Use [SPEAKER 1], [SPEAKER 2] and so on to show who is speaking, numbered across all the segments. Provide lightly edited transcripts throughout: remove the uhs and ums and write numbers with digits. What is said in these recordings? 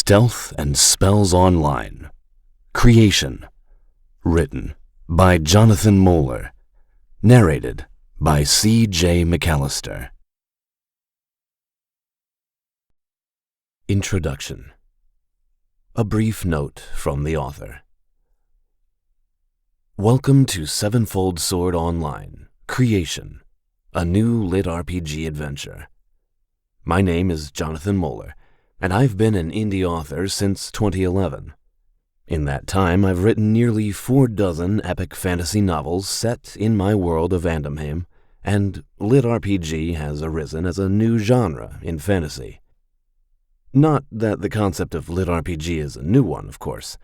[SPEAKER 1] Stealth and Spells Online. Creation. Written by Jonathan Moeller. Narrated by C.J. McAllister. Introduction. A brief note from the author. Welcome to Sevenfold Sword Online. Creation. A new LitRPG adventure. My name is Jonathan Moeller, and I've been an indie author since 2011. In that time, I've written nearly 46 epic fantasy novels set in my world of Andamheim, and LitRPG has arisen as a new genre in fantasy. Not that the concept of LitRPG is a new one, of course.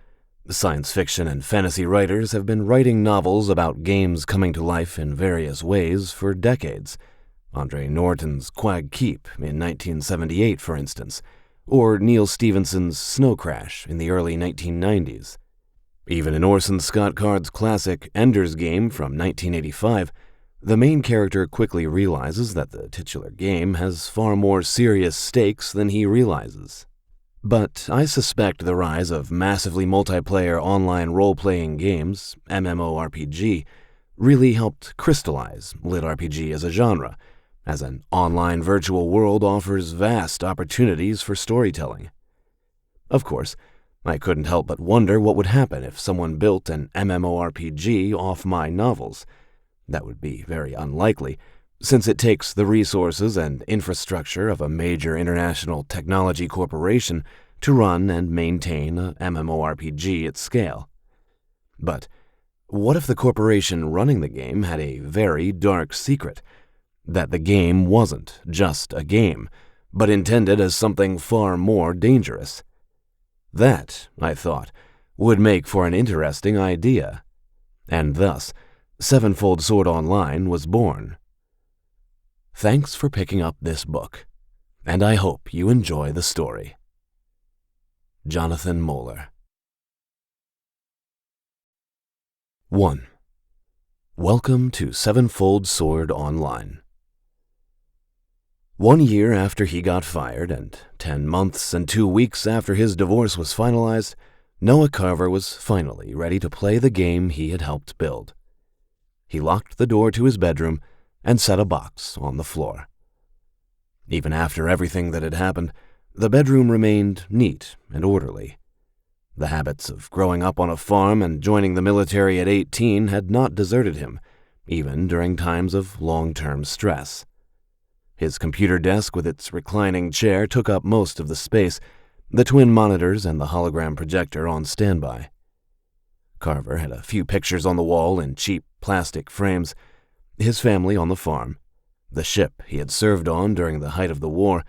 [SPEAKER 1] Science fiction and fantasy writers have been writing novels about games coming to life in various ways for decades. Andre Norton's Quag Keep in 1978, for instance, or Neil Stephenson's Snow Crash in the early 1990s. Even in Orson Scott Card's classic Ender's Game from 1985, the main character quickly realizes that the titular game has far more serious stakes than he realizes. But I suspect the rise of massively multiplayer online role-playing games, MMORPG, really helped crystallize LitRPG as a genre, as an online virtual world offers vast opportunities for storytelling. Of course, I couldn't help but wonder what would happen if someone built an MMORPG off my novels. That would be very unlikely, since it takes the resources and infrastructure of a major international technology corporation to run and maintain a MMORPG at scale. But what if the corporation running the game had a very dark secret? That the game wasn't just a game, but intended as something far more dangerous. That, I thought, would make for an interesting idea. And thus, Sevenfold Sword Online was born. Thanks for picking up this book, and I hope you enjoy the story. Jonathan Moeller. 1. Welcome to Sevenfold Sword Online. 1 year after he got fired, and 10 months and 2 weeks after his divorce was finalized, Noah Carver was finally ready to play the game he had helped build. He locked the door to his bedroom and set a box on the floor. Even after everything that had happened, the bedroom remained neat and orderly. The habits of growing up on a farm and joining the military at 18 had not deserted him, even during times of long-term stress. His computer desk with its reclining chair took up most of the space, the twin monitors and the hologram projector on standby. Carver had a few pictures on the wall in cheap plastic frames, his family on the farm, the ship he had served on during the height of the war,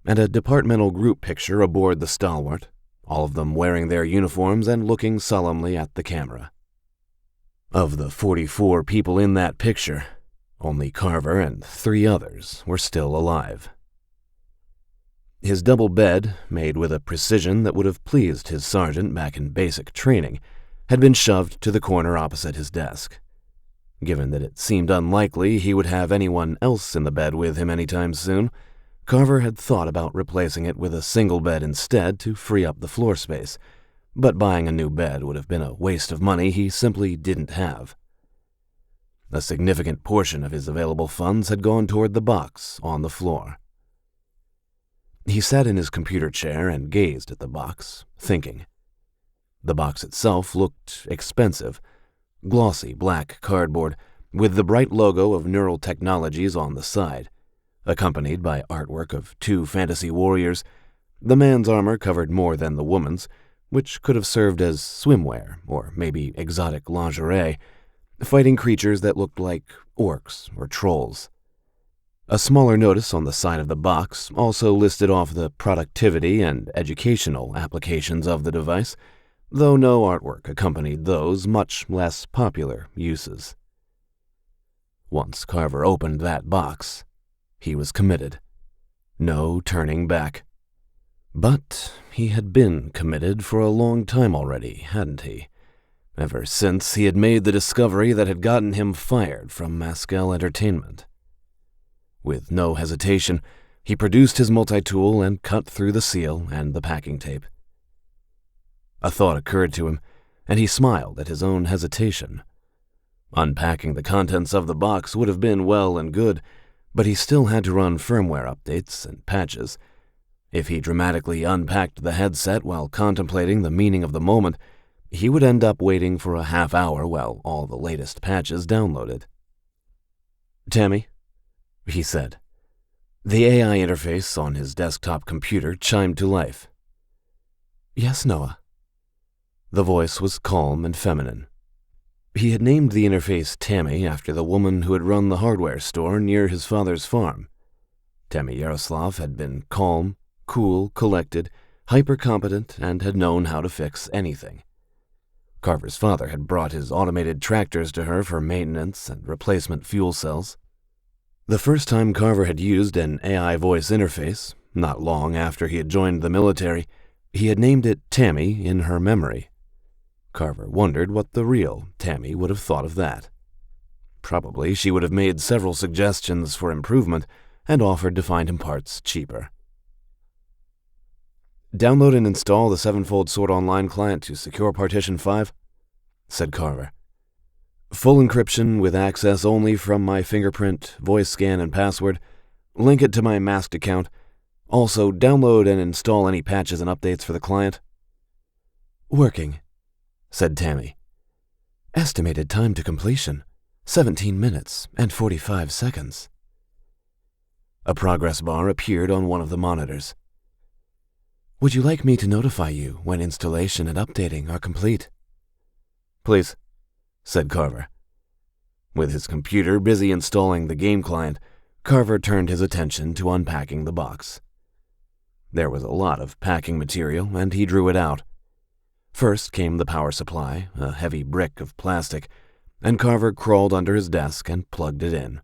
[SPEAKER 1] and a departmental group picture aboard the Stalwart, all of them wearing their uniforms and looking solemnly at the camera. Of the 44 people in that picture, only Carver and 3 others were still alive. His double bed, made with a precision that would have pleased his sergeant back in basic training, had been shoved to the corner opposite his desk. Given that it seemed unlikely he would have anyone else in the bed with him anytime soon, Carver had thought about replacing it with a single bed instead to free up the floor space, but buying a new bed would have been a waste of money he simply didn't have. A significant portion of his available funds had gone toward the box on the floor. He sat in his computer chair and gazed at the box, thinking. The box itself looked expensive, glossy black cardboard with the bright logo of Neural Technologies on the side, accompanied by artwork of 2 fantasy warriors. The man's armor covered more than the woman's, which could have served as swimwear or maybe exotic lingerie, fighting creatures that looked like orcs or trolls. A smaller notice on the side of the box also listed off the productivity and educational applications of the device, though no artwork accompanied those much less popular uses. Once Carver opened that box, he was committed. No turning back. But he had been committed for a long time already, hadn't he? Ever since he had made the discovery that had gotten him fired from Maskell Entertainment. With no hesitation, he produced his multi-tool and cut through the seal and the packing tape. A thought occurred to him, and he smiled at his own hesitation. Unpacking the contents of the box would have been well and good, but he still had to run firmware updates and patches. If he dramatically unpacked the headset while contemplating the meaning of the moment, he would end up waiting for a half hour while all the latest patches downloaded. "Tammy," he said. The AI interface on his desktop computer chimed to life. "Yes, Noah." The voice was calm and feminine. He had named the interface Tammy after the woman who had run the hardware store near his father's farm. Tammy Yaroslav had been calm, cool, collected, hyper-competent, and had known how to fix anything. Carver's father had brought his automated tractors to her for maintenance and replacement fuel cells. The first time Carver had used an AI voice interface, not long after he had joined the military, he had named it Tammy in her memory. Carver wondered what the real Tammy would have thought of that. Probably she would have made several suggestions for improvement and offered to find him parts cheaper. "Download and install the Sevenfold Sword Online client to Secure Partition 5, said Carver. "Full encryption with access only from my fingerprint, voice scan, and password. Link it to my masked account. Also, download and install any patches and updates for the client." "Working," said Tammy. "Estimated time to completion, 17 minutes and 45 seconds. A progress bar appeared on one of the monitors. "Would you like me to notify you when installation and updating are complete?" "Please," said Carver. With his computer busy installing the game client, Carver turned his attention to unpacking the box. There was a lot of packing material, and he drew it out. First came the power supply, a heavy brick of plastic, and Carver crawled under his desk and plugged it in.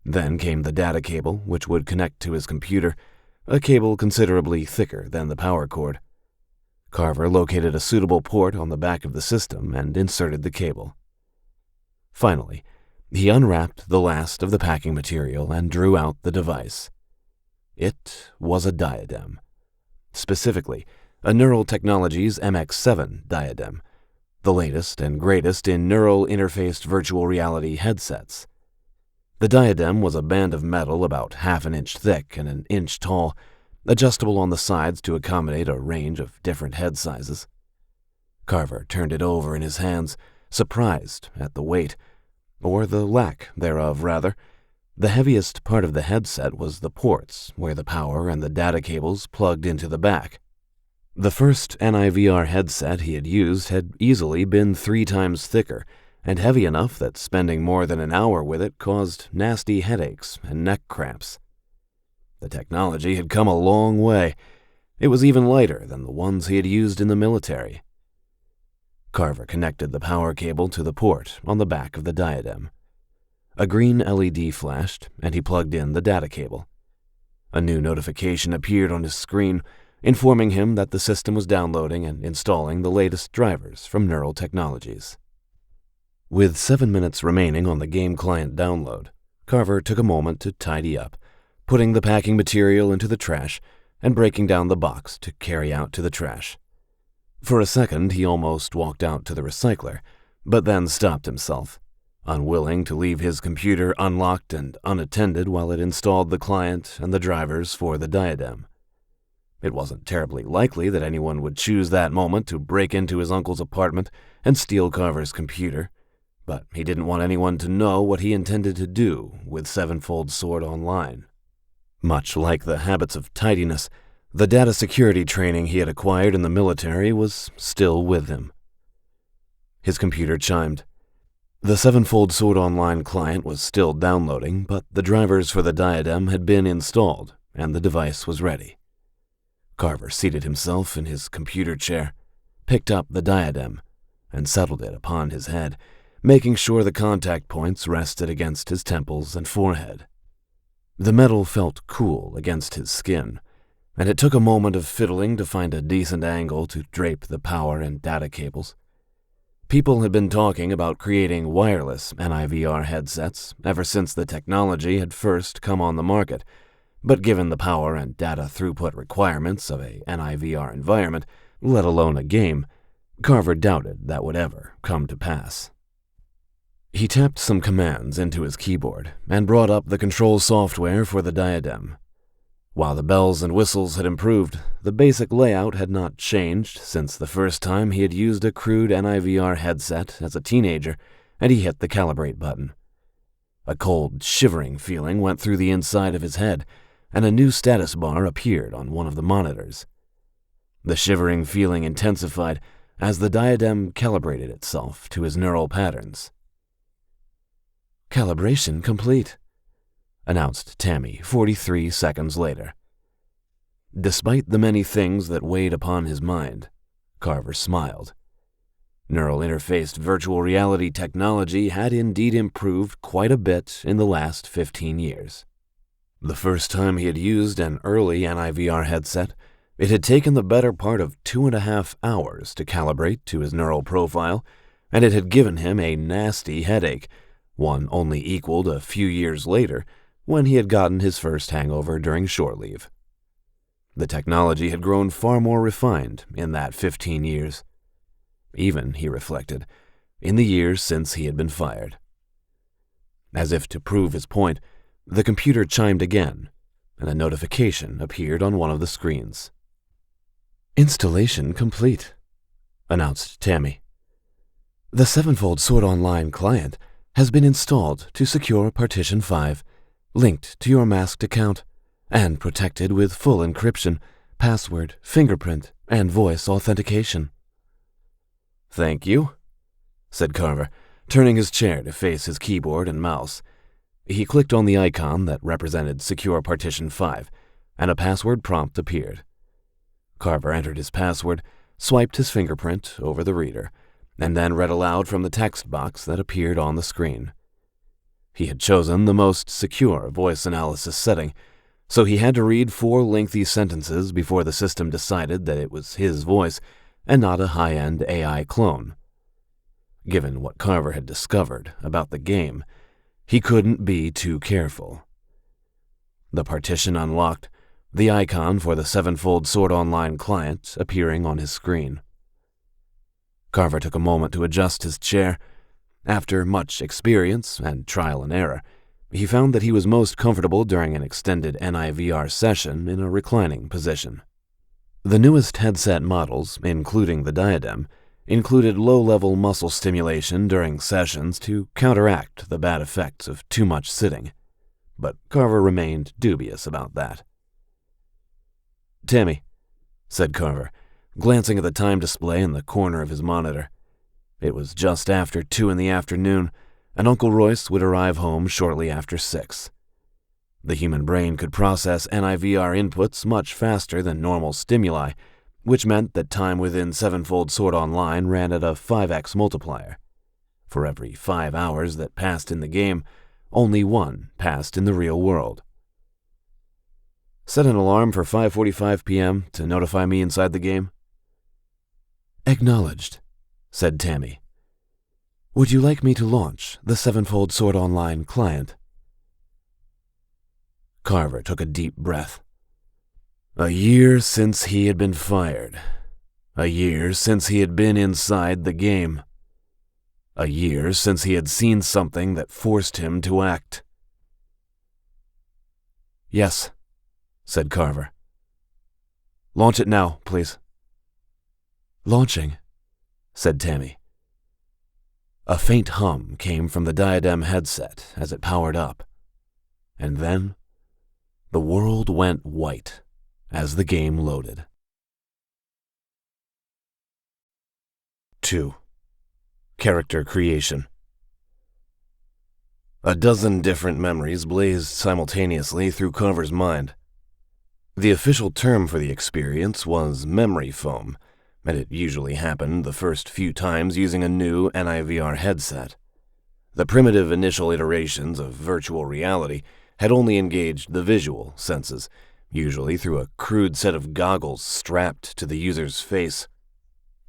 [SPEAKER 1] Then came the data cable, which would connect to his computer, a cable considerably thicker than the power cord. Carver located a suitable port on the back of the system and inserted the cable. Finally, he unwrapped the last of the packing material and drew out the device. It was a diadem. Specifically, a Neural Technologies MX7 diadem, the latest and greatest in neural interfaced virtual reality headsets. The diadem was a band of metal about half an inch thick and an inch tall, adjustable on the sides to accommodate a range of different head sizes. Carver turned it over in his hands, surprised at the weight, or the lack thereof, rather. The heaviest part of the headset was the ports, where the power and the data cables plugged into the back. The first NIVR headset he had used had easily been 3 times thicker, and heavy enough that spending more than an hour with it caused nasty headaches and neck cramps. The technology had come a long way. It was even lighter than the ones he had used in the military. Carver connected the power cable to the port on the back of the diadem. A green LED flashed, and he plugged in the data cable. A new notification appeared on his screen, informing him that the system was downloading and installing the latest drivers from Neural Technologies. With 7 minutes remaining on the game client download, Carver took a moment to tidy up, putting the packing material into the trash and breaking down the box to carry out to the trash. For a second, he almost walked out to the recycler, but then stopped himself, unwilling to leave his computer unlocked and unattended while it installed the client and the drivers for the diadem. It wasn't terribly likely that anyone would choose that moment to break into his uncle's apartment and steal Carver's computer, but he didn't want anyone to know what he intended to do with Sevenfold Sword Online. Much like the habits of tidiness, the data security training he had acquired in the military was still with him. His computer chimed. The Sevenfold Sword Online client was still downloading, but the drivers for the diadem had been installed, and the device was ready. Carver seated himself in his computer chair, picked up the diadem, and settled it upon his head, making sure the contact points rested against his temples and forehead. The metal felt cool against his skin, and it took a moment of fiddling to find a decent angle to drape the power and data cables. People had been talking about creating wireless NIVR headsets ever since the technology had first come on the market, but given the power and data throughput requirements of a NIVR environment, let alone a game, Carver doubted that would ever come to pass. He tapped some commands into his keyboard and brought up the control software for the diadem. While the bells and whistles had improved, the basic layout had not changed since the first time he had used a crude NIVR headset as a teenager, and he hit the calibrate button. A cold, shivering feeling went through the inside of his head, and a new status bar appeared on one of the monitors. The shivering feeling intensified as the diadem calibrated itself to his neural patterns. "Calibration complete," announced Tammy 43 seconds later. Despite the many things that weighed upon his mind, Carver smiled. Neural interfaced virtual reality technology had indeed improved quite a bit in the last 15 years. The first time he had used an early NIVR headset, it had taken the better part of 2.5 hours to calibrate to his neural profile, and it had given him a nasty headache, one only equaled a few years later when he had gotten his first hangover during shore leave. The technology had grown far more refined in that 15 years. Even, he reflected, in the years since he had been fired. As if to prove his point, the computer chimed again, and a notification appeared on one of the screens. "Installation complete," announced Tammy. "The Sevenfold Sword Online client has been installed to secure Partition 5, linked to your masked account, and protected with full encryption, password, fingerprint, and voice authentication." "Thank you," said Carver, turning his chair to face his keyboard and mouse. He clicked on the icon that represented Secure Partition 5, and a password prompt appeared. Carver entered his password, swiped his fingerprint over the reader, and then read aloud from the text box that appeared on the screen. He had chosen the most secure voice analysis setting, so he had to read 4 lengthy sentences before the system decided that it was his voice and not a high-end AI clone. Given what Carver had discovered about the game, he couldn't be too careful. The partition unlocked, the icon for the Sevenfold Sword Online client appearing on his screen. Carver took a moment to adjust his chair. After much experience and trial and error, he found that he was most comfortable during an extended NIVR session in a reclining position. The newest headset models, including the diadem, included low-level muscle stimulation during sessions to counteract the bad effects of too much sitting, but Carver remained dubious about that. "Tammy," said Carver, glancing at the time display in the corner of his monitor. It was just after 2 in the afternoon, and Uncle Royce would arrive home shortly after 6. The human brain could process NIVR inputs much faster than normal stimuli, which meant that time within Sevenfold Sword Online ran at a 5x multiplier. For every 5 hours that passed in the game, only 1 passed in the real world. "Set an alarm for 5:45 p.m. to notify me inside the game." "Acknowledged," said Tammy. "Would you like me to launch the Sevenfold Sword Online client?" Carver took a deep breath. A year since he had been fired. A year since he had been inside the game. A year since he had seen something that forced him to act. "Yes," said Carver. "Launch it now, please." "Launching," said Tammy. A faint hum came from the diadem headset as it powered up, and then the world went white as the game loaded. 2. Character creation. A dozen different memories blazed simultaneously through Carver's mind. The official term for the experience was memory foam, and it usually happened the first few times using a new NIVR headset. The primitive initial iterations of virtual reality had only engaged the visual senses, usually through a crude set of goggles strapped to the user's face.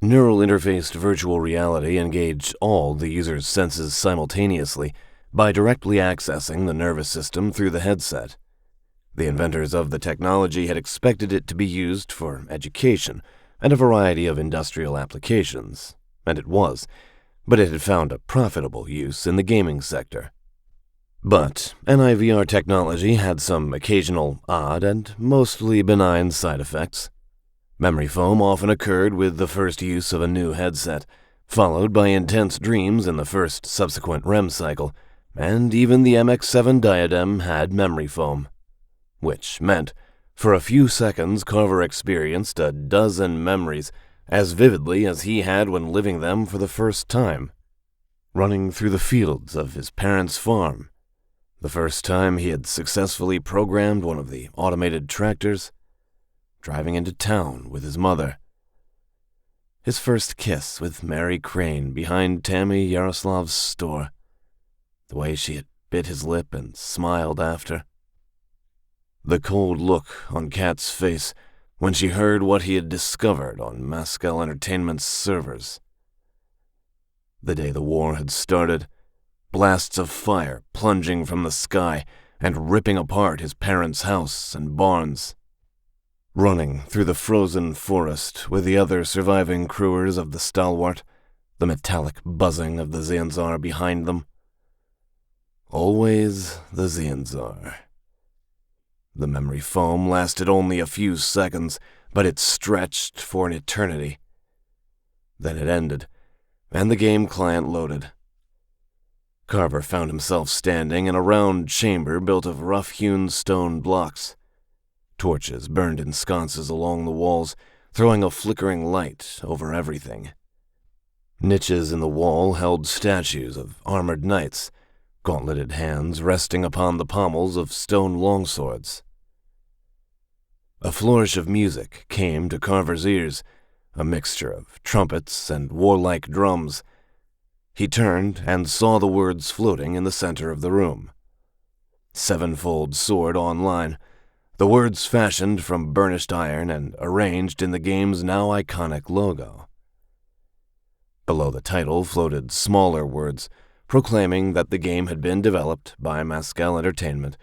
[SPEAKER 1] Neural interfaced virtual reality engaged all the user's senses simultaneously by directly accessing the nervous system through the headset. The inventors of the technology had expected it to be used for education, and a variety of industrial applications, and it was, but it had found a profitable use in the gaming sector. But NIVR technology had some occasional odd and mostly benign side effects. Memory foam often occurred with the first use of a new headset, followed by intense dreams in the first subsequent REM cycle, and even the MX-7 diadem had memory foam. Which meant, for a few seconds, Carver experienced a dozen memories as vividly as he had when living them for the first time. Running through the fields of his parents' farm, the first time he had successfully programmed one of the automated tractors, driving into town with his mother, his first kiss with Mary Crane behind Tammy Yaroslav's store, the way she had bit his lip and smiled after, the cold look on Kat's face when she heard what he had discovered on Mascal Entertainment's servers. The day the war had started, blasts of fire plunging from the sky and ripping apart his parents' house and barns. Running through the frozen forest with the other surviving crewers of the Stalwart, the metallic buzzing of the Zanzar behind them. Always the Zanzar. The memory foam lasted only a few seconds, but it stretched for an eternity. Then it ended, and the game client loaded. Carver found himself standing in a round chamber built of rough-hewn stone blocks. Torches burned in sconces along the walls, throwing a flickering light over everything. Niches in the wall held statues of armored knights, gauntleted hands resting upon the pommels of stone longswords. A flourish of music came to Carver's ears, a mixture of trumpets and warlike drums. He turned and saw the words floating in the center of the room. Sevenfold Sword Online, the words fashioned from burnished iron and arranged in the game's now iconic logo. Below the title floated smaller words, proclaiming that the game had been developed by Mascal Entertainment,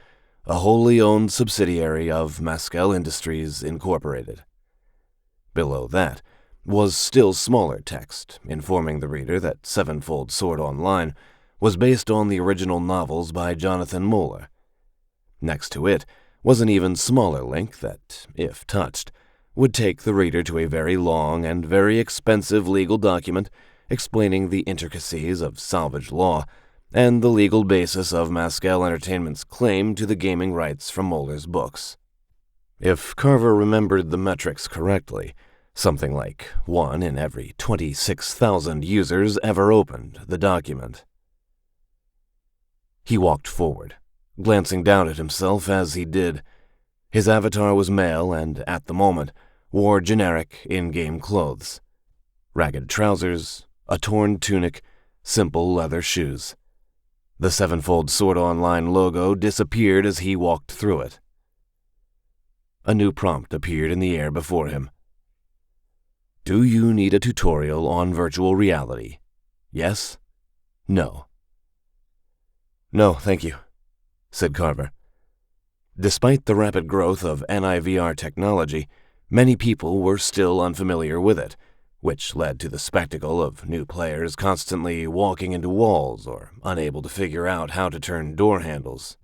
[SPEAKER 1] a wholly owned subsidiary of Mascal Industries Incorporated. Below that was still smaller text, informing the reader that Sevenfold Sword Online was based on the original novels by Jonathan Moeller. Next to it was an even smaller link that, if touched, would take the reader to a very long and very expensive legal document explaining the intricacies of salvage law and the legal basis of Mascal Entertainment's claim to the gaming rights from Moeller's books. If Carver remembered the metrics correctly, something like 1 in every 26,000 users ever opened the document. He walked forward, glancing down at himself as he did. His avatar was male and, at the moment, wore generic in-game clothes. Ragged trousers, a torn tunic, simple leather shoes. The Sevenfold Sword Online logo disappeared as he walked through it. A new prompt appeared in the air before him. Do you need a tutorial on virtual reality? Yes? No. No, thank you, said Carver. Despite the rapid growth of NIVR technology, many people were still unfamiliar with it, which led to the spectacle of new players constantly walking into walls or unable to figure out how to turn door handles.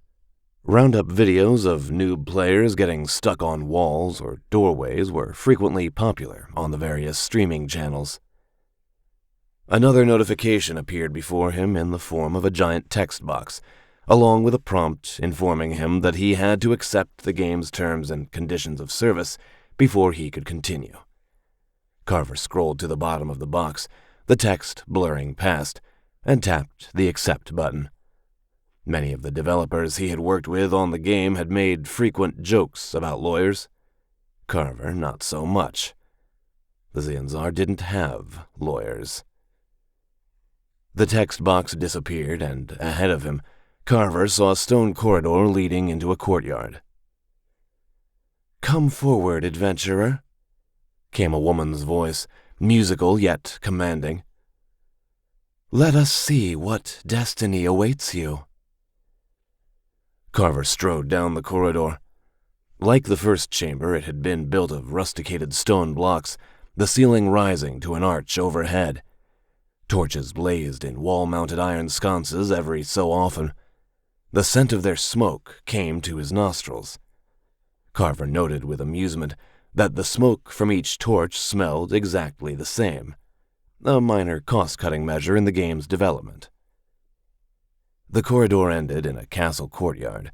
[SPEAKER 1] Roundup videos of noob players getting stuck on walls or doorways were frequently popular on the various streaming channels. Another notification appeared before him in the form of a giant text box, along with a prompt informing him that he had to accept the game's terms and conditions of service before he could continue. Carver scrolled to the bottom of the box, the text blurring past, and tapped the accept button. Many of the developers he had worked with on the game had made frequent jokes about lawyers. Carver, not so much. The Zanzar didn't have lawyers. The text box disappeared, and ahead of him, Carver saw a stone corridor leading into a courtyard. "Come forward, adventurer," came a woman's voice, musical yet commanding. "Let us see what destiny awaits you." Carver strode down the corridor. Like the first chamber, it had been built of rusticated stone blocks, the ceiling rising to an arch overhead. Torches blazed in wall-mounted iron sconces every so often. The scent of their smoke came to his nostrils. Carver noted with amusement that the smoke from each torch smelled exactly the same, a minor cost-cutting measure in the game's development. The corridor ended in a castle courtyard.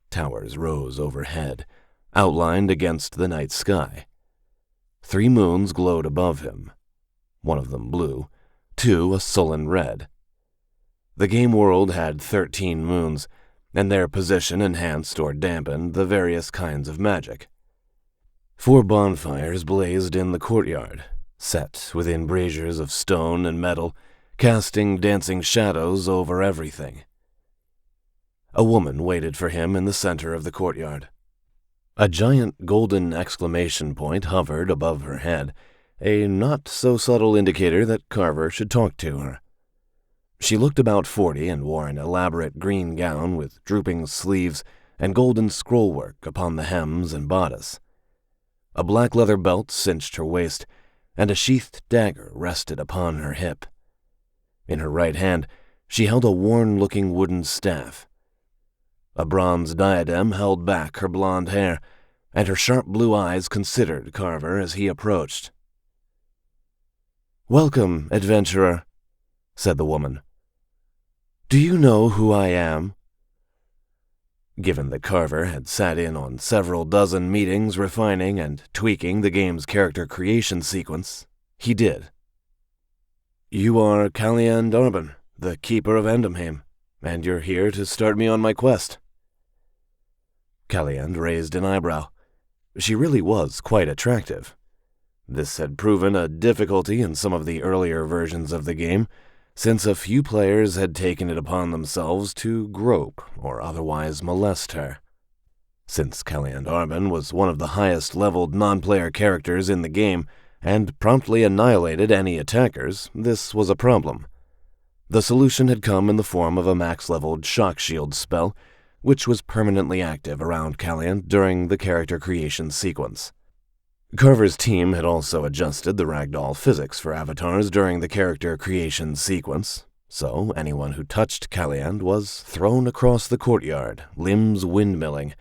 [SPEAKER 1] Towers rose overhead, outlined against the night sky. 3 moons glowed above him, one of them blue, 2 a sullen red. The game world had 13 moons, and their position enhanced or dampened the various kinds of magic. 4 bonfires blazed in the courtyard, set within braziers of stone and metal, casting dancing shadows over everything. A woman waited for him in the center of the courtyard. A giant golden exclamation point hovered above her head, a not-so-subtle indicator that Carver should talk to her. She looked about 40 and wore an elaborate green gown with drooping sleeves and golden scrollwork upon the hems and bodice. A black leather belt cinched her waist, and a sheathed dagger rested upon her hip. In her right hand, she held a worn-looking wooden staff. A bronze diadem held back her blonde hair, and her sharp blue eyes considered Carver as he approached. "Welcome, adventurer," said the woman. "Do you know who I am?" Given that Carver had sat in on several dozen meetings refining and tweaking the game's character creation sequence, he did. "You are Calliand Arbon, the Keeper of Endemheim, and you're here to start me on my quest." Calliand raised an eyebrow. She really was quite attractive. This had proven a difficulty in some of the earlier versions of the game, since a few players had taken it upon themselves to grope or otherwise molest her. Since Calliand Arbon was one of the highest-leveled non-player characters in the game and promptly annihilated any attackers, this was a problem. The solution had come in the form of a max-leveled shock shield spell, which was permanently active around Calliand during the character creation sequence. Carver's team had also adjusted the ragdoll physics for avatars during the character creation sequence, so anyone who touched Calliand was thrown across the courtyard, limbs windmilling.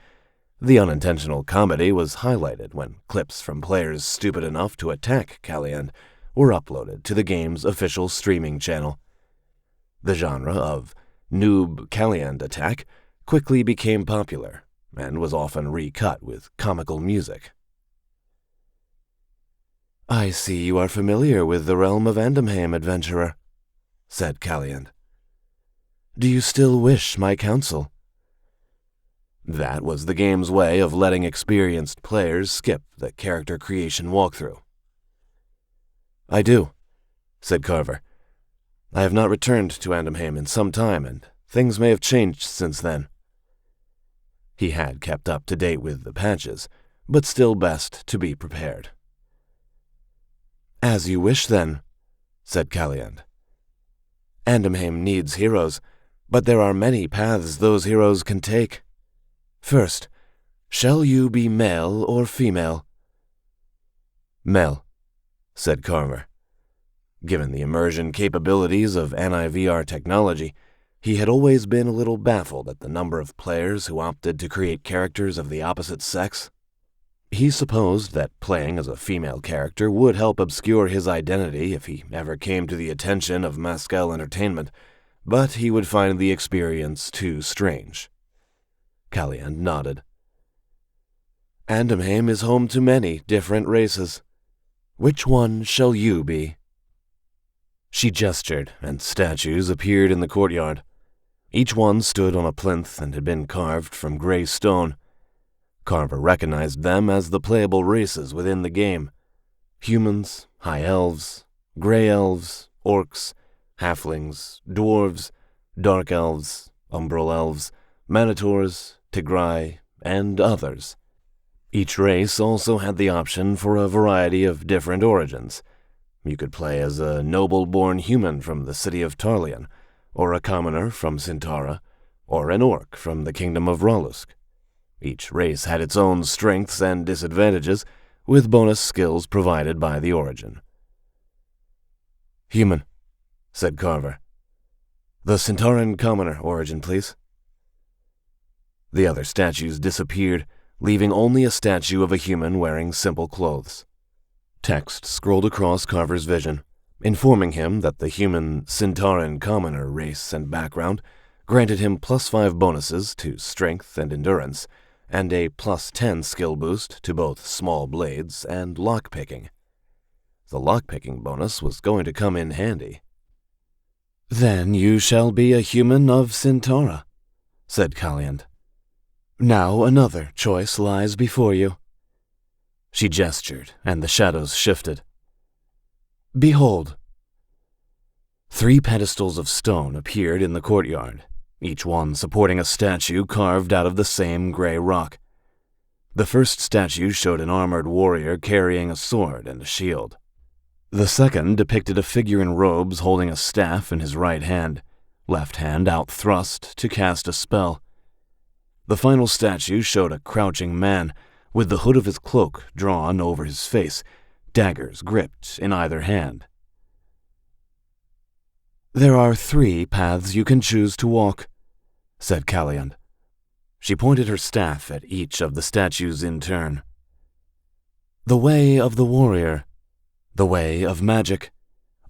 [SPEAKER 1] The unintentional comedy was highlighted when clips from players stupid enough to attack Calliand were uploaded to the game's official streaming channel. The genre of noob Calliand attack quickly became popular and was often recut with comical music. "I see you are familiar with the realm of Endemheim, adventurer," said Calliand. "Do you still wish my counsel?" That was the game's way of letting experienced players skip the character creation walkthrough. "I do," said Carver. "I have not returned to Endemheim in some time, and things may have changed since then." He had kept up to date with the patches, but still best to be prepared. "As you wish, then," said Calliand. "Endemheim needs heroes, but there are many paths those heroes can take. First, shall you be male or female?" "Male," said Carver. Given the immersion capabilities of NIVR technology, he had always been a little baffled at the number of players who opted to create characters of the opposite sex. He supposed that playing as a female character would help obscure his identity if he ever came to the attention of Mascal Entertainment, but he would find the experience too strange. Calliand nodded. "Endemheim is home to many different races. Which one shall you be?" She gestured, and statues appeared in the courtyard. Each one stood on a plinth and had been carved from gray stone. Carver recognized them as the playable races within the game: humans, high elves, gray elves, orcs, halflings, dwarves, dark elves, umbral elves, manitors, tigrai, and others. Each race also had the option for a variety of different origins. You could play as a noble-born human from the city of Tarleon, or a commoner from Sintara, or an orc from the kingdom of Rolusk. Each race had its own strengths and disadvantages, with bonus skills provided by the origin. "Human," said Carver. "The Centauran Commoner origin, please." The other statues disappeared, leaving only a statue of a human wearing simple clothes. Text scrolled across Carver's vision, informing him that the human Centauran Commoner race and background granted him +5 bonuses to strength and endurance, and a +10 skill boost to both small blades and lockpicking. The lockpicking bonus was going to come in handy. "Then you shall be a human of Centaura," said Calliand. "Now another choice lies before you." She gestured, and the shadows shifted. "Behold." 3 pedestals of stone appeared in the courtyard, each one supporting a statue carved out of the same gray rock. The first statue showed an armored warrior carrying a sword and a shield. The second depicted a figure in robes holding a staff in his right hand, left hand out thrust to cast a spell. The final statue showed a crouching man, with the hood of his cloak drawn over his face, daggers gripped in either hand. "There are 3 paths you can choose to walk," said Calliand. She pointed her staff at each of the statues in turn. "The way of the warrior, the way of magic,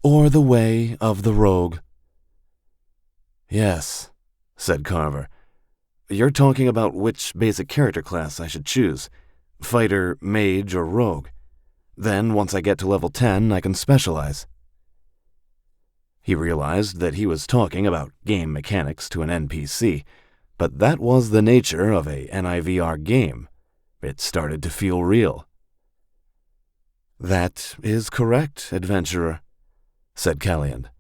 [SPEAKER 1] or the way of the rogue." "Yes," said Carver. "You're talking about which basic character class I should choose, fighter, mage, or rogue. Then, once I get to level 10, I can specialize." He realized that he was talking about game mechanics to an NPC, but that was the nature of a NIVR game. It started to feel real. "That is correct, adventurer," said Calliand.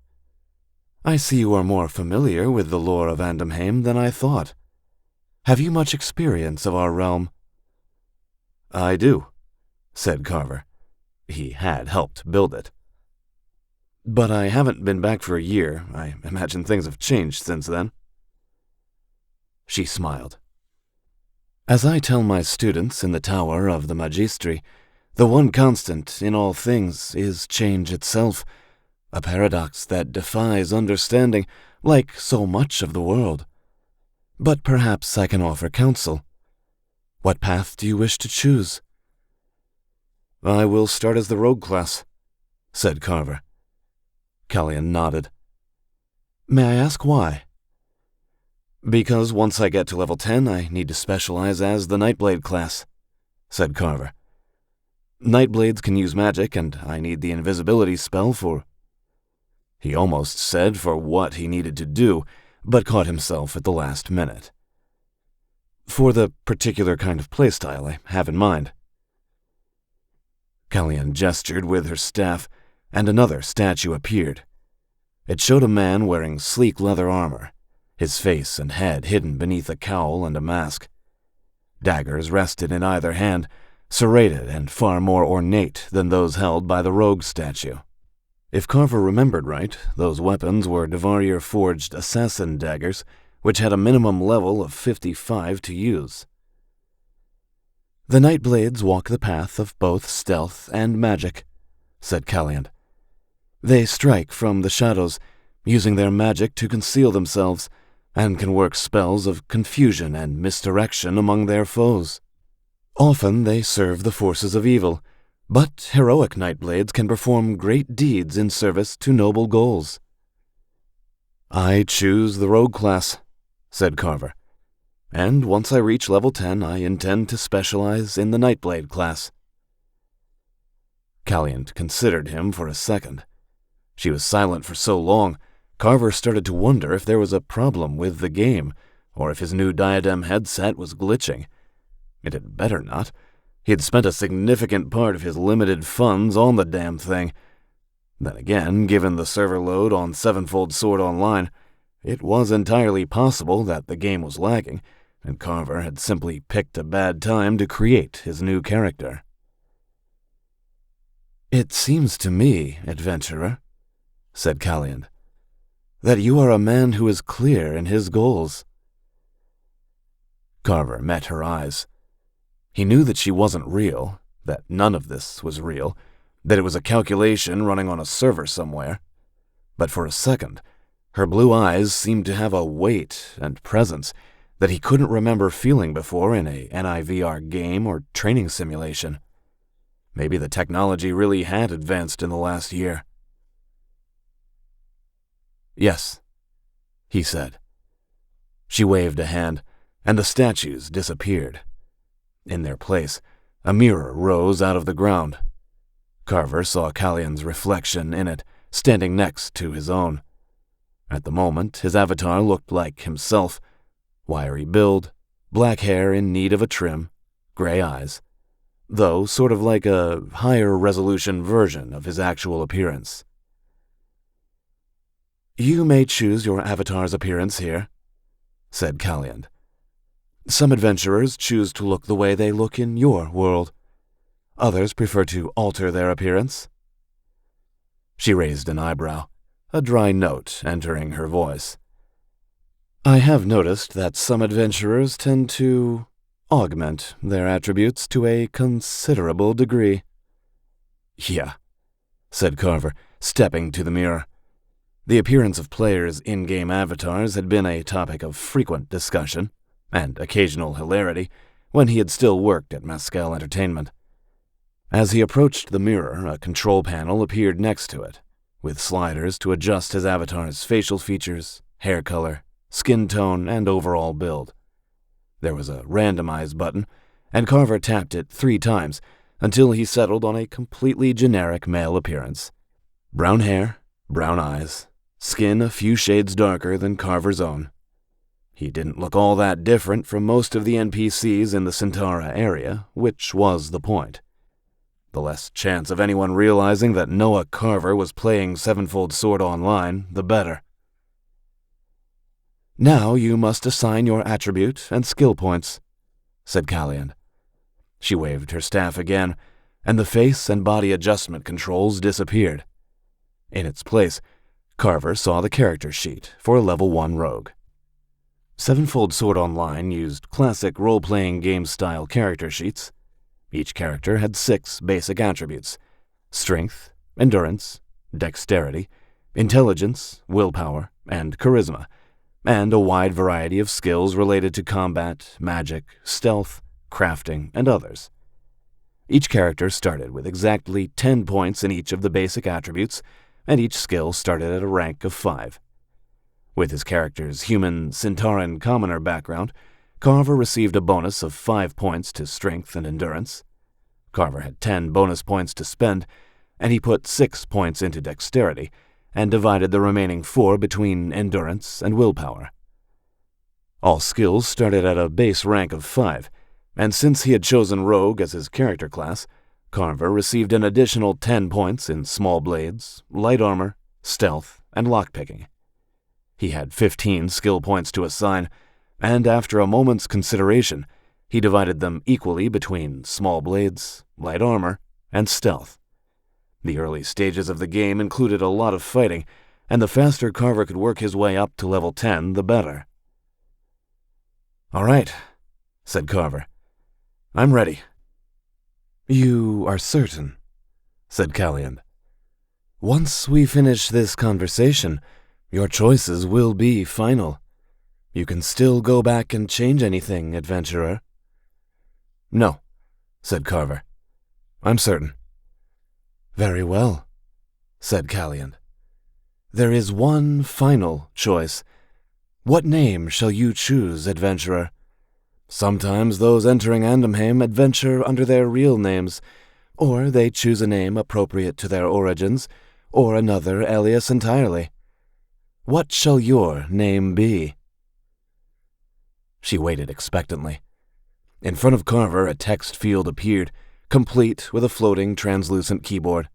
[SPEAKER 1] "I see you are more familiar with the lore of Andamheim than I thought. Have you much experience of our realm?" "I do," said Carver. He had helped build it. "But I haven't been back for a year. I imagine things have changed since then." She smiled. "As I tell my students in the Tower of the Magistri, the one constant in all things is change itself, a paradox that defies understanding, like so much of the world. But perhaps I can offer counsel. What path do you wish to choose?" "I will start as the rogue class," said Carver. Calliand nodded. "May I ask why?" "Because once I get to level 10, I need to specialize as the Nightblade class," said Carver. "Nightblades can use magic, and I need the invisibility spell for—" He almost said for what he needed to do, but caught himself at the last minute. "For the particular kind of playstyle I have in mind." Calliand gestured with her staff, and another statue appeared. It showed a man wearing sleek leather armor, his face and head hidden beneath a cowl and a mask. Daggers rested in either hand, serrated and far more ornate than those held by the rogue statue. If Carver remembered right, those weapons were Devarier-forged assassin daggers, which had a minimum level of 55 to use. "The Nightblades walk the path of both stealth and magic," said Calliand. "They strike from the shadows, using their magic to conceal themselves, and can work spells of confusion and misdirection among their foes. Often they serve the forces of evil, but heroic Nightblades can perform great deeds in service to noble goals." "I choose the rogue class," said Carver. "And once I reach level 10, I intend to specialize in the Nightblade class." Calliand considered him for a second. She was silent for so long, Carver started to wonder if there was a problem with the game, or if his new diadem headset was glitching. It had better not. He had spent a significant part of his limited funds on the damn thing. Then again, given the server load on Sevenfold Sword Online, it was entirely possible that the game was lagging, and Carver had simply picked a bad time to create his new character. "It seems to me, adventurer," said Calliand, "that you are a man who is clear in his goals." Carver met her eyes. He knew that she wasn't real, that none of this was real, that it was a calculation running on a server somewhere. But for a second, her blue eyes seemed to have a weight and presence that he couldn't remember feeling before in a NIVR game or training simulation. Maybe the technology really had advanced in the last year. "Yes," he said. She waved a hand, and the statues disappeared. In their place, a mirror rose out of the ground. Carver saw Callian's reflection in it, standing next to his own. At the moment, his avatar looked like himself: wiry build, black hair in need of a trim, gray eyes, though sort of like a higher-resolution version of his actual appearance. "You may choose your avatar's appearance here," said Callian. "Some adventurers choose to look the way they look in your world. Others prefer to alter their appearance." She raised an eyebrow, a dry note entering her voice. "I have noticed that some adventurers tend to augment their attributes to a considerable degree." "Yeah," said Carver, stepping to the mirror. The appearance of players' in-game avatars had been a topic of frequent discussion and occasional hilarity when he had still worked at Mescal Entertainment. As he approached the mirror, a control panel appeared next to it, with sliders to adjust his avatar's facial features, hair color, skin tone, and overall build. There was a randomize button, and Carver tapped it 3 times until he settled on a completely generic male appearance. Brown hair, brown eyes, skin a few shades darker than Carver's own. He didn't look all that different from most of the NPCs in the Centaura area, which was the point. The less chance of anyone realizing that Noah Carver was playing Sevenfold Sword Online, the better. "Now you must assign your attribute and skill points," said Callian. She waved her staff again, and the face and body adjustment controls disappeared. In its place, Carver saw the character sheet for a level 1 rogue. Sevenfold Sword Online used classic role-playing game-style character sheets. Each character had 6 basic attributes: strength, endurance, dexterity, intelligence, willpower, and charisma, and a wide variety of skills related to combat, magic, stealth, crafting, and others. Each character started with exactly 10 points in each of the basic attributes, and each skill started at a rank of 5. With his character's human Centauran commoner background, Carver received a bonus of 5 points to strength and endurance. Carver had 10 bonus points to spend, and he put 6 points into dexterity, and divided the remaining 4 between endurance and willpower. All skills started at a base rank of 5, and since he had chosen Rogue as his character class, Carver received an additional 10 points in small blades, light armor, stealth, and lockpicking. He had 15 skill points to assign, and after a moment's consideration, he divided them equally between small blades, light armor, and stealth. The early stages of the game included a lot of fighting, and the faster Carver could work his way up to level 10, the better. "All right," said Carver. "I'm ready." "You are certain?" said Callian. "Once we finish this conversation, your choices will be final. You can still go back and change anything, adventurer." "No," said Carver. "I'm certain." "Very well," said Callian. "There is one final choice. What name shall you choose, adventurer? Sometimes those entering Andamheim adventure under their real names, or they choose a name appropriate to their origins, or another alias entirely. What shall your name be?" She waited expectantly. In front of Carver, a text field appeared, complete with a floating translucent keyboard.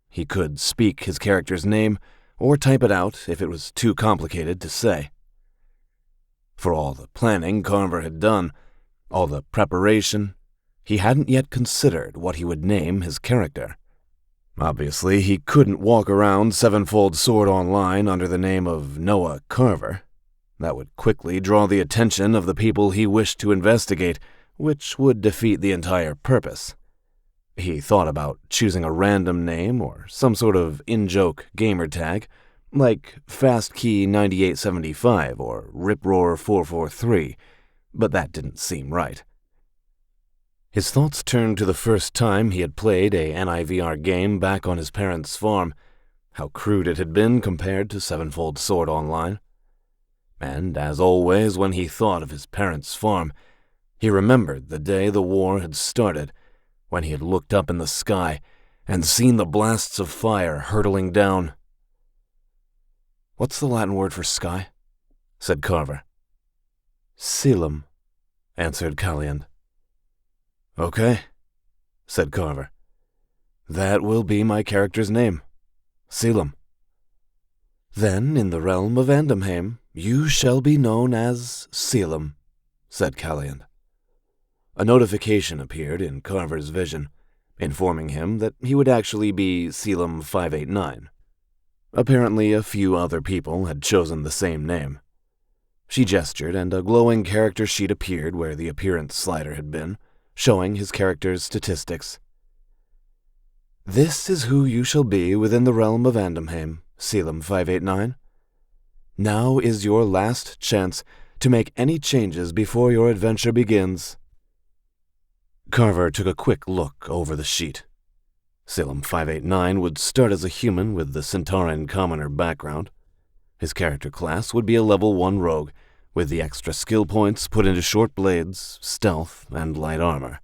[SPEAKER 1] He could speak his character's name, or type it out if it was too complicated to say. For all the planning Carver had done, all the preparation, he hadn't yet considered what he would name his character. Obviously, he couldn't walk around Sevenfold Sword Online under the name of Noah Carver. That would quickly draw the attention of the people he wished to investigate, which would defeat the entire purpose. He thought about choosing a random name or some sort of in-joke gamer tag, like Fastkey 9875 or Riproar 443, but that didn't seem right. His thoughts turned to the first time he had played a NIVR game back on his parents' farm, how crude it had been compared to Sevenfold Sword Online. And, as always when he thought of his parents' farm, he remembered the day the war had started, when he had looked up in the sky and seen the blasts of fire hurtling down. "What's the Latin word for sky?" said Carver. "Caelum," answered Calliand. "Okay," said Carver. "That will be my character's name, Caelum." "Then, in the realm of Andamheim, you shall be known as Caelum," said Calliand. A notification appeared in Carver's vision, informing him that he would actually be Caelum 589. Apparently, a few other people had chosen the same name. She gestured, and a glowing character sheet appeared where the appearance slider had been, showing his character's statistics. "This is who you shall be within the realm of Andamheim, Caelum 589. Now is your last chance to make any changes before your adventure begins." Carver took a quick look over the sheet. Caelum 589 would start as a human with the Centauran commoner background. His character class would be a level 1 rogue, with the extra skill points put into short blades, stealth, and light armor.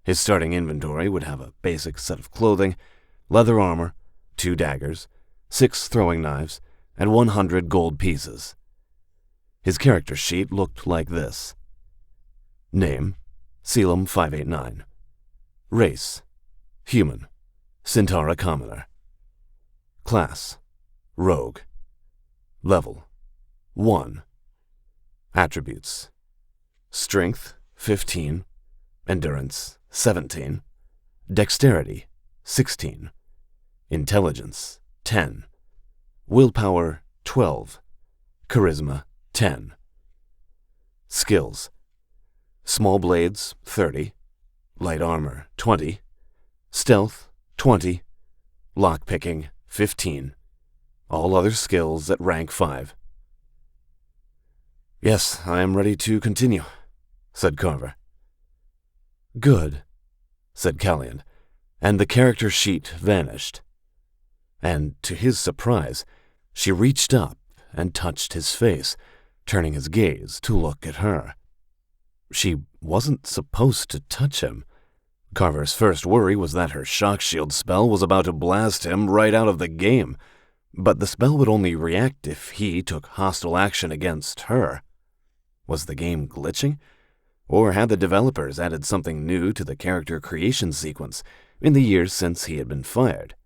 [SPEAKER 1] His starting inventory would have a basic set of clothing, leather armor, 2 daggers, 6 throwing knives, and 100 gold pieces. His character sheet looked like this. Name, Caelum 589. Race, human, Centaura commoner. Class, rogue. Level, 1. Attributes: strength, 15, endurance, 17, dexterity, 16, intelligence, 10, willpower, 12, charisma, 10. Skills: small blades, 30, light armor, 20, stealth, 20, lockpicking, 15, all other skills at rank 5. "Yes, I am ready to continue," said Carver. "Good," said Calliand, and the character sheet vanished. And, to his surprise, she reached up and touched his face, turning his gaze to look at her. She wasn't supposed to touch him. Carver's first worry was that her shock shield spell was about to blast him right out of the game, but the spell would only react if he took hostile action against her. Was the game glitching? Or had the developers added something new to the character creation sequence in the years since he had been fired?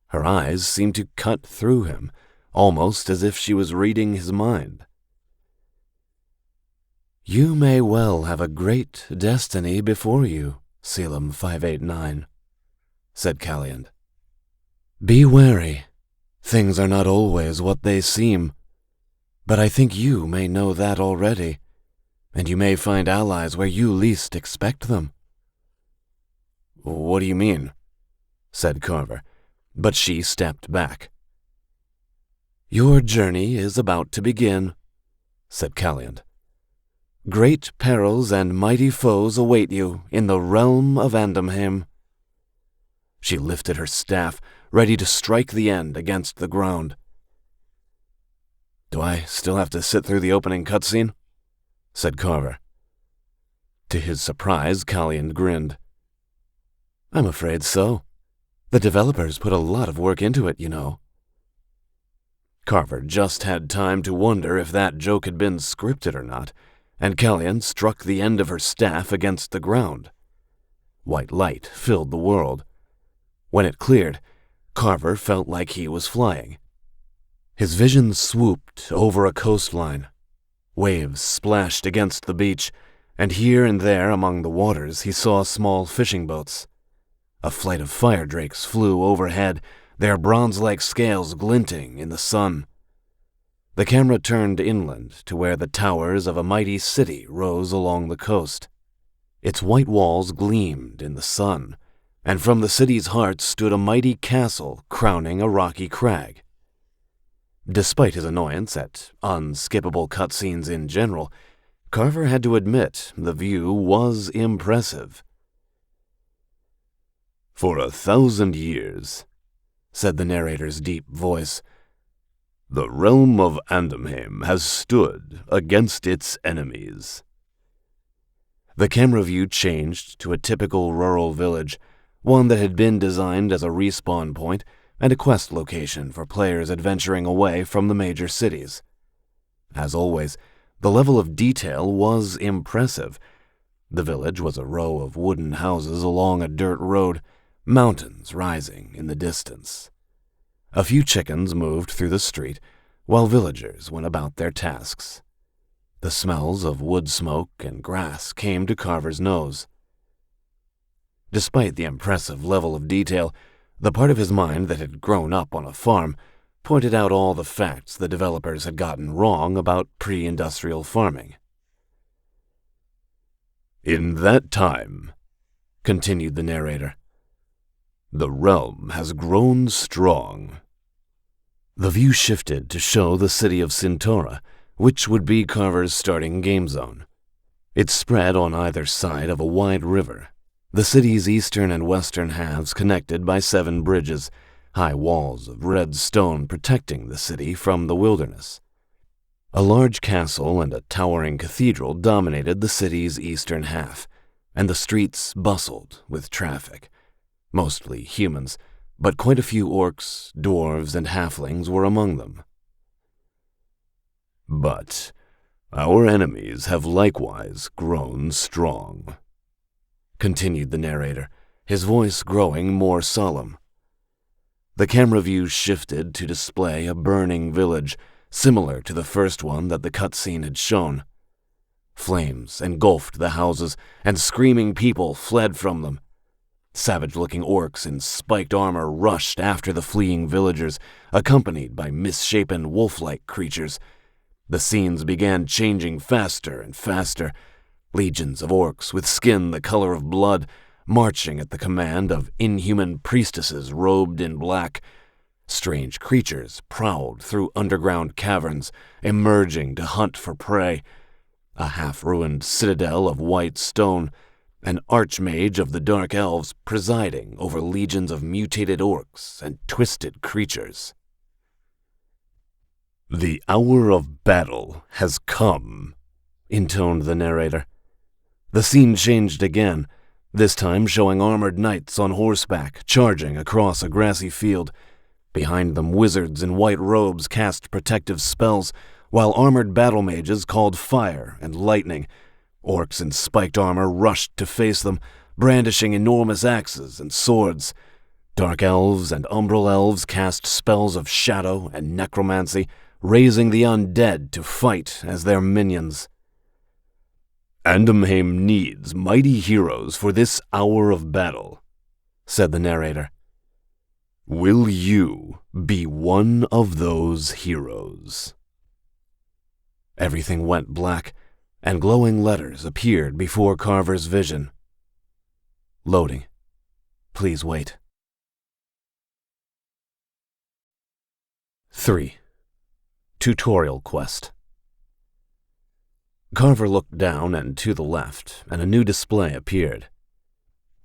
[SPEAKER 1] Her eyes seemed to cut through him, almost as if she was reading his mind. "You may well have a great destiny before you, Caelum 589, said Calliand. "Be wary. Things are not always what they seem. But I think you may know that already, and you may find allies where you least expect them." "What do you mean?" said Carver, but she stepped back. "Your journey is about to begin," said Calliand. "Great perils and mighty foes await you in the realm of Andamheim." She lifted her staff, ready to strike the end against the ground. "Do I still have to sit through the opening cutscene?" said Carver. To his surprise, Calliand grinned. "I'm afraid so. The developers put a lot of work into it, you know." Carver just had time to wonder if that joke had been scripted or not, and Calliand struck the end of her staff against the ground. White light filled the world. When it cleared, Carver felt like he was flying. His vision swooped over a coastline. Waves splashed against the beach, and here and there among the waters he saw small fishing boats. A flight of fire drakes flew overhead, their bronze-like scales glinting in the sun. The camera turned inland to where the towers of a mighty city rose along the coast. Its white walls gleamed in the sun, and from the city's heart stood a mighty castle crowning a rocky crag. Despite his annoyance at unskippable cutscenes in general, Carver had to admit the view was impressive. "For 1,000 years," said the narrator's deep voice, "the realm of Andamheim has stood against its enemies." The camera view changed to a typical rural village, one that had been designed as a respawn point and a quest location for players adventuring away from the major cities. As always, the level of detail was impressive. The village was a row of wooden houses along a dirt road, mountains rising in the distance. A few chickens moved through the street, while villagers went about their tasks. The smells of wood smoke and grass came to Carver's nose. Despite the impressive level of detail, the part of his mind that had grown up on a farm pointed out all the facts the developers had gotten wrong about pre-industrial farming. "In that time," continued the narrator, "the realm has grown strong." The view shifted to show the city of Cintora, which would be Carver's starting game zone. It spread on either side of a wide river, the city's eastern and western halves connected by 7 bridges, high walls of red stone protecting the city from the wilderness. A large castle and a towering cathedral dominated the city's eastern half, and the streets bustled with traffic. Mostly humans, but quite a few orcs, dwarves, and halflings were among them. "But our enemies have likewise grown strong," continued the narrator, his voice growing more solemn. The camera view shifted to display a burning village, similar to the first one that the cutscene had shown. Flames engulfed the houses, and screaming people fled from them. Savage-looking orcs in spiked armor rushed after the fleeing villagers, accompanied by misshapen wolf-like creatures. The scenes began changing faster and faster. Legions of orcs with skin the color of blood, marching at the command of inhuman priestesses robed in black. Strange creatures prowled through underground caverns, emerging to hunt for prey. A half-ruined citadel of white stone, an archmage of the Dark Elves presiding over legions of mutated orcs and twisted creatures. "The hour of battle has come," intoned the narrator. The scene changed again, this time showing armored knights on horseback charging across a grassy field. Behind them, wizards in white robes cast protective spells, while armored battle mages called fire and lightning. Orcs in spiked armor rushed to face them, brandishing enormous axes and swords. Dark elves and umbral elves cast spells of shadow and necromancy, raising the undead to fight as their minions. "Andamheim needs mighty heroes for this hour of battle," said the narrator. "Will you be one of those heroes?" Everything went black, and glowing letters appeared before Carver's vision. "Loading. Please wait." 3. Tutorial Quest. Carver looked down and to the left, and a new display appeared.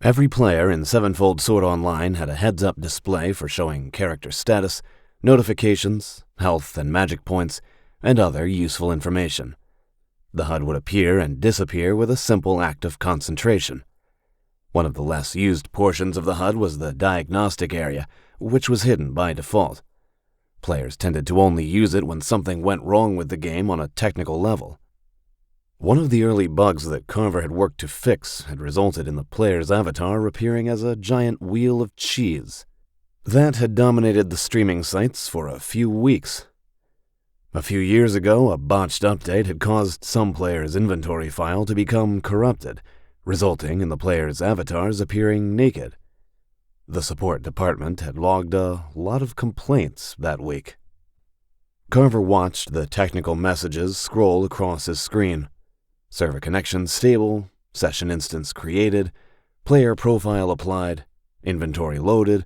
[SPEAKER 1] Every player in Sevenfold Sword Online had a heads-up display for showing character status, notifications, health and magic points, and other useful information. The HUD would appear and disappear with a simple act of concentration. One of the less used portions of the HUD was the diagnostic area, which was hidden by default. Players tended to only use it when something went wrong with the game on a technical level. One of the early bugs that Carver had worked to fix had resulted in the player's avatar appearing as a giant wheel of cheese. That had dominated the streaming sites for a few weeks. A few years ago, a botched update had caused some players' inventory file to become corrupted, resulting in the players' avatars appearing naked. The support department had logged a lot of complaints that week. Carver watched the technical messages scroll across his screen. Server connection stable, Session instance created, player profile applied, inventory loaded,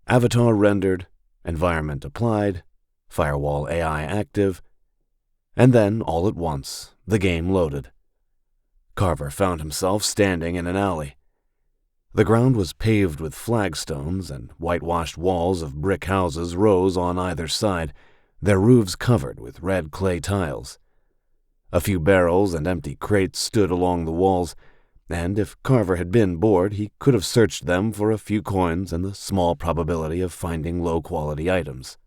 [SPEAKER 1] avatar rendered, environment applied, firewall AI active, and then, all at once, the game loaded. Carver found himself standing in an alley. The ground was paved with flagstones, and whitewashed walls of brick houses rose on either side, their roofs covered with red clay tiles. A few barrels and empty crates stood along the walls, and if Carver had been bored, he could have searched them for a few coins and the small probability of finding low-quality items,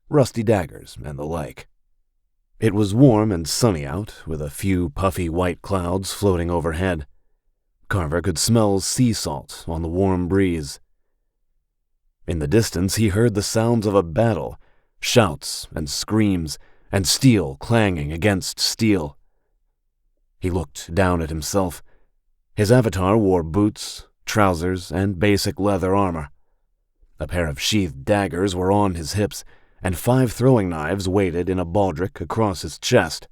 [SPEAKER 1] rusty daggers and the like. It was warm and sunny out, with a few puffy white clouds floating overhead. Carver could smell sea salt on the warm breeze. In the distance he heard the sounds of a battle, shouts and screams, and steel clanging against steel. He looked down at himself. His avatar wore boots, trousers, and basic leather armor. A pair of sheathed daggers were on his hips, and 5 throwing knives waited in a baldric across his chest.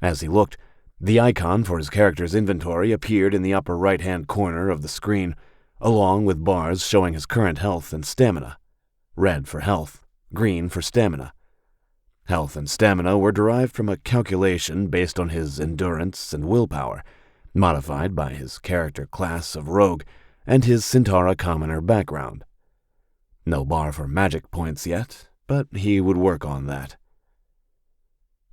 [SPEAKER 1] As he looked, the icon for his character's inventory appeared in the upper right-hand corner of the screen, along with bars showing his current health and stamina. Red for health, green for stamina. Health and stamina were derived from a calculation based on his endurance and willpower, modified by his character class of rogue and his Centaura commoner background. No bar for magic points yet, but he would work on that.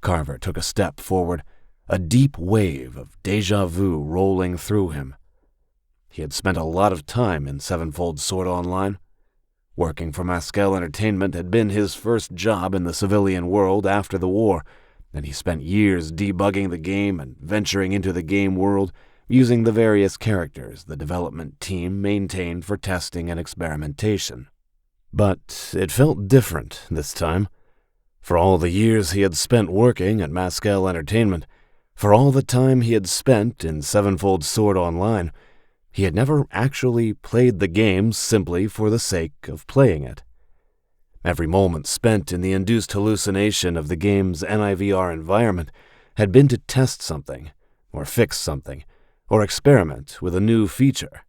[SPEAKER 1] Carver took a step forward, a deep wave of déjà vu rolling through him. He had spent a lot of time in Sevenfold Sword Online. Working for Mascal Entertainment had been his first job in the civilian world after the war, and he spent years debugging the game and venturing into the game world using the various characters the development team maintained for testing and experimentation. But it felt different this time. For all the years he had spent working at Mascal Entertainment, for all the time he had spent in Sevenfold Sword Online, he had never actually played the game simply for the sake of playing it. Every moment spent in the induced hallucination of the game's NIVR environment had been to test something, or fix something, or experiment with a new feature.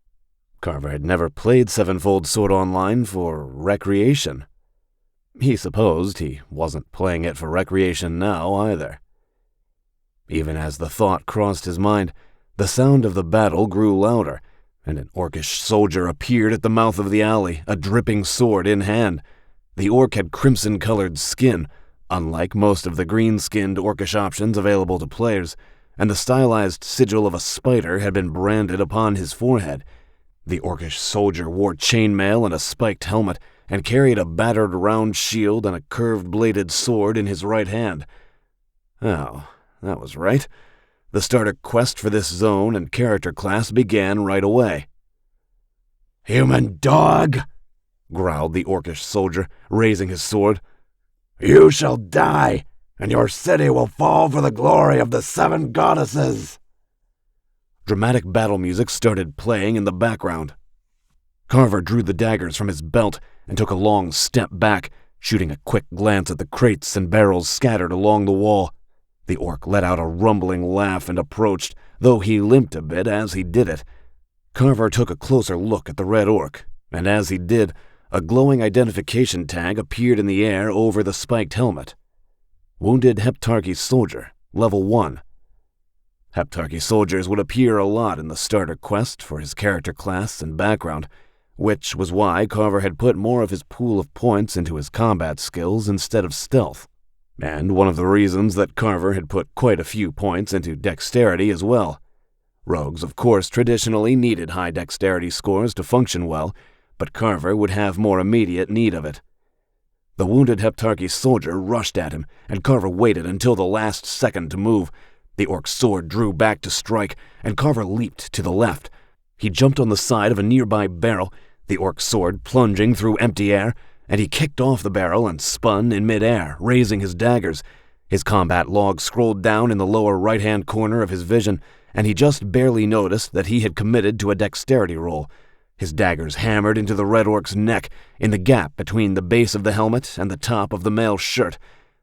[SPEAKER 1] Carver had never played Sevenfold Sword Online for recreation. He supposed he wasn't playing it for recreation now either. Even as the thought crossed his mind, the sound of the battle grew louder, and an orcish soldier appeared at the mouth of the alley, a dripping sword in hand. The orc had crimson-colored skin, unlike most of the green-skinned orcish options available to players, and the stylized sigil of a spider had been branded upon his forehead. The orcish soldier wore chainmail and a spiked helmet, and carried a battered round shield and a curved-bladed sword in his right hand. Oh, that was right. The starter quest for this zone and character class began right away. "Human dog!" growled the orcish soldier, raising his sword. "You shall die, and your city will fall for the glory of the 7 goddesses!" Dramatic battle music started playing in the background. Carver drew the daggers from his belt and took a long step back, shooting a quick glance at the crates and barrels scattered along the wall. The orc let out a rumbling laugh and approached, though he limped a bit as he did it. Carver took a closer look at the red orc, and as he did, a glowing identification tag appeared in the air over the spiked helmet. Wounded Heptarchy Soldier, Level 1. Heptarchy soldiers would appear a lot in the starter quest for his character class and background, which was why Carver had put more of his pool of points into his combat skills instead of stealth. And one of the reasons that Carver had put quite a few points into dexterity as well. Rogues, of course, traditionally needed high dexterity scores to function well, but Carver would have more immediate need of it. The wounded Heptarchy soldier rushed at him, and Carver waited until the last second to move. The orc's sword drew back to strike, and Carver leaped to the left. He jumped on the side of a nearby barrel, the orc's sword plunging through empty air, and he kicked off the barrel and spun in midair, raising his daggers. His combat log scrolled down in the lower right-hand corner of his vision, and he just barely noticed that he had committed to a dexterity roll. His daggers hammered into the red orc's neck, in the gap between the base of the helmet and the top of the male shirt.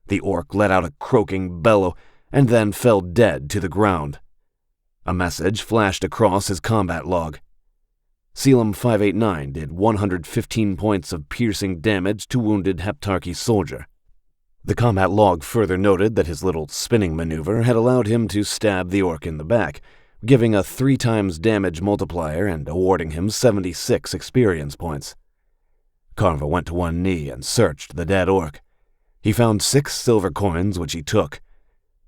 [SPEAKER 1] The orc let out a croaking bellow, and then fell dead to the ground. A message flashed across his combat log. Selim 589 did 115 points of piercing damage to wounded Heptarchy soldier. The combat log further noted that his little spinning maneuver had allowed him to stab the orc in the back, giving a 3 times damage multiplier and awarding him 76 experience points. Carver went to one knee and searched the dead orc. He found 6 silver coins, which he took.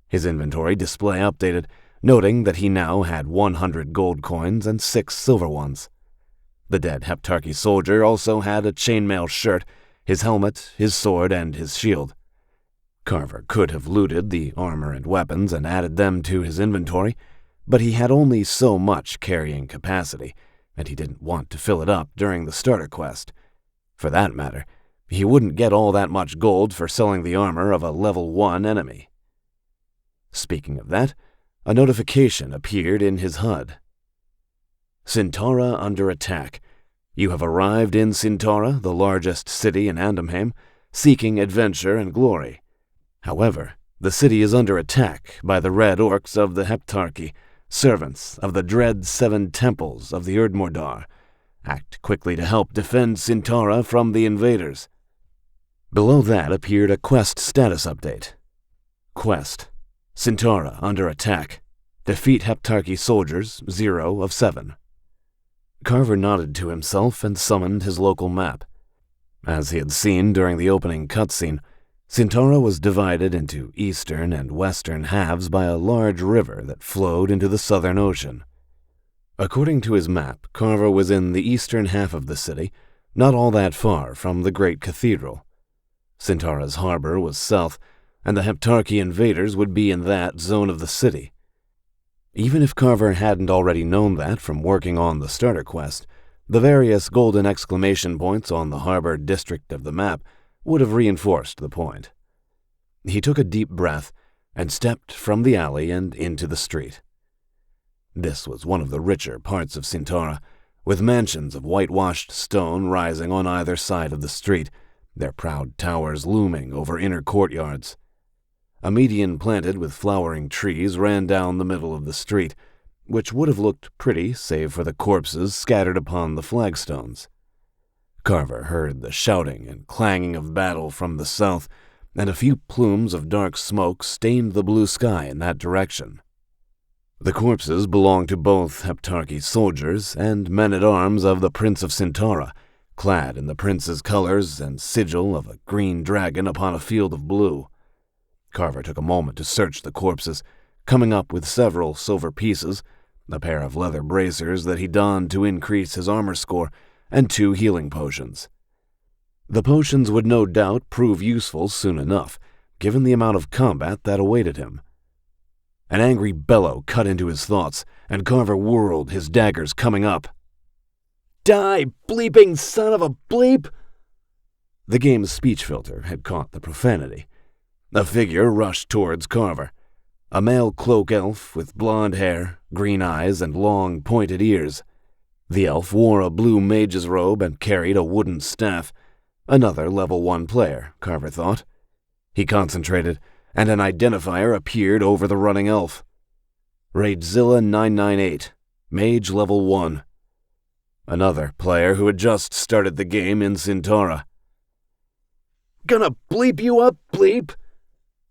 [SPEAKER 1] His inventory display updated, noting that he now had 100 gold coins and 6 silver ones. The dead Heptarchy soldier also had a chainmail shirt, his helmet, his sword, and his shield. Carver could have looted the armor and weapons and added them to his inventory, but he had only so much carrying capacity, and he didn't want to fill it up during the starter quest. For that matter, he wouldn't get all that much gold for selling the armor of a level 1 enemy. Speaking of that, a notification appeared in his HUD. Centaura under attack. You have arrived in Centaura, the largest city in Andamheim, seeking adventure and glory. However, the city is under attack by the red orcs of the Heptarchy, servants of the dread 7 temples of the Erdmordar. Act quickly to help defend Centaura from the invaders. Below that appeared a quest status update. Quest: Centaura under attack. Defeat Heptarchy soldiers, 0 of 7. Carver nodded to himself and summoned his local map. As he had seen during the opening cutscene, Centaura was divided into eastern and western halves by a large river that flowed into the Southern Ocean. According to his map, Carver was in the eastern half of the city, not all that far from the great cathedral. Centaura's harbor was south, and the Heptarchy invaders would be in that zone of the city. Even if Carver hadn't already known that from working on the starter quest, the various golden exclamation points on the harbor district of the map would have reinforced the point. He took a deep breath and stepped from the alley and into the street. This was one of the richer parts of Centaura, with mansions of whitewashed stone rising on either side of the street, their proud towers looming over inner courtyards. A median planted with flowering trees ran down the middle of the street, which would have looked pretty save for the corpses scattered upon the flagstones. Carver heard the shouting and clanging of battle from the south, and a few plumes of dark smoke stained the blue sky in that direction. The corpses belonged to both Heptarchy soldiers and men-at-arms of the Prince of Centaura, clad in the prince's colors and sigil of a green dragon upon a field of blue. Carver took a moment to search the corpses, coming up with several silver pieces, a pair of leather bracers that he donned to increase his armor score, and 2 healing potions. The potions would no doubt prove useful soon enough, given the amount of combat that awaited him. An angry bellow cut into his thoughts, and Carver whirled, his daggers coming up. "Die, bleeping son of a bleep!" The game's speech filter had caught the profanity. A figure rushed towards Carver. A male cloak elf with blonde hair, green eyes, and long, pointed ears. The elf wore a blue mage's robe and carried a wooden staff. Another level 1 player, Carver thought. He concentrated, and an identifier appeared over the running elf. Ragezilla 998, mage level 1. Another player who had just started the game in Centaura. "Gonna bleep you up, bleep!"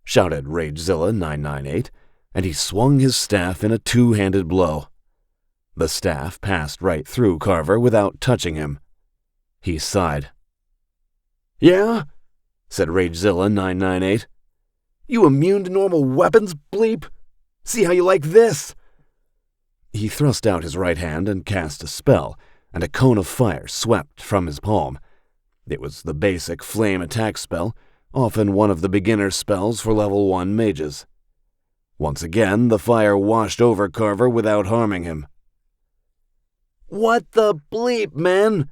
[SPEAKER 1] shouted Ragezilla 998, and he swung his staff in a 2-handed blow. The staff passed right through Carver without touching him. He sighed. "Yeah?" said Ragezilla 998. "You immune to normal weapons, bleep? See how you like this?" He thrust out his right hand and cast a spell, and a cone of fire swept from his palm. It was the basic flame attack spell, often one of the beginner spells for level 1 mages. Once again, the fire washed over Carver without harming him. "What the bleep, man?"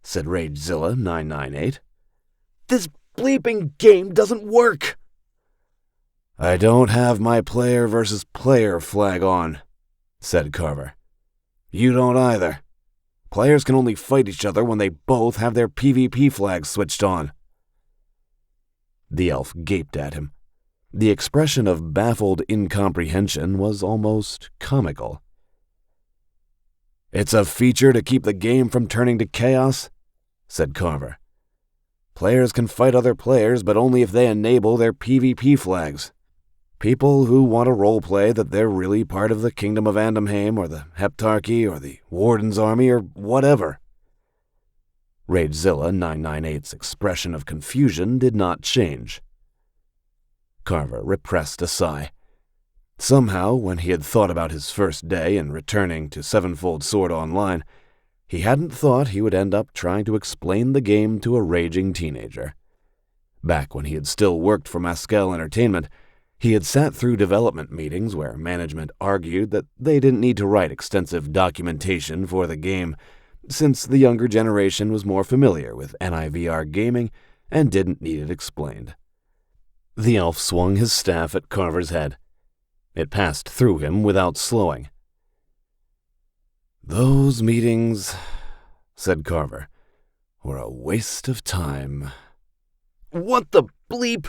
[SPEAKER 1] said Ragezilla 998. "This bleeping game doesn't work." "I don't have my player versus player flag on," said Carver. "You don't either. Players can only fight each other when they both have their PvP flags switched on." The elf gaped at him. The expression of baffled incomprehension was almost comical. "It's a feature to keep the game from turning to chaos," said Carver. "Players can fight other players, but only if they enable their PvP flags. People who want to roleplay that they're really part of the Kingdom of Andamheim or the Heptarchy or the Warden's Army or whatever." Ragezilla 998's expression of confusion did not change. Carver repressed a sigh. Somehow, when he had thought about his first day and returning to Sevenfold Sword Online, he hadn't thought he would end up trying to explain the game to a raging teenager. Back when he had still worked for Mascal Entertainment, he had sat through development meetings where management argued that they didn't need to write extensive documentation for the game, since the younger generation was more familiar with NIVR gaming and didn't need it explained. The elf swung his staff at Carver's head. It passed through him without slowing. "Those meetings," said Carver, "were a waste of time." "What the bleep?"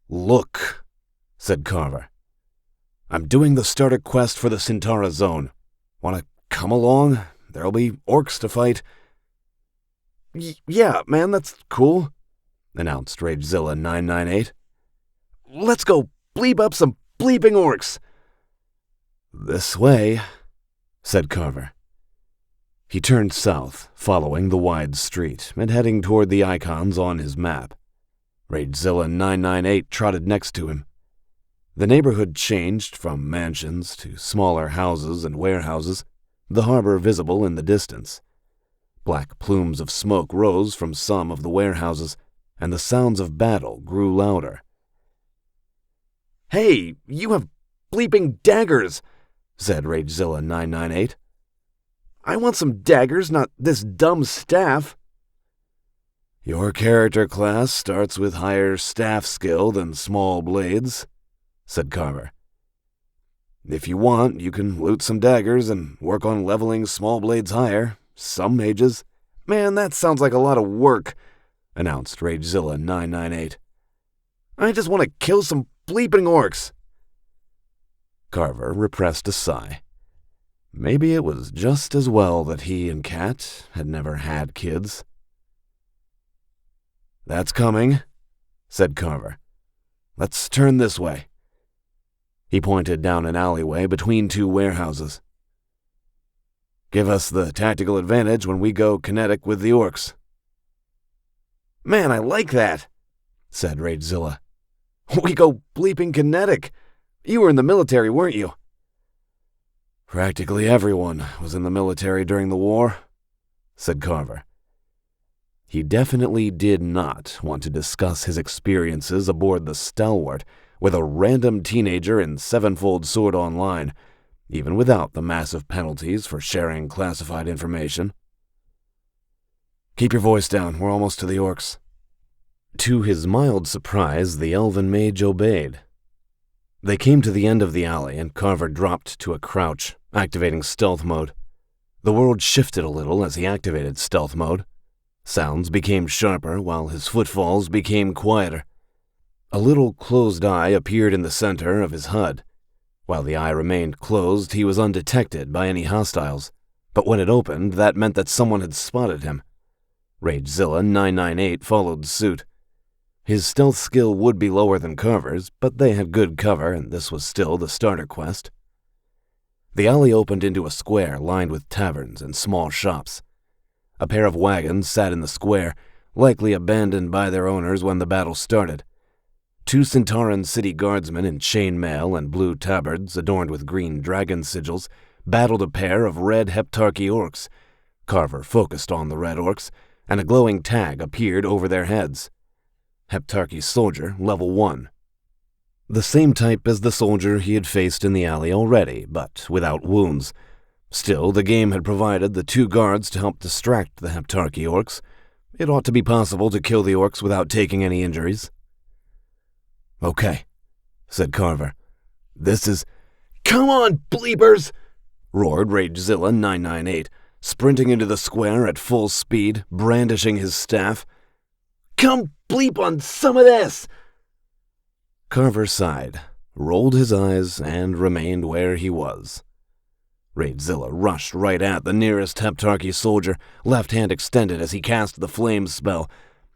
[SPEAKER 1] "Look," said Carver. "I'm doing the starter quest for the Sintara Zone. Want to come along? There'll be orcs to fight." Yeah, man, that's cool," announced Ragezilla 998. "Let's go bleep up some bleeping orcs." "This way," said Carver. He turned south, following the wide street, and heading toward the icons on his map. Ragezilla 998 trotted next to him. The neighborhood changed from mansions to smaller houses and warehouses, the harbor visible in the distance. Black plumes of smoke rose from some of the warehouses, and the sounds of battle grew louder. "Hey, you have bleeping daggers," said Ragezilla 998. "I want some daggers, not this dumb staff." "Your character class starts with higher staff skill than small blades," said Carver. "If you want, you can loot some daggers and work on leveling small blades higher. Some mages—" "Man, that sounds like a lot of work," announced Ragezilla 998. "I just want to kill some bleeping orcs." Carver repressed a sigh. Maybe it was just as well that he and Kat had never had kids. "That's coming," said Carver. "Let's turn this way." He pointed down an alleyway between two warehouses. "Give us the tactical advantage when we go kinetic with the orcs." "Man, I like that," said Ragezilla. "We go bleeping kinetic. You were in the military, weren't you?" "Practically everyone was in the military during the war," said Carver. He definitely did not want to discuss his experiences aboard the Stalwart with a random teenager in Sevenfold Sword Online, even without the massive penalties for sharing classified information. "Keep your voice down, we're almost to the orcs." To his mild surprise, the elven mage obeyed. They came to the end of the alley, and Carver dropped to a crouch, activating stealth mode. The world shifted a little as he activated stealth mode. Sounds became sharper, while his footfalls became quieter. A little closed eye appeared in the center of his HUD. While the eye remained closed, he was undetected by any hostiles, but when it opened, that meant that someone had spotted him. Ragezilla 998 followed suit. His stealth skill would be lower than Carver's, but they had good cover, and this was still the starter quest. The alley opened into a square lined with taverns and small shops. A pair of wagons sat in the square, likely abandoned by their owners when the battle started. Two Centauran city guardsmen in chainmail and blue tabards adorned with green dragon sigils battled a pair of red Heptarchy orcs. Carver focused on the red orcs, and a glowing tag appeared over their heads. Heptarchy soldier, level 1. The same type as the soldier he had faced in the alley already, but without wounds. Still, the game had provided the two guards to help distract the Heptarchy orcs. It ought to be possible to kill the orcs without taking any injuries. "Okay," said Carver. "This is—" "Come on, bleepers!" roared Ragezilla 998, sprinting into the square at full speed, brandishing his staff. "Come bleep on some of this!" Carver sighed, rolled his eyes, and remained where he was. Raidzilla rushed right at the nearest Heptarchy soldier, left hand extended as he cast the flame spell.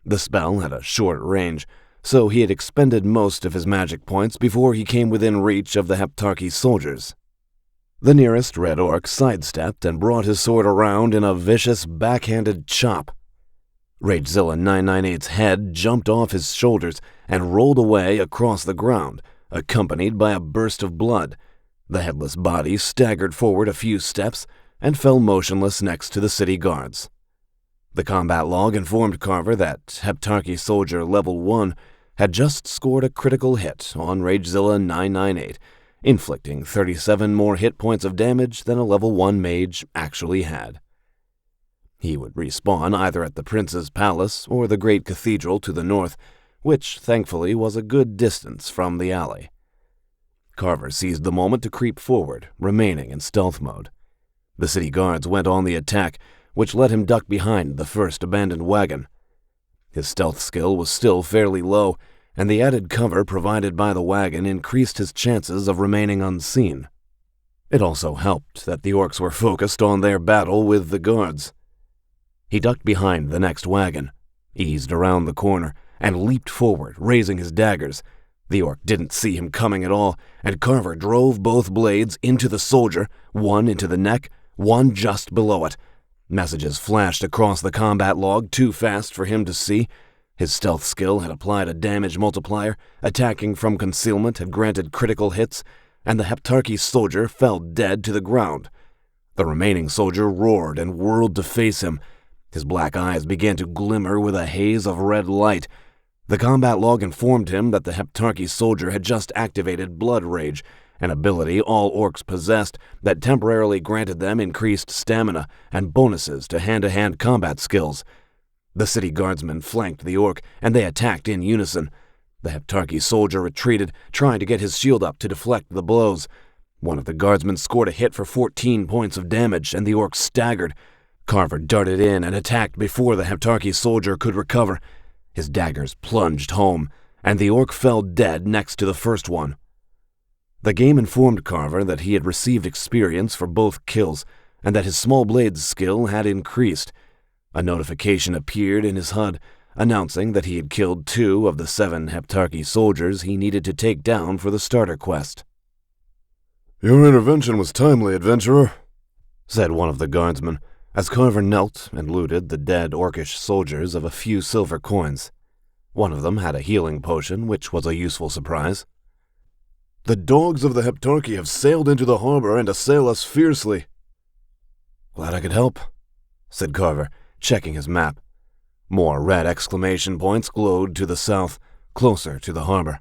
[SPEAKER 1] The spell had a short range, so he had expended most of his magic points before he came within reach of the Heptarchy soldiers. The nearest red orc sidestepped and brought his sword around in a vicious backhanded chop. Ragezilla 998's head jumped off his shoulders and rolled away across the ground, accompanied by a burst of blood. The headless body staggered forward a few steps and fell motionless next to the city guards. The combat log informed Carver that Heptarchy Soldier Level 1 had just scored a critical hit on Ragezilla 998, inflicting 37 more hit points of damage than a Level 1 mage actually had. He would respawn either at the Prince's Palace or the Great Cathedral to the north, which thankfully was a good distance from the alley. Carver seized the moment to creep forward, remaining in stealth mode. The city guards went on the attack, which let him duck behind the first abandoned wagon. His stealth skill was still fairly low, and the added cover provided by the wagon increased his chances of remaining unseen. It also helped that the orcs were focused on their battle with the guards. He ducked behind the next wagon, eased around the corner, and leaped forward, raising his daggers. The orc didn't see him coming at all, and Carver drove both blades into the soldier, one into the neck, one just below it. Messages flashed across the combat log too fast for him to see. His stealth skill had applied a damage multiplier, attacking from concealment had granted critical hits, and the Heptarchy soldier fell dead to the ground. The remaining soldier roared and whirled to face him. His black eyes began to glimmer with a haze of red light. The combat log informed him that the Heptarchy soldier had just activated Blood Rage, an ability all orcs possessed that temporarily granted them increased stamina and bonuses to hand-to-hand combat skills. The city guardsmen flanked the orc, and they attacked in unison. The Heptarchy soldier retreated, trying to get his shield up to deflect the blows. One of the guardsmen scored a hit for 14 points of damage, and the orc staggered. Carver darted in and attacked before the Heptarchy soldier could recover. His daggers plunged home, and the orc fell dead next to the first one. The game informed Carver that he had received experience for both kills, and that his small blades skill had increased. A notification appeared in his HUD, announcing that he had killed 2 of the 7 Heptarchy soldiers he needed to take down for the starter quest.
[SPEAKER 2] "Your intervention was timely, adventurer,"
[SPEAKER 1] said one of the guardsmen, as Carver knelt and looted the dead orcish soldiers of a few silver coins. One of them had a healing potion, which was a useful surprise.
[SPEAKER 2] "The dogs of the Heptarchy have sailed into the harbor and assail us fiercely."
[SPEAKER 1] "Glad I could help," said Carver, checking his map. More red exclamation points glowed to the south, closer to the harbor.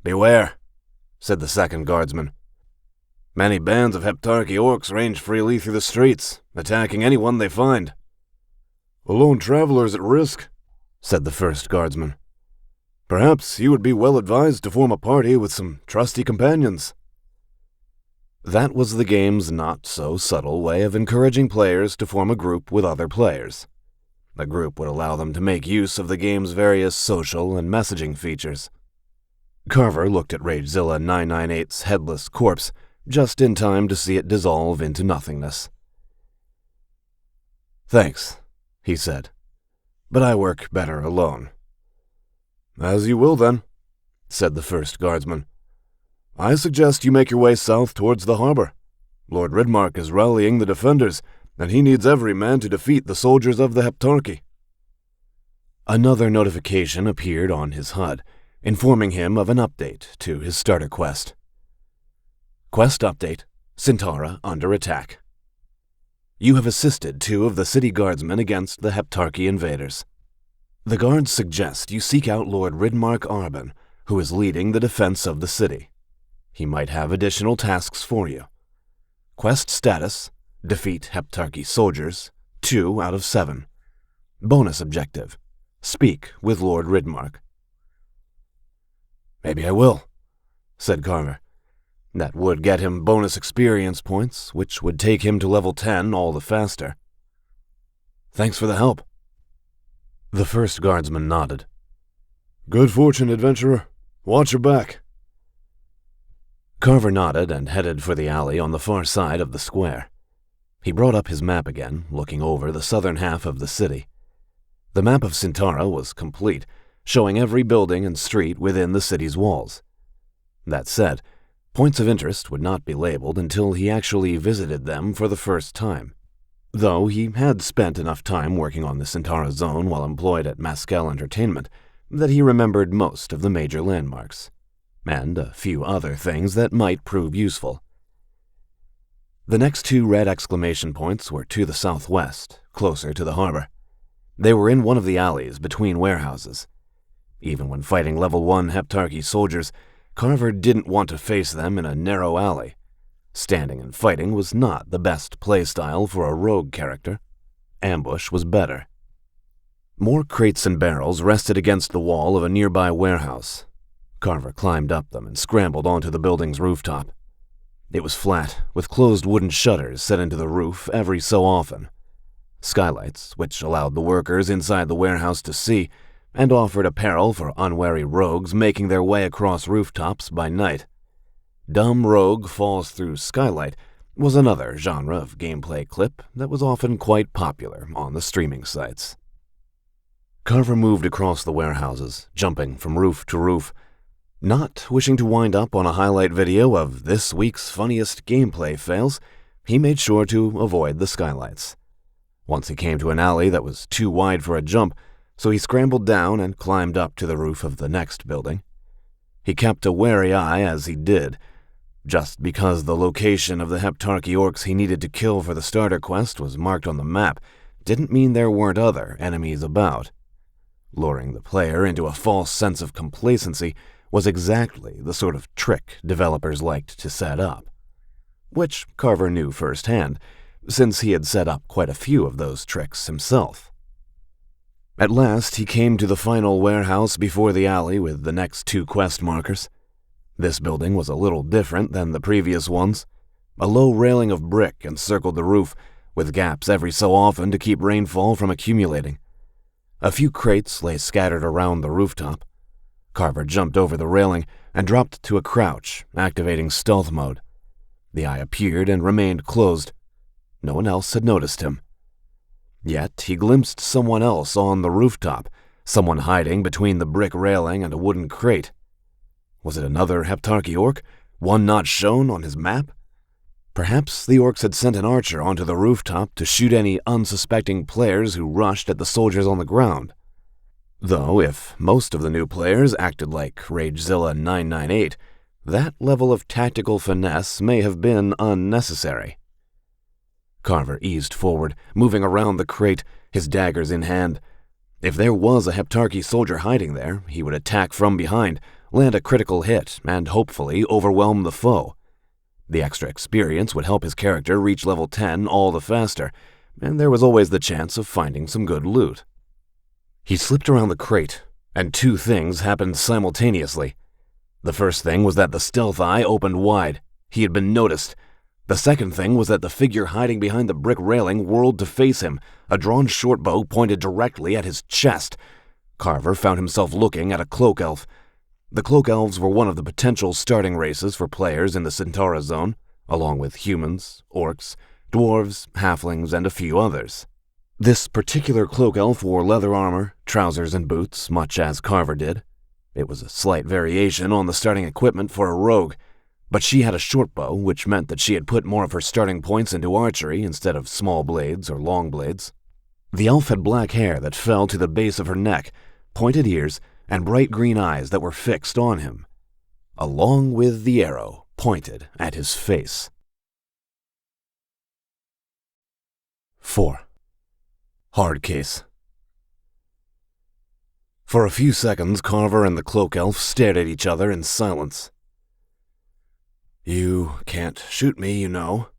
[SPEAKER 2] "Beware,"
[SPEAKER 1] said the second guardsman.
[SPEAKER 2] "Many bands of Heptarchy orcs range freely through the streets, attacking anyone they find." "A lone traveler is at risk,"
[SPEAKER 1] said the first guardsman.
[SPEAKER 2] "Perhaps you would be well advised to form a party with some trusty companions."
[SPEAKER 1] That was the game's not-so-subtle way of encouraging players to form a group with other players. The group would allow them to make use of the game's various social and messaging features. Carver looked at Ragezilla 998's headless corpse, just in time to see it dissolve into nothingness. "Thanks," he said, "but I work better alone."
[SPEAKER 2] "As you will, then,"
[SPEAKER 1] said the first guardsman.
[SPEAKER 2] "I suggest you make your way south towards the harbor. Lord Ridmark is rallying the defenders, and he needs every man to defeat the soldiers of the Heptarchy."
[SPEAKER 1] Another notification appeared on his HUD, informing him of an update to his starter quest. Quest update: Centaura under attack. You have assisted 2 of the city guardsmen against the Heptarchy invaders. The guards suggest you seek out Lord Ridmark Arban, who is leading the defense of the city. He might have additional tasks for you. Quest status: defeat Heptarchy soldiers, 2 out of 7. Bonus objective: speak with Lord Ridmark.
[SPEAKER 2] "Maybe I will,"
[SPEAKER 1] said Carver. That would get him bonus experience points, which would take him to level 10 all the faster.
[SPEAKER 2] "Thanks for the help."
[SPEAKER 1] The first guardsman nodded.
[SPEAKER 2] "Good fortune, adventurer. Watch your back."
[SPEAKER 1] Carver nodded and headed for the alley on the far side of the square. He brought up his map again, looking over the southern half of the city. The map of Centaura was complete, showing every building and street within the city's walls. That said, points of interest would not be labeled until he actually visited them for the first time. Though he had spent enough time working on the Centaura zone while employed at Mescal Entertainment that he remembered most of the major landmarks, and a few other things that might prove useful. The next two red exclamation points were to the southwest, closer to the harbor. They were in one of the alleys between warehouses. Even when fighting Level 1 Heptarchy soldiers, Carver didn't want to face them in a narrow alley. Standing and fighting was not the best playstyle for a rogue character. Ambush was better. More crates and barrels rested against the wall of a nearby warehouse. Carver climbed up them and scrambled onto the building's rooftop. It was flat, with closed wooden shutters set into the roof every so often. Skylights, which allowed the workers inside the warehouse to see, and offered apparel for unwary rogues making their way across rooftops by night. Dumb rogue falls through skylight was another genre of gameplay clip that was often quite popular on the streaming sites. Carver moved across the warehouses, jumping from roof to roof. Not wishing to wind up on a highlight video of this week's funniest gameplay fails, he made sure to avoid the skylights. Once he came to an alley that was too wide for a jump, so he scrambled down and climbed up to the roof of the next building. He kept a wary eye as he did. Just because the location of the Heptarchy orcs he needed to kill for the starter quest was marked on the map didn't mean there weren't other enemies about. Luring the player into a false sense of complacency was exactly the sort of trick developers liked to set up, which Carver knew firsthand, since he had set up quite a few of those tricks himself. At last, he came to the final warehouse before the alley with the next two quest markers. This building was a little different than the previous ones. A low railing of brick encircled the roof, with gaps every so often to keep rainfall from accumulating. A few crates lay scattered around the rooftop. Carver jumped over the railing and dropped to a crouch, activating stealth mode. The eye appeared and remained closed. No one else had noticed him. Yet he glimpsed someone else on the rooftop, someone hiding between the brick railing and a wooden crate. Was it another Heptarchy orc, one not shown on his map? Perhaps the orcs had sent an archer onto the rooftop to shoot any unsuspecting players who rushed at the soldiers on the ground. Though if most of the new players acted like Ragezilla 998, that level of tactical finesse may have been unnecessary. Carver eased forward, moving around the crate, his daggers in hand. If there was a Heptarchy soldier hiding there, he would attack from behind, land a critical hit, and hopefully overwhelm the foe. The extra experience would help his character reach level 10 all the faster, and there was always the chance of finding some good loot. He slipped around the crate, and two things happened simultaneously. The first thing was that the stealth eye opened wide. He had been noticed. The second thing was that the figure hiding behind the brick railing whirled to face him, a drawn shortbow pointed directly at his chest. Carver found himself looking at a cloak elf. The cloak elves were one of the potential starting races for players in the Centaura zone, along with humans, orcs, dwarves, halflings, and a few others. This particular cloak elf wore leather armor, trousers, and boots, much as Carver did. It was a slight variation on the starting equipment for a rogue, but she had a short bow, which meant that she had put more of her starting points into archery instead of small blades or long blades. The elf had black hair that fell to the base of her neck, pointed ears, and bright green eyes that were fixed on him, along with the arrow pointed at his face. 4. Hard case. For a few seconds, Carver and the cloak elf stared at each other in silence. "You can't shoot me, you know,"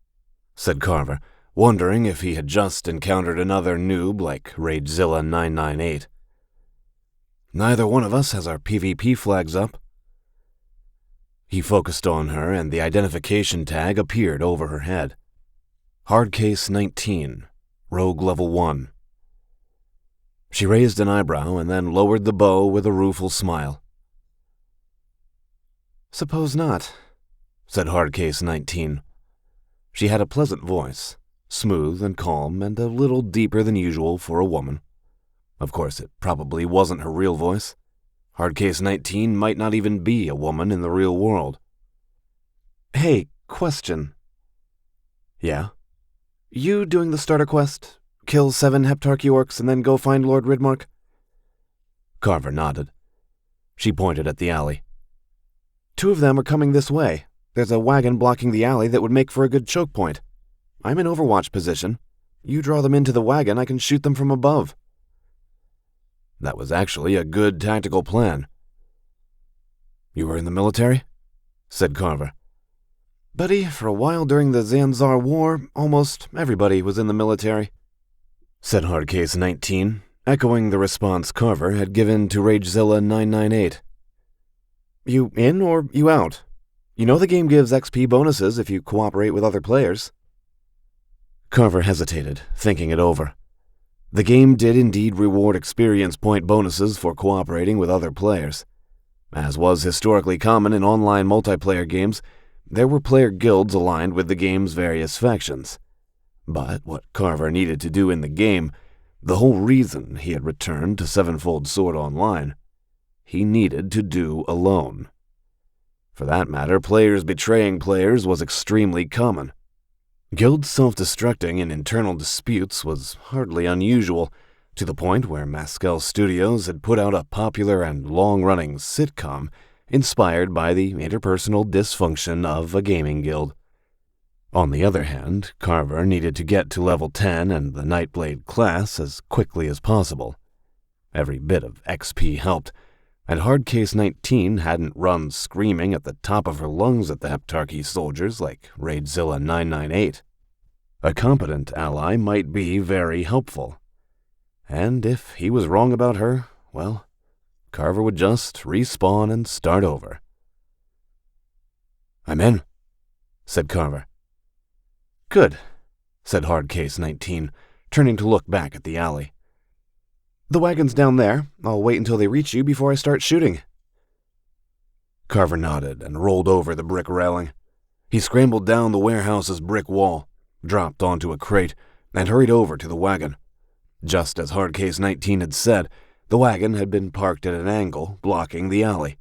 [SPEAKER 1] said Carver, wondering if he had just encountered another noob like Ragezilla 998. "Neither one of us has our PvP flags up." He focused on her, and the identification tag appeared over her head. Hardcase 19, Rogue Level 1. She raised an eyebrow and then lowered the bow with a rueful smile. "Suppose not. said Hardcase 19. She had a pleasant voice, smooth and calm and a little deeper than usual for a woman. Of course, it probably wasn't her real voice. Hardcase 19 might not even be a woman in the real world. Hey, question. Yeah? You doing the starter quest? Kill 7 Heptarchy orcs and then go find Lord Ridmark? Carver nodded. She pointed at the alley. 2 of them are coming this way. There's a wagon blocking the alley that would make for a good choke point. I'm in overwatch position. You draw them into the wagon, I can shoot them from above. That was actually a good tactical plan. You were in the military? Said Carver. Buddy, for a while during the Zanzar War, almost everybody was in the military, said Hardcase 19, echoing the response Carver had given to Ragezilla 998. You in or you out? You know the game gives XP bonuses if you cooperate with other players. Carver hesitated, thinking it over. The game did indeed reward experience point bonuses for cooperating with other players. As was historically common in online multiplayer games, there were player guilds aligned with the game's various factions. But what Carver needed to do in the game, the whole reason he had returned to Sevenfold Sword Online, he needed to do alone. For that matter, players betraying players was extremely common. Guilds self-destructing in internal disputes was hardly unusual, to the point where Maskell Studios had put out a popular and long-running sitcom inspired by the interpersonal dysfunction of a gaming guild. On the other hand, Carver needed to get to level 10 and the Nightblade class as quickly as possible. Every bit of XP helped, and Hardcase 19 hadn't run screaming at the top of her lungs at the Heptarchy soldiers like Ragezilla 998. A competent ally might be very helpful. And if he was wrong about her, well, Carver would just respawn and start over. I'm in, said Carver. Good, said Hardcase 19, turning to look back at the alley. The wagon's down there. I'll wait until they reach you before I start shooting. Carver nodded and rolled over the brick railing. He scrambled down the warehouse's brick wall, dropped onto a crate, and hurried over to the wagon. Just as Hardcase 19 had said, the wagon had been parked at an angle, blocking the alley.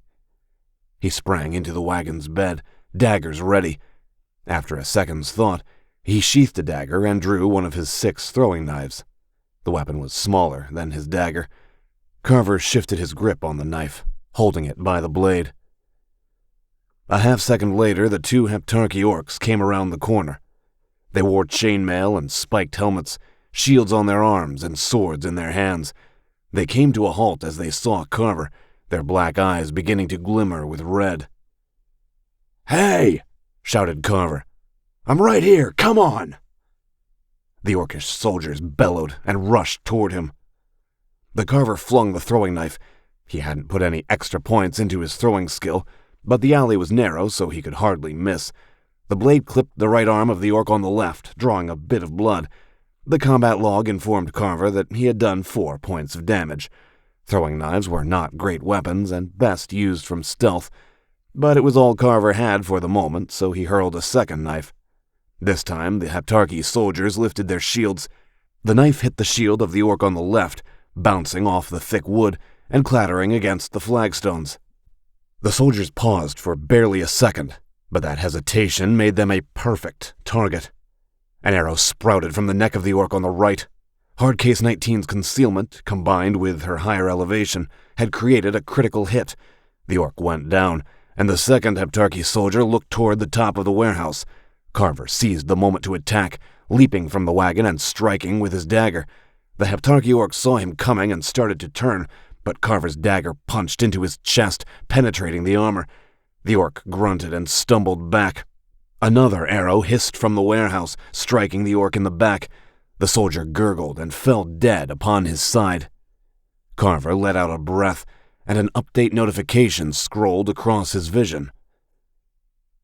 [SPEAKER 1] He sprang into the wagon's bed, daggers ready. After a second's thought, he sheathed a dagger and drew one of his 6 throwing knives. The weapon was smaller than his dagger. Carver shifted his grip on the knife, holding it by the blade. A half-second later, the 2 Heptarchy orcs came around the corner. They wore chainmail and spiked helmets, shields on their arms and swords in their hands. They came to a halt as they saw Carver, their black eyes beginning to glimmer with red. "Hey!" shouted Carver. "I'm right here! Come on!" The orcish soldiers bellowed and rushed toward him. The Carver flung the throwing knife. He hadn't put any extra points into his throwing skill, but the alley was narrow so he could hardly miss. The blade clipped the right arm of the orc on the left, drawing a bit of blood. The combat log informed Carver that he had done 4 points of damage. Throwing knives were not great weapons and best used from stealth, but it was all Carver had for the moment, so he hurled a second knife. This time, the Heptarchy soldiers lifted their shields. The knife hit the shield of the orc on the left, bouncing off the thick wood and clattering against the flagstones. The soldiers paused for barely a second, but that hesitation made them a perfect target. An arrow sprouted from the neck of the orc on the right. Hardcase 19's concealment, combined with her higher elevation, had created a critical hit. The orc went down, and the second Heptarchy soldier looked toward the top of the warehouse. Carver seized the moment to attack, leaping from the wagon and striking with his dagger. The Heptarchy orc saw him coming and started to turn, but Carver's dagger punched into his chest, penetrating the armor. The orc grunted and stumbled back. Another arrow hissed from the warehouse, striking the orc in the back. The soldier gurgled and fell dead upon his side. Carver let out a breath, and an update notification scrolled across his vision.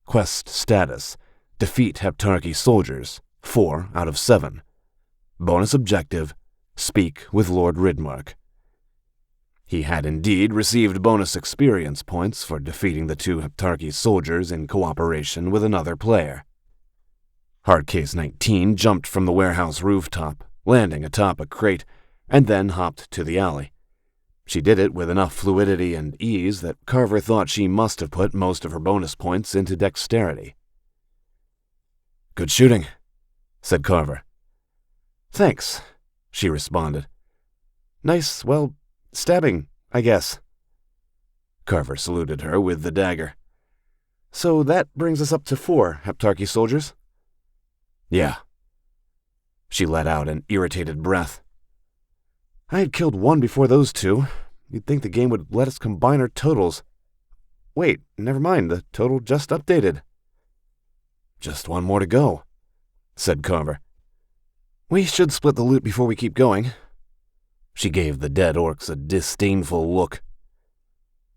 [SPEAKER 1] Quest status: defeat Heptarchy soldiers, 4 out of 7. Bonus objective: speak with Lord Ridmark. He had indeed received bonus experience points for defeating the 2 Heptarchy soldiers in cooperation with another player. Hardcase 19 jumped from the warehouse rooftop, landing atop a crate, and then hopped to the alley. She did it with enough fluidity and ease that Carver thought she must have put most of her bonus points into dexterity. "Good shooting," said Carver. "Thanks," she responded. "Nice, well, stabbing, I guess." Carver saluted her with the dagger. "So that brings us up to 4 Heptarchy soldiers?" "Yeah." She let out an irritated breath. "I had killed 1 before those 2. You'd think the game would let us combine our totals. Wait, never mind, the total just updated." "Just 1 more to go," said Carver. "We should split the loot before we keep going." She gave the dead orcs a disdainful look.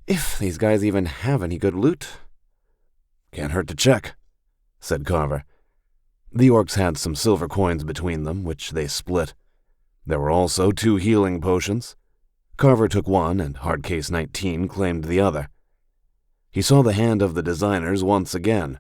[SPEAKER 1] "If these guys even have any good loot." "Can't hurt to check," said Carver. The orcs had some silver coins between them, which they split. There were also 2 healing potions. Carver took one, and Hardcase 19 claimed the other. He saw the hand of the designers once again.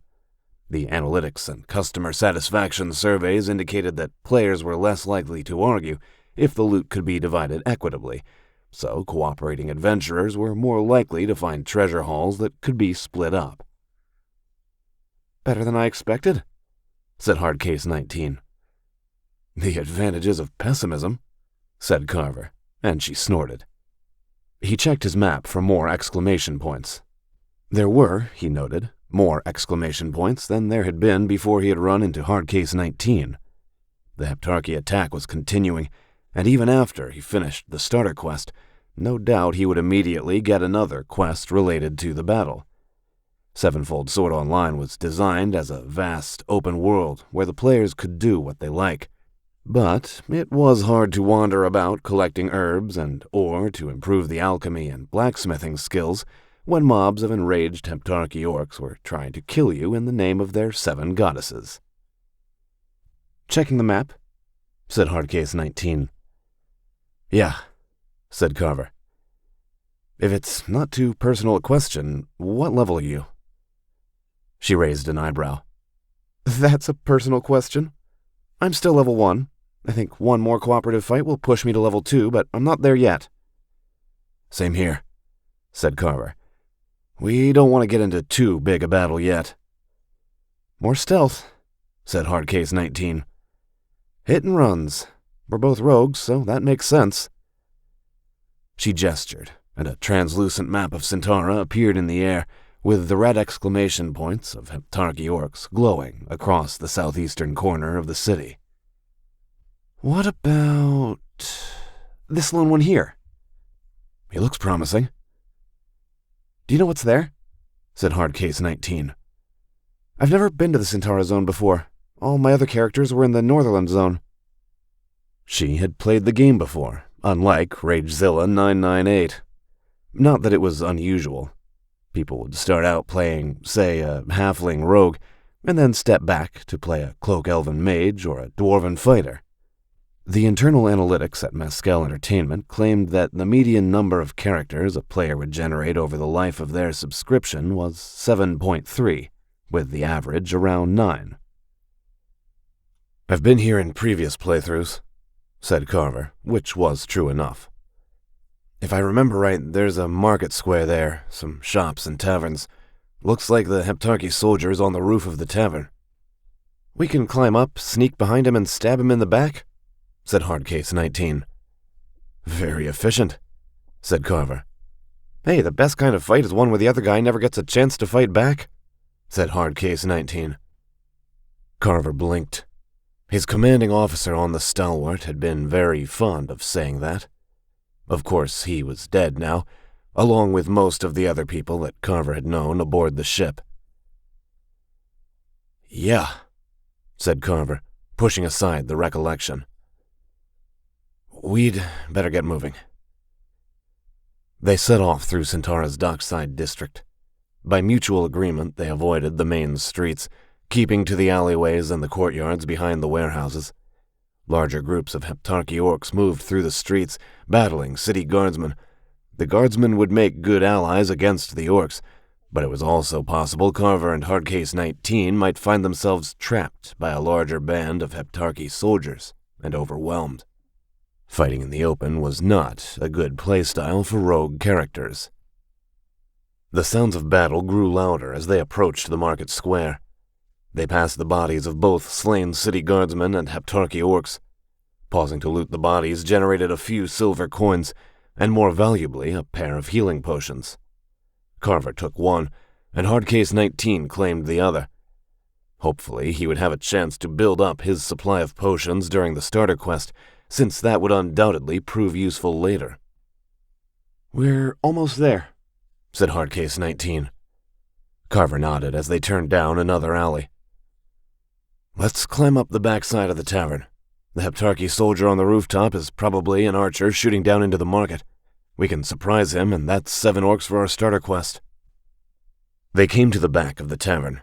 [SPEAKER 1] The analytics and customer satisfaction surveys indicated that players were less likely to argue if the loot could be divided equitably, so cooperating adventurers were more likely to find treasure hauls that could be split up. "Better than I expected," said Hardcase 19. "The advantages of pessimism," said Carver, and she snorted. He checked his map for more exclamation points. There were, he noted, more exclamation points than there had been before he had run into Hardcase 19. The Heptarchy attack was continuing, and even after he finished the starter quest, no doubt he would immediately get another quest related to the battle. Sevenfold Sword Online was designed as a vast, open world where the players could do what they like. But it was hard to wander about collecting herbs and ore to improve the alchemy and blacksmithing skills when mobs of enraged Heptarchy orcs were trying to kill you in the name of their 7 goddesses. "Checking the map," said Hardcase 19. "Yeah," said Carver. "If it's not too personal a question, what level are you?" She raised an eyebrow. "That's a personal question. I'm still level 1. I think 1 more cooperative fight will push me to level 2, but I'm not there yet." "Same here," said Carver. "We don't want to get into too big a battle yet." "More stealth," said Hardcase 19. "Hit and runs. We're both rogues, so that makes sense." She gestured, and a translucent map of Centaura appeared in the air, with the red exclamation points of Heptarchy orcs glowing across the southeastern corner of the city. "What about this lone one here?" "He looks promising." "Do you know what's there?" said Hardcase 19. "I've never been to the Centaura zone before. All my other characters were in the Northerland zone." She had played the game before, unlike Ragezilla 998. Not that it was unusual. People would start out playing, say, a halfling rogue, and then step back to play a cloak elven mage or a dwarven fighter. The internal analytics at Mescal Entertainment claimed that the median number of characters a player would generate over the life of their subscription was 7.3, with the average around 9. "I've been here in previous playthroughs," said Carver, which was true enough. "If I remember right, there's a market square there, some shops and taverns. Looks like the Heptarchy soldier is on the roof of the tavern." "We can climb up, sneak behind him, and stab him in the back," said Hardcase 19. "Very efficient," said Carver. "Hey, the best kind of fight is one where the other guy never gets a chance to fight back," said Hardcase 19. Carver blinked. His commanding officer on the Stalwart had been very fond of saying that. Of course, he was dead now, along with most of the other people that Carver had known aboard the ship. "Yeah," said Carver, pushing aside the recollection. "We'd better get moving." They set off through Centaura's dockside district. By mutual agreement, they avoided the main streets, keeping to the alleyways and the courtyards behind the warehouses. Larger groups of Heptarchy orcs moved through the streets, battling city guardsmen. The guardsmen would make good allies against the orcs, but it was also possible Carver and Hardcase 19 might find themselves trapped by a larger band of Heptarchy soldiers and overwhelmed. Fighting in the open was not a good playstyle for rogue characters. The sounds of battle grew louder as they approached the market square. They passed the bodies of both slain city guardsmen and Heptarchy orcs. Pausing to loot the bodies generated a few silver coins, and more valuably, a pair of healing potions. Carver took one, and Hardcase 19 claimed the other. Hopefully, he would have a chance to build up his supply of potions during the starter quest, since that would undoubtedly prove useful later.
[SPEAKER 2] "We're almost there,"
[SPEAKER 1] said Hardcase 19. Carver nodded as they turned down another alley. "Let's climb up the backside of the tavern. The Heptarchy soldier on the rooftop is probably an archer shooting down into the market. We can surprise him, and that's 7 orcs for our starter quest." They came to the back of the tavern.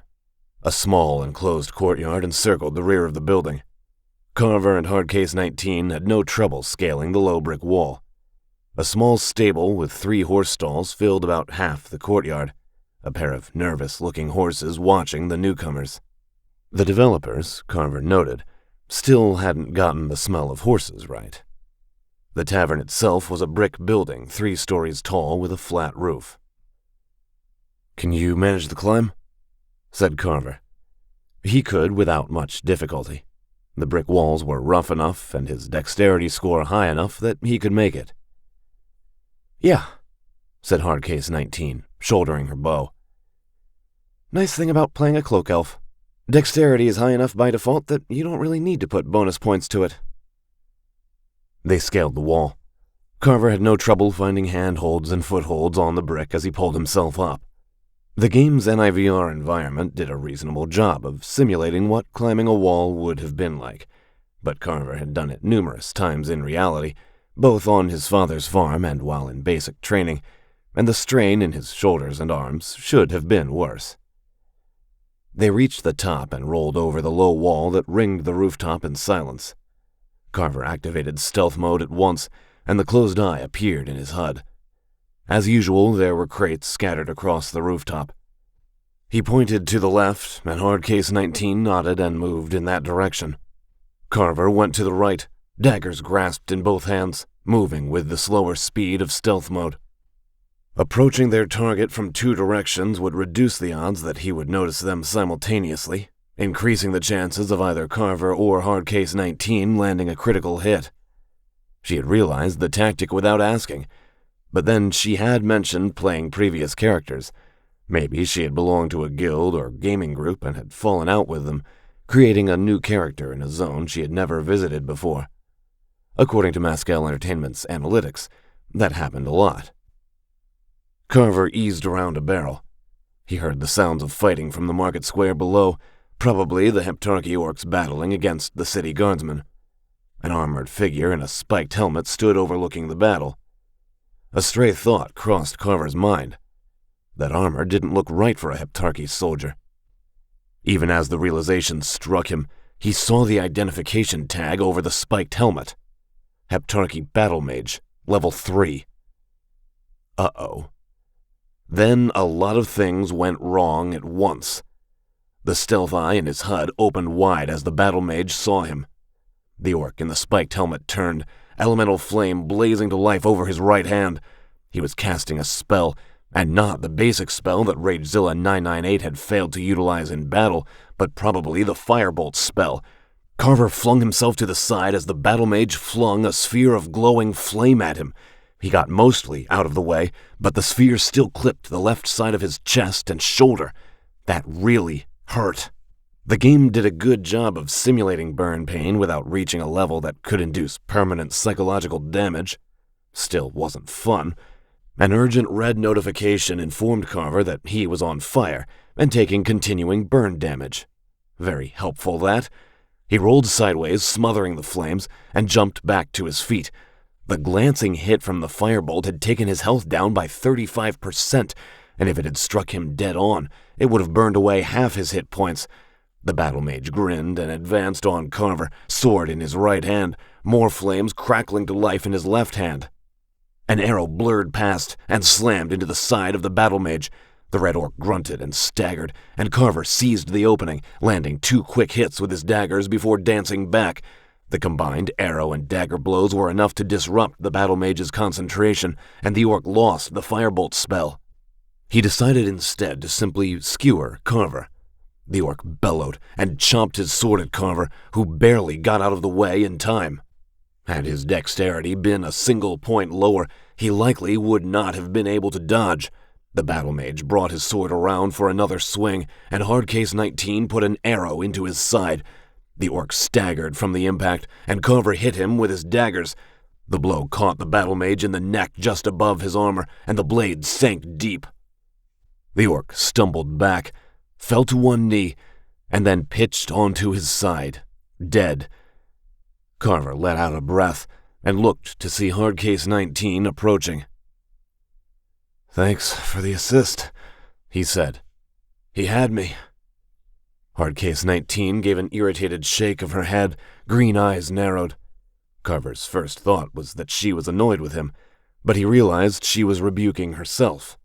[SPEAKER 1] A small enclosed courtyard encircled the rear of the building. Carver and Hardcase 19 had no trouble scaling the low brick wall. A small stable with 3 horse stalls filled about half the courtyard, a pair of nervous-looking horses watching the newcomers. The developers, Carver noted, still hadn't gotten the smell of horses right. The tavern itself was a brick building 3 stories tall with a flat roof. "Can you manage the climb?" said Carver. He could without much difficulty. The brick walls were rough enough and his dexterity score high enough that he could make it.
[SPEAKER 2] "Yeah,"
[SPEAKER 1] said Hardcase 19, shouldering her bow.
[SPEAKER 2] "Nice thing about playing a cloak elf. Dexterity is high enough by default that you don't really need to put bonus points to it."
[SPEAKER 1] They scaled the wall. Carver had no trouble finding handholds and footholds on the brick as he pulled himself up. The game's NIVR environment did a reasonable job of simulating what climbing a wall would have been like, but Carver had done it numerous times in reality, both on his father's farm and while in basic training, and the strain in his shoulders and arms should have been worse. They reached the top and rolled over the low wall that ringed the rooftop in silence. Carver activated stealth mode at once, and the closed eye appeared in his HUD. As usual, there were crates scattered across the rooftop. He pointed to the left, and Hardcase 19 nodded and moved in that direction. Carver went to the right, daggers grasped in both hands, moving with the slower speed of stealth mode. Approaching their target from 2 directions would reduce the odds that he would notice them simultaneously, increasing the chances of either Carver or Hardcase 19 landing a critical hit. She had realized the tactic without asking, but then she had mentioned playing previous characters. Maybe she had belonged to a guild or gaming group and had fallen out with them, creating a new character in a zone she had never visited before. According to Mascal Entertainment's analytics, that happened a lot. Carver eased around a barrel. He heard the sounds of fighting from the market square below, probably the Heptarchy orcs battling against the city guardsmen. An armored figure in a spiked helmet stood overlooking the battle. A stray thought crossed Carver's mind. That armor didn't look right for a Heptarchy soldier. Even as the realization struck him, he saw the identification tag over the spiked helmet. Heptarchy Battle Mage, level 3. Uh-oh. Then a lot of things went wrong at once. The stealth eye in his HUD opened wide as the battle mage saw him. The orc in the spiked helmet turned, elemental flame blazing to life over his right hand. He was casting a spell, and not the basic spell that Ragezilla 998 had failed to utilize in battle, but probably the firebolt spell. Carver flung himself to the side as the battle mage flung a sphere of glowing flame at him. He got mostly out of the way, but the sphere still clipped the left side of his chest and shoulder. That really hurt. The game did a good job of simulating burn pain without reaching a level that could induce permanent psychological damage. Still wasn't fun. An urgent red notification informed Carver that he was on fire and taking continuing burn damage. Very helpful, that. He rolled sideways, smothering the flames, and jumped back to his feet. The glancing hit from the firebolt had taken his health down by 35%, and if it had struck him dead on, it would have burned away half his hit points. The battle mage grinned and advanced on Carver, sword in his right hand, more flames crackling to life in his left hand. An arrow blurred past and slammed into the side of the battle mage. The red orc grunted and staggered, and Carver seized the opening, landing 2 quick hits with his daggers before dancing back. The combined arrow and dagger blows were enough to disrupt the battle mage's concentration, and the orc lost the firebolt spell. He decided instead to simply skewer Carver. The orc bellowed and chopped his sword at Carver, who barely got out of the way in time. Had his dexterity been a single point lower, he likely would not have been able to dodge. The battle mage brought his sword around for another swing, and Hardcase 19 put an arrow into his side. The orc staggered from the impact, and Carver hit him with his daggers. The blow caught the battle mage in the neck just above his armor, and the blade sank deep. The orc stumbled back, fell to one knee, and then pitched onto his side, dead. Carver let out a breath and looked to see Hardcase 19 approaching.
[SPEAKER 2] "Thanks for the assist," he said. "He had me."
[SPEAKER 1] Hardcase 19 gave an irritated shake of her head, green eyes narrowed. Carver's first thought was that she was annoyed with him, but he realized she was rebuking herself.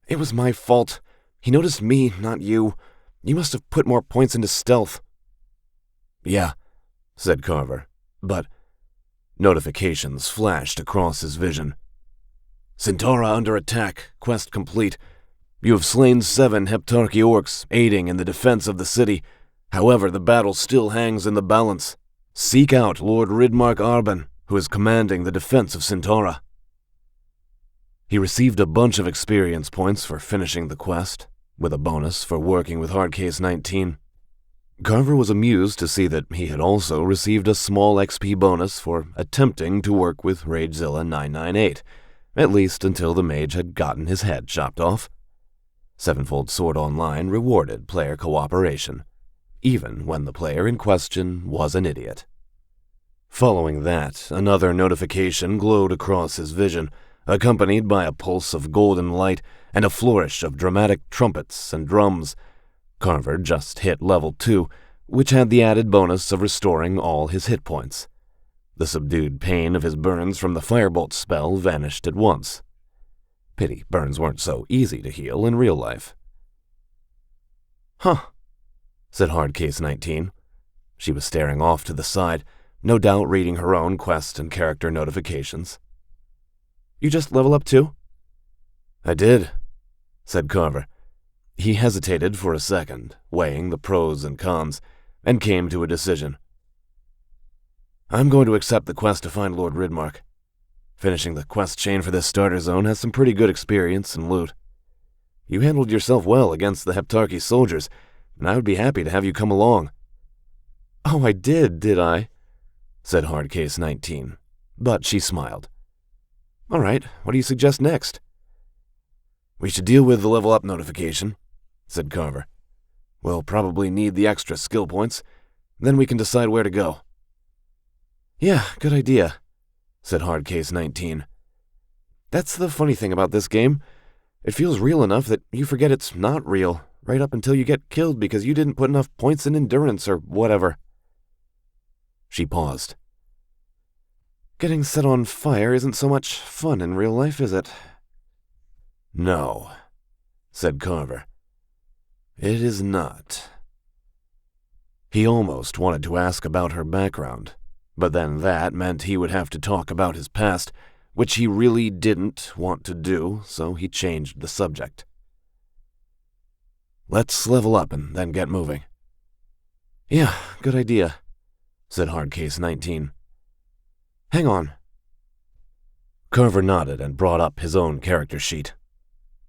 [SPEAKER 1] "It was my fault. He noticed me, not you. You must have put more points into stealth." "Yeah," said Carver, but notifications flashed across his vision. "Centaura under attack. Quest complete. You have slain 7 Heptarchy orcs, aiding in the defense of the city. However, the battle still hangs in the balance. Seek out Lord Ridmark Arban, who is commanding the defense of Centaura." He received a bunch of experience points for finishing the quest, with a bonus for working with Hardcase 19. Carver was amused to see that he had also received a small XP bonus for attempting to work with Ragezilla 998, at least until the mage had gotten his head chopped off. Sevenfold Sword Online rewarded player cooperation, even when the player in question was an idiot. Following that, another notification glowed across his vision, accompanied by a pulse of golden light and a flourish of dramatic trumpets and drums. Carver just hit level 2, which had the added bonus of restoring all his hit points. The subdued pain of his burns from the firebolt spell vanished at once. Pity burns weren't so easy to heal in real life. "Huh," said Hardcase 19. She was staring off to the side, no doubt reading her own quest and character notifications. "You just level up too?" "I did," said Carver. He hesitated for a second, weighing the pros and cons, and came to a decision. "I'm going to accept the quest to find Lord Ridmark. Finishing the quest chain for this starter zone has some pretty good experience and loot. You handled yourself well against the Heptarchy soldiers, and I would be happy to have you come along." "Oh, I did I?" said Hardcase 19, but she smiled. "All right, what do you suggest next?" "We should deal with the level up notification," said Carver. "We'll probably need the extra skill points. Then we can decide where to go." "Yeah, good idea," said Hardcase 19. "That's the funny thing about this game. It feels real enough that you forget it's not real, right up until you get killed because you didn't put enough points in endurance or whatever." She paused. "Getting set on fire isn't so much fun in real life, is it?" "No," said Carver. "It is not." He almost wanted to ask about her background, but then that meant he would have to talk about his past, which he really didn't want to do, so he changed the subject. "Let's level up and then get moving." "Yeah, good idea," said Hardcase 19. "Hang on." Carver nodded and brought up his own character sheet.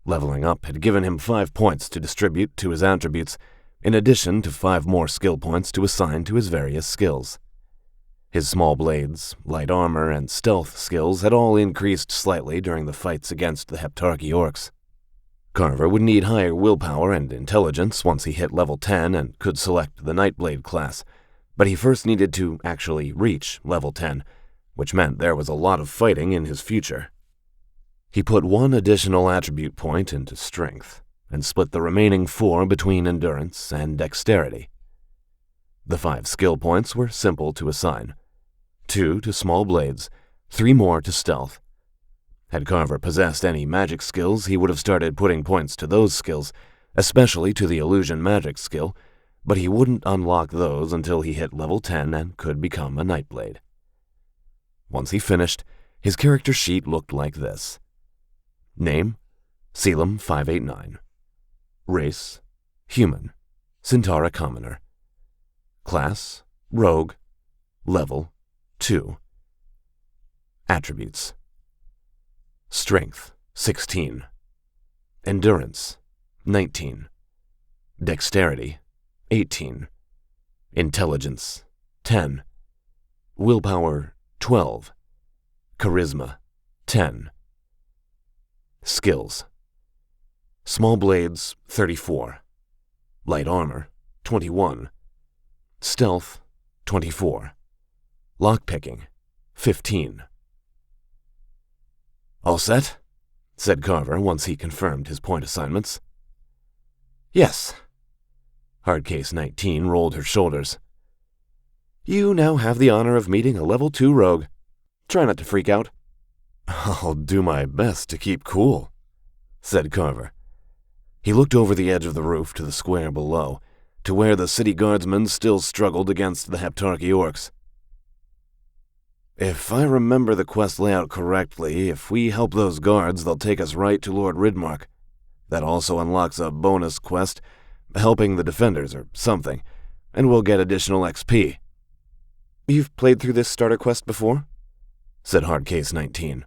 [SPEAKER 1] Leveling up had given him 5 points to distribute to his attributes, in addition to 5 more skill points to assign to his various skills. His small blades, light armor, and stealth skills had all increased slightly during the fights against the Heptarchy orcs. Carver would need higher willpower and intelligence once he hit level 10 and could select the Nightblade class, but he first needed to actually reach level 10, which meant there was a lot of fighting in his future. He put 1 additional attribute point into strength, and split the remaining 4 between endurance and dexterity. The 5 skill points were simple to assign: 2 to small blades, 3 more to stealth, Had Carver possessed any magic skills, he would have started putting points to those skills, especially to the illusion magic skill, but he wouldn't unlock those until he hit level 10 and could become a Nightblade. Once he finished, his character sheet looked like this. Name, Selim 589. Race, human, Centaura commoner. Class, rogue. Level, 2. Attributes. Strength, 16. Endurance, 19. Dexterity, 18. Intelligence, 10. Willpower, 12. Charisma, 10. Skills. Small blades, 34. Light armor, 21. Stealth, 24. Lockpicking, 15. "All set?" said Carver once he confirmed his point assignments. "Yes." Hardcase 19 rolled her shoulders. "You now have the honor of meeting a level 2 rogue. Try not to freak out."
[SPEAKER 2] "I'll do my best to keep cool,"
[SPEAKER 1] said Carver. He looked over the edge of the roof to the square below, to where the city guardsmen still struggled against the Heptarchy orcs. "If I remember the quest layout correctly, if we help those guards, they'll take us right to Lord Ridmark. That also unlocks a bonus quest, helping the defenders or something, and we'll get additional XP. "You've played through this starter quest before?" said Hardcase 19.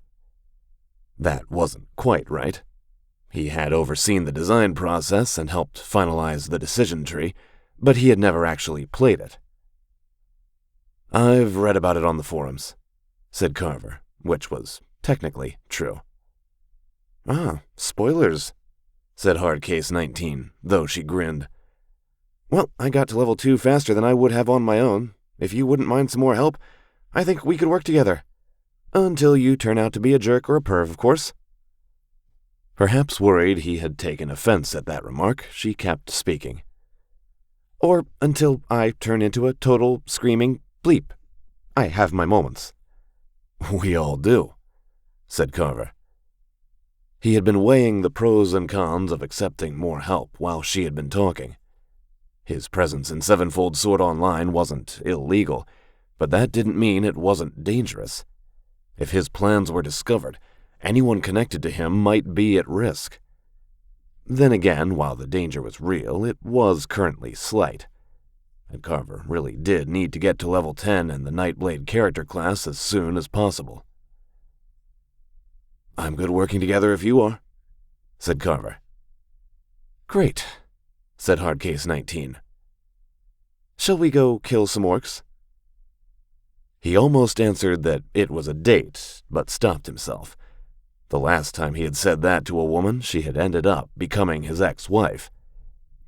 [SPEAKER 1] That wasn't quite right. He had overseen the design process and helped finalize the decision tree, but he had never actually played it. "I've read about it on the forums," said Carver, which was technically true. "Ah, spoilers," said Hardcase 19, though she grinned. "Well, I got to level 2 faster than I would have on my own. If you wouldn't mind some more help, I think we could work together. Until you turn out to be a jerk or a perv, of course." Perhaps worried he had taken offense at that remark, she kept speaking. "Or until I turn into a total screaming bleep. I have my moments."
[SPEAKER 2] "We all do," said Carver.
[SPEAKER 1] He had been weighing the pros and cons of accepting more help while she had been talking. His presence in Sevenfold Sword Online wasn't illegal, but that didn't mean it wasn't dangerous. If his plans were discovered, anyone connected to him might be at risk. Then again, while the danger was real, it was currently slight. And Carver really did need to get to level 10 and the Nightblade character class as soon as possible. "I'm good working together if you are," said Carver. "Great," said Hardcase 19. "Shall we go kill some orcs?" He almost answered that it was a date, but stopped himself. The last time he had said that to a woman, she had ended up becoming his ex-wife.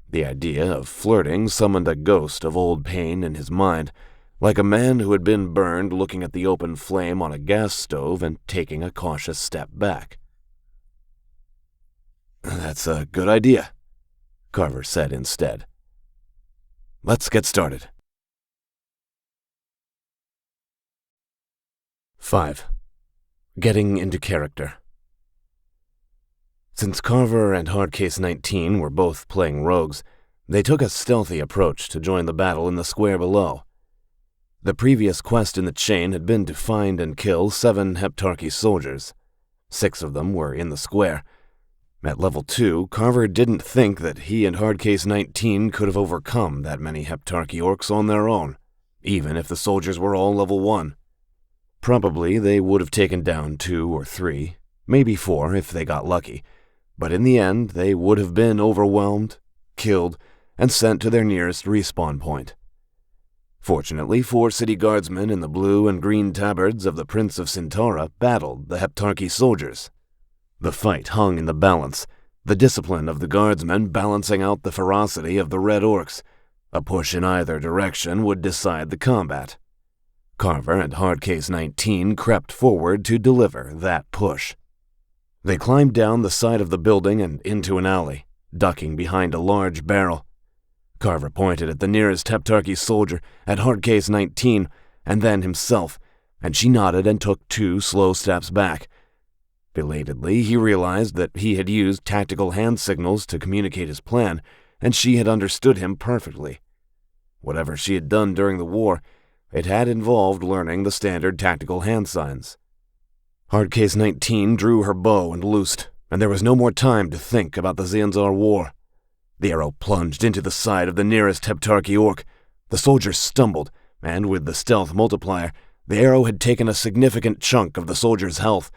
[SPEAKER 1] The idea of flirting summoned a ghost of old pain in his mind, like a man who had been burned looking at the open flame on a gas stove and taking a cautious step back. "That's a good idea," Carver said instead. "Let's get started." 5. Getting into character. Since Carver and Hardcase 19 were both playing rogues, they took a stealthy approach to join the battle in the square below. The previous quest in the chain had been to find and kill 7 Heptarchy soldiers. 6 of them were in the square. At level 2, Carver didn't think that he and Hardcase 19 could have overcome that many Heptarchy orcs on their own, even if the soldiers were all level 1. Probably they would have taken down 2 or 3, maybe 4 if they got lucky, but in the end they would have been overwhelmed, killed, and sent to their nearest respawn point. Fortunately, 4 city guardsmen in the blue and green tabards of the Prince of Centaura battled the Heptarchy soldiers. The fight hung in the balance, the discipline of the guardsmen balancing out the ferocity of the red orcs. A push in either direction would decide the combat. Carver and Hardcase 19 crept forward to deliver that push. They climbed down the side of the building and into an alley, ducking behind a large barrel. Carver pointed at the nearest Heptarchy soldier, at Hardcase 19, and then himself, and she nodded and took 2 slow steps back. Belatedly, he realized that he had used tactical hand signals to communicate his plan, and she had understood him perfectly. Whatever she had done during the war, it had involved learning the standard tactical hand signs. Hardcase 19 drew her bow and loosed, and there was no more time to think about the Zianzar War. The arrow plunged into the side of the nearest Heptarchy orc. The soldier stumbled, and with the stealth multiplier, the arrow had taken a significant chunk of the soldier's health.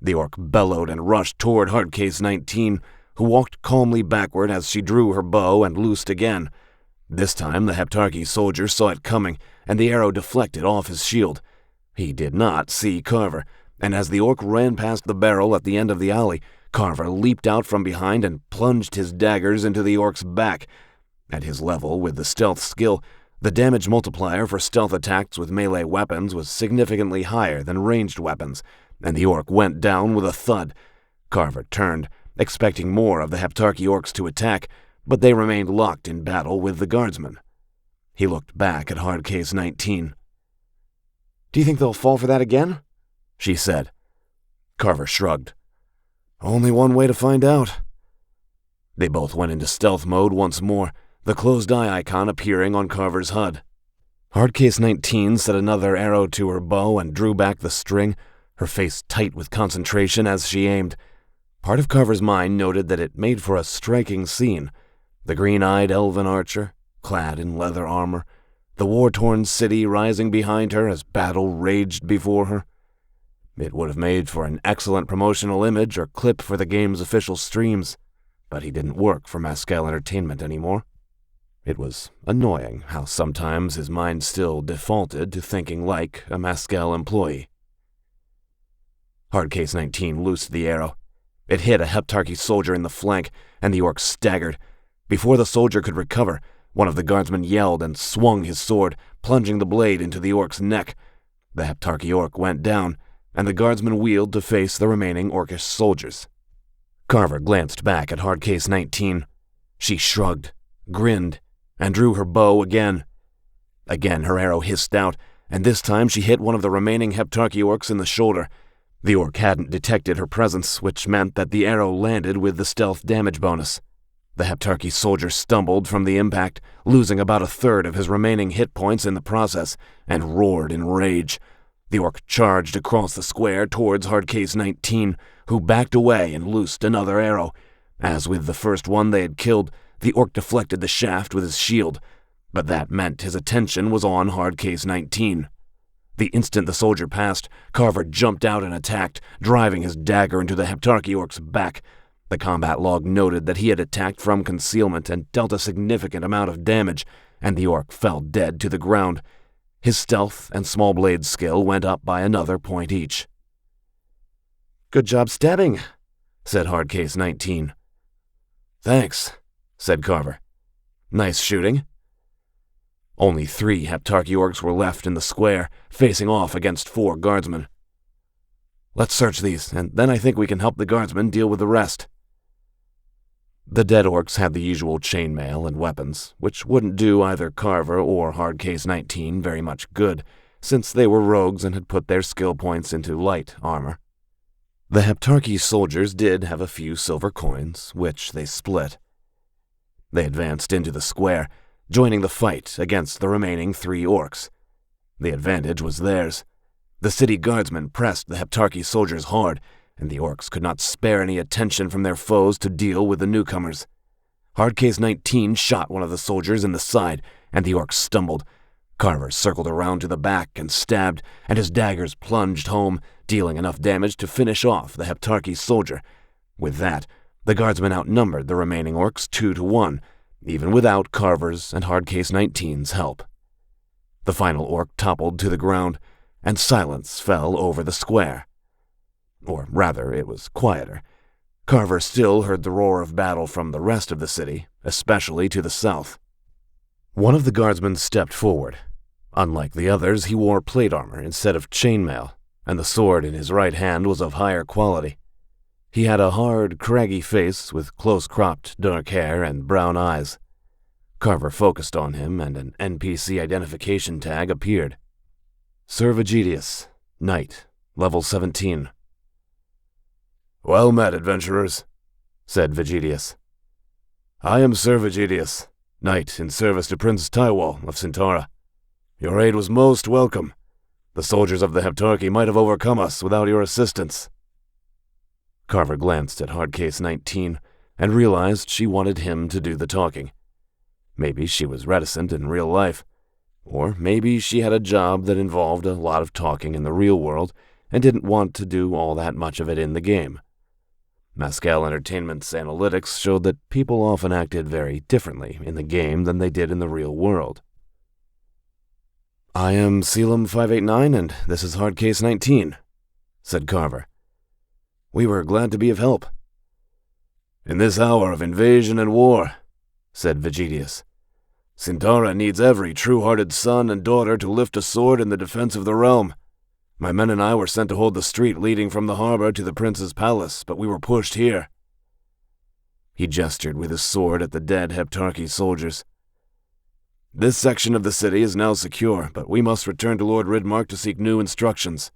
[SPEAKER 1] The orc bellowed and rushed toward Hardcase 19, who walked calmly backward as she drew her bow and loosed again. This time the Heptarchy soldier saw it coming, and the arrow deflected off his shield. He did not see Carver, and as the orc ran past the barrel at the end of the alley, Carver leaped out from behind and plunged his daggers into the orc's back. At his level with the stealth skill, the damage multiplier for stealth attacks with melee weapons was significantly higher than ranged weapons, and the orc went down with a thud. Carver turned, expecting more of the Heptarchy orcs to attack, but they remained locked in battle with the guardsmen. He looked back at Hardcase 19.
[SPEAKER 2] "Do you think they'll fall for that again?"
[SPEAKER 1] she said. Carver shrugged.
[SPEAKER 2] "Only one way to find out."
[SPEAKER 1] They both went into stealth mode once more, the closed eye icon appearing on Carver's HUD. Hardcase 19 set another arrow to her bow and drew back the string, her face tight with concentration as she aimed. Part of Carver's mind noted that it made for a striking scene. The green-eyed elven archer, clad in leather armor, the war-torn city rising behind her as battle raged before her. It would have made for an excellent promotional image or clip for the game's official streams, but he didn't work for Mascal Entertainment anymore. It was annoying how sometimes his mind still defaulted to thinking like a Mascal employee. Hardcase 19 loosed the arrow. It hit a Heptarchy soldier in the flank, and the orc staggered. Before the soldier could recover, one of the guardsmen yelled and swung his sword, plunging the blade into the orc's neck. The Heptarchy orc went down, and the guardsman wheeled to face the remaining orcish soldiers. Carver glanced back at Hardcase 19. She shrugged, grinned, and drew her bow again. Again her arrow hissed out, and this time she hit one of the remaining Heptarchy orcs in the shoulder. The orc hadn't detected her presence, which meant that the arrow landed with the stealth damage bonus. The Heptarchy soldier stumbled from the impact, losing about a third of his remaining hit points in the process, and roared in rage. The orc charged across the square towards Hardcase 19, who backed away and loosed another arrow. As with the first one they had killed, the orc deflected the shaft with his shield, but that meant his attention was on Hardcase 19. The instant the soldier passed, Carver jumped out and attacked, driving his dagger into the Heptarchy orc's back. The combat log noted that he had attacked from concealment and dealt a significant amount of damage, and the orc fell dead to the ground. His stealth and small blade skill went up by another point each.
[SPEAKER 2] "Good job stabbing,"
[SPEAKER 1] said Hardcase 19.
[SPEAKER 2] "Thanks,"
[SPEAKER 1] said Carver. "Nice shooting." Only 3 Heptarchy orcs were left in the square, facing off against 4 guardsmen. "Let's search these, and then I think we can help the guardsmen deal with the rest." The dead orcs had the usual chainmail and weapons, which wouldn't do either Carver or Hardcase 19 very much good, since they were rogues and had put their skill points into light armor. The Heptarchy soldiers did have a few silver coins, which they split. They advanced into the square, joining the fight against the remaining 3 orcs. The advantage was theirs. The city guardsmen pressed the Heptarchy soldiers hard, and the orcs could not spare any attention from their foes to deal with the newcomers. Hardcase 19 shot one of the soldiers in the side, and the orc stumbled. Carver circled around to the back and stabbed, and his daggers plunged home, dealing enough damage to finish off the Heptarchy soldier. With that, the guardsmen outnumbered the remaining orcs 2 to 1, even without Carver's and Hardcase 19's help. The final orc toppled to the ground, and silence fell over the square. Or rather, it was quieter. Carver still heard the roar of battle from the rest of the city, especially to the south. One of the guardsmen stepped forward. Unlike the others, he wore plate armor instead of chainmail, and the sword in his right hand was of higher quality. He had a hard, craggy face with close-cropped dark hair and brown eyes. Carver focused on him, and an NPC identification tag appeared. Sir Vegetius, Knight, level 17.
[SPEAKER 2] "Well met, adventurers," said Vegetius. "I am Sir Vegetius, knight in service to Prince Tywall of Centaura. Your aid was most welcome. The soldiers of the Heptarchy might have overcome us without your assistance."
[SPEAKER 1] Carver glanced at Hardcase 19 and realized she wanted him to do the talking. Maybe she was reticent in real life, or maybe she had a job that involved a lot of talking in the real world and didn't want to do all that much of it in the game. Mescal Entertainment's analytics showed that people often acted very differently in the game than they did in the real world. "I am Selim 589, and this is Hardcase 19, said Carver. "We were glad to be of help."
[SPEAKER 2] "In this hour of invasion and war," said Vegetius, "Centaura needs every true-hearted son and daughter to lift a sword in the defense of the realm. My men and I were sent to hold the street leading from the harbor to the prince's palace, but we were pushed here."
[SPEAKER 1] He gestured with his sword at the dead Heptarchy soldiers.
[SPEAKER 2] "This section of the city is now secure, but we must return to Lord Ridmark to seek new instructions.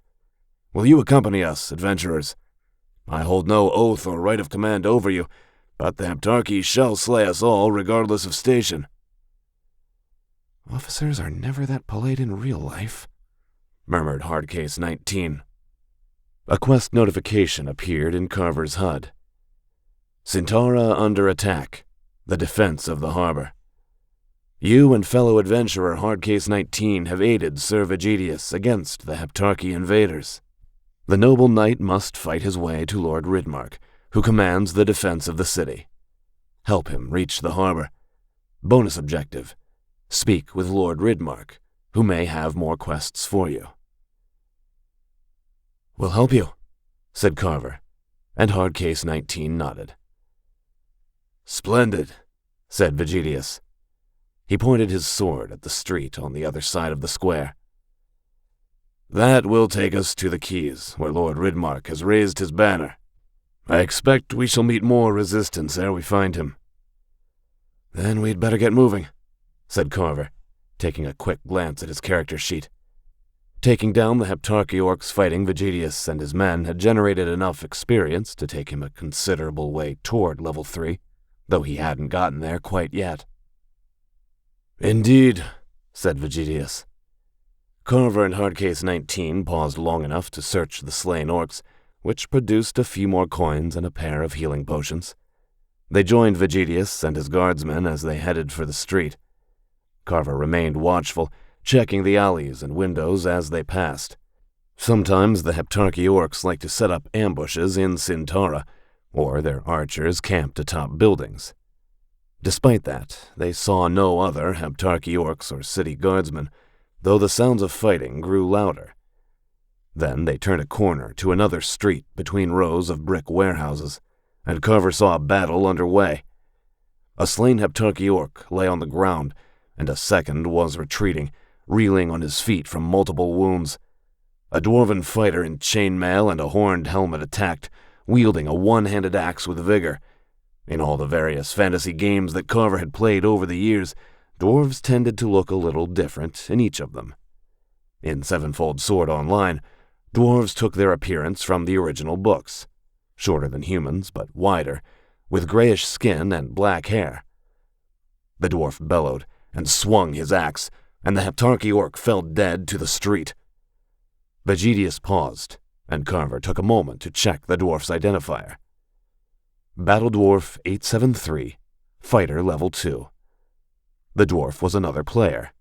[SPEAKER 2] Will you accompany us, adventurers? I hold no oath or right of command over you, but the Heptarchy shall slay us all, regardless of station."
[SPEAKER 1] "Officers are never that polite in real life," murmured Hardcase 19. A quest notification appeared in Carver's HUD. "Centaura under attack. The defense of the harbor. You and fellow adventurer Hardcase 19 have aided Sir Vegetius against the Heptarchy invaders. The noble knight must fight his way to Lord Ridmark, who commands the defense of the city. Help him reach the harbor. Bonus objective: speak with Lord Ridmark, who may have more quests for you." "We'll help you," said Carver, and Hardcase 19 nodded.
[SPEAKER 2] "Splendid,"
[SPEAKER 1] said Vegetius. He pointed his sword at the street on the other side of the square.
[SPEAKER 2] "That will take us to the quays, where Lord Ridmark has raised his banner. I expect we shall meet more resistance ere we find him."
[SPEAKER 1] "Then we'd better get moving," said Carver, taking a quick glance at his character sheet. Taking down the Heptarchy orcs fighting Vegetius and his men had generated enough experience to take him a considerable way toward level 3, though he hadn't gotten there quite yet.
[SPEAKER 2] "Indeed,"
[SPEAKER 1] said Vegetius. Carver and Hardcase 19 paused long enough to search the slain orcs, which produced a few more coins and a pair of healing potions. They joined Vegetius and his guardsmen as they headed for the street. Carver remained watchful, checking the alleys and windows as they passed. Sometimes the Heptarchy orcs like to set up ambushes in Centaura, or their archers camped atop buildings. Despite that, they saw no other Heptarchy orcs or city guardsmen, though the sounds of fighting grew louder. Then they turned a corner to another street between rows of brick warehouses, and Carver saw a battle underway. A slain Heptarchy orc lay on the ground, and a second was retreating, reeling on his feet from multiple wounds. A dwarven fighter in chainmail and a horned helmet attacked, wielding a one-handed axe with vigor. In all the various fantasy games that Carver had played over the years, dwarves tended to look a little different in each of them. In Sevenfold Sword Online, dwarves took their appearance from the original books, shorter than humans but wider, with grayish skin and black hair. The dwarf bellowed and swung his axe, and the Heptarchy orc fell dead to the street. Vegetius paused, and Carver took a moment to check the dwarf's identifier. Battle Dwarf 873, Fighter Level 2. The dwarf was another player.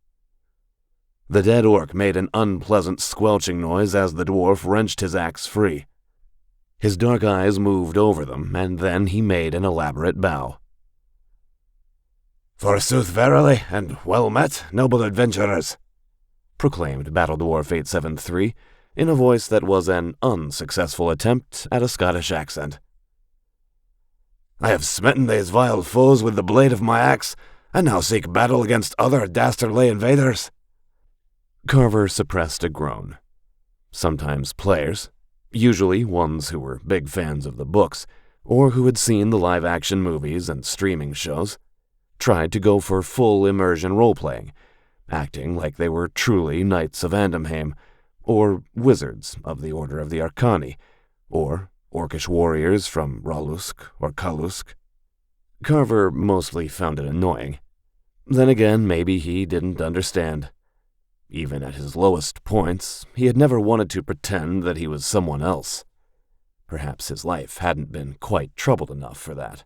[SPEAKER 1] The dead orc made an unpleasant squelching noise as the dwarf wrenched his axe free. His dark eyes moved over them, and then he made an elaborate bow.
[SPEAKER 2] "Forsooth verily, and well met, noble adventurers,"
[SPEAKER 1] proclaimed Battle Dwarf 873 in a voice that was an unsuccessful attempt at a Scottish accent.
[SPEAKER 2] "I have smitten these vile foes with the blade of my axe, and now seek battle against other dastardly invaders."
[SPEAKER 1] Carver suppressed a groan. Sometimes players, usually ones who were big fans of the books, or who had seen the live-action movies and streaming shows, tried to go for full immersion role-playing, acting like they were truly Knights of Andamheim, or Wizards of the Order of the Arcani, or
[SPEAKER 2] orcish warriors from Ralusk or Kalusk.
[SPEAKER 1] Carver mostly found it annoying. Then again, maybe he didn't understand. Even at his lowest points, he had never wanted to pretend that he was someone else. Perhaps his life hadn't been quite troubled enough for that.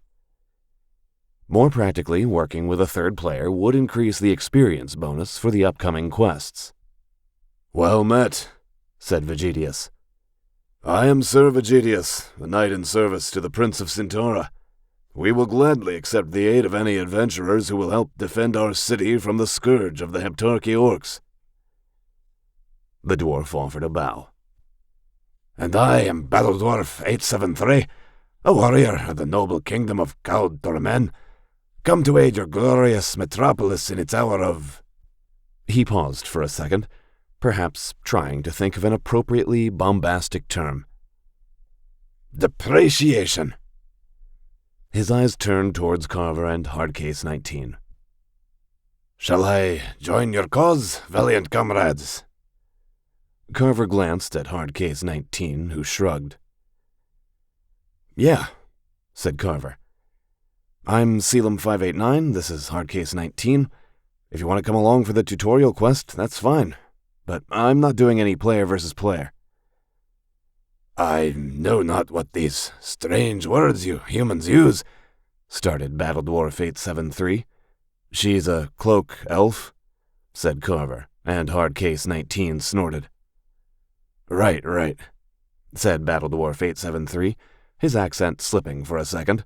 [SPEAKER 1] More practically, working with a third player would increase the experience bonus for the upcoming quests.
[SPEAKER 2] "Well met,"
[SPEAKER 1] said Vegetius.
[SPEAKER 2] "I am Sir Vegetius, a knight in service to the Prince of Centaura. We will gladly accept the aid of any adventurers who will help defend our city from the scourge of the Heptarchy orcs."
[SPEAKER 1] The dwarf offered a bow.
[SPEAKER 2] "And I am Battledwarf 873, a warrior of the noble kingdom of Caud Dormen, come to aid your glorious metropolis in its hour of—"
[SPEAKER 1] He paused for a second, perhaps trying to think of an appropriately bombastic term.
[SPEAKER 2] "depreciation."
[SPEAKER 1] His eyes turned towards Carver and Hardcase 19.
[SPEAKER 2] "Shall I join your cause, valiant comrades?"
[SPEAKER 1] Carver glanced at Hardcase 19, who shrugged.
[SPEAKER 2] "Yeah,"
[SPEAKER 1] said Carver. "I'm Selim 589, this is Hardcase 19. If you want to come along for the tutorial quest, that's fine. But I'm not doing any player versus player."
[SPEAKER 2] "I know not what these strange words you humans use,"
[SPEAKER 1] started Battledwarf 873. "She's a cloak elf," said Carver, and Hardcase 19 snorted.
[SPEAKER 2] Right,
[SPEAKER 1] said Battledwarf 873, his accent slipping for a second.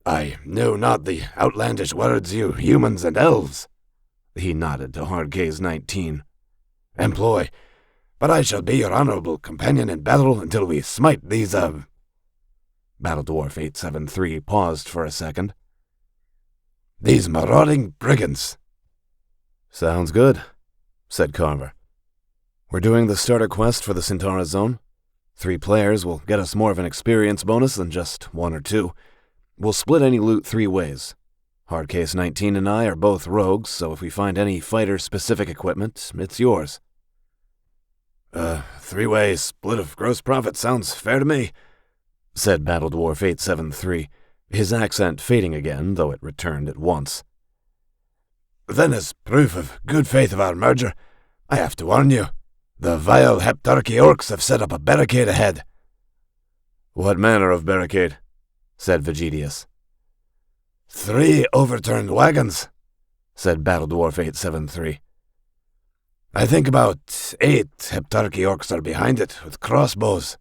[SPEAKER 2] "I know not the outlandish words you humans and elves,"
[SPEAKER 1] he nodded to Hardcase 19.
[SPEAKER 2] "employ, but I shall be your honorable companion in battle until we smite these
[SPEAKER 1] Battledwarf 873 paused for a second.
[SPEAKER 2] "These marauding brigands."
[SPEAKER 1] "Sounds good," said Carver. "We're doing the starter quest for the Centaura Zone. 3 players will get us more of an experience bonus than just 1 or 2. We'll split any loot 3 ways. Hardcase 19 and I are both rogues, so if we find any fighter-specific equipment, it's yours."
[SPEAKER 2] 3-way split of gross profit sounds fair to me,"
[SPEAKER 1] said Battledwarf 873, his accent fading again, though it returned at once.
[SPEAKER 2] "Then as proof of good faith of our merger, I have to warn you, the vile Heptarchy orcs have set up a barricade ahead."
[SPEAKER 1] "What manner of barricade?" said Vegetius.
[SPEAKER 2] 3 overturned wagons,"
[SPEAKER 1] said Battledwarf 873.
[SPEAKER 2] "I think about 8 Heptarchy orcs are behind it, with crossbows."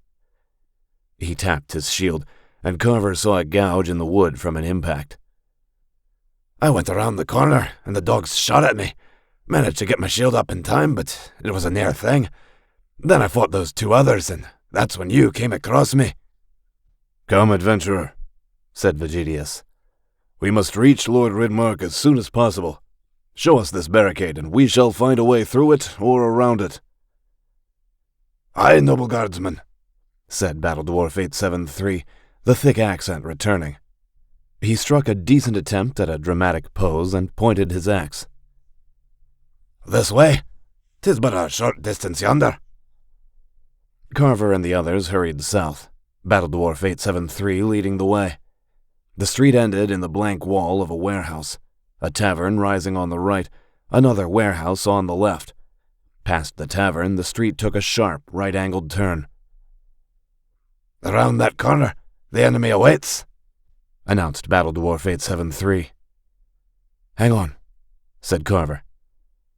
[SPEAKER 1] He tapped his shield, and Carver saw a gouge in the wood from an impact.
[SPEAKER 2] "I went around the corner, and the dogs shot at me. Managed to get my shield up in time, but it was a near thing. Then I fought those 2 others, and that's when you came across me."
[SPEAKER 1] "Come, adventurer," said Vegetius. "We must reach Lord Ridmark as soon as possible. Show us this barricade, and we shall find a way through it or around it."
[SPEAKER 2] "Aye, noble guardsman,"
[SPEAKER 1] said Battledwarf 873, the thick accent returning. He struck a decent attempt at a dramatic pose and pointed his axe.
[SPEAKER 2] "This way. 'Tis but a short distance yonder."
[SPEAKER 1] Carver and the others hurried south, Battledwarf 873 leading the way. The street ended in the blank wall of a warehouse, a tavern rising on the right, another warehouse on the left. Past the tavern, the street took a sharp, right-angled turn.
[SPEAKER 2] "Around that corner, the enemy awaits,"
[SPEAKER 1] announced Battledwarf 873. "Hang on," said Carver.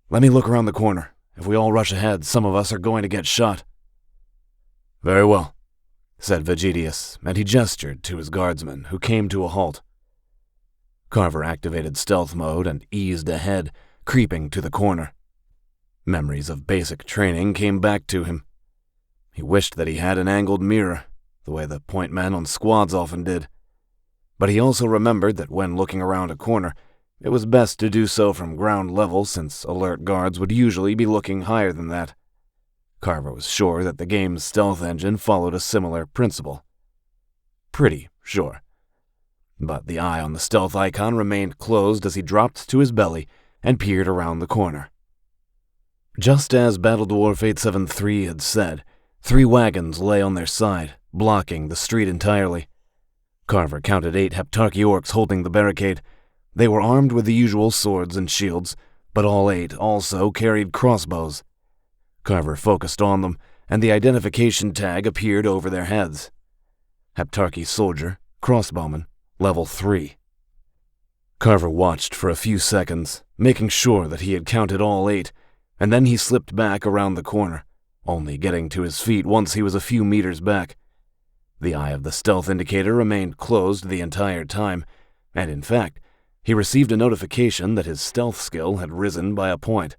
[SPEAKER 1] "Let me look around the corner. If we all rush ahead, some of us are going to get shot." "Very well," said Vegetius, and he gestured to his guardsmen, who came to a halt. Carver activated stealth mode and eased ahead, creeping to the corner. Memories of basic training came back to him. He wished that he had an angled mirror, the way the point men on squads often did. But he also remembered that when looking around a corner, it was best to do so from ground level since alert guards would usually be looking higher than that. Carver was sure that the game's stealth engine followed a similar principle. Pretty sure. But the eye on the stealth icon remained closed as he dropped to his belly and peered around the corner. Just as Battledwarf 873 had said, 3 wagons lay on their side, blocking the street entirely. Carver counted 8 Heptarchy orcs holding the barricade. They were armed with the usual swords and shields, but all 8 also carried crossbows. Carver focused on them, and the identification tag appeared over their heads. Heptarchy soldier, crossbowman, level 3. Carver watched for a few seconds, making sure that he had counted all 8, and then he slipped back around the corner, only getting to his feet once he was a few meters back. The eye of the stealth indicator remained closed the entire time, and in fact, he received a notification that his stealth skill had risen by a point.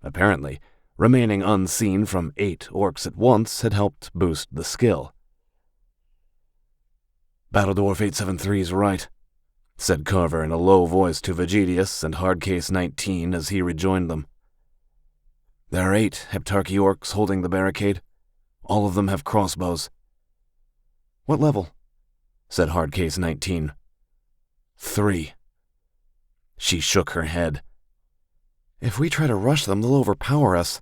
[SPEAKER 1] Apparently, remaining unseen from 8 orcs at once had helped boost the skill. "Battledwarf 873's right," said Carver in a low voice to Vegetius and Hardcase 19 as he rejoined them. "There are 8 Heptarchy orcs holding the barricade. All of them have crossbows." "What level?" said Hardcase 19. 3. She shook her head. "If we try to rush them, they'll overpower us.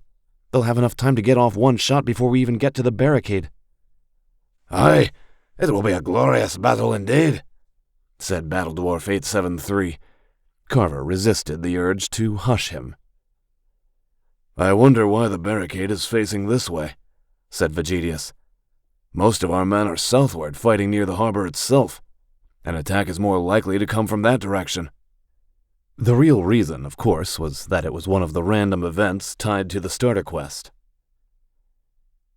[SPEAKER 1] They'll have enough time to get off one shot before we even get to the barricade."
[SPEAKER 2] "Aye, it will be a glorious battle indeed," said Battledwarf 873.
[SPEAKER 1] Carver resisted the urge to hush him.
[SPEAKER 2] "I wonder why the barricade is facing this way," said Vegetius. "Most of our men are southward, fighting near the harbor itself. An attack is more likely to come from that direction."
[SPEAKER 1] The real reason, of course, was that it was one of the random events tied to the starter quest.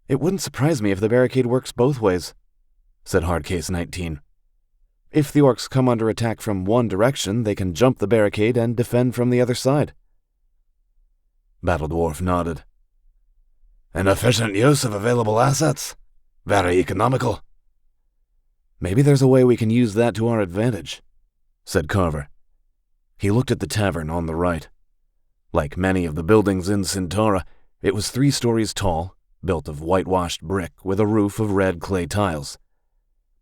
[SPEAKER 1] "It wouldn't surprise me if the barricade works both ways," said Hardcase 19. "If the orcs come under attack from one direction, they can jump the barricade and defend from the other side."
[SPEAKER 2] Battledwarf nodded. "An efficient use of available assets. Very economical."
[SPEAKER 1] "Maybe there's a way we can use that to our advantage," said Carver. He looked at the tavern on the right. Like many of the buildings in Centaura, it was 3 stories tall, built of whitewashed brick with a roof of red clay tiles.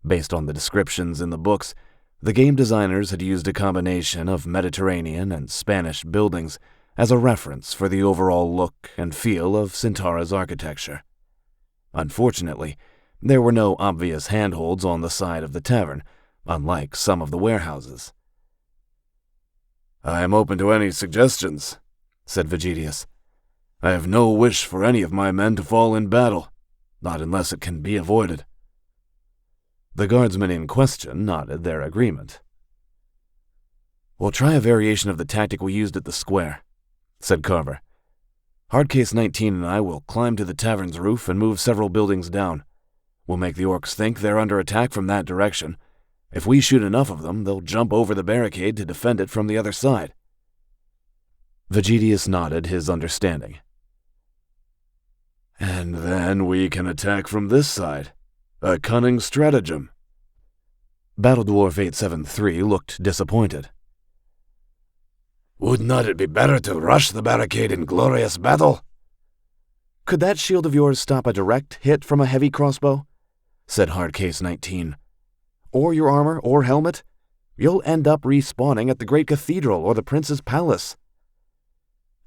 [SPEAKER 1] Based on the descriptions in the books, the game designers had used a combination of Mediterranean and Spanish buildings as a reference for the overall look and feel of Centaura's architecture. Unfortunately, there were no obvious handholds on the side of the tavern, unlike some of the warehouses.
[SPEAKER 2] "I am open to any suggestions," said Vegetius. "I have no wish for any of my men to fall in battle, not unless it can be avoided."
[SPEAKER 1] The guardsmen in question nodded their agreement. "We'll try a variation of the tactic we used at the square," said Carver. "Hardcase 19 and I will climb to the tavern's roof and move several buildings down. We'll make the orcs think they're under attack from that direction. If we shoot enough of them, they'll jump over the barricade to defend it from the other side." Vegetius nodded his understanding.
[SPEAKER 2] "And then we can attack from this side. A cunning stratagem."
[SPEAKER 1] Battledwarf 873 looked disappointed.
[SPEAKER 2] "Would not it be better to rush the barricade in glorious battle?"
[SPEAKER 1] "Could that shield of yours stop a direct hit from a heavy crossbow?" said Hardcase 19. "Or your armor or helmet? You'll end up respawning at the Great Cathedral or the Prince's Palace."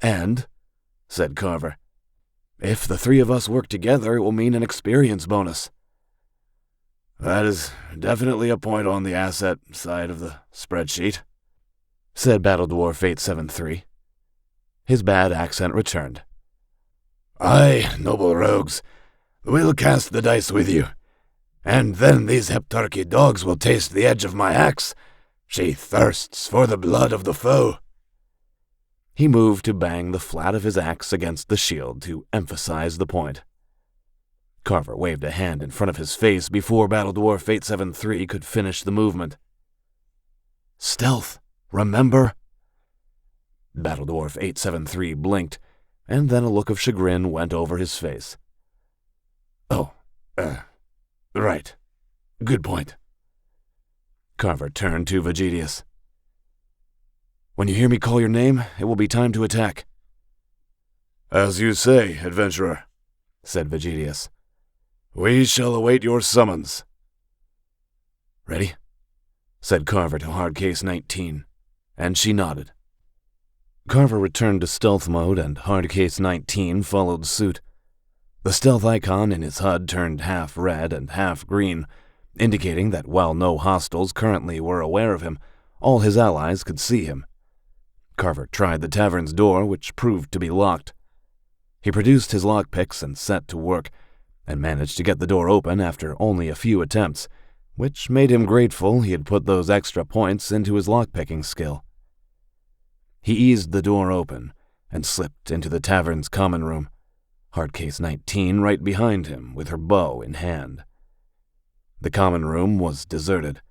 [SPEAKER 2] "And," said Carver, "if the 3 of us work together, it will mean an experience bonus." "That is definitely a point on the asset side of the spreadsheet,"
[SPEAKER 1] said Battledwarf 873. His bad accent returned.
[SPEAKER 2] "Aye, noble rogues, we'll cast the dice with you. And then these Heptarchy dogs will taste the edge of my axe. She thirsts for the blood of the foe."
[SPEAKER 1] He moved to bang the flat of his axe against the shield to emphasize the point. Carver waved a hand in front of his face before Battledwarf 873 could finish the movement. "Stealth, remember?" Battledwarf 873 blinked, and then a look of chagrin went over his face.
[SPEAKER 2] "Oh, right. Good point."
[SPEAKER 1] Carver turned to Vegetius. "When you hear me call your name, it will be time to attack."
[SPEAKER 2] "As you say, adventurer," said Vegetius. "We shall await your summons."
[SPEAKER 1] "Ready?" said Carver to Hardcase 19, and she nodded. Carver returned to stealth mode, and Hardcase 19 followed suit. The stealth icon in his HUD turned half red and half green, indicating that while no hostiles currently were aware of him, all his allies could see him. Carver tried the tavern's door, which proved to be locked. He produced his lockpicks and set to work, and managed to get the door open after only a few attempts, which made him grateful he had put those extra points into his lockpicking skill. He eased the door open and slipped into the tavern's common room, Hardcase 19 right behind him with her bow in hand. The common room was deserted.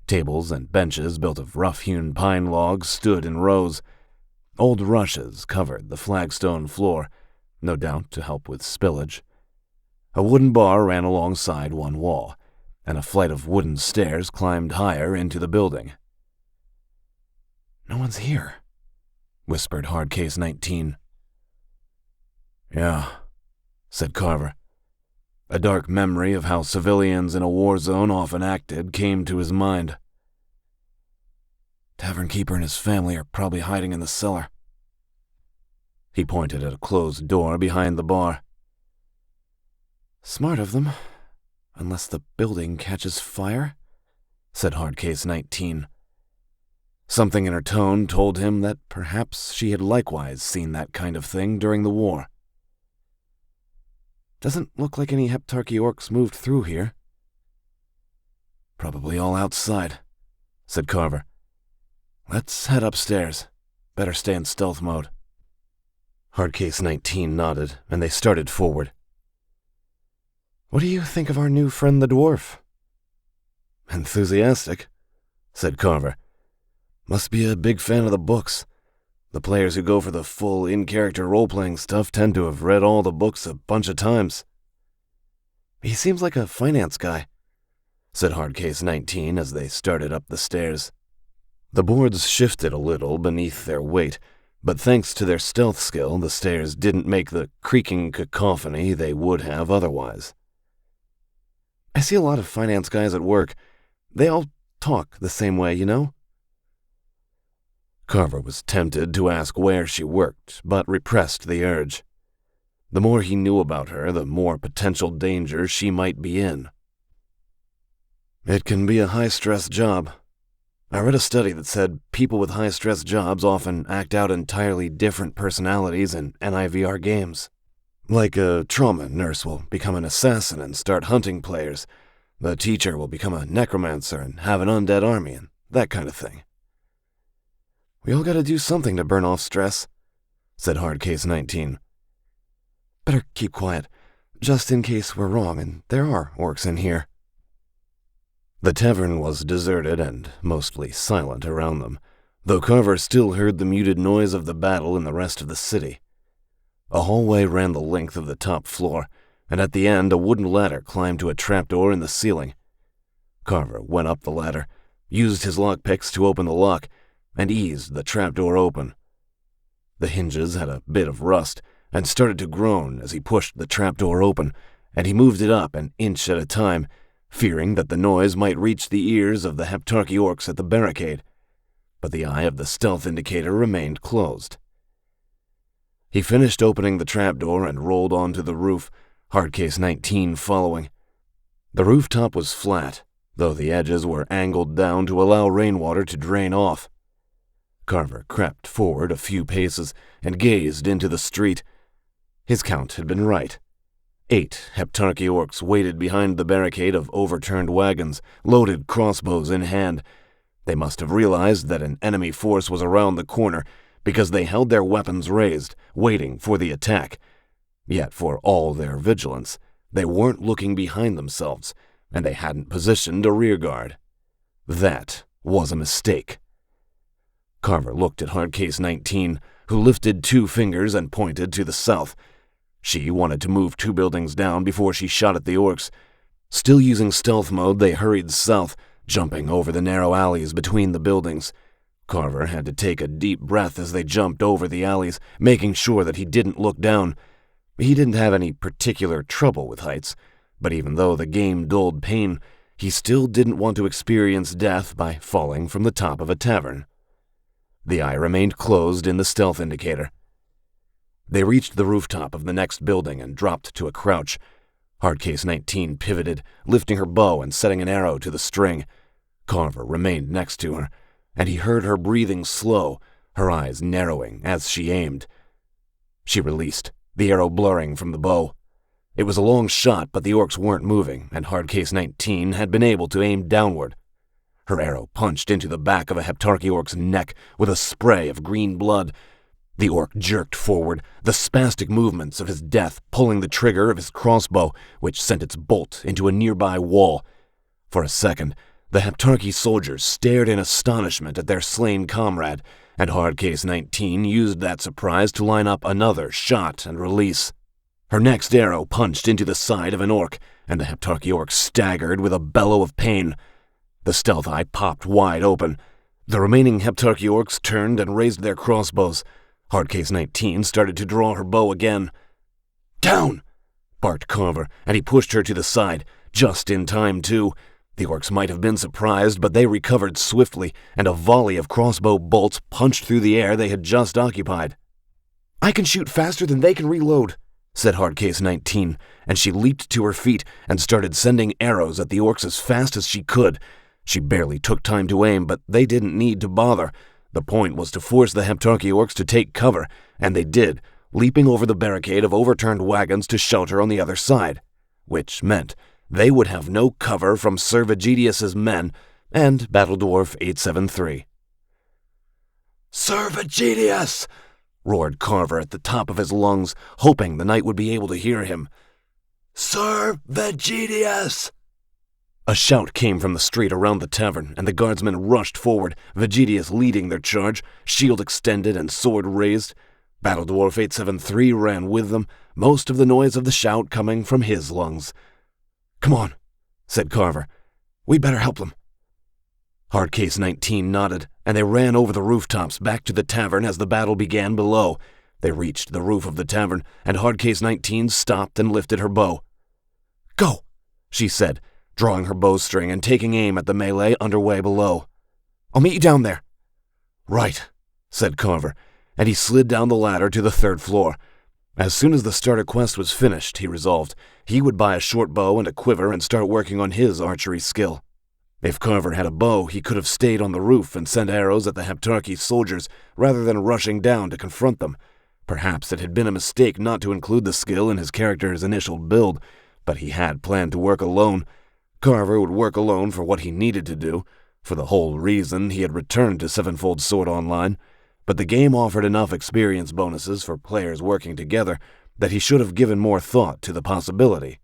[SPEAKER 1] Tables and benches built of rough-hewn pine logs stood in rows. Old rushes covered the flagstone floor, no doubt to help with spillage. A wooden bar ran alongside one wall, and a flight of wooden stairs climbed higher into the building. "No one's here," whispered Hardcase 19. "Yeah," said Carver. A dark memory of how civilians in a war zone often acted came to his mind. "Tavern keeper and his family are probably hiding in the cellar." He pointed at a closed door behind the bar. "Smart of them, unless the building catches fire," said Hardcase 19. Something in her tone told him that perhaps she had likewise seen that kind of thing during the war. "Doesn't look like any Heptarchy orcs moved through here." "Probably all outside," said Carver. "Let's head upstairs. Better stay in stealth mode." Hardcase 19 nodded, and they started forward. "What do you think of our new friend the dwarf?" "Enthusiastic," said Carver. "Must be a big fan of the books. The players who go for the full in-character role-playing stuff tend to have read all the books a bunch of times." "He seems like a finance guy," said Hardcase 19 as they started up the stairs. The boards shifted a little beneath their weight, but thanks to their stealth skill, the stairs didn't make the creaking cacophony they would have otherwise. "I see a lot of finance guys at work. They all talk the same way, you know?" Carver was tempted to ask where she worked, but repressed the urge. The more he knew about her, the more potential danger she might be in. "It can be a high-stress job. I read a study that said people with high-stress jobs often act out entirely different personalities in NIVR games. Like a trauma nurse will become an assassin and start hunting players. The teacher will become a necromancer and have an undead army, and that kind of thing. We all gotta do something to burn off stress," said Hardcase 19. "Better keep quiet, just in case we're wrong and there are orcs in here." The tavern was deserted and mostly silent around them, though Carver still heard the muted noise of the battle in the rest of the city. A hallway ran the length of the top floor, and at the end a wooden ladder climbed to a trapdoor in the ceiling. Carver went up the ladder, used his lockpicks to open the lock, and eased the trapdoor open. The hinges had a bit of rust and started to groan as he pushed the trapdoor open, and he moved it up an inch at a time, fearing that the noise might reach the ears of the Heptarchy orcs at the barricade, but the eye of the stealth indicator remained closed. He finished opening the trapdoor and rolled onto the roof, Hardcase 19 following. The rooftop was flat, though the edges were angled down to allow rainwater to drain off. Carver crept forward a few paces and gazed into the street. His count had been right. 8 Heptarchy orcs waited behind the barricade of overturned wagons, loaded crossbows in hand. They must have realized that an enemy force was around the corner, because they held their weapons raised, waiting for the attack. Yet for all their vigilance, they weren't looking behind themselves, and they hadn't positioned a rearguard. That was a mistake. Carver looked at Hardcase 19, who lifted 2 fingers and pointed to the south. She wanted to move 2 buildings down before she shot at the orcs. Still using stealth mode, they hurried south, jumping over the narrow alleys between the buildings. Carver had to take a deep breath as they jumped over the alleys, making sure that he didn't look down. He didn't have any particular trouble with heights, but even though the game dulled pain, he still didn't want to experience death by falling from the top of a tavern. The eye remained closed in the stealth indicator. They reached the rooftop of the next building and dropped to a crouch. Hardcase 19 pivoted, lifting her bow and setting an arrow to the string. Carver remained next to her, and he heard her breathing slow, her eyes narrowing as she aimed. She released, the arrow blurring from the bow. It was a long shot, but the orcs weren't moving, and Hardcase 19 had been able to aim downward. Her arrow punched into the back of a Heptarchy orc's neck with a spray of green blood. The orc jerked forward, the spastic movements of his death pulling the trigger of his crossbow, which sent its bolt into a nearby wall. For a second, the Heptarchy soldiers stared in astonishment at their slain comrade, and Hardcase 19 used that surprise to line up another shot and release. Her next arrow punched into the side of an orc, and the Heptarchy orc staggered with a bellow of pain. The stealth eye popped wide open. The remaining Heptarchy orcs turned and raised their crossbows. Hardcase 19 started to draw her bow again. "Down!" barked Carver, and he pushed her to the side, just in time, too. The orcs might have been surprised, but they recovered swiftly, and a volley of crossbow bolts punched through the air they had just occupied. "I can shoot faster than they can reload," said Hardcase 19, and she leaped to her feet and started sending arrows at the orcs as fast as she could. She barely took time to aim, but they didn't need to bother. The point was to force the Heptarchy orcs to take cover, and they did, leaping over the barricade of overturned wagons to shelter on the other side, which meant they would have no cover from Sir Vegetius's men and Battle Dwarf 873. "Sir Vegetius!" roared Carver at the top of his lungs, hoping the knight would be able to hear him. "Sir Vegetius!" A shout came from the street around the tavern, and the guardsmen rushed forward, Vegetius leading their charge, shield extended and sword raised. Battle Dwarf 873 ran with them, most of the noise of the shout coming from his lungs. "Come on," said Carver. "We'd better help them." Hardcase 19 nodded, and they ran over the rooftops back to the tavern as the battle began below. They reached the roof of the tavern, and Hardcase 19 stopped and lifted her bow. "Go," she said, drawing her bowstring and taking aim at the melee underway below. "I'll meet you down there." "Right," said Carver, and he slid down the ladder to the third floor. As soon as the starter quest was finished, he resolved, he would buy a short bow and a quiver and start working on his archery skill. If Carver had a bow, he could have stayed on the roof and sent arrows at the Heptarchy soldiers rather than rushing down to confront them. Perhaps it had been a mistake not to include the skill in his character's initial build, but he had planned to work alone. Carver would work alone for what he needed to do, for the whole reason he had returned to Sevenfold Sword Online, but the game offered enough experience bonuses for players working together that he should have given more thought to the possibility.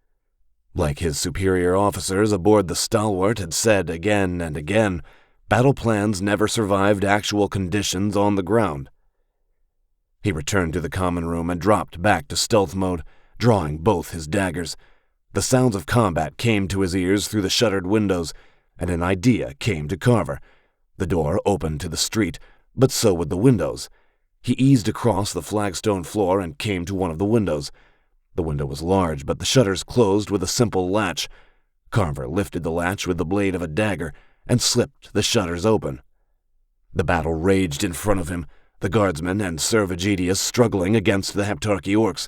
[SPEAKER 1] Like his superior officers aboard the Stalwart had said again and again, battle plans never survived actual conditions on the ground. He returned to the common room and dropped back to stealth mode, drawing both his daggers. The sounds of combat came to his ears through the shuttered windows, and an idea came to Carver. The door opened to the street, but so would the windows. He eased across the flagstone floor and came to one of the windows. The window was large, but the shutters closed with a simple latch. Carver lifted the latch with the blade of a dagger and slipped the shutters open. The battle raged in front of him, the guardsmen and Sir Vegetius struggling against the Heptarchy orcs.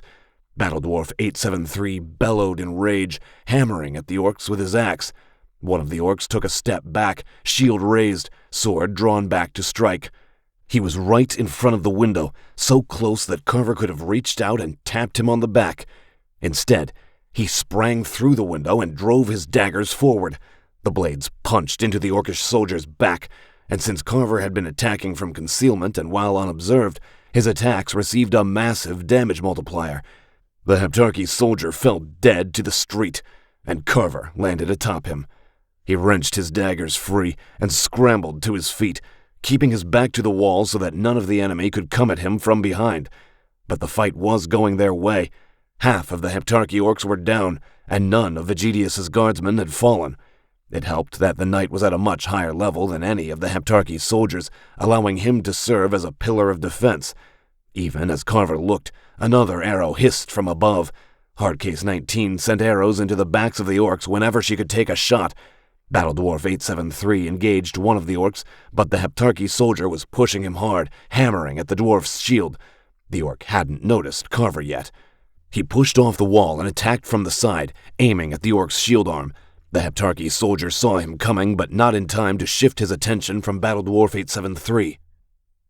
[SPEAKER 1] Battle Dwarf 873 bellowed in rage, hammering at the orcs with his axe. One of the orcs took a step back, shield raised, sword drawn back to strike. He was right in front of the window, so close that Carver could have reached out and tapped him on the back. Instead, he sprang through the window and drove his daggers forward. The blades punched into the orcish soldier's back, and since Carver had been attacking from concealment and while unobserved, his attacks received a massive damage multiplier. The Heptarchy soldier fell dead to the street, and Carver landed atop him. He wrenched his daggers free and scrambled to his feet, keeping his back to the wall so that none of the enemy could come at him from behind. But the fight was going their way. Half of the Heptarchy orcs were down, and none of Vegetius's guardsmen had fallen. It helped that the knight was at a much higher level than any of the Heptarchy soldiers, allowing him to serve as a pillar of defense. Even as Carver looked, another arrow hissed from above. Hardcase 19 sent arrows into the backs of the orcs whenever she could take a shot. Battle Dwarf 873 engaged one of the orcs, but the Heptarchy soldier was pushing him hard, hammering at the dwarf's shield. The orc hadn't noticed Carver yet. He pushed off the wall and attacked from the side, aiming at the orc's shield arm. The Heptarchy soldier saw him coming, but not in time to shift his attention from Battle Dwarf 873.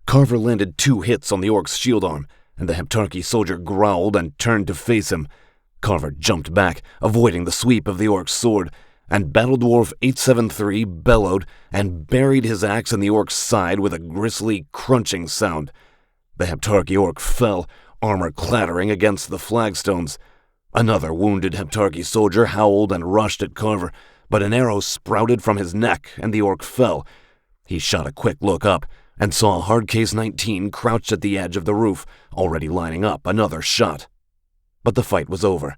[SPEAKER 1] Carver landed 2 hits on the orc's shield arm, and the Heptarchy soldier growled and turned to face him. Carver jumped back, avoiding the sweep of the orc's sword, and Battle Dwarf 873 bellowed and buried his axe in the orc's side with a grisly, crunching sound. The Heptarchy orc fell, armor clattering against the flagstones. Another wounded Heptarchy soldier howled and rushed at Carver, but an arrow sprouted from his neck and the orc fell. He shot a quick look up and saw Hardcase 19 crouched at the edge of the roof, already lining up another shot. But the fight was over.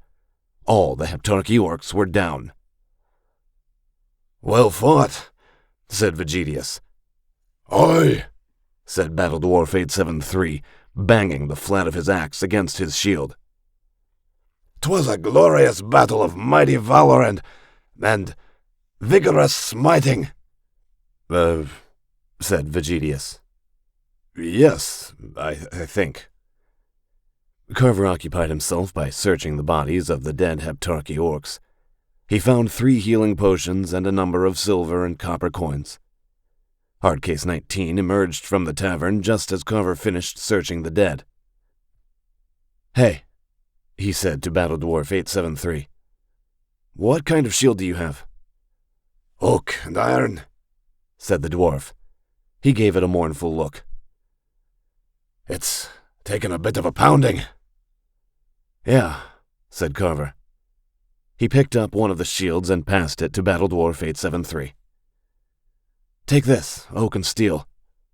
[SPEAKER 1] All the Heptarchy orcs were down.
[SPEAKER 2] "Well fought,"
[SPEAKER 1] said Vegetius.
[SPEAKER 2] "Aye,"
[SPEAKER 1] said Battle Dwarf 873, banging the flat of his axe against his shield.
[SPEAKER 2] "'Twas a glorious battle of mighty valor and vigorous smiting."
[SPEAKER 1] Said Vegetius.
[SPEAKER 2] "Yes, I think."
[SPEAKER 1] Carver occupied himself by searching the bodies of the dead Heptarchy orcs. He found 3 healing potions and a number of silver and copper coins. Hardcase 19 emerged from the tavern just as Carver finished searching the dead. "Hey," he said to Battle Dwarf 873. "What kind of shield do you have?"
[SPEAKER 2] "Oak and iron,"
[SPEAKER 1] said the dwarf. He gave it a mournful look.
[SPEAKER 2] "It's taken a bit of a pounding."
[SPEAKER 1] "Yeah," said Carver. He picked up one of the shields and passed it to Battle Dwarf 873. "Take this, oak and steel.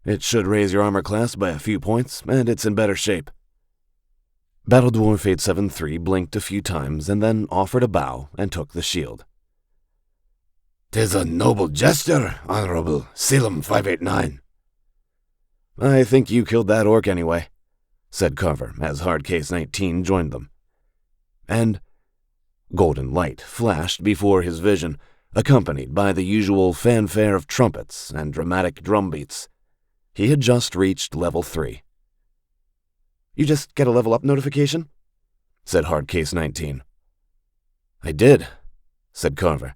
[SPEAKER 1] It should raise your armor class by a few points, and it's in better shape." Battle Dwarf 873 blinked a few times and then offered a bow and took the shield.
[SPEAKER 2] "'Tis a noble gesture, Honorable Selim 589.
[SPEAKER 1] "I think you killed that orc anyway," said Carver as Hardcase 19 joined them. And golden light flashed before his vision, accompanied by the usual fanfare of trumpets and dramatic drum beats. He had just reached level 3. "You just get a level up notification?" said Hardcase 19. "I did," said Carver.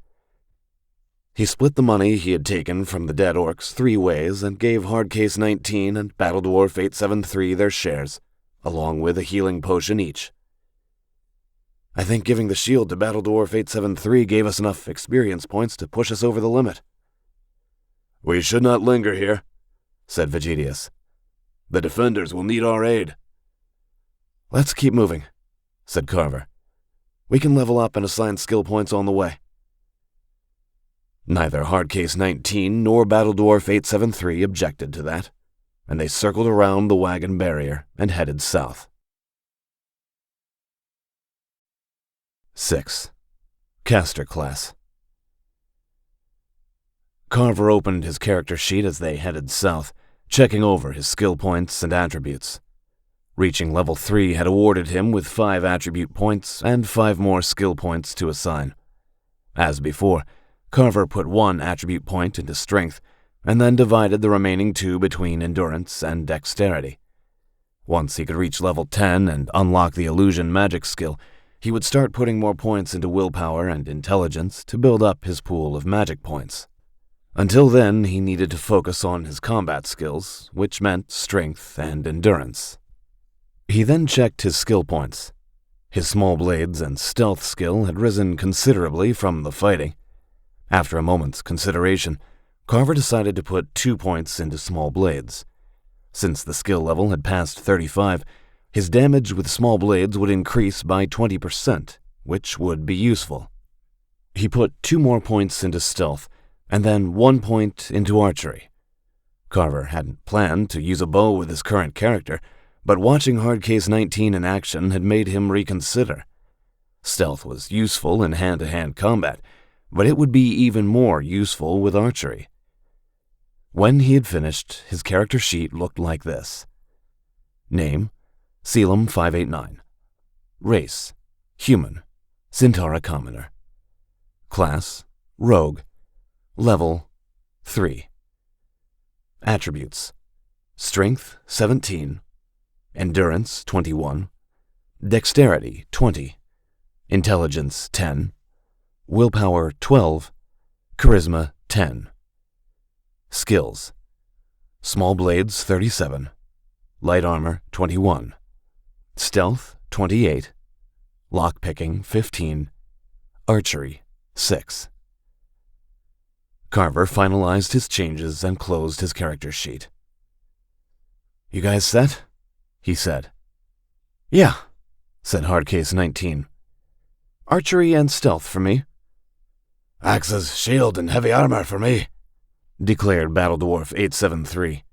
[SPEAKER 1] He split the money he had taken from the dead orcs 3 ways and gave Hardcase 19 and Battle Dwarf 873 their shares, along with a healing potion each. "I think giving the shield to Battle Dwarf 873 gave us enough experience points to push us over the limit."
[SPEAKER 2] "We should not linger here,"
[SPEAKER 1] said Vegetius.
[SPEAKER 2] "The defenders will need our aid."
[SPEAKER 1] "Let's keep moving," said Carver. "We can level up and assign skill points on the way." Neither Hardcase 19 nor Battle Dwarf 873 objected to that, and they circled around the wagon barrier and headed south. 6. Caster Class. Carver opened his character sheet as they headed south, checking over his skill points and attributes. Reaching level 3 had awarded him with 5 attribute points and 5 more skill points to assign. As before, Carver put 1 attribute point into strength, and then divided the remaining 2 between endurance and dexterity. Once he could reach level 10 and unlock the illusion magic skill, he would start putting more points into willpower and intelligence to build up his pool of magic points. Until then, he needed to focus on his combat skills, which meant strength and endurance. He then checked his skill points. His small blades and stealth skill had risen considerably from the fighting. After a moment's consideration, Carver decided to put 2 points into small blades. Since the skill level had passed 35, his damage with small blades would increase by 20%, which would be useful. He put 2 more points into stealth, and then 1 point into archery. Carver hadn't planned to use a bow with his current character, but watching Hardcase 19 in action had made him reconsider. Stealth was useful in hand-to-hand combat, but it would be even more useful with archery. When he had finished, his character sheet looked like this. Name, Selim 589. Race, human, Centaura commoner. Class, rogue. Level, 3. Attributes, strength 17, endurance 21, dexterity 20, intelligence 10, willpower 12, charisma 10. Skills: small blades 37, light armor 21, stealth 28, lockpicking 15, archery 6. Carver finalized his changes and closed his character sheet. "You guys set?" he said. "Yeah," said Hardcase 19. "Archery and stealth for me."
[SPEAKER 2] "Axes, shield, and heavy armor for me,"
[SPEAKER 1] declared Battle Dwarf 873.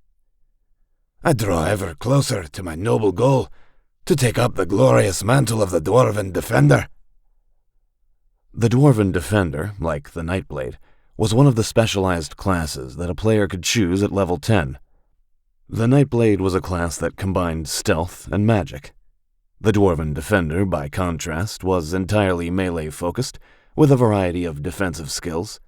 [SPEAKER 2] "I draw ever closer to my noble goal to take up the glorious mantle of the Dwarven Defender."
[SPEAKER 1] The Dwarven Defender, like the Nightblade, was one of the specialized classes that a player could choose at level 10. The Nightblade was a class that combined stealth and magic. The Dwarven Defender, by contrast, was entirely melee-focused, with a variety of defensive skills.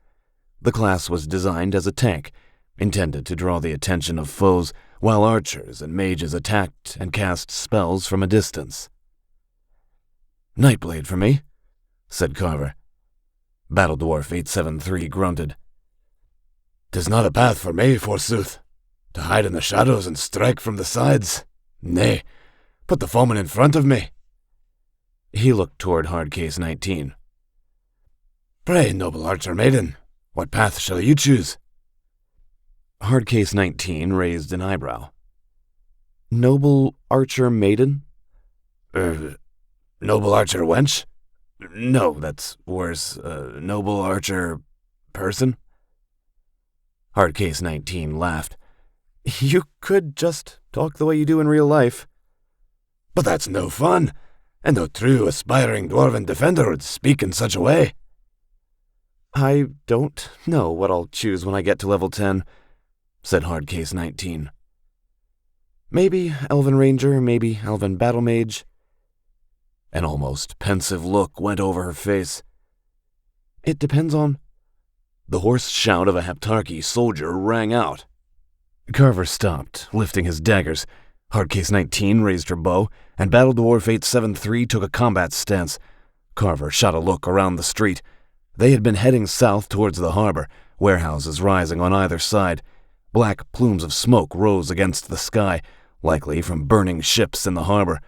[SPEAKER 1] The class was designed as a tank, intended to draw the attention of foes, while archers and mages attacked and cast spells from a distance. "Nightblade for me," said Carver. Battle Dwarf 873 grunted.
[SPEAKER 2] "'Tis not a path for me, forsooth. To hide in the shadows and strike from the sides. Nay, put the foeman in front of me."
[SPEAKER 1] He looked toward Hardcase 19.
[SPEAKER 2] "Pray, noble archer maiden, what path shall you choose?"
[SPEAKER 1] Hardcase 19 raised an eyebrow. "Noble archer maiden?"
[SPEAKER 2] Noble archer wench? No, that's worse. Noble archer person?"
[SPEAKER 1] Hardcase 19 laughed. "You could just talk the way you do in real life."
[SPEAKER 2] "But that's no fun, and no true aspiring Dwarven Defender would speak in such a way."
[SPEAKER 1] "I don't know what I'll choose when I get to level 10, said Hardcase 19. "Maybe Elven Ranger, maybe Elven Battle Mage." An almost pensive look went over her face. "It depends on—" The hoarse shout of a Heptarchy soldier rang out. Carver stopped, lifting his daggers. Hardcase 19 raised her bow, and Battle Dwarf 873 took a combat stance. Carver shot a look around the street. They had been heading south towards the harbor, warehouses rising on either side. Black plumes of smoke rose against the sky, likely from burning ships in the harbor.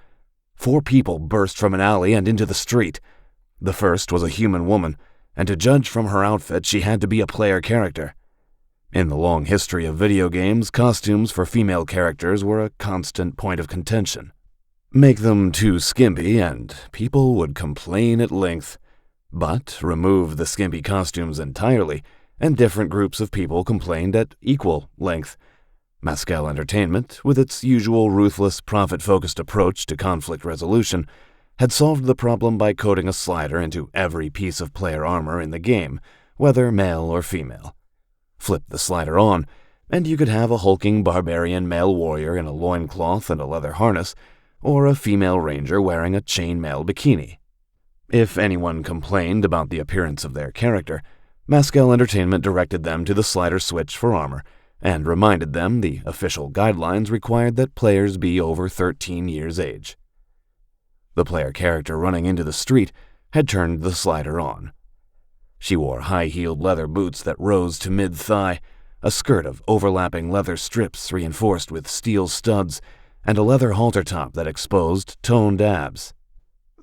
[SPEAKER 1] 4 people burst from an alley and into the street. The first was a human woman, and to judge from her outfit, she had to be a player character. In the long history of video games, costumes for female characters were a constant point of contention. Make them too skimpy, and people would complain at length. But remove the skimpy costumes entirely, and different groups of people complained at equal length. Mescal Entertainment, with its usual ruthless, profit-focused approach to conflict resolution, had solved the problem by coding a slider into every piece of player armor in the game, whether male or female. Flip the slider on, and you could have a hulking barbarian male warrior in a loincloth and a leather harness, or a female ranger wearing a chainmail bikini. If anyone complained about the appearance of their character, Mescal Entertainment directed them to the slider switch for armor, and reminded them the official guidelines required that players be over 13 years age. The player character running into the street had turned the slider on. She wore high-heeled leather boots that rose to mid-thigh, a skirt of overlapping leather strips reinforced with steel studs, and a leather halter top that exposed toned abs.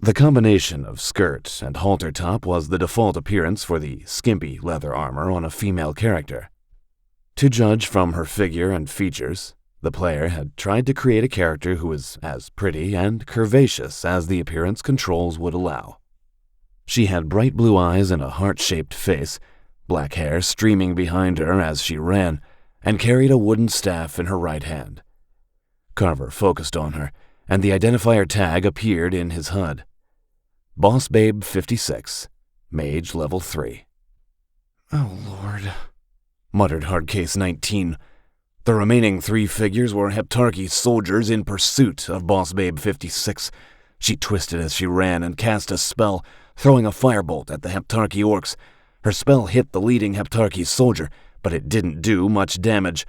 [SPEAKER 1] The combination of skirt and halter top was the default appearance for the skimpy leather armor on a female character. To judge from her figure and features, the player had tried to create a character who was as pretty and curvaceous as the appearance controls would allow. She had bright blue eyes and a heart-shaped face, black hair streaming behind her as she ran, and carried a wooden staff in her right hand. Carver focused on her, and the identifier tag appeared in his HUD. Boss Babe 56, Mage Level 3. "Oh, Lord," muttered Hardcase 19. The remaining 3 figures were Heptarchy soldiers in pursuit of Boss Babe 56. She twisted as she ran and cast a spell, throwing a firebolt at the Heptarchy orcs. Her spell hit the leading Heptarchy soldier, but it didn't do much damage.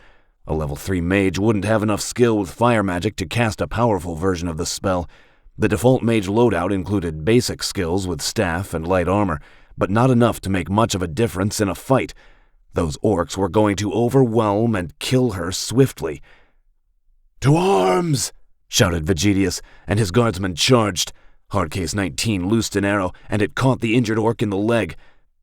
[SPEAKER 2] A level 3 mage wouldn't have enough skill with fire magic to cast a powerful version of the spell. The default mage loadout included basic skills with staff and light armor, but not enough to make much of a difference in a fight. Those orcs were going to overwhelm and kill her swiftly. "To arms!" shouted Vegetius, and his guardsmen charged. Hardcase 19 loosed an arrow, and it caught the injured orc in the leg.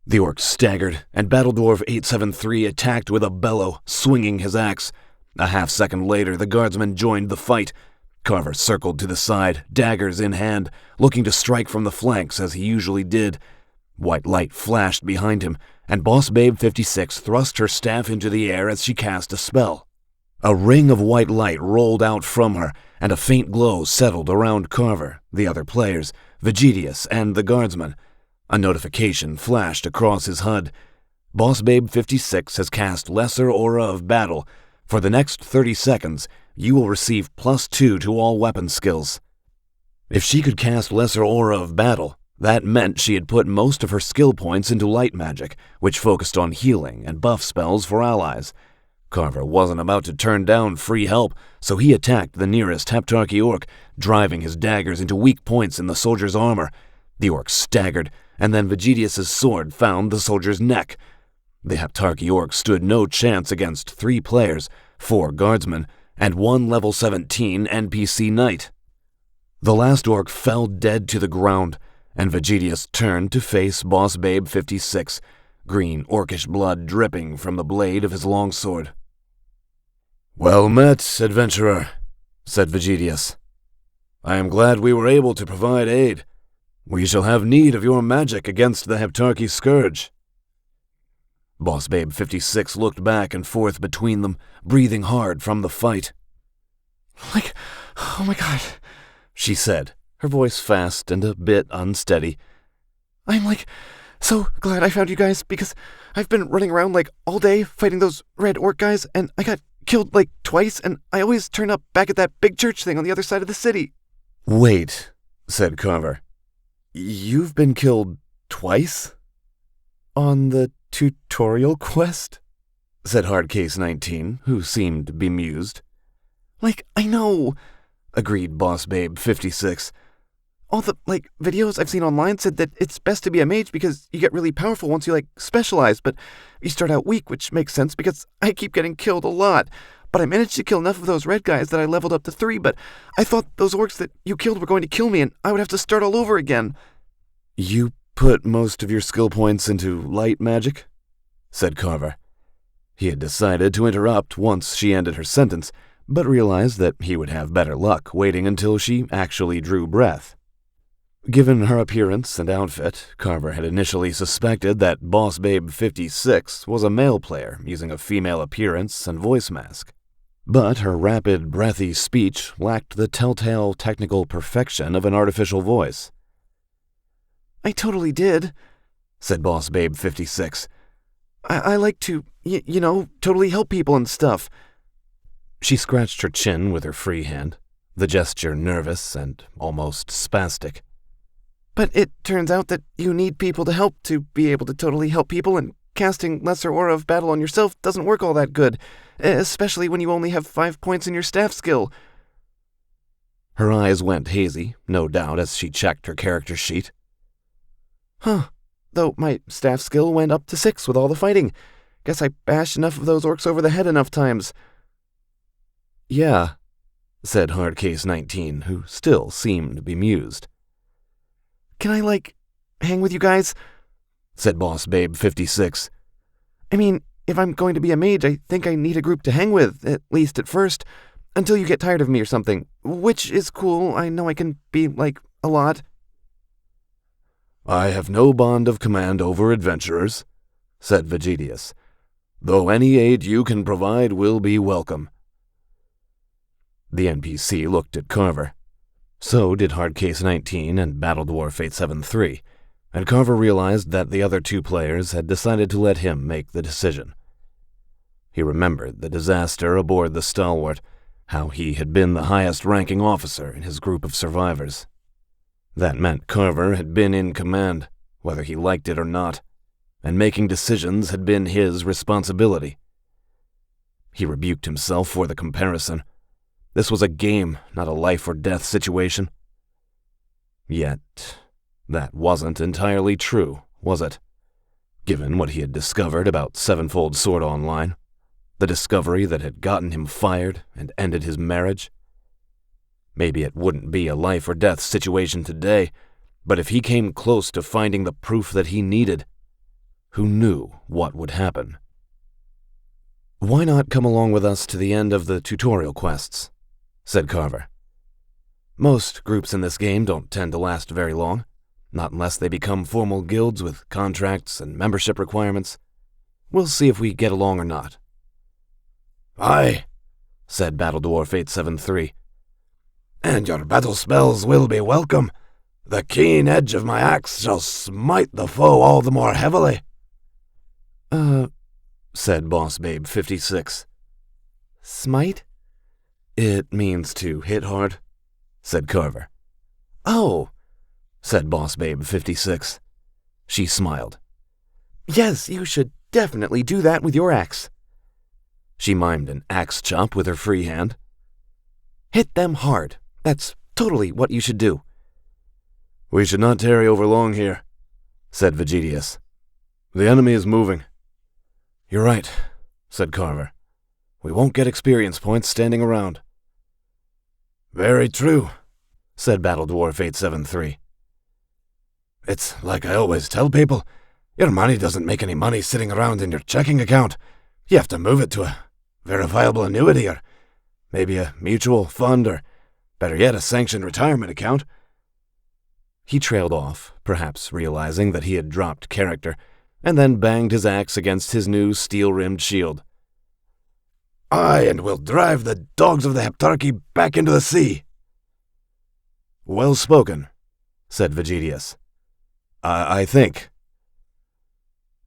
[SPEAKER 2] The orc staggered, and Battledwarf 873 attacked with a bellow, swinging his axe. A half-second later, the guardsmen joined the fight. Carver circled to the side, daggers in hand, looking to strike from the flanks as he usually did. White light flashed behind him, and Boss Babe 56 thrust her staff into the air as she cast a spell. A ring of white light rolled out from her, and a faint glow settled around Carver, the other players, Vegetius, and the guardsmen. A notification flashed across his HUD. Boss Babe 56 has cast Lesser Aura of Battle. For the next 30 seconds, you will receive +2 to all weapon skills. If she could cast Lesser Aura of Battle, that meant she had put most of her skill points into light magic, which focused on healing and buff spells for allies. Carver wasn't about to turn down free help, so he attacked the nearest Heptarchy orc, driving his daggers into weak points in the soldier's armor. The orc staggered, and then Vegetius' sword found the soldier's neck. The Heptarchy orc stood no chance against 3 players, 4 guardsmen, and 1 level 17 NPC knight. The last orc fell dead to the ground, and Vegetius turned to face Boss Babe 56, green orcish blood dripping from the blade of his longsword. "Well met, adventurer," said Vegetius. "I am glad we were able to provide aid. We shall have need of your magic against the Heptarchy scourge." Boss Babe 56 looked back and forth between them, breathing hard from the fight.
[SPEAKER 3] Oh my god,
[SPEAKER 1] she said, her voice fast and a bit unsteady.
[SPEAKER 3] I'm so glad I found you guys, because I've been running around all day fighting those red orc guys, and I got killed twice, and I always turn up back at that big church thing on the other side of the city.
[SPEAKER 1] "Wait," said Carver. "You've been killed twice? On the tutorial quest?" said Hardcase 19, who seemed bemused.
[SPEAKER 3] I know,
[SPEAKER 1] agreed Boss Babe 56.
[SPEAKER 3] all the, videos I've seen online said that it's best to be a mage because you get really powerful once you, specialize, but you start out weak, which makes sense because I keep getting killed a lot. But I managed to kill enough of those red guys that I leveled up to 3, but I thought those orcs that you killed were going to kill me and I would have to start all over again.
[SPEAKER 1] "You put most of your skill points into light magic?" said Carver. He had decided to interrupt once she ended her sentence, but realized that he would have better luck waiting until she actually drew breath. Given her appearance and outfit, Carver had initially suspected that Boss Babe 56 was a male player using a female appearance and voice mask. But her rapid, breathy speech lacked the telltale technical perfection of an artificial voice.
[SPEAKER 3] I totally did,
[SPEAKER 1] said Boss Babe 56.
[SPEAKER 3] I like to, totally help people and stuff.
[SPEAKER 1] She scratched her chin with her free hand, the gesture nervous and almost spastic.
[SPEAKER 3] But it turns out that you need people to help to be able to totally help people, and casting Lesser Aura of Battle on yourself doesn't work all that good, especially when you only have 5 points in your staff skill.
[SPEAKER 1] Her eyes went hazy, no doubt, as she checked her character sheet.
[SPEAKER 3] Huh. Though my staff skill went up to 6 with all the fighting. Guess I bashed enough of those orcs over the head enough times.
[SPEAKER 1] "Yeah," said Hardcase 19, who still seemed bemused.
[SPEAKER 3] "Can I, hang with you guys?"
[SPEAKER 1] said Boss Babe 56.
[SPEAKER 3] "I mean, if I'm going to be a mage, I think I need a group to hang with, at least at first, until you get tired of me or something, which is cool. I know I can be, a lot."
[SPEAKER 2] "I have no bond of command over adventurers," said Vegetius, "though any aid you can provide will be welcome."
[SPEAKER 1] The NPC looked at Carver. So did Hardcase 19 and Battledwarf 873, and Carver realized that the other 2 players had decided to let him make the decision. He remembered the disaster aboard the Stalwart, how he had been the highest-ranking officer in his group of survivors. That meant Carver had been in command, whether he liked it or not, and making decisions had been his responsibility. He rebuked himself for the comparison. This was a game, not a life-or-death situation. Yet, that wasn't entirely true, was it? Given what he had discovered about Sevenfold Sword Online, the discovery that had gotten him fired and ended his marriage. Maybe it wouldn't be a life-or-death situation today, but if he came close to finding the proof that he needed, who knew what would happen? "Why not come along with us to the end of the tutorial quests?" said Carver. "Most groups in this game don't tend to last very long, not unless they become formal guilds with contracts and membership requirements. We'll see if we get along or not."
[SPEAKER 2] "Aye,"
[SPEAKER 1] said Battle Dwarf 873.
[SPEAKER 2] "And your battle spells will be welcome. The keen edge of my axe shall smite the foe all the more heavily."
[SPEAKER 1] Said Boss Babe 56.
[SPEAKER 3] Smite?
[SPEAKER 1] "It means to hit hard," said Carver.
[SPEAKER 3] Oh,
[SPEAKER 1] said Boss Babe 56. She smiled.
[SPEAKER 3] yes, you should definitely do that with your axe.
[SPEAKER 1] She mimed an axe chop with her free hand.
[SPEAKER 3] Hit them hard. That's totally what you should do.
[SPEAKER 2] "We should not tarry over long here," said Vegetius. "The enemy is moving."
[SPEAKER 1] "You're right," said Carver. "We won't get experience points standing around."
[SPEAKER 2] "Very true,"
[SPEAKER 1] said Battle Dwarf 873.
[SPEAKER 2] "It's like I always tell people, your money doesn't make any money sitting around in your checking account. You have to move it to a verifiable annuity or maybe a mutual fund or, better yet, a sanctioned retirement account."
[SPEAKER 1] He trailed off, perhaps realizing that he had dropped character, and then banged his axe against his new steel-rimmed shield.
[SPEAKER 2] "Aye, and we'll drive the dogs of the Heptarchy back into the sea."
[SPEAKER 1] "Well spoken," said Vegetius. I think.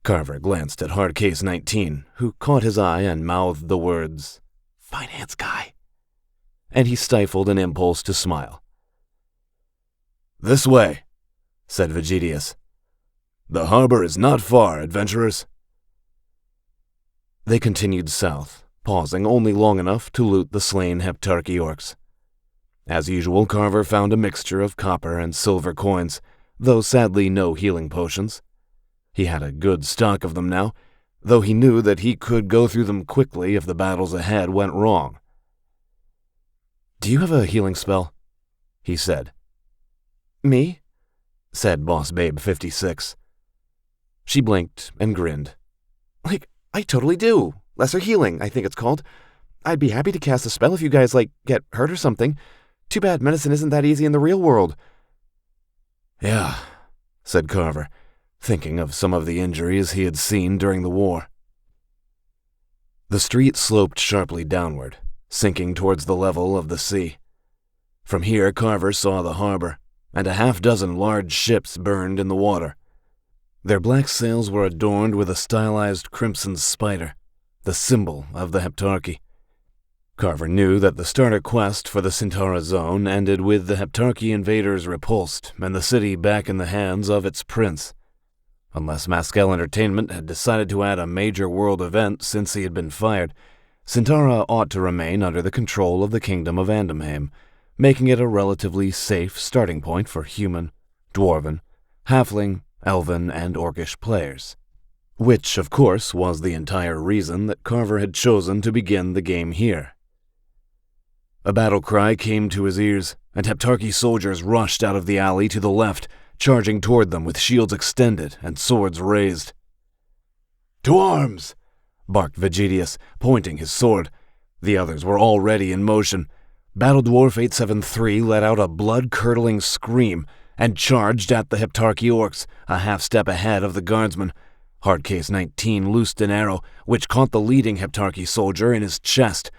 [SPEAKER 1] Carver glanced at Hardcase 19, who caught his eye and mouthed the words, "Finance guy," and he stifled an impulse to smile.
[SPEAKER 2] "This way," said Vegetius. "The harbor is not far, adventurers."
[SPEAKER 1] They continued south, pausing only long enough to loot the slain Heptarchy orcs. As usual, Carver found a mixture of copper and silver coins, though sadly no healing potions. He had a good stock of them now, though he knew that he could go through them quickly if the battles ahead went wrong. "Do you have a healing spell?" he said.
[SPEAKER 3] Me?
[SPEAKER 1] Said Boss Babe 56. She blinked and grinned.
[SPEAKER 3] Like, I totally do. Lesser healing, I think it's called. I'd be happy to cast a spell if you guys, get hurt or something. Too bad medicine isn't that easy in the real world.
[SPEAKER 1] "Yeah," said Carver, thinking of some of the injuries he had seen during the war. The street sloped sharply downward, sinking towards the level of the sea. From here, Carver saw the harbor, and a half-dozen large ships burned in the water. Their black sails were adorned with a stylized crimson spider, the symbol of the Heptarchy. Carver knew that the starter quest for the Centaura Zone ended with the Heptarchy invaders repulsed and the city back in the hands of its prince. Unless Maskell Entertainment had decided to add a major world event since he had been fired, Centaura ought to remain under the control of the Kingdom of Andamheim, making it a relatively safe starting point for human, dwarven, halfling, elven, and orcish players. Which, of course, was the entire reason that Carver had chosen to begin the game here. A battle cry came to his ears, and Heptarchy soldiers rushed out of the alley to the left, charging toward them with shields extended and swords raised.
[SPEAKER 2] "To arms!"
[SPEAKER 1] barked Vegetius, pointing his sword. The others were already in motion. Battle Dwarf 873 let out a blood-curdling scream and charged at the Heptarchy orcs, a half-step ahead of the guardsmen. Hardcase 19 loosed an arrow, which caught the leading Heptarchy soldier in his chest.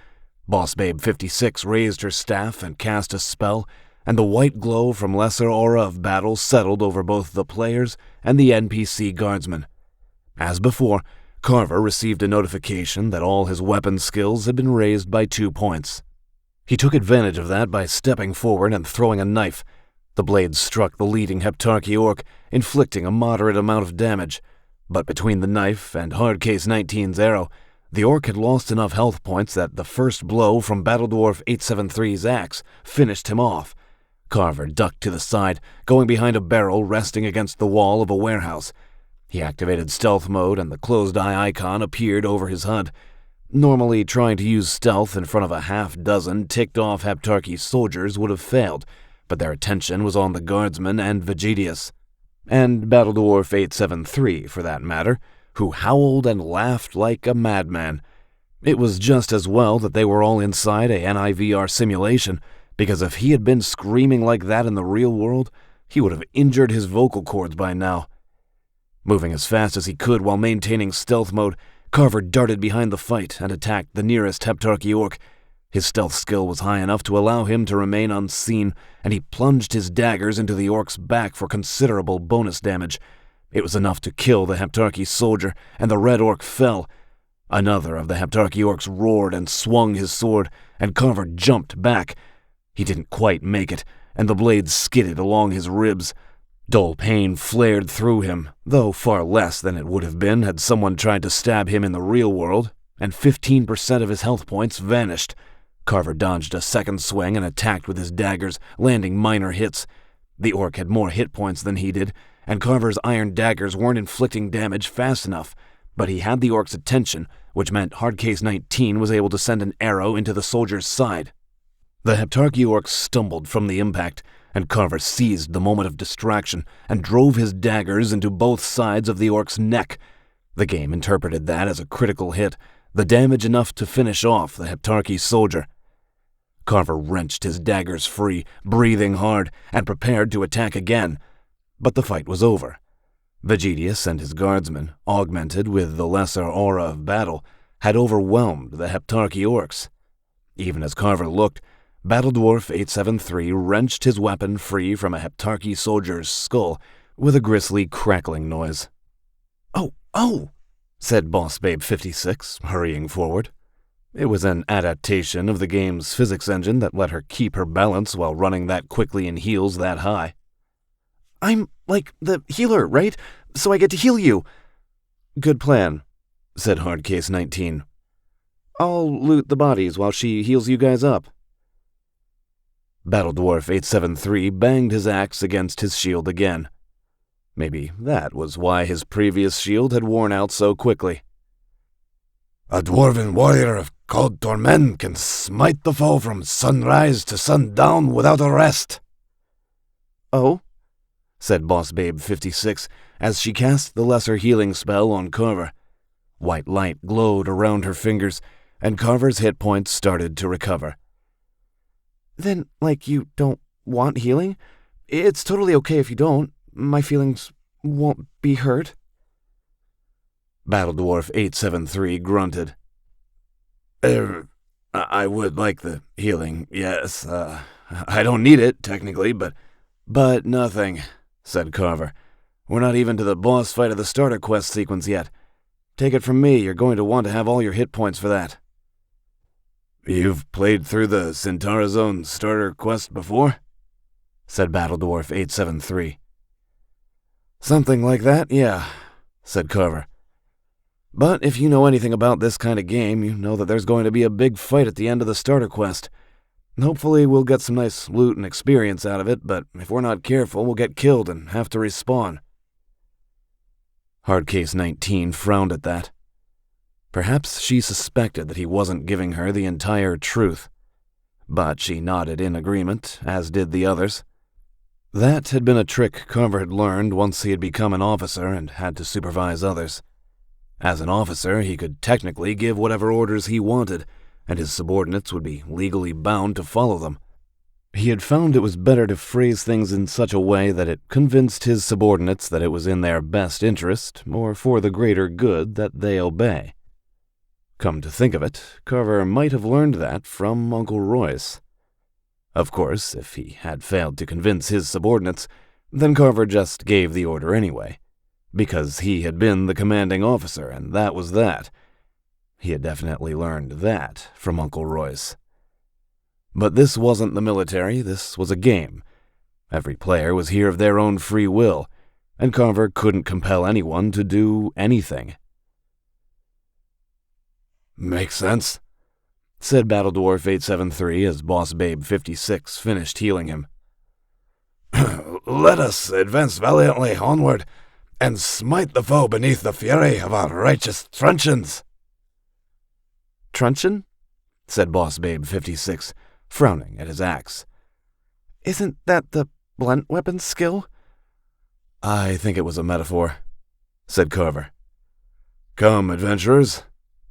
[SPEAKER 1] Boss Babe 56 raised her staff and cast a spell, and the white glow from Lesser Aura of Battle settled over both the players and the NPC guardsmen. As before, Carver received a notification that all his weapon skills had been raised by 2 points. He took advantage of that by stepping forward and throwing a knife. The blade struck the leading Heptarchy orc, inflicting a moderate amount of damage, but between the knife and Hardcase 19's arrow, The orc had lost enough health points that the first blow from Battledwarf 873's axe finished him off. Carver ducked to the side, going behind a barrel resting against the wall of a warehouse. He activated stealth mode and the closed-eye icon appeared over his HUD. Normally, trying to use stealth in front of a half-dozen ticked-off Heptarchy soldiers would have failed, but their attention was on the guardsman and Vegetius. And Battledwarf 873, for that matter, who howled and laughed like a madman. It was just as well that they were all inside a NIVR simulation, because if he had been screaming like that in the real world, he would have injured his vocal cords by now. Moving as fast as he could while maintaining stealth mode, Carver darted behind the fight and attacked the nearest Heptarchy orc. His stealth skill was high enough to allow him to remain unseen, and he plunged his daggers into the orc's back for considerable bonus damage. It was enough to kill the Heptarchy soldier, and the red orc fell. Another of the Heptarchy orcs roared and swung his sword, and Carver jumped back. He didn't quite make it, and the blade skidded along his ribs. Dull pain flared through him, though far less than it would have been had someone tried to stab him in the real world, and 15% of his health points vanished. Carver dodged a second swing and attacked with his daggers, landing minor hits. The orc had more hit points than he did, and Carver's iron daggers weren't inflicting damage fast enough, but he had the orc's attention, which meant Hardcase 19 was able to send an arrow into the soldier's side. The Heptarchy orc stumbled from the impact, and Carver seized the moment of distraction and drove his daggers into both sides of the orc's neck. The game interpreted that as a critical hit, the damage enough to finish off the Heptarchy soldier. Carver wrenched his daggers free, breathing hard, and prepared to attack again. But the fight was over. Vegetius and his guardsmen, augmented with the lesser aura of battle, had overwhelmed the Heptarchy orcs. Even as Carver looked, Battledwarf 873 wrenched his weapon free from a Heptarchy soldier's skull with a grisly crackling noise. Oh, said Boss Babe 56, hurrying forward. It was an adaptation of the game's physics engine that let her keep her balance while running that quickly in heels that high.
[SPEAKER 3] I'm, like, the healer, right? So I get to heal you.
[SPEAKER 1] Good plan, said Hardcase 19. I'll loot the bodies while she heals you guys up. Battledwarf 873 banged his axe against his shield again. Maybe that was why his previous shield had worn out so quickly.
[SPEAKER 2] A dwarven warrior of cold torment can smite the foe from sunrise to sundown without a rest.
[SPEAKER 3] Oh?
[SPEAKER 1] Said Boss Babe 56 as she cast the lesser healing spell on Carver. White light glowed around her fingers, and Carver's hit points started to recover.
[SPEAKER 3] Then, like, you don't want healing? It's totally okay if you don't. My feelings won't be hurt.
[SPEAKER 1] Battledwarf 873 grunted.
[SPEAKER 2] I would like the healing, yes. I don't need it, technically, but
[SPEAKER 1] nothing, said Carver. We're not even to the boss fight of the starter quest sequence yet. Take it from me, you're going to want to have all your hit points for that.
[SPEAKER 2] You've played through the Centaur Zone starter quest before?
[SPEAKER 1] Said Battledwarf 873.
[SPEAKER 2] Something like that, yeah, said Carver.
[SPEAKER 1] But if you know anything about this kind of game, you know that there's going to be a big fight at the end of the starter quest. Hopefully we'll get some nice loot and experience out of it, but if we're not careful, we'll get killed and have to respawn. Hardcase 19 frowned at that. Perhaps she suspected that he wasn't giving her the entire truth. But she nodded in agreement, as did the others. That had been a trick Carver had learned once he had become an officer and had to supervise others. As an officer, he could technically give whatever orders he wanted, and his subordinates would be legally bound to follow them. He had found it was better to phrase things in such a way that it convinced his subordinates that it was in their best interest, or for the greater good, that they obey. Come to think of it, Carver might have learned that from Uncle Royce. Of course, if he had failed to convince his subordinates, then Carver just gave the order anyway, because he had been the commanding officer, and that was that. He had definitely learned that from Uncle Royce. But this wasn't the military, this was a game. Every player was here of their own free will, and Carver couldn't compel anyone to do anything.
[SPEAKER 2] Makes sense, said Battle Dwarf 873 as Boss Babe 56 finished healing him. Let us advance valiantly onward and smite the foe beneath the fury of our righteous truncheons.
[SPEAKER 1] Truncheon? Said Boss Babe 56, frowning at his axe.
[SPEAKER 3] Isn't that the blunt weapon skill?
[SPEAKER 1] I think it was a metaphor, said Carver.
[SPEAKER 2] Come, adventurers,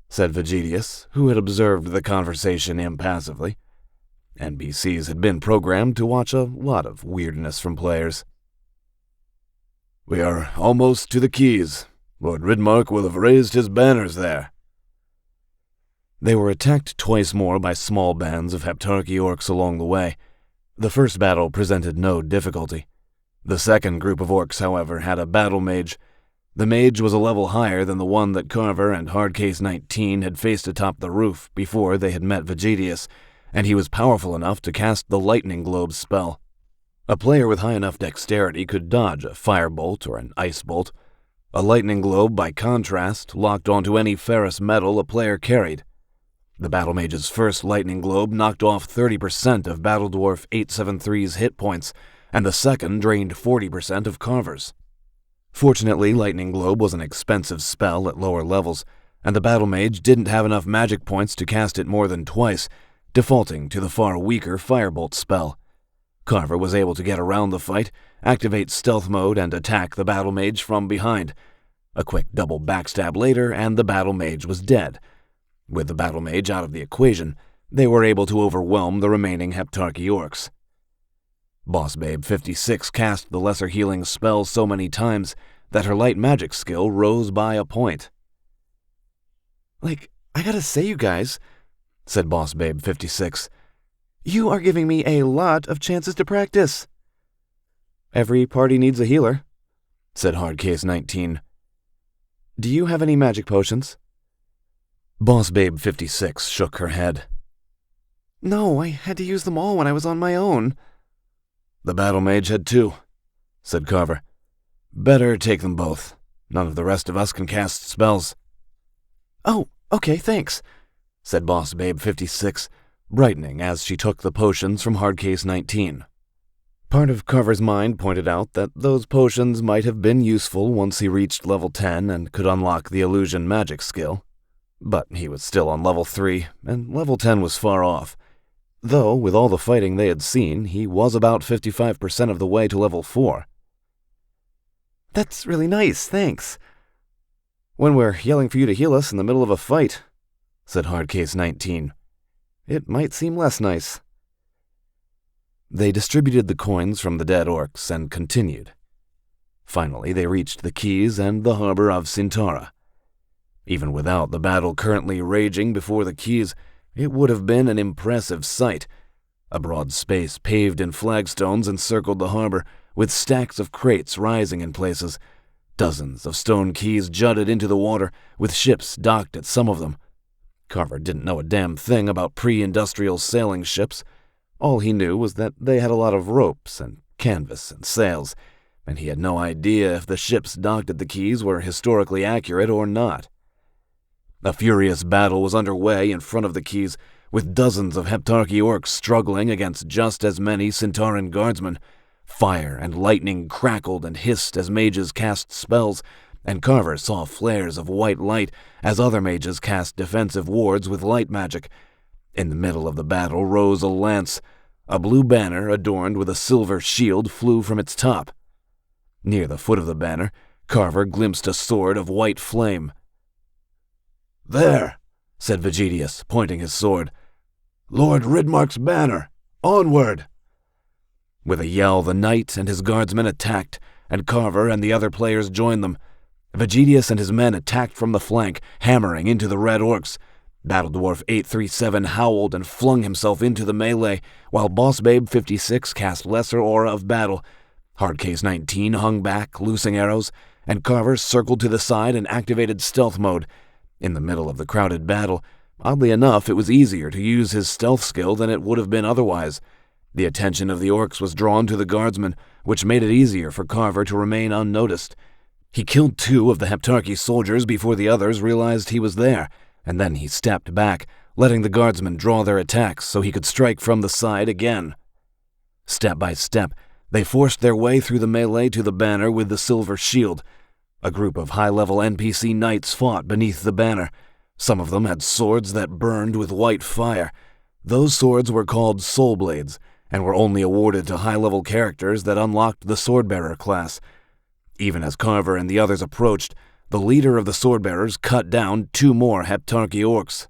[SPEAKER 1] said Vegetius, who had observed the conversation impassively. NPCs had been programmed to watch a lot of weirdness from players.
[SPEAKER 2] We are almost to the keys. Lord Ridmark will have raised his banners there.
[SPEAKER 1] They were attacked twice more by small bands of Heptarchy orcs along the way. The first battle presented no difficulty. The second group of orcs, however, had a battle mage. The mage was a level higher than the one that Carver and Hardcase 19 had faced atop the roof before they had met Vegetius, and he was powerful enough to cast the Lightning Globe spell. A player with high enough dexterity could dodge a firebolt or an ice bolt. A Lightning Globe, by contrast, locked onto any ferrous metal a player carried. The Battle Mage's first Lightning Globe knocked off 30% of Battle Dwarf 873's hit points, and the second drained 40% of Carver's. Fortunately, Lightning Globe was an expensive spell at lower levels, and the Battle Mage didn't have enough magic points to cast it more than twice, defaulting to the far weaker Firebolt spell. Carver was able to get around the fight, activate stealth mode, and attack the Battle Mage from behind. A quick double backstab later, and the Battle Mage was dead. With the Battle Mage out of the equation, they were able to overwhelm the remaining Heptarchy orcs. Boss Babe 56 cast the lesser healing spell so many times that her light magic skill rose by a point.
[SPEAKER 3] I gotta say, you guys, said Boss Babe 56, you are giving me a lot of chances to practice.
[SPEAKER 1] Every party needs a healer, said Hardcase 19. Do you have any magic potions? Boss Babe 56 shook her head.
[SPEAKER 3] No, I had to use them all when I was on my own.
[SPEAKER 2] The Battle Mage had 2, said Carver. Better take them both. None of the rest of us can cast spells.
[SPEAKER 3] Oh, okay, thanks,
[SPEAKER 1] said Boss Babe 56, brightening as she took the potions from Hardcase 19. Part of Carver's mind pointed out that those potions might have been useful once he reached level 10 and could unlock the illusion magic skill. But he was still on level 3, and level 10 was far off. Though, with all the fighting they had seen, he was about 55% of the way to level 4.
[SPEAKER 3] That's really nice, thanks.
[SPEAKER 1] When we're yelling for you to heal us in the middle of a fight, said Hardcase 19. It might seem less nice. They distributed the coins from the dead orcs and continued. Finally, they reached the keys and the harbor of Sintara. Even without the battle currently raging before the keys, it would have been an impressive sight. A broad space paved in flagstones encircled the harbor, with stacks of crates rising in places. Dozens of stone keys jutted into the water, with ships docked at some of them. Carver didn't know a damn thing about pre-industrial sailing ships. All he knew was that they had a lot of ropes and canvas and sails, and he had no idea if the ships docked at the keys were historically accurate or not. A furious battle was underway in front of the keys, with dozens of Heptarchy orcs struggling against just as many Centauran guardsmen. Fire and lightning crackled and hissed as mages cast spells, and Carver saw flares of white light as other mages cast defensive wards with light magic. In the middle of the battle rose a lance. A blue banner adorned with a silver shield flew from its top. Near the foot of the banner, Carver glimpsed a sword of white flame.
[SPEAKER 2] There, said Vegetius, pointing his sword. Lord Ridmark's banner. Onward!
[SPEAKER 1] With a yell, the knight and his guardsmen attacked, and Carver and the other players joined them. Vegetius and his men attacked from the flank, hammering into the red orcs. Battle Dwarf 837 howled and flung himself into the melee, while Boss Babe 56 cast Lesser Aura of Battle. Hardcase 19 hung back, loosing arrows, and Carver circled to the side and activated stealth mode. In the middle of the crowded battle, oddly enough, it was easier to use his stealth skill than it would have been otherwise. The attention of the orcs was drawn to the guardsmen, which made it easier for Carver to remain unnoticed. He killed 2 of the Heptarchy soldiers before the others realized he was there, and then he stepped back, letting the guardsmen draw their attacks so he could strike from the side again. Step by step, they forced their way through the melee to the banner with the silver shield. A group of high-level NPC knights fought beneath the banner. Some of them had swords that burned with white fire. Those swords were called soul blades, and were only awarded to high-level characters that unlocked the Swordbearer class. Even as Carver and the others approached, the leader of the Swordbearers cut down 2 more Heptarchy orcs.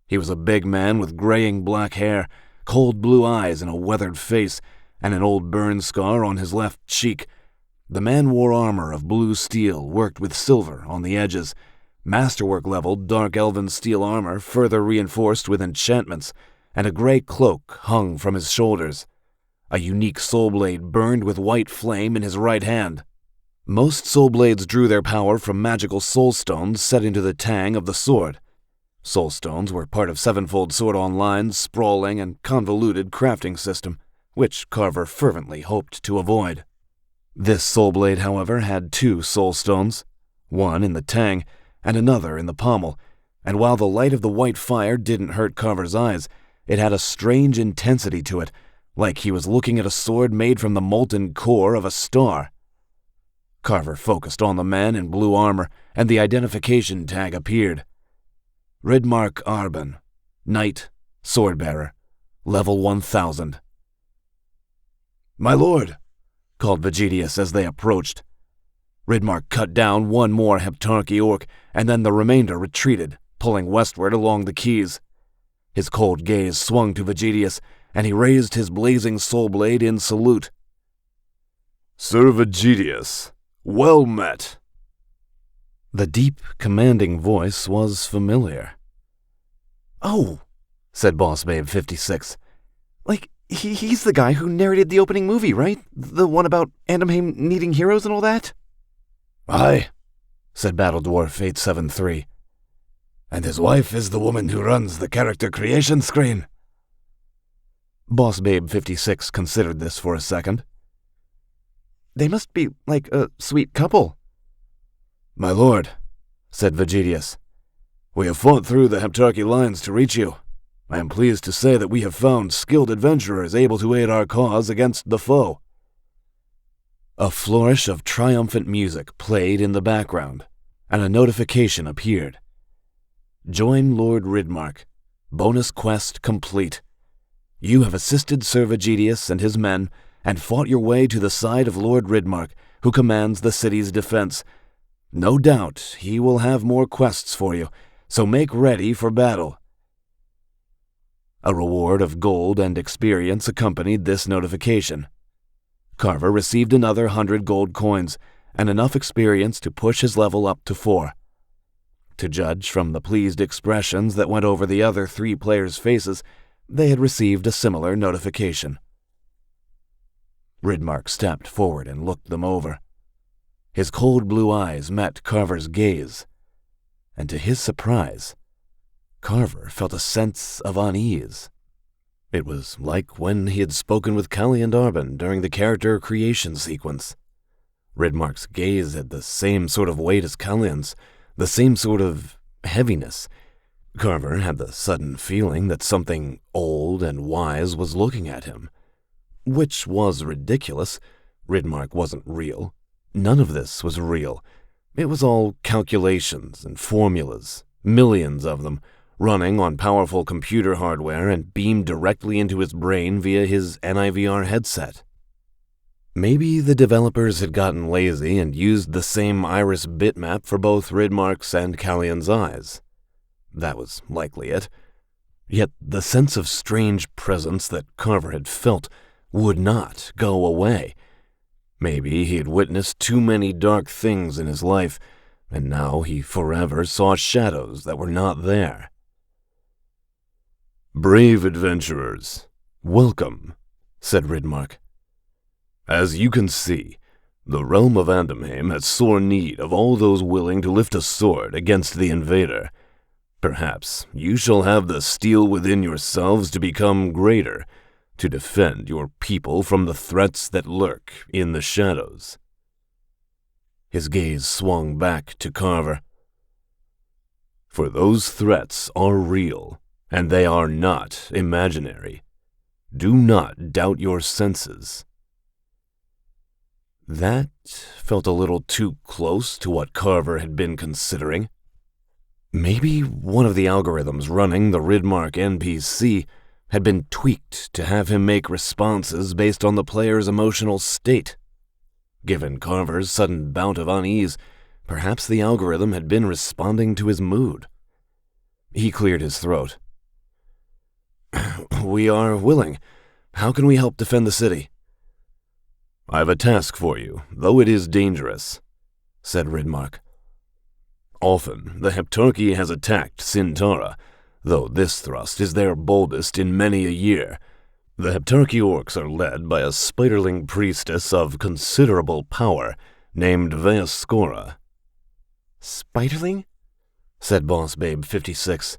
[SPEAKER 1] He was a big man with graying black hair, cold blue eyes and a weathered face, and an old burn scar on his left cheek. The man wore armor of blue steel worked with silver on the edges, masterwork-level dark elven steel armor further reinforced with enchantments, and a gray cloak hung from his shoulders. A unique soul blade burned with white flame in his right hand. Most soul blades drew their power from magical soul stones set into the tang of the sword. Soul stones were part of Sevenfold Sword Online's sprawling and convoluted crafting system, which Carver fervently hoped to avoid. This soul blade, however, had 2 soul stones, one in the tang and another in the pommel, and while the light of the white fire didn't hurt Carver's eyes, it had a strange intensity to it, like he was looking at a sword made from the molten core of a star. Carver focused on the man in blue armor, and the identification tag appeared. Ridmark Arben, Knight, Swordbearer, level 1000. "My lord," called Vegetius as they approached. Ridmark cut down 1 more Heptarchy orc, and then the remainder retreated, pulling westward along the quays. His cold gaze swung to Vegetius, and he raised his blazing soul blade in salute.
[SPEAKER 2] "Sir Vegetius, well met."
[SPEAKER 1] The deep, commanding voice was familiar.
[SPEAKER 3] "Oh,"
[SPEAKER 1] said Boss Babe 56.
[SPEAKER 3] like, he's the guy who narrated the opening movie, right? The one about Andamheim needing heroes and all that?"
[SPEAKER 2] "Aye,"
[SPEAKER 1] said Battle Dwarf 873.
[SPEAKER 2] "And his wife is the woman who runs the character creation screen."
[SPEAKER 1] Boss Babe 56 considered this for a second.
[SPEAKER 3] "They must be like a sweet couple."
[SPEAKER 2] "My lord," said Vegetius, "we have fought through the Heptarchy lines to reach you. I am pleased to say that we have found skilled adventurers able to aid our cause against the foe."
[SPEAKER 1] A flourish of triumphant music played in the background, and a notification appeared. Join Lord Ridmark. Bonus quest complete. You have assisted Sir Vegetius and his men, and fought your way to the side of Lord Ridmark, who commands the city's defense. No doubt he will have more quests for you, so make ready for battle. A reward of gold and experience accompanied this notification. Carver received another 100 gold coins, and enough experience to push his level up to 4. To judge from the pleased expressions that went over the other 3 players' faces, they had received a similar notification. Ridmark stepped forward and looked them over. His cold blue eyes met Carver's gaze, and to his surprise, Carver felt a sense of unease. It was like when he had spoken with Callie and Arben during the character creation sequence. Ridmark's gaze had the same sort of weight as Callion's, the same sort of heaviness. Carver had the sudden feeling that something old and wise was looking at him. Which was ridiculous. Ridmark wasn't real. None of this was real. It was all calculations and formulas, millions of them, running on powerful computer hardware and beamed directly into his brain via his NIVR headset. Maybe the developers had gotten lazy and used the same iris bitmap for both Ridmark's and Callion's eyes. That was likely it. Yet the sense of strange presence that Carver had felt would not go away. Maybe he had witnessed too many dark things in his life, and now he forever saw shadows that were not there.
[SPEAKER 2] "Brave adventurers,
[SPEAKER 1] welcome," said Ridmark.
[SPEAKER 2] "As you can see, the realm of Andamheim has sore need of all those willing to lift a sword against the invader. Perhaps you shall have the steel within yourselves to become greater, to defend your people from the threats that lurk in the shadows."
[SPEAKER 1] His gaze swung back to Carver.
[SPEAKER 2] For those threats are real, and they are not imaginary. Do not doubt your senses." That felt a little too close to what Carver had been considering. Maybe one of the algorithms running the Ridmark NPC had been tweaked to have him make responses based on the player's emotional state. Given Carver's sudden bout of unease, perhaps the algorithm had been responding to his mood. He cleared his throat. "We are willing. How can we help defend the city?" "I've a task for you, though it is dangerous," said Ridmark. "Often the Heptarchy has attacked Sintara, though this thrust is their boldest in many a year. The Heptarchy orcs are led by a spiderling priestess of considerable power named Vaescora."
[SPEAKER 3] "Spiderling?"
[SPEAKER 2] said Boss Babe 56.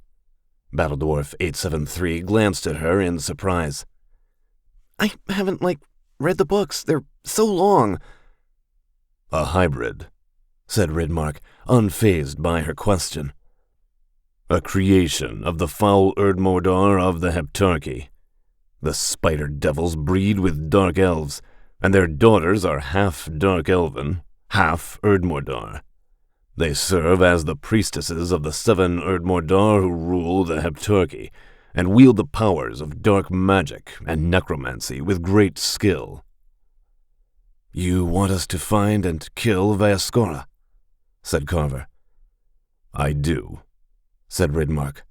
[SPEAKER 2] Battle Dwarf 873 glanced at her in surprise.
[SPEAKER 3] "I haven't, read the books. They're so long."
[SPEAKER 2] "A hybrid," said Ridmark, unfazed by her question. "A creation of the foul Erdmordar of the Heptarchy. The spider devils breed with dark elves, and their daughters are half dark elven, half Erdmordar. They serve as the priestesses of the 7 Erdmordar who rule the Heptarchy, and wield the powers of dark magic and necromancy with great skill." "You want us to find and kill Vaescora?" said Carver. "I do," said Ridmark.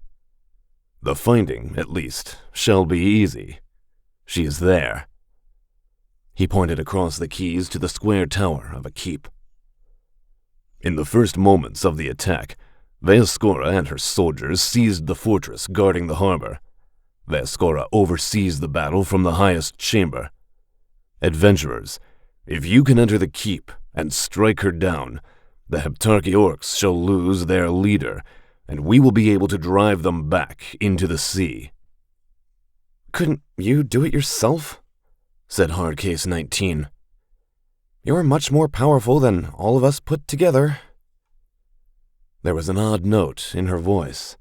[SPEAKER 2] "The finding, at least, shall be easy. She is there." He pointed across the quays to the square tower of a keep. "In the first moments of the attack, Vaescora and her soldiers seized the fortress guarding the harbor. Vaescora oversees the battle from the highest chamber. Adventurers, if you can enter the keep and strike her down, the Heptarchy orcs shall lose their leader, and we will be able to drive them back into the sea."
[SPEAKER 3] "Couldn't you do it yourself?" said Hardcase 19. "You're much more powerful than all of us put together."
[SPEAKER 2] There was an odd note in her voice.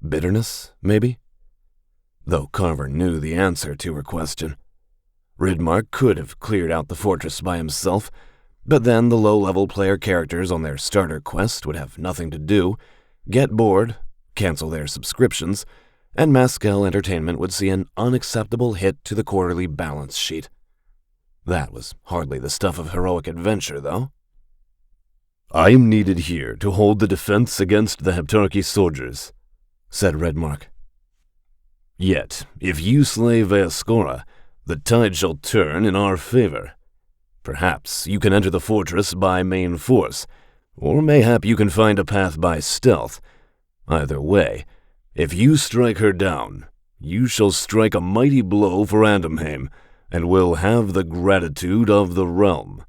[SPEAKER 2] Bitterness, maybe? Though Carver knew the answer to her question. Ridmark could have cleared out the fortress by himself, but then the low-level player characters on their starter quest would have nothing to do, get bored, cancel their subscriptions, and Maskell Entertainment would see an unacceptable hit to the quarterly balance sheet. That was hardly the stuff of heroic adventure, though. "I am needed here to hold the defense against the Heptarchy soldiers," said Ridmark. "Yet, if you slay Vaescora, the tide shall turn in our favor. Perhaps you can enter the fortress by main force, or mayhap you can find a path by stealth. Either way, if you strike her down, you shall strike a mighty blow for Andamheim, and will have the gratitude of the realm."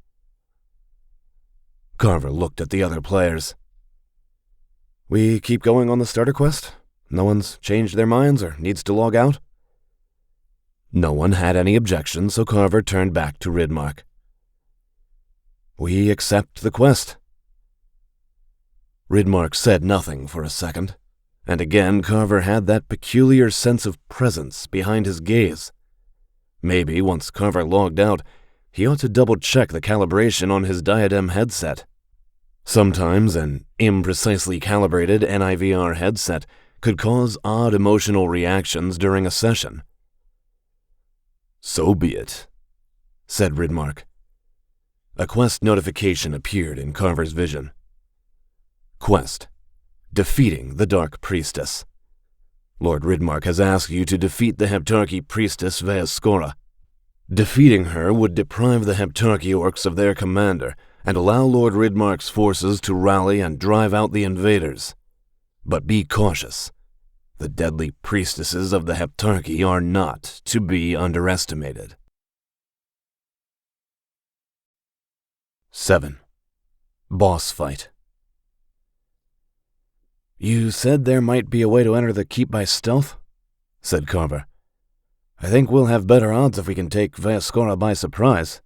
[SPEAKER 2] Carver looked at the other players.
[SPEAKER 3] "We keep going on the starter quest? No one's changed their minds or needs to log out?"
[SPEAKER 2] No one had any objection, so Carver turned back to Ridmark.
[SPEAKER 3] "We accept the quest."
[SPEAKER 2] Ridmark said nothing for a second, and again Carver had that peculiar sense of presence behind his gaze. Maybe once Carver logged out, he ought to double-check the calibration on his Diadem headset. Sometimes an imprecisely calibrated NIVR headset could cause odd emotional reactions during a session. "So be it," said Ridmark. A quest notification appeared in Carver's vision. Quest: Defeating the Dark Priestess. Lord Ridmark has asked you to defeat the Heptarchy priestess Vaescora. Defeating her would deprive the Heptarchy orcs of their commander and allow Lord Ridmark's forces to rally and drive out the invaders. But be cautious. The deadly priestesses of the Heptarchy are not to be underestimated. 7. Boss Fight.
[SPEAKER 3] "You said there might be a way to enter the keep by stealth?" said Carver. "I think we'll have better odds if we can take Vaescora by surprise."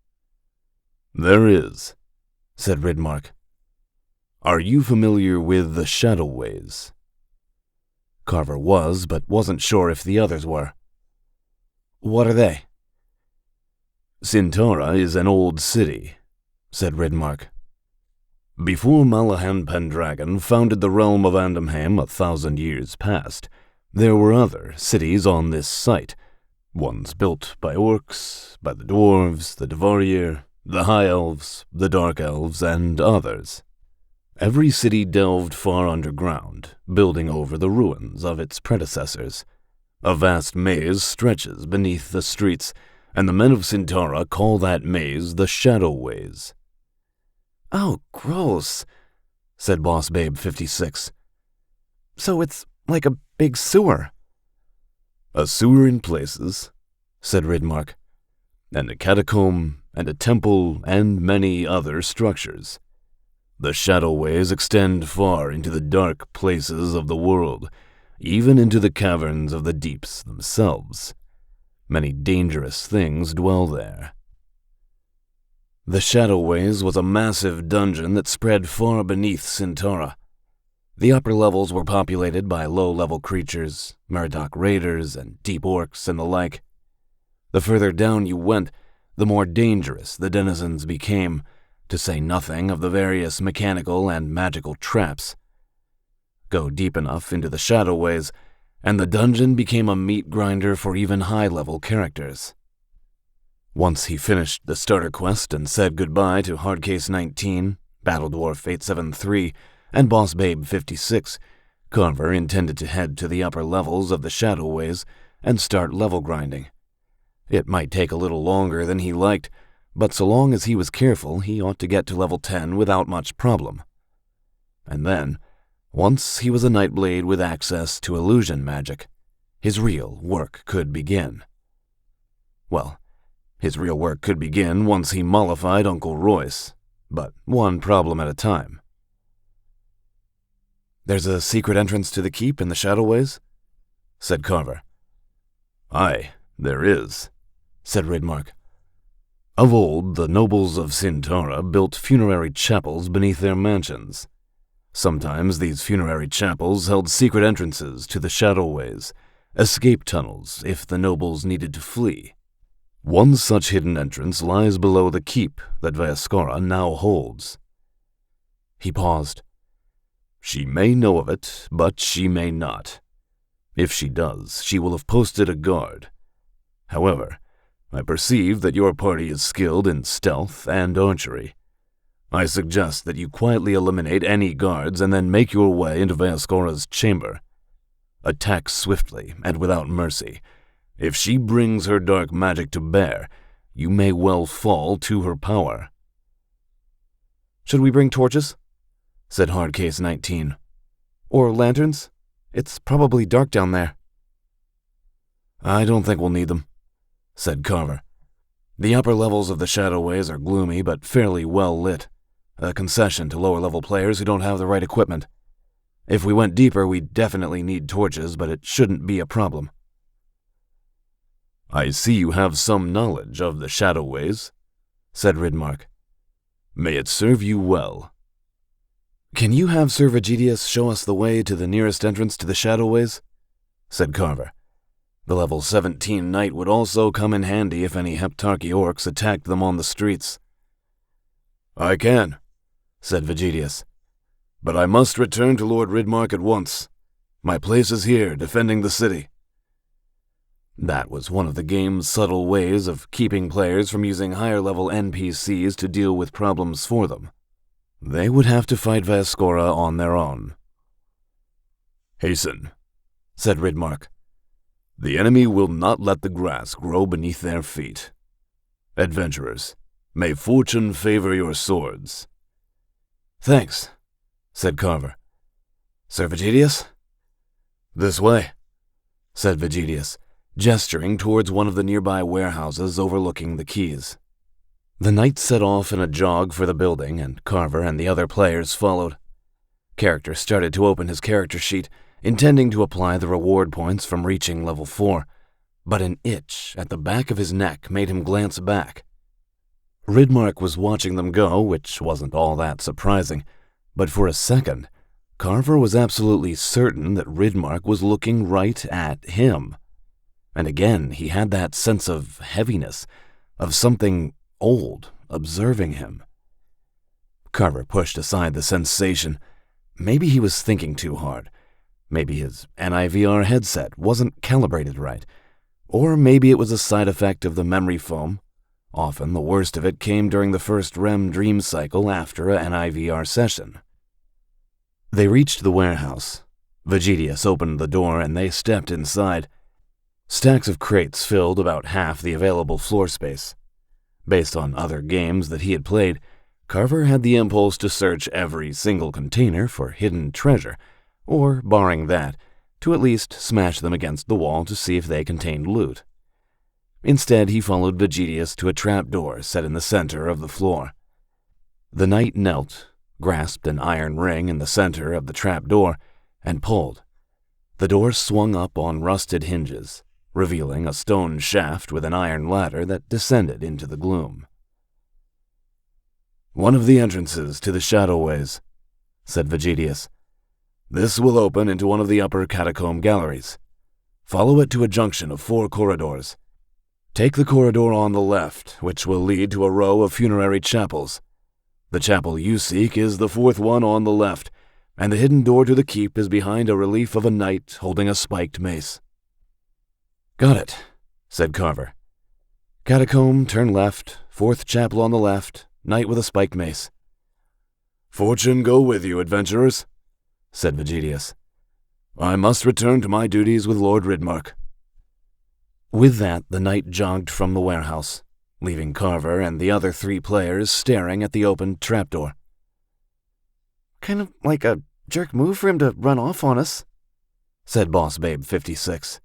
[SPEAKER 2] "There is," said Ridmark. "Are you familiar with the Shadow Ways
[SPEAKER 1] Carver was, but wasn't sure if the others were. "What are they?"
[SPEAKER 2] "Centaura is an old city," said Ridmark. "Before Malahan Pendragon founded the realm of Andamham 1,000 years past, there were other cities on this site, ones built by orcs, by the dwarves, the Devarrier, the High Elves, the Dark Elves, and others. Every city delved far underground, building over the ruins of its predecessors. A vast maze stretches beneath the streets, and the men of Centaura call that maze the Shadow Ways."
[SPEAKER 3] "Oh, gross," said Boss Babe 56. "So it's like a big sewer."
[SPEAKER 2] "A sewer in places," said Ridmark, "and a catacomb, and a temple, and many other structures. The Shadow Ways extend far into the dark places of the world, even into the caverns of the deeps themselves. Many dangerous things dwell there." The Shadow Ways was a massive dungeon that spread far beneath Centaura. The upper levels were populated by low-level creatures, Murdoch raiders, and deep orcs and the like. The further down you went, the more dangerous the denizens became, to say nothing of the various mechanical and magical traps. Go deep enough into the Shadow Ways, and the dungeon became a meat grinder for even high-level characters. Once he finished the starter quest and said goodbye to Hardcase 19, Battledwarf 873, and Boss Babe 56, Carver intended to head to the upper levels of the Shadow Ways and start level grinding. It might take a little longer than he liked, but so long as he was careful, he ought to get to level 10 without much problem. And then, once he was a Nightblade with access to illusion magic, his real work could begin. Well, his real work could begin once he mollified Uncle Royce, but one problem at a time.
[SPEAKER 3] "There's a secret entrance to the keep in the Shadow Ways?" said Carver.
[SPEAKER 2] "Aye, there is," said Ridmark. "Of old, the nobles of Centaura built funerary chapels beneath their mansions. Sometimes these funerary chapels held secret entrances to the Shadow Ways, escape tunnels if the nobles needed to flee. One such hidden entrance lies below the keep that Vaescora now holds." He paused. "She may know of it, but she may not. If she does, she will have posted a guard. However, I perceive that your party is skilled in stealth and archery. I suggest that you quietly eliminate any guards and then make your way into Vaescora's chamber. Attack swiftly and without mercy. If she brings her dark magic to bear, you may well fall to her power."
[SPEAKER 3] "Should we bring torches?" said Hardcase 19. "Or lanterns? It's probably dark down there."
[SPEAKER 2] "I don't think we'll need them," said Carver. "The upper levels of the Shadow Ways are gloomy but fairly well lit, a concession to lower-level players who don't have the right equipment. If we went deeper, we'd definitely need torches, but it shouldn't be a problem." "I see you have some knowledge of the Shadow Ways," said Ridmark. "May it serve you well."
[SPEAKER 3] "Can you have Sir Vegidius show us the way to the nearest entrance to the Shadow Ways?" said Carver. The level 17 knight would also come in handy if any Heptarchy orcs attacked them on the streets.
[SPEAKER 2] "I can," said Vegidius. "But I must return to Lord Ridmark at once. My place is here, defending the city." That was one of the game's subtle ways of keeping players from using higher-level NPCs to deal with problems for them. They would have to fight Vaescora on their own. "Hasten," said Ridmark. "The enemy will not let the grass grow beneath their feet. Adventurers, may fortune favor your swords."
[SPEAKER 3] "Thanks," said Carver. "Sir Vegidius?"
[SPEAKER 2] "This way,"
[SPEAKER 3] said Vegidius, gesturing towards one of the nearby warehouses overlooking the quays. The knight set off in a jog for the building, and Carver and the other players followed. Character started to open his character sheet, intending to apply the reward points from reaching level 4, but an itch at the back of his neck made him glance back. Ridmark was watching them go, which wasn't all that surprising, but for a second,
[SPEAKER 1] Carver was absolutely certain that Ridmark was looking right at him. And again, he had that sense of heaviness, of something old observing him. Carver pushed aside the sensation. Maybe he was thinking too hard. Maybe his NIVR headset wasn't calibrated right. Or maybe it was a side effect of the memory foam. Often the worst of it came during the first REM dream cycle after a NIVR session. They reached the warehouse. Vegetius opened the door and they stepped inside. Stacks of crates filled about half the available floor space. Based on other games that he had played, Carver had the impulse to search every single container for hidden treasure, or, barring that, to at least smash them against the wall to see if they contained loot. Instead, he followed Vegetius to a trapdoor set in the center of the floor. The knight knelt, grasped an iron ring in the center of the trapdoor, and pulled. The door swung up on rusted hinges, revealing a stone shaft with an iron ladder that descended into the gloom.
[SPEAKER 2] "One of the entrances to the Shadowways," said Vegetius. "This will open into one of the upper catacomb galleries. Follow it to a junction of 4 corridors. Take the corridor on the left, which will lead to a row of funerary chapels. The chapel you seek is the 4th one on the left, and the hidden door to the keep is behind a relief of a knight holding a spiked mace."
[SPEAKER 1] "Got it," said Carver. "Catacomb, turn left, 4th chapel on the left, knight with a spiked mace."
[SPEAKER 2] "Fortune go with you, adventurers," said Vegetius. "I must return to my duties with Lord Ridmark."
[SPEAKER 1] With that, the knight jogged from the warehouse, leaving Carver and the other 3 players staring at the opened trapdoor.
[SPEAKER 3] Kind of like a jerk move for him to run off on us,
[SPEAKER 1] said Boss Babe 56.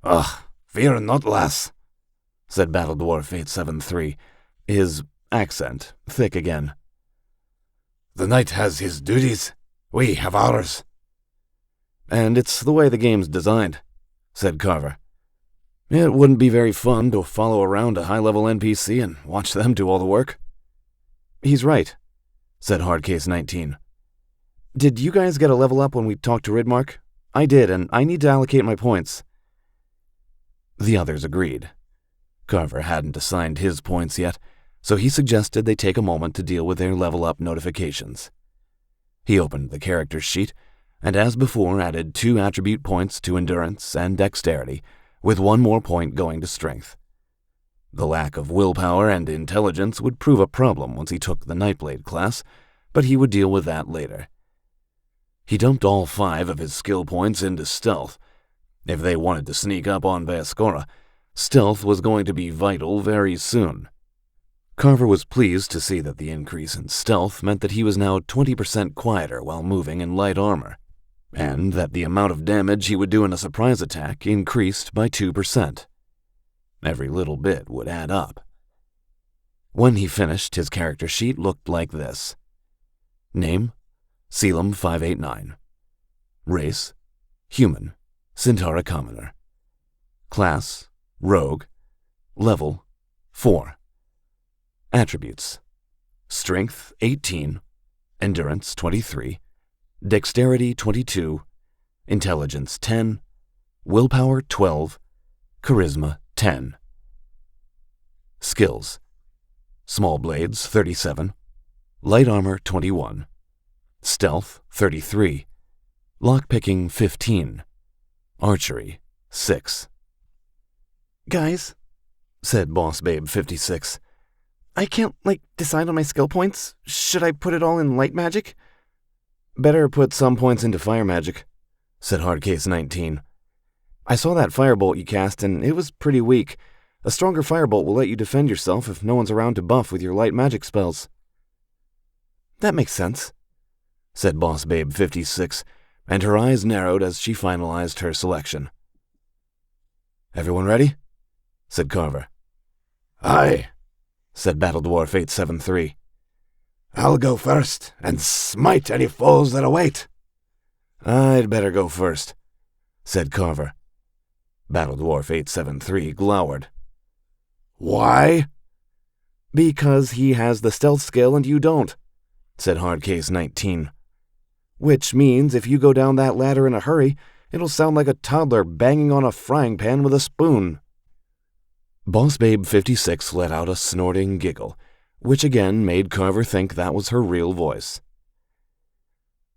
[SPEAKER 2] "Ugh, fear not, lass,"
[SPEAKER 1] said Battle Dwarf 873, his accent thick again.
[SPEAKER 2] "The knight has his duties. We have ours."
[SPEAKER 1] "And it's the way the game's designed," said Carver. "It wouldn't be very fun to follow around a high-level NPC and watch them do all the work." "He's right," said Hardcase 19. "Did you guys get a level up when we talked to Ridmark? I did, and I need to allocate my points." The others agreed. Carver hadn't assigned his points yet, so he suggested they take a moment to deal with their level-up notifications. He opened the character sheet, and as before added 2 attribute points to endurance and dexterity, with 1 more point going to strength. The lack of willpower and intelligence would prove a problem once he took the Nightblade class, but he would deal with that later. He dumped all 5 of his skill points into stealth. If they wanted to sneak up on Vaskora, stealth was going to be vital very soon. Carver was pleased to see that the increase in stealth meant that he was now 20% quieter while moving in light armor, and that the amount of damage he would do in a surprise attack increased by 2%. Every little bit would add up. When he finished, his character sheet looked like this. Name, Selim 589. Race, Human, Centaura Commoner. Class, Rogue. Level, 4. Attributes: Strength 18, Endurance 23, Dexterity 22, Intelligence 10, Willpower 12, Charisma 10. Skills: Small Blades 37, Light Armor 21, Stealth 33, Lockpicking 15, Archery 6.
[SPEAKER 3] "Guys,"
[SPEAKER 1] said Boss Babe 56,
[SPEAKER 3] "I can't, decide on my skill points. Should I put it all in light magic?"
[SPEAKER 1] "Better put some points into fire magic," said Hardcase 19. "I saw that firebolt you cast, and it was pretty weak. A stronger firebolt will let you defend yourself if no one's around to buff with your light magic spells."
[SPEAKER 3] "That makes sense,"
[SPEAKER 1] said Boss Babe 56, and her eyes narrowed as she finalized her selection. "Everyone ready?" said Carver.
[SPEAKER 2] "Aye,"
[SPEAKER 1] said Battle Dwarf 873.
[SPEAKER 2] "I'll go first and smite any foes that await."
[SPEAKER 1] "I'd better go first," said Carver. Battle Dwarf 873 glowered.
[SPEAKER 2] "Why?"
[SPEAKER 1] "Because he has the stealth skill and you don't," said Hardcase 19.
[SPEAKER 3] which means if you go down that ladder in a hurry, it'll sound like a toddler banging on a frying pan with a spoon."
[SPEAKER 1] Boss Babe 56 let out a snorting giggle, which again made Carver think that was her real voice.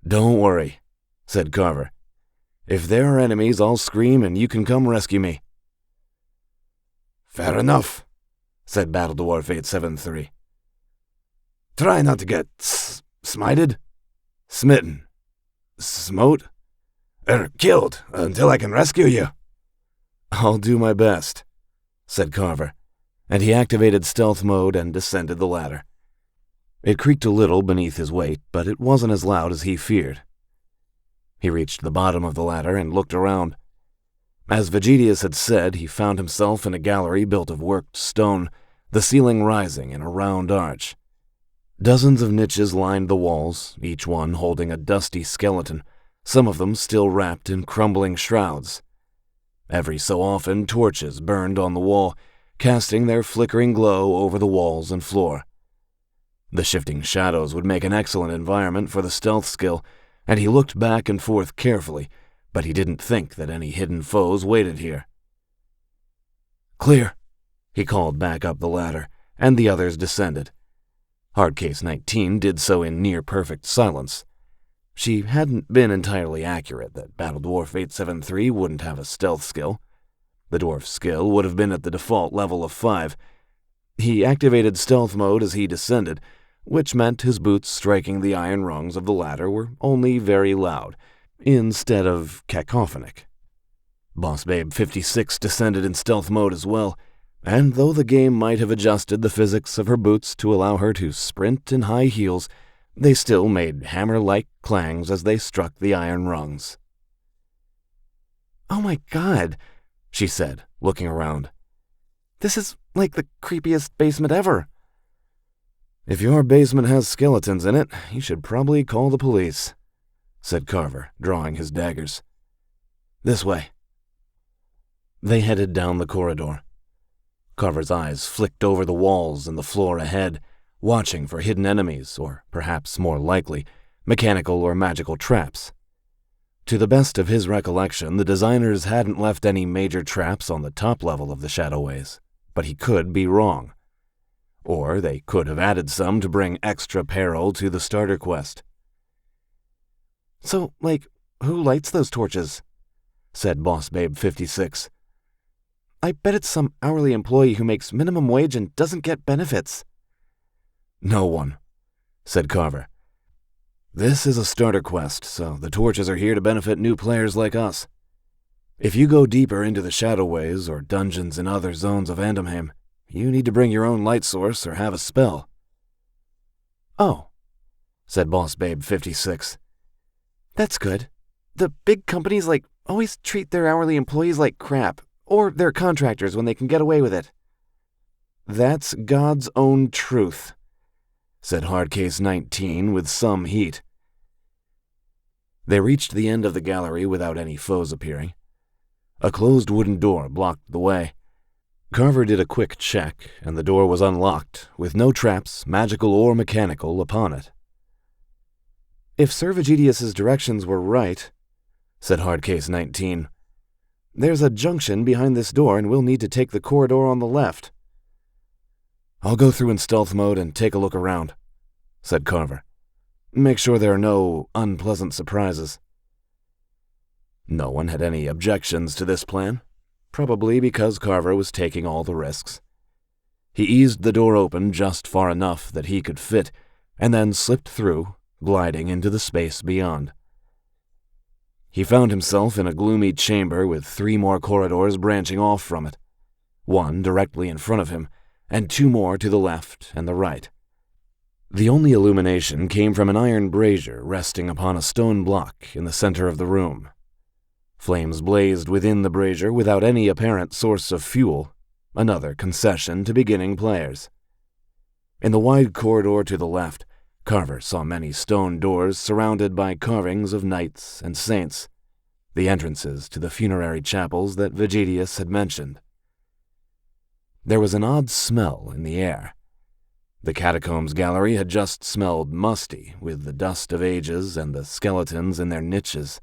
[SPEAKER 2] "Don't worry," said Carver. "If there are enemies, I'll scream and you can come rescue me." "Fair enough," said Battle Dwarf 873. "Try not to get smited, smitten, smote, killed until I can rescue you."
[SPEAKER 1] "I'll do my best," said Carver, and he activated stealth mode and descended the ladder. It creaked a little beneath his weight, but it wasn't as loud as he feared. He reached the bottom of the ladder and looked around. As Vegetius had said, he found himself in a gallery built of worked stone, the ceiling rising in a round arch. Dozens of niches lined the walls, each one holding a dusty skeleton, some of them still wrapped in crumbling shrouds. Every so often, torches burned on the wall, casting their flickering glow over the walls and floor. The shifting shadows would make an excellent environment for the stealth skill, and he looked back and forth carefully, but he didn't think that any hidden foes waited here. "Clear," he called back up the ladder, and the others descended. Hardcase 19 did so in near-perfect silence. She hadn't been entirely accurate that Battle Dwarf 873 wouldn't have a stealth skill. The dwarf's skill would have been at the default level of 5. He activated stealth mode as he descended, which meant his boots striking the iron rungs of the ladder were only very loud, instead of cacophonic. Boss Babe 56 descended in stealth mode as well, and though the game might have adjusted the physics of her boots to allow her to sprint in high heels, they still made hammer-like clangs as they struck the iron rungs.
[SPEAKER 3] "Oh my God," she said, looking around. "This is like the creepiest basement ever."
[SPEAKER 1] "If your basement has skeletons in it, you should probably call the police," said Carver, drawing his daggers. "This way." They headed down the corridor. Carver's eyes flicked over the walls and the floor ahead, watching for hidden enemies, or perhaps more likely, mechanical or magical traps. To the best of his recollection, the designers hadn't left any major traps on the top level of the Shadowways, but he could be wrong. Or they could have added some to bring extra peril to the starter quest.
[SPEAKER 3] "So, who lights those torches?" said Boss Babe 56. "I bet it's some hourly employee who makes minimum wage and doesn't get benefits."
[SPEAKER 1] "No one," said Carver. "This is a starter quest, so the torches are here to benefit new players like us. If you go deeper into the Shadowways or dungeons in other zones of Andamheim, you need to bring your own light source or have a spell."
[SPEAKER 3] "Oh,"
[SPEAKER 1] said Boss Babe 56.
[SPEAKER 3] "That's good. The big companies, always treat their hourly employees like crap, or their contractors when they can get away with it."
[SPEAKER 1] "That's God's own truth," said Hardcase 19 with some heat. They reached the end of the gallery without any foes appearing. A closed wooden door blocked the way. Carver did a quick check, and the door was unlocked, with no traps, magical or mechanical, upon it.
[SPEAKER 3] "If Sir Vegetius's directions were right," said Hardcase 19, "there's a junction behind this door and we'll need to take the corridor on the left."
[SPEAKER 1] "I'll go through in stealth mode and take a look around," said Carver. "Make sure there are no unpleasant surprises." No one had any objections to this plan, probably because Carver was taking all the risks. He eased the door open just far enough that he could fit, and then slipped through, gliding into the space beyond. He found himself in a gloomy chamber with 3 more corridors branching off from it, one directly in front of him, and 2 more to the left and the right. The only illumination came from an iron brazier resting upon a stone block in the center of the room. Flames blazed within the brazier without any apparent source of fuel, another concession to beginning players. In the wide corridor to the left, Carver saw many stone doors surrounded by carvings of knights and saints, the entrances to the funerary chapels that Vegetius had mentioned. There was an odd smell in the air. The catacombs gallery had just smelled musty with the dust of ages and the skeletons in their niches.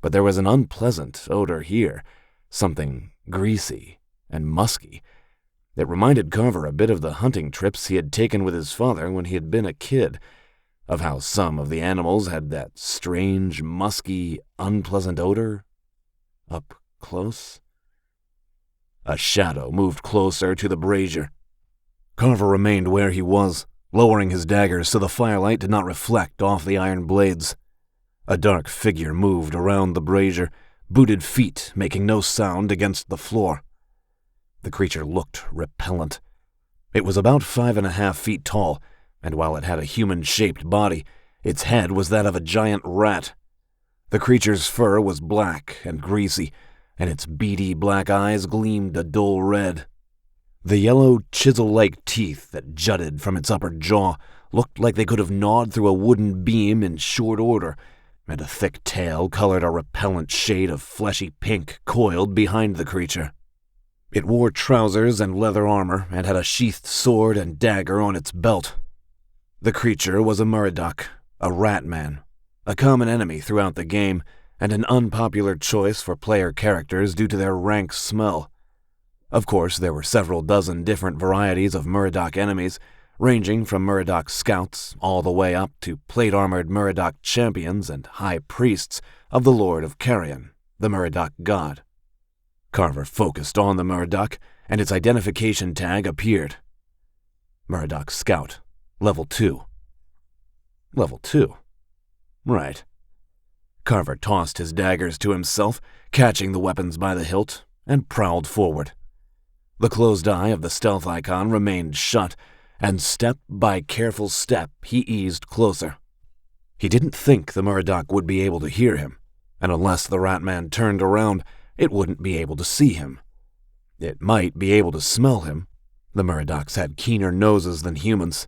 [SPEAKER 1] But there was an unpleasant odor here, something greasy and musky. It reminded Carver a bit of the hunting trips he had taken with his father when he had been a kid, of how some of the animals had that strange, musky, unpleasant odor up close. A shadow moved closer to the brazier. Carver remained where he was, lowering his daggers so the firelight did not reflect off the iron blades. A dark figure moved around the brazier, booted feet making no sound against the floor. The creature looked repellent. It was about 5.5 feet tall, and while it had a human-shaped body, its head was that of a giant rat. The creature's fur was black and greasy, and its beady black eyes gleamed a dull red. The yellow, chisel-like teeth that jutted from its upper jaw looked like they could have gnawed through a wooden beam in short order, and a thick tail colored a repellent shade of fleshy pink coiled behind the creature. It wore trousers and leather armor and had a sheathed sword and dagger on its belt. The creature was a Muridoc, a rat man, a common enemy throughout the game, and an unpopular choice for player characters due to their rank smell. Of course, there were several dozen different varieties of Muridoc enemies, ranging from Muridoc scouts all the way up to plate-armored Muridoc champions and high priests of the Lord of Carrion, the Muridoc god. Carver focused on the Muridoc, and its identification tag appeared. Muridoc Scout, Level 2. Level 2. Right. Carver tossed his daggers to himself, catching the weapons by the hilt, and prowled forward. The closed eye of the stealth icon remained shut, and step by careful step he eased closer. He didn't think the Muridoc would be able to hear him, and unless the Ratman turned around, it wouldn't be able to see him. It might be able to smell him. The Muridocs had keener noses than humans,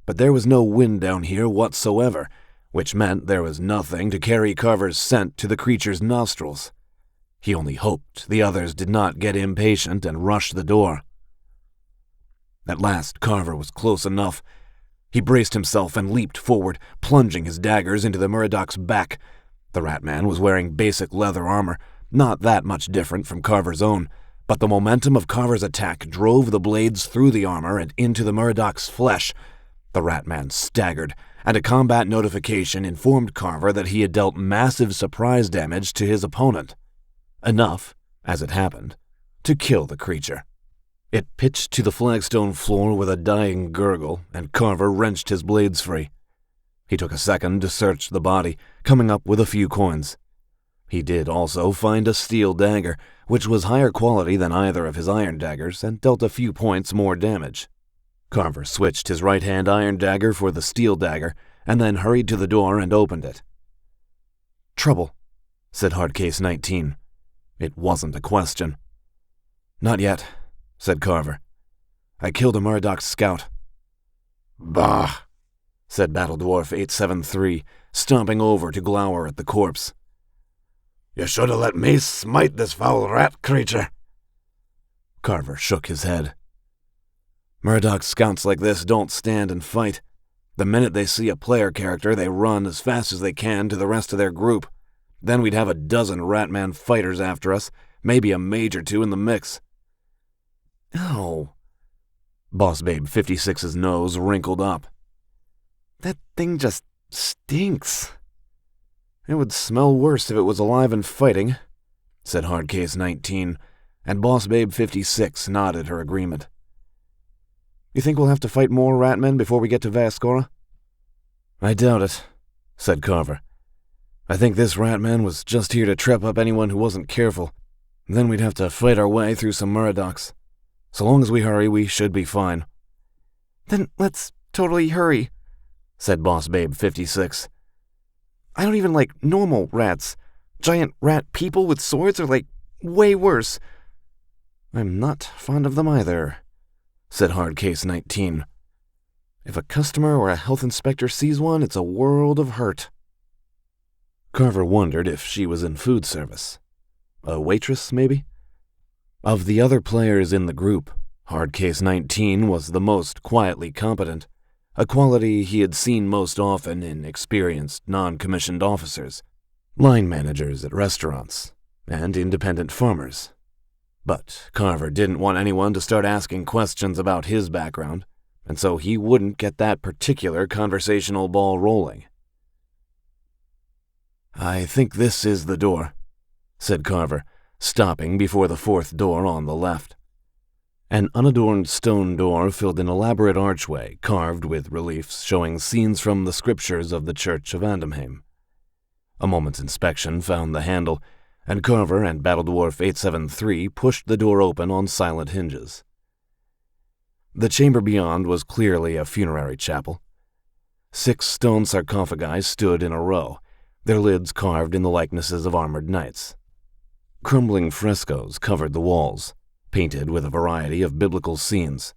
[SPEAKER 1] but there was no wind down here whatsoever, which meant there was nothing to carry Carver's scent to the creature's nostrils. He only hoped the others did not get impatient and rush the door. At last, Carver was close enough. He braced himself and leaped forward, plunging his daggers into the Muridoc's back. The Ratman was wearing basic leather armor, not that much different from Carver's own, but the momentum of Carver's attack drove the blades through the armor and into the Muridoc's flesh. The Ratman staggered, and a combat notification informed Carver that he had dealt massive surprise damage to his opponent. Enough, as it happened, to kill the creature. It pitched to the flagstone floor with a dying gurgle, and Carver wrenched his blades free. He took a second to search the body, coming up with a few coins. He did also find a steel dagger, which was higher quality than either of his iron daggers and dealt a few points more damage. Carver switched his right-hand iron dagger for the steel dagger, and then hurried to the door and opened it. "Trouble," said Hardcase 19. It wasn't a question. "Not yet," said Carver. "I killed a Muridoc scout."
[SPEAKER 2] "Bah,"
[SPEAKER 1] said Battle Dwarf 873, stomping over to glower at the corpse.
[SPEAKER 2] "You should have let me smite this foul rat creature."
[SPEAKER 1] Carver shook his head. "Muridoc scouts like this don't stand and fight. The minute they see a player character, they run as fast as they can to the rest of their group. Then we'd have a dozen Ratman fighters after us, maybe a mage or two in the mix." "Oh." Boss Babe 56's nose wrinkled up. "That thing just stinks." "It would smell worse if it was alive and fighting," said Hardcase 19, and Boss Babe 56 nodded her agreement. "You think we'll have to fight more Ratmen before we get to Vaskora?" "I doubt it," said Carver. "I think this Ratman was just here to trap up anyone who wasn't careful. Then we'd have to fight our way through some Muridocs. So long as we hurry, we should be fine." "Then let's totally hurry," said Boss Babe 56. "I don't even like normal rats. Giant rat people with swords are, like, way worse." "I'm not fond of them either," said Hardcase 19. "If a customer or a health inspector sees one, it's a world of hurt." Carver wondered if she was in food service. A waitress, maybe? Of the other players in the group, Hard Case 19 was the most quietly competent, a quality he had seen most often in experienced non-commissioned officers, line managers at restaurants, and independent farmers. But Carver didn't want anyone to start asking questions about his background, and so he wouldn't get that particular conversational ball rolling. "I think this is the door," said Carver, stopping before the fourth door on the left. An unadorned stone door filled an elaborate archway carved with reliefs showing scenes from the scriptures of the Church of Andamheim. A moment's inspection found the handle, and Carver and Battledwarf 873 pushed the door open on silent hinges. The chamber beyond was clearly a funerary chapel. 6 stone sarcophagi stood in a row, their lids carved in the likenesses of armored knights. Crumbling frescoes covered the walls, painted with a variety of biblical scenes.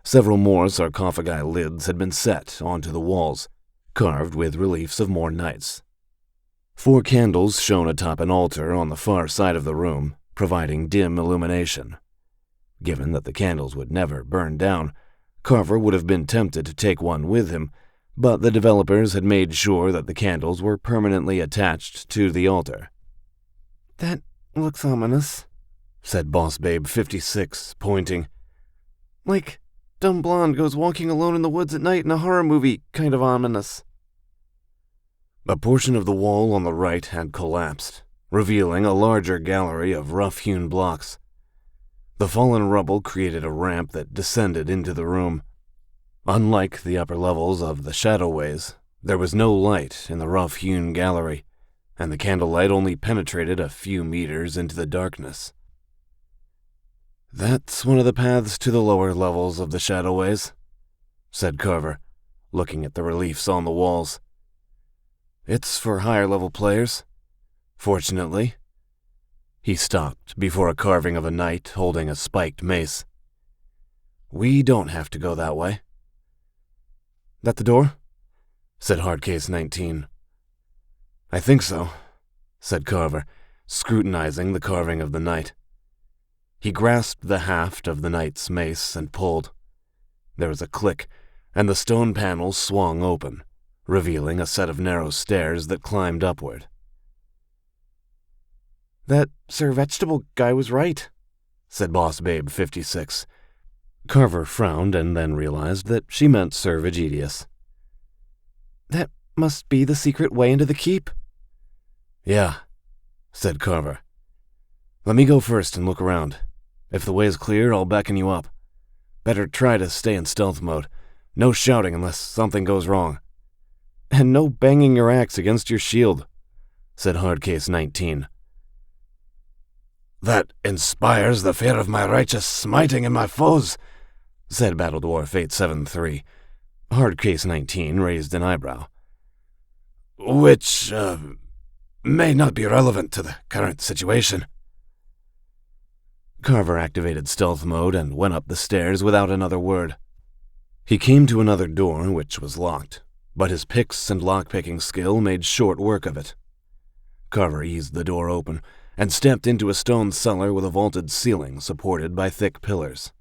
[SPEAKER 1] Several more sarcophagi lids had been set onto the walls, carved with reliefs of more knights. 4 candles shone atop an altar on the far side of the room, providing dim illumination. Given that the candles would never burn down, Carver would have been tempted to take one with him, but the developers had made sure that the candles were permanently attached to the altar.
[SPEAKER 3] "That looks ominous,"
[SPEAKER 1] said Boss Babe 56, pointing.
[SPEAKER 3] "Like dumb blonde goes walking alone in the woods at night in a horror movie, kind of ominous."
[SPEAKER 1] A portion of the wall on the right had collapsed, revealing a larger gallery of rough-hewn blocks. The fallen rubble created a ramp that descended into the room. Unlike the upper levels of the shadowways, there was no light in the rough-hewn gallery, and the candlelight only penetrated a few meters into the darkness. "That's one of the paths to the lower levels of the shadowways," said Carver, looking at the reliefs on the walls. "It's for higher-level players. Fortunately." He stopped before a carving of a knight holding a spiked mace. "We don't have to go that way." "That the door?" said Hard Case 19. "I think so," said Carver, scrutinizing the carving of the knight. He grasped the haft of the knight's mace and pulled. There was a click, and the stone panel swung open, revealing a set of narrow stairs that climbed upward.
[SPEAKER 3] "That Sir Vegetable guy was right,"
[SPEAKER 1] said Boss Babe 56. Carver frowned and then realized that she meant Sir Vegetius.
[SPEAKER 3] "That must be the secret way into the keep."
[SPEAKER 1] "Yeah," said Carver. "Let me go first and look around. If the way's clear, I'll beckon you up. Better try to stay in stealth mode. No shouting unless something goes wrong."
[SPEAKER 3] "And no banging your axe against your shield,"
[SPEAKER 1] said Hard Case 19.
[SPEAKER 2] "That inspires the fear of my righteous smiting in my foes,"
[SPEAKER 1] said Battledwarf 873. Hard Case 19 raised an eyebrow.
[SPEAKER 2] "Which, may not be relevant to the current situation."
[SPEAKER 1] Carver activated stealth mode and went up the stairs without another word. He came to another door, which was locked, but his picks and lockpicking skill made short work of it. Carver eased the door open and stepped into a stone cellar with a vaulted ceiling supported by thick pillars.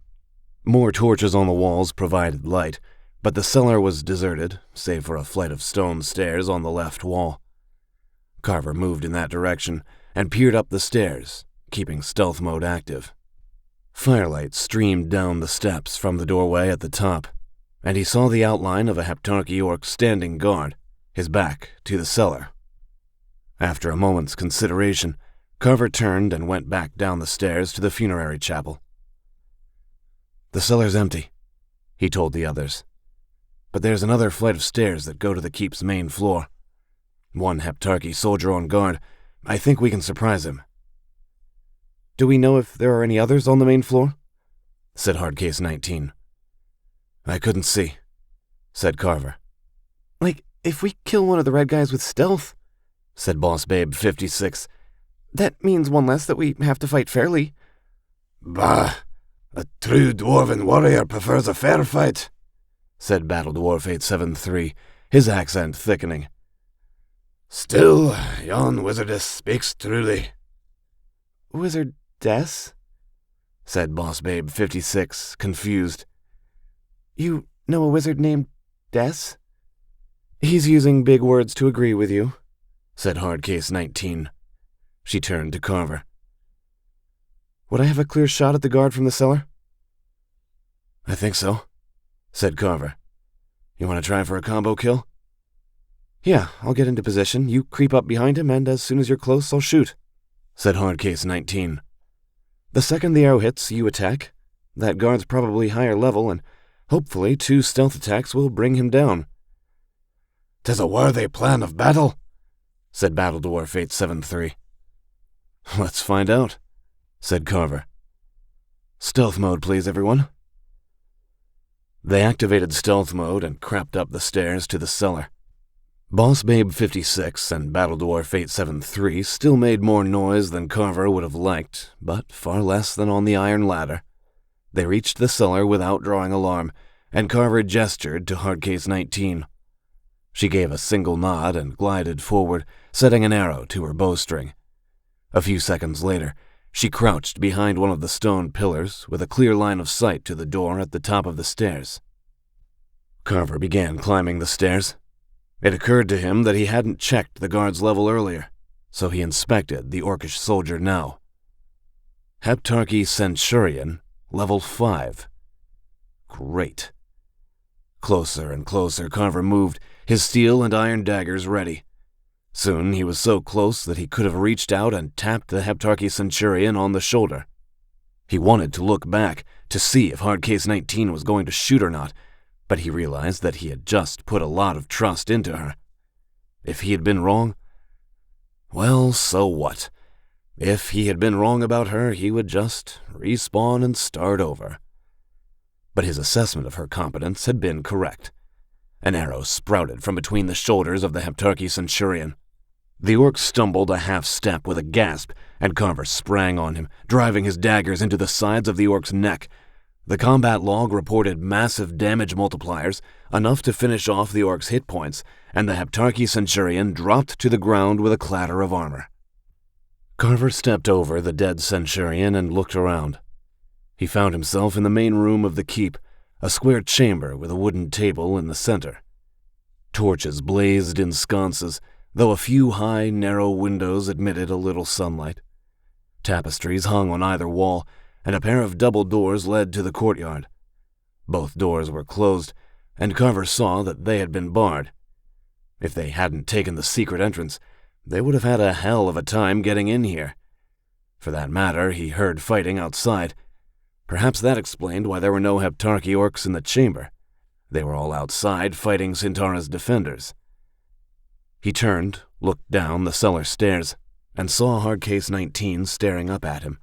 [SPEAKER 1] More torches on the walls provided light, but the cellar was deserted, save for a flight of stone stairs on the left wall. Carver moved in that direction and peered up the stairs, keeping stealth mode active. Firelight streamed down the steps from the doorway at the top, and he saw the outline of a Heptarchy orc standing guard, his back to the cellar. After a moment's consideration, Carver turned and went back down the stairs to the funerary chapel. "The cellar's empty," he told the others. "But there's another flight of stairs that go to the keep's main floor. One Heptarchy soldier on guard. I think we can surprise him."
[SPEAKER 3] "Do we know if there are any others on the main floor?"
[SPEAKER 1] said Hard Case 19. "I couldn't see," said Carver.
[SPEAKER 3] "Like, if we kill one of the red guys with stealth,"
[SPEAKER 1] said Boss Babe 56,
[SPEAKER 3] "that means one less that we have to fight fairly."
[SPEAKER 2] "Bah, a true dwarven warrior prefers a fair fight,"
[SPEAKER 1] said Battledwarf 873, his accent thickening.
[SPEAKER 2] "Still, yon wizardess speaks truly."
[SPEAKER 3] "Wizardess?"
[SPEAKER 2] said Boss Babe 56, confused.
[SPEAKER 3] You know a wizard named Des?
[SPEAKER 1] He's using big words to agree with you,
[SPEAKER 2] said Hardcase 19. She turned to Carver.
[SPEAKER 1] Would I have a clear shot at the guard from the cellar?
[SPEAKER 2] I think so, said Carver. You want to try for a combo kill?
[SPEAKER 1] Yeah, I'll get into position. You creep up behind him, and as soon as you're close, I'll shoot,
[SPEAKER 2] said Hardcase 19.
[SPEAKER 1] The second the arrow hits, you attack. That guard's probably higher level, and hopefully 2 stealth attacks will bring him down.
[SPEAKER 2] 'Tis a worthy plan of battle, said Battle Dwarf 873.
[SPEAKER 1] Let's find out, said Carver. Stealth mode, please, everyone.
[SPEAKER 2] They activated stealth mode and crept up the stairs to the cellar. Boss Babe 56 and Battle Dwarf 873 still made more noise than Carver would have liked, but far less than on the iron ladder. They reached the cellar without drawing alarm, and Carver gestured to Hardcase 19. She gave a single nod and glided forward, setting an arrow to her bowstring. A few seconds later, she crouched behind one of the stone pillars with a clear line of sight to the door at the top of the stairs. Carver began climbing the stairs. It occurred to him that he hadn't checked the guard's level earlier, so he inspected the Orcish soldier now. Heptarchy Centurion, level 5. Great. Closer and closer Carver moved, his steel and iron daggers ready. Soon he was so close that he could have reached out and tapped the Heptarchy Centurion on the shoulder. He wanted to look back to see if Hardcase 19 was going to shoot or not, but he realized that he had just put a lot of trust into her. If he had been wrong, well, so what? If he had been wrong about her, he would just respawn and start over. But his assessment of her competence had been correct. An arrow sprouted from between the shoulders of the Heptarchy Centurion. The orc stumbled a half-step with a gasp, and Carver sprang on him, driving his daggers into the sides of the orc's neck. The combat log reported massive damage multipliers, enough to finish off the orc's hit points, and the Heptarchy Centurion dropped to the ground with a clatter of armor. Carver stepped over the dead Centurion and looked around. He found himself in the main room of the keep, a square chamber with a wooden table in the center. Torches blazed in sconces, though a few high, narrow windows admitted a little sunlight. Tapestries hung on either wall, and a pair of double doors led to the courtyard. Both doors were closed, and Carver saw that they had been barred. If they hadn't taken the secret entrance, they would have had a hell of a time getting in here. For that matter, he heard fighting outside. Perhaps that explained why there were no Heptarchy orcs in the chamber. They were all outside fighting Cintara's defenders. He turned, looked down the cellar stairs, and saw Hardcase 19 staring up at him.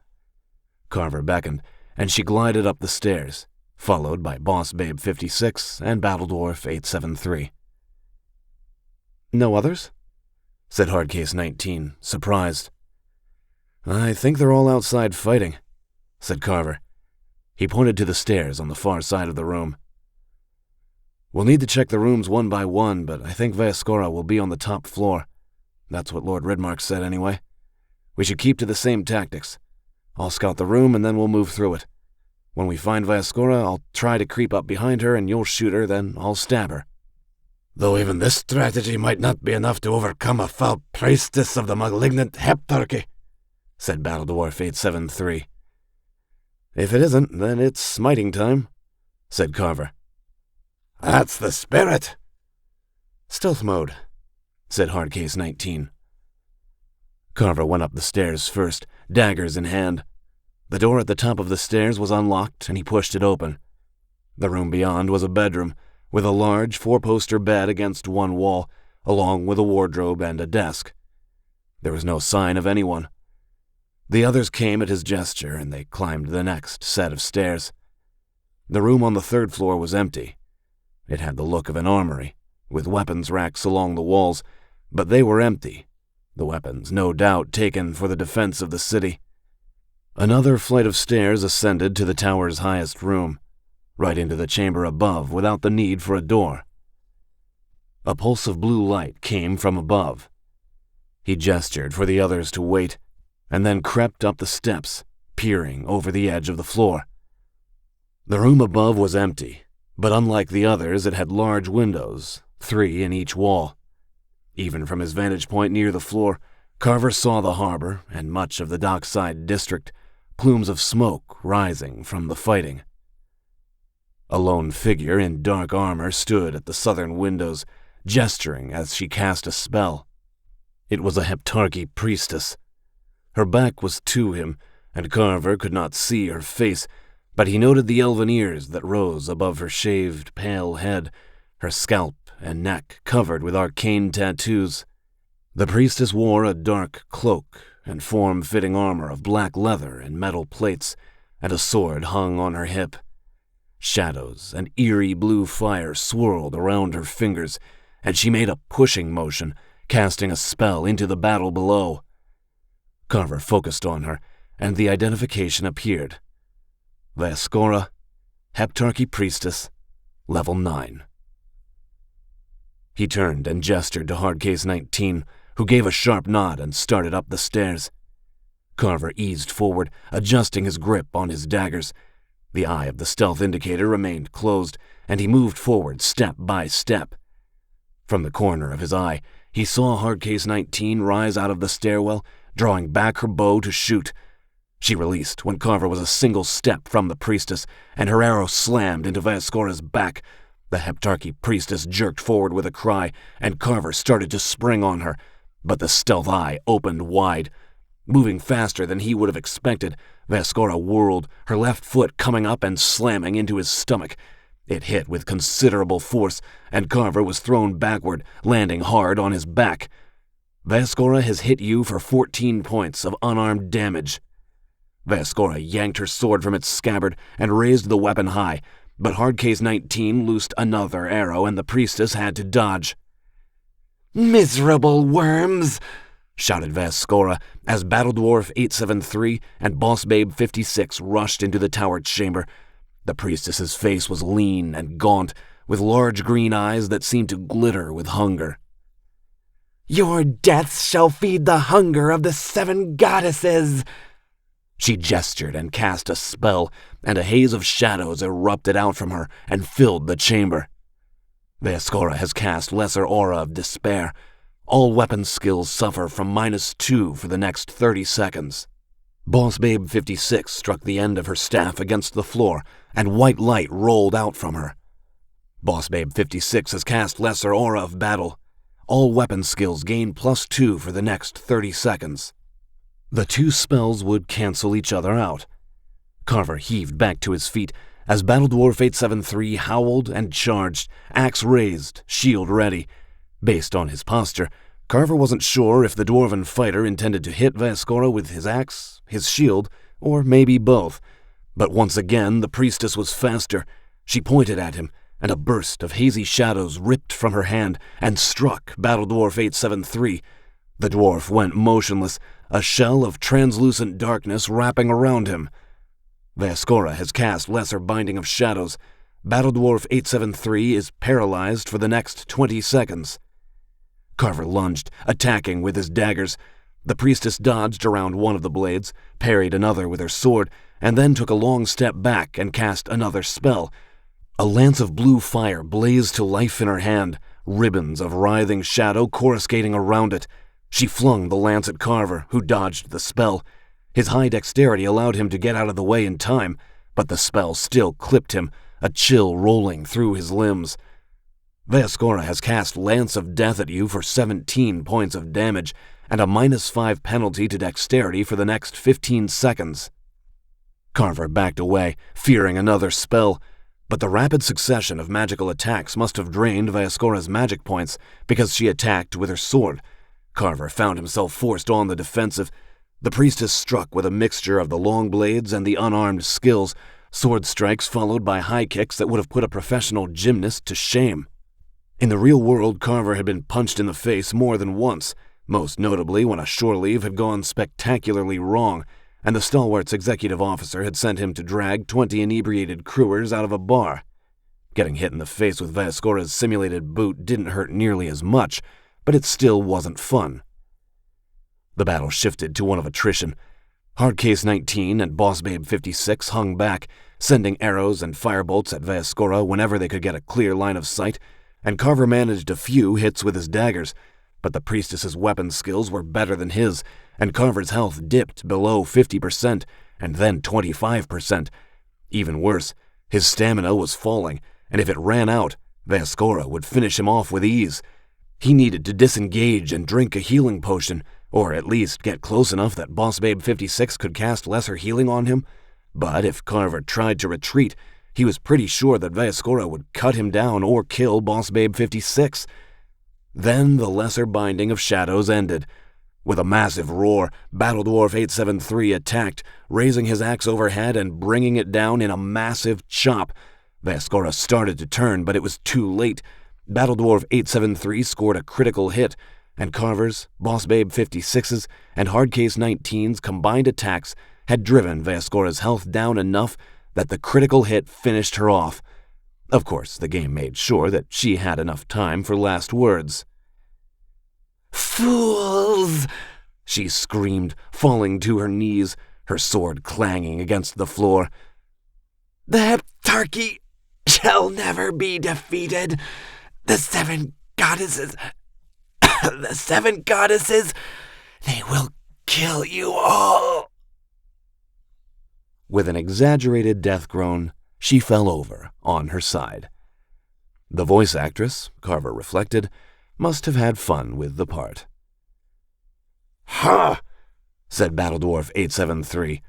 [SPEAKER 2] Carver beckoned, and she glided up the stairs, followed by Boss Babe 56 and Battle Dwarf 873.
[SPEAKER 1] No others?
[SPEAKER 2] Said Hardcase 19, surprised. I think they're all outside fighting, said Carver. He pointed to the stairs on the far side of the room. We'll need to check the rooms one by one, but I think Vaescora will be on the top floor. That's what Lord Ridmark said anyway. We should keep to the same tactics. I'll scout the room and then we'll move through it. When we find Vaescora, I'll try to creep up behind her and you'll shoot her, then I'll stab her.
[SPEAKER 4] Though even this strategy might not be enough to overcome a foul priestess of the malignant Heptarchy,
[SPEAKER 2] said Battle Dwarf 873.
[SPEAKER 1] If it isn't, then it's smiting time, said Carver.
[SPEAKER 4] That's the spirit.
[SPEAKER 1] Stealth mode, said Hardcase 19.
[SPEAKER 2] Carver went up the stairs first, daggers in hand. The door at the top of the stairs was unlocked, and he pushed it open. The room beyond was a bedroom, with a large 4-poster bed against one wall, along with a wardrobe and a desk. There was no sign of anyone. The others came at his gesture, and they climbed the next set of stairs. The room on the 3rd floor was empty. It had the look of an armory, with weapons racks along the walls, but they were empty, the weapons no doubt taken for the defense of the city. Another flight of stairs ascended to the tower's highest room, right into the chamber above without the need for a door. A pulse of blue light came from above. He gestured for the others to wait, and then crept up the steps,
[SPEAKER 1] peering over the edge of the floor. The room above was empty, but unlike the others, it had large windows, 3 in each wall. Even from his vantage point near the floor, Carver saw the harbor and much of the dockside district, plumes of smoke rising from the fighting. A lone figure in dark armor stood at the southern windows, gesturing as she cast a spell. It was a Heptarchy priestess. Her back was to him, and Carver could not see her face, but he noted the elven ears that rose above her shaved, pale head, her scalp and neck covered with arcane tattoos. The priestess wore a dark cloak and form-fitting armor of black leather and metal plates, and a sword hung on her hip. Shadows and eerie blue fire swirled around her fingers, and she made a pushing motion, casting a spell into the battle below. Carver focused on her, and the identification appeared. Vaskora, Heptarchy Priestess, Level 9. He turned and gestured to Hardcase 19, who gave a sharp nod and started up the stairs. Carver eased forward, adjusting his grip on his daggers. The eye of the stealth indicator remained closed, and he moved forward step by step. From the corner of his eye, he saw Hardcase 19 rise out of the stairwell, drawing back her bow to shoot. She released when Carver was a single step from the priestess, and her arrow slammed into Vaskora's back. The Heptarchy priestess jerked forward with a cry, and Carver started to spring on her, but the stealth eye opened wide. Moving faster than he would have expected, Vaskora whirled, her left foot coming up and slamming into his stomach. It hit with considerable force, and Carver was thrown backward, landing hard on his back. Vaskora has hit you for 14 points of unarmed damage. Vaskora yanked her sword from its scabbard and raised the weapon high, but Hardcase 19 loosed another arrow and the priestess had to dodge. "Miserable worms!" shouted Vaskora as Battledwarf 873 and Bossbabe 56 rushed into the tower chamber. The priestess's face was lean and gaunt, with large green eyes that seemed to glitter with hunger. "Your deaths shall feed the hunger of the 7 goddesses!" She gestured and cast a spell, and a haze of shadows erupted out from her and filled the chamber. Vaskora has cast Lesser Aura of Despair. All weapon skills suffer from -2 for the next 30 seconds. Bossbabe 56 struck the end of her staff against the floor, and white light rolled out from her. Bossbabe 56 has cast Lesser Aura of Battle. All weapon skills gain +2 for the next 30 seconds. The 2 spells would cancel each other out. Carver heaved back to his feet as Battledwarf 873 howled and charged, axe raised, shield ready. Based on his posture, Carver wasn't sure if the dwarven fighter intended to hit Vaskora with his axe, his shield, or maybe both. But once again, the priestess was faster. She pointed at him, and a burst of hazy shadows ripped from her hand and struck Battledwarf 873. The dwarf went motionless, a shell of translucent darkness wrapping around him. Vaskora has cast Lesser Binding of Shadows. Battledwarf 873 is paralyzed for the next 20 seconds. Carver lunged, attacking with his daggers. The priestess dodged around one of the blades, parried another with her sword, and then took a long step back and cast another spell. A lance of blue fire blazed to life in her hand, ribbons of writhing shadow coruscating around it. She flung the lance at Carver, who dodged the spell. His high dexterity allowed him to get out of the way in time, but the spell still clipped him, a chill rolling through his limbs. Vaskora has cast Lance of Death at you for 17 points of damage, and a -5 penalty to dexterity for the next 15 seconds. Carver backed away, fearing another spell, but the rapid succession of magical attacks must have drained Vaskora's magic points, because she attacked with her sword. Carver found himself forced on the defensive. The priestess struck with a mixture of the long blades and the unarmed skills, sword strikes followed by high kicks that would have put a professional gymnast to shame. In the real world, Carver had been punched in the face more than once, most notably when a shore leave had gone spectacularly wrong, and the stalwart's executive officer had sent him to drag 20 inebriated crewers out of a bar. Getting hit in the face with Vaskora's simulated boot didn't hurt nearly as much, but it still wasn't fun. The battle shifted to one of attrition. Hardcase 19 and Boss Babe 56 hung back, sending arrows and firebolts at Vaskora whenever they could get a clear line of sight, and Carver managed a few hits with his daggers, but the priestess's weapon skills were better than his, and Carver's health dipped below 50% and then 25%. Even worse, his stamina was falling, and if it ran out, Vaskora would finish him off with ease. He needed to disengage and drink a healing potion, or at least get close enough that Boss Babe 56 could cast lesser healing on him. But if Carver tried to retreat, he was pretty sure that Vaskora would cut him down or kill Boss Babe 56. Then the lesser binding of shadows ended. With a massive roar, Battledwarf 873 attacked, raising his axe overhead and bringing it down in a massive chop. Vaskora started to turn, but it was too late. Battledwarf 873 scored a critical hit, and Carver's, Boss Babe 56's, and Hardcase 19's combined attacks had driven Vaskora's health down enough that the critical hit finished her off. Of course, the game made sure that she had enough time for last words. "Fools!" she screamed, falling to her knees, her sword clanging against the floor. "The Heptarchy shall never be defeated. The 7 goddesses, the 7 goddesses, they will kill you all." With an exaggerated death groan, she fell over on her side. The voice actress, Carver reflected, must have had fun with the part.
[SPEAKER 4] "Ha!" said Battledwarf 873.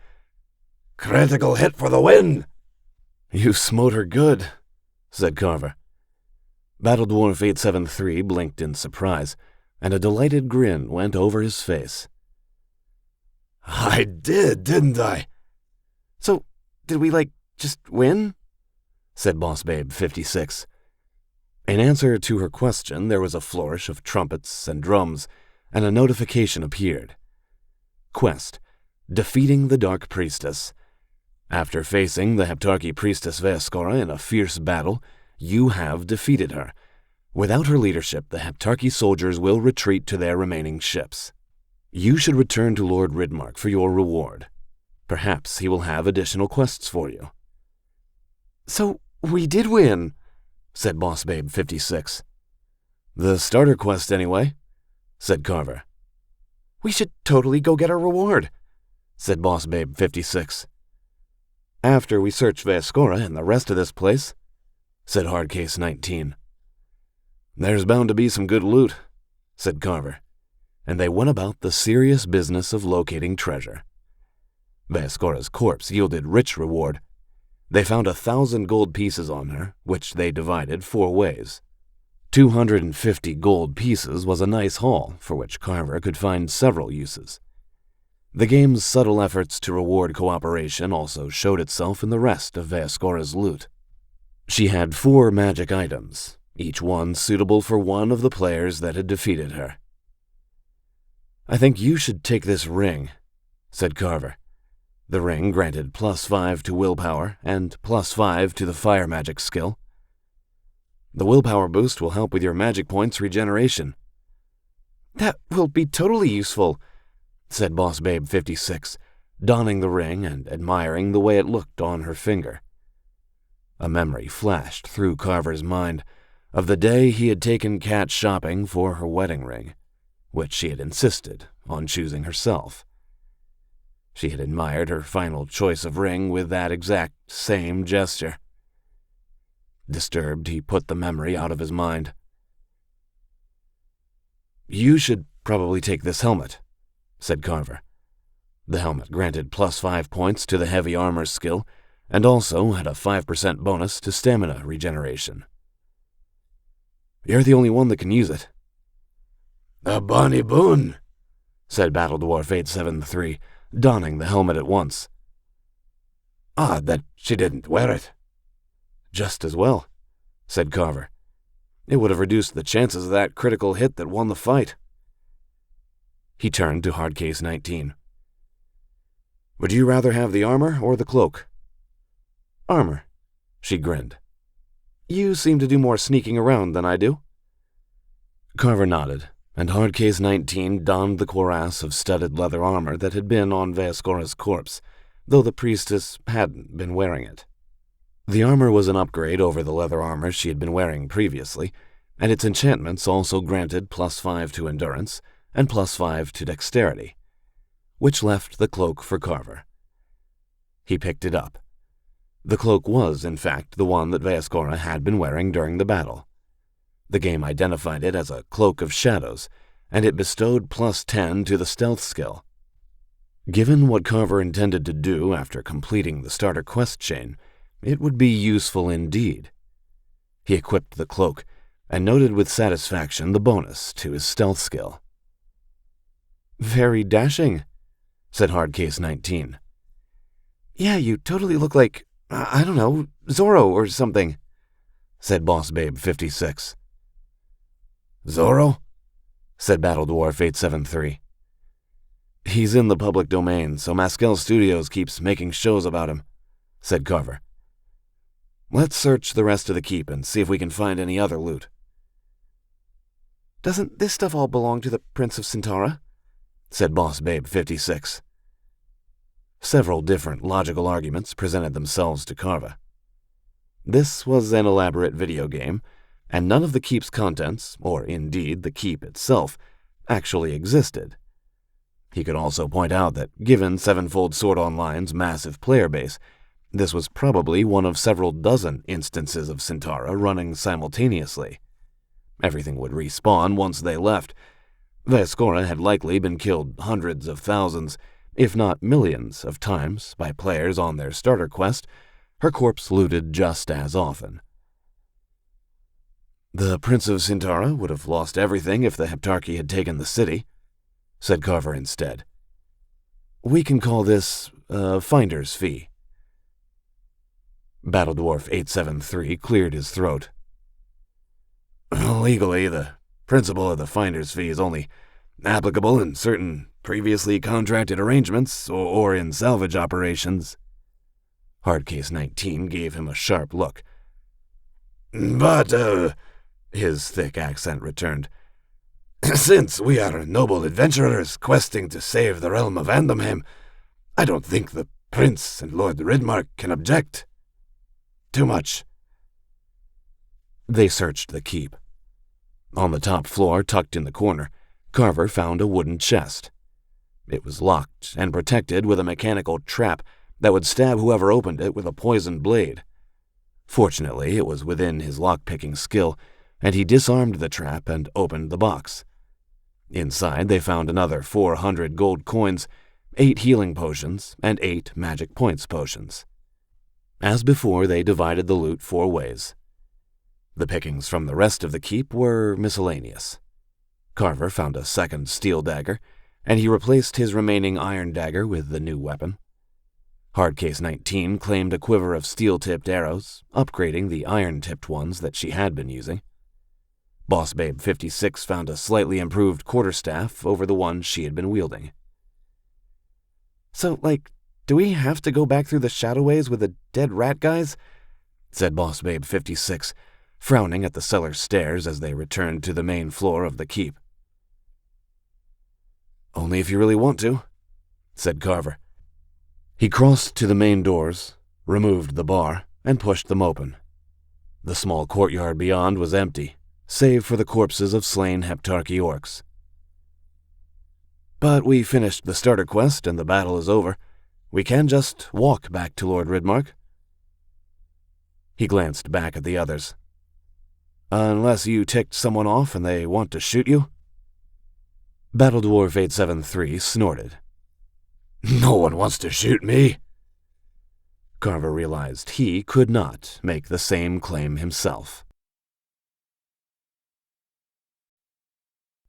[SPEAKER 4] "Critical hit for the win!"
[SPEAKER 1] "You smote her good," said Carver. Battledwarf 873 blinked in surprise, and a delighted grin went over his face.
[SPEAKER 4] "I did, didn't I?"
[SPEAKER 3] So, did we, just win?
[SPEAKER 1] said Boss Babe 56. In answer to her question, there was a flourish of trumpets and drums, and a notification appeared. Quest: Defeating the Dark Priestess. After facing the Heptarchy Priestess Vaskora in a fierce battle, you have defeated her. Without her leadership, the Heptarchy soldiers will retreat to their remaining ships. You should return to Lord Ridmark for your reward. Perhaps he will have additional quests for you.
[SPEAKER 3] So, we did win,
[SPEAKER 1] said Boss Babe 56. The starter quest, anyway, said Carver.
[SPEAKER 3] We should totally go get our reward,
[SPEAKER 1] said Boss Babe 56. After we search Vaskora and the rest of this place, said Hardcase 19. There's bound to be some good loot, said Carver, and they went about the serious business of locating treasure. Vaskora's corpse yielded rich reward. They found 1,000 gold pieces on her, which they divided 4 ways. 250 gold pieces was a nice haul, for which Carver could find several uses. The game's subtle efforts to reward cooperation also showed itself in the rest of Vaskora's loot. She had 4 magic items, each one suitable for one of the players that had defeated her. I think you should take this ring, said Carver. The ring granted +5 to willpower and +5 to the fire magic skill. The willpower boost will help with your magic points regeneration.
[SPEAKER 3] That will be totally useful,
[SPEAKER 1] said Boss Babe 56, donning the ring and admiring the way it looked on her finger. A memory flashed through Carver's mind of the day he had taken Kat shopping for her wedding ring, which she had insisted on choosing herself. She had admired her final choice of ring with that exact same gesture. Disturbed, he put the memory out of his mind. You should probably take this helmet, said Carver. The helmet granted +5 points to the heavy armor skill, and also had a 5% bonus to stamina regeneration. You're the only one that can use it.
[SPEAKER 4] A bonny boon,
[SPEAKER 1] said Battledwarf 873, donning the helmet at once.
[SPEAKER 4] Odd that she didn't wear it.
[SPEAKER 1] Just as well, said Carver. It would have reduced the chances of that critical hit that won the fight. He turned to Hardcase 19. Would you rather have the armor or the cloak? Armor, she grinned. You seem to do more sneaking around than I do. Carver nodded, and Hardcase 19 donned the cuirass of studded leather armor that had been on Vaescora's corpse, though the priestess hadn't been wearing it. The armor was an upgrade over the leather armor she had been wearing previously, and its enchantments also granted +5 to endurance and +5 to dexterity, which left the cloak for Carver. He picked it up. The cloak was, in fact, the one that Vaescora had been wearing during the battle. The game identified it as a cloak of shadows, and it bestowed +10 to the stealth skill. Given what Carver intended to do after completing the starter quest chain, it would be useful indeed. He equipped the cloak and noted with satisfaction the bonus to his stealth skill.
[SPEAKER 3] "Very dashing,"
[SPEAKER 1] said Hardcase 19.
[SPEAKER 3] "Yeah, you totally look like, I don't know, Zorro or something,"
[SPEAKER 1] said Boss Babe 56.
[SPEAKER 2] Zorro?
[SPEAKER 1] said Battle Dwarf 873. He's in the public domain, so Maskell Studios keeps making shows about him, said Carver. Let's search the rest of the keep and see if we can find any other loot.
[SPEAKER 3] "Doesn't this stuff all belong to the Prince of Centaura?"
[SPEAKER 1] said Boss Babe 56. Several different logical arguments presented themselves to Carver. This was an elaborate video game, and none of the keep's contents, or indeed the keep itself, actually existed. He could also point out that, given Sevenfold Sword Online's massive player base, this was probably one of several dozen instances of Centaura running simultaneously. Everything would respawn once they left. Vaescora had likely been killed hundreds of thousands, if not millions, of times by players on their starter quest, her corpse looted just as often. The Prince of Centaura would have lost everything if the Heptarchy had taken the city, said Carver instead. We can call this a finder's fee. Battle Dwarf 873 cleared his throat.
[SPEAKER 2] Legally, the principle of the finder's fee is only applicable in certain previously contracted arrangements or in salvage operations.
[SPEAKER 1] Hardcase 19 gave him a sharp look.
[SPEAKER 2] But, his thick accent returned, since we are noble adventurers questing to save the realm of Andamhem, I don't think the Prince and Lord Ridmark can object. Too much.
[SPEAKER 1] They searched the keep. On the top floor, tucked in the corner, Carver found a wooden chest. It was locked and protected with a mechanical trap that would stab whoever opened it with a poisoned blade. Fortunately, it was within his lock-picking skill, and he disarmed the trap and opened the box. Inside, they found another 400 gold coins, 8 healing potions, and 8 magic points potions. As before, they divided the loot 4 ways. The pickings from the rest of the keep were miscellaneous. Carver found a second steel dagger, and he replaced his remaining iron dagger with the new weapon. Hardcase 19 claimed a quiver of steel-tipped arrows, upgrading the iron-tipped ones that she had been using. Boss Babe 56 found a slightly improved quarterstaff over the one she had been wielding.
[SPEAKER 3] "So, do we have to go back through the shadow-ways with the dead rat guys?"
[SPEAKER 1] said Boss Babe 56, frowning at the cellar stairs as they returned to the main floor of the keep.
[SPEAKER 2] Only if you really want to,
[SPEAKER 1] said Carver. He crossed to the main doors, removed the bar, and pushed them open. The small courtyard beyond was empty, save for the corpses of slain Heptarchy orcs. But we finished the starter quest and the battle is over. We can just walk back to Lord Ridmark. He glanced back at the others. Unless you ticked someone off and they want to shoot you? Battle Dwarf 873 snorted.
[SPEAKER 2] No one wants to shoot me.
[SPEAKER 1] Carver realized he could not make the same claim himself.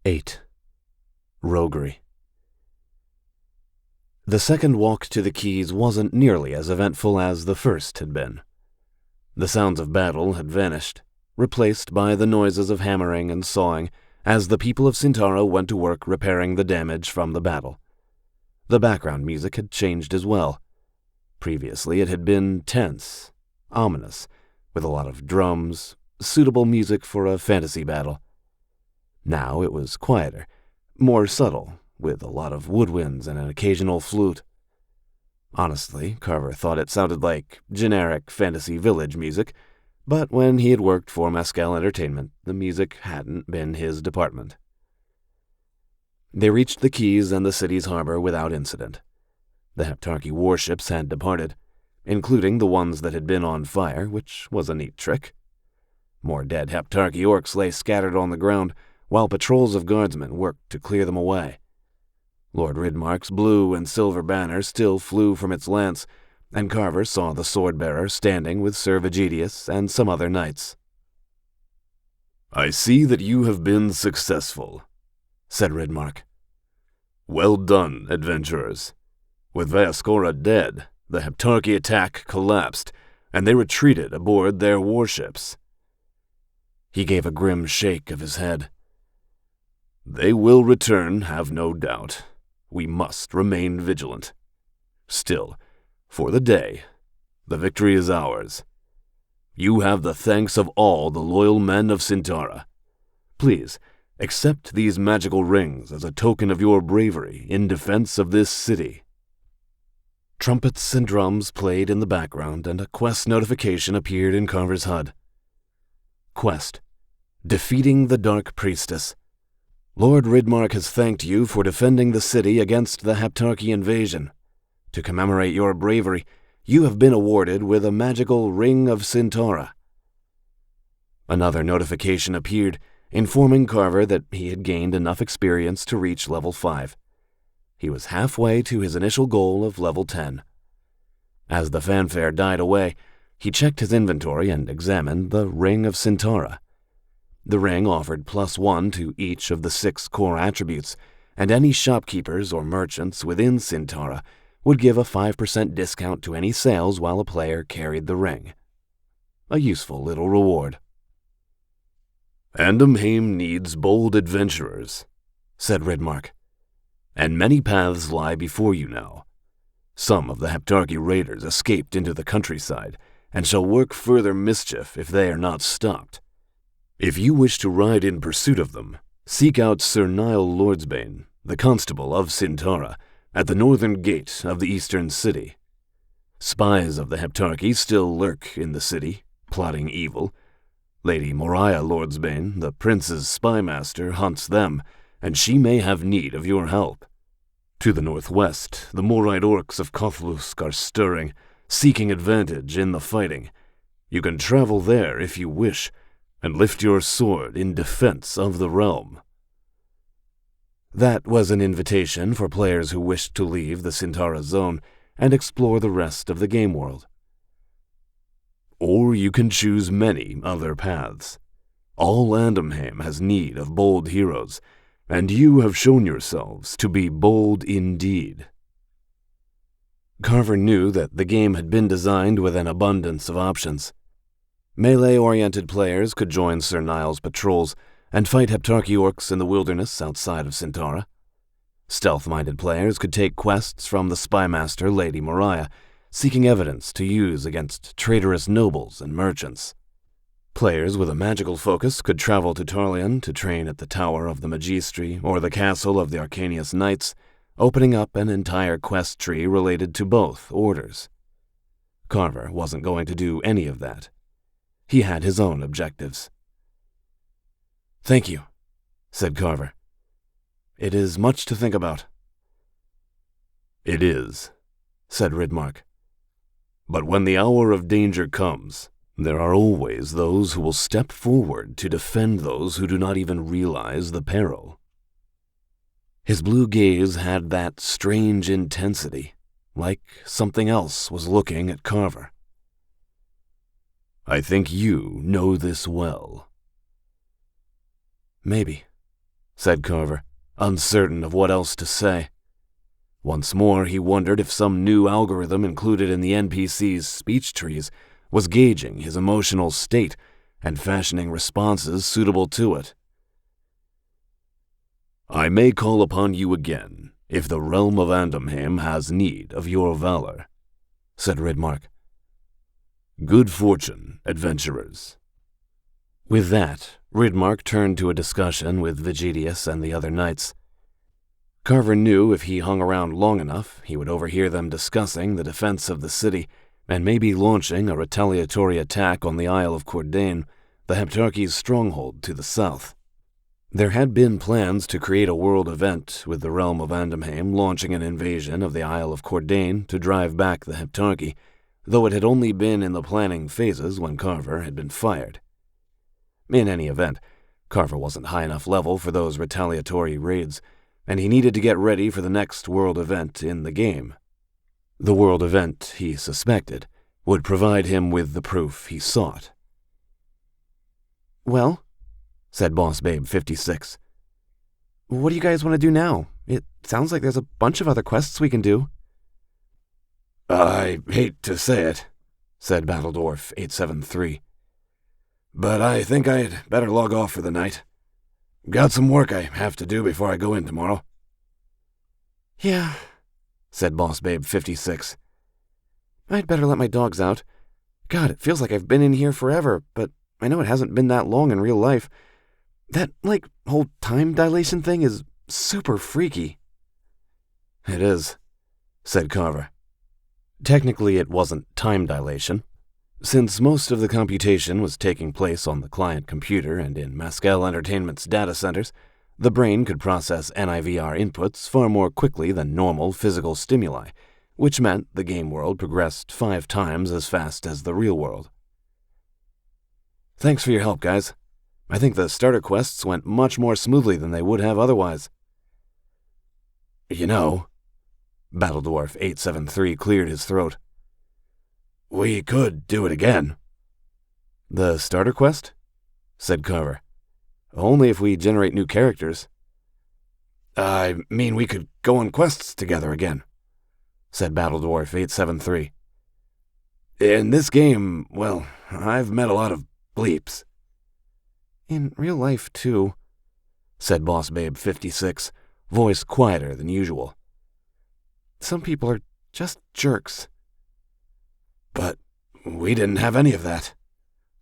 [SPEAKER 1] 8. Roguery. The second walk to the Keys wasn't nearly as eventful as the first had been. The sounds of battle had vanished, replaced by the noises of hammering and sawing as the people of Centaura went to work repairing the damage from the battle. The background music had changed as well. Previously it had been tense, ominous, with a lot of drums, suitable music for a fantasy battle. Now it was quieter, more subtle, with a lot of woodwinds and an occasional flute. Honestly, Carver thought it sounded like generic fantasy village music, but when he had worked for Mescal Entertainment, the music hadn't been his department. They reached the quays and the city's harbor without incident. The Heptarchy warships had departed, including the ones that had been on fire, which was a neat trick. More dead Heptarchy orcs lay scattered on the ground, while patrols of guardsmen worked to clear them away. Lord Ridmark's blue and silver banner still flew from its lance, and Carver saw the sword-bearer standing with Sir Vegidius and some other knights.
[SPEAKER 2] "I see that you have been successful," said Ridmark. "Well done, adventurers. With Vaskora dead, the Heptarchy attack collapsed, and they retreated aboard their warships."
[SPEAKER 1] He gave a grim shake of his head.
[SPEAKER 2] "They will return, have no doubt. We must remain vigilant. Still, for the day, the victory is ours. You have the thanks of all the loyal men of Sintara. Please, accept these magical rings as a token of your bravery in defense of this city."
[SPEAKER 1] Trumpets and drums played in the background, and a quest notification appeared in Carver's HUD. Quest: Defeating the Dark Priestess. Lord Ridmark has thanked you for defending the city against the Heptarchy invasion. To commemorate your bravery, you have been awarded with a magical Ring of Sintara. Another notification appeared, informing Carver that he had gained enough experience to reach level 5. He was halfway to his initial goal of level 10. As the fanfare died away, he checked his inventory and examined the Ring of Sintara. The ring offered +1 to each of the 6 core attributes, and any shopkeepers or merchants within Sintara would give a 5% discount to any sales while a player carried the ring. A useful little reward.
[SPEAKER 2] "Andamheim needs bold adventurers," said Ridmark, "and many paths lie before you now. Some of the Heptarchy raiders escaped into the countryside, and shall work further mischief if they are not stopped. If you wish to ride in pursuit of them, seek out Sir Niall Lordsbane, the constable of Sintara, at the northern gate of the eastern city. Spies of the Heptarchy still lurk in the city, plotting evil. Lady Moriah Lordsbane, the prince's spymaster, hunts them, and she may have need of your help. To the northwest, the Morite orcs of Kothlusk are stirring, seeking advantage in the fighting. You can travel there if you wish, and lift your sword in defense of the realm."
[SPEAKER 1] That was an invitation for players who wished to leave the Sintara zone and explore the rest of the game world.
[SPEAKER 2] Or you can choose many other paths. All Andamheim has need of bold heroes, and you have shown yourselves to be bold indeed.
[SPEAKER 1] Carver knew that the game had been designed with an abundance of options. Melee-oriented players could join Sir Niall's patrols and fight Heptarchy orcs in the wilderness outside of Sintara. Stealth-minded players could take quests from the spymaster Lady Moriah, seeking evidence to use against traitorous nobles and merchants. Players with a magical focus could travel to Tarleon to train at the Tower of the Magistri or the Castle of the Arcanius Knights, opening up an entire quest tree related to both orders. Carver wasn't going to do any of that. He had his own objectives. "Thank you," said Carver. "It is much to think about."
[SPEAKER 2] "It is," said Ridmark. "But when the hour of danger comes, there are always those who will step forward to defend those who do not even realize the peril."
[SPEAKER 1] His blue gaze had that strange intensity, like something else was looking at Carver.
[SPEAKER 2] "I think you know this well."
[SPEAKER 1] "Maybe," said Carver, uncertain of what else to say. Once more he wondered if some new algorithm included in the NPC's speech trees was gauging his emotional state and fashioning responses suitable to it.
[SPEAKER 2] "I may call upon you again if the realm of Andamheim has need of your valor," said Ridmark. "Good fortune, adventurers."
[SPEAKER 1] With that, Ridmark turned to a discussion with Vegetius and the other knights. Carver knew if he hung around long enough, he would overhear them discussing the defense of the city and maybe launching a retaliatory attack on the Isle of Cordain, the Heptarchy's stronghold to the south. There had been plans to create a world event, with the realm of Andamheim launching an invasion of the Isle of Cordain to drive back the Heptarchy, though it had only been in the planning phases when Carver had been fired. In any event, Carver wasn't high enough level for those retaliatory raids, and he needed to get ready for the next world event in the game. The world event, he suspected, would provide him with the proof he sought.
[SPEAKER 3] Well,
[SPEAKER 1] said Boss Babe 56.
[SPEAKER 3] What do you guys want to do now? It sounds like there's a bunch of other quests we can do.
[SPEAKER 2] I hate to say it, said Battledwarf 873. But I think I'd better log off for the night. Got some work I have to do before I go in tomorrow.
[SPEAKER 3] Yeah,
[SPEAKER 1] said Boss Babe 56.
[SPEAKER 3] I'd better let my dogs out. God, it feels like I've been in here forever, but I know it hasn't been that long in real life. That, whole time dilation thing is super freaky.
[SPEAKER 1] It is, said Carver. Technically, it wasn't time dilation. Since most of the computation was taking place on the client computer and in Mescal Entertainment's data centers, the brain could process NIVR inputs far more quickly than normal physical stimuli, which meant the game world progressed 5 times as fast as the real world. Thanks for your help, guys. I think the starter quests went much more smoothly than they would have otherwise.
[SPEAKER 2] You know,
[SPEAKER 1] Battledwarf 873 cleared his throat.
[SPEAKER 2] We could do it again.
[SPEAKER 1] The starter quest? Said Carver. Only if we generate new characters.
[SPEAKER 2] I mean, we could go on quests together again, said Battledwarf 873. In this game, well, I've met a lot of bleeps.
[SPEAKER 3] In real life, too,
[SPEAKER 1] said Boss Babe 56, voice quieter than usual.
[SPEAKER 3] Some people are just jerks.
[SPEAKER 2] But we didn't have any of that,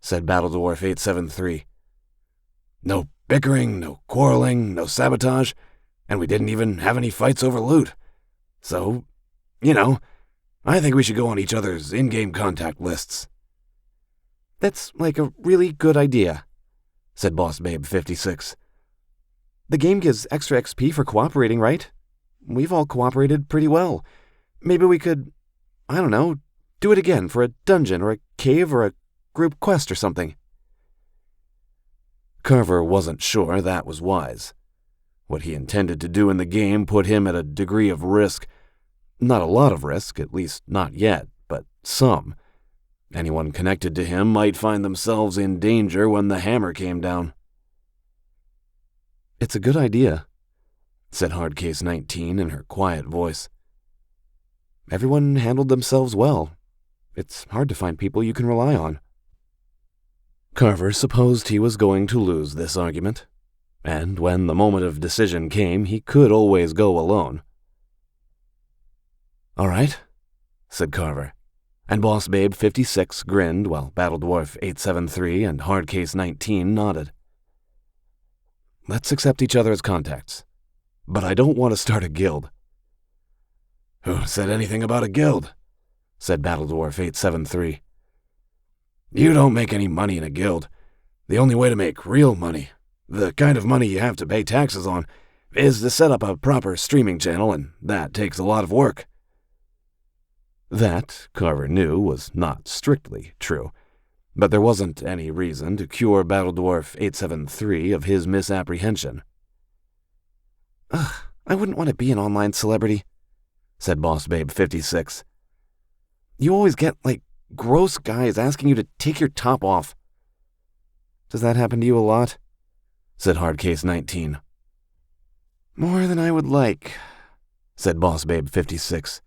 [SPEAKER 1] said Battledwarf 873.
[SPEAKER 2] No bickering, no quarreling, no sabotage, and we didn't even have any fights over loot. So, I think we should go on each other's in-game contact lists.
[SPEAKER 3] That's a really good idea,
[SPEAKER 1] said Boss Babe 56.
[SPEAKER 3] The game gives extra XP for cooperating, right? We've all cooperated pretty well. Maybe we could, do it again for a dungeon or a cave or a group quest or something.
[SPEAKER 1] Carver wasn't sure that was wise. What he intended to do in the game put him at a degree of risk. Not a lot of risk, at least not yet, but some. Anyone connected to him might find themselves in danger when the hammer came down.
[SPEAKER 3] It's a good idea,
[SPEAKER 1] said Hardcase 19 in her quiet voice.
[SPEAKER 3] Everyone handled themselves well. It's hard to find people you can rely on.
[SPEAKER 1] Carver supposed he was going to lose this argument, and when the moment of decision came, he could always go alone.
[SPEAKER 3] All right,
[SPEAKER 1] said Carver, and Boss Babe 56 grinned while Battledwarf 873 and Hardcase 19 nodded. Let's accept each other as contacts, but I don't want to start a guild.
[SPEAKER 2] Who said anything about a guild?
[SPEAKER 1] Said Battledwarf 873.
[SPEAKER 2] You don't make any money in a guild. The only way to make real money, the kind of money you have to pay taxes on, is to set up a proper streaming channel, and that takes a lot of work.
[SPEAKER 1] That, Carver knew, was not strictly true, but there wasn't any reason to cure Battledwarf 873 of his misapprehension.
[SPEAKER 3] Ugh, I wouldn't want to be an online celebrity,
[SPEAKER 1] said Boss Babe 56.
[SPEAKER 3] You always get, gross guys asking you to take your top off. Does that happen to you a lot?
[SPEAKER 1] Said Hardcase 19.
[SPEAKER 3] More than I would like,
[SPEAKER 1] said Boss Babe 56.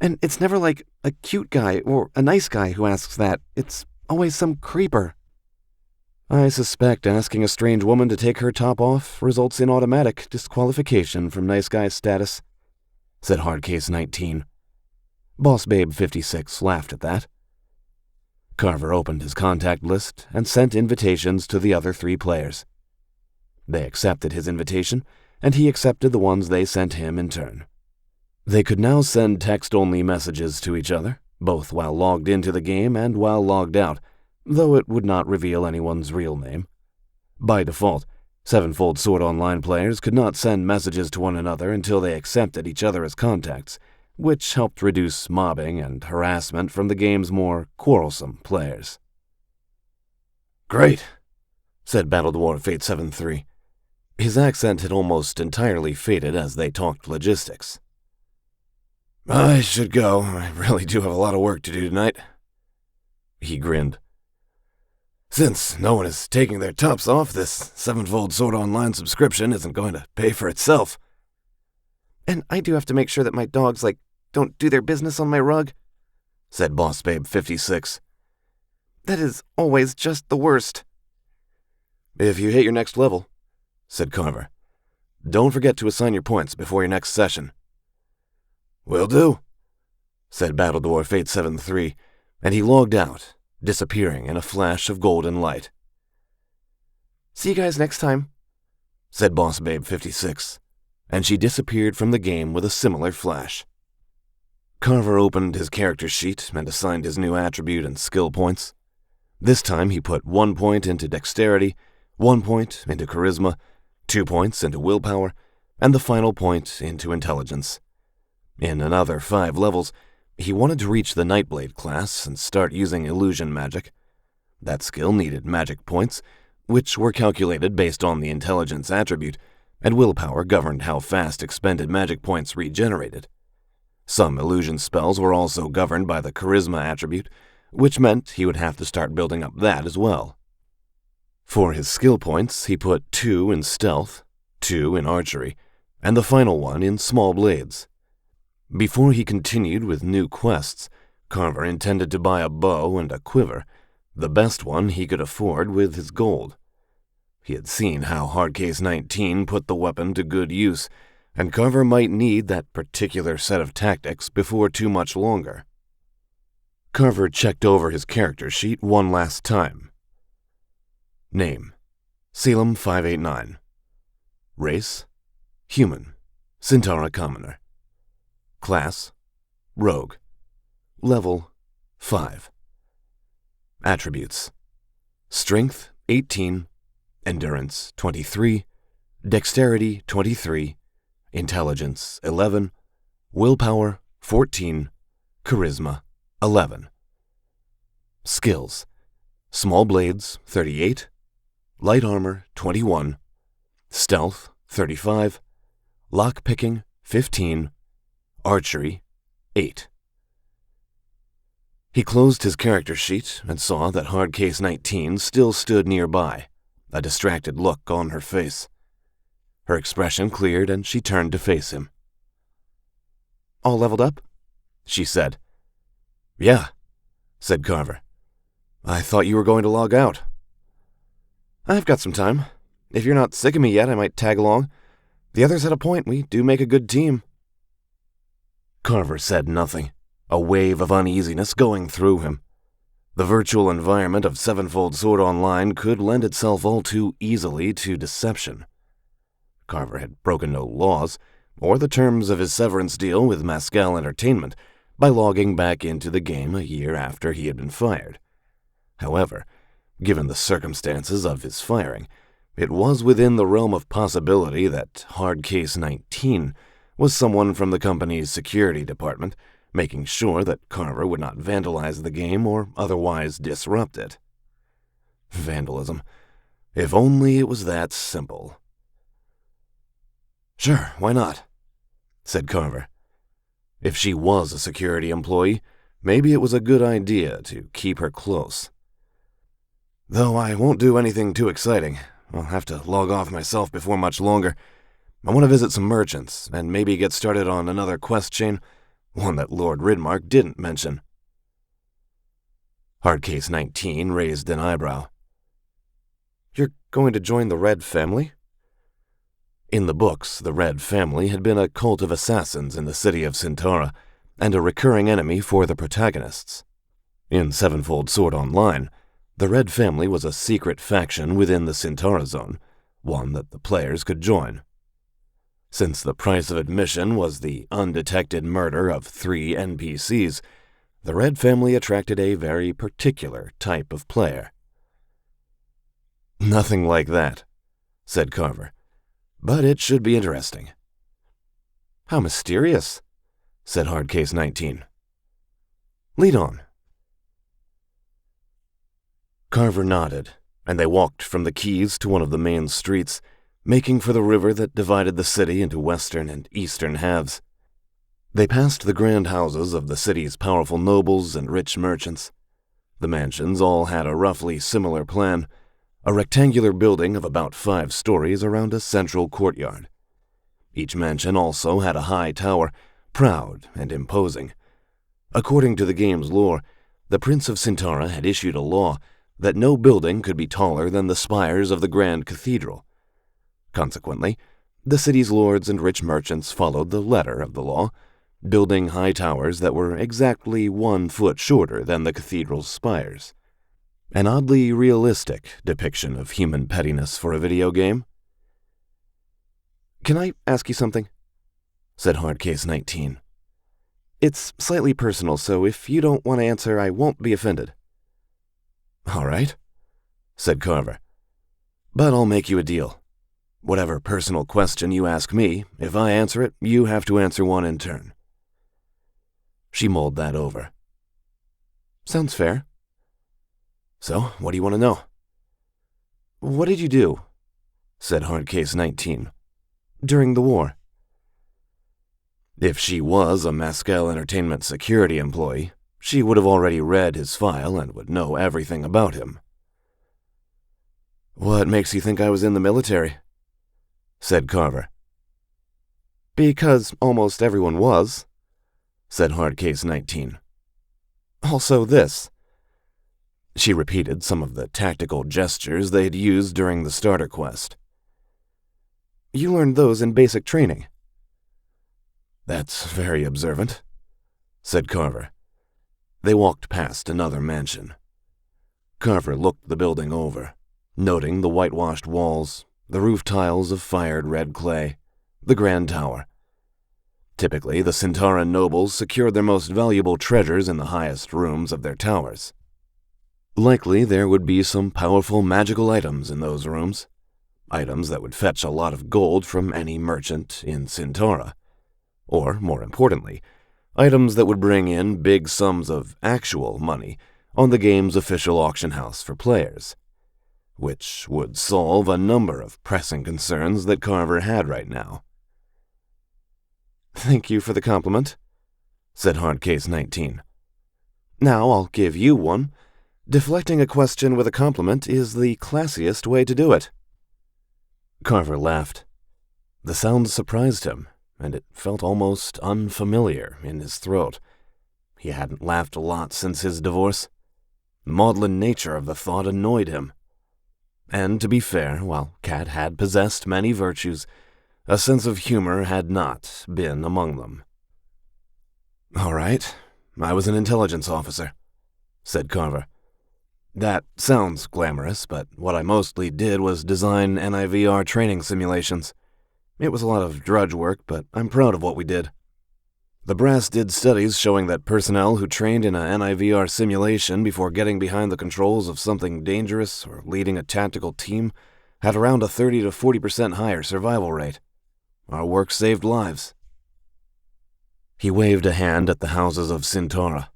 [SPEAKER 3] And it's never a cute guy or a nice guy who asks that. It's always some creeper.
[SPEAKER 1] I suspect asking a strange woman to take her top off results in automatic disqualification from nice guy status, said Hardcase 19. Boss Babe 56 laughed at that. Carver opened his contact list and sent invitations to the other 3 players. They accepted his invitation, and he accepted the ones they sent him in turn. They could now send text-only messages to each other, both while logged into the game and while logged out, though it would not reveal anyone's real name. By default, Sevenfold Sword Online players could not send messages to one another until they accepted each other as contacts, which helped reduce mobbing and harassment from the game's more quarrelsome players.
[SPEAKER 2] Great,
[SPEAKER 1] said Battledwarf 873. His accent had almost entirely faded as they talked logistics.
[SPEAKER 2] I should go. I really do have a lot of work to do tonight.
[SPEAKER 1] He grinned.
[SPEAKER 2] Since no one is taking their tops off, this Sevenfold Sword Online subscription isn't going to pay for itself.
[SPEAKER 3] And I do have to make sure that my dogs, don't do their business on my rug,
[SPEAKER 1] said Boss Babe 56.
[SPEAKER 3] That is always just the worst.
[SPEAKER 1] If you hit your next level, said Carver, don't forget to assign your points before your next session.
[SPEAKER 2] Will do,
[SPEAKER 1] said Battledwarf 873, and he logged out, disappearing in a flash of golden light.
[SPEAKER 3] See you guys next time,
[SPEAKER 1] said Boss Babe 56, and she disappeared from the game with a similar flash. Carver opened his character sheet and assigned his new attribute and skill points. This time he put 1 point into dexterity, 1 point into charisma, 2 points into willpower, and the final point into intelligence. In another 5 levels, he wanted to reach the Nightblade class and start using illusion magic. That skill needed magic points, which were calculated based on the intelligence attribute, and willpower governed how fast expended magic points regenerated. Some illusion spells were also governed by the charisma attribute, which meant he would have to start building up that as well. For his skill points, he put 2 in stealth, 2 in archery, and the final one in small blades. Before he continued with new quests, Carver intended to buy a bow and a quiver, the best one he could afford with his gold. He had seen how Hardcase 19 put the weapon to good use, and Carver might need that particular set of tactics before too much longer. Carver checked over his character sheet one last time. Name: Selim 589. Race: Human, Centaura Commoner. Class: Rogue. Level: 5. Attributes: Strength 18, Endurance 23, Dexterity 23, Intelligence 11, Willpower 14, Charisma 11. Skills: Small Blades 38, Light Armor 21, Stealth 35, Lockpicking 15, Archery 8. He closed his character sheet and saw that Hardcase 19 still stood nearby, a distracted look on her face. Her expression cleared and she turned to face him.
[SPEAKER 3] All leveled up?
[SPEAKER 1] She said. Yeah, said Carver. I thought you were going to log out.
[SPEAKER 3] I've got some time. If you're not sick of me yet, I might tag along. The others had a point. We do make a good team.
[SPEAKER 1] Carver said nothing, a wave of uneasiness going through him. The virtual environment of Sevenfold Sword Online could lend itself all too easily to deception. Carver had broken no laws, or the terms of his severance deal with Mascal Entertainment, by logging back into the game a year after he had been fired. However, given the circumstances of his firing, it was within the realm of possibility that Hardcase 19 was someone from the company's security department, making sure that Carver would not vandalize the game or otherwise disrupt it. Vandalism. If only it was that simple. Sure, why not? Said Carver. If she was a security employee, maybe it was a good idea to keep her close. Though I won't do anything too exciting. I'll have to log off myself before much longer. I want to visit some merchants, and maybe get started on another quest chain, one that Lord Ridmark didn't mention. Hardcase 19 raised an eyebrow.
[SPEAKER 3] You're going to join the Red family?
[SPEAKER 1] In the books, the Red family had been a cult of assassins in the city of Centaura, and a recurring enemy for the protagonists. In Sevenfold Sword Online, the Red family was a secret faction within the Centaura Zone, one that the players could join. Since the price of admission was the undetected murder of 3 NPCs, the Red family attracted a very particular type of player. "Nothing like that," said Carver, "but it should be interesting." "How mysterious," said Hardcase 19. "Lead on." Carver nodded, and they walked from the quays to one of the main streets, making for the river that divided the city into western and eastern halves. They passed the grand houses of the city's powerful nobles and rich merchants. The mansions all had a roughly similar plan, a rectangular building of about 5 stories around a central courtyard. Each mansion also had a high tower, proud and imposing. According to the game's lore, the Prince of Centaura had issued a law that no building could be taller than the spires of the Grand Cathedral. Consequently, the city's lords and rich merchants followed the letter of the law, building high towers that were exactly 1 foot shorter than the cathedral's spires. An oddly realistic depiction of human pettiness for a video game. "Can I ask you something?" said Hardcase 19. "It's slightly personal, so if you don't want to answer, I won't be offended." "All right," said Carver. "But I'll make you a deal. Whatever personal question you ask me, if I answer it, you have to answer one in turn." She mulled that over. "Sounds fair." "So, what do you want to know?" "What did you do?" said Hardcase 19. "During the war?" If she was a Mescal Entertainment security employee, she would have already read his file and would know everything about him. "What makes you think I was in the military?" said Carver. "Because almost everyone was," said Hardcase 19. "Also this." She repeated some of the tactical gestures they had used during the starter quest. "You learned those in basic training." "That's very observant," said Carver. They walked past another mansion. Carver looked the building over, noting the whitewashed walls, the roof tiles of fired red clay, the grand tower. Typically, the Centauran nobles secured their most valuable treasures in the highest rooms of their towers. Likely there would be some powerful magical items in those rooms, items that would fetch a lot of gold from any merchant in Centaura. Or, more importantly, items that would bring in big sums of actual money on the game's official auction house for players, which would solve a number of pressing concerns that Carver had right now. "Thank you for the compliment," said Hardcase 19. "Now I'll give you one. Deflecting a question with a compliment is the classiest way to do it." Carver laughed. The sound surprised him, and it felt almost unfamiliar in his throat. He hadn't laughed a lot since his divorce. The maudlin nature of the thought annoyed him. And to be fair, while Kat had possessed many virtues, a sense of humor had not been among them. "All right, I was an intelligence officer," said Carver. "That sounds glamorous, but what I mostly did was design NIVR training simulations. It was a lot of drudge work, but I'm proud of what we did. The brass did studies showing that personnel who trained in a NIVR simulation before getting behind the controls of something dangerous or leading a tactical team had around a 30 to 40% higher survival rate. Our work saved lives." He waved a hand at the houses of Centaura.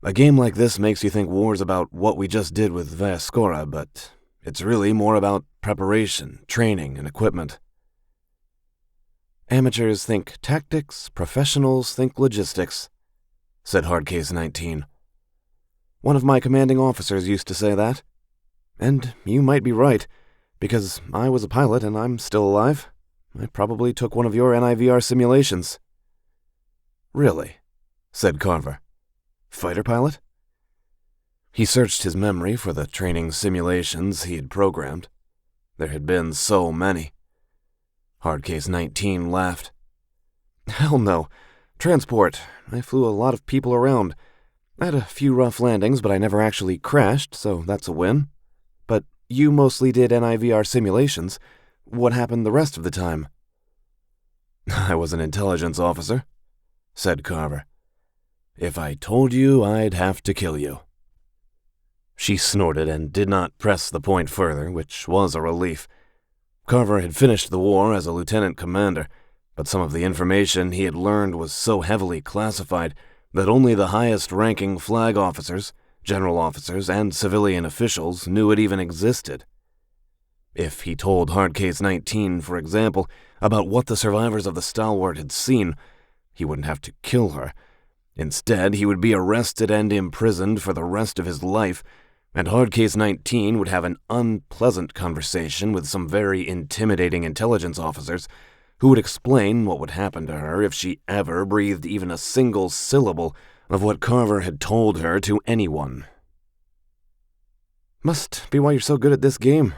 [SPEAKER 1] "A game like this makes you think war's about what we just did with Vascora, but it's really more about preparation, training, and equipment." "Amateurs think tactics, professionals think logistics," said Hardcase 19. "One of my commanding officers used to say that. And you might be right, because I was a pilot and I'm still alive. I probably took one of your NIVR simulations." "Really?" said Carver. "Fighter pilot?" He searched his memory for the training simulations he had programmed. There had been so many. Hardcase 19 laughed. "Hell no. Transport. I flew a lot of people around.
[SPEAKER 3] I had a few rough landings, but I never actually crashed, so that's a win. But you mostly did NIVR simulations. What happened the rest of the time?
[SPEAKER 1] I was an intelligence officer, said Carver. If I told you, I'd have to kill you. She snorted and did not press the point further, which was a relief. Carver had finished the war as a lieutenant commander, but some of the information he had learned was so heavily classified that only the highest-ranking flag officers, general officers, and civilian officials knew it even existed. If he told Hard Case 19, for example, about what the survivors of the Stalwart had seen, he wouldn't have to kill her. Instead, he would be arrested and imprisoned for the rest of his life, and Hard Case 19 would have an unpleasant conversation with some very intimidating intelligence officers who would explain what would happen to her if she ever breathed even a single syllable of what Carver had told her to anyone.
[SPEAKER 3] Must be why you're so good at this game,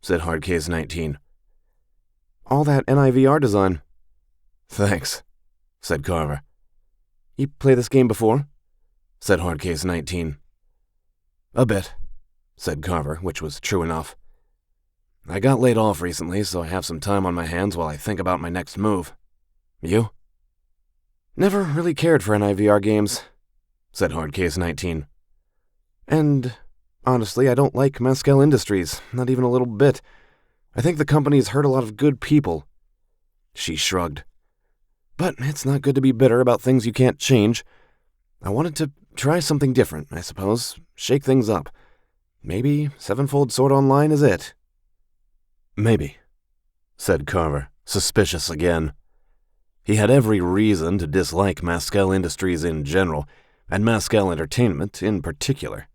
[SPEAKER 3] said Hard Case 19. All that NIVR design.
[SPEAKER 1] Thanks, said Carver.
[SPEAKER 3] You play this game before?
[SPEAKER 1] Said Hard Case 19. A bit, said Carver, which was true enough. I got laid off recently, so I have some time on my hands while I think about my next move. You?
[SPEAKER 3] Never really cared for NIVR games,
[SPEAKER 1] said Hard Case 19.
[SPEAKER 3] And honestly, I don't like Mescal Industries, not even a little bit. I think the company's hurt a lot of good people.
[SPEAKER 1] She shrugged.
[SPEAKER 3] But it's not good to be bitter about things you can't change. I wanted to try something different, I suppose. Shake things up. Maybe Sevenfold Sword Online is it.
[SPEAKER 1] Maybe, said Carver, suspicious again. He had every reason to dislike Mescal Industries in general, and Mescal Entertainment in particular.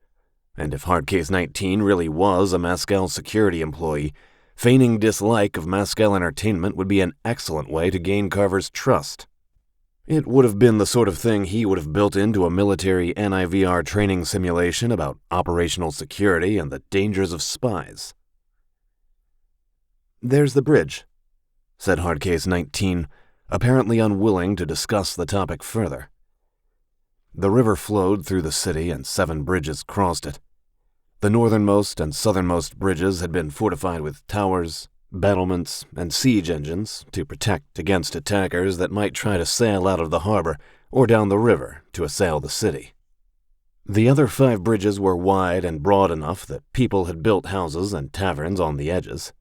[SPEAKER 1] And if Hard Case 19 really was a Mescal security employee, feigning dislike of Mescal Entertainment would be an excellent way to gain Carver's trust. It would have been the sort of thing he would have built into a military NIVR training simulation about operational security and the dangers of spies.
[SPEAKER 3] There's the bridge,
[SPEAKER 1] said Hard Case 19, apparently unwilling to discuss the topic further. The river flowed through the city and 7 bridges crossed it. The northernmost and southernmost bridges had been fortified with towers, battlements, and siege engines to protect against attackers that might try to sail out of the harbor or down the river to assail the city. The other 5 bridges were wide and broad enough that people had built houses and taverns on the edges.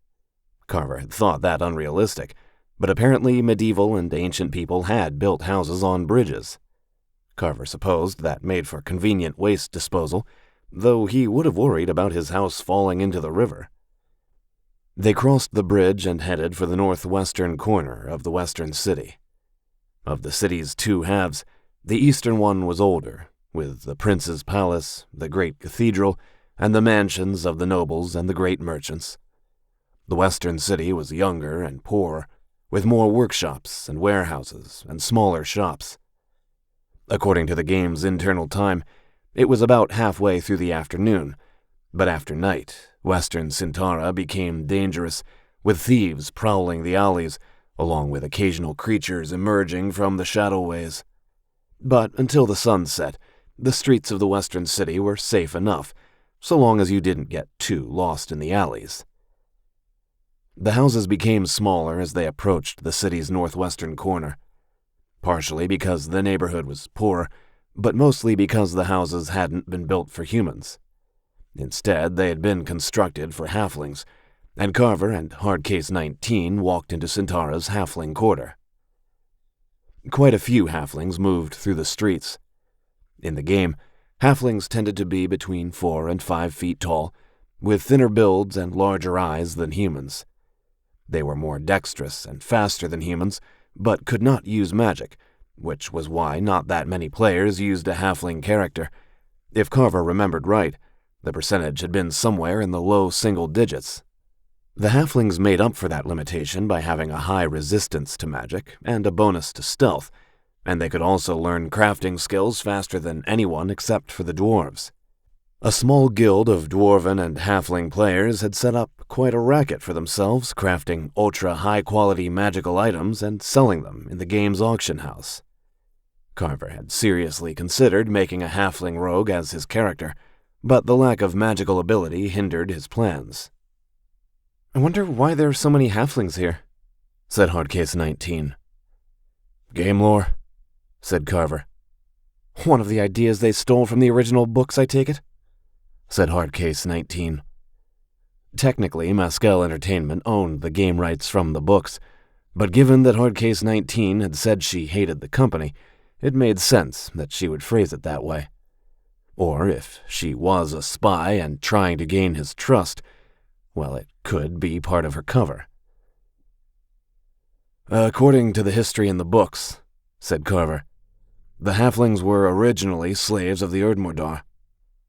[SPEAKER 1] Carver had thought that unrealistic, but apparently medieval and ancient people had built houses on bridges. Carver supposed that made for convenient waste disposal, though he would have worried about his house falling into the river. They crossed the bridge and headed for the northwestern corner of the western city. Of the city's 2 halves, the eastern one was older, with the prince's palace, the great cathedral, and the mansions of the nobles and the great merchants. The western city was younger and poorer, with more workshops and warehouses and smaller shops. According to the game's internal time, it was about halfway through the afternoon, but after night, western Cintara became dangerous, with thieves prowling the alleys, along with occasional creatures emerging from the shadowways. But until the sun set, the streets of the western city were safe enough, so long as you didn't get too lost in the alleys. The houses became smaller as they approached the city's northwestern corner, partially because the neighborhood was poor, but mostly because the houses hadn't been built for humans. Instead, they had been constructed for halflings, and Carver and Hard Case 19 walked into Cintara's halfling quarter. Quite a few halflings moved through the streets. In the game, halflings tended to be between 4 and 5 feet tall, with thinner builds and larger eyes than humans. They were more dexterous and faster than humans, but could not use magic, which was why not that many players used a halfling character. If Carver remembered right, the percentage had been somewhere in the low single digits. The halflings made up for that limitation by having a high resistance to magic and a bonus to stealth, and they could also learn crafting skills faster than anyone except for the dwarves. A small guild of dwarven and halfling players had set up quite a racket for themselves, crafting ultra-high-quality magical items and selling them in the game's auction house. Carver had seriously considered making a halfling rogue as his character, but the lack of magical ability hindered his plans.
[SPEAKER 3] I wonder why there are so many halflings here,
[SPEAKER 1] said Hardcase 19.
[SPEAKER 2] Game lore,
[SPEAKER 1] said Carver.
[SPEAKER 3] One of the ideas they stole from the original books, I take it?
[SPEAKER 1] Said Hardcase 19. Technically, Mescal Entertainment owned the game rights from the books, but given that Hardcase 19 had said she hated the company, it made sense that she would phrase it that way. Or if she was a spy and trying to gain his trust, well, it could be part of her cover.
[SPEAKER 2] According to the history in the books, said Carver, the halflings were originally slaves of the Erdmordar.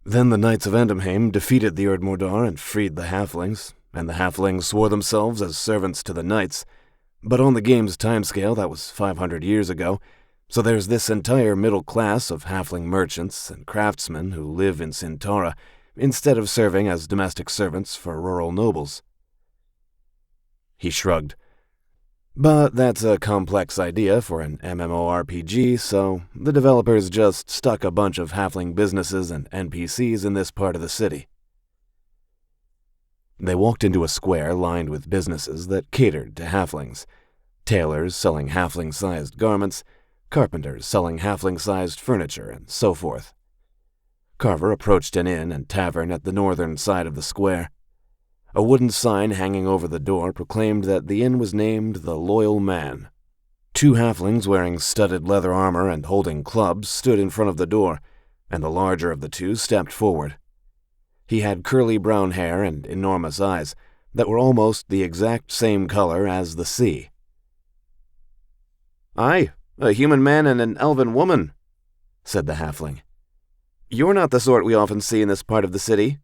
[SPEAKER 2] Then the Knights of Endemheim defeated the Erdmordar and freed the halflings, and the halflings swore themselves as servants to the knights. But on the game's timescale, that was 500 years ago, so there's this entire middle class of halfling merchants and craftsmen who live in Centaura, instead of serving as domestic servants for rural nobles.
[SPEAKER 1] He shrugged. But that's a complex idea for an MMORPG, so the developers just stuck a bunch of halfling businesses and NPCs in this part of the city. They walked into a square lined with businesses that catered to halflings. Tailors selling halfling-sized garments, carpenters selling halfling-sized furniture, and so forth. Carver approached an inn and tavern at the northern side of the square. A wooden sign hanging over the door proclaimed that the inn was named the Loyal Man. Two halflings wearing studded leather armor and holding clubs stood in front of the door, and the larger of the two stepped forward. He had curly brown hair and enormous eyes that were almost the exact same color as the sea.
[SPEAKER 3] "Aye, a human man and an elven woman," said the halfling. "You're not the sort we often see in this part of the city."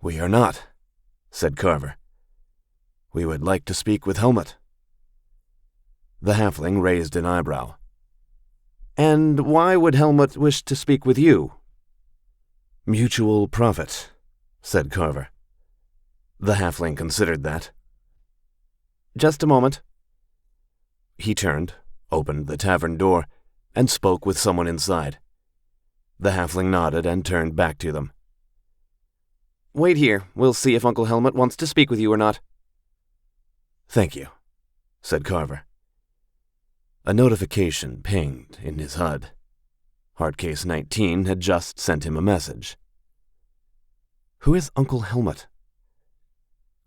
[SPEAKER 1] "We are not," said Carver. "We would like to speak with Helmut." The halfling raised an eyebrow.
[SPEAKER 3] "And why would Helmut wish to speak with you?"
[SPEAKER 1] "Mutual profit," said Carver. The halfling considered that.
[SPEAKER 3] "Just a moment."
[SPEAKER 1] He turned, opened the tavern door, and spoke with someone inside. The halfling nodded and turned back to them.
[SPEAKER 3] "Wait here. We'll see if Uncle Helmut wants to speak with you or not."
[SPEAKER 1] "Thank you," said Carver. A notification pinged in his HUD. Hardcase 19 had just sent him a message.
[SPEAKER 3] "Who is Uncle Helmut?"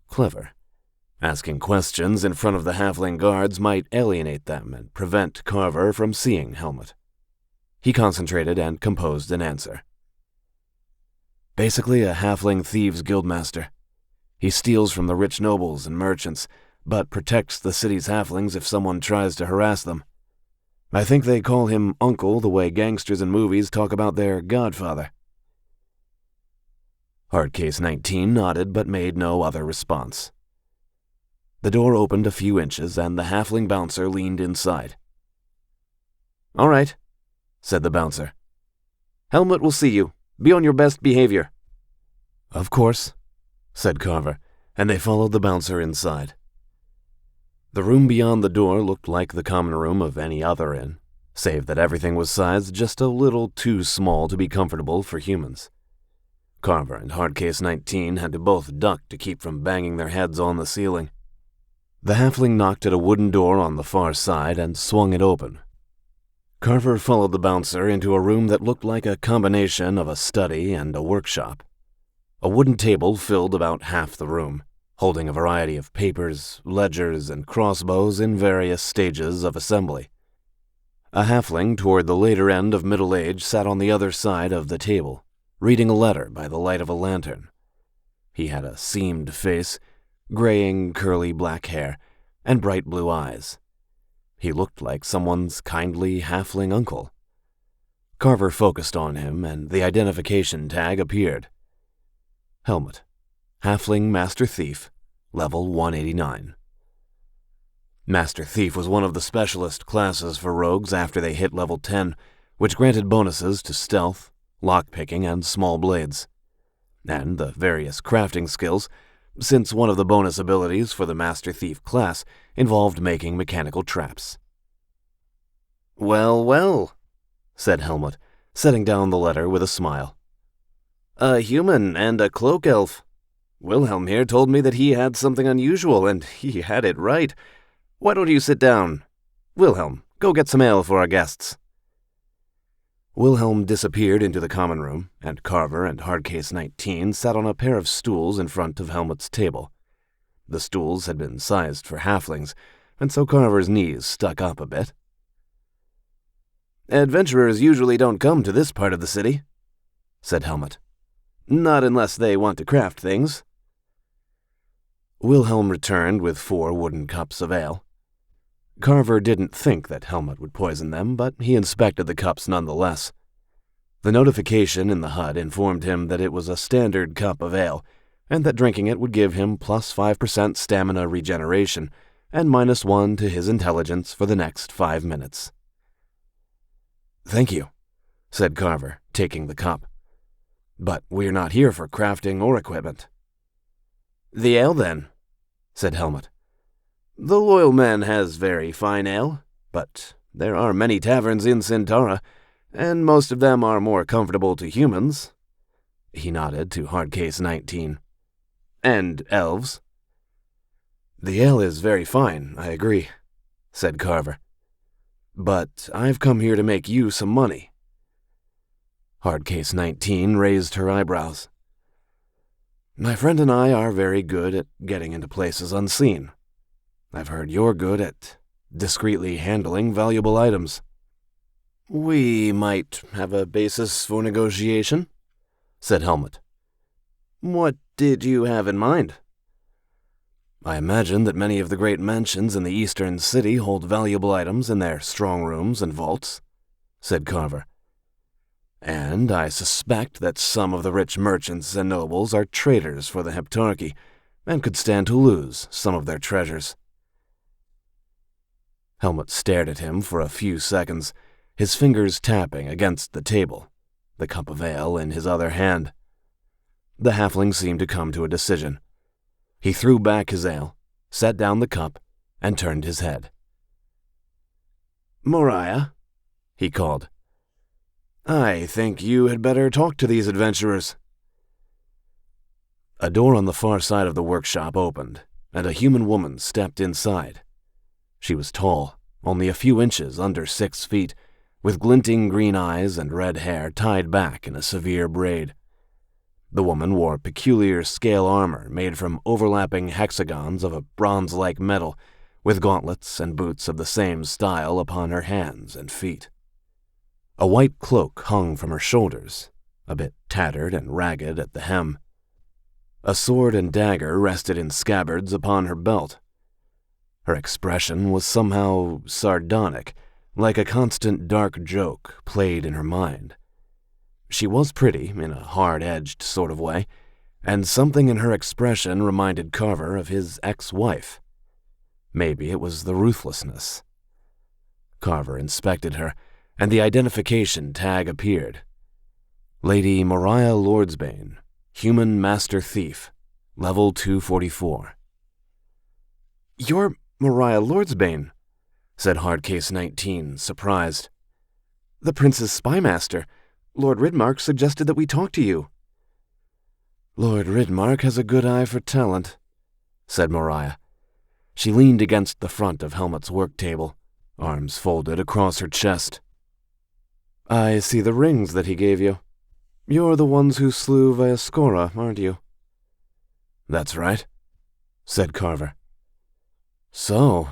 [SPEAKER 1] Clever. Asking questions in front of the halfling guards might alienate them and prevent Carver from seeing Helmut. He concentrated and composed an answer. "Basically a halfling thieves guildmaster. He steals from the rich nobles and merchants, but protects the city's halflings if someone tries to harass them. I think they call him Uncle the way gangsters in movies talk about their godfather." Hardcase 19 nodded but made no other response. The door opened a few inches and the halfling bouncer leaned inside.
[SPEAKER 3] "All right," said the bouncer. "Helmut will see you. Be on your best behavior."
[SPEAKER 1] "Of course," said Carver, and they followed the bouncer inside. The room beyond the door looked like the common room of any other inn, save that everything was sized just a little too small to be comfortable for humans. Carver and Hardcase 19 had to both duck to keep from banging their heads on the ceiling. The halfling knocked at a wooden door on the far side and swung it open. Carver followed the bouncer into a room that looked like a combination of a study and a workshop. A wooden table filled about half the room, holding a variety of papers, ledgers, and crossbows in various stages of assembly. A halfling toward the later end of middle age sat on the other side of the table, reading a letter by the light of a lantern. He had a seamed face, graying curly black hair, and bright blue eyes. He looked like someone's kindly halfling uncle. Carver focused on him, and the identification tag appeared. Helmut, Halfling Master Thief, level 189. Master Thief was one of the specialist classes for rogues after they hit level 10, which granted bonuses to stealth, lockpicking, and small blades, and the various crafting skills, since one of the bonus abilities for the Master Thief class involved making mechanical traps. Well, well, said Helmut, setting down the letter with a smile. A human and a cloak elf. Wilhelm here told me that he had something unusual, and he had it right. Why don't you sit down? Wilhelm, go get some ale for our guests. Wilhelm disappeared into the common room, and Carver and Hardcase 19 sat on a pair of stools in front of Helmut's table. The stools had been sized for halflings, and so Carver's knees stuck up a bit. Adventurers usually don't come to this part of the city, said Helmut. Not unless they want to craft things. Wilhelm returned with 4 wooden cups of ale. Carver didn't think that Helmut would poison them, but he inspected the cups nonetheless. The notification in the HUD informed him that it was a standard cup of ale, and that drinking it would give him plus 5% stamina regeneration and minus 1 to his intelligence for the next 5 minutes. Thank you, said Carver, taking the cup. But we're not here for crafting or equipment. The ale, then, said Helmut. The loyal man has very fine ale, but there are many taverns in Centaura, and most of them are more comfortable to humans. He nodded to Hardcase 19. And elves. The ale is very fine, I agree, said Carver. But I've come here to make you some money. Hardcase 19 raised her eyebrows. My friend and I are very good at getting into places unseen. I've heard you're good at discreetly handling valuable items. We might have a basis for negotiation, said Helmut. What did you have in mind? I imagine that many of the great mansions in the eastern city hold valuable items in their strong rooms and vaults, said Carver. And I suspect that some of the rich merchants and nobles are traders for the Heptarchy and could stand to lose some of their treasures. Helmut stared at him for a few seconds, his fingers tapping against the table, the cup of ale in his other hand. The halfling seemed to come to a decision. He threw back his ale, set down the cup, and turned his head. Moriah, he called. I think you had better talk to these adventurers. A door on the far side of the workshop opened, and a human woman stepped inside. She was tall, only a few inches under 6 feet, with glinting green eyes and red hair tied back in a severe braid. The woman wore peculiar scale armor made from overlapping hexagons of a bronze-like metal, with gauntlets and boots of the same style upon her hands and feet. A white cloak hung from her shoulders, a bit tattered and ragged at the hem. A sword and dagger rested in scabbards upon her belt. Her expression was somehow sardonic, like a constant dark joke played in her mind. She was pretty in a hard-edged sort of way, and something in her expression reminded Carver of his ex-wife. Maybe it was the ruthlessness. Carver inspected her, and the identification tag appeared. Lady Moriah Lordsbane, Human Master Thief, Level 244. You're Moriah Lordsbane, said Hardcase 19, surprised. The Prince's spymaster. Lord Ridmark suggested that we talk to you. Lord Ridmark has a good eye for talent, said Moriah. She leaned against the front of Helmut's work table, arms folded across her chest. I see the rings that he gave you. You're the ones who slew Vaiscora, aren't you? That's right, said Carver. So,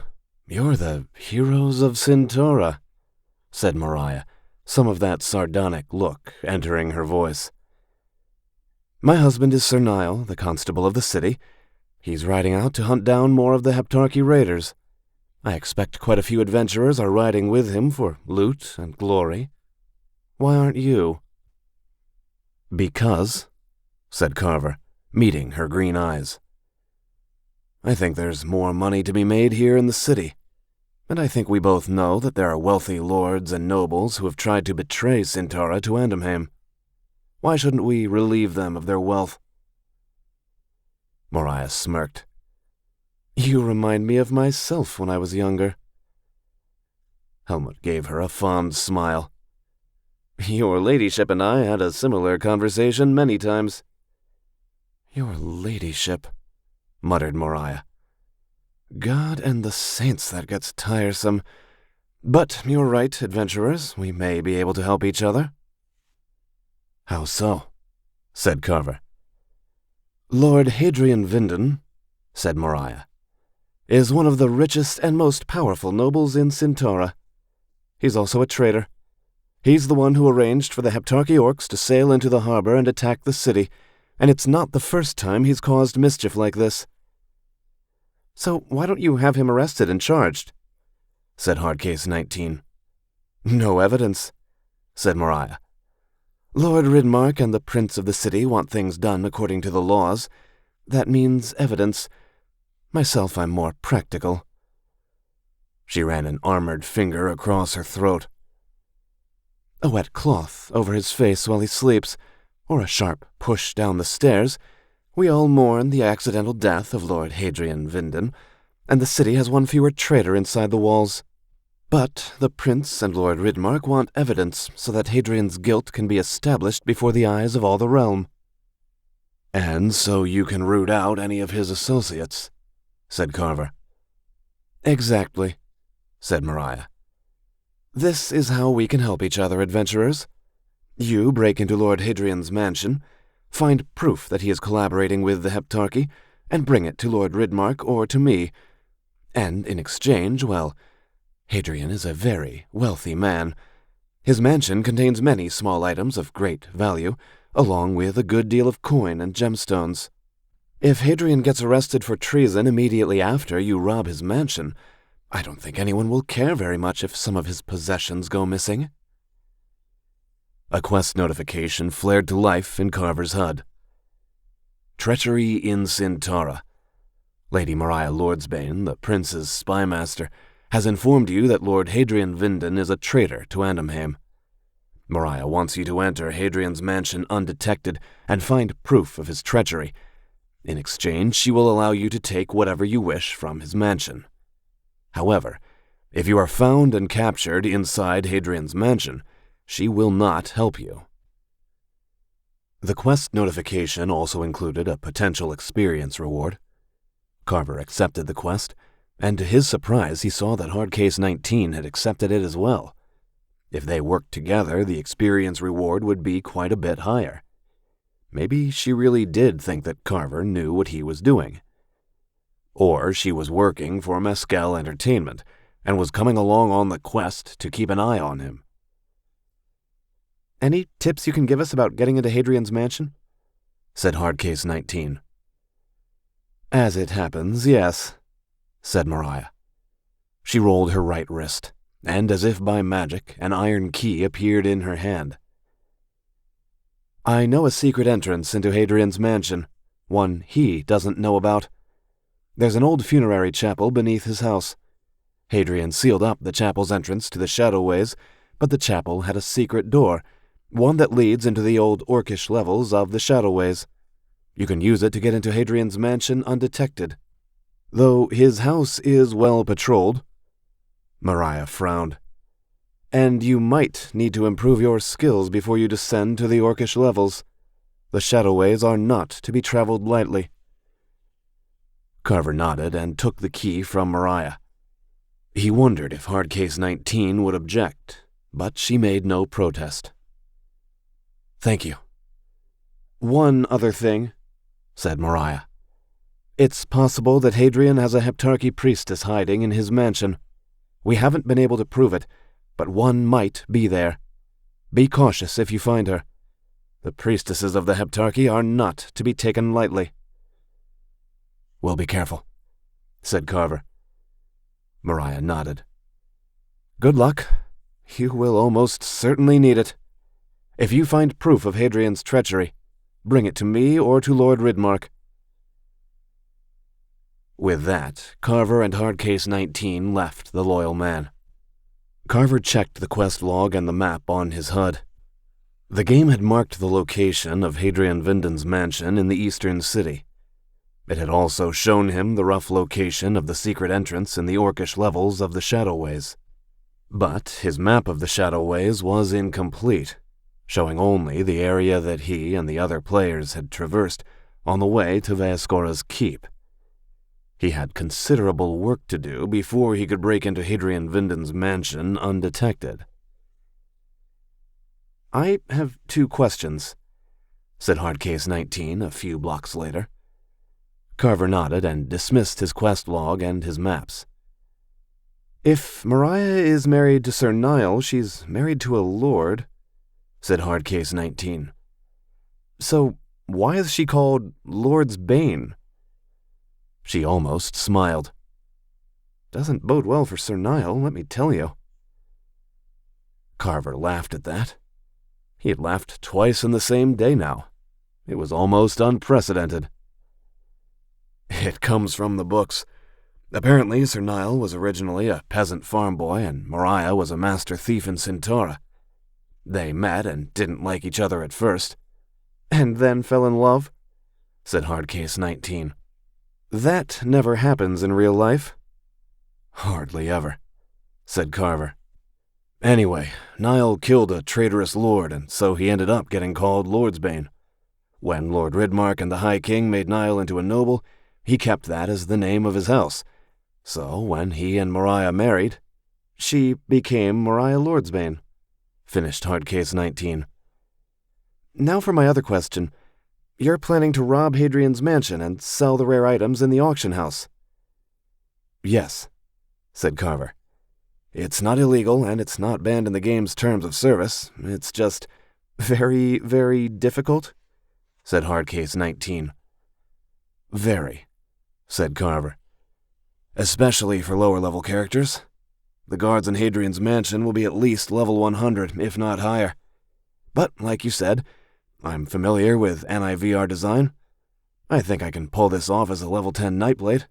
[SPEAKER 1] you're the heroes of Centaura, said Moriah, some of that sardonic look entering her voice. My husband is Sir Niall, the constable of the city. He's riding out to hunt down more of the Heptarchy raiders. I expect quite a few adventurers are riding with him for loot and glory. Why aren't you? Because, said Carver, meeting her green eyes. I think there's more money to be made here in the city, and I think we both know that there are wealthy lords and nobles who have tried to betray Centaura to Andamheim. Why shouldn't we relieve them of their wealth? Moriah smirked. You remind me of myself when I was younger. Helmut gave her a fond smile. Your ladyship and I had a similar conversation many times. Your ladyship, muttered Moriah. God and the saints, that gets tiresome. But you're right, adventurers. We may be able to help each other. How so? Said Carver. Lord Hadrian Vinden, said Moriah, is one of the richest and most powerful nobles in Centaura. He's also a traitor. He's the one who arranged for the Heptarchy orcs to sail into the harbor and attack the city, and it's not the first time he's caused mischief like this. So why don't you have him arrested and charged? Said Hardcase 19. No evidence, said Moriah. Lord Ridmark and the Prince of the city want things done according to the laws. That means evidence. Myself, I'm more practical. She ran an armored finger across her throat. A wet cloth over his face while he sleeps, or a sharp push down the stairs. We all mourn the accidental death of Lord Hadrian Vinden, and the city has one fewer traitor inside the walls. But the Prince and Lord Ridmark want evidence so that Hadrian's guilt can be established before the eyes of all the realm. And so you can root out any of his associates, said Carver. Exactly, said Moriah. This is how we can help each other, adventurers. You break into Lord Hadrian's mansion, find proof that he is collaborating with the Heptarchy, and bring it to Lord Ridmark or to me. And in exchange, well, Hadrian is a very wealthy man. His mansion contains many small items of great value, along with a good deal of coin and gemstones. If Hadrian gets arrested for treason immediately after you rob his mansion, I don't think anyone will care very much if some of his possessions go missing. A quest notification flared to life in Carver's HUD. Treachery in Centaura. Lady Moriah Lordsbane, the prince's spymaster, has informed you that Lord Hadrian Vinden is a traitor to Andamheim. Moriah wants you to enter Hadrian's mansion undetected and find proof of his treachery. In exchange, she will allow you to take whatever you wish from his mansion. However, if you are found and captured inside Hadrian's mansion, she will not help you. The quest notification also included a potential experience reward. Carver accepted the quest, and to his surprise he saw that Hardcase 19 had accepted it as well. If they worked together, the experience reward would be quite a bit higher. Maybe she really did think that Carver knew what he was doing. Or she was working for Mescal Entertainment and was coming along on the quest to keep an eye on him. Any tips you can give us about getting into Hadrian's mansion? Said Hardcase 19. As it happens, yes, said Moriah. She rolled her right wrist, and as if by magic, an iron key appeared in her hand. I know a secret entrance into Hadrian's mansion, one he doesn't know about. There's an old funerary chapel beneath his house. Hadrian sealed up the chapel's entrance to the Shadowways, but the chapel had a secret door, one that leads into the old orcish levels of the Shadowways. You can use it to get into Hadrian's mansion undetected. Though his house is well patrolled. Moriah frowned. And you might need to improve your skills before you descend to the orcish levels. The Shadowways are not to be traveled lightly. Carver nodded and took the key from Moriah. He wondered if Hardcase 19 would object, but she made no protest. Thank you. One other thing, said Moriah. It's possible that Hadrian has a Heptarchy priestess hiding in his mansion. We haven't been able to prove it, but one might be there. Be cautious if you find her. The priestesses of the Heptarchy are not to be taken lightly. We'll be careful, said Carver. Moriah nodded. Good luck. You will almost certainly need it. If you find proof of Hadrian's treachery, bring it to me or to Lord Ridmark. With that, Carver and Hardcase 19 left the loyal man. Carver checked the quest log and the map on his HUD. The game had marked the location of Hadrian Vinden's mansion in the eastern city. It had also shown him the rough location of the secret entrance in the orcish levels of the Shadowways. But his map of the Shadowways was incomplete, showing only the area that he and the other players had traversed on the way to Vaescora's keep. He had considerable work to do before he could break into Hadrian Vinden's mansion undetected. "I have 2 questions," said Hardcase 19 a few blocks later. Carver nodded and dismissed his quest log and his maps. "If Mariah is married to Sir Niall, she's married to a lord," said Hardcase 19. "So why is she called Lord's Bane?" She almost smiled. "Doesn't bode well for Sir Niall, let me tell you." Carver laughed at that. He had laughed twice in the same day now. It was almost unprecedented. "It comes from the books. Apparently, Sir Niall was originally a peasant farm boy, and Mariah was a master thief in Centaura. They met and didn't like each other at first." "And then fell in love?" said Hardcase 19. "That never happens in real life." "Hardly ever," said Carver. "Anyway, Niall killed a traitorous lord, and so he ended up getting called Lordsbane. When Lord Ridmark and the High King made Niall into a noble, he kept that as the name of his house. So when he and Mariah married, she became Mariah Lordsbane," finished Hardcase 19. "Now for my other question. You're planning to rob Hadrian's mansion and sell the rare items in the auction house?" "Yes," said Carver. "It's not illegal, and it's not banned in the game's terms of service. It's just very, very difficult," said Hardcase 19. "Very," said Carver. "Especially for lower-level characters. The guards in Hadrian's mansion will be at least level 100, if not higher. But, like you said, I'm familiar with NIVR design. I think I can pull this off as a level 10 Nightblade."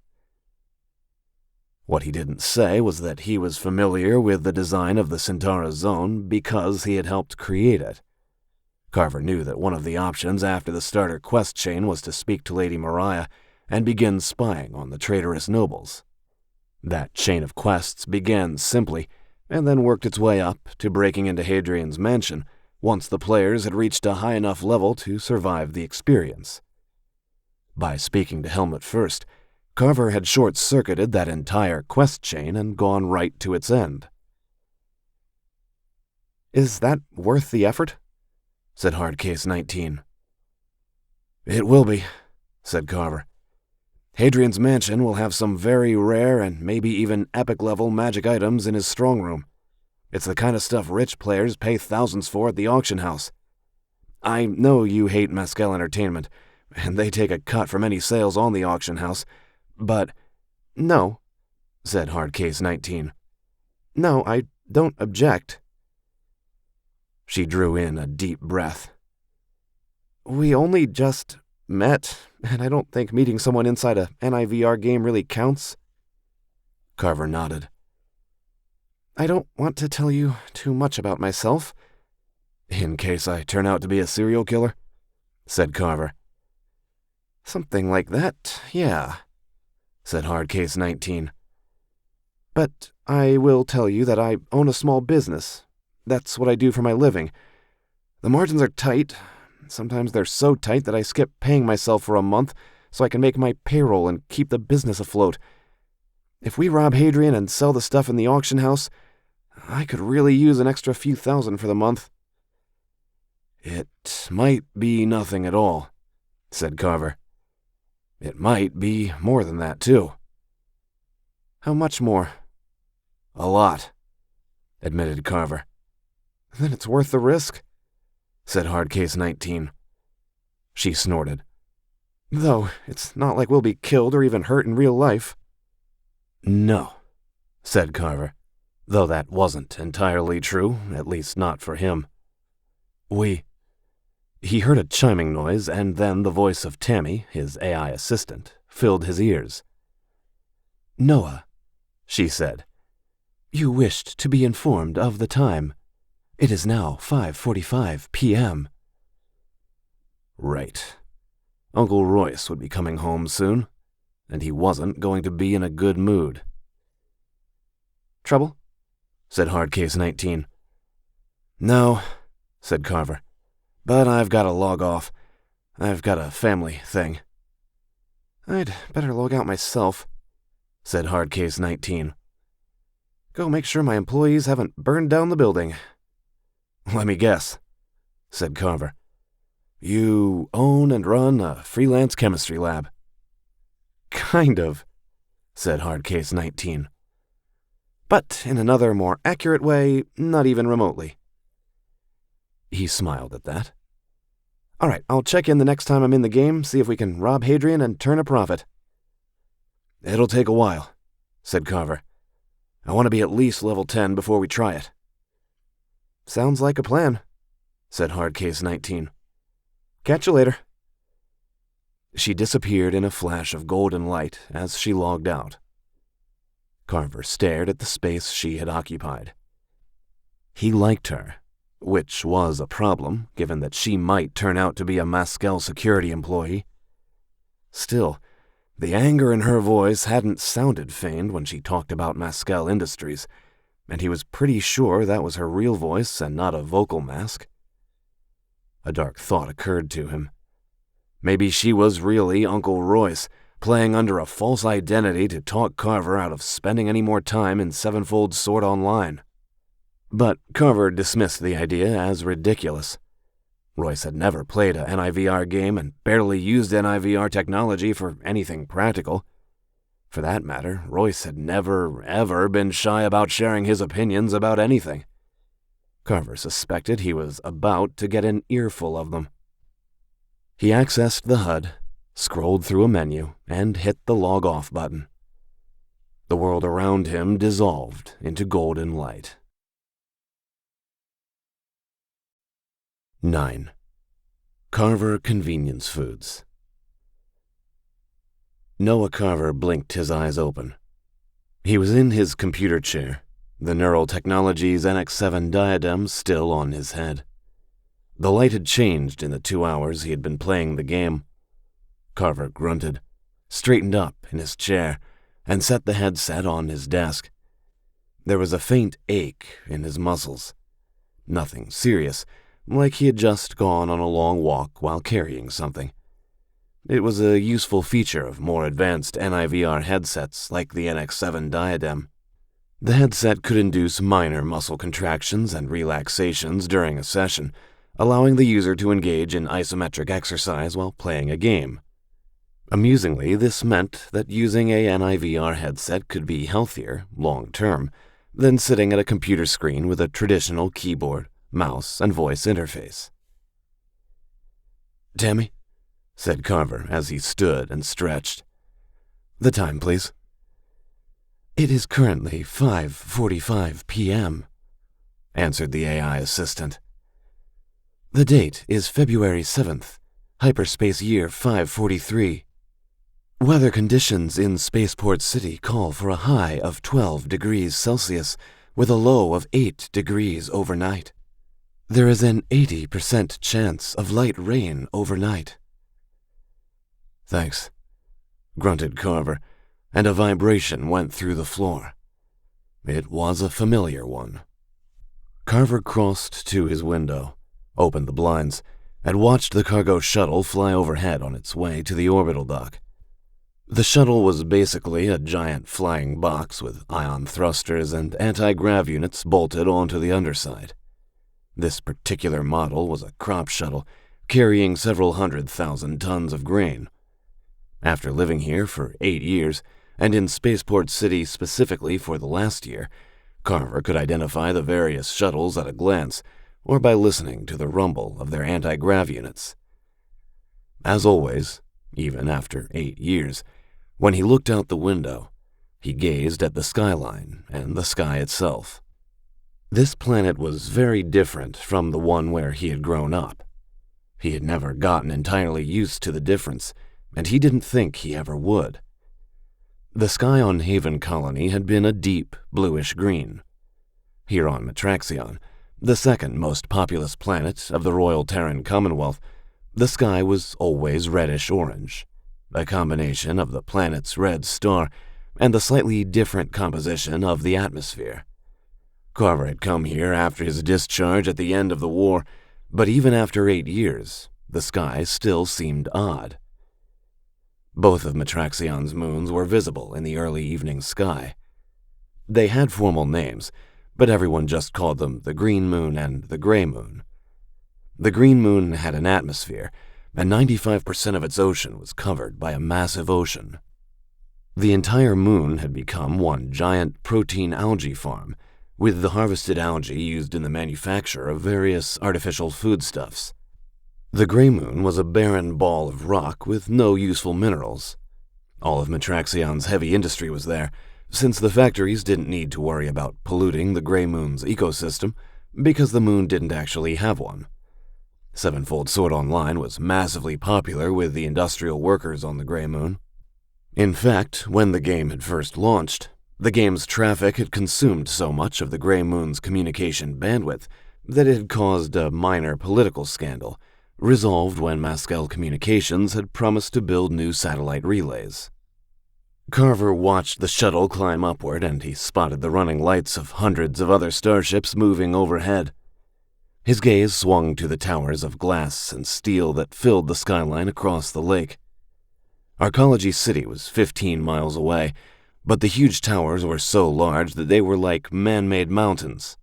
[SPEAKER 1] What he didn't say was that he was familiar with the design of the Centaura Zone because he had helped create it. Carver knew that one of the options after the starter quest chain was to speak to Lady Mariah and begin spying on the traitorous nobles. That chain of quests began simply, and then worked its way up to breaking into Hadrian's mansion once the players had reached a high enough level to survive the experience. By speaking to Helmut first, Carver had short-circuited that entire quest chain and gone right to its end. "Is that worth the effort?" said Hardcase 19. "It will be," said Carver. "Hadrian's mansion will have some very rare and maybe even epic-level magic items in his strong room. It's the kind of stuff rich players pay thousands for at the auction house. I know you hate Mescal Entertainment, and they take a cut from any sales on the auction house, but—" "No," said Hardcase 19. "No, I don't object." She drew in a deep breath. "We only just met, and I don't think meeting someone inside a NIVR game really counts." Carver nodded. "I don't want to tell you too much about myself." "In case I turn out to be a serial killer?" said Carver. "Something like that, yeah," said Hardcase 19. "But I will tell you that I own a small business. That's what I do for my living. The margins are tight. Sometimes they're so tight that I skip paying myself for a month so I can make my payroll and keep the business afloat. If we rob Hadrian and sell the stuff in the auction house, I could really use an extra few thousand for the month." "It might be nothing at all," said Carver. "It might be more than that, too." "How much more?" "A lot," admitted Carver. "Then it's worth the risk," said Hardcase 19. She snorted. "Though it's not like we'll be killed or even hurt in real life." "No," said Carver, though that wasn't entirely true, at least not for him. He heard a chiming noise, and then the voice of Tammy, his AI assistant, filled his ears. "Noah," she said, "you wished to be informed of the time. It is now 5:45 p.m. Right. Uncle Royce would be coming home soon, and he wasn't going to be in a good mood. "Trouble?" said Hardcase 19. No, said Carver. But I've got to log off. I've got a family thing.
[SPEAKER 3] I'd better log out myself,
[SPEAKER 1] said Hardcase 19.
[SPEAKER 3] Go make sure my employees haven't burned down the building.
[SPEAKER 1] Let me guess, said Carver. You own and run a freelance chemistry lab.
[SPEAKER 3] Kind of, said Hardcase 19. But in another, more accurate way, not even remotely.
[SPEAKER 1] He smiled at that.
[SPEAKER 3] All right, I'll check in the next time I'm in the game, see if we can rob Hadrian and turn a profit.
[SPEAKER 1] It'll take a while, said Carver. I want to be at least level 10 before we try it.
[SPEAKER 3] Sounds like a plan,
[SPEAKER 1] said Hardcase 19.
[SPEAKER 3] Catch you later.
[SPEAKER 1] She disappeared in a flash of golden light as she logged out. Carver stared at the space she had occupied. He liked her, which was a problem, given that she might turn out to be a Maskell security employee. Still, the anger in her voice hadn't sounded feigned when she talked about Maskell Industries, and he was pretty sure that was her real voice and not a vocal mask. A dark thought occurred to him. Maybe she was really Uncle Royce, playing under a false identity to talk Carver out of spending any more time in Sevenfold Sword Online. But Carver dismissed the idea as ridiculous. Royce had never played a NIVR game and barely used NIVR technology for anything practical. For that matter, Royce had never, ever been shy about sharing his opinions about anything. Carver suspected he was about to get an earful of them. He accessed the HUD, scrolled through a menu, and hit the log off button. The world around him dissolved into golden light. 9. Carver Convenience Foods. Noah Carver blinked his eyes open. He was in his computer chair, the Neural Technologies NX7 diadem still on his head. The light had changed in the 2 hours he had been playing the game. Carver grunted, straightened up in his chair, and set the headset on his desk. There was a faint ache in his muscles. Nothing serious, like he had just gone on a long walk while carrying something. It was a useful feature of more advanced NIVR headsets like the NX7 diadem. The headset could induce minor muscle contractions and relaxations during a session, allowing the user to engage in isometric exercise while playing a game. Amusingly, this meant that using a NIVR headset could be healthier, long-term, than sitting at a computer screen with a traditional keyboard, mouse, and voice interface. "Tammy," said Carver as he stood and stretched. "The time, please." "It is currently 5:45 p.m., answered the AI assistant. "The date is February 7th, hyperspace year 543. Weather conditions in Spaceport City call for a high of 12 degrees Celsius with a low of 8 degrees overnight. There is an 80% chance of light rain overnight." "Thanks," grunted Carver, and a vibration went through the floor. It was a familiar one. Carver crossed to his window, opened the blinds, and watched the cargo shuttle fly overhead on its way to the orbital dock. The shuttle was basically a giant flying box with ion thrusters and anti-grav units bolted onto the underside. This particular model was a crop shuttle, carrying several 100,000 tons of grain. After living here for 8 years, and in Spaceport City specifically for the last year, Carver could identify the various shuttles at a glance, or by listening to the rumble of their anti-grav units. As always, even after 8 years, when he looked out the window, he gazed at the skyline and the sky itself. This planet was very different from the one where he had grown up. He had never gotten entirely used to the difference, and he didn't think he ever would. The sky on Haven Colony had been a deep bluish-green. Here on Matraxion, the second most populous planet of the Royal Terran Commonwealth, the sky was always reddish-orange, a combination of the planet's red star and the slightly different composition of the atmosphere. Carver had come here after his discharge at the end of the war, but even after 8 years, the sky still seemed odd. Both of Matraxion's moons were visible in the early evening sky. They had formal names, but everyone just called them the Green Moon and the Gray Moon. The Green Moon had an atmosphere, and 95% of its ocean was covered by a massive ocean. The entire moon had become one giant protein algae farm, with the harvested algae used in the manufacture of various artificial foodstuffs. The Gray Moon was a barren ball of rock with no useful minerals. All of Matraxion's heavy industry was there, since the factories didn't need to worry about polluting the Gray Moon's ecosystem, because the moon didn't actually have one. Sevenfold Sword Online was massively popular with the industrial workers on the Gray Moon. In fact, when the game had first launched, the game's traffic had consumed so much of the Gray Moon's communication bandwidth that it had caused a minor political scandal, resolved when Mascal Communications had promised to build new satellite relays. Carver watched the shuttle climb upward, and he spotted the running lights of hundreds of other starships moving overhead. His gaze swung to the towers of glass and steel that filled the skyline across the lake. Arcology City was 15 miles away, but the huge towers were so large that they were like man-made mountains.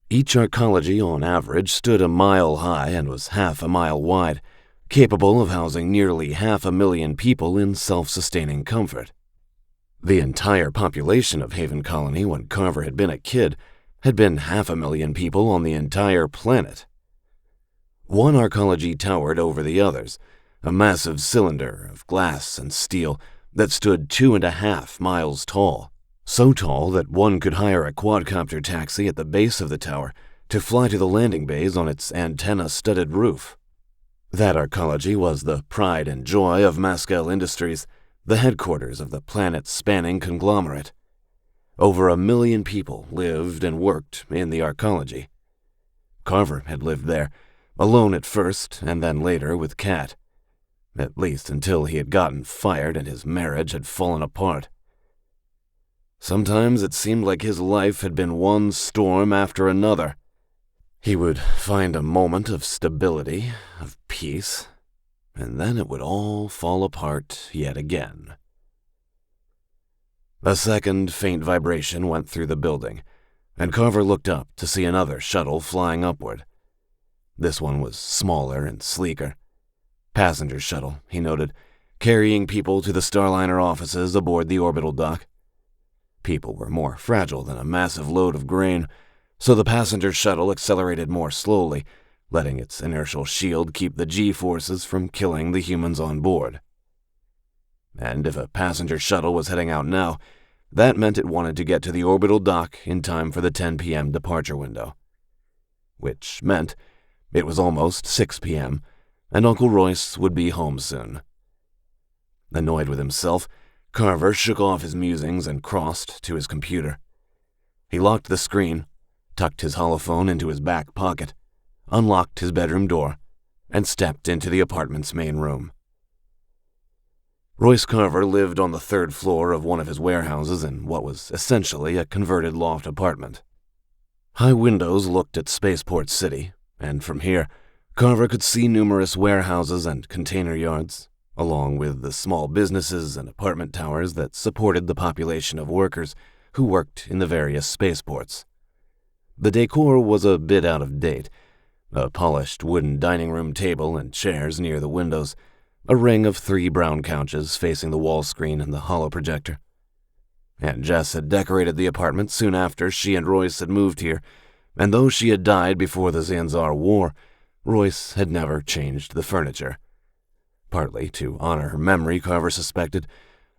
[SPEAKER 1] Each arcology, on average, stood a mile high and was half a mile wide, capable of housing nearly 500,000 people in self-sustaining comfort. The entire population of Haven Colony when Carver had been a kid had been 500,000 people on the entire planet. One arcology towered over the others, a massive cylinder of glass and steel that stood 2.5 miles tall, so tall that one could hire a quadcopter taxi at the base of the tower to fly to the landing bays on its antenna-studded roof. That arcology was the pride and joy of Mascal Industries, the headquarters of the planet-spanning conglomerate. Over 1 million people lived and worked in the arcology. Carver had lived there, alone at first and then later with Kat, at least until he had gotten fired and his marriage had fallen apart. Sometimes it seemed like his life had been one storm after another. He would find a moment of stability, of peace, and then it would all fall apart yet again. A second faint vibration went through the building, and Carver looked up to see another shuttle flying upward. This one was smaller and sleeker. Passenger shuttle, he noted, carrying people to the Starliner offices aboard the orbital dock. People were more fragile than a massive load of grain, so the passenger shuttle accelerated more slowly, letting its inertial shield keep the G-forces from killing the humans on board. And if a passenger shuttle was heading out now, that meant it wanted to get to the orbital dock in time for the 10 p.m. departure window. Which meant it was almost 6 p.m., and Uncle Royce would be home soon. Annoyed with himself, Carver shook off his musings and crossed to his computer. He locked the screen, tucked his holophone into his back pocket, unlocked his bedroom door, and stepped into the apartment's main room. Royce Carver lived on the 3rd floor of one of his warehouses in what was essentially a converted loft apartment. High windows looked at Spaceport City, and from here, Carver could see numerous warehouses and container yards, along with the small businesses and apartment towers that supported the population of workers who worked in the various spaceports. The decor was a bit out of date, a polished wooden dining room table and chairs near the windows, a ring of 3 brown couches facing the wall screen and the holoprojector. Aunt Jess had decorated the apartment soon after she and Royce had moved here, and though she had died before the Zanzar War, Royce had never changed the furniture. Partly to honor her memory, Carver suspected,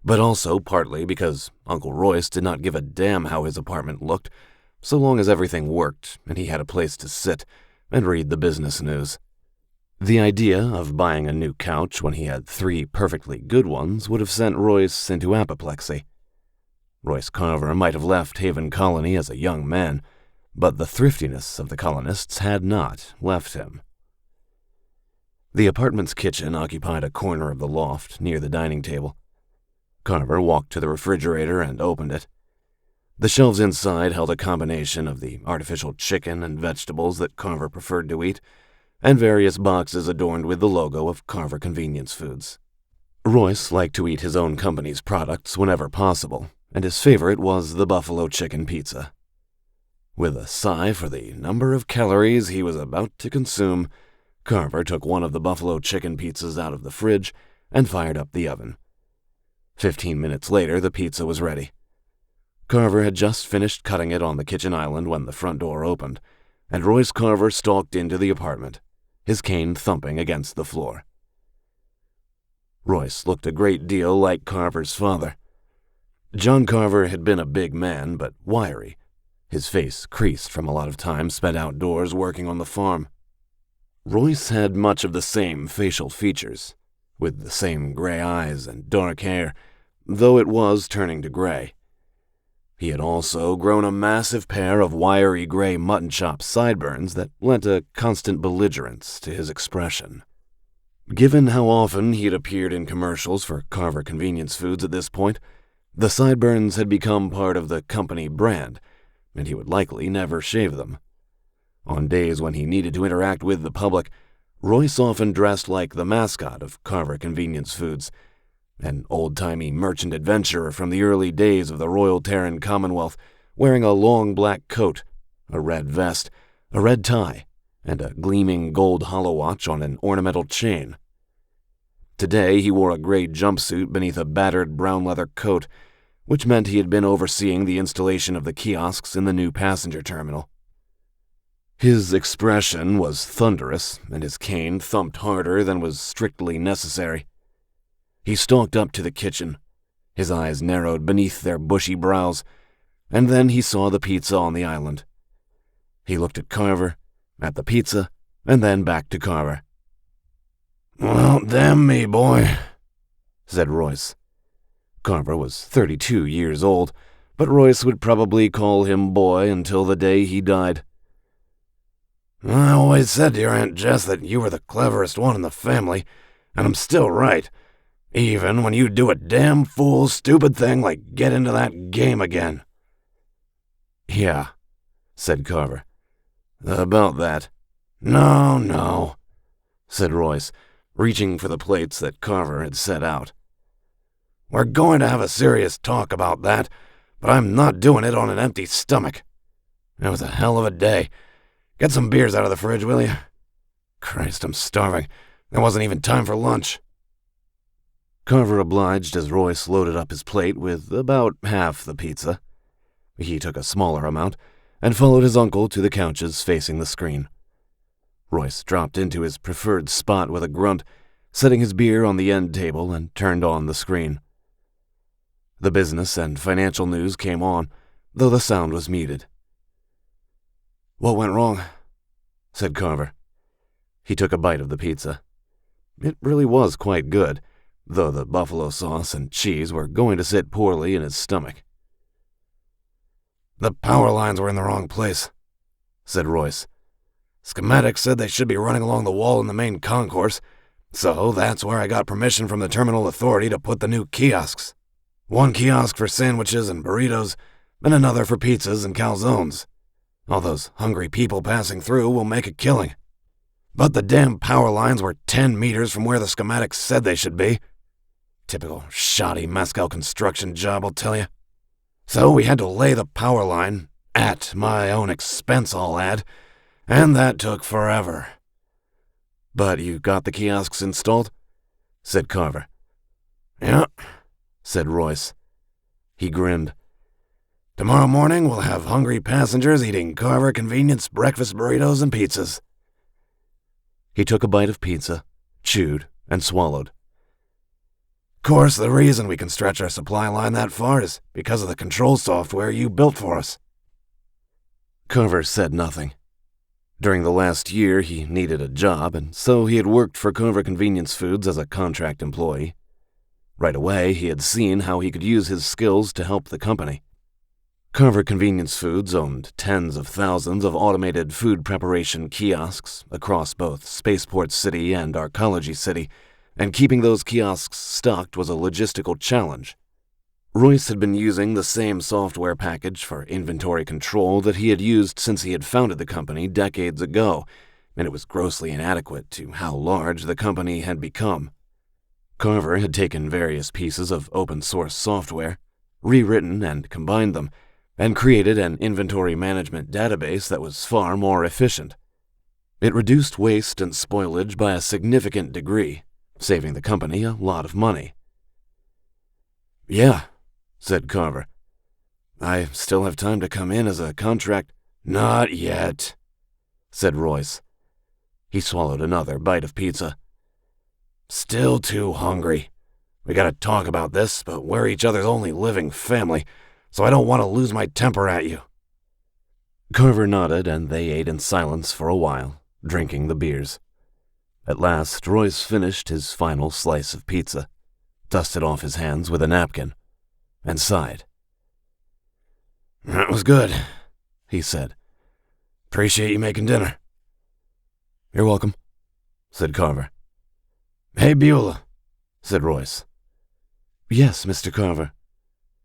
[SPEAKER 1] but also partly because Uncle Royce did not give a damn how his apartment looked, so long as everything worked and he had a place to sit and read the business news. The idea of buying a new couch when he had 3 perfectly good ones would have sent Royce into apoplexy. Royce Carver might have left Haven Colony as a young man, but the thriftiness of the colonists had not left him. The apartment's kitchen occupied a corner of the loft near the dining table. Carver walked to the refrigerator and opened it. The shelves inside held a combination of the artificial chicken and vegetables that Carver preferred to eat, and various boxes adorned with the logo of Carver Convenience Foods. Royce liked to eat his own company's products whenever possible, and his favorite was the buffalo chicken pizza. With a sigh for the number of calories he was about to consume, Carver took one of the buffalo chicken pizzas out of the fridge and fired up the oven. 15 minutes later, the pizza was ready. Carver had just finished cutting it on the kitchen island when the front door opened, and Royce Carver stalked into the apartment, his cane thumping against the floor. Royce looked a great deal like Carver's father. John Carver had been a big man, but wiry, his face creased from a lot of time spent outdoors working on the farm. Royce had much of the same facial features, with the same gray eyes and dark hair, though it was turning to gray. He had also grown a massive pair of wiry gray mutton chop sideburns that lent a constant belligerence to his expression. Given how often he had appeared in commercials for Carver Convenience Foods at this point, the sideburns had become part of the company brand, and he would likely never shave them. On days when he needed to interact with the public, Royce often dressed like the mascot of Carver Convenience Foods, an old-timey merchant adventurer from the early days of the Royal Terran Commonwealth, wearing a long black coat, a red vest, a red tie, and a gleaming gold holowatch on an ornamental chain. Today he wore a gray jumpsuit beneath a battered brown leather coat, which meant he had been overseeing the installation of the kiosks in the new passenger terminal. His expression was thunderous, and his cane thumped harder than was strictly necessary. He stalked up to the kitchen, his eyes narrowed beneath their bushy brows, and then he saw the pizza on the island. He looked at Carver, at the pizza, and then back to Carver.
[SPEAKER 4] "Well, damn me, boy,"
[SPEAKER 1] said Royce. Carver was 32 years old, but Royce would probably call him boy until the day he died.
[SPEAKER 4] "I always said to your Aunt Jess that you were the cleverest one in the family, and I'm still right. Even when you do a damn fool, stupid thing like get into that game again."
[SPEAKER 1] "Yeah," said Carver. "About that."
[SPEAKER 4] No,
[SPEAKER 1] said Royce, reaching for the plates that Carver had set out.
[SPEAKER 4] "We're going to have a serious talk about that, but I'm not doing it on an empty stomach. It was a hell of a day. Get some beers out of the fridge, will you? Christ, I'm starving. There wasn't even time for lunch."
[SPEAKER 1] Carver obliged as Royce loaded up his plate with about half the pizza. He took a smaller amount and followed his uncle to the couches facing the screen. Royce dropped into his preferred spot with a grunt, setting his beer on the end table and turned on the screen. The business and financial news came on, though the sound was muted. "What went wrong?" said Carver. He took a bite of the pizza. It really was quite good, though the buffalo sauce and cheese were going to sit poorly in his stomach.
[SPEAKER 4] "The power lines were in the wrong place," said Royce. "Schematics said they should be running along the wall in the main concourse, so that's where I got permission from the terminal authority to put the new kiosks. One kiosk for sandwiches and burritos, and another for pizzas and calzones. All those hungry people passing through will make a killing. But the damn power lines were 10 meters from where the schematics said they should be. Typical shoddy Moscow construction job, I'll tell you. So we had to lay the power line, at my own expense, I'll add, and that took forever."
[SPEAKER 1] "But you got the kiosks installed?" said Carver.
[SPEAKER 4] "Yeah,"
[SPEAKER 1] said Royce. He grinned.
[SPEAKER 4] "Tomorrow morning we'll have hungry passengers eating Carver Convenience breakfast burritos and pizzas."
[SPEAKER 1] He took a bite of pizza, chewed, and swallowed.
[SPEAKER 4] "Course, the reason we can stretch our supply line that far is because of the control software you built for us."
[SPEAKER 1] Carver said nothing. During the last year, he needed a job, and so he had worked for Carver Convenience Foods as a contract employee. Right away, he had seen how he could use his skills to help the company. Carver Convenience Foods owned tens of thousands of automated food preparation kiosks across both Spaceport City and Arcology City, and keeping those kiosks stocked was a logistical challenge. Royce had been using the same software package for inventory control that he had used since he had founded the company decades ago, and it was grossly inadequate to how large the company had become. Carver had taken various pieces of open-source software, rewritten and combined them, and created an inventory management database that was far more efficient. It reduced waste and spoilage by a significant degree, saving the company a lot of money. "Yeah," said Carver. "I still have time to come in as a contract—"
[SPEAKER 4] "Not yet,"
[SPEAKER 1] said Royce. He swallowed another bite of pizza.
[SPEAKER 4] "Still too hungry. We gotta talk about this, but we're each other's only living family, so I don't want to lose my temper at you."
[SPEAKER 1] Carver nodded, and they ate in silence for a while, drinking the beers. At last, Royce finished his final slice of pizza, dusted off his hands with a napkin, and sighed.
[SPEAKER 4] "That was good,"
[SPEAKER 1] he said.
[SPEAKER 4] "Appreciate you making dinner."
[SPEAKER 1] "You're welcome," said Carver.
[SPEAKER 4] "Hey, Beulah," said Royce.
[SPEAKER 1] "Yes, Mr. Carver,"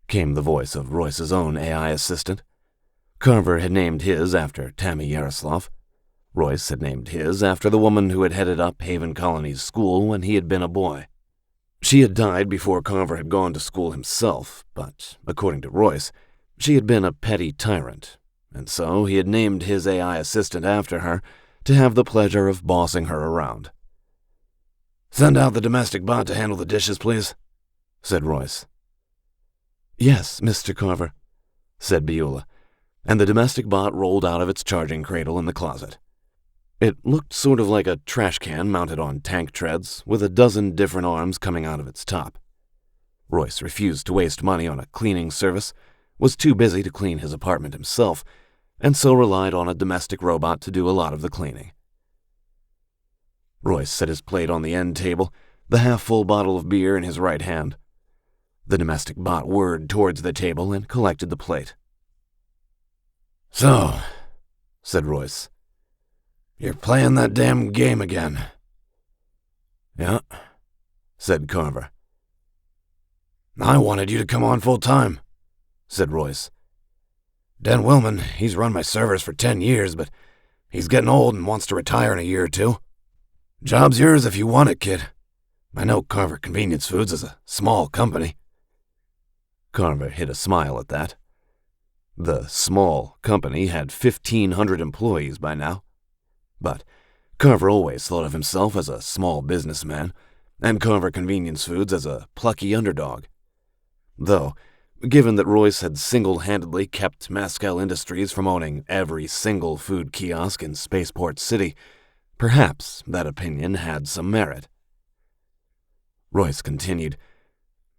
[SPEAKER 1] came the voice of Royce's own AI assistant. Carver had named his after Tammy Yaroslav. Royce had named his after the woman who had headed up Haven Colony's school when he had been a boy. She had died before Carver had gone to school himself, but, according to Royce, she had been a petty tyrant, and so he had named his AI assistant after her to have the pleasure of bossing her around.
[SPEAKER 4] "Send out the domestic bot to handle the dishes, please," said Royce.
[SPEAKER 1] "Yes, Mr. Carver," said Beulah, and the domestic bot rolled out of its charging cradle in the closet. It looked sort of like a trash can mounted on tank treads, with a dozen different arms coming out of its top. Royce refused to waste money on a cleaning service, was too busy to clean his apartment himself, and so relied on a domestic robot to do a lot of the cleaning. Royce set his plate on the end table, the half-full bottle of beer in his right hand. The domestic bot whirred towards the table and collected the plate.
[SPEAKER 4] "So," said
[SPEAKER 1] Royce,
[SPEAKER 4] "you're playing that damn game again."
[SPEAKER 1] "Yeah," said Carver.
[SPEAKER 4] "I wanted you to come on full-time," said Royce. "Dan Willman, he's run my servers for 10 years, but he's getting old and wants to retire in a year or two. Job's yours if you want it, kid. I know Carver Convenience Foods is a small company."
[SPEAKER 1] Carver hid a smile at that. The small company had 1,500 employees by now. But Carver always thought of himself as a small businessman, and Carver Convenience Foods as a plucky underdog. Though, given that Royce had single-handedly kept Maskell Industries from owning every single food kiosk in Spaceport City, perhaps that opinion had some merit. Royce continued,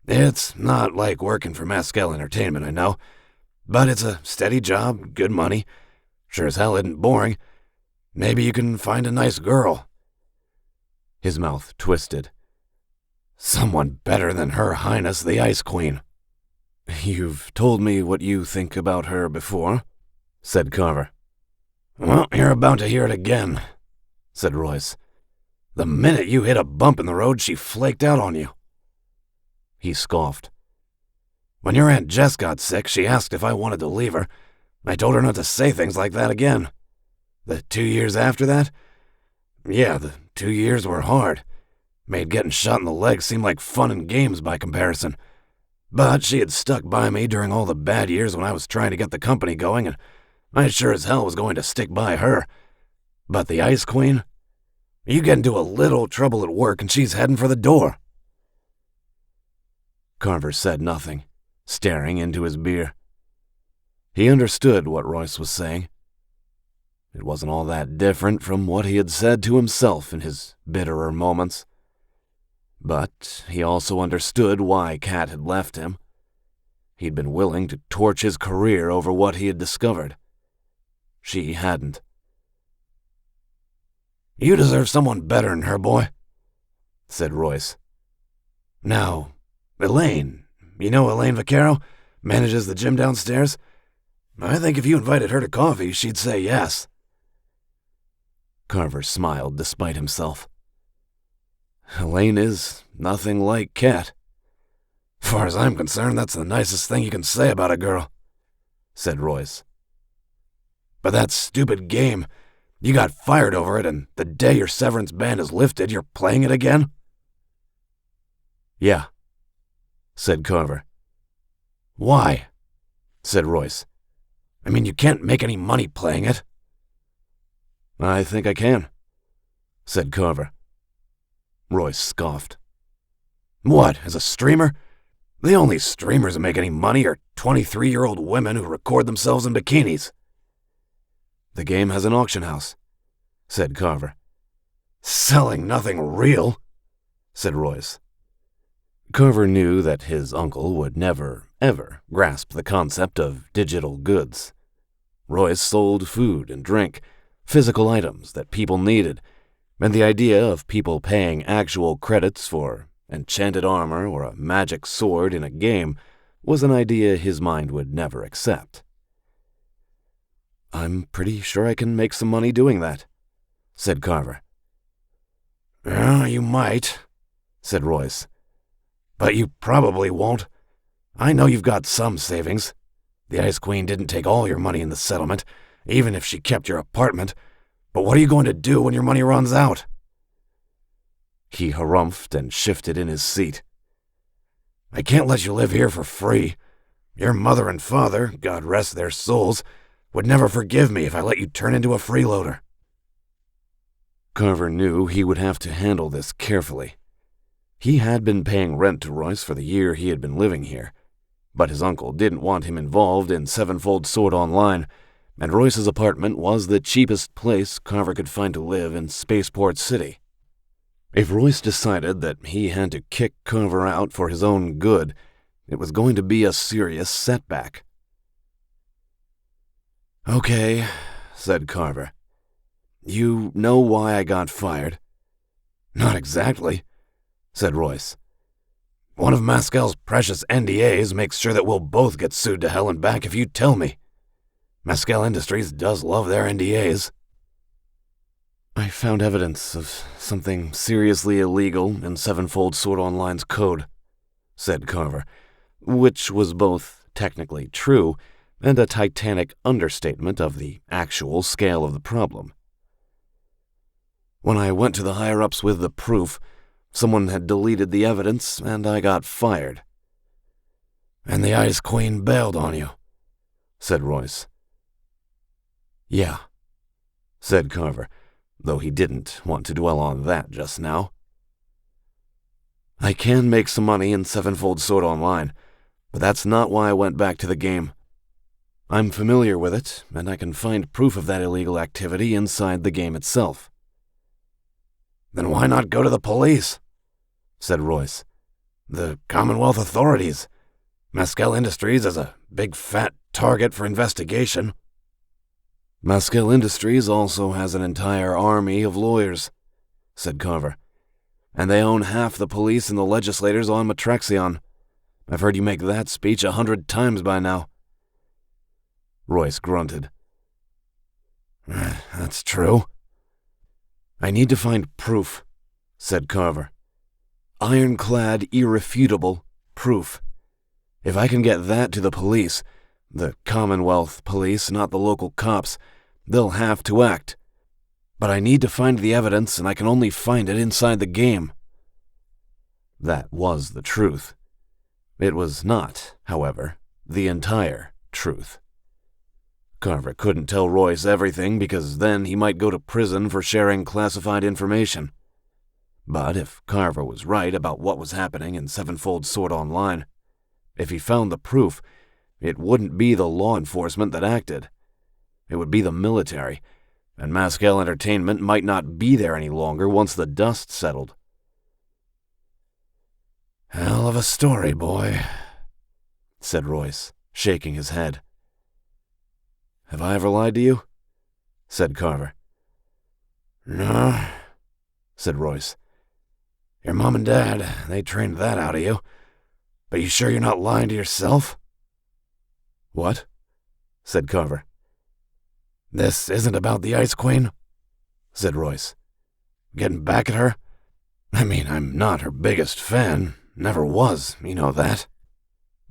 [SPEAKER 4] "It's not like working for Maskell Entertainment, I know, but it's a steady job, good money. Sure as hell isn't boring. Maybe you can find a nice girl."
[SPEAKER 1] His mouth twisted.
[SPEAKER 4] "Someone better than Her Highness the Ice Queen."
[SPEAKER 1] "You've told me what you think about her before," said Carver.
[SPEAKER 4] "Well, you're about to hear it again," said Royce. "The minute you hit a bump in the road, she flaked out on you."
[SPEAKER 1] He scoffed.
[SPEAKER 4] "When your Aunt Jess got sick, she asked if I wanted to leave her. I told her not to say things like that again. The 2 years after that? Yeah, the 2 years were hard. Made getting shot in the leg seem like fun and games by comparison. But she had stuck by me during all the bad years when I was trying to get the company going, and I sure as hell was going to stick by her. But the Ice Queen? You get into a little trouble at work and she's heading for the door."
[SPEAKER 1] Carver said nothing, staring into his beer. He understood what Royce was saying. It wasn't all that different from what he had said to himself in his bitterer moments. But he also understood why Kat had left him. He'd been willing to torch his career over what he had discovered. She hadn't.
[SPEAKER 4] "You deserve someone better than her, boy," said Royce. "Now, Elaine, you know Elaine Vaccaro, manages the gym downstairs? I think if you invited her to coffee, she'd say yes."
[SPEAKER 1] Carver smiled despite himself. "Elaine is nothing like Kat."
[SPEAKER 4] far as I'm concerned, that's the nicest thing you can say about a girl," said Royce. "But that stupid game, you got fired over it, and the day your severance ban is lifted, you're playing it again?"
[SPEAKER 1] "Yeah," said Carver.
[SPEAKER 4] "Why?" said Royce. "I mean, you can't make any money playing it."
[SPEAKER 1] "I think I can," said Carver. Royce scoffed.
[SPEAKER 4] "What, as a streamer? The only streamers who make any money are 23-year-old women who record themselves in bikinis."
[SPEAKER 1] "The game has an auction house," said Carver.
[SPEAKER 4] "Selling nothing real," said Royce.
[SPEAKER 1] Carver knew that his uncle would never, ever grasp the concept of digital goods. Royce sold food and drink, physical items that people needed, and the idea of people paying actual credits for enchanted armor or a magic sword in a game was an idea his mind would never accept. "I'm pretty sure I can make some money doing that," said Carver.
[SPEAKER 4] You might," said Royce. "But you probably won't. I know you've got some savings. The Ice Queen didn't take all your money in the settlement, even if she kept your apartment. But what are you going to do when your money runs out?"
[SPEAKER 1] He harumphed and shifted in his seat.
[SPEAKER 4] "I can't let you live here for free. Your mother and father, God rest their souls, would never forgive me if I let you turn into a freeloader."
[SPEAKER 1] Carver knew he would have to handle this carefully. He had been paying rent to Royce for the year he had been living here, but his uncle didn't want him involved in Sevenfold Sword Online, and Royce's apartment was the cheapest place Carver could find to live in Spaceport City. If Royce decided that he had to kick Carver out for his own good, it was going to be a serious setback. "Okay," said Carver. "You know why I got fired?"
[SPEAKER 4] "Not exactly," said Royce. "One of Mascal's precious NDAs makes sure that we'll both get sued to hell and back if you tell me. Mascal Industries does love their NDAs."
[SPEAKER 1] "I found evidence of something seriously illegal in Sevenfold Sword Online's code," said Carver, which was both technically true and a titanic understatement of the actual scale of the problem. "When I went to the higher-ups with the proof, someone had deleted the evidence and I got fired."
[SPEAKER 4] "And the Ice Queen bailed on you," said Royce.
[SPEAKER 1] "Yeah," said Carver, though he didn't want to dwell on that just now. "I can make some money in Sevenfold Sword Online, but that's not why I went back to the game. I'm familiar with it, and I can find proof of that illegal activity inside the game itself."
[SPEAKER 4] "Then why not go to the police?" said Royce. "The Commonwealth authorities. Mascal Industries is a big fat target for investigation."
[SPEAKER 1] "Mascal Industries also has an entire army of lawyers," said Carver, "and they own half the police and the legislators on Matraxion. I've heard you make that speech 100 times by now." Royce grunted.
[SPEAKER 4] "That's true."
[SPEAKER 1] "I need to find proof," said Carver. "Ironclad, irrefutable proof. If I can get that to the police, the Commonwealth police, not the local cops, they'll have to act. But I need to find the evidence, and I can only find it inside the game." That was the truth. It was not, however, the entire truth. Carver couldn't tell Royce everything because then he might go to prison for sharing classified information. But if Carver was right about what was happening in Sevenfold Sword Online, if he found the proof, it wouldn't be the law enforcement that acted. It would be the military, and Mascal Entertainment might not be there any longer once the dust settled.
[SPEAKER 4] "Hell of a story, boy,"
[SPEAKER 1] said Royce, shaking his head. "Have I ever lied to you?" said Carver.
[SPEAKER 4] "No," said Royce. "Your mom and dad, they trained that out of you. But you sure you're not lying to yourself?"
[SPEAKER 1] "What?" said Carver.
[SPEAKER 4] "This isn't about the Ice Queen?" said Royce. "Getting back at her? I mean, I'm not her biggest fan. Never was, you know that."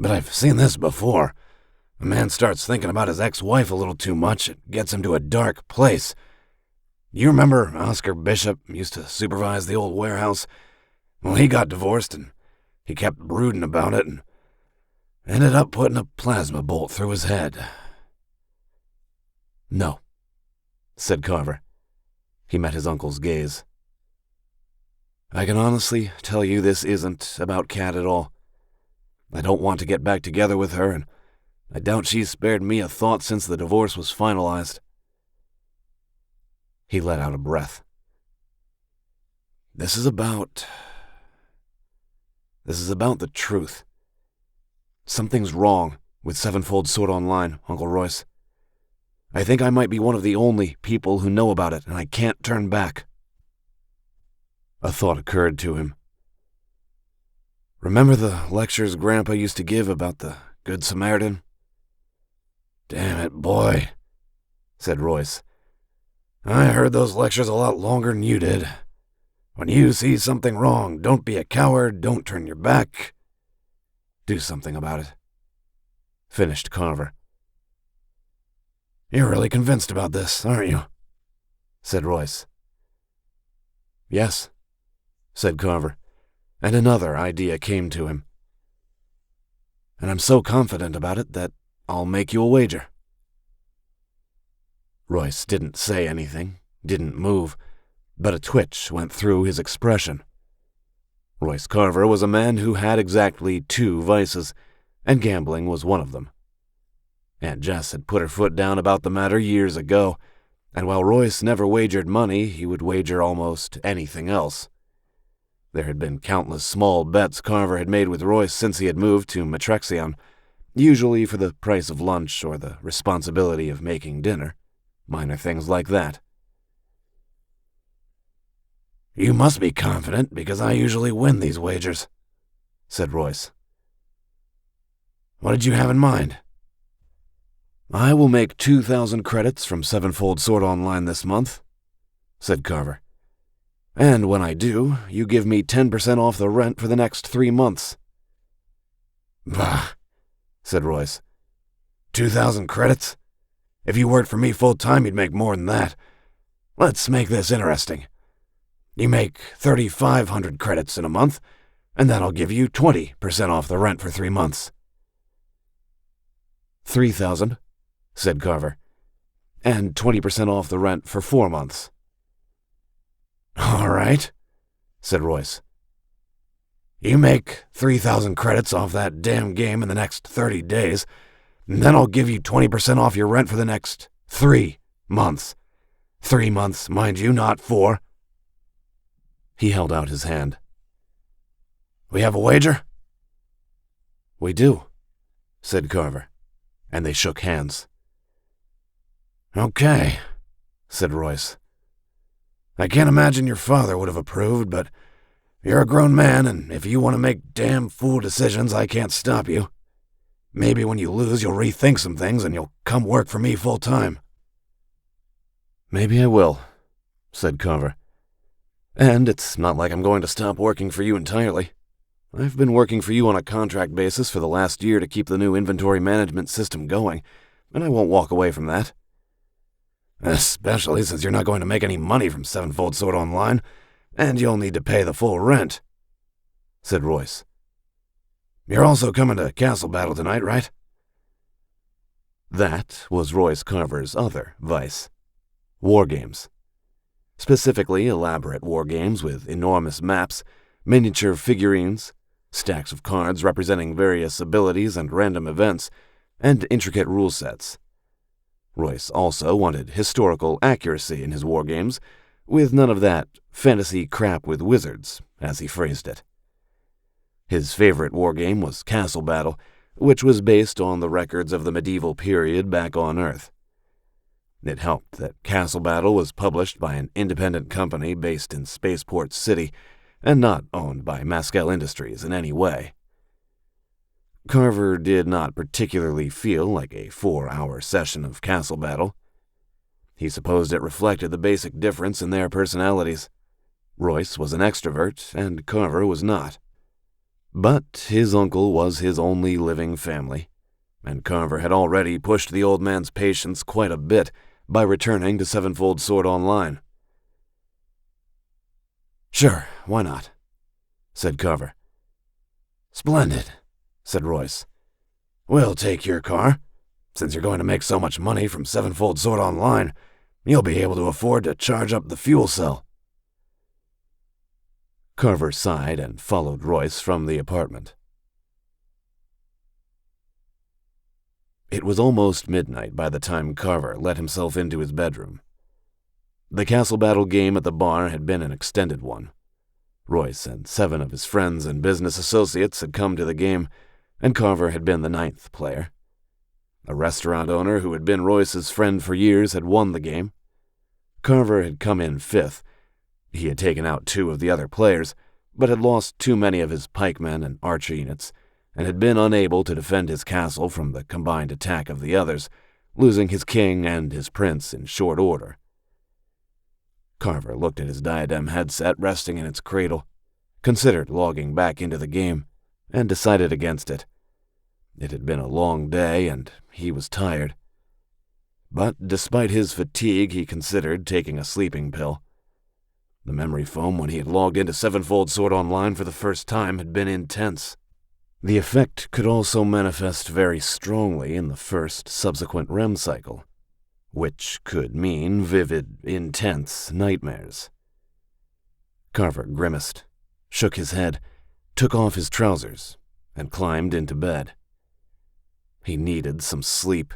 [SPEAKER 4] But I've seen this before. A man starts thinking about his ex-wife a little too much. It gets him to a dark place. You remember Oscar Bishop used to supervise the old warehouse? Well, he got divorced and he kept brooding about it and ended up putting a plasma bolt through his head.
[SPEAKER 1] "No," said Carver. He met his uncle's gaze. "I can honestly tell you this isn't about Kat at all. I don't want to get back together with her, and I doubt she's spared me a thought since the divorce was finalized." He let out a breath. This is about the truth. Something's wrong with Sevenfold Sword Online, Uncle Royce. I think I might be one of the only people who know about it, and I can't turn back." A thought occurred to him. "Remember the lectures Grandpa used to give about the Good Samaritan?"
[SPEAKER 4] "Damn it, boy," said Royce. "I heard those lectures a lot longer than you did. When you see something wrong, don't be a coward, don't turn your back.
[SPEAKER 1] Do something about it," finished Carver.
[SPEAKER 4] "You're really convinced about this, aren't you?" said Royce.
[SPEAKER 1] "Yes," said Carver, and another idea came to him. "And I'm so confident about it that I'll make you a wager." Royce didn't say anything, didn't move, but a twitch went through his expression. Royce Carver was a man who had exactly two vices, and gambling was one of them. Aunt Jess had put her foot down about the matter years ago, and while Royce never wagered money, he would wager almost anything else. There had been countless small bets Carver had made with Royce since he had moved to Metrexion, usually for the price of lunch or the responsibility of making dinner, minor things like that.
[SPEAKER 4] "You must be confident because I usually win these wagers," said Royce. "What did you have in mind?"
[SPEAKER 1] "I will make 2,000 credits from Sevenfold Sword Online this month," said Carver. "And when I do, you give me 10% off the rent for the next 3 months.
[SPEAKER 4] "Bah," said Royce. 2,000 credits? If you worked for me full-time, you'd make more than that. Let's make this interesting. You make 3,500 credits in a month, and that'll give you 20% off the rent for 3 months.
[SPEAKER 1] 3,000, said Carver, and 20% off the rent for 4 months.
[SPEAKER 4] All right, said Royce. You make 3,000 credits off that damn game in the next 30 days, and then I'll give you 20% off your rent for the next 3 months. 3 months, mind you, not 4.
[SPEAKER 1] He held out his hand.
[SPEAKER 4] We have a wager?
[SPEAKER 1] We do, said Carver, and they shook hands.
[SPEAKER 4] Okay, said Royce. I can't imagine your father would have approved, but you're a grown man, and if you want to make damn fool decisions, I can't stop you. Maybe when you lose, you'll rethink some things and you'll come work for me full-time.
[SPEAKER 1] Maybe I will, said Carver. And it's not like I'm going to stop working for you entirely. I've been working for you on a contract basis for the last year to keep the new inventory management system going, and I won't walk away from that.
[SPEAKER 4] Especially since you're not going to make any money from Sevenfold Sword Online, and you'll need to pay the full rent, said Royce. You're also coming to Castle Battle tonight, right?
[SPEAKER 1] That was Royce Carver's other vice. War games. Specifically elaborate war games with enormous maps, miniature figurines, stacks of cards representing various abilities and random events, and intricate rule sets. Royce also wanted historical accuracy in his war games, with none of that fantasy crap with wizards, as he phrased it. His favorite war game was Castle Battle, which was based on the records of the medieval period back on Earth. It helped that Castle Battle was published by an independent company based in Spaceport City and not owned by Mascal Industries in any way. Carver did not particularly feel like a 4-hour session of Castle Battle. He supposed it reflected the basic difference in their personalities. Royce was an extrovert, and Carver was not. But his uncle was his only living family, and Carver had already pushed the old man's patience quite a bit by returning to Sevenfold Sword Online.
[SPEAKER 2] "Sure, why not?" said Carver.
[SPEAKER 4] "Splendid," said Royce. "We'll take your car. Since you're going to make so much money from Sevenfold Sword Online, you'll be able to afford to charge up the fuel cell."
[SPEAKER 1] Carver sighed and followed Royce from the apartment. It was almost midnight by the time Carver let himself into his bedroom. The castle battle game at the bar had been an extended one. Royce and 7 of his friends and business associates had come to the game, and Carver had been the 9th player. A restaurant owner who had been Royce's friend for years had won the game. Carver had come in 5th. He had taken out 2 of the other players, but had lost too many of his pikemen and archer units, and had been unable to defend his castle from the combined attack of the others, losing his king and his prince in short order. Carver looked at his diadem headset resting in its cradle, considered logging back into the game, and decided against it. It had been a long day, and he was tired. But despite his fatigue, he considered taking a sleeping pill. The memory foam when he had logged into Sevenfold Sword Online for the first time had been intense. The effect could also manifest very strongly in the first subsequent REM cycle, which could mean vivid, intense nightmares. Carver grimaced, shook his head, took off his trousers, and climbed into bed. He needed some sleep,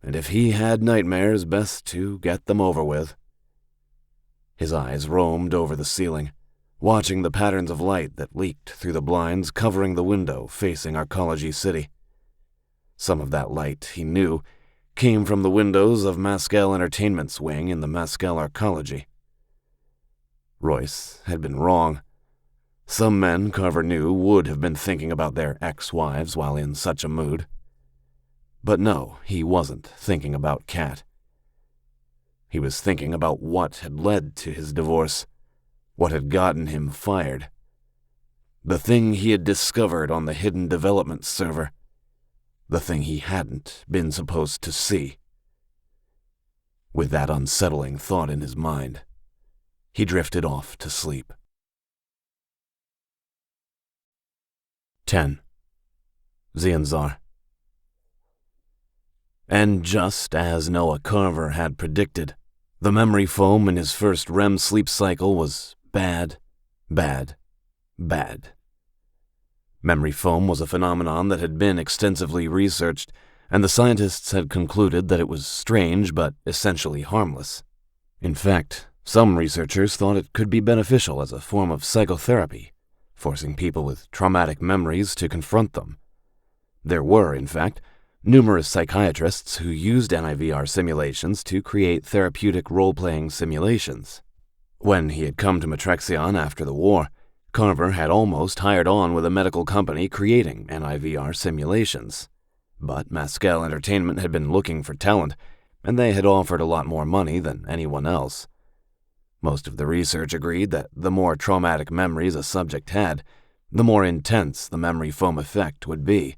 [SPEAKER 1] and if he had nightmares, best to get them over with. His eyes roamed over the ceiling, watching the patterns of light that leaked through the blinds covering the window facing Arcology City. Some of that light, he knew, came from the windows of Mascal Entertainment's wing in the Mascal Arcology. Royce had been wrong. Some men, Carver knew, would have been thinking about their ex-wives while in such a mood. But no, he wasn't thinking about Kat. He was thinking about what had led to his divorce, what had gotten him fired. The thing he had discovered on the hidden development server. The thing he hadn't been supposed to see. With that unsettling thought in his mind, he drifted off to sleep. 10. Zianzar. And just as Noah Carver had predicted, the memory foam in his first REM sleep cycle was bad, bad, bad. Memory foam was a phenomenon that had been extensively researched, and the scientists had concluded that it was strange but essentially harmless. In fact, some researchers thought it could be beneficial as a form of psychotherapy, forcing people with traumatic memories to confront them. There were, in fact, numerous psychiatrists who used NIVR simulations to create therapeutic role-playing simulations. When he had come to Metrexion after the war, Carver had almost hired on with a medical company creating NIVR simulations. But Mascal Entertainment had been looking for talent, and they had offered a lot more money than anyone else. Most of the research agreed that the more traumatic memories a subject had, the more intense the memory foam effect would be.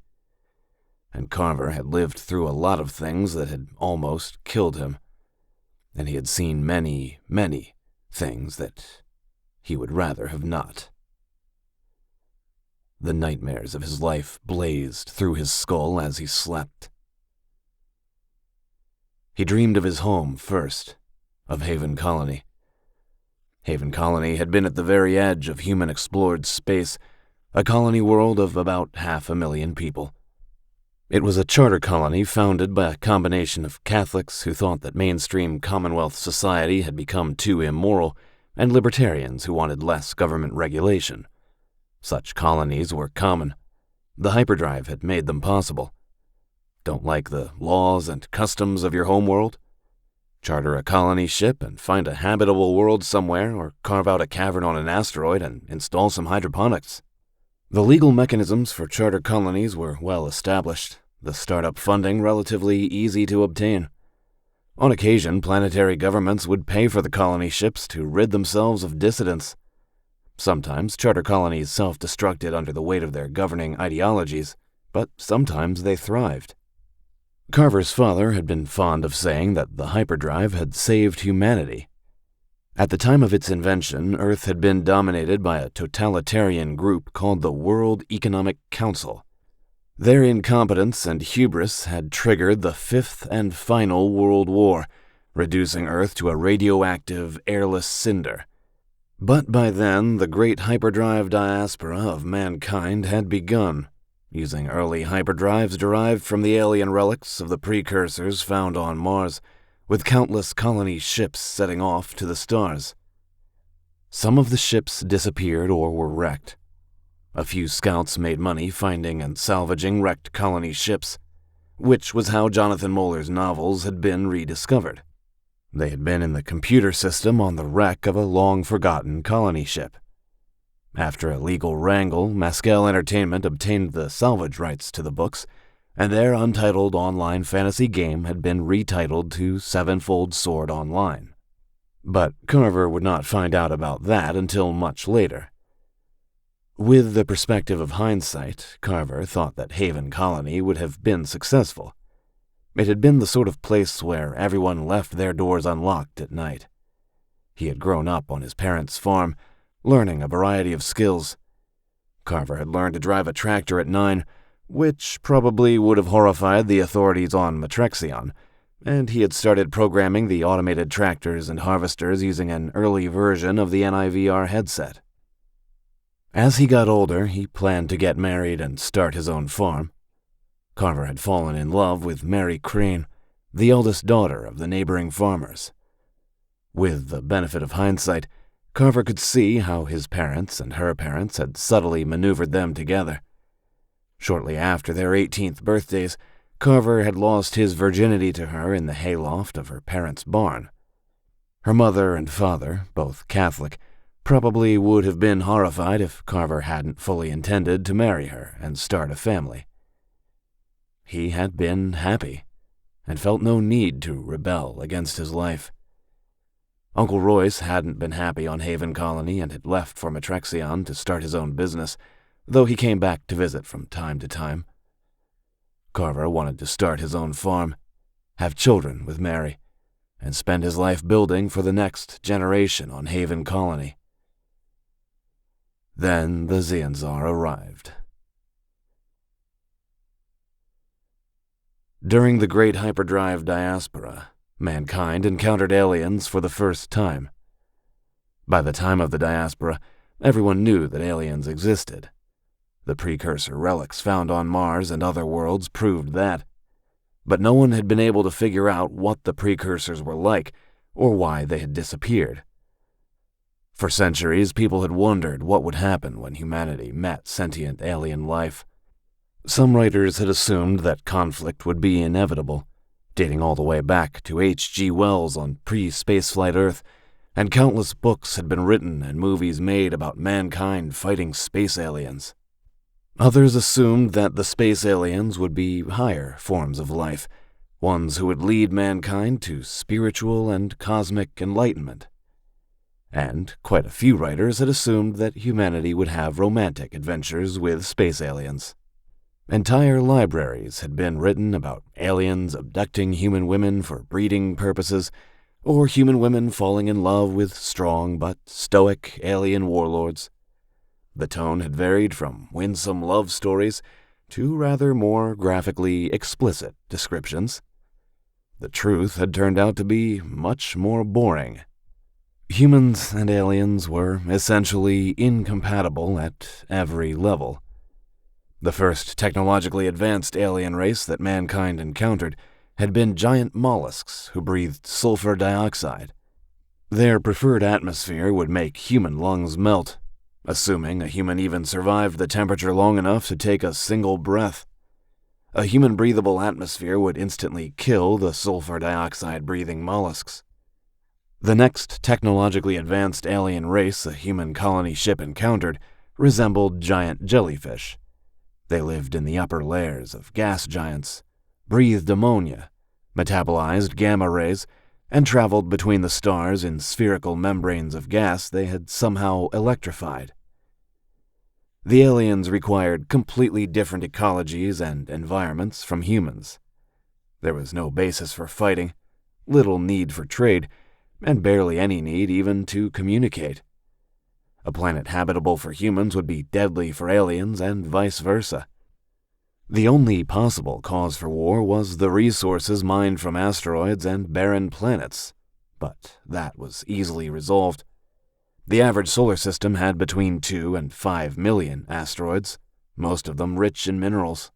[SPEAKER 1] And Carver had lived through a lot of things that had almost killed him, and he had seen many, many things that he would rather have not. The nightmares of his life blazed through his skull as he slept. He dreamed of his home first, of Haven Colony. Haven Colony had been at the very edge of human-explored space, a colony world of about 500,000 people. It was a charter colony founded by a combination of Catholics who thought that mainstream Commonwealth society had become too immoral, and libertarians who wanted less government regulation. Such colonies were common. The hyperdrive had made them possible. Don't like the laws and customs of your homeworld? Charter a colony ship and find a habitable world somewhere, or carve out a cavern on an asteroid and install some hydroponics. The legal mechanisms for charter colonies were well established, the startup funding relatively easy to obtain. On occasion, planetary governments would pay for the colony ships to rid themselves of dissidents. Sometimes charter colonies self-destructed under the weight of their governing ideologies, but sometimes they thrived. Carver's father had been fond of saying that the hyperdrive had saved humanity. At the time of its invention, Earth had been dominated by a totalitarian group called the World Economic Council. Their incompetence and hubris had triggered the fifth and final World War, reducing Earth to a radioactive, airless cinder. But by then, the great hyperdrive diaspora of mankind had begun, using early hyperdrives derived from the alien relics of the precursors found on Mars, with countless colony ships setting off to the stars. Some of the ships disappeared or were wrecked. A few scouts made money finding and salvaging wrecked colony ships, which was how Jonathan Moeller's novels had been rediscovered. They had been in the computer system on the wreck of a long-forgotten colony ship. After a legal wrangle, Mescal Entertainment obtained the salvage rights to the books, and their untitled online fantasy game had been retitled to Sevenfold Sword Online. But Carver would not find out about that until much later. With the perspective of hindsight, Carver thought that Haven Colony would have been successful. It had been the sort of place where everyone left their doors unlocked at night. He had grown up on his parents' farm, learning a variety of skills. Carver had learned to drive a tractor at 9, which probably would have horrified the authorities on Metrexion, and he had started programming the automated tractors and harvesters using an early version of the NIVR headset. As he got older, he planned to get married and start his own farm. Carver had fallen in love with Mary Crane, the eldest daughter of the neighboring farmers. With the benefit of hindsight, Carver could see how his parents and her parents had subtly maneuvered them together. Shortly after their 18th birthdays, Carver had lost his virginity to her in the hayloft of her parents' barn. Her mother and father, both Catholic, probably would have been horrified if Carver hadn't fully intended to marry her and start a family. He had been happy, and felt no need to rebel against his life. Uncle Royce hadn't been happy on Haven Colony and had left for Metrexion to start his own business, though he came back to visit from time to time. Carver wanted to start his own farm, have children with Mary, and spend his life building for the next generation on Haven Colony. Then the Xianzar arrived. During the Great Hyperdrive Diaspora, mankind encountered aliens for the first time. By the time of the Diaspora, everyone knew that aliens existed. The precursor relics found on Mars and other worlds proved that. But no one had been able to figure out what the precursors were like, or why they had disappeared. For centuries, people had wondered what would happen when humanity met sentient alien life. Some writers had assumed that conflict would be inevitable, dating all the way back to H.G. Wells on pre-spaceflight Earth, and countless books had been written and movies made about mankind fighting space aliens. Others assumed that the space aliens would be higher forms of life, ones who would lead mankind to spiritual and cosmic enlightenment. And quite a few writers had assumed that humanity would have romantic adventures with space aliens. Entire libraries had been written about aliens abducting human women for breeding purposes, or human women falling in love with strong but stoic alien warlords. The tone had varied from winsome love stories to rather more graphically explicit descriptions. The truth had turned out to be much more boring. Humans and aliens were essentially incompatible at every level. The first technologically advanced alien race that mankind encountered had been giant mollusks who breathed sulfur dioxide. Their preferred atmosphere would make human lungs melt, assuming a human even survived the temperature long enough to take a single breath. A human-breathable atmosphere would instantly kill the sulfur dioxide-breathing mollusks. The next technologically advanced alien race a human colony ship encountered resembled giant jellyfish. They lived in the upper layers of gas giants, breathed ammonia, metabolized gamma rays, and traveled between the stars in spherical membranes of gas they had somehow electrified. The aliens required completely different ecologies and environments from humans. There was no basis for fighting, little need for trade, and barely any need even to communicate. A planet habitable for humans would be deadly for aliens and vice versa. The only possible cause for war was the resources mined from asteroids and barren planets, but that was easily resolved. The average solar system had between 2 and 5 million asteroids, most of them rich in minerals.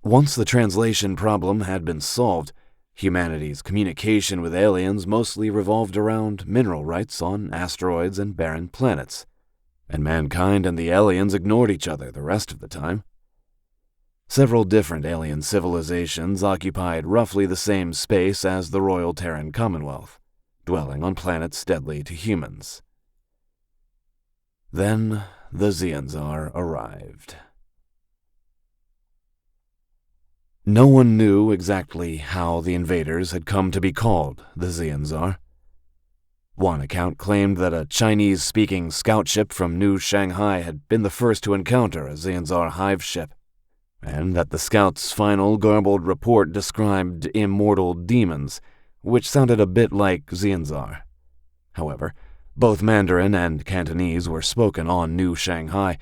[SPEAKER 1] Once the translation problem had been solved, humanity's communication with aliens mostly revolved around mineral rights on asteroids and barren planets, and mankind and the aliens ignored each other the rest of the time. Several different alien civilizations occupied roughly the same space as the Royal Terran Commonwealth, dwelling on planets deadly to humans. Then the Xianzar arrived. No one knew exactly how the invaders had come to be called the Xianzar. One account claimed that a Chinese-speaking scout ship from New Shanghai had been the first to encounter a Xianzar hive ship, and that the scout's final garbled report described immortal demons, which sounded a bit like Xianzar. However, both Mandarin and Cantonese were spoken on New Shanghai,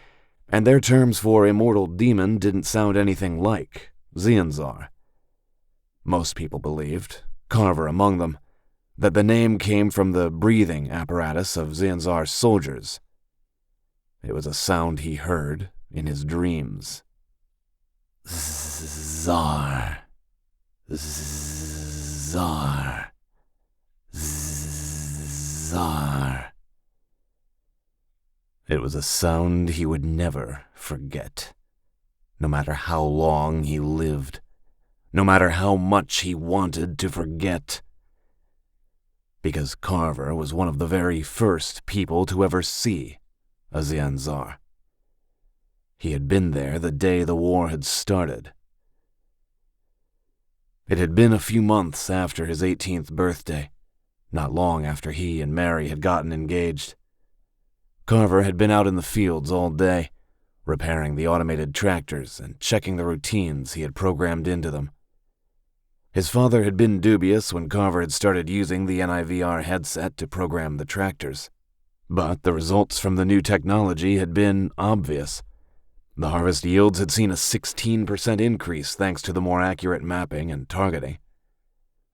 [SPEAKER 1] and their terms for immortal demon didn't sound anything like Xianzar. Most people believed, Carver among them, that the name came from the breathing apparatus of Xianzar's soldiers. It was a sound he heard in his dreams. Zar. Zar. Zar. It was a sound he would never forget, no matter how long he lived, no matter how much he wanted to forget. Because Carver was one of the very first people to ever see a Xianzar. He had been there the day the war had started. It had been a few months after his 18th birthday, not long after he and Mary had gotten engaged. Carver had been out in the fields all day, repairing the automated tractors and checking the routines he had programmed into them. His father had been dubious when Carver had started using the NIVR headset to program the tractors, but the results from the new technology had been obvious. The harvest yields had seen a 16% increase thanks to the more accurate mapping and targeting.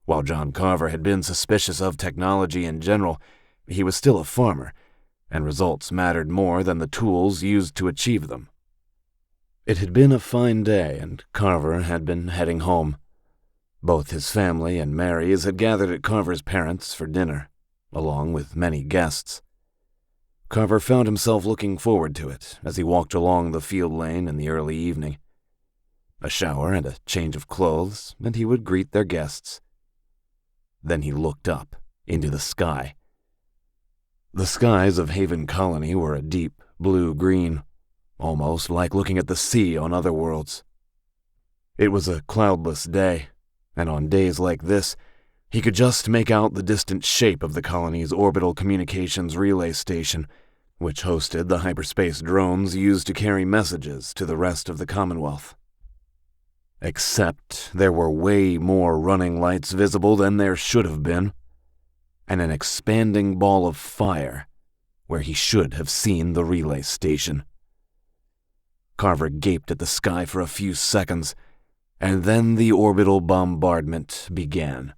[SPEAKER 1] While John Carver had been suspicious of technology in general, he was still a farmer, and results mattered more than the tools used to achieve them. It had been a fine day, and Carver had been heading home. Both his family and Mary's had gathered at Carver's parents' for dinner, along with many guests. Carver found himself looking forward to it as he walked along the field lane in the early evening. A shower and a change of clothes, and he would greet their guests. Then he looked up into the sky. The skies of Haven Colony were a deep blue-green, almost like looking at the sea on other worlds. It was a cloudless day, and on days like this, he could just make out the distant shape of the colony's orbital communications relay station, which hosted the hyperspace drones used to carry messages to the rest of the Commonwealth. Except there were way more running lights visible than there should have been, and an expanding ball of fire where he should have seen the relay station. Carver gaped at the sky for a few seconds, and then the orbital bombardment began.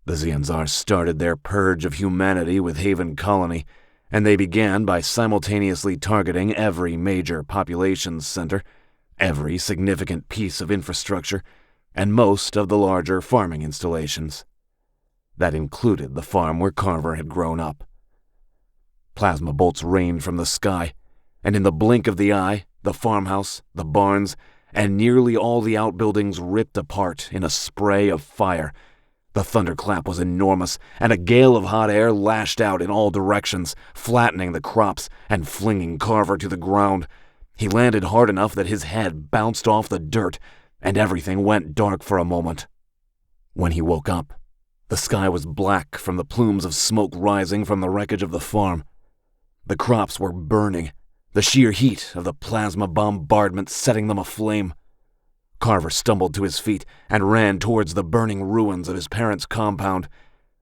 [SPEAKER 1] The Xianzar started their purge of humanity with Haven Colony, and they began by simultaneously targeting every major population center, every significant piece of infrastructure, and most of the larger farming installations. That included the farm where Carver had grown up. Plasma bolts rained from the sky, and in the blink of the eye, the farmhouse, the barns, and nearly all the outbuildings ripped apart in a spray of fire. The thunderclap was enormous, and a gale of hot air lashed out in all directions, flattening the crops and flinging Carver to the ground. He landed hard enough that his head bounced off the dirt, and everything went dark for a moment. When he woke up, The sky was black from the plumes of smoke rising from the wreckage of the farm. The crops were burning, the sheer heat of the plasma bombardment setting them aflame. Carver stumbled to his feet and ran towards the burning ruins of his parents' compound.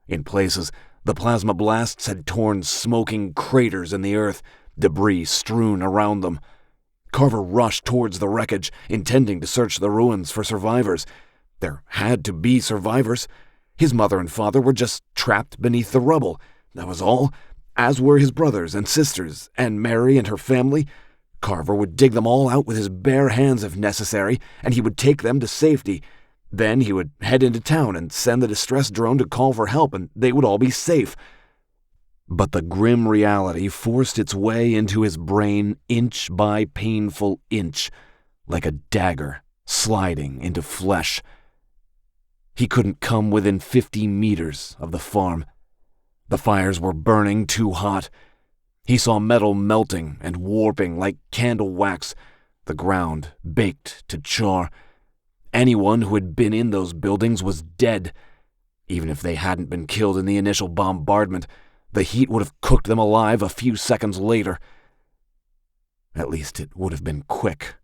[SPEAKER 1] In places, the plasma blasts had torn smoking craters in the earth, debris strewn around them. Carver rushed towards the wreckage, intending to search the ruins for survivors. There had to be survivors. His mother and father were just trapped beneath the rubble. That was all, as were his brothers and sisters, and Mary and her family. Carver would dig them all out with his bare hands if necessary, and he would take them to safety. Then he would head into town and send the distress drone to call for help, and they would all be safe. But the grim reality forced its way into his brain inch by painful inch, like a dagger sliding into flesh. He couldn't come within 50 meters of the farm. The fires were burning too hot. He saw metal melting and warping like candle wax, the ground baked to char. Anyone who had been in those buildings was dead. Even if they hadn't been killed in the initial bombardment, the heat would have cooked them alive a few seconds later. At least it would have been quick.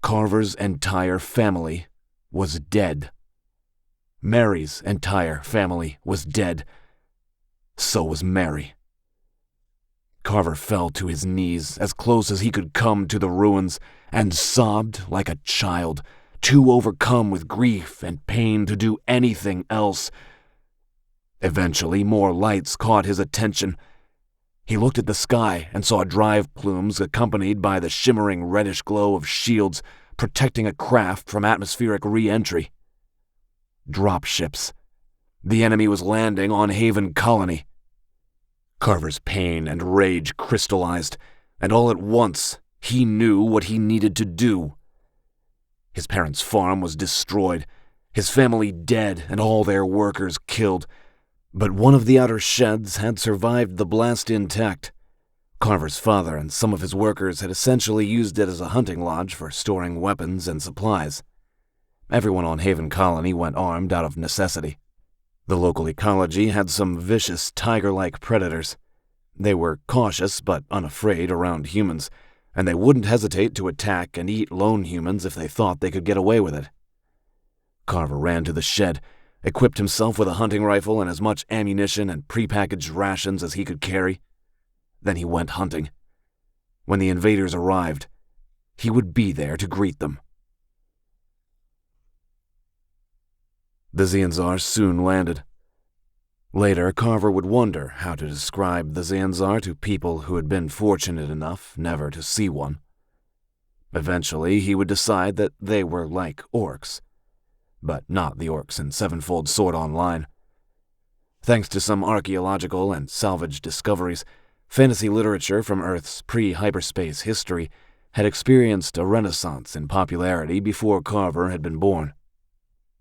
[SPEAKER 1] Carver's entire family was dead. Mary's entire family was dead. So was Mary. Carver fell to his knees as close as he could come to the ruins and sobbed like a child, too overcome with grief and pain to do anything else. Eventually, more lights caught his attention. He looked at the sky and saw drive plumes accompanied by the shimmering reddish glow of shields protecting a craft from atmospheric re-entry. Dropships. The enemy was landing on Haven Colony. Carver's pain and rage crystallized, and all at once he knew what he needed to do. His parents' farm was destroyed, his family dead, and all their workers killed. But one of the outer sheds had survived the blast intact. Carver's father and some of his workers had essentially used it as a hunting lodge for storing weapons and supplies. Everyone on Haven Colony went armed out of necessity. The local ecology had some vicious tiger-like predators. They were cautious but unafraid around humans, and they wouldn't hesitate to attack and eat lone humans if they thought they could get away with it. Carver ran to the shed, equipped himself with a hunting rifle and as much ammunition and prepackaged rations as he could carry. Then he went hunting. When the invaders arrived, he would be there to greet them. The Zanzar soon landed. Later, Carver would wonder how to describe the Zanzar to people who had been fortunate enough never to see one. Eventually, he would decide that they were like orcs, but not the orcs in Sevenfold Sword Online. Thanks to some archaeological and salvage discoveries, fantasy literature from Earth's pre-hyperspace history had experienced a renaissance in popularity before Carver had been born.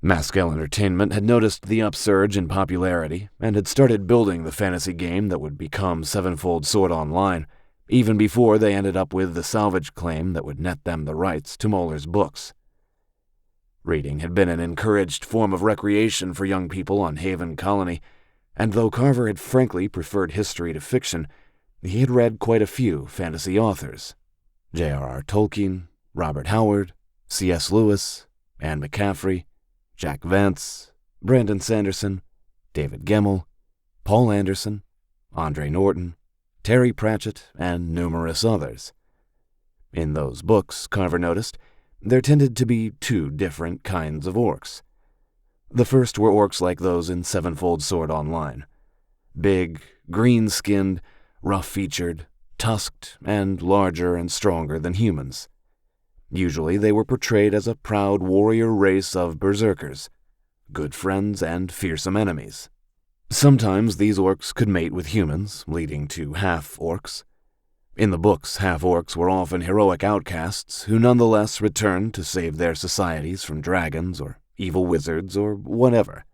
[SPEAKER 1] Maskell Entertainment had noticed the upsurge in popularity and had started building the fantasy game that would become Sevenfold Sword Online, even before they ended up with the salvage claim that would net them the rights to Moeller's books. Reading had been an encouraged form of recreation for young people on Haven Colony, and though Carver had frankly preferred history to fiction, he had read quite a few fantasy authors: J.R.R. Tolkien, Robert Howard, C.S. Lewis, Anne McCaffrey, Jack Vance, Brandon Sanderson, David Gemmell, Paul Anderson, Andre Norton, Terry Pratchett, and numerous others. In those books, Carver noticed, there tended to be two different kinds of orcs. The first were orcs like those in Sevenfold Sword Online. Big, green-skinned, rough-featured, tusked, and larger and stronger than humans. Usually they were portrayed as a proud warrior race of berserkers, good friends and fearsome enemies. Sometimes these orcs could mate with humans, leading to half-orcs. In the books, half-orcs were often heroic outcasts who nonetheless returned to save their societies from dragons or evil wizards or whatever.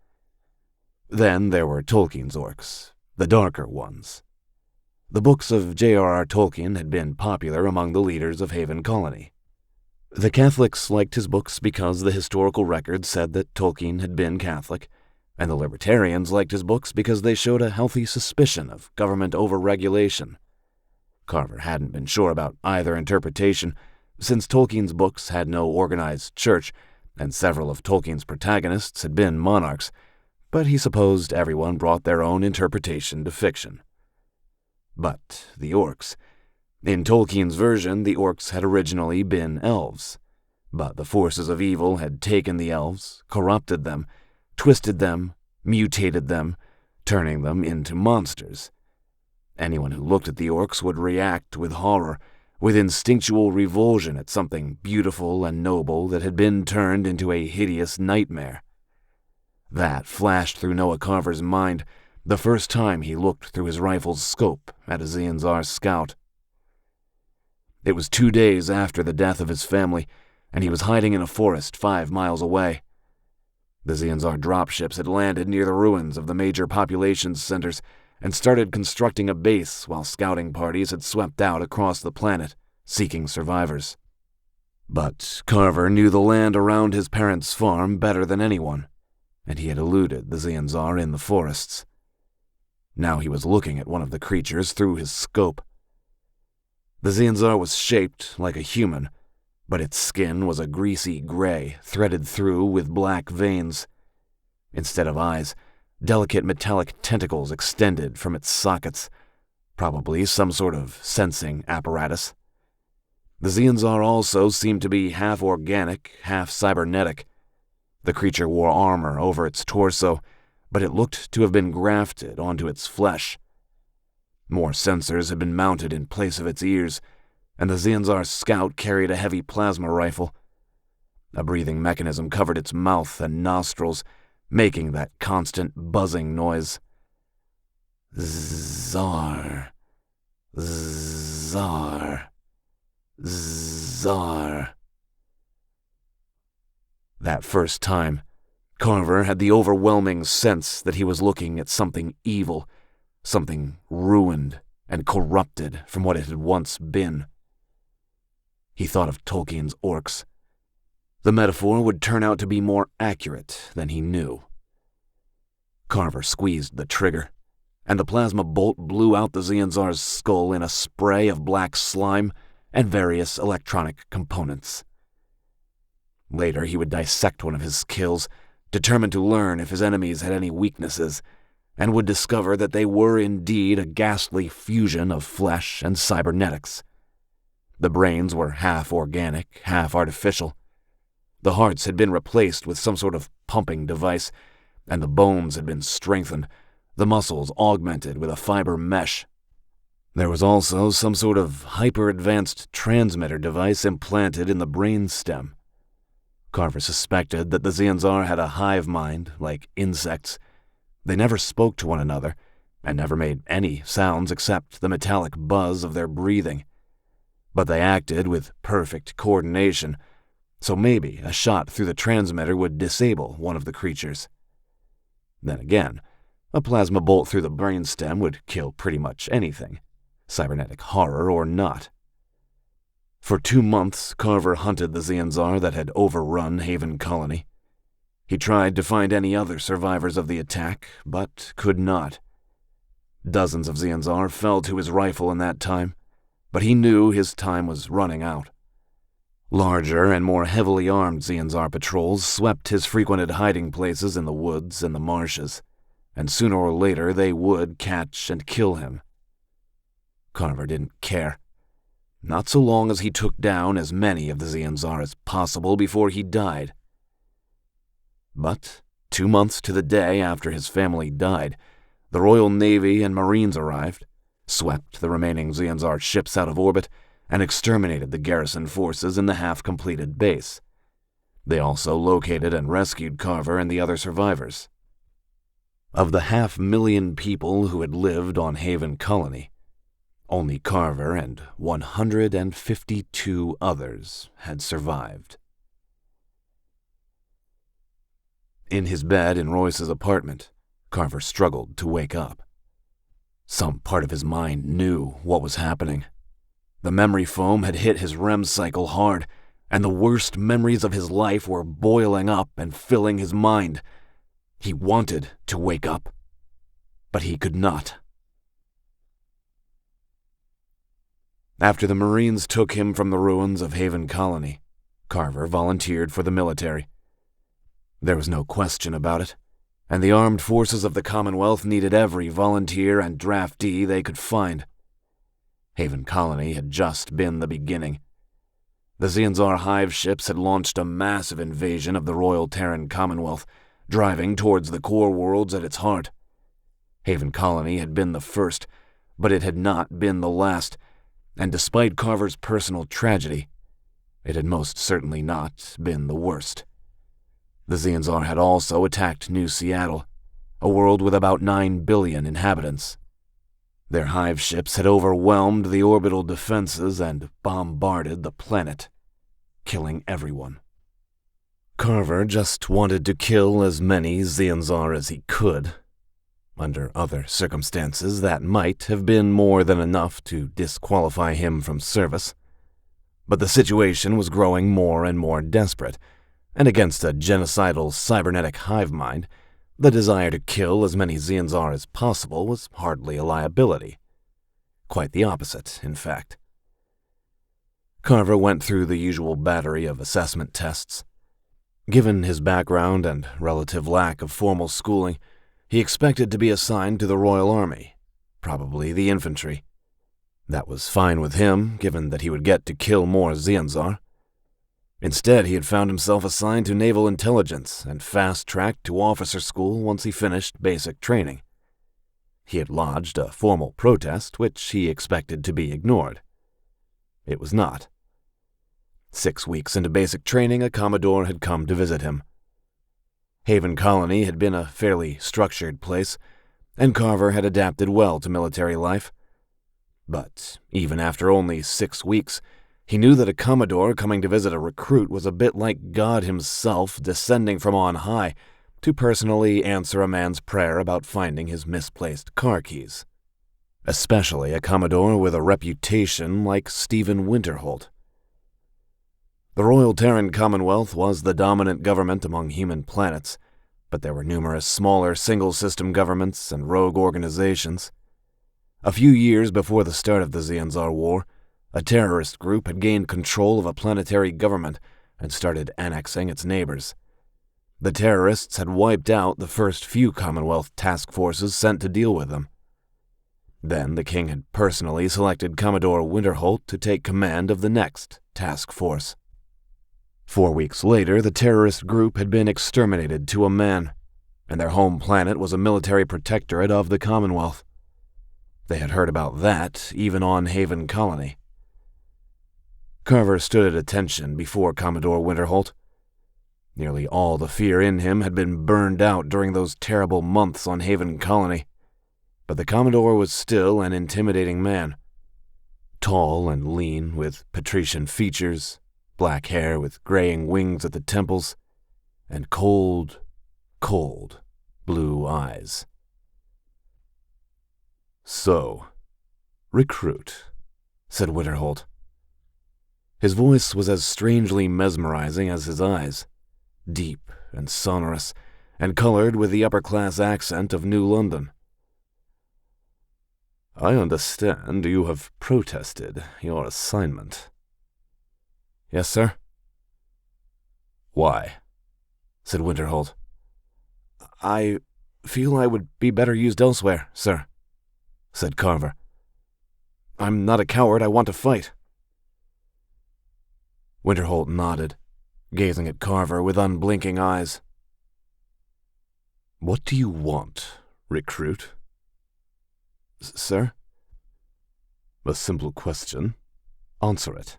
[SPEAKER 1] Then there were Tolkien's orcs, the darker ones. The books of J.R.R. Tolkien had been popular among the leaders of Haven Colony. The Catholics liked his books because the historical record said that Tolkien had been Catholic, and the libertarians liked his books because they showed a healthy suspicion of government overregulation. Carver hadn't been sure about either interpretation, since Tolkien's books had no organized church, and several of Tolkien's protagonists had been monarchs, but he supposed everyone brought their own interpretation to fiction. But the orcs. In Tolkien's version, the orcs had originally been elves, but the forces of evil had taken the elves, corrupted them, twisted them, mutated them, turning them into monsters. Anyone who looked at the orcs would react with horror, with instinctual revulsion at something beautiful and noble that had been turned into a hideous nightmare. That flashed through Noah Carver's mind the first time he looked through his rifle's scope at a Xianzar scout. It was 2 days after the death of his family, and he was hiding in a forest 5 miles away. The Xianzar dropships had landed near the ruins of the major population centers and started constructing a base while scouting parties had swept out across the planet, seeking survivors. But Carver knew the land around his parents' farm better than anyone, and he had eluded the Xianzar in the forests. Now he was looking at one of the creatures through his scope. The Xianzar was shaped like a human, but its skin was a greasy gray, threaded through with black veins. Instead of eyes, delicate metallic tentacles extended from its sockets, probably some sort of sensing apparatus. The Xianzar also seemed to be half organic, half cybernetic. The creature wore armor over its torso, but it looked to have been grafted onto its flesh. More sensors had been mounted in place of its ears, and the Xianzar scout carried a heavy plasma rifle. A breathing mechanism covered its mouth and nostrils, making that constant buzzing noise. Zar. Zar. Zar. That first time, Carver had the overwhelming sense that he was looking at something evil, something ruined and corrupted from what it had once been. He thought of Tolkien's orcs. The metaphor would turn out to be more accurate than he knew. Carver squeezed the trigger, and the plasma bolt blew out the Xianzar's skull in a spray of black slime and various electronic components. Later, he would dissect one of his kills, determined to learn if his enemies had any weaknesses, and would discover that they were indeed a ghastly fusion of flesh and cybernetics. The brains were half organic, half artificial. The hearts had been replaced with some sort of pumping device, and the bones had been strengthened, the muscles augmented with a fiber mesh. There was also some sort of hyper-advanced transmitter device implanted in the brain stem. Carver suspected that the Xianzar had a hive mind, like insects. They never spoke to one another, and never made any sounds except the metallic buzz of their breathing. But they acted with perfect coordination, so maybe a shot through the transmitter would disable one of the creatures. Then again, a plasma bolt through the brainstem would kill pretty much anything, cybernetic horror or not. For 2 months, Carver hunted the Xianzar that had overrun Haven Colony. He tried to find any other survivors of the attack, but could not. Dozens of Xianzar fell to his rifle in that time, but he knew his time was running out. Larger and more heavily armed Xianzar patrols swept his frequented hiding places in the woods and the marshes, and sooner or later they would catch and kill him. Carver didn't care. Not so long as he took down as many of the Xianzar as possible before he died. But 2 months to the day after his family died, the Royal Navy and Marines arrived, swept the remaining Xianzar ships out of orbit, and exterminated the garrison forces in the half-completed base. They also located and rescued Carver and the other survivors. Of the 500,000 people who had lived on Haven Colony, only Carver and 152 others had survived. In his bed in Royce's apartment, Carver struggled to wake up. Some part of his mind knew what was happening. The memory foam had hit his REM cycle hard, and the worst memories of his life were boiling up and filling his mind. He wanted to wake up, but he could not. After the Marines took him from the ruins of Haven Colony, Carver volunteered for the military. There was no question about it, and the armed forces of the Commonwealth needed every volunteer and draftee they could find. Haven Colony had just been the beginning. The Xianzar hive ships had launched a massive invasion of the Royal Terran Commonwealth, driving towards the core worlds at its heart. Haven Colony had been the first, but it had not been the last, and despite Carver's personal tragedy, it had most certainly not been the worst. The Xianzar had also attacked New Seattle, a world with about 9 billion inhabitants. Their hive ships had overwhelmed the orbital defenses and bombarded the planet, killing everyone. Carver just wanted to kill as many Xianzar as he could. Under other circumstances, that might have been more than enough to disqualify him from service. But the situation was growing more and more desperate, and against a genocidal cybernetic hive mind, the desire to kill as many Xianzar as possible was hardly a liability. Quite the opposite, in fact. Carver went through the usual battery of assessment tests. Given his background and relative lack of formal schooling, he expected to be assigned to the Royal Army, probably the infantry. That was fine with him, given that he would get to kill more Xianzar. Instead, he had found himself assigned to naval intelligence and fast-tracked to officer school once he finished basic training. He had lodged a formal protest, which he expected to be ignored. It was not. 6 weeks into basic training, a Commodore had come to visit him. Haven Colony had been a fairly structured place, and Carver had adapted well to military life. But even after only 6 weeks, he knew that a Commodore coming to visit a recruit was a bit like God himself descending from on high to personally answer a man's prayer about finding his misplaced car keys. Especially a Commodore with a reputation like Stephen Winterholt. The Royal Terran Commonwealth was the dominant government among human planets, but there were numerous smaller single-system governments and rogue organizations. A few years before the start of the Xianzar War, a terrorist group had gained control of a planetary government and started annexing its neighbors. The terrorists had wiped out the first few Commonwealth task forces sent to deal with them. Then the king had personally selected Commodore Winterholt to take command of the next task force. 4 weeks later, the terrorist group had been exterminated to a man, and their home planet was a military protectorate of the Commonwealth. They had heard about that even on Haven Colony. Carver stood at attention before Commodore Winterholt. Nearly all the fear in him had been burned out during those terrible months on Haven Colony, but the Commodore was still an intimidating man. Tall and lean, with patrician features, black hair with graying wings at the temples, and cold, cold blue eyes.
[SPEAKER 2] "So, recruit,"
[SPEAKER 1] said Winterholt. His voice was as strangely mesmerizing as his eyes, deep and sonorous, and colored with the upper-class accent of New London.
[SPEAKER 2] "I understand you have protested your assignment."
[SPEAKER 1] "Yes, sir."
[SPEAKER 2] "Why?"
[SPEAKER 1] said Winterholt. "I feel I would be better used elsewhere, sir," said Carver. "I'm not a coward. I want to fight." Winterholt nodded, gazing at Carver with unblinking eyes.
[SPEAKER 2] "What do you want, recruit?"
[SPEAKER 1] "Sir?"
[SPEAKER 2] "A simple question. Answer it."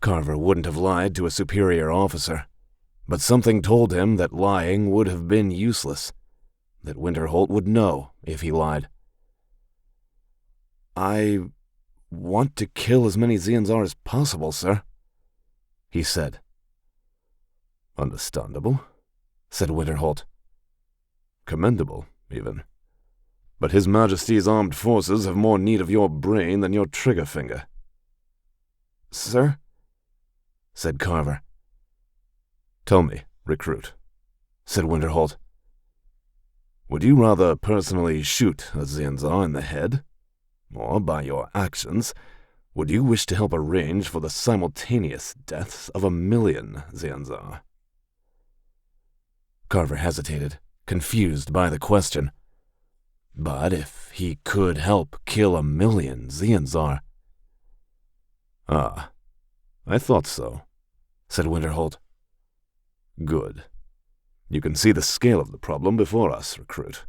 [SPEAKER 1] Carver wouldn't have lied to a superior officer, but something told him that lying would have been useless, that Winterholt would know if he lied. "I want to kill as many Xianzar as possible, sir," he said.
[SPEAKER 2] "Understandable,"
[SPEAKER 1] said Winterholt.
[SPEAKER 2] "Commendable, even. But His Majesty's armed forces have more need of your brain than your trigger finger."
[SPEAKER 1] "Sir?" said Carver.
[SPEAKER 2] "Tell me, recruit,"
[SPEAKER 1] said Winterholt.
[SPEAKER 2] Would you rather personally shoot a Xianzar in the head? Or, by your actions, would you wish to help arrange for the simultaneous deaths of 1,000,000 Xianzar?
[SPEAKER 1] Carver hesitated, confused by the question. But if he could help kill 1,000,000 Xianzar...
[SPEAKER 2] Ah, I thought so, said Winterholt. Good. You can see the scale of the problem before us, recruit.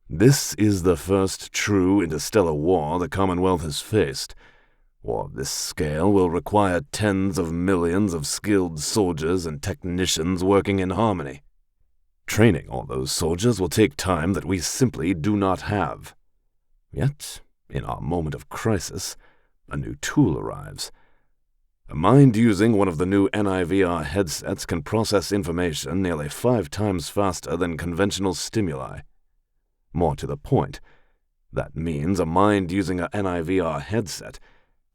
[SPEAKER 2] This is the first true interstellar war the Commonwealth has faced. War of this scale will require tens of millions of skilled soldiers and technicians working in harmony. Training all those soldiers will take time that we simply do not have. Yet, in our moment of crisis, a new tool arrives. A mind using one of the new NIVR headsets can process information nearly 5 times faster than conventional stimuli. More to the point, that means a mind using a NIVR headset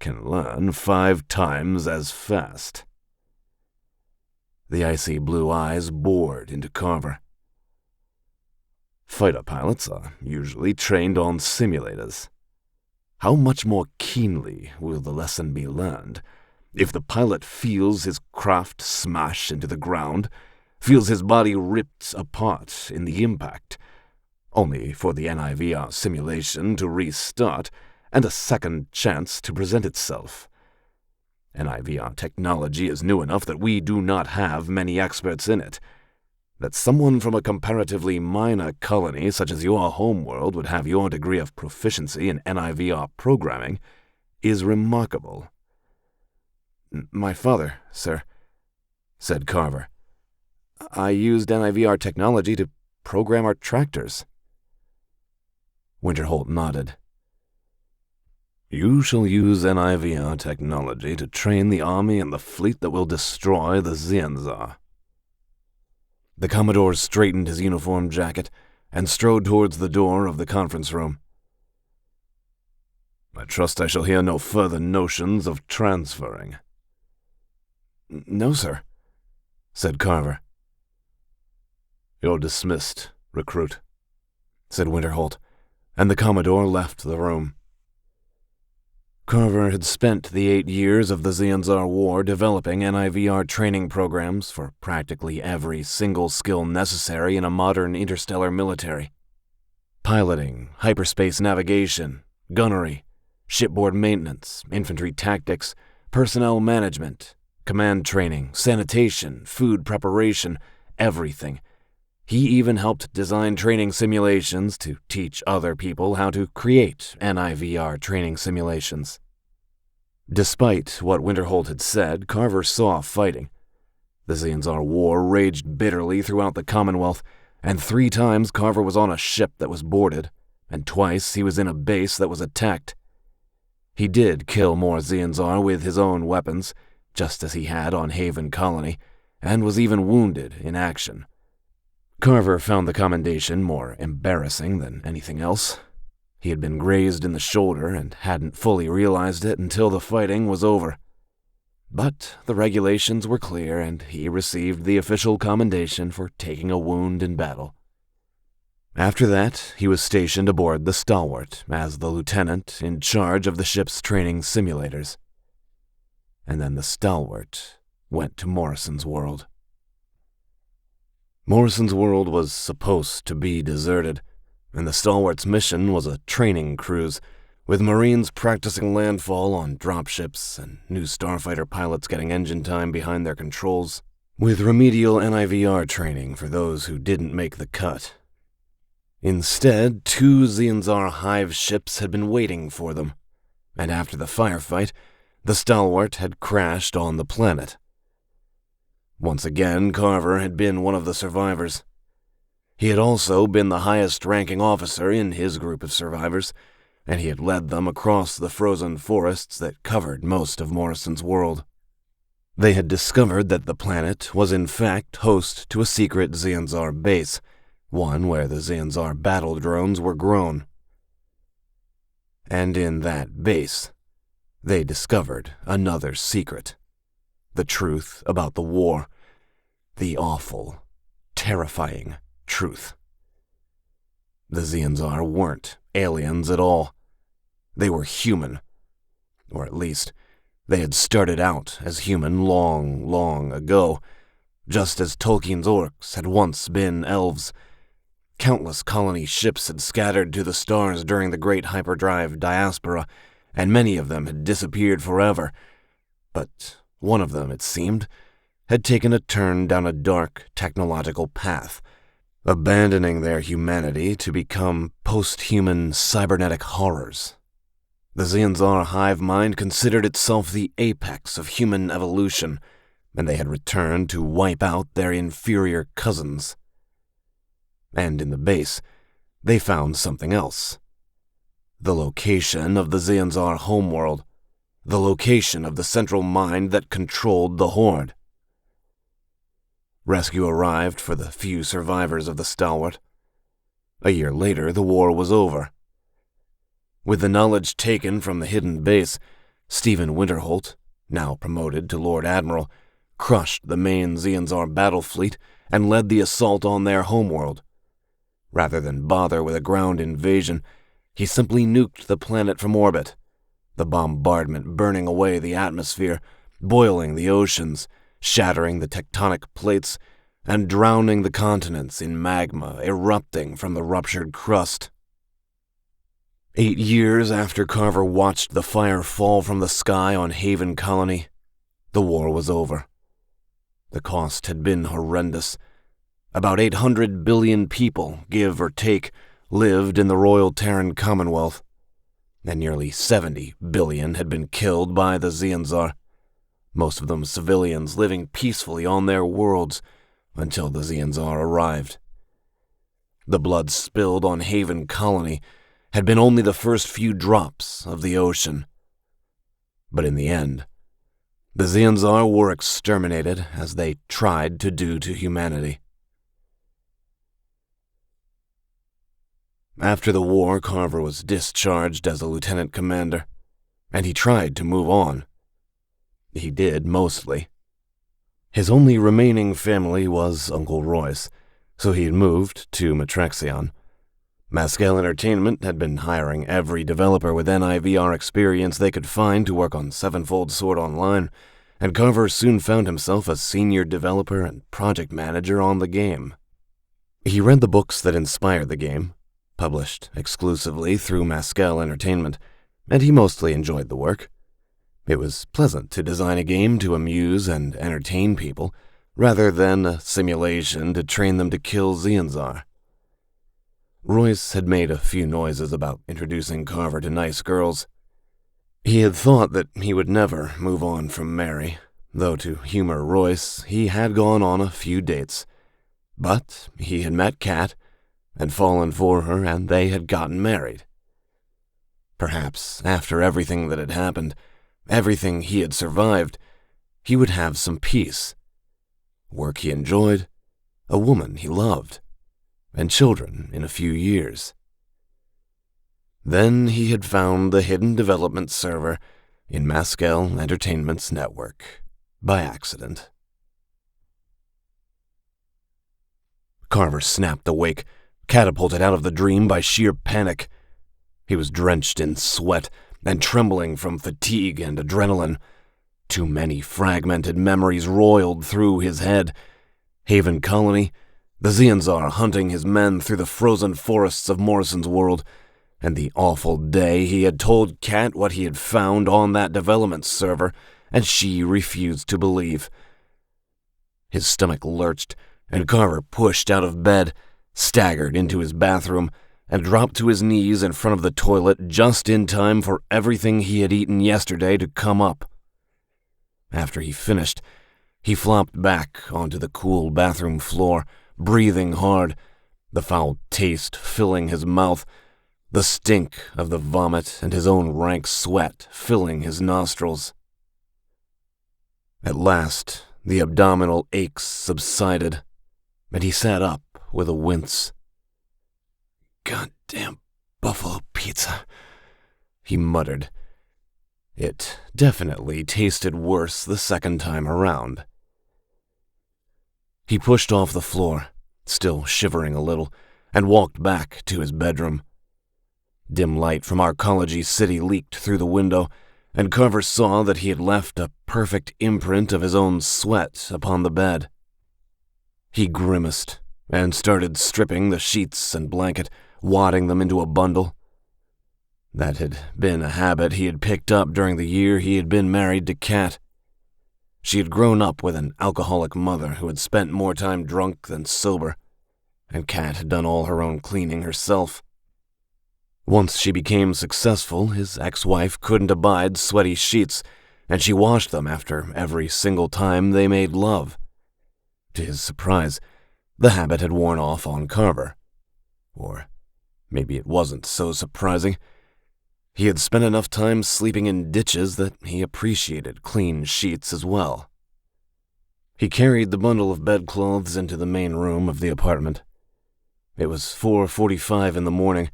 [SPEAKER 2] can learn 5 times as fast.
[SPEAKER 1] The icy blue eyes bored into Carver.
[SPEAKER 2] Fighter pilots are usually trained on simulators. How much more keenly will the lesson be learned if the pilot feels his craft smash into the ground, feels his body ripped apart in the impact, only for the NIVR simulation to restart and a second chance to present itself? NIVR technology is new enough that we do not have many experts in it. That someone from a comparatively minor colony such as your homeworld would have your degree of proficiency in NIVR programming is remarkable.
[SPEAKER 3] My father, sir, said Carver. I used NIVR technology to program our tractors.
[SPEAKER 1] Winterholt nodded.
[SPEAKER 2] You shall use NIVR technology to train the army and the fleet that will destroy the Xianzar.
[SPEAKER 1] The Commodore straightened his uniform jacket and strode towards the door of the conference room.
[SPEAKER 2] I trust I shall hear no further notions of transferring.
[SPEAKER 3] No, sir,
[SPEAKER 1] said Carver.
[SPEAKER 2] You're dismissed, recruit,
[SPEAKER 1] said Winterholt, and the Commodore left the room. Carver had spent the 8 years of the Xianzar War developing NIVR training programs for practically every single skill necessary in a modern interstellar military. Piloting, hyperspace navigation, gunnery, shipboard maintenance, infantry tactics, personnel management, command training, sanitation, food preparation, everything. He even helped design training simulations to teach other people how to create NIVR training simulations. Despite what Winterholt had said, Carver saw fighting. The Xianzar War raged bitterly throughout the Commonwealth, and 3 times Carver was on a ship that was boarded, and twice he was in a base that was attacked. He did kill more Xianzar with his own weapons, just as he had on Haven Colony, and was even wounded in action. Carver found the commendation more embarrassing than anything else. He had been grazed in the shoulder and hadn't fully realized it until the fighting was over. But the regulations were clear, and he received the official commendation for taking a wound in battle. After that, he was stationed aboard the Stalwart as the lieutenant in charge of the ship's training simulators. And then the Stalwart went to Morrison's world. Morrison's world was supposed to be deserted, and the Stalwart's mission was a training cruise, with Marines practicing landfall on dropships and new starfighter pilots getting engine time behind their controls, with remedial NIVR training for those who didn't make the cut. Instead, 2 Xianzar Hive ships had been waiting for them, and after the firefight, the Stalwart had crashed on the planet. Once again, Carver had been one of the survivors. He had also been the highest-ranking officer in his group of survivors, and he had led them across the frozen forests that covered most of Morrison's world. They had discovered that the planet was in fact host to a secret Xianzar base, one where the Xianzar battle drones were grown. And in that base, they discovered another secret. The truth about the war. The awful, terrifying truth. The Xianzar weren't aliens at all. They were human. Or at least, they had started out as human long, long ago, just as Tolkien's orcs had once been elves. Countless colony ships had scattered to the stars during the Great Hyperdrive Diaspora, and many of them had disappeared forever. But one of them, it seemed, had taken a turn down a dark technological path, abandoning their humanity to become post-human cybernetic horrors. The Xianzar hive mind considered itself the apex of human evolution, and they had returned to wipe out their inferior cousins. And in the base, they found something else. The location of the Xianzar homeworld, the location of the central mind that controlled the Horde. Rescue arrived for the few survivors of the Stalwart. A year later, the war was over. With the knowledge taken from the hidden base, Stephen Winterholt, now promoted to Lord Admiral, crushed the main Xianzar battle fleet and led the assault on their homeworld. Rather than bother with a ground invasion, he simply nuked the planet from orbit, the bombardment burning away the atmosphere, boiling the oceans, shattering the tectonic plates, and drowning the continents in magma erupting from the ruptured crust. 8 years after Carver watched the fire fall from the sky on Haven Colony, the war was over. The cost had been horrendous. About 800 billion people, give or take, lived in the Royal Terran Commonwealth, and nearly 70 billion had been killed by the Xianzar, most of them civilians living peacefully on their worlds until the Xianzar arrived. The blood spilled on Haven Colony had been only the first few drops of the ocean. But in the end, the Xianzar were exterminated as they tried to do to humanity. After the war, Carver was discharged as a lieutenant commander, and he tried to move on. He did, mostly. His only remaining family was Uncle Royce, so he had moved to Matraxion. Mascal Entertainment had been hiring every developer with NIVR experience they could find to work on Sevenfold Sword Online, and Carver soon found himself a senior developer and project manager on the game. He read the books that inspired the game, published exclusively through Mascal Entertainment, and he mostly enjoyed the work. It was pleasant to design a game to amuse and entertain people, rather than a simulation to train them to kill Xianzar. Royce had made a few noises about introducing Carver to nice girls. He had thought that he would never move on from Mary, though to humor Royce, he had gone on a few dates. But he had met Kat, and fallen for her, and they had gotten married. Perhaps, after everything that had happened, everything he had survived, he would have some peace. Work he enjoyed, a woman he loved, and children in a few years. Then he had found the hidden development server in Mascal Entertainment's network, by accident. Carver snapped awake, catapulted out of the dream by sheer panic. He was drenched in sweat and trembling from fatigue and adrenaline. Too many fragmented memories roiled through his head. Haven Colony, the Xianzar hunting his men through the frozen forests of Morrison's world, and the awful day he had told Kat what he had found on that development server, and she refused to believe. His stomach lurched, and Carver pushed out of bed, staggered into his bathroom, and dropped to his knees in front of the toilet just in time for everything he had eaten yesterday to come up. After he finished, he flopped back onto the cool bathroom floor, breathing hard, the foul taste filling his mouth, the stink of the vomit and his own rank sweat filling his nostrils. At last, the abdominal aches subsided, and he sat up with a wince. "Goddamn buffalo pizza," he muttered. It definitely tasted worse the second time around. He pushed off the floor, still shivering a little, and walked back to his bedroom. Dim light from Arcology City leaked through the window, and Carver saw that he had left a perfect imprint of his own sweat upon the bed. He grimaced and started stripping the sheets and blanket, wadding them into a bundle. That had been a habit he had picked up during the year he had been married to Kat. She had grown up with an alcoholic mother who had spent more time drunk than sober, and Kat had done all her own cleaning herself. Once she became successful, his ex-wife couldn't abide sweaty sheets, and she washed them after every single time they made love. To his surprise, the habit had worn off on Carver. Or maybe it wasn't so surprising. He had spent enough time sleeping in ditches that he appreciated clean sheets as well. He carried the bundle of bedclothes into the main room of the apartment. It was 4:45 in the morning,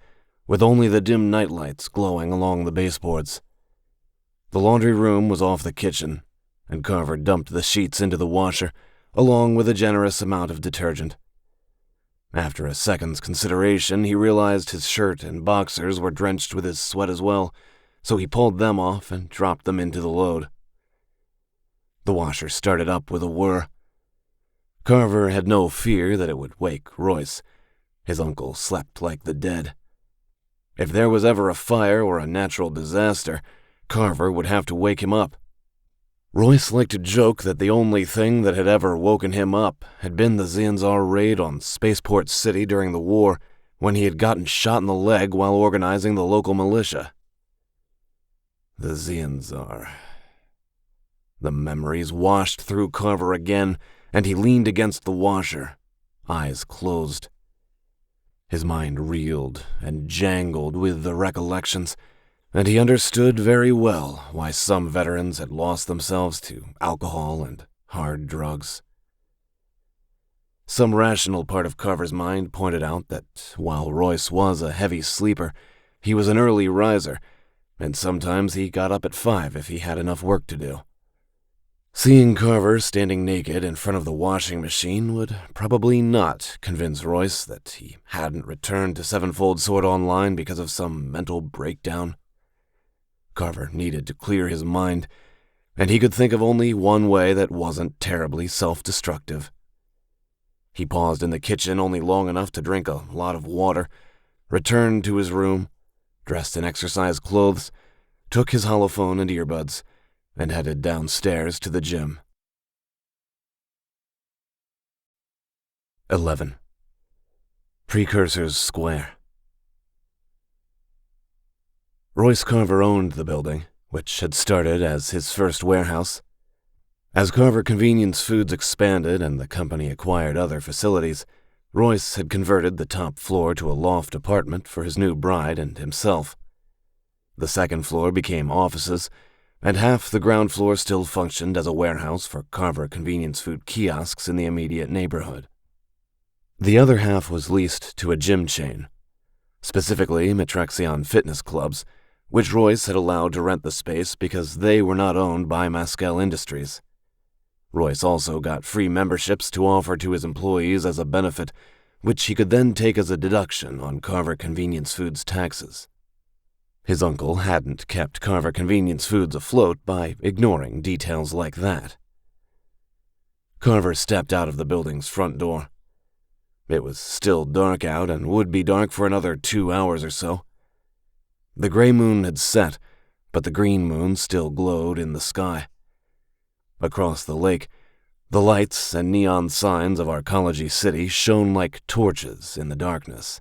[SPEAKER 1] with only the dim nightlights glowing along the baseboards. The laundry room was off the kitchen, and Carver dumped the sheets into the washer, along with a generous amount of detergent. After a second's consideration, he realized his shirt and boxers were drenched with his sweat as well, so he pulled them off and dropped them into the load. The washer started up with a whir. Carver had no fear that it would wake Royce. His uncle slept like the dead. If there was ever a fire or a natural disaster, Carver would have to wake him up. Royce liked to joke that the only thing that had ever woken him up had been the Zanzar raid on Spaceport City during the war, when he had gotten shot in the leg while organizing the local militia. The Zanzar. The memories washed through Carver again, and he leaned against the washer, eyes closed. His mind reeled and jangled with the recollections, and he understood very well why some veterans had lost themselves to alcohol and hard drugs. Some rational part of Carver's mind pointed out that while Royce was a heavy sleeper, he was an early riser, and sometimes he got up at 5 if he had enough work to do. Seeing Carver standing naked in front of the washing machine would probably not convince Royce that he hadn't returned to Sevenfold Sword Online because of some mental breakdown. Carver needed to clear his mind, and he could think of only one way that wasn't terribly self-destructive. He paused in the kitchen only long enough to drink a lot of water, returned to his room, dressed in exercise clothes, took his holophone and earbuds, and headed downstairs to the gym. 11. Precursors Square. Royce Carver owned the building, which had started as his first warehouse. As Carver Convenience Foods expanded and the company acquired other facilities, Royce had converted the top floor to a loft apartment for his new bride and himself. The second floor became offices, and half the ground floor still functioned as a warehouse for Carver Convenience Food kiosks in the immediate neighborhood. The other half was leased to a gym chain, specifically Matraxion Fitness Clubs, which Royce had allowed to rent the space because they were not owned by Mascal Industries. Royce also got free memberships to offer to his employees as a benefit, which he could then take as a deduction on Carver Convenience Foods taxes. His uncle hadn't kept Carver Convenience Foods afloat by ignoring details like that. Carver stepped out of the building's front door. It was still dark out and would be dark for another 2 hours or so. The gray moon had set, but the green moon still glowed in the sky. Across the lake, the lights and neon signs of Arcology City shone like torches in the darkness.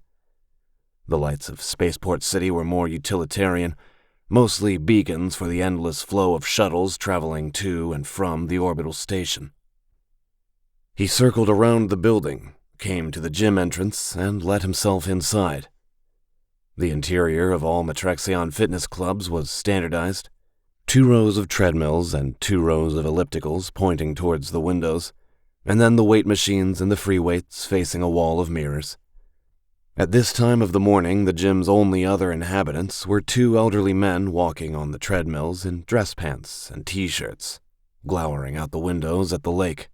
[SPEAKER 1] The lights of Spaceport City were more utilitarian, mostly beacons for the endless flow of shuttles traveling to and from the orbital station. He circled around the building, came to the gym entrance, and let himself inside. The interior of all Matraxion Fitness Clubs was standardized. 2 rows of treadmills and 2 rows of ellipticals pointing towards the windows, and then the weight machines and the free weights facing a wall of mirrors. At this time of the morning, the gym's only other inhabitants were 2 elderly men walking on the treadmills in dress pants and t-shirts, glowering out the windows at the lake.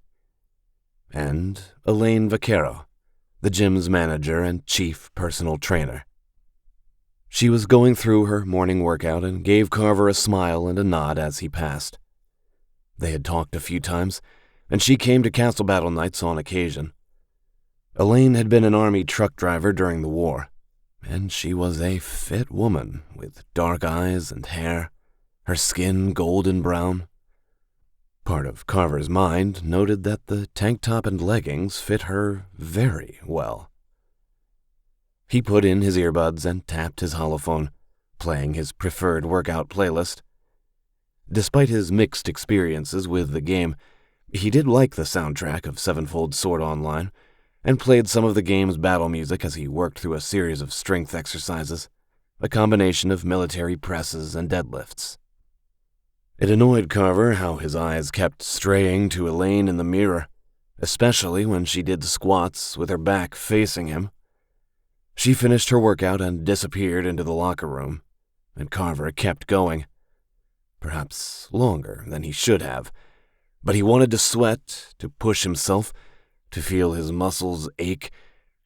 [SPEAKER 1] And Elaine Vaquero, the gym's manager and chief personal trainer. She was going through her morning workout and gave Carver a smile and a nod as he passed. They had talked a few times, and she came to castle battle nights on occasion. Elaine had been an army truck driver during the war, and she was a fit woman with dark eyes and hair, her skin golden brown. Part of Carver's mind noted that the tank top and leggings fit her very well. He put in his earbuds and tapped his holophone, playing his preferred workout playlist. Despite his mixed experiences with the game, he did like the soundtrack of Sevenfold Sword Online, and played some of the game's battle music as he worked through a series of strength exercises, a combination of military presses and deadlifts. It annoyed Carver how his eyes kept straying to Elaine in the mirror, especially when she did squats with her back facing him. She finished her workout and disappeared into the locker room, and Carver kept going. Perhaps longer than he should have, but he wanted to sweat, to push himself, to feel his muscles ache,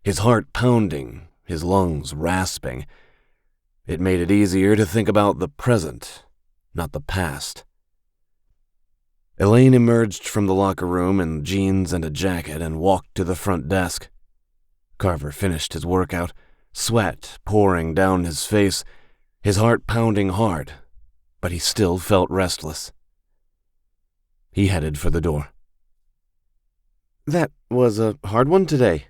[SPEAKER 1] his heart pounding, his lungs rasping. It made it easier to think about the present, not the past. Elaine emerged from the locker room in jeans and a jacket and walked to the front desk. Carver finished his workout, sweat pouring down his face, his heart pounding hard, but he still felt restless. He headed for the door.
[SPEAKER 3] "That was a hard one today,"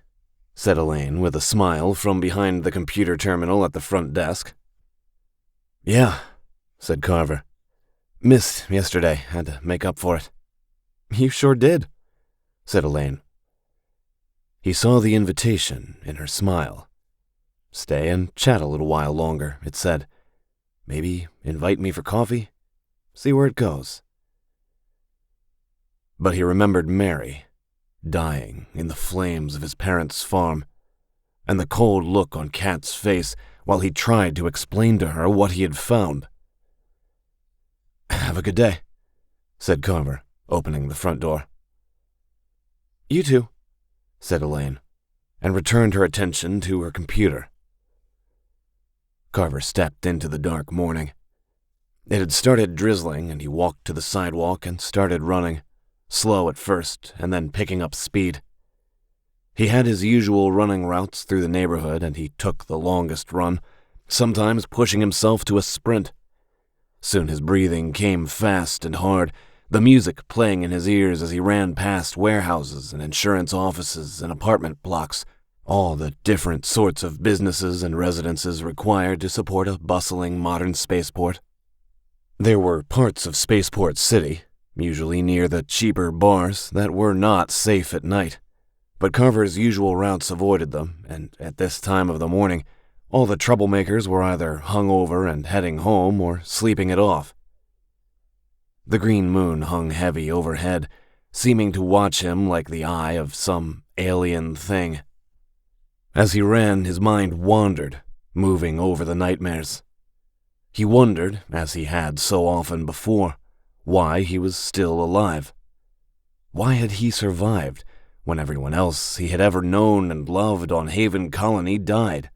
[SPEAKER 1] said Elaine with a smile from behind the computer terminal at the front desk.
[SPEAKER 2] "Yeah," said Carver. "Missed yesterday. Had to make up for it."
[SPEAKER 3] "You sure did,"
[SPEAKER 1] said Elaine. He saw the invitation in her smile. Stay and chat a little while longer, it said. Maybe invite me for coffee? See where it goes. But he remembered Mary, dying in the flames of his parents' farm, and the cold look on Kat's face while he tried to explain to her what he had found. "Have a good day," said Carver, opening the front door.
[SPEAKER 3] "You too,"
[SPEAKER 1] said Elaine, and returned her attention to her computer. Carver stepped into the dark morning. It had started drizzling, and he walked to the sidewalk and started running, slow at first and then picking up speed. He had his usual running routes through the neighborhood, and he took the longest run, sometimes pushing himself to a sprint. Soon his breathing came fast and hard, the music playing in his ears as he ran past warehouses and insurance offices and apartment blocks, all the different sorts of businesses and residences required to support a bustling modern spaceport. There were parts of Spaceport City, usually near the cheaper bars, that were not safe at night, but Carver's usual routes avoided them, and at this time of the morning, all the troublemakers were either hungover and heading home or sleeping it off. The green moon hung heavy overhead, seeming to watch him like the eye of some alien thing. As he ran, his mind wandered, moving over the nightmares. He wondered, as he had so often before, why he was still alive. Why had he survived when everyone else he had ever known and loved on Haven Colony died?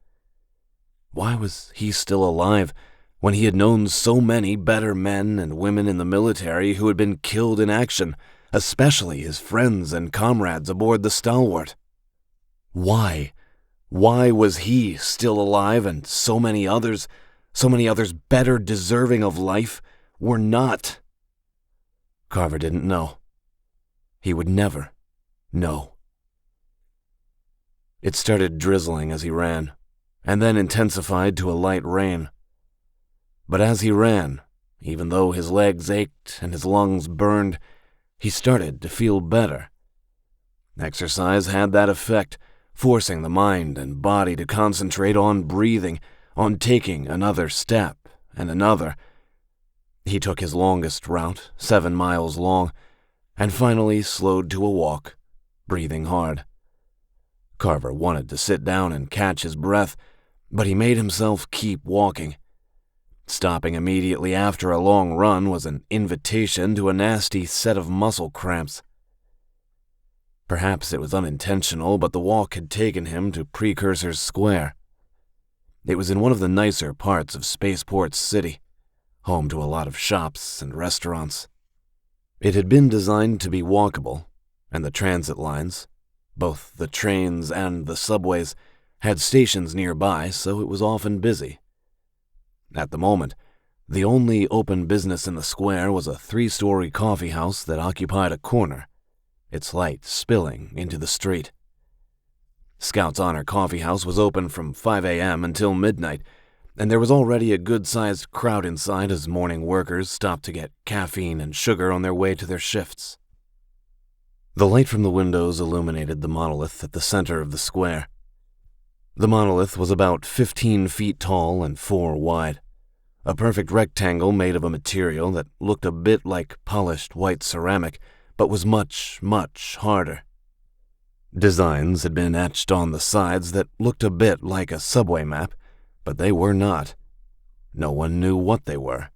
[SPEAKER 1] Why was he still alive when he had known so many better men and women in the military who had been killed in action, especially his friends and comrades aboard the Stalwart? Why? Why was he still alive and so many others better deserving of life, were not? Carver didn't know. He would never know. It started drizzling as he ran, and then intensified to a light rain. But as he ran, even though his legs ached and his lungs burned, he started to feel better. Exercise had that effect, forcing the mind and body to concentrate on breathing, on taking another step and another. He took his longest route, 7 miles long, and finally slowed to a walk, breathing hard. Carver wanted to sit down and catch his breath, but he made himself keep walking. Stopping immediately after a long run was an invitation to a nasty set of muscle cramps. Perhaps it was unintentional, but the walk had taken him to Precursor's Square. It was in one of the nicer parts of Spaceport's city, home to a lot of shops and restaurants. It had been designed to be walkable, and the transit lines, both the trains and the subways, had stations nearby, so it was often busy. At the moment, the only open business in the square was a 3-story coffee house that occupied a corner, its light spilling into the street. Scout's Honor Coffee House was open from 5 a.m. until midnight, and there was already a good-sized crowd inside as morning workers stopped to get caffeine and sugar on their way to their shifts. The light from the windows illuminated the monolith at the center of the square. The monolith was about 15 feet tall and 4 wide, a perfect rectangle made of a material that looked a bit like polished white ceramic, but was much, much harder. Designs had been etched on the sides that looked a bit like a subway map, but they were not. No one knew what they were.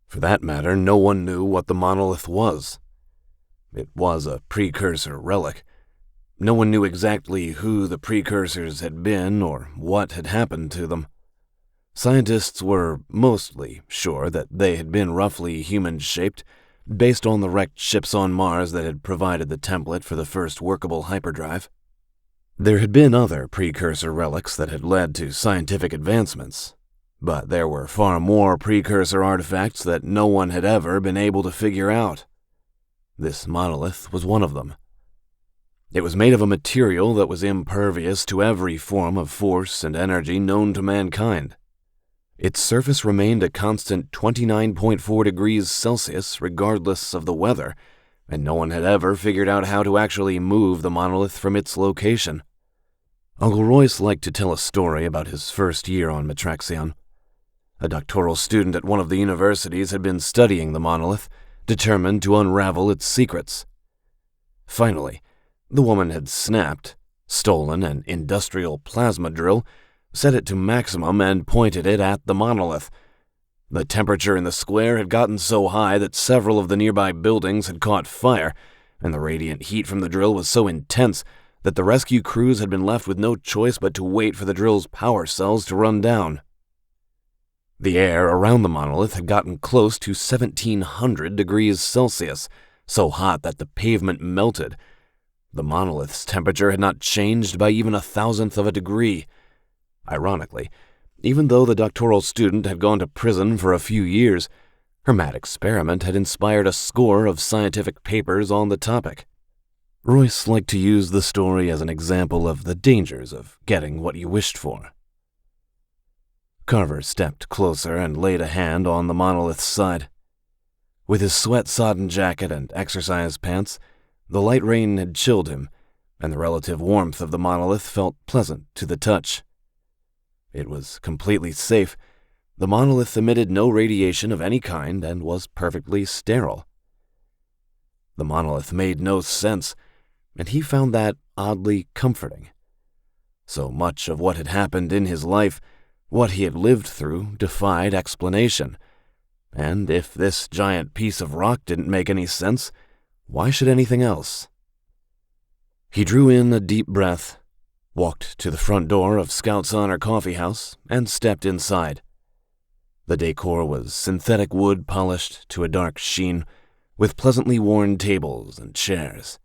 [SPEAKER 1] For that matter, no one knew what the monolith was. It was a precursor relic. No one knew exactly who the precursors had been or what had happened to them. Scientists were mostly sure that they had been roughly human-shaped, based on the wrecked ships on Mars that had provided the template for the first workable hyperdrive. There had been other precursor relics that had led to scientific advancements, but there were far more precursor artifacts that no one had ever been able to figure out. This monolith was one of them. It was made of a material that was impervious to every form of force and energy known to mankind. Its surface remained a constant 29.4 degrees Celsius regardless of the weather, and no one had ever figured out how to actually move the monolith from its location. Uncle Royce liked to tell a story about his first year on Matraxion. A doctoral student at one of the universities had been studying the monolith, determined to unravel its secrets. Finally, the woman had snapped, stolen an industrial plasma drill, set it to maximum, and pointed it at the monolith. The temperature in the square had gotten so high that several of the nearby buildings had caught fire, and the radiant heat from the drill was so intense that the rescue crews had been left with no choice but to wait for the drill's power cells to run down. The air around the monolith had gotten close to 1,700 degrees Celsius, so hot that the pavement melted. The monolith's temperature had not changed by even 1,000th of a degree. Ironically, even though the doctoral student had gone to prison for a few years, her mad experiment had inspired a score of scientific papers on the topic. Royce liked to use the story as an example of the dangers of getting what you wished for. Carver stepped closer and laid a hand on the monolith's side. With his sweat-sodden jacket and exercise pants, the light rain had chilled him, and the relative warmth of the monolith felt pleasant to the touch. It was completely safe. The monolith emitted no radiation of any kind and was perfectly sterile. The monolith made no sense, and he found that oddly comforting. So much of what had happened in his life, what he had lived through, defied explanation. And if this giant piece of rock didn't make any sense, why should anything else? He drew in a deep breath, walked to the front door of Scout's Honor Coffee House, and stepped inside. The decor was synthetic wood polished to a dark sheen, with pleasantly worn tables and chairs.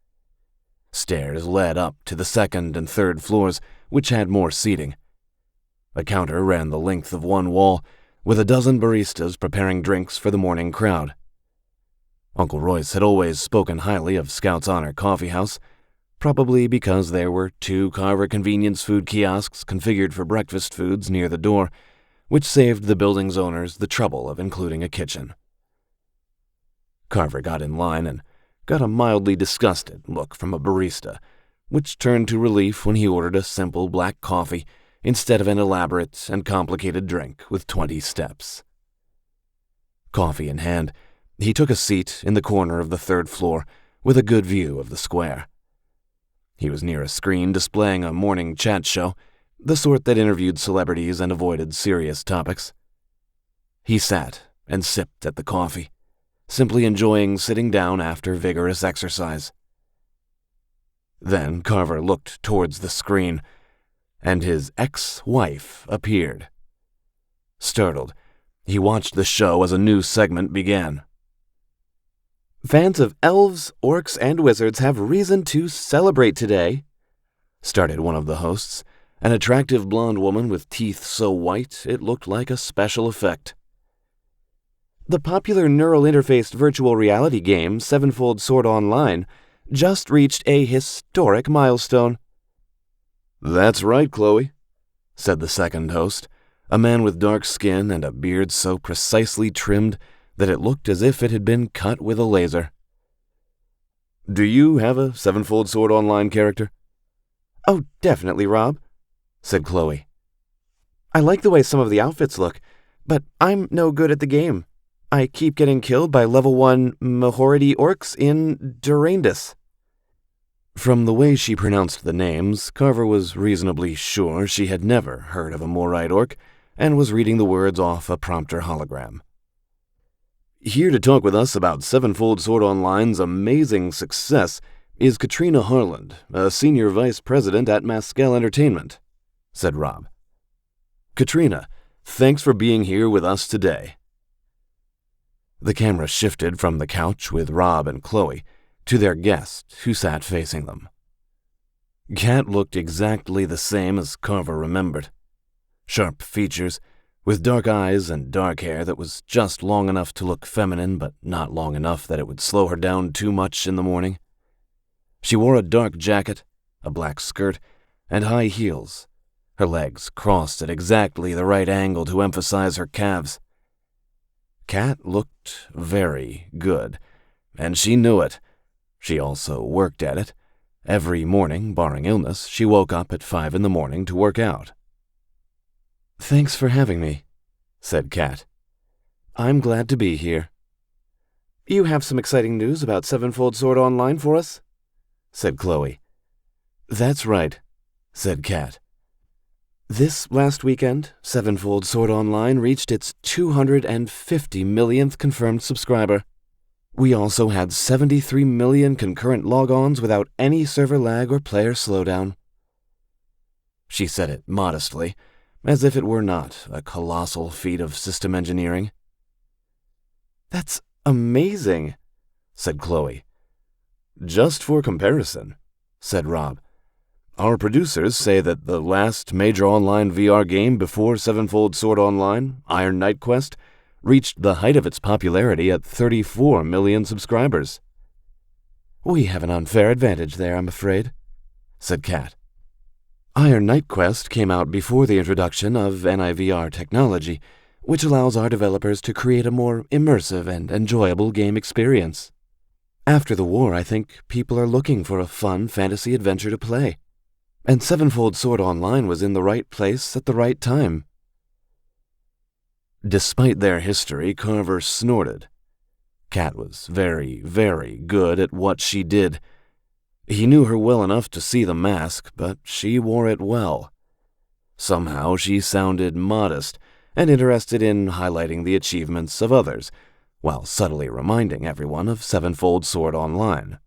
[SPEAKER 1] Stairs led up to the second and third floors, which had more seating. A counter ran the length of one wall, with a dozen baristas preparing drinks for the morning crowd. Uncle Royce had always spoken highly of Scout's Honor Coffee House, probably because there were 2 Carver convenience food kiosks configured for breakfast foods near the door, which saved the building's owners the trouble of including a kitchen. Carver got in line and got a mildly disgusted look from a barista, which turned to relief when he ordered a simple black coffee instead of an elaborate and complicated drink with 20 steps. Coffee in hand, he took a seat in the corner of the 3rd floor with a good view of the square. He was near a screen displaying a morning chat show, the sort that interviewed celebrities and avoided serious topics. He sat and sipped at the coffee, simply enjoying sitting down after vigorous exercise. Then Carver looked towards the screen, and his ex-wife appeared. Startled, he watched the show as a new segment began.
[SPEAKER 3] Fans of elves, orcs, and wizards have reason to celebrate today,
[SPEAKER 1] started one of the hosts, an attractive blonde woman with teeth so white it looked like a special effect.
[SPEAKER 3] The popular neural interfaced virtual reality game Sevenfold Sword Online just reached a historic milestone.
[SPEAKER 1] That's right, Chloe, said the second host, a man with dark skin and a beard so precisely trimmed that it looked as if it had been cut with a laser. Do you have a Sevenfold Sword Online character?
[SPEAKER 3] Oh, definitely, Rob, said Chloe. I like the way some of the outfits look, but I'm no good at the game. I keep getting killed by level 1 Mahority orcs in Durandus.
[SPEAKER 1] From the way she pronounced the names, Carver was reasonably sure she had never heard of a Morite orc and was reading the words off a prompter hologram. Here to talk with us about Sevenfold Sword Online's amazing success is Katrina Harland, a senior vice president at Mascal Entertainment, said Rob. Katrina, thanks for being here with us today. The camera shifted from the couch with Rob and Chloe to their guest, who sat facing them. Kat looked exactly the same as Carver remembered. Sharp features, with dark eyes and dark hair that was just long enough to look feminine but not long enough that it would slow her down too much in the morning. She wore a dark jacket, a black skirt, and high heels, her legs crossed at exactly the right angle to emphasize her calves. Kat looked very good, and she knew it. She also worked at it. Every morning, barring illness, she woke up at 5 a.m. to work out.
[SPEAKER 3] Thanks for having me, said Kat. I'm glad to be here. You have some exciting news about Sevenfold Sword Online for us? Said Chloe.
[SPEAKER 1] That's right, said Kat.
[SPEAKER 3] This last weekend, Sevenfold Sword Online reached its 250 millionth confirmed subscriber. We also had 73 million concurrent log-ons without any server lag or player slowdown. She said it modestly, as if it were not a colossal feat of system engineering. That's amazing, said Chloe.
[SPEAKER 1] Just for comparison, said Rob. Our producers say that the last major online VR game before Sevenfold Sword Online, Iron Knight Quest, reached the height of its popularity at 34 million subscribers.
[SPEAKER 3] We have an unfair advantage there, I'm afraid, said Kat.
[SPEAKER 1] Iron Knight Quest came out before the introduction of NIVR technology, which allows our developers to create a more immersive and enjoyable game experience. After the war, I think people are looking for a fun fantasy adventure to play. And Sevenfold Sword Online was in the right place at the right time. Despite their history, Carver snorted. Kat was very, very good at what she did. He knew her well enough to see the mask, but she wore it well. Somehow she sounded modest and interested in highlighting the achievements of others, while subtly reminding everyone of Sevenfold Sword Online.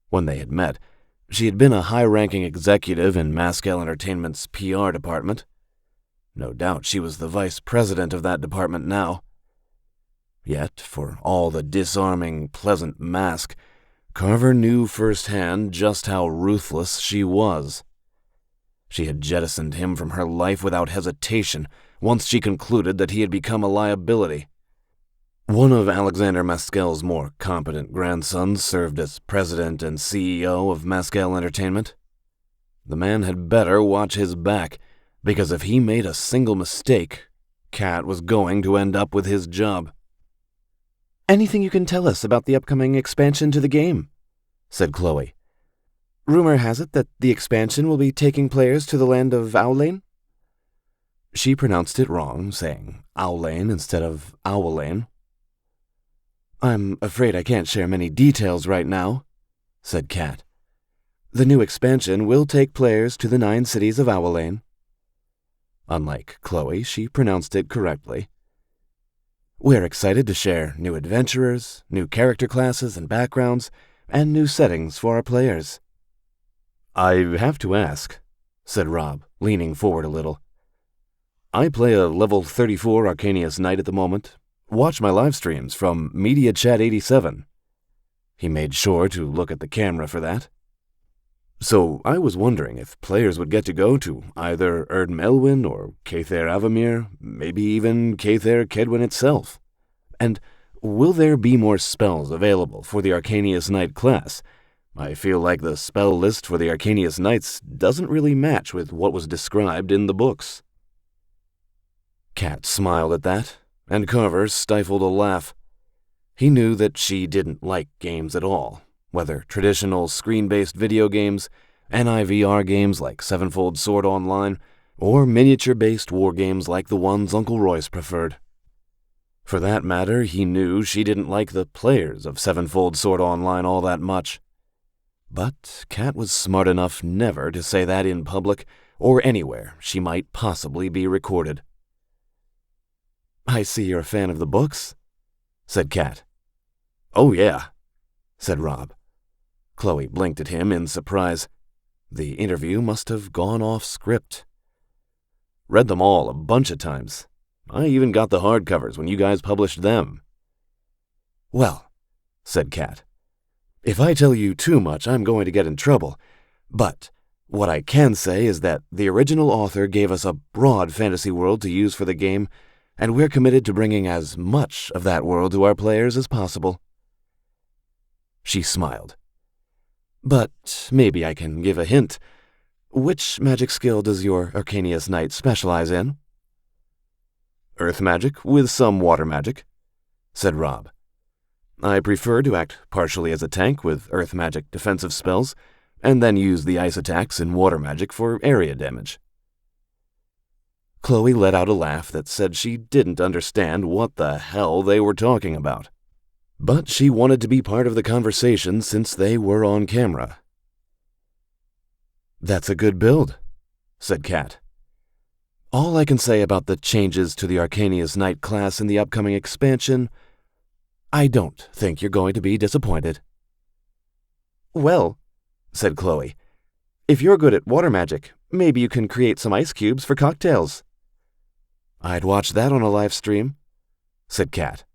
[SPEAKER 1] When they had met, she had been a high-ranking executive in Mascal Entertainment's PR department. No doubt she was the vice president of that department now. Yet, for all the disarming, pleasant mask, Carver knew firsthand just how ruthless she was. She had jettisoned him from her life without hesitation once she concluded that he had become a liability. One of Alexander Mascal's more competent grandsons served as president and CEO of Mascal Entertainment. The man had better watch his back, because if he made a single mistake, Kat was going to end up with his job.
[SPEAKER 3] Anything you can tell us about the upcoming expansion to the game? Said Chloe. Rumor has it that the expansion will be taking players to the land of Owlane?
[SPEAKER 1] She pronounced it wrong, saying Owlane instead of Owlane.
[SPEAKER 3] I'm afraid I can't share many details right now, said Kat. The new expansion will take players to the 9 cities of Owlane.
[SPEAKER 1] Unlike Chloe, she pronounced it correctly. We're excited to share new adventurers, new character classes and backgrounds, and new settings for our players. I have to ask, said Rob, leaning forward a little. I play a level 34 Arcanius Knight at the moment. Watch my live streams from Media Chat 87. He made sure to look at the camera for that. So I was wondering if players would get to go to either Erd Melwyn or Caither Avamir, maybe even Caither Kedwin itself. And will there be more spells available for the Arcanius Knight class? I feel like the spell list for the Arcanius Knights doesn't really match with what was described in the books. Kat smiled at that, and Carver stifled a laugh. He knew that she didn't like games at all, whether traditional screen-based video games, NIVR games like Sevenfold Sword Online, or miniature-based war games like the ones Uncle Royce preferred. For that matter, he knew she didn't like the players of Sevenfold Sword Online all that much. But Kat was smart enough never to say that in public or anywhere she might possibly be recorded. I see you're a fan of the books, said Kat. Oh, yeah, said Rob. Chloe blinked at him in surprise. The interview must have gone off script. Read them all a bunch of times. I even got the hardcovers when you guys published them. Well, said Kat, if I tell you too much, I'm going to get in trouble. But what I can say is that the original author gave us a broad fantasy world to use for the game, and we're committed to bringing as much of that world to our players as possible. She smiled. But maybe I can give a hint. Which magic skill does your Arcanius Knight specialize in? Earth magic with some water magic, said Rob. I prefer to act partially as a tank with earth magic defensive spells, and then use the ice attacks in water magic for area damage. Chloe let out a laugh that said she didn't understand what the hell they were talking about. But she wanted to be part of the conversation since they were on camera. That's a good build, said Kat. All I can say about the changes to the Arcanius Knight class in the upcoming expansion, I don't think you're going to be disappointed. Well, said Chloe, if you're good at water magic, maybe you can create some ice cubes for cocktails. I'd watch that on a live stream, said Kat.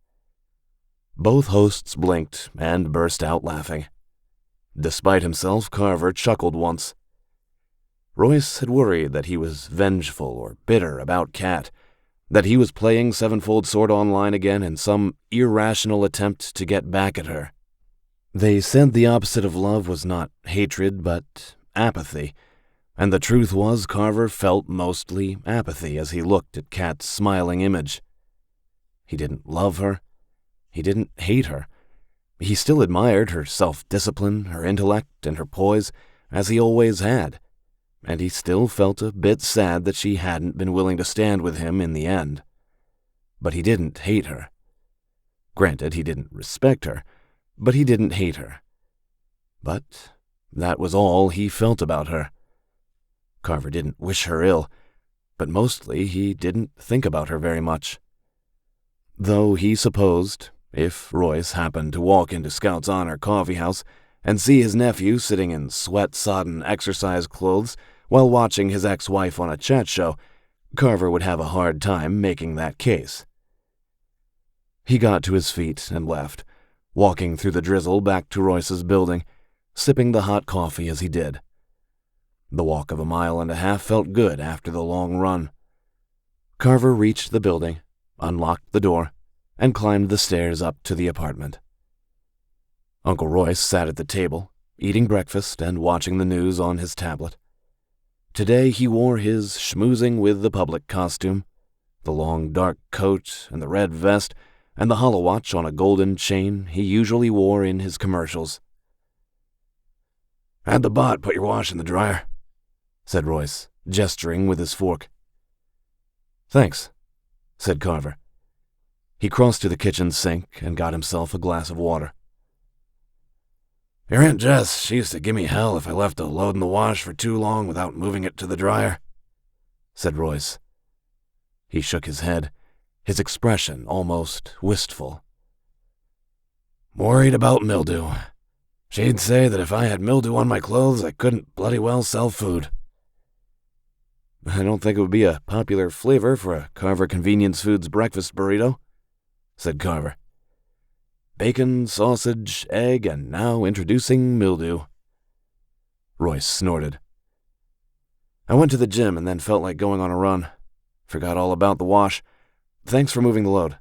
[SPEAKER 1] Both hosts blinked and burst out laughing. Despite himself, Carver chuckled once. Royce had worried that he was vengeful or bitter about Kat, that he was playing Sevenfold Sword Online again in some irrational attempt to get back at her. They said the opposite of love was not hatred, but apathy, and the truth was Carver felt mostly apathy as he looked at Kat's smiling image. He didn't love her. He didn't hate her. He still admired her self-discipline, her intellect, and her poise, as he always had, and he still felt a bit sad that she hadn't been willing to stand with him in the end. But he didn't hate her. Granted, he didn't respect her, but he didn't hate her. But that was all he felt about her. Carver didn't wish her ill, but mostly he didn't think about her very much. Though he supposed, if Royce happened to walk into Scout's Honor Coffee House and see his nephew sitting in sweat-sodden exercise clothes while watching his ex-wife on a chat show, Carver would have a hard time making that case. He got to his feet and left, walking through the drizzle back to Royce's building, sipping the hot coffee as he did. The walk of a mile and a half felt good after the long run. Carver reached the building, unlocked the door, and climbed the stairs up to the apartment. Uncle Royce sat at the table, eating breakfast and watching the news on his tablet. Today he wore his schmoozing with the public costume, the long dark coat and the red vest, and the holowatch on a golden chain he usually wore in his commercials.
[SPEAKER 4] "Had the bot put your wash in the dryer," said Royce, gesturing with his fork.
[SPEAKER 1] "Thanks," said Carver. He crossed to the kitchen sink and got himself a glass of water.
[SPEAKER 4] "Your Aunt Jess, she used to give me hell if I left a load in the wash for too long without moving it to the dryer," said Royce.
[SPEAKER 1] He shook his head, his expression almost wistful.
[SPEAKER 4] "Worried about mildew. She'd say that if I had mildew on my clothes, I couldn't bloody well sell food.
[SPEAKER 1] I don't think it would be a popular flavor for a Carver Convenience Foods breakfast burrito, said Carver. Bacon, sausage, egg, and now introducing mildew. Royce snorted. I went to the gym and then felt like going on a run. Forgot all about the wash. Thanks for moving the load.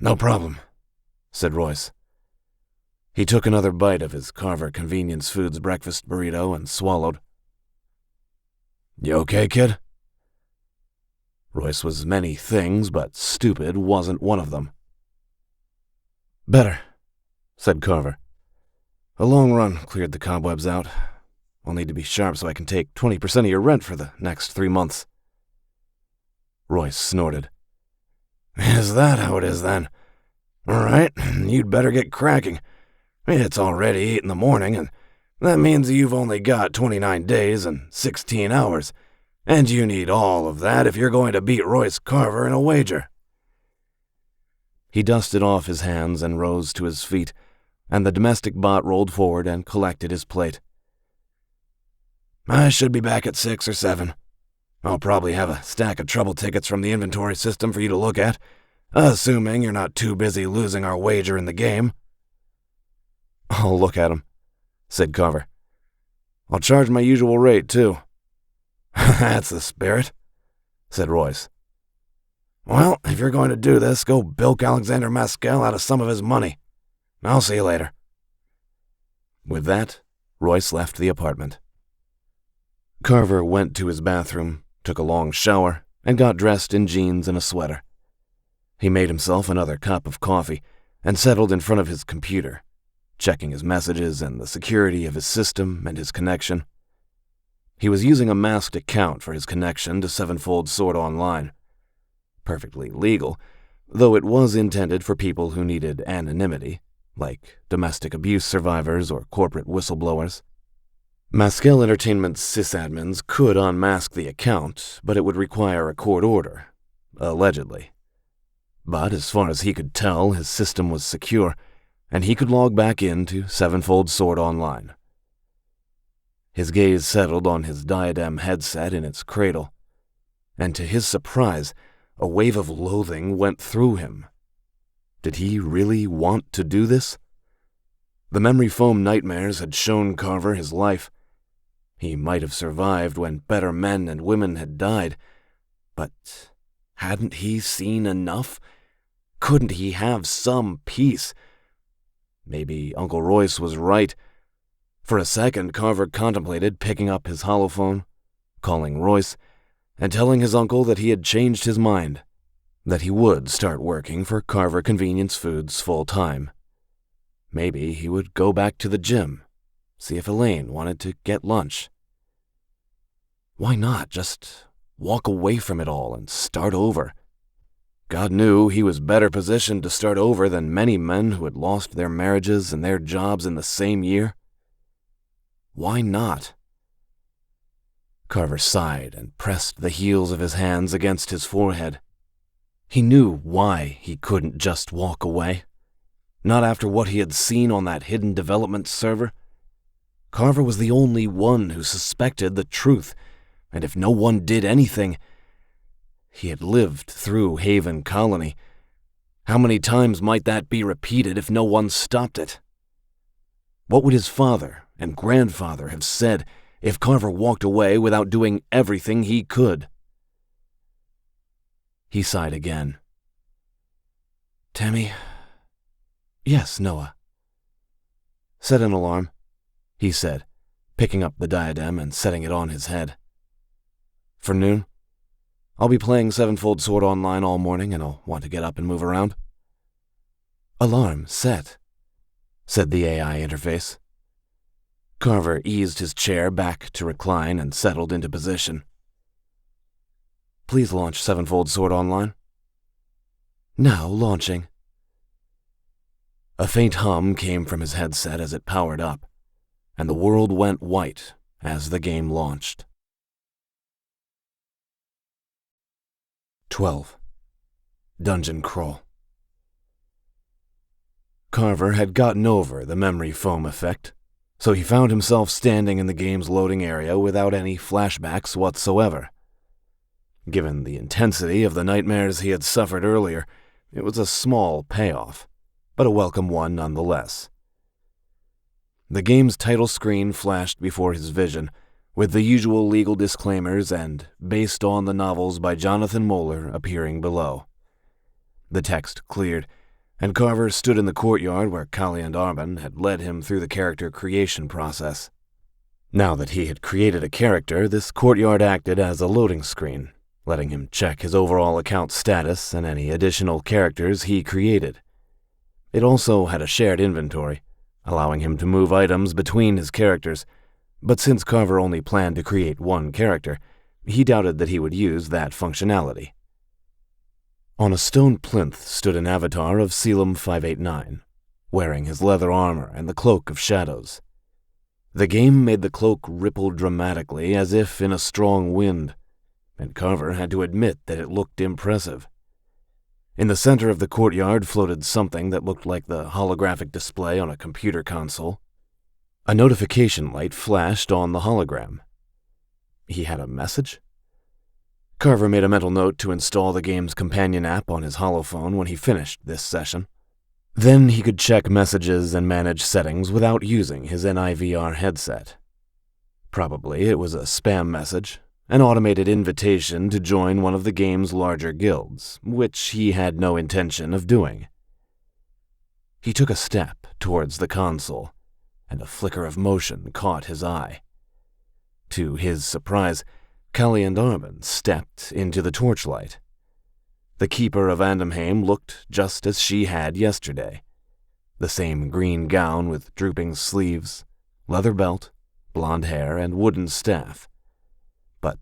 [SPEAKER 4] No problem,
[SPEAKER 1] said Royce. He took another bite of his Carver Convenience Foods breakfast burrito and swallowed.
[SPEAKER 4] You okay, kid?
[SPEAKER 1] Royce was many things, but stupid wasn't one of them. Better, said Carver. A long run cleared the cobwebs out. I'll need to be sharp so I can take 20% of your rent for the next 3 months. Royce snorted.
[SPEAKER 4] Is that how it is, then? All right, you'd better get cracking. It's already 8 in the morning, and that means you've only got 29 days and 16 hours, and you need all of that if you're going to beat Royce Carver in a wager.
[SPEAKER 1] He dusted off his hands and rose to his feet, and the domestic bot rolled forward and collected his plate.
[SPEAKER 4] I should be back at 6 or 7. I'll probably have a stack of trouble tickets from the inventory system for you to look at, assuming you're not too busy losing our wager in the game.
[SPEAKER 1] I'll look at 'em, said Carver. I'll charge my usual rate, too.
[SPEAKER 4] That's the spirit, said Royce. Well, if you're going to do this, go bilk Alexander Maskell out of some of his money. I'll see you later.
[SPEAKER 1] With that, Royce left the apartment. Carver went to his bathroom, took a long shower, and got dressed in jeans and a sweater. He made himself another cup of coffee and settled in front of his computer, checking his messages and the security of his system and his connection. He was using a masked account for his connection to Sevenfold Sword Online. Perfectly legal, though it was intended for people who needed anonymity, like domestic abuse survivors or corporate whistleblowers. Maskell Entertainment's sysadmins could unmask the account, but it would require a court order, allegedly. But as far as he could tell, his system was secure, and he could log back into Sevenfold Sword Online. His gaze settled on his diadem headset in its cradle, and to his surprise, a wave of loathing went through him. Did he really want to do this? The memory foam nightmares had shown Carver his life. He might have survived when better men and women had died, but hadn't he seen enough? Couldn't he have some peace? Maybe Uncle Royce was right. For a second, Carver contemplated picking up his holophone, calling Royce, and telling his uncle that he had changed his mind, that he would start working for Carver Convenience Foods full-time. Maybe he would go back to the gym, see if Elaine wanted to get lunch. Why not just walk away from it all and start over? God knew he was better positioned to start over than many men who had lost their marriages and their jobs in the same year. Why not? Carver sighed and pressed the heels of his hands against his forehead. He knew why he couldn't just walk away. Not after what he had seen on that hidden development server. Carver was the only one who suspected the truth, and if no one did anything, he had lived through Haven Colony. How many times might that be repeated if no one stopped it? What would his father and grandfather have said if Carver walked away without doing everything he could? He sighed again. Tammy? Yes, Noah. Set an alarm, he said, picking up the diadem and setting it on his head. For noon? I'll be playing Sevenfold Sword Online all morning, and I'll want to get up and move around. Alarm set, said the AI interface. Carver eased his chair back to recline and settled into position. Please launch Sevenfold Sword Online. Now launching. A faint hum came from his headset as it powered up, and the world went white as the game launched. 12. Dungeon Crawl. Carver had gotten over the memory foam effect, so he found himself standing in the game's loading area without any flashbacks whatsoever. Given the intensity of the nightmares he had suffered earlier, it was a small payoff, but a welcome one nonetheless. The game's title screen flashed before his vision, with the usual legal disclaimers and based on the novels by Jonathan Moeller appearing below. The text cleared, and Carver stood in the courtyard where Callie and Arbin had led him through the character creation process. Now that he had created a character, this courtyard acted as a loading screen, letting him check his overall account status and any additional characters he created. It also had a shared inventory, allowing him to move items between his characters, but since Carver only planned to create one character, he doubted that he would use that functionality. On a stone plinth stood an avatar of Selim 589, wearing his leather armor and the Cloak of Shadows. The game made the cloak ripple dramatically as if in a strong wind, and Carver had to admit that it looked impressive. In the center of the courtyard floated something that looked like the holographic display on a computer console. A notification light flashed on the hologram. He had a message? Carver made a mental note to install the game's companion app on his holophone when he finished this session. Then he could check messages and manage settings without using his NIVR headset. Probably it was a spam message, an automated invitation to join one of the game's larger guilds, which he had no intention of doing. He took a step towards the console, and a flicker of motion caught his eye. To his surprise, Callie and Arbin stepped into the torchlight. The keeper of Andamheim looked just as she had yesterday. The same green gown with drooping sleeves, leather belt, blonde hair, and wooden staff. But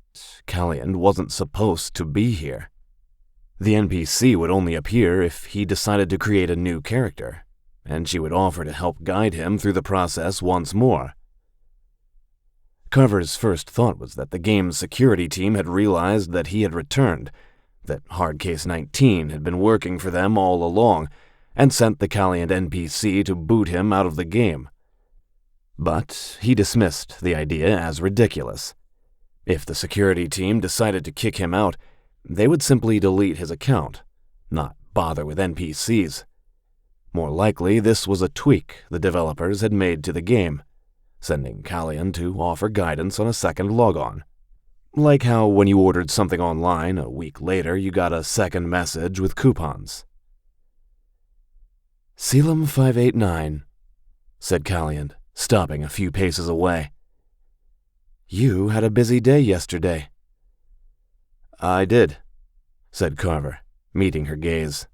[SPEAKER 1] Callian wasn't supposed to be here. The NPC would only appear if he decided to create a new character, and she would offer to help guide him through the process once more. Carver's first thought was that the game's security team had realized that he had returned, that Hardcase 19 had been working for them all along, and sent the Callian NPC to boot him out of the game. But he dismissed the idea as ridiculous. If the security team decided to kick him out, they would simply delete his account, not bother with NPCs. More likely, this was a tweak the developers had made to the game, sending Callian to offer guidance on a second logon. Like how when you ordered something online a week later, you got a second message with coupons. "Selim 589, said Callian, stopping a few paces away. "You had a busy day yesterday." "I did," said Carver, meeting her gaze.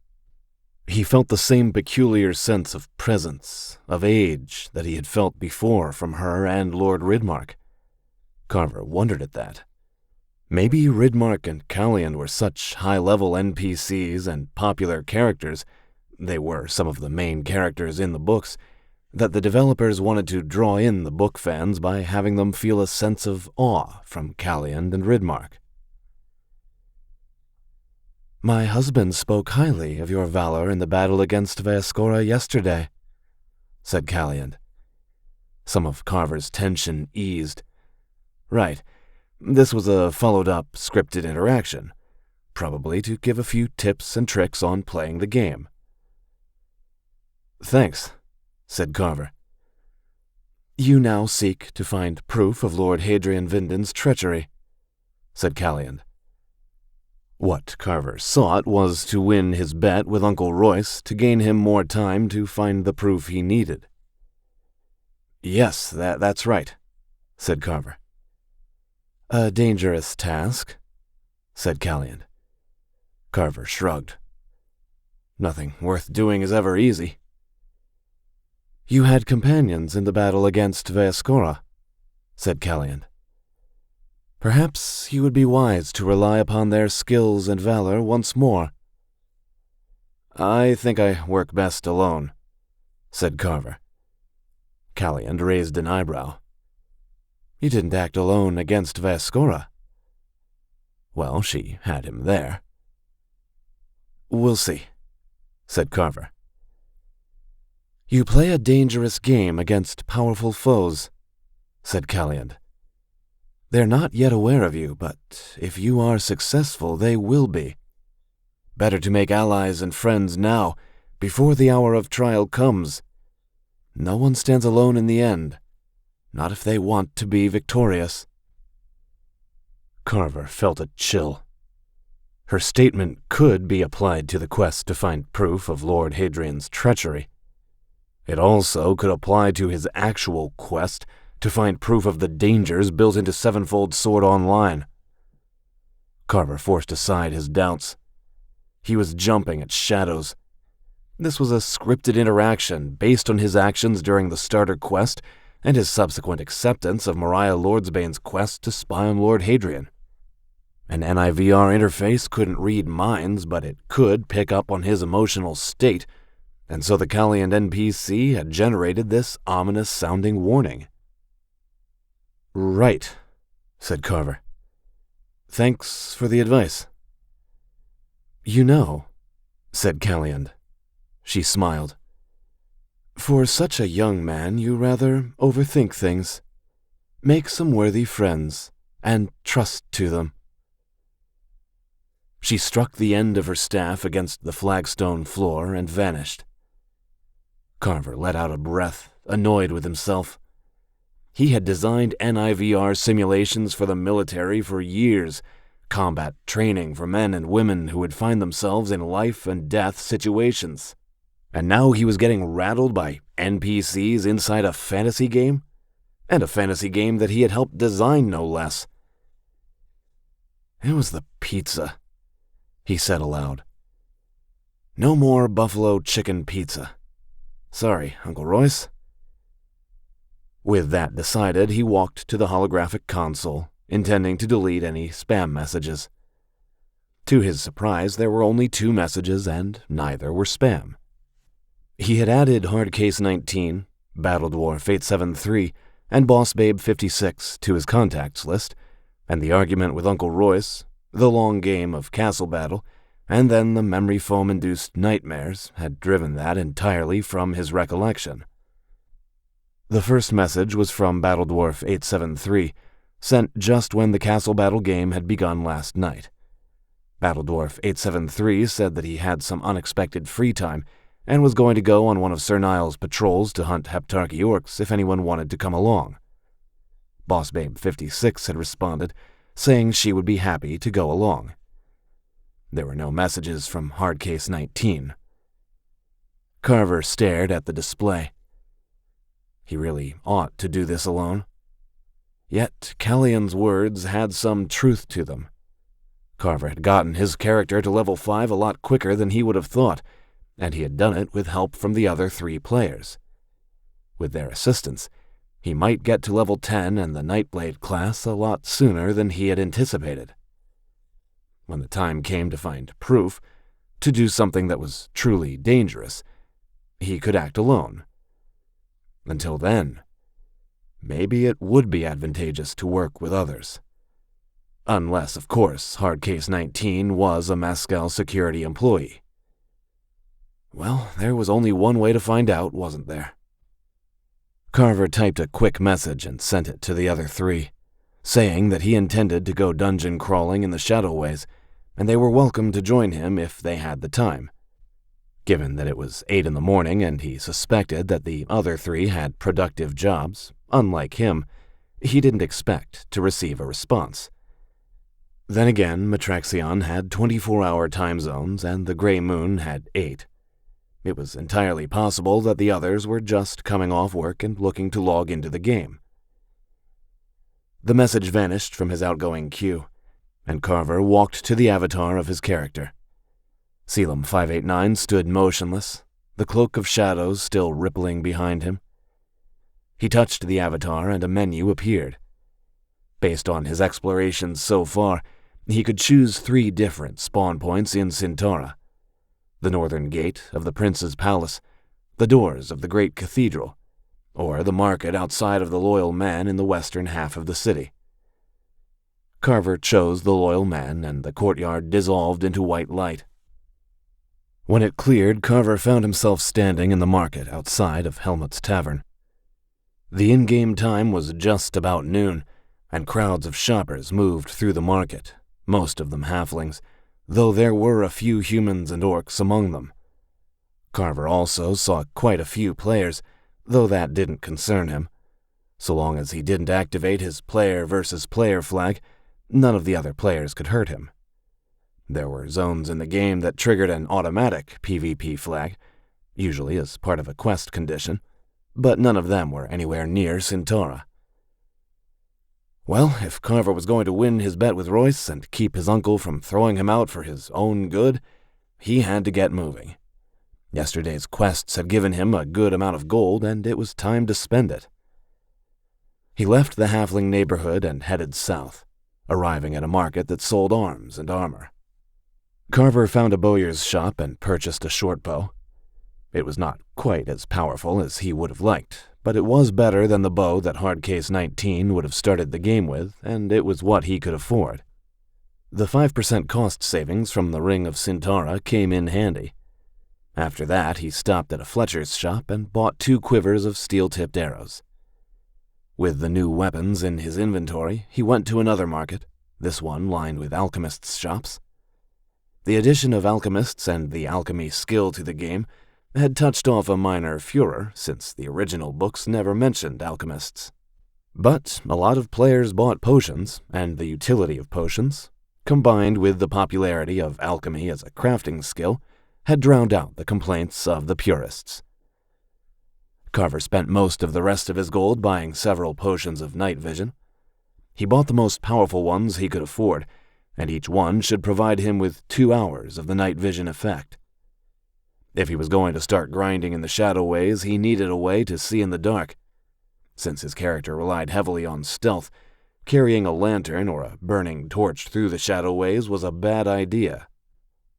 [SPEAKER 1] He felt the same peculiar sense of presence, of age, that he had felt before from her and Lord Ridmark. Carver wondered at that. Maybe Ridmark and Callian were such high-level NPCs and popular characters, they were some of the main characters in the books, that the developers wanted to draw in the book fans by having them feel a sense of awe from Callian and Ridmark. "My husband spoke highly of your valor in the battle against Vaescora yesterday," said Callian. Some of Carver's tension eased. Right, this was a followed-up scripted interaction, probably to give a few tips and tricks on playing the game. "Thanks," said Carver. "You now seek to find proof of Lord Hadrian Vinden's treachery," said Callian. What Carver sought was to win his bet with Uncle Royce to gain him more time to find the proof he needed. "Yes, that's right," said Carver. "A dangerous task," said Callian. Carver shrugged. "Nothing worth doing is ever easy." "You had companions in the battle against Vaescora," said Callian. "Perhaps you would be wise to rely upon their skills and valor once more." "I think I work best alone," said Carver. Callian raised an eyebrow. "You didn't act alone against Vaescora." "Well, she had him there." "We'll see," said Carver. You play a dangerous game against powerful foes, said Calliand. They're not yet aware of you, but if you are successful, they will be. Better to make allies and friends now, before the hour of trial comes. No one stands alone in the end, not if they want to be victorious. Carver felt a chill. Her statement could be applied to the quest to find proof of Lord Hadrian's treachery. It also could apply to his actual quest to find proof of the dangers built into Sevenfold Sword Online. Carver forced aside his doubts. He was jumping at shadows. This was a scripted interaction based on his actions during the starter quest and his subsequent acceptance of Mariah Lordsbane's quest to spy on Lord Hadrian. An NIVR interface couldn't read minds, but it could pick up on his emotional state, and so the Calliand NPC had generated this ominous-sounding warning. Right, said Carver. Thanks for the advice. You know, said Calliand. She smiled. For such a young man, you rather overthink things. Make some worthy friends, and trust to them. She struck the end of her staff against the flagstone floor and vanished. Carver let out a breath, annoyed with himself. He had designed NIVR simulations for the military for years, combat training for men and women who would find themselves in life-and-death situations. And now he was getting rattled by NPCs inside a fantasy game? And a fantasy game that he had helped design, no less. It was the pizza, he said aloud. No more buffalo chicken pizza. Sorry, Uncle Royce. With that decided, he walked to the holographic console, intending to delete any spam messages. To his surprise, there were only 2 messages, and neither were spam. He had added Hardcase 19, Battledwarf 873, and Boss Babe 56 to his contacts list, and the argument with Uncle Royce, the long game of Castle Battle, and then the memory foam-induced nightmares had driven that entirely from his recollection. The first message was from Battledwarf 873, sent just when the Castle Battle game had begun last night. Battledwarf 873 said that he had some unexpected free time and was going to go on one of Sir Niall's patrols to hunt Heptarchy orcs if anyone wanted to come along. Boss Babe 56 had responded, saying she would be happy to go along. There were no messages from Hardcase 19. Carver stared at the display. He really ought to do this alone. Yet Calliand's words had some truth to them. Carver had gotten his character to level 5 a lot quicker than he would have thought, and he had done it with help from the other 3 players. With their assistance, he might get to level 10 and the Nightblade class a lot sooner than he had anticipated. When the time came to find proof, to do something that was truly dangerous, he could act alone. Until then, maybe it would be advantageous to work with others. Unless, of course, Hardcase 19 was a Mescal security employee. Well, there was only one way to find out, wasn't there? Carver typed a quick message and sent it to the other 3, saying that he intended to go dungeon crawling in the Shadowways, and they were welcome to join him if they had the time. Given that it was 8 in the morning and he suspected that the other 3 had productive jobs, unlike him, he didn't expect to receive a response. Then again, Matraxion had 24-hour time zones and the Grey Moon had 8. It was entirely possible that the others were just coming off work and looking to log into the game. The message vanished from his outgoing queue, and Carver walked to the avatar of his character. Selim 589 stood motionless, the cloak of shadows still rippling behind him. He touched the avatar and a menu appeared. Based on his explorations so far, he could choose 3 different spawn points in Centaura: the northern gate of the Prince's Palace, the doors of the great cathedral, or the market outside of the Loyal Man in the western half of the city. Carver chose the Loyal Man, and the courtyard dissolved into white light. When it cleared, Carver found himself standing in the market outside of Helmut's Tavern. The in-game time was just about noon, and crowds of shoppers moved through the market, most of them halflings, though there were a few humans and orcs among them. Carver also saw quite a few players, though that didn't concern him. So long as he didn't activate his player versus player flag, none of the other players could hurt him. There were zones in the game that triggered an automatic PvP flag, usually as part of a quest condition, but none of them were anywhere near Centaura. Well, if Carver was going to win his bet with Royce and keep his uncle from throwing him out for his own good, he had to get moving. Yesterday's quests had given him a good amount of gold, and it was time to spend it. He left the halfling neighborhood and headed south, arriving at a market that sold arms and armor. Carver found a bowyer's shop and purchased a short bow. It was not quite as powerful as he would have liked, but it was better than the bow that Hardcase 19 would have started the game with, and it was what he could afford. The 5% cost savings from the Ring of Centaura came in handy. After that, he stopped at a Fletcher's shop and bought 2 quivers of steel-tipped arrows. With the new weapons in his inventory, he went to another market, this one lined with alchemists' shops. The addition of alchemists and the alchemy skill to the game had touched off a minor furor, since the original books never mentioned alchemists. But a lot of players bought potions, and the utility of potions, combined with the popularity of alchemy as a crafting skill, had drowned out the complaints of the purists. Carver spent most of the rest of his gold buying several potions of night vision. He bought the most powerful ones he could afford, and each one should provide him with 2 hours of the night vision effect. If he was going to start grinding in the shadow ways, he needed a way to see in the dark. Since his character relied heavily on stealth, carrying a lantern or a burning torch through the shadow ways was a bad idea.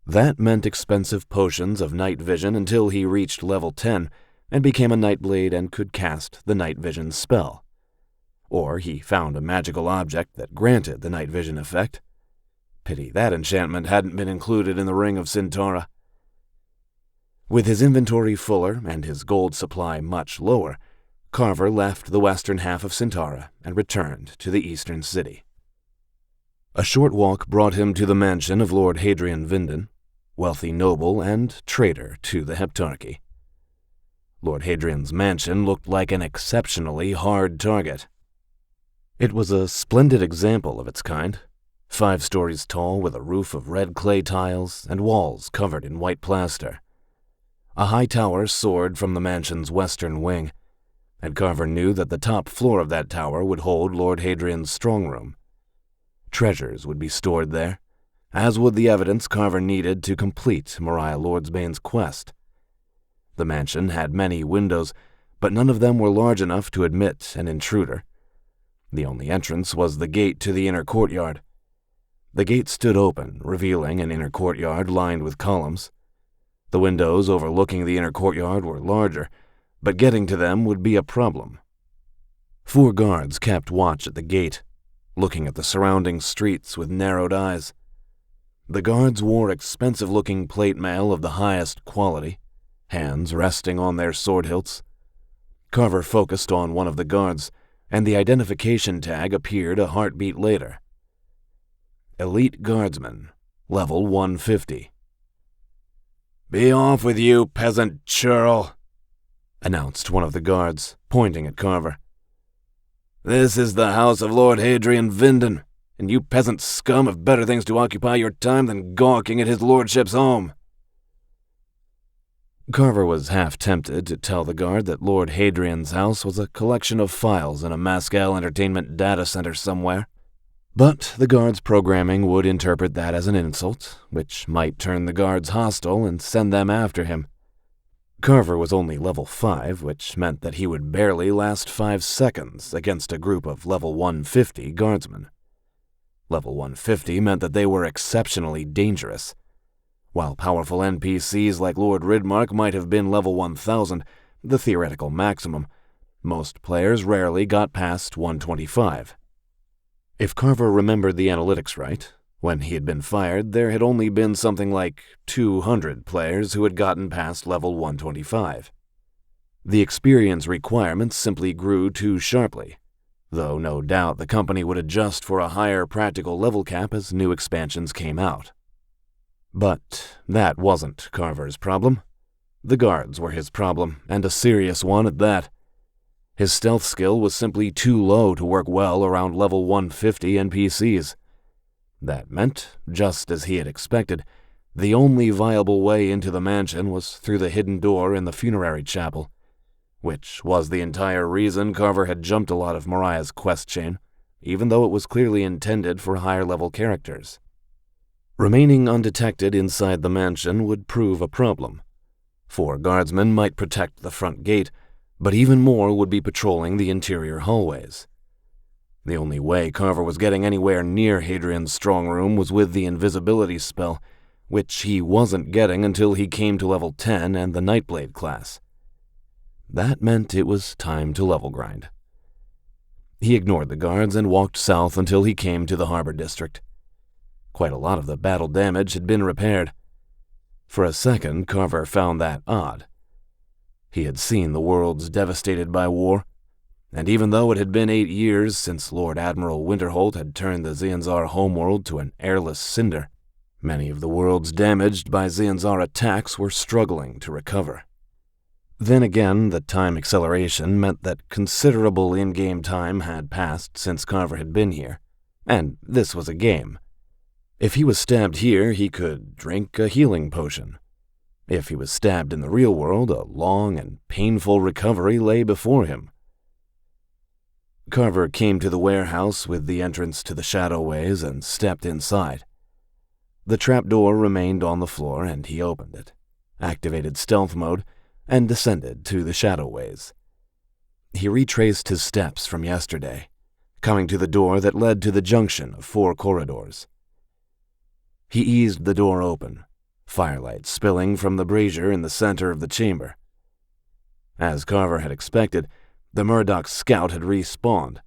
[SPEAKER 1] That meant expensive potions of night vision until he reached level 10 and became a Nightblade and could cast the night vision spell. Or he found a magical object that granted the night vision effect. Pity that enchantment hadn't been included in the Ring of Centaura. With his inventory fuller and his gold supply much lower, Carver left the western half of Centaura and returned to the eastern city. A short walk brought him to the mansion of Lord Hadrian Vinden, wealthy noble and traitor to the Heptarchy. Lord Hadrian's mansion looked like an exceptionally hard target. It was a splendid example of its kind, 5 stories tall with a roof of red clay tiles and walls covered in white plaster. A high tower soared from the mansion's western wing, and Carver knew that the top floor of that tower would hold Lord Hadrian's strong room. Treasures would be stored there, as would the evidence Carver needed to complete Moriah Lordsbane's quest. The mansion had many windows, but none of them were large enough to admit an intruder. The only entrance was the gate to the inner courtyard. The gate stood open, revealing an inner courtyard lined with columns. The windows overlooking the inner courtyard were larger, but getting to them would be a problem. 4 guards kept watch at the gate, looking at the surrounding streets with narrowed eyes. The guards wore expensive-looking plate mail of the highest quality, hands resting on their sword hilts. Carver focused on one of the guards, and the identification tag appeared a heartbeat later. Elite Guardsman, level 150.
[SPEAKER 2] "Be off with you, peasant churl,"
[SPEAKER 1] announced one of the guards, pointing at Carver.
[SPEAKER 2] "This is the house of Lord Hadrian Vinden, and you peasant scum have better things to occupy your time than gawking at his lordship's home."
[SPEAKER 1] Carver was half tempted to tell the guard that Lord Hadrian's house was a collection of files in a Mascal Entertainment data center somewhere. But the guard's programming would interpret that as an insult, which might turn the guards hostile and send them after him. Carver was only level 5, which meant that he would barely last 5 seconds against a group of level 150 guardsmen. Level 150 meant that they were exceptionally dangerous. While powerful NPCs like Lord Ridmark might have been level 1000, the theoretical maximum, most players rarely got past 125. If Carver remembered the analytics right, When he had been fired, there had only been something like 200 players who had gotten past level 125. The experience requirements simply grew too sharply, though no doubt the company would adjust for a higher practical level cap as new expansions came out. But that wasn't Carver's problem. The guards were his problem, and a serious one at that. His stealth skill was simply too low to work well around level 150 NPCs. That meant, just as he had expected, the only viable way into the mansion was through the hidden door in the funerary chapel, which was the entire reason Carver had jumped a lot of Mariah's quest chain, even though it was clearly intended for higher-level characters. Remaining undetected inside the mansion would prove a problem. 4 guardsmen might protect the front gate, but even more would be patrolling the interior hallways. The only way Carver was getting anywhere near Hadrian's strong room was with the invisibility spell, which he wasn't getting until he came to level 10 and the Nightblade class. That meant it was time to level grind. He ignored the guards and walked south until he came to the harbor district. Quite a lot of the battle damage had been repaired. For a second, Carver found that odd. He had seen the worlds devastated by war, and even though it had been 8 years since Lord Admiral Winterholt had turned the Xianzar homeworld to an airless cinder, many of the worlds damaged by Xianzar attacks were struggling to recover. Then again, the time acceleration meant that considerable in-game time had passed since Carver had been here, and this was a game. If he was stabbed here, he could drink a healing potion. If he was stabbed in the real world, a long and painful recovery lay before him. Carver came to the warehouse with the entrance to the Shadowways and stepped inside. The trapdoor remained on the floor, and he opened it, activated stealth mode, and descended to the Shadowways. He retraced his steps from yesterday, coming to the door that led to the junction of 4 corridors. He eased the door open, firelight spilling from the brazier in the center of the chamber. As Carver had expected, the Murdoch scout had respawned.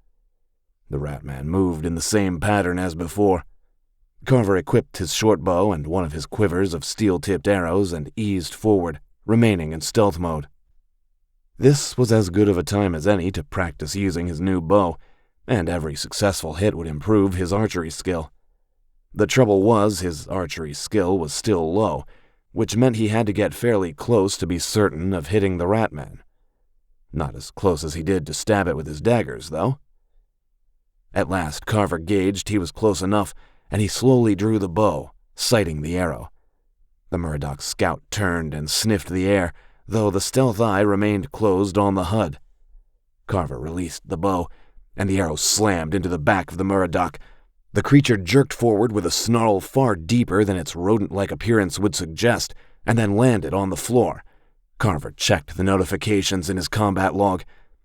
[SPEAKER 1] The Ratman moved in the same pattern as before. Carver equipped his short bow and one of his quivers of steel-tipped arrows and eased forward, remaining in stealth mode. This was as good of a time as any to practice using his new bow, and every successful hit would improve his archery skill. The trouble was his archery skill was still low, which meant he had to get fairly close to be certain of hitting the Ratman. Not as close as he did to stab it with his daggers, though. At last, Carver gauged he was close enough, and he slowly drew the bow, sighting the arrow. The Murdoch scout turned and sniffed the air, though the stealth eye remained closed on the HUD. Carver released the bow, and the arrow slammed into the back of the Murdoch. The creature jerked forward with a snarl far deeper than its rodent-like appearance would suggest, and then landed on the floor. Carver checked the notifications in his combat log.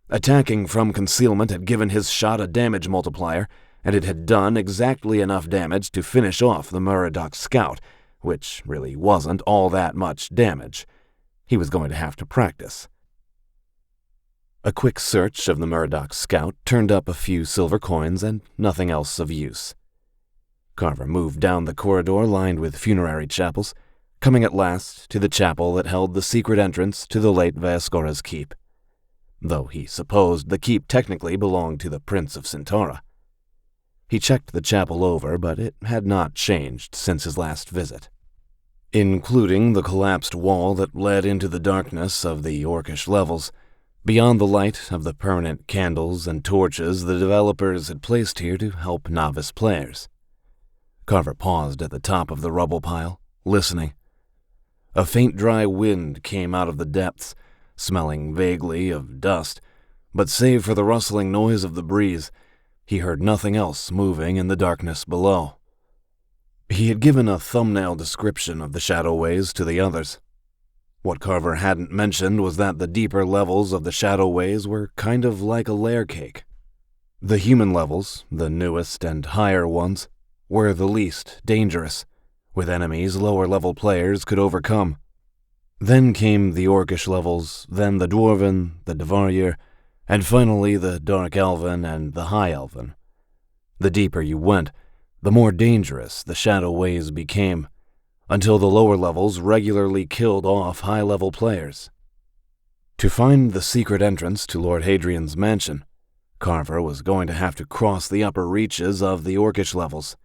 [SPEAKER 1] Attacking from concealment had given his shot a damage multiplier, and it had done exactly enough damage to finish off the Murdoch scout, which really wasn't all that much damage. He was going to have to practice. A quick search of the Murdoch scout turned up a few silver coins and nothing else of use. Carver moved down the corridor lined with funerary chapels, coming at last to the chapel that held the secret entrance to the late Vaescora's keep, though he supposed the keep technically belonged to the Prince of Centaura. He checked the chapel over, but it had not changed since his last visit, including the collapsed wall that led into the darkness of the orcish levels. Beyond the light of the permanent candles and torches the developers had placed here to help novice players. Carver paused at the top of the rubble pile, listening. A faint dry wind came out of the depths, smelling vaguely of dust, but save for the rustling noise of the breeze, he heard nothing else moving in the darkness below. He had given a thumbnail description of the Shadowways to the others. What Carver hadn't mentioned was that the deeper levels of the Shadowways were kind of like a layer cake. The human levels, the newest and higher ones, were the least dangerous, with enemies lower-level players could overcome. Then came the Orcish levels, then the Dwarven, the Devarrier, and finally the Dark Elven and the High Elven. The deeper you went, the more dangerous the shadow ways became, until the lower levels regularly killed off high-level players. To find the secret entrance to Lord Hadrian's mansion, Carver was going to have to cross the upper reaches of the Orcish levels,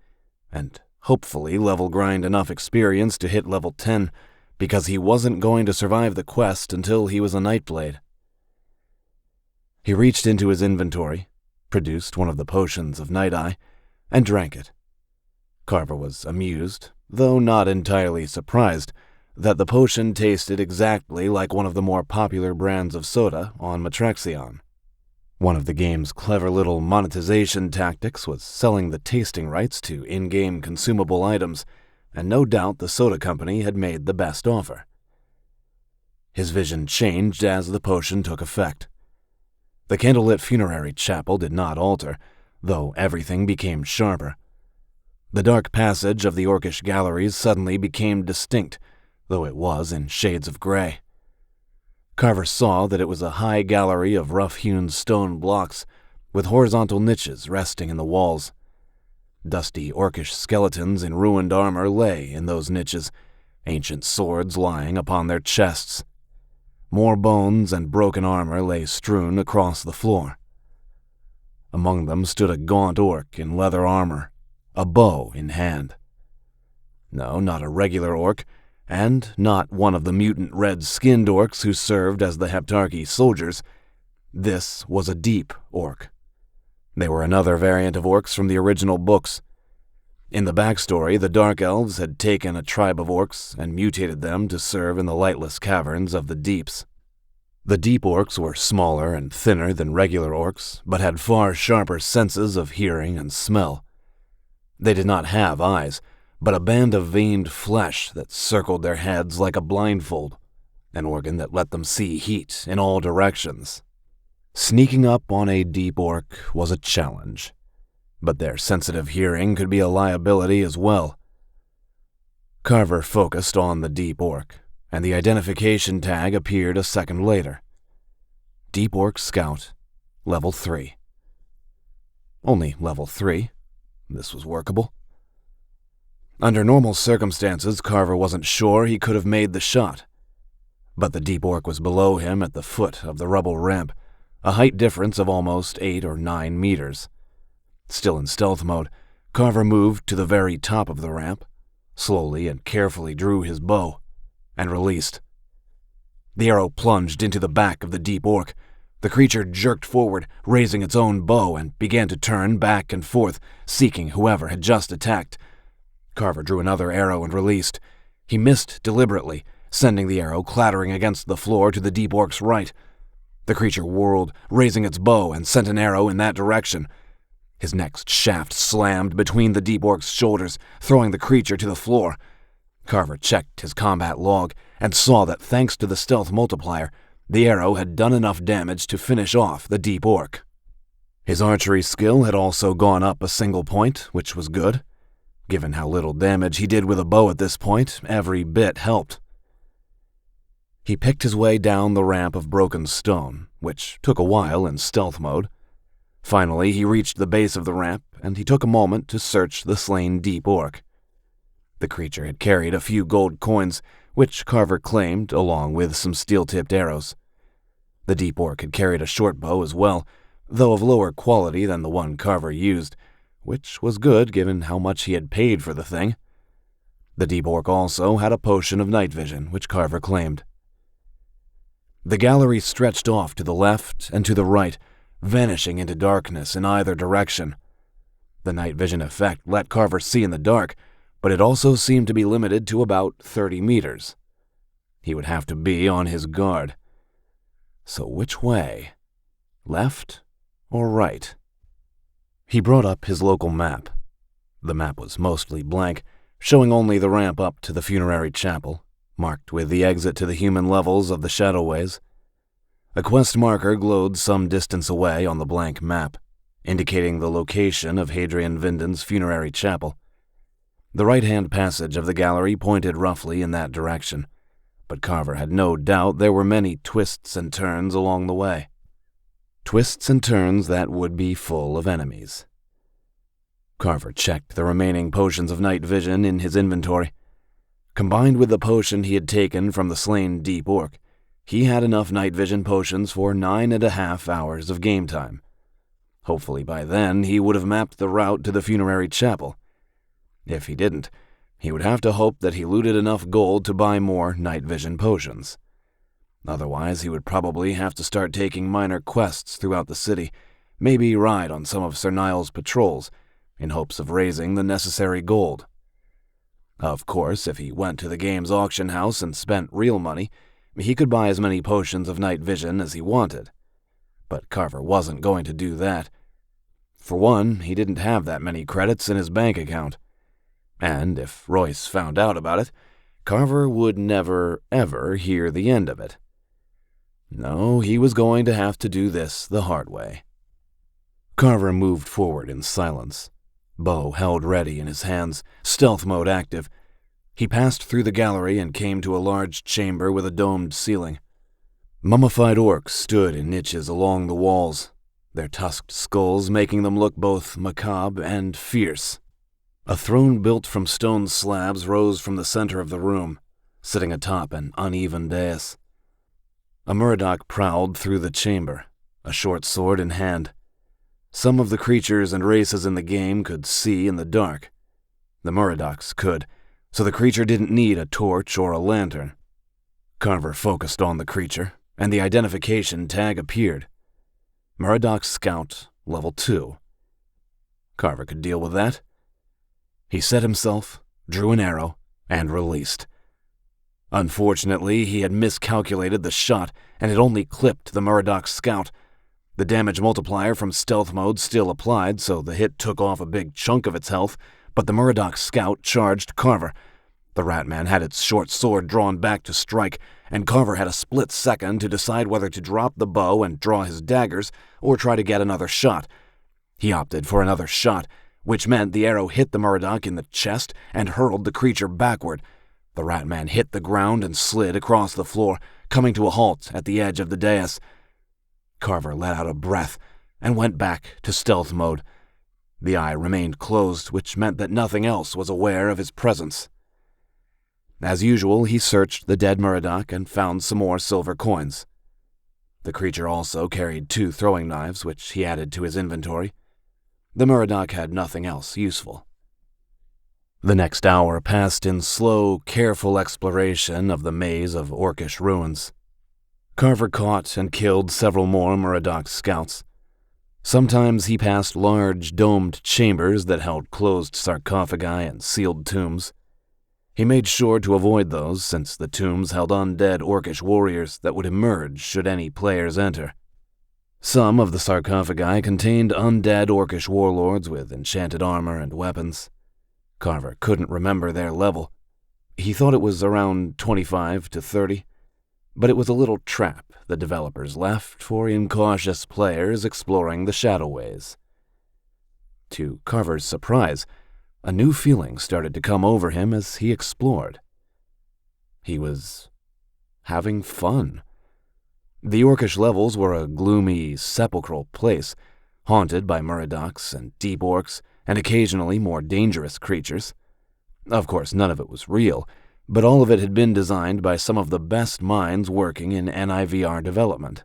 [SPEAKER 1] and hopefully level grind enough experience to hit level 10, because he wasn't going to survive the quest until he was a Nightblade. He reached into his inventory, produced one of the potions of Night Eye, and drank it. Carver was amused, though not entirely surprised, that the potion tasted exactly like one of the more popular brands of soda on Matraxion. One of the game's clever little monetization tactics was selling the tasting rights to in-game consumable items, and no doubt the soda company had made the best offer. His vision changed as the potion took effect. The candlelit funerary chapel did not alter, though everything became sharper. The dark passage of the Orcish galleries suddenly became distinct, though it was in shades of gray. Carver saw that it was a high gallery of rough-hewn stone blocks, with horizontal niches resting in the walls. Dusty Orcish skeletons in ruined armor lay in those niches, ancient swords lying upon their chests. More bones and broken armor lay strewn across the floor. Among them stood a gaunt orc in leather armor, a bow in hand. No, not a regular orc, and not one of the mutant red-skinned orcs who served as the Heptarchy soldiers. This was a deep orc. They were another variant of orcs from the original books. In the backstory, the Dark Elves had taken a tribe of orcs and mutated them to serve in the lightless caverns of the deeps. The deep orcs were smaller and thinner than regular orcs, but had far sharper senses of hearing and smell. They did not have eyes, but a band of veined flesh that circled their heads like a blindfold, an organ that let them see heat in all directions. Sneaking up on a deep orc was a challenge, but their sensitive hearing could be a liability as well. Carver focused on the deep orc, and the identification tag appeared a second later. Deep Orc Scout, Level 3. Only Level 3. This was workable. Under normal circumstances, Carver wasn't sure he could have made the shot. But the deep orc was below him at the foot of the rubble ramp, a height difference of almost 8 or 9 meters. Still in stealth mode, Carver moved to the very top of the ramp, slowly and carefully drew his bow, and released. The arrow plunged into the back of the deep orc. The creature jerked forward, raising its own bow, and began to turn back and forth, seeking whoever had just attacked. Carver drew another arrow and released. He missed deliberately, sending the arrow clattering against the floor to the deep orc's right. The creature whirled, raising its bow, and sent an arrow in that direction. His next shaft slammed between the deep orc's shoulders, throwing the creature to the floor. Carver checked his combat log and saw that thanks to the stealth multiplier, the arrow had done enough damage to finish off the deep orc. His archery skill had also gone up a single point, which was good. Given how little damage he did with a bow at this point, every bit helped. He picked his way down the ramp of broken stone, which took a while in stealth mode. Finally, he reached the base of the ramp, and he took a moment to search the slain deep orc. The creature had carried a few gold coins, which Carver claimed, along with some steel-tipped arrows. The deep orc had carried a short bow as well, though of lower quality than the one Carver used, which was good given how much he had paid for the thing. The deep orc also had a potion of night vision, which Carver claimed. The gallery stretched off to the left and to the right, vanishing into darkness in either direction. The night vision effect let Carver see in the dark, but it also seemed to be limited to about 30 meters. He would have to be on his guard. So which way? Left or right? He brought up his local map. The map was mostly blank, showing only the ramp up to the funerary chapel, marked with the exit to the human levels of the Shadowways. A quest marker glowed some distance away on the blank map, indicating the location of Hadrian Vinden's funerary chapel. The right-hand passage of the gallery pointed roughly in that direction, but Carver had no doubt there were many twists and turns along the way. Twists and turns that would be full of enemies. Carver checked the remaining potions of night vision in his inventory. Combined with the potion he had taken from the slain deep orc, he had enough night vision potions for 9.5 hours of game time. Hopefully by then he would have mapped the route to the funerary chapel. If he didn't, he would have to hope that he looted enough gold to buy more night vision potions. Otherwise, he would probably have to start taking minor quests throughout the city, maybe ride on some of Sir Niall's patrols, in hopes of raising the necessary gold. Of course, if he went to the game's auction house and spent real money, he could buy as many potions of night vision as he wanted. But Carver wasn't going to do that. For one, he didn't have that many credits in his bank account. And if Royce found out about it, Carver would never, ever hear the end of it. No, he was going to have to do this the hard way. Carver moved forward in silence, bow held ready in his hands, stealth mode active. He passed through the gallery and came to a large chamber with a domed ceiling. Mummified orcs stood in niches along the walls, their tusked skulls making them look both macabre and fierce. A throne built from stone slabs rose from the center of the room, sitting atop an uneven dais. A Murdoch prowled through the chamber, a short sword in hand. Some of the creatures and races in the game could see in the dark. The Murdochs could, so the creature didn't need a torch or a lantern. Carver focused on the creature, and the identification tag appeared. Murdoch Scout, Level 2. Carver could deal with that. He set himself, drew an arrow, and released. Unfortunately, he had miscalculated the shot and had only clipped the Murdoch Scout. The damage multiplier from stealth mode still applied, so the hit took off a big chunk of its health, but the Murdoch Scout charged Carver. The Ratman had its short sword drawn back to strike, and Carver had a split second to decide whether to drop the bow and draw his daggers or try to get another shot. He opted for another shot, which meant the arrow hit the Murdoch in the chest and hurled the creature backward. The Ratman hit the ground and slid across the floor, coming to a halt at the edge of the dais. Carver let out a breath and went back to stealth mode. The eye remained closed, which meant that nothing else was aware of his presence. As usual, he searched the dead Murdoch and found some more silver coins. The creature also carried 2 throwing knives, which he added to his inventory. The Murdoch had nothing else useful. The next hour passed in slow, careful exploration of the maze of orcish ruins. Carver caught and killed several more Murdoch scouts. Sometimes he passed large, domed chambers that held closed sarcophagi and sealed tombs. He made sure to avoid those, since the tombs held undead orcish warriors that would emerge should any players enter. Some of the sarcophagi contained undead orcish warlords with enchanted armor and weapons. Carver couldn't remember their level. He thought it was around 25 to 30, but it was a little trap the developers left for incautious players exploring the Shadowways. To Carver's surprise, a new feeling started to come over him as he explored. He was having fun. The orcish levels were a gloomy, sepulchral place, haunted by Murdochs and deep orcs and occasionally more dangerous creatures. Of course, none of it was real, but all of it had been designed by some of the best minds working in NIVR development.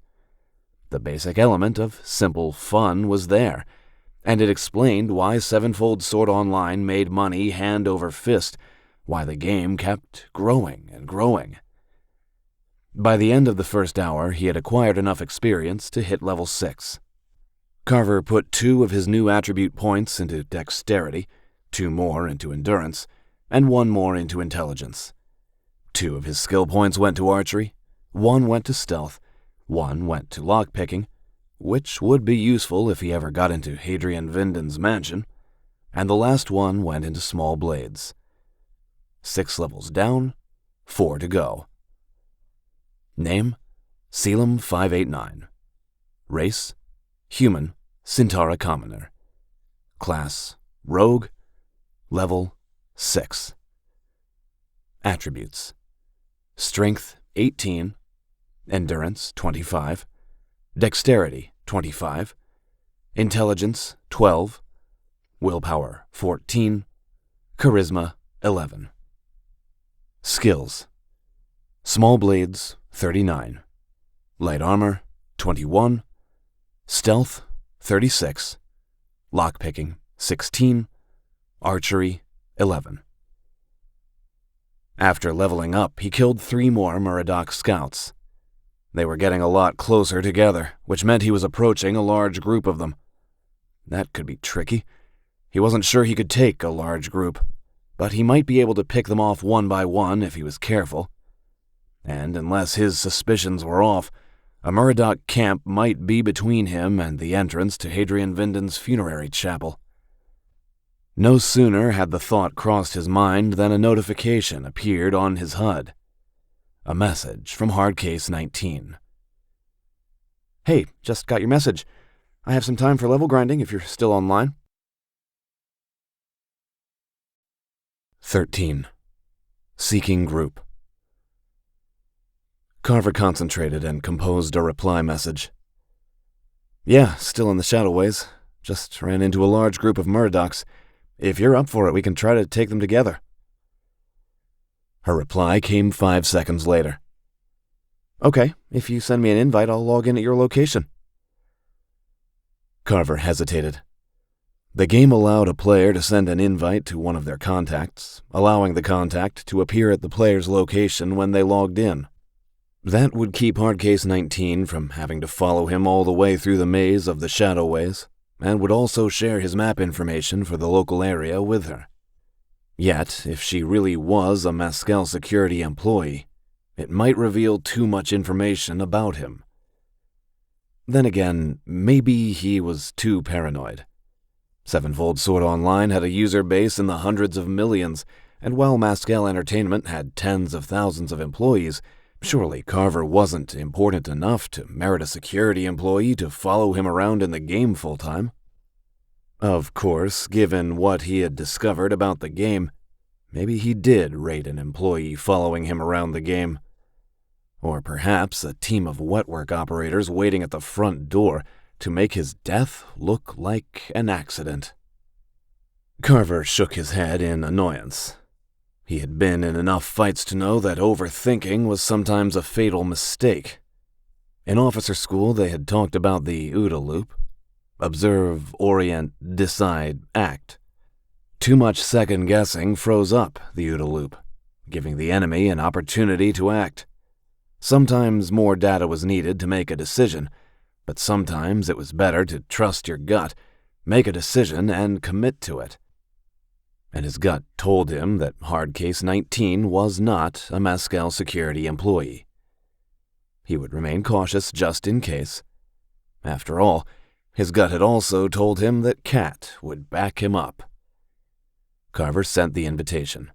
[SPEAKER 1] The basic element of simple fun was there, and it explained why Sevenfold Sword Online made money hand over fist, why the game kept growing and growing. By the end of the first hour, he had acquired enough experience to hit level 6. Carver put 2 of his new attribute points into dexterity, 2 more into endurance, and 1 more into intelligence. 2 of his skill points went to archery, 1 went to stealth, 1 went to lockpicking, which would be useful if he ever got into Hadrian Vinden's mansion, and the last 1 went into small blades. 6 levels down, 4 to go. Name: Selim 589. Race: Human, Centaura Commoner. Class: Rogue. Level: 6. Attributes: Strength 18, Endurance 25, Dexterity 25, Intelligence 12, Willpower 14, Charisma 11. Skills: Small Blades 39, Light Armor 21, Stealth 36, Lockpicking 16, Archery 11. After leveling up, he killed 3 more Murdoch scouts. They were getting a lot closer together, which meant he was approaching a large group of them. That could be tricky. He wasn't sure he could take a large group, but he might be able to pick them off one by one if he was careful. And unless his suspicions were off, a Murdoch camp might be between him and the entrance to Hadrian Vinden's funerary chapel. No sooner had the thought crossed his mind than a notification appeared on his HUD. A message from Hardcase 19.
[SPEAKER 3] Hey, just got your message. I have some time for level grinding if you're still online.
[SPEAKER 1] 13. Seeking Group. Carver concentrated and composed a reply message. Yeah, still in the Shadowways. Just ran into a large group of Murdochs. If you're up for it, we can try to take them together. Her reply came 5 seconds later.
[SPEAKER 3] Okay, if you send me an invite, I'll log in at your location.
[SPEAKER 1] Carver hesitated. The game allowed a player to send an invite to one of their contacts, allowing the contact to appear at the player's location when they logged in. That would keep Hardcase 19 from having to follow him all the way through the maze of the Shadowways, and would also share his map information for the local area with her. Yet, if she really was a Mescal security employee, it might reveal too much information about him. Then again, maybe he was too paranoid. Sevenfold Sword Online had a user base in the hundreds of millions, and while Mescal Entertainment had tens of thousands of employees, surely Carver wasn't important enough to merit a security employee to follow him around in the game full-time. Of course, given what he had discovered about the game, maybe he did rate an employee following him around the game. Or perhaps a team of wetwork operators waiting at the front door to make his death look like an accident. Carver shook his head in annoyance. He had been in enough fights to know that overthinking was sometimes a fatal mistake. In officer school, they had talked about the OODA loop. Observe, orient, decide, act. Too much second-guessing froze up the OODA loop, giving the enemy an opportunity to act. Sometimes more data was needed to make a decision, but sometimes it was better to trust your gut, make a decision, and commit to it. And his gut told him that Hardcase 19 was not a Mescal security employee. He would remain cautious just in case. After all, his gut had also told him that Cat would back him up. Carver sent the invitation.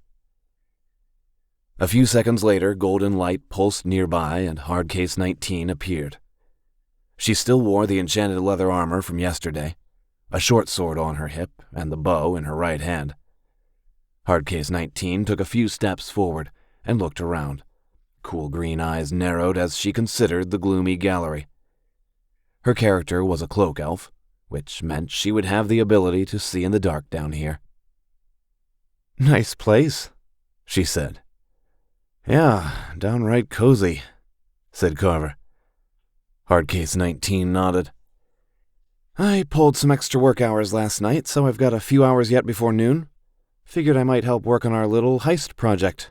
[SPEAKER 1] A few seconds later, golden light pulsed nearby and Hardcase 19 appeared. She still wore the enchanted leather armor from yesterday, a short sword on her hip and the bow in her right hand. Hardcase 19 took a few steps forward and looked around. Cool green eyes narrowed as she considered the gloomy gallery. Her character was a cloak elf, which meant she would have the ability to see in the dark down here.
[SPEAKER 3] Nice place,
[SPEAKER 1] she said.
[SPEAKER 3] Yeah, downright cozy,
[SPEAKER 1] said Carver. Hardcase 19 nodded.
[SPEAKER 3] I pulled some extra work hours last night, so I've got a few hours yet before noon. Figured I might help work on our little heist project.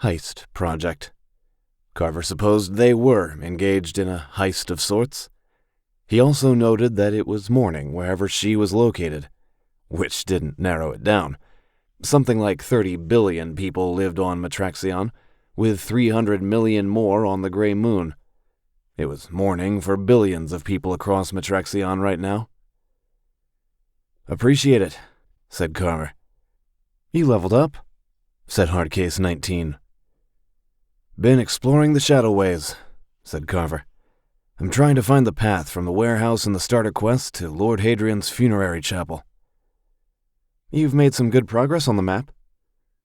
[SPEAKER 1] Heist project. Carver supposed they were engaged in a heist of sorts. He also noted that it was morning wherever she was located, which didn't narrow it down. Something like 30 billion people lived on Matraxion, with 300 million more on the Grey Moon. It was morning for billions of people across Matraxion right now.
[SPEAKER 3] Appreciate it,
[SPEAKER 1] said Carver.
[SPEAKER 3] You leveled up,
[SPEAKER 1] said Hardcase 19. Been exploring the Shadowways, said Carver. I'm trying to find the path from the warehouse in the starter quest to Lord Hadrian's funerary chapel.
[SPEAKER 3] You've made some good progress on the map,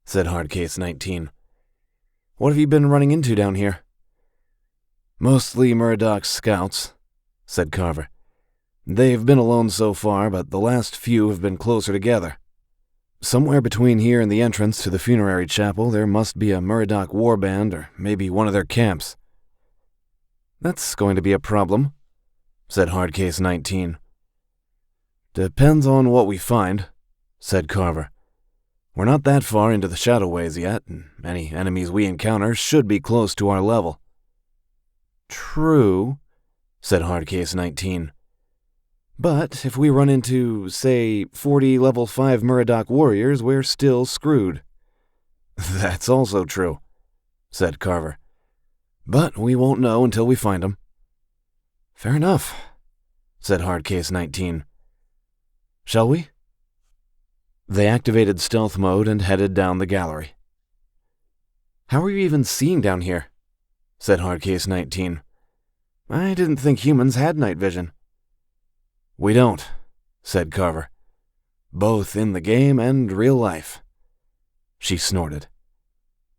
[SPEAKER 1] said Hardcase 19.
[SPEAKER 3] What have you been running into down here?
[SPEAKER 1] Mostly Murdoch scouts, said Carver.
[SPEAKER 2] They've been alone so far, but the last few have been closer together. Somewhere between here and the entrance to the funerary chapel, there must be a Murdoch warband or maybe one of their camps.
[SPEAKER 1] That's going to be a problem, said Hardcase 19.
[SPEAKER 2] Depends on what we find, said Carver. We're not that far into the Shadowways yet, and any enemies we encounter should be close to our level.
[SPEAKER 1] True, said Hardcase 19. But if we run into, say, 40 level 5 Murdoch warriors, we're still screwed.
[SPEAKER 2] That's also true, said Carver. But we won't know until we find them.
[SPEAKER 1] Fair enough, said Hardcase 19. Shall we? They activated stealth mode and headed down the gallery. How are you even seeing down here? Said Hardcase 19. I didn't think humans had night vision.
[SPEAKER 2] We don't, said Carver. Both in the game and real life.
[SPEAKER 1] She snorted.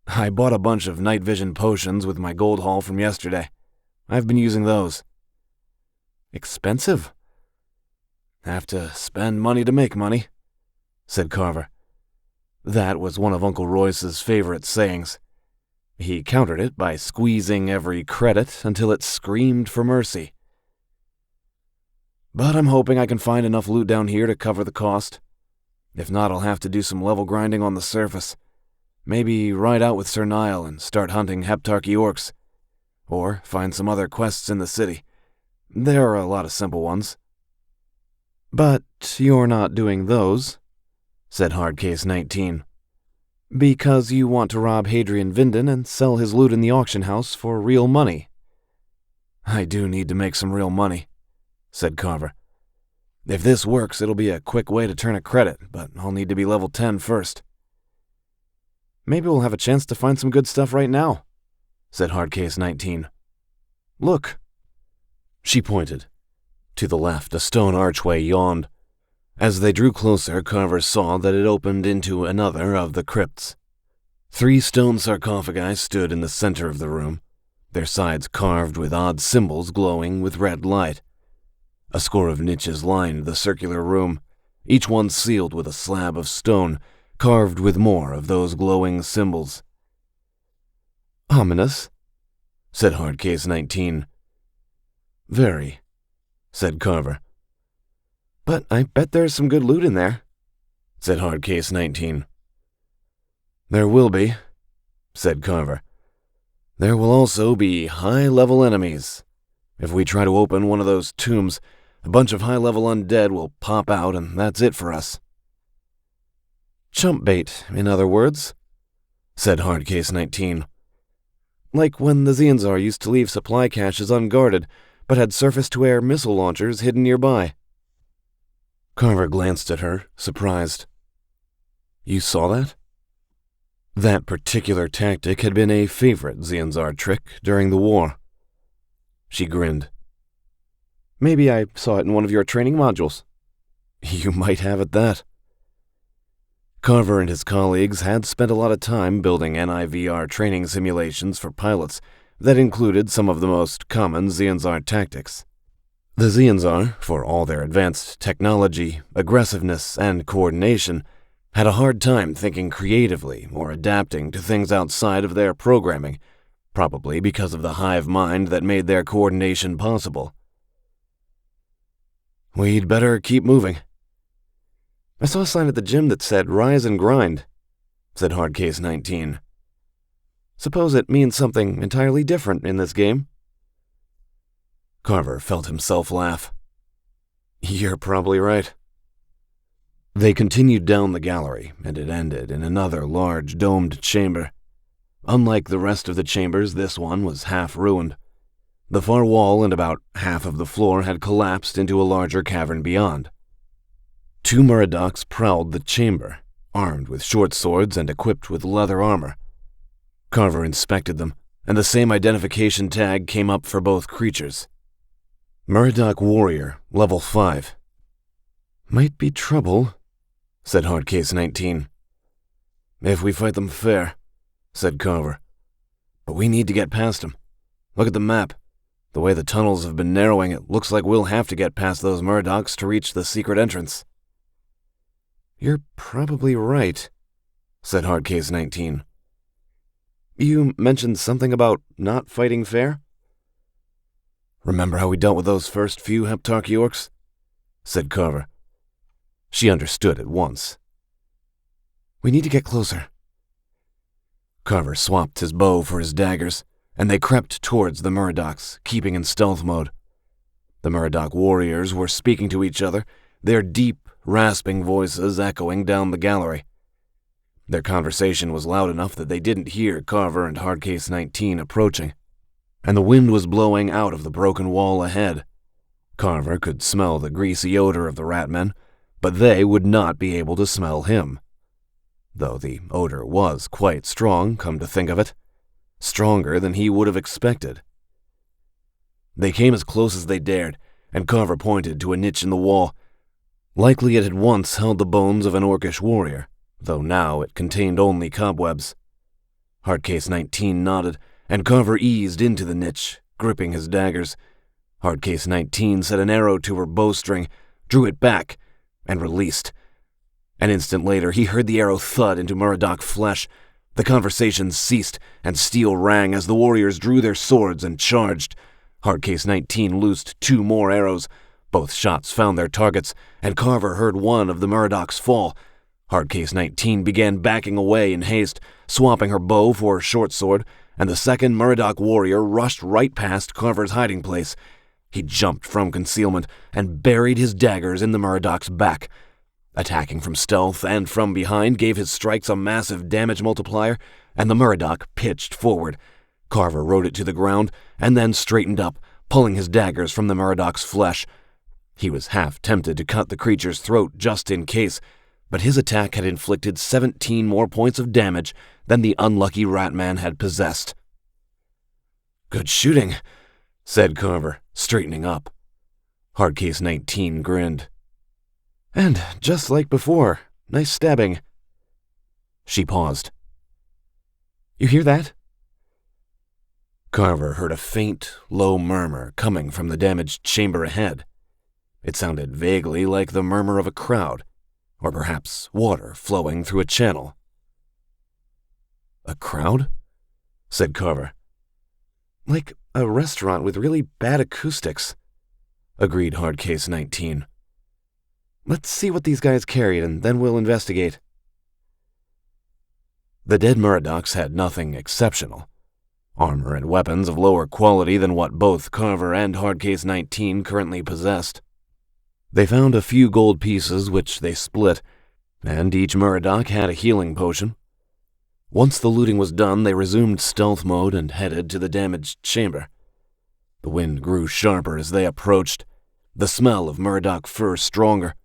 [SPEAKER 2] I bought a bunch of night vision potions with my gold haul from yesterday. I've been using those.
[SPEAKER 1] Expensive?
[SPEAKER 2] Have to spend money to make money, said Carver. That was one of Uncle Royce's favorite sayings. He countered it by squeezing every credit until it screamed for mercy. But I'm hoping I can find enough loot down here to cover the cost. If not, I'll have to do some level grinding on the surface. Maybe ride out with Sir Nile and start hunting Heptarchy orcs. Or find some other quests in the city. There are a lot of simple ones.
[SPEAKER 1] But you're not doing those, said Hardcase 19. Because you want to rob Hadrian Vinden and sell his loot in the auction house for real money.
[SPEAKER 2] I do need to make some real money, said Carver. If this works, it'll be a quick way to turn a credit, but I'll need to be level 10 first.
[SPEAKER 1] Maybe we'll have a chance to find some good stuff right now, said Hardcase 19. Look. She pointed. To the left, a stone archway yawned. As they drew closer, Carver saw that it opened into another of the crypts. 3 stone sarcophagi stood in the center of the room, their sides carved with odd symbols glowing with red light. A score of niches lined the circular room, each one sealed with a slab of stone, carved with more of those glowing symbols.
[SPEAKER 2] Ominous, said Hardcase 19.
[SPEAKER 1] Very, said Carver. But I bet there's some good loot in there, said Hardcase 19.
[SPEAKER 2] There will be, said Carver. There will also be high-level enemies. If we try to open one of those tombs, a bunch of high-level undead will pop out, and that's it for us.
[SPEAKER 1] Chump bait, in other words, said Hardcase 19. Like when the Xianzar used to leave supply caches unguarded, but had surface-to-air missile launchers hidden nearby.
[SPEAKER 2] Carver glanced at her, surprised.
[SPEAKER 1] You saw that?
[SPEAKER 2] That particular tactic had been a favorite Xianzar trick during the war. She grinned.
[SPEAKER 1] Maybe I saw it in one of your training modules.
[SPEAKER 2] You might have at that. Carver and his colleagues had spent a lot of time building NIVR training simulations for pilots that included some of the most common Xianzar tactics. The Xianzar, for all their advanced technology, aggressiveness, and coordination, had a hard time thinking creatively or adapting to things outside of their programming, probably because of the hive mind that made their coordination possible.
[SPEAKER 1] We'd better keep moving. I saw a sign at the gym that said, "Rise and grind," said Hardcase 19. Suppose it means something entirely different in this game?
[SPEAKER 2] Carver felt himself laugh.
[SPEAKER 1] You're probably right.
[SPEAKER 2] They continued down the gallery, and it ended in another large domed chamber. Unlike the rest of the chambers, this one was half ruined. The far wall and about half of the floor had collapsed into a larger cavern beyond. 2 Murdochs prowled the chamber, armed with short swords and equipped with leather armor. Carver inspected them, and the same identification tag came up for both creatures. Murdoch Warrior, level 5.
[SPEAKER 1] Might be trouble,
[SPEAKER 2] said Hardcase 19. If we fight them fair, said Carver. But we need to get past them. Look at the map. The way the tunnels have been narrowing, it looks like we'll have to get past those Murdochs to reach the secret entrance."
[SPEAKER 1] "You're probably right," said Hardcase 19. "You mentioned something about not fighting fair?"
[SPEAKER 2] "Remember how we dealt with those first few Heptarchy orcs?" said Carver. She understood at once.
[SPEAKER 1] "We need to get closer."
[SPEAKER 2] Carver swapped his bow for his daggers, and they crept towards the Murdochs, keeping in stealth mode. The Murdoch warriors were speaking to each other, their deep, rasping voices echoing down the gallery. Their conversation was loud enough that they didn't hear Carver and Hardcase 19 approaching, and the wind was blowing out of the broken wall ahead. Carver could smell the greasy odor of the ratmen, but they would not be able to smell him. Though the odor was quite strong, come to think of it. Stronger than he would have expected. They came as close as they dared, and Carver pointed to a niche in the wall. Likely it had once held the bones of an orcish warrior, though now it contained only cobwebs. Hardcase 19 nodded, and Carver eased into the niche, gripping his daggers. Hardcase 19 set an arrow to her bowstring, drew it back, and released. An instant later, he heard the arrow thud into Murdoch flesh. The conversation ceased, and steel rang as the warriors drew their swords and charged. Hardcase 19 loosed 2 more arrows. Both shots found their targets, and Carver heard one of the Murdochs fall. Hardcase 19 began backing away in haste, swapping her bow for her short sword, and the second Murdoch warrior rushed right past Carver's hiding place. He jumped from concealment and buried his daggers in the Murdoch's back. Attacking from stealth and from behind gave his strikes a massive damage multiplier, and the Murdoch pitched forward. Carver rode it to the ground and then straightened up, pulling his daggers from the Murdoch's flesh. He was half tempted to cut the creature's throat just in case, but his attack had inflicted 17 more points of damage than the unlucky Ratman had possessed. "Good shooting," said Carver, straightening up. Hardcase 19 grinned.
[SPEAKER 1] "And just like before, nice stabbing."
[SPEAKER 2] She paused.
[SPEAKER 1] "You hear that?"
[SPEAKER 2] Carver heard a faint, low murmur coming from the damaged chamber ahead. It sounded vaguely like the murmur of a crowd, or perhaps water flowing through a channel. "A crowd?" said Carver.
[SPEAKER 1] "Like a restaurant with really bad acoustics," agreed Hardcase 19. "Let's see what these guys carried, and then we'll investigate."
[SPEAKER 2] The dead Murdochs had nothing exceptional. Armor and weapons of lower quality than what both Carver and Hardcase 19 currently possessed. They found a few gold pieces which they split, and each Murdoch had a healing potion. Once the looting was done, they resumed stealth mode and headed to the damaged chamber. The wind grew sharper as they approached, the smell of Murdoch fur stronger,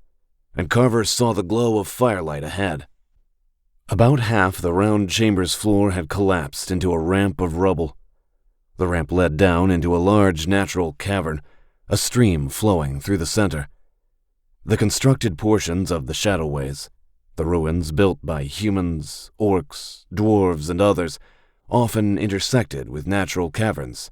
[SPEAKER 2] and Carver saw the glow of firelight ahead. About half the round chamber's floor had collapsed into a ramp of rubble. The ramp led down into a large natural cavern, a stream flowing through the center. The constructed portions of the shadowways, the ruins built by humans, orcs, dwarves, and others, often intersected with natural caverns.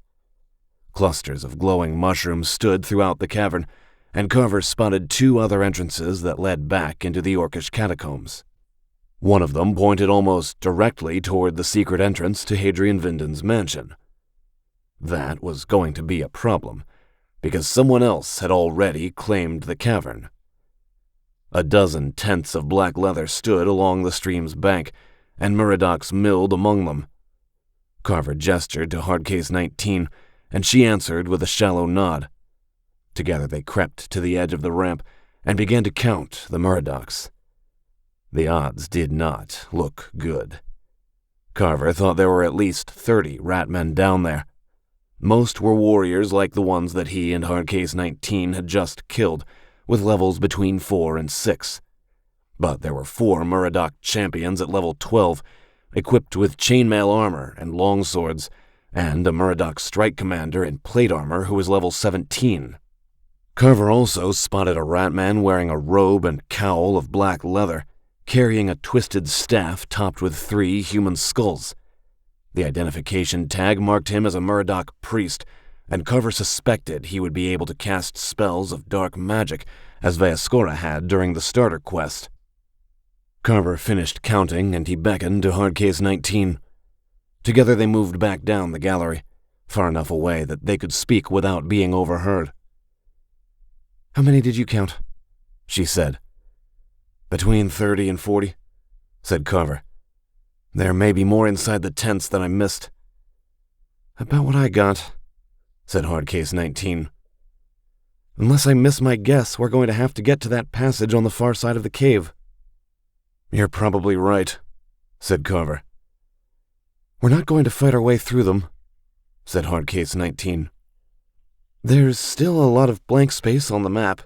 [SPEAKER 2] Clusters of glowing mushrooms stood throughout the cavern, and Carver spotted 2 other entrances that led back into the orcish catacombs. One of them pointed almost directly toward the secret entrance to Hadrian Vinden's mansion. That was going to be a problem, because someone else had already claimed the cavern. A dozen tents of black leather stood along the stream's bank, and Murdochs milled among them. Carver gestured to Hardcase 19, and she answered with a shallow nod. Together they crept to the edge of the ramp and began to count the Murdochs. The odds did not look good. Carver thought there were at least 30 ratmen down there. Most were warriors like the ones that he and Hardcase 19 had just killed, with levels between 4 and 6. But there were 4 Murdoch champions at level 12, equipped with chainmail armor and longswords, and a Murdoch strike commander in plate armor who was level 17. Carver also spotted a ratman wearing a robe and cowl of black leather, carrying a twisted staff topped with 3 human skulls. The identification tag marked him as a Murdoch priest,
[SPEAKER 1] and Carver suspected he would be able to cast spells of dark magic, as Vayaskora had during the starter quest. Carver finished counting, and he beckoned to Hardcase 19. Together they moved back down the gallery, far enough away that they could speak without being overheard.
[SPEAKER 3] "How many did you count?"
[SPEAKER 1] she said. "Between 30 and 40, said Carver. "There may be more inside the tents that I missed."
[SPEAKER 3] "About what I got,"
[SPEAKER 1] said Hardcase 19.
[SPEAKER 3] "Unless I miss my guess, we're going to have to get to that passage on the far side of the cave."
[SPEAKER 1] "You're probably right," said Carver.
[SPEAKER 3] "We're not going to fight our way through them,"
[SPEAKER 1] said Hardcase 19.
[SPEAKER 3] "There's still a lot of blank space on the map.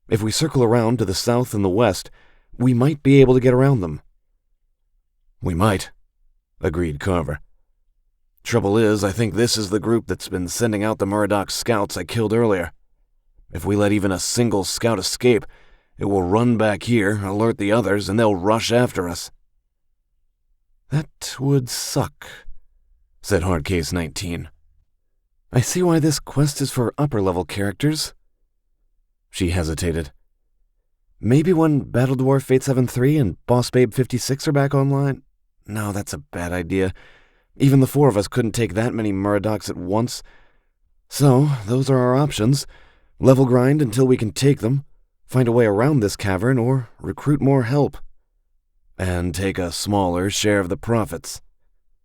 [SPEAKER 3] If we circle around to the south and the west, we might be able to get around them."
[SPEAKER 1] "We might," agreed Carver. "Trouble is, I think this is the group that's been sending out the Murdoch scouts I killed earlier. If we let even a single scout escape, it will run back here, alert the others, and they'll rush after us."
[SPEAKER 3] "That would suck,"
[SPEAKER 1] said Hardcase 19.
[SPEAKER 3] "I see why this quest is for upper-level characters."
[SPEAKER 1] She hesitated.
[SPEAKER 3] "Maybe when Battle Dwarf 873 and Boss Babe 56 are back online? No, that's a bad idea. Even the four of us couldn't take that many Murdochs at once. So, those are our options. Level grind until we can take them, find a way around this cavern, or recruit more help."
[SPEAKER 1] "And take a smaller share of the profits,"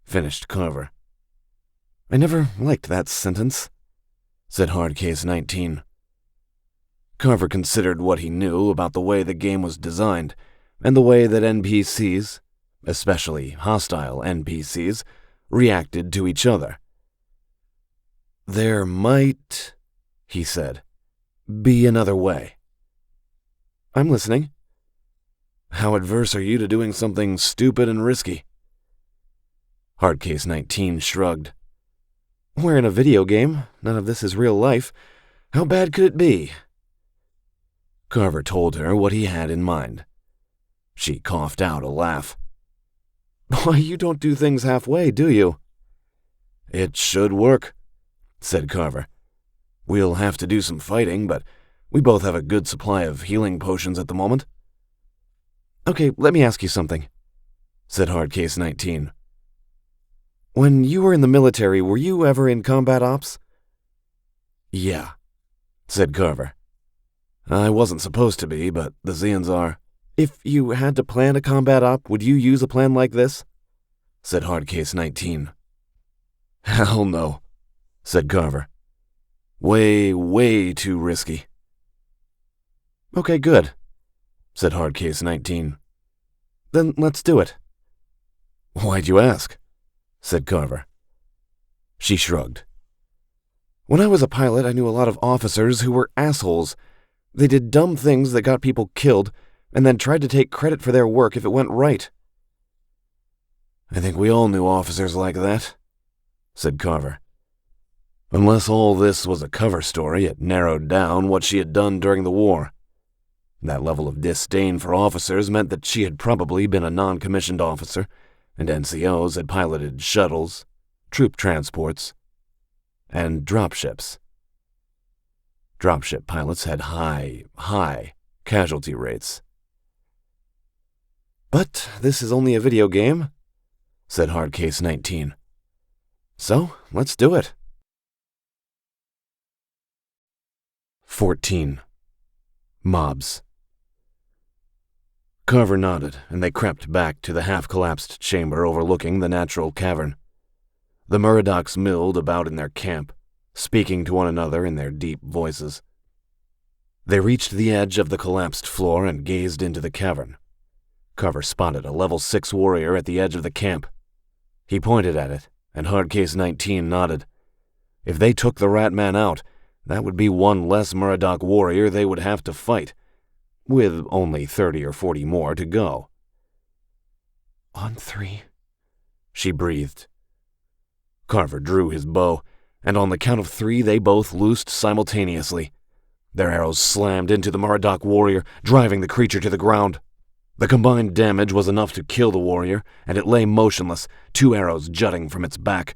[SPEAKER 1] finished Carver.
[SPEAKER 3] "I never liked that sentence,"
[SPEAKER 1] said Hardcase 19. Carver considered what he knew about the way the game was designed, and the way that NPCs, especially hostile NPCs, reacted to each other. "There might," he said, "be another way."
[SPEAKER 3] "I'm listening."
[SPEAKER 1] "How adverse are you to doing something stupid and risky?" Hardcase 19 shrugged.
[SPEAKER 3] "We're in a video game. None of this is real life. How bad could it be?"
[SPEAKER 1] Carver told her what he had in mind. She coughed out a laugh.
[SPEAKER 3] "Why, you don't do things halfway, do you?"
[SPEAKER 1] "It should work," said Carver. "We'll have to do some fighting, but we both have a good supply of healing potions at the moment."
[SPEAKER 3] "Okay, let me ask you something,"
[SPEAKER 1] said Hardcase 19.
[SPEAKER 3] "When you were in the military, were you ever in combat ops?"
[SPEAKER 1] "Yeah," said Carver. "I wasn't supposed to be, but the Zeons are."
[SPEAKER 3] "If you had to plan a combat op, would you use a plan like this?"
[SPEAKER 1] said Hardcase 19. "Hell no," said Carver. "Way, way too risky."
[SPEAKER 3] "Okay, good,"
[SPEAKER 1] said Hardcase 19.
[SPEAKER 3] "Then let's do it."
[SPEAKER 1] "Why'd you ask?" said Carver. She shrugged.
[SPEAKER 3] "When I was a pilot, I knew a lot of officers who were assholes. They did dumb things that got people killed, and then tried to take credit for their work if it went right."
[SPEAKER 1] "I think we all knew officers like that," said Carver. Unless all this was a cover story, it narrowed down what she had done during the war. That level of disdain for officers meant that she had probably been a non-commissioned officer, and NCOs had piloted shuttles, troop transports, and dropships. Dropship pilots had high casualty rates.
[SPEAKER 3] "But this is only a video game,"
[SPEAKER 1] said Hardcase 19.
[SPEAKER 3] "So, let's do it."
[SPEAKER 1] 14. Mobs. Carver nodded, and they crept back to the half-collapsed chamber overlooking the natural cavern. The Murdochs milled about in their camp, speaking to one another in their deep voices. They reached the edge of the collapsed floor and gazed into the cavern. Carver spotted a level 6 warrior at the edge of the camp. He pointed at it, and Hardcase 19 nodded. If they took the Rat Man out, that would be one less Murdoch warrior they would have to fight, with only 30 or 40 more to go.
[SPEAKER 3] "On 3,
[SPEAKER 1] she breathed. Carver drew his bow, and on the count of 3 they both loosed simultaneously. Their arrows slammed into the Murdoch warrior, driving the creature to the ground. The combined damage was enough to kill the warrior, and it lay motionless, 2 arrows jutting from its back.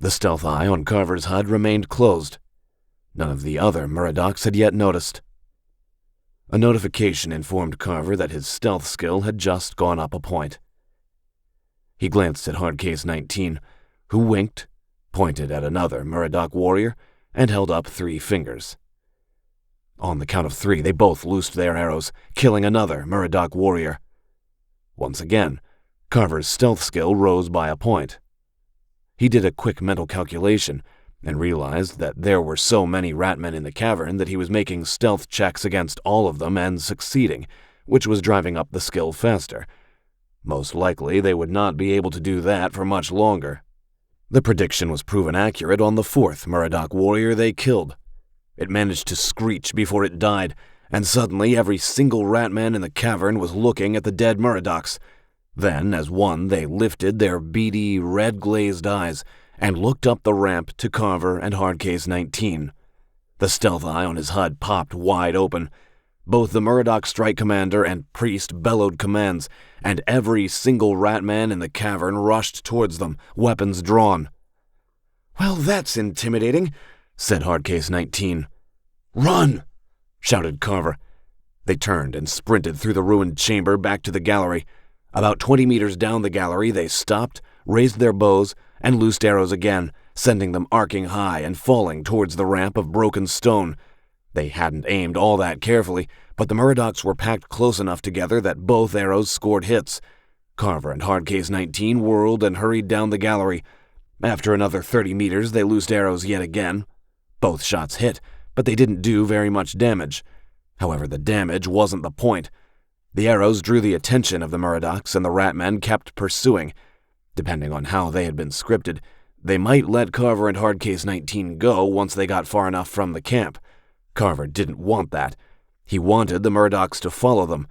[SPEAKER 1] The stealth eye on Carver's HUD remained closed. None of the other Muradocs had yet noticed. A notification informed Carver that his stealth skill had just gone up a point. He glanced at Hardcase 19, who winked, pointed at another Muradoc warrior, and held up 3 fingers. On the count of 3, they both loosed their arrows, killing another Muradoc warrior. Once again, Carver's stealth skill rose by a point. He did a quick mental calculation and realized that there were so many ratmen in the cavern that he was making stealth checks against all of them and succeeding, which was driving up the skill faster. Most likely, they would not be able to do that for much longer. The prediction was proven accurate on the 4th Muradoc warrior they killed. It managed to screech before it died, and suddenly every single ratman in the cavern was looking at the dead Muradocs. Then, as one, they lifted their beady, red-glazed eyes and looked up the ramp to Carver and Hardcase 19. The stealth eye on his HUD popped wide open. Both the Muradoc strike commander and priest bellowed commands, and every single ratman in the cavern rushed towards them, weapons drawn.
[SPEAKER 3] "Well, that's intimidating," said Hardcase 19.
[SPEAKER 1] "Run!" shouted Carver. They turned and sprinted through the ruined chamber back to the gallery. About 20 meters down the gallery, they stopped, raised their bows, and loosed arrows again, sending them arcing high and falling towards the ramp of broken stone. They hadn't aimed all that carefully, but the Muradocs were packed close enough together that both arrows scored hits. Carver and Hardcase 19 whirled and hurried down the gallery. After another 30 meters, they loosed arrows yet again. Both shots hit, but they didn't do very much damage. However, the damage wasn't the point. The arrows drew the attention of the Muradocs, and the ratmen kept pursuing. Depending on how they had been scripted, they might let Carver and Hardcase 19 go once they got far enough from the camp. Carver didn't want that. He wanted the Muradocs to follow them.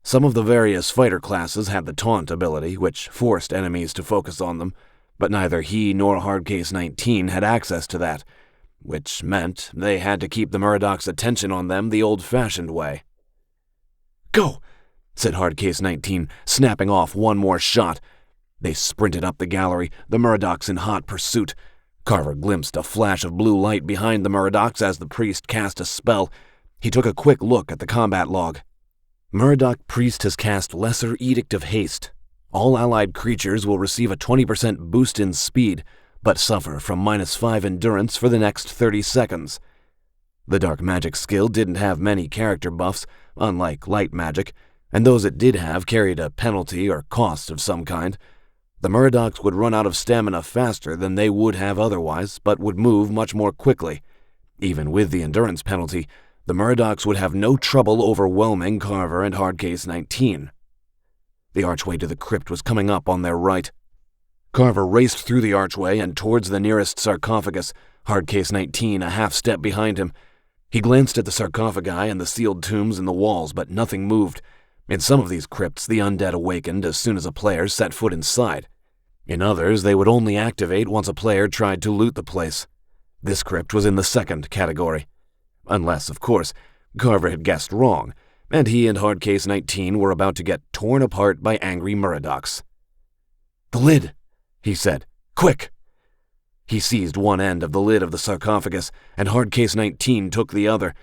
[SPEAKER 1] Some of the various fighter classes had the taunt ability, which forced enemies to focus on them, but neither he nor Hardcase 19 had access to that, which meant they had to keep the Muradocs' attention on them the old-fashioned way.
[SPEAKER 3] "Go!"
[SPEAKER 1] said Hardcase 19, snapping off one more shot. They sprinted up the gallery, the Muradocs in hot pursuit. Carver glimpsed a flash of blue light behind the Muradocs as the priest cast a spell. He took a quick look at the combat log. Muradoc priest has cast Lesser Edict of Haste. All allied creatures will receive a 20% boost in speed, but suffer from -5 endurance for the next 30 seconds. The dark magic skill didn't have many character buffs, unlike light magic, and those it did have carried a penalty or cost of some kind. The Muradocs would run out of stamina faster than they would have otherwise, but would move much more quickly. Even with the endurance penalty, the Muradocs would have no trouble overwhelming Carver and Hardcase 19. The archway to the crypt was coming up on their right. Carver raced through the archway and towards the nearest sarcophagus, Hardcase 19 a half step behind him. He glanced at the sarcophagi and the sealed tombs in the walls, but nothing moved. In some of these crypts, the undead awakened as soon as a player set foot inside. In others, they would only activate once a player tried to loot the place. This crypt was in the second category. Unless, of course, Carver had guessed wrong, and he and Hardcase 19 were about to get torn apart by angry Muradocs. "The lid," he said. "Quick!" He seized one end of the lid of the sarcophagus, and Hardcase 19 took the other.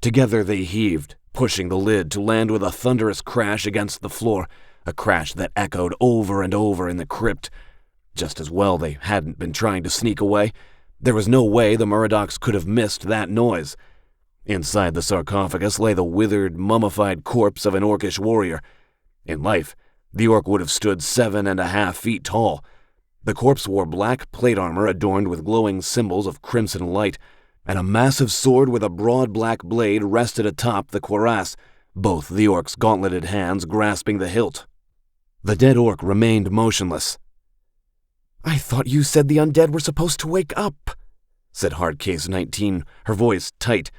[SPEAKER 1] Together they heaved, pushing the lid to land with a thunderous crash against the floor, a crash that echoed over and over in the crypt. Just as well they hadn't been trying to sneak away. There was no way the Muradocs could have missed that noise. Inside the sarcophagus lay the withered, mummified corpse of an orcish warrior. In life, the orc would have stood 7.5 feet tall. The corpse wore black plate armor adorned with glowing symbols of crimson light, and a massive sword with a broad black blade rested atop the cuirass, both the orc's gauntleted hands grasping the hilt. The dead orc remained motionless.
[SPEAKER 3] "I thought you said the undead were supposed to wake up,"
[SPEAKER 1] said Hardcase 19, her voice tight.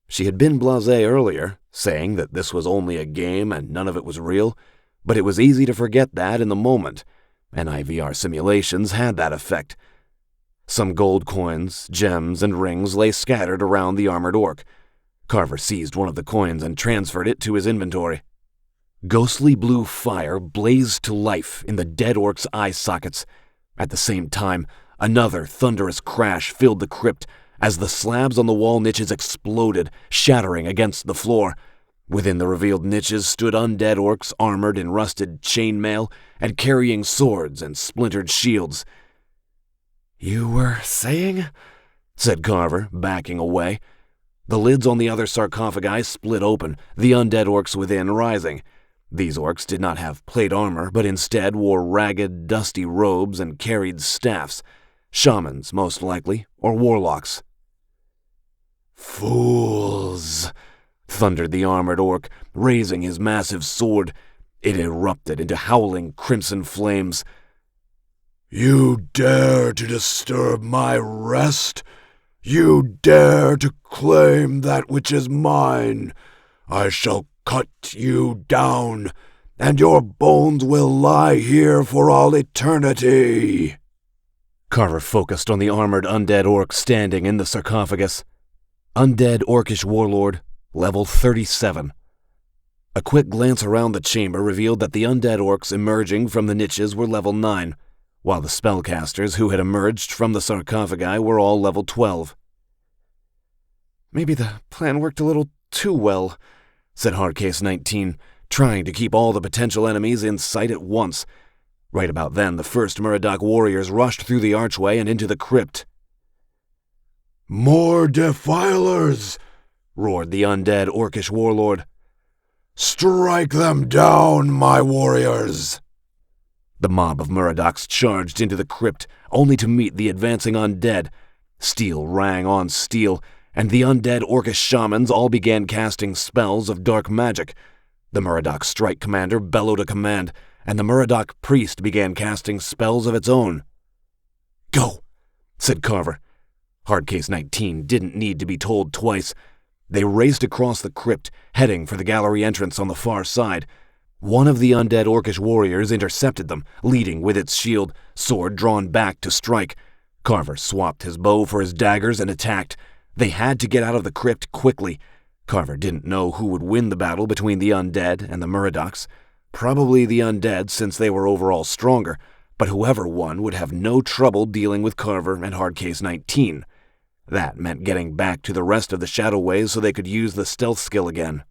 [SPEAKER 1] She had been blasé earlier, saying that this was only a game and none of it was real, but it was easy to forget that in the moment, and IVR simulations had that effect. Some gold coins, gems, and rings lay scattered around the armored orc. Carver seized one of the coins and transferred it to his inventory. Ghostly blue fire blazed to life in the dead orc's eye sockets. At the same time, Another thunderous crash filled the crypt as the slabs on the wall niches exploded, shattering against the floor. Within the revealed niches stood undead orcs armored in rusted chainmail and carrying swords and splintered shields.
[SPEAKER 3] "You were saying?"
[SPEAKER 1] said Carver, backing away. The lids on the other sarcophagi split open, the undead orcs within rising. These orcs did not have plate armor, but instead wore ragged, dusty robes and carried staffs. Shamans, most likely, or warlocks.
[SPEAKER 2] "Fools!"
[SPEAKER 1] thundered the armored orc, raising his massive sword. It erupted into howling crimson flames.
[SPEAKER 2] "You dare to disturb my rest? You dare to claim that which is mine? I shall cut you down, and your bones will lie here for all eternity."
[SPEAKER 1] Carver focused on the armored undead orc standing in the sarcophagus. Undead orcish warlord, level 37. A quick glance around the chamber revealed that the undead orcs emerging from the niches were level 9, while the spellcasters who had emerged from the sarcophagi were all level 12.
[SPEAKER 3] "Maybe the plan worked a little too well,"
[SPEAKER 1] said Hardcase 19, trying to keep all the potential enemies in sight at once. Right about then, the first Muradoc warriors rushed through the archway and into the crypt.
[SPEAKER 2] "More defilers!"
[SPEAKER 1] roared the undead orcish warlord.
[SPEAKER 2] "Strike them down, my warriors!"
[SPEAKER 1] The mob of Muradocs charged into the crypt, only to meet the advancing undead. Steel rang on steel, and the undead orcish shamans all began casting spells of dark magic. The Muradoc strike commander bellowed a command, and the Muradoc priest began casting spells of its own. "Go," said Carver. Hardcase 19 didn't need to be told twice. They raced across the crypt, heading for the gallery entrance on the far side. One of the undead orcish warriors intercepted them, leading with its shield, sword drawn back to strike. Carver swapped his bow for his daggers and attacked. They had to get out of the crypt quickly. Carver didn't know who would win the battle between the undead and the Muradocs. Probably the undead, since they were overall stronger, but whoever won would have no trouble dealing with Carver and Hardcase 19. That meant getting back to the rest of the Shadowways so they could use the stealth skill again.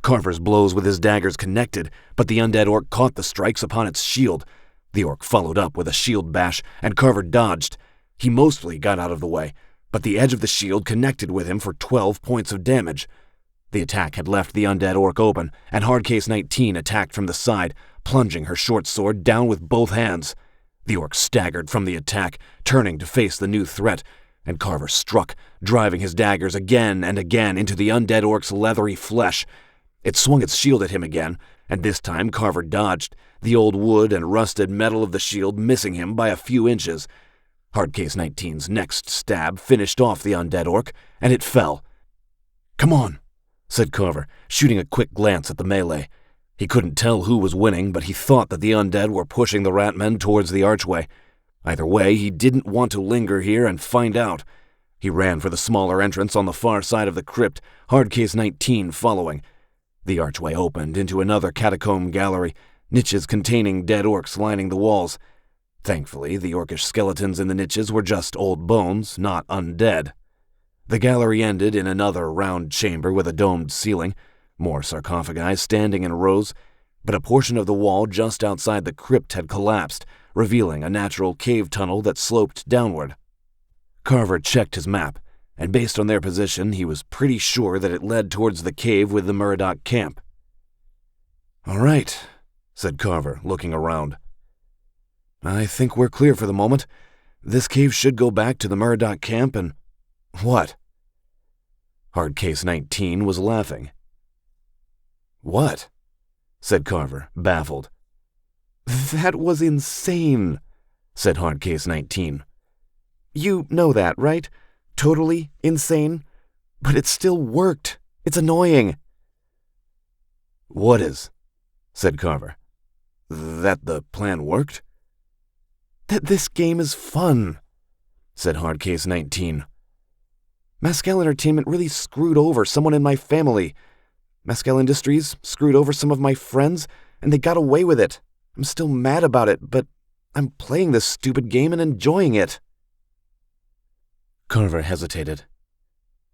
[SPEAKER 1] Carver's blows with his daggers connected, but the undead orc caught the strikes upon its shield. The orc followed up with a shield bash, and Carver dodged. He mostly got out of the way, but the edge of the shield connected with him for 12 points of damage. The attack had left the undead orc open, and Hardcase 19 attacked from the side, plunging her short sword down with both hands. The orc staggered from the attack, turning to face the new threat, and Carver struck, driving his daggers again and again into the undead orc's leathery flesh. It swung its shield at him again, and this time Carver dodged, the old wood and rusted metal of the shield missing him by a few inches. Hardcase 19's next stab finished off the undead orc, and it fell. "Come on," said Carver, shooting a quick glance at the melee. He couldn't tell who was winning, but he thought that the undead were pushing the ratmen towards the archway. Either way, he didn't want to linger here and find out. He ran for the smaller entrance on the far side of the crypt, Hardcase 19 following. The archway opened into another catacomb gallery, niches containing dead orcs lining the walls. Thankfully, the orcish skeletons in the niches were just old bones, not undead. The gallery ended in another round chamber with a domed ceiling, more sarcophagi standing in rows, but a portion of the wall just outside the crypt had collapsed, revealing a natural cave tunnel that sloped downward. Carver checked his map, and based on their position, he was pretty sure that it led towards the cave with the Muradoc camp. "All right," said Carver, looking around. "I think we're clear for the moment. This cave should go back to the Muradoc camp and—" "What?" Hardcase 19 was laughing. "What?" said Carver, baffled.
[SPEAKER 3] "That was insane,"
[SPEAKER 1] said Hardcase 19.
[SPEAKER 3] "You know that, right? Totally insane. But it still worked. It's annoying."
[SPEAKER 1] "What is?" said Carver. "That the plan worked?"
[SPEAKER 3] "That this game is fun,"
[SPEAKER 1] said Hardcase 19.
[SPEAKER 3] Mescal Entertainment really screwed over someone in my family. Mescal Industries screwed over some of my friends, and they got away with it. I'm still mad about it, but I'm playing this stupid game and enjoying it."
[SPEAKER 1] Carver hesitated.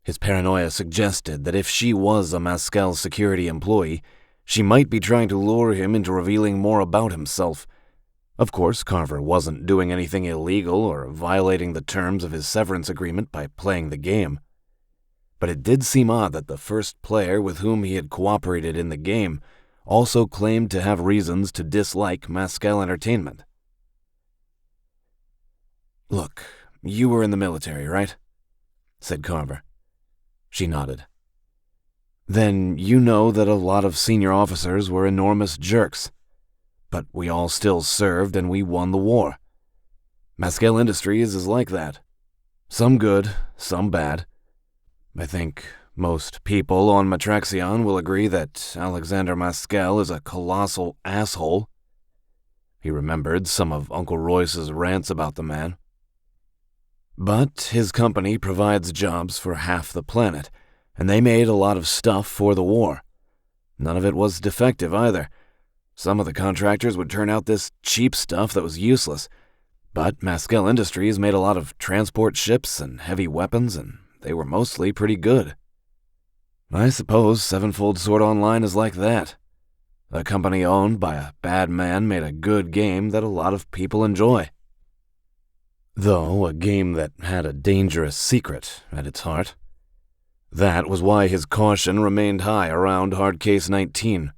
[SPEAKER 1] His paranoia suggested that if she was a Mascal security employee, she might be trying to lure him into revealing more about himself. Of course, Carver wasn't doing anything illegal or violating the terms of his severance agreement by playing the game. But it did seem odd that the first player with whom he had cooperated in the game also claimed to have reasons to dislike Mascal Entertainment. "Look, you were in the military, right?" said Carver. She nodded. "Then you know that a lot of senior officers were enormous jerks. But we all still served and we won the war. Mascal Industries is like that. Some good, some bad. I think most people on Matraxion will agree that Alexander Mascal is a colossal asshole." He remembered some of Uncle Royce's rants about the man. "But his company provides jobs for half the planet, and they made a lot of stuff for the war. None of it was defective either. Some of the contractors would turn out this cheap stuff that was useless, but Mascal Industries made a lot of transport ships and heavy weapons, and they were mostly pretty good. I suppose Sevenfold Sword Online is like that. A company owned by a bad man made a good game that a lot of people enjoy. Though a game that had a dangerous secret at its heart. That was why his caution remained high around Hard Case 19.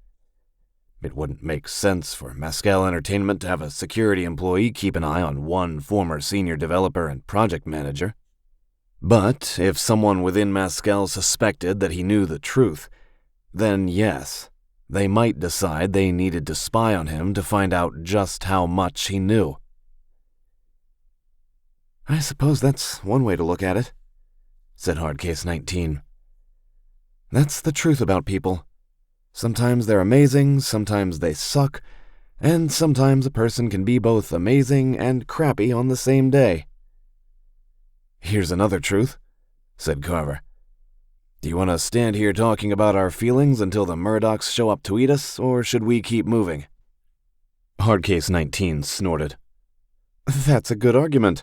[SPEAKER 1] It wouldn't make sense for Mascal Entertainment to have a security employee keep an eye on one former senior developer and project manager. But if someone within Mascal suspected that he knew the truth, then yes, they might decide they needed to spy on him to find out just how much he knew. "I suppose that's one way to look at it," said Hard Case 19. "That's the truth about people. Sometimes they're amazing, sometimes they suck, and sometimes a person can be both amazing and crappy on the same day." "Here's another truth," said Carver. "Do you want to stand here talking about our feelings until the Murdochs show up to eat us, or should we keep moving?" Hard Case 19 snorted. "That's a good argument.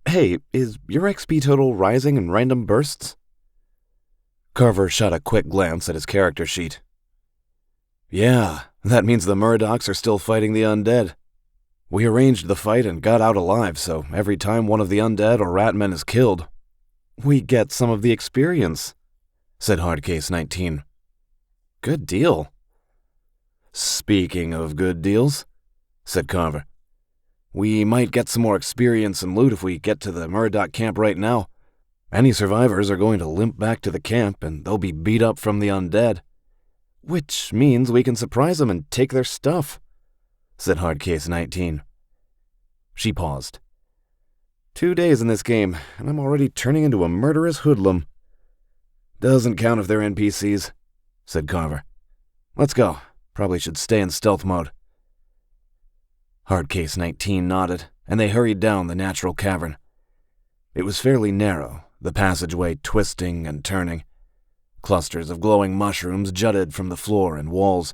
[SPEAKER 1] Hey, is your XP total rising in random bursts?" Carver shot a quick glance at his character sheet. "Yeah, that means the Murdochs are still fighting the undead. We arranged the fight and got out alive, so every time one of the undead or ratmen is killed, we get some of the experience," said Hard Case 19. "Good deal." "Speaking of good deals," said Carver, "we might get some more experience and loot if we get to the Murdoch camp right now. Any survivors are going to limp back to the camp, and they'll be beat up from the undead. Which means we can surprise them and take their stuff," said Hard Case 19. She paused. 2 days in this game, and I'm already turning into a murderous hoodlum." "Doesn't count if they're NPCs," said Carver. "Let's go. Probably should stay in stealth mode." Hard Case 19 nodded, and they hurried down the natural cavern. It was fairly narrow, the passageway twisting and turning. Clusters of glowing mushrooms jutted from the floor and walls,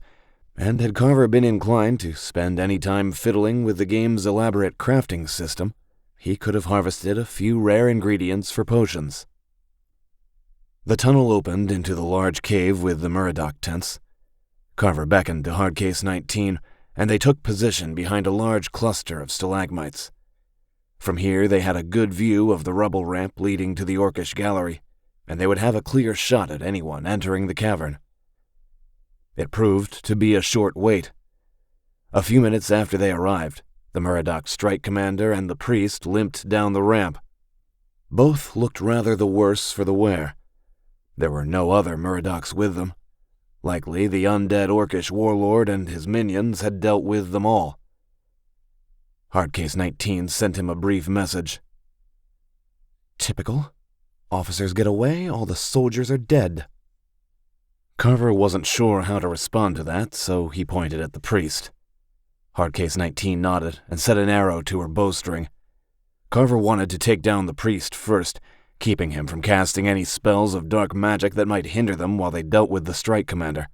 [SPEAKER 1] and had Carver been inclined to spend any time fiddling with the game's elaborate crafting system, he could have harvested a few rare ingredients for potions. The tunnel opened into the large cave with the Murdoch tents. Carver beckoned to Hard Case 19, and they took position behind a large cluster of stalagmites. From here they had a good view of the rubble ramp leading to the Orcish gallery, and they would have a clear shot at anyone entering the cavern. It proved to be a short wait. A few minutes after they arrived, the Murdoch strike commander and the priest limped down the ramp. Both looked rather the worse for the wear. There were no other Murdochs with them. Likely the undead Orcish warlord and his minions had dealt with them all. Hard Case 19 sent him a brief message. "Typical. Officers get away, all the soldiers are dead." Carver wasn't sure how to respond to that, so he pointed at the priest. Hard Case 19 nodded and set an arrow to her bowstring. Carver wanted to take down the priest first, keeping him from casting any spells of dark magic that might hinder them while they dealt with the strike commander.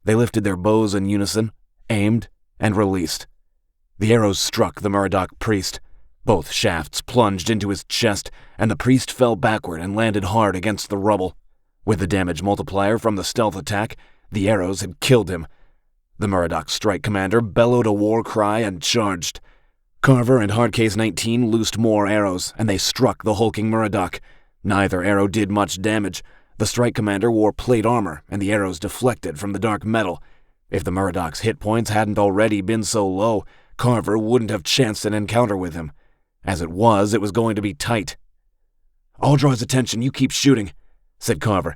[SPEAKER 1] They lifted their bows in unison, aimed, and released. The arrows struck the Murdoch priest, Both shafts plunged into his chest, and the priest fell backward and landed hard against the rubble. With the damage multiplier from the stealth attack, the arrows had killed him. The Murdoch strike commander bellowed a war cry and charged. Carver and Hardcase 19 loosed more arrows, and they struck the hulking Murdoch. Neither arrow did much damage. The strike commander wore plate armor, and the arrows deflected from the dark metal. If the Murdoch's hit points hadn't already been so low, Carver wouldn't have chanced an encounter with him. As it was going to be tight. "I'll draw his attention, you keep shooting," said Carver.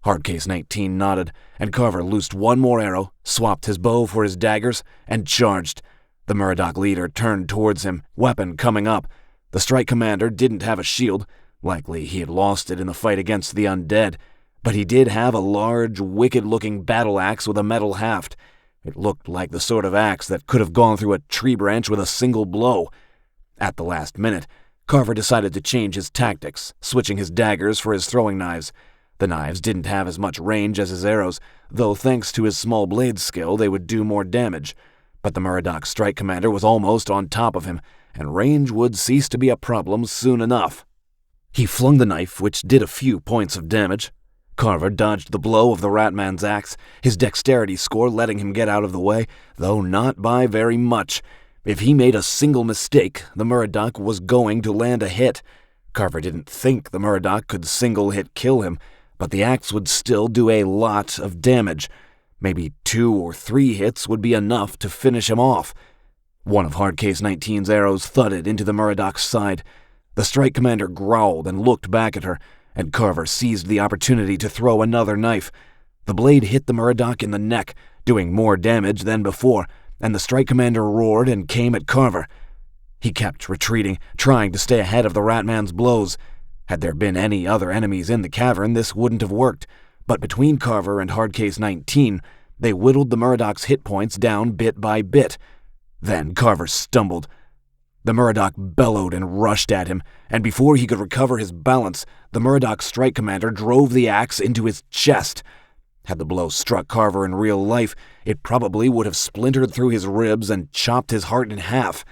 [SPEAKER 1] Hardcase 19 nodded, and Carver loosed one more arrow, swapped his bow for his daggers, and charged. The Murdoch leader turned towards him, weapon coming up. The strike commander didn't have a shield. Likely he had lost it in the fight against the undead. But he did have a large, wicked-looking battle axe with a metal haft. It looked like the sort of axe that could have gone through a tree branch with a single blow. At the last minute, Carver decided to change his tactics, switching his daggers for his throwing knives. The knives didn't have as much range as his arrows, though thanks to his small blade skill they would do more damage. But the Murdoch strike commander was almost on top of him, and range would cease to be a problem soon enough. He flung the knife, which did a few points of damage. Carver dodged the blow of the Ratman's axe, his dexterity score letting him get out of the way, though not by very much. If he made a single mistake, the Murdoch was going to land a hit. Carver didn't think the Murdoch could single-hit kill him, but the axe would still do a lot of damage. Maybe 2 or 3 hits would be enough to finish him off. One of Hardcase 19's arrows thudded into the Murdoch's side. The strike commander growled and looked back at her, and Carver seized the opportunity to throw another knife. The blade hit the Murdoch in the neck, doing more damage than before, and the strike commander roared and came at Carver. He kept retreating, trying to stay ahead of the Ratman's blows. Had there been any other enemies in the cavern, this wouldn't have worked, but between Carver and Hardcase 19, they whittled the Murdoch's hit points down bit by bit. Then Carver stumbled. The Murdoch bellowed and rushed at him, and before he could recover his balance, the Murdoch strike commander drove the axe into his chest. Had the blow struck Carver in real life, it probably would have splintered through his ribs and chopped his heart in half.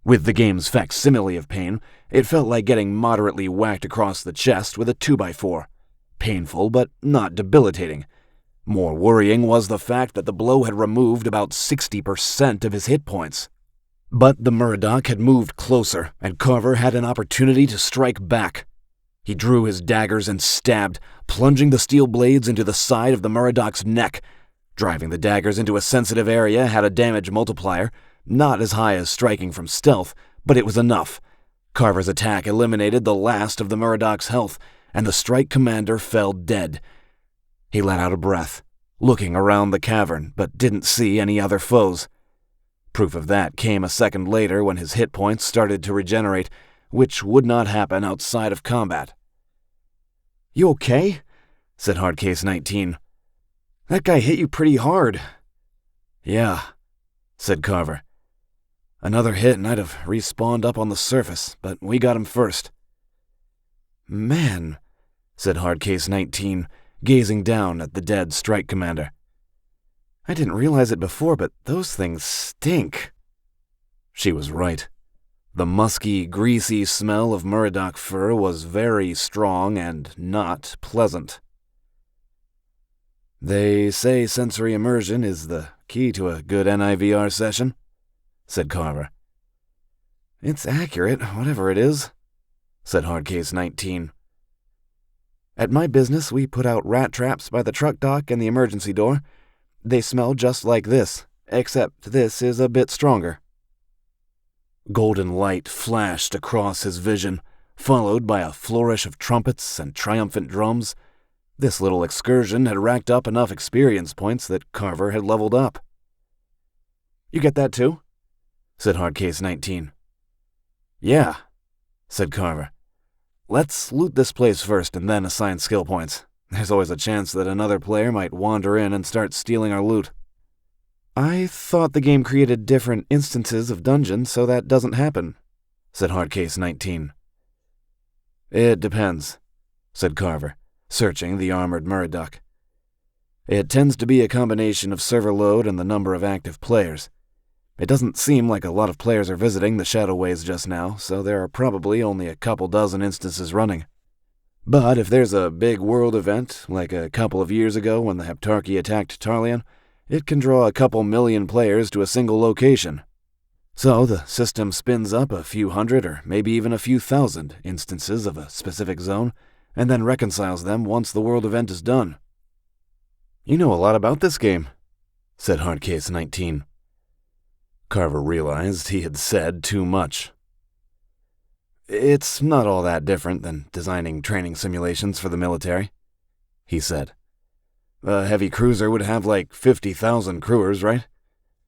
[SPEAKER 1] With the game's facsimile of pain, it felt like getting moderately whacked across the chest with a 2x4. Painful, but not debilitating. More worrying was the fact that the blow had removed about 60% of his hit points. But the Murdoch had moved closer, and Carver had an opportunity to strike back. He drew his daggers and stabbed, plunging the steel blades into the side of the Murdoch's neck. Driving the daggers into a sensitive area had a damage multiplier, not as high as striking from stealth, but it was enough. Carver's attack eliminated the last of the Murdoch's health, and the strike commander fell dead. He let out a breath, looking around the cavern, but didn't see any other foes. Proof of that came a second later when his hit points started to regenerate, which would not happen outside of combat. "You okay?" said Hardcase 19. "That guy hit you pretty hard." "Yeah," said Carver. "Another hit and I'd have respawned up on the surface, but we got him first." "Man," said Hardcase 19, gazing down at the dead strike commander. "I didn't realize it before, but those things stink." She was right. The musky, greasy smell of Murdoch fur was very strong and not pleasant. "They say sensory immersion is the key to a good NIVR session," said Carver. "It's accurate, whatever it is," said Hardcase 19. "At my business, we put out rat traps by the truck dock and the emergency door. They smell just like this, except this is a bit stronger." Golden light flashed across his vision, followed by a flourish of trumpets and triumphant drums. This little excursion had racked up enough experience points that Carver had leveled up. "You get that too?" said Hardcase 19. "Yeah," said Carver. "Let's loot this place first and then assign skill points. There's always a chance that another player might wander in and start stealing our loot." "I thought the game created different instances of dungeons so that doesn't happen," said Hardcase 19. "It depends," said Carver, searching the armored Murdoch. "It tends to be a combination of server load and the number of active players.
[SPEAKER 3] It doesn't seem like a lot of players are visiting the Shadowways just now, so there are probably only a couple dozen instances running. But if there's a big world event, like a couple of years ago when the Heptarchy attacked Tarleon, it can draw a couple million players to a single location. So the system spins up a few hundred or maybe even a few thousand instances of a specific zone, and then reconciles them once the world event is done. You know a lot about this game, said Hardcase 19. Carver realized he had said too much. It's not all that different than designing training simulations for the military, he said. A heavy cruiser would have like 50,000 crewers, right?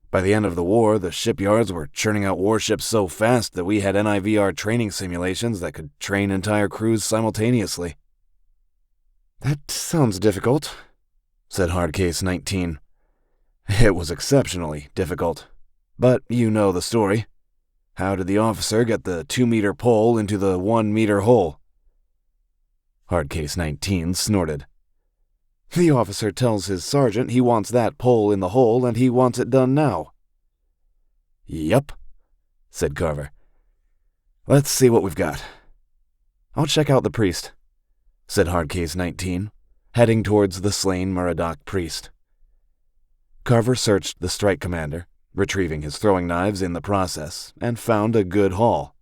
[SPEAKER 3] By the end of the war, the shipyards were churning out warships so fast that we had NIVR training simulations that could train entire crews simultaneously. That sounds difficult, said Hardcase 19. It was exceptionally difficult. But you know the story. How did the officer get the 2-meter pole into the 1-meter hole? Hardcase 19 snorted. The officer tells his sergeant he wants that pole in the hole and he wants it done now. Yup, said Carver. Let's see what we've got. I'll check out the priest, said Hardcase 19, heading towards the slain Muradoc priest. Carver searched the strike commander, retrieving his throwing knives in the process, and found a good haul.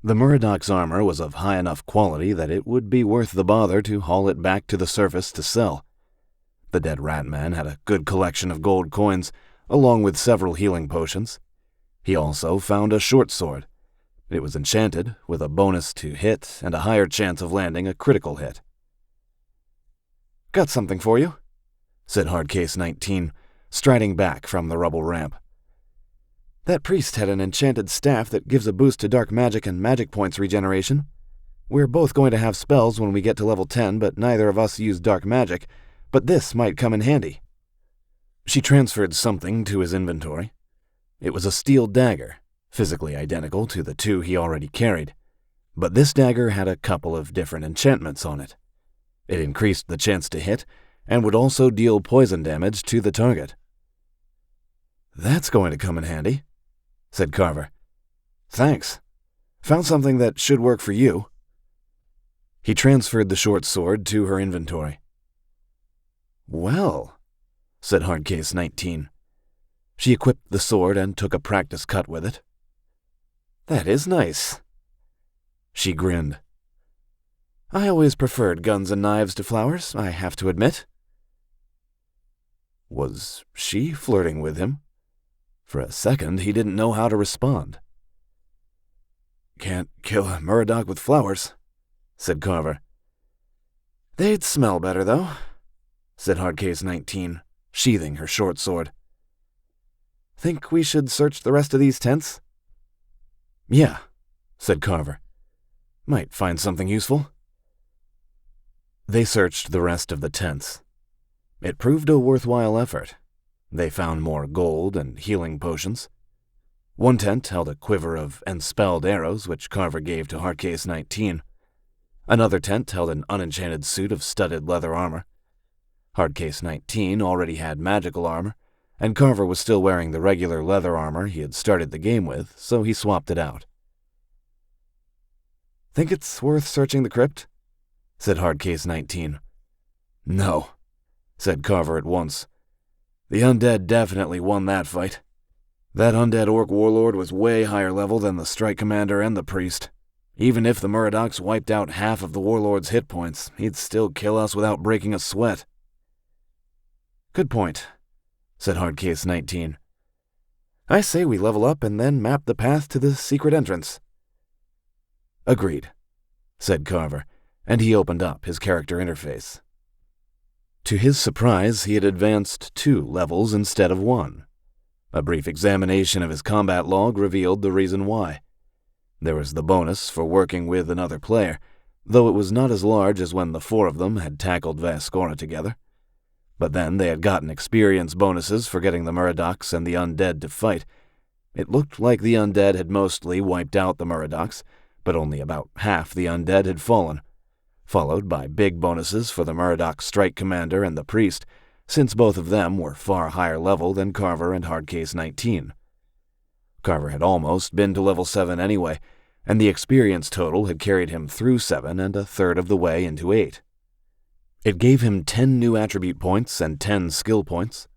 [SPEAKER 3] The Muradoc's armor was of high enough quality that it would be worth the bother to haul it back to the surface to sell. The dead Ratman had a good collection of gold coins, along with several healing potions. He also found a short sword. It was enchanted, with a bonus to hit and a higher chance of landing a critical hit. Got something for you, said Hardcase 19, striding back from the rubble ramp. That priest had an enchanted staff that gives a boost to dark magic and magic points regeneration. We're both going to have spells when we get to level 10, but neither of us use dark magic, but this might come in handy. She transferred something to his inventory. It was a steel dagger, physically identical to the two he already carried, but this dagger had a couple of different enchantments on it. It increased the chance to hit, and would also deal poison damage to the target. That's going to come in handy, said Carver. Thanks. Found something that should work for you. He transferred the short sword to her inventory. Well, said Hardcase 19. She equipped the sword and took a practice cut with it. That is nice. She grinned. I always preferred guns and knives to flowers, I have to admit. Was she flirting with him? For a second, he didn't know how to respond. Can't kill a Muradoc with flowers, said Carver. They'd smell better, though, said Hardcase 19, sheathing her short sword. Think we should search the rest of these tents? Yeah, said Carver. Might find something useful. They searched the rest of the tents. It proved a worthwhile effort. They found more gold and healing potions. One tent held a quiver of enspelled arrows, which Carver gave to Hardcase 19. Another tent held an unenchanted suit of studded leather armor. Hardcase 19 already had magical armor, and Carver was still wearing the regular leather armor he had started the game with, so he swapped it out. Think it's worth searching the crypt? Said Hardcase 19. No, said Carver at once. The undead definitely won that fight. That undead orc warlord was way higher level than the strike commander and the priest. Even if the Muradocs wiped out half of the warlord's hit points, he'd still kill us without breaking a sweat. Good point, said Hardcase 19. I say we level up and then map the path to the secret entrance. Agreed, said Carver, and he opened up his character interface. To his surprise, he had advanced 2 levels instead of 1. A brief examination of his combat log revealed the reason why. There was the bonus for working with another player, though it was not as large as when the 4 of them had tackled Vascora together. But then they had gotten experience bonuses for getting the Muradocs and the undead to fight. It looked like the undead had mostly wiped out the Muradocs, but only about half the undead had fallen, followed by big bonuses for the Muradoc strike commander and the priest, since both of them were far higher level than Carver and Hardcase 19.
[SPEAKER 1] Carver had almost been to level 7 anyway, and the experience total had carried him through 7 and a third of the way into 8. It gave him 10 new attribute points and 10 skill points.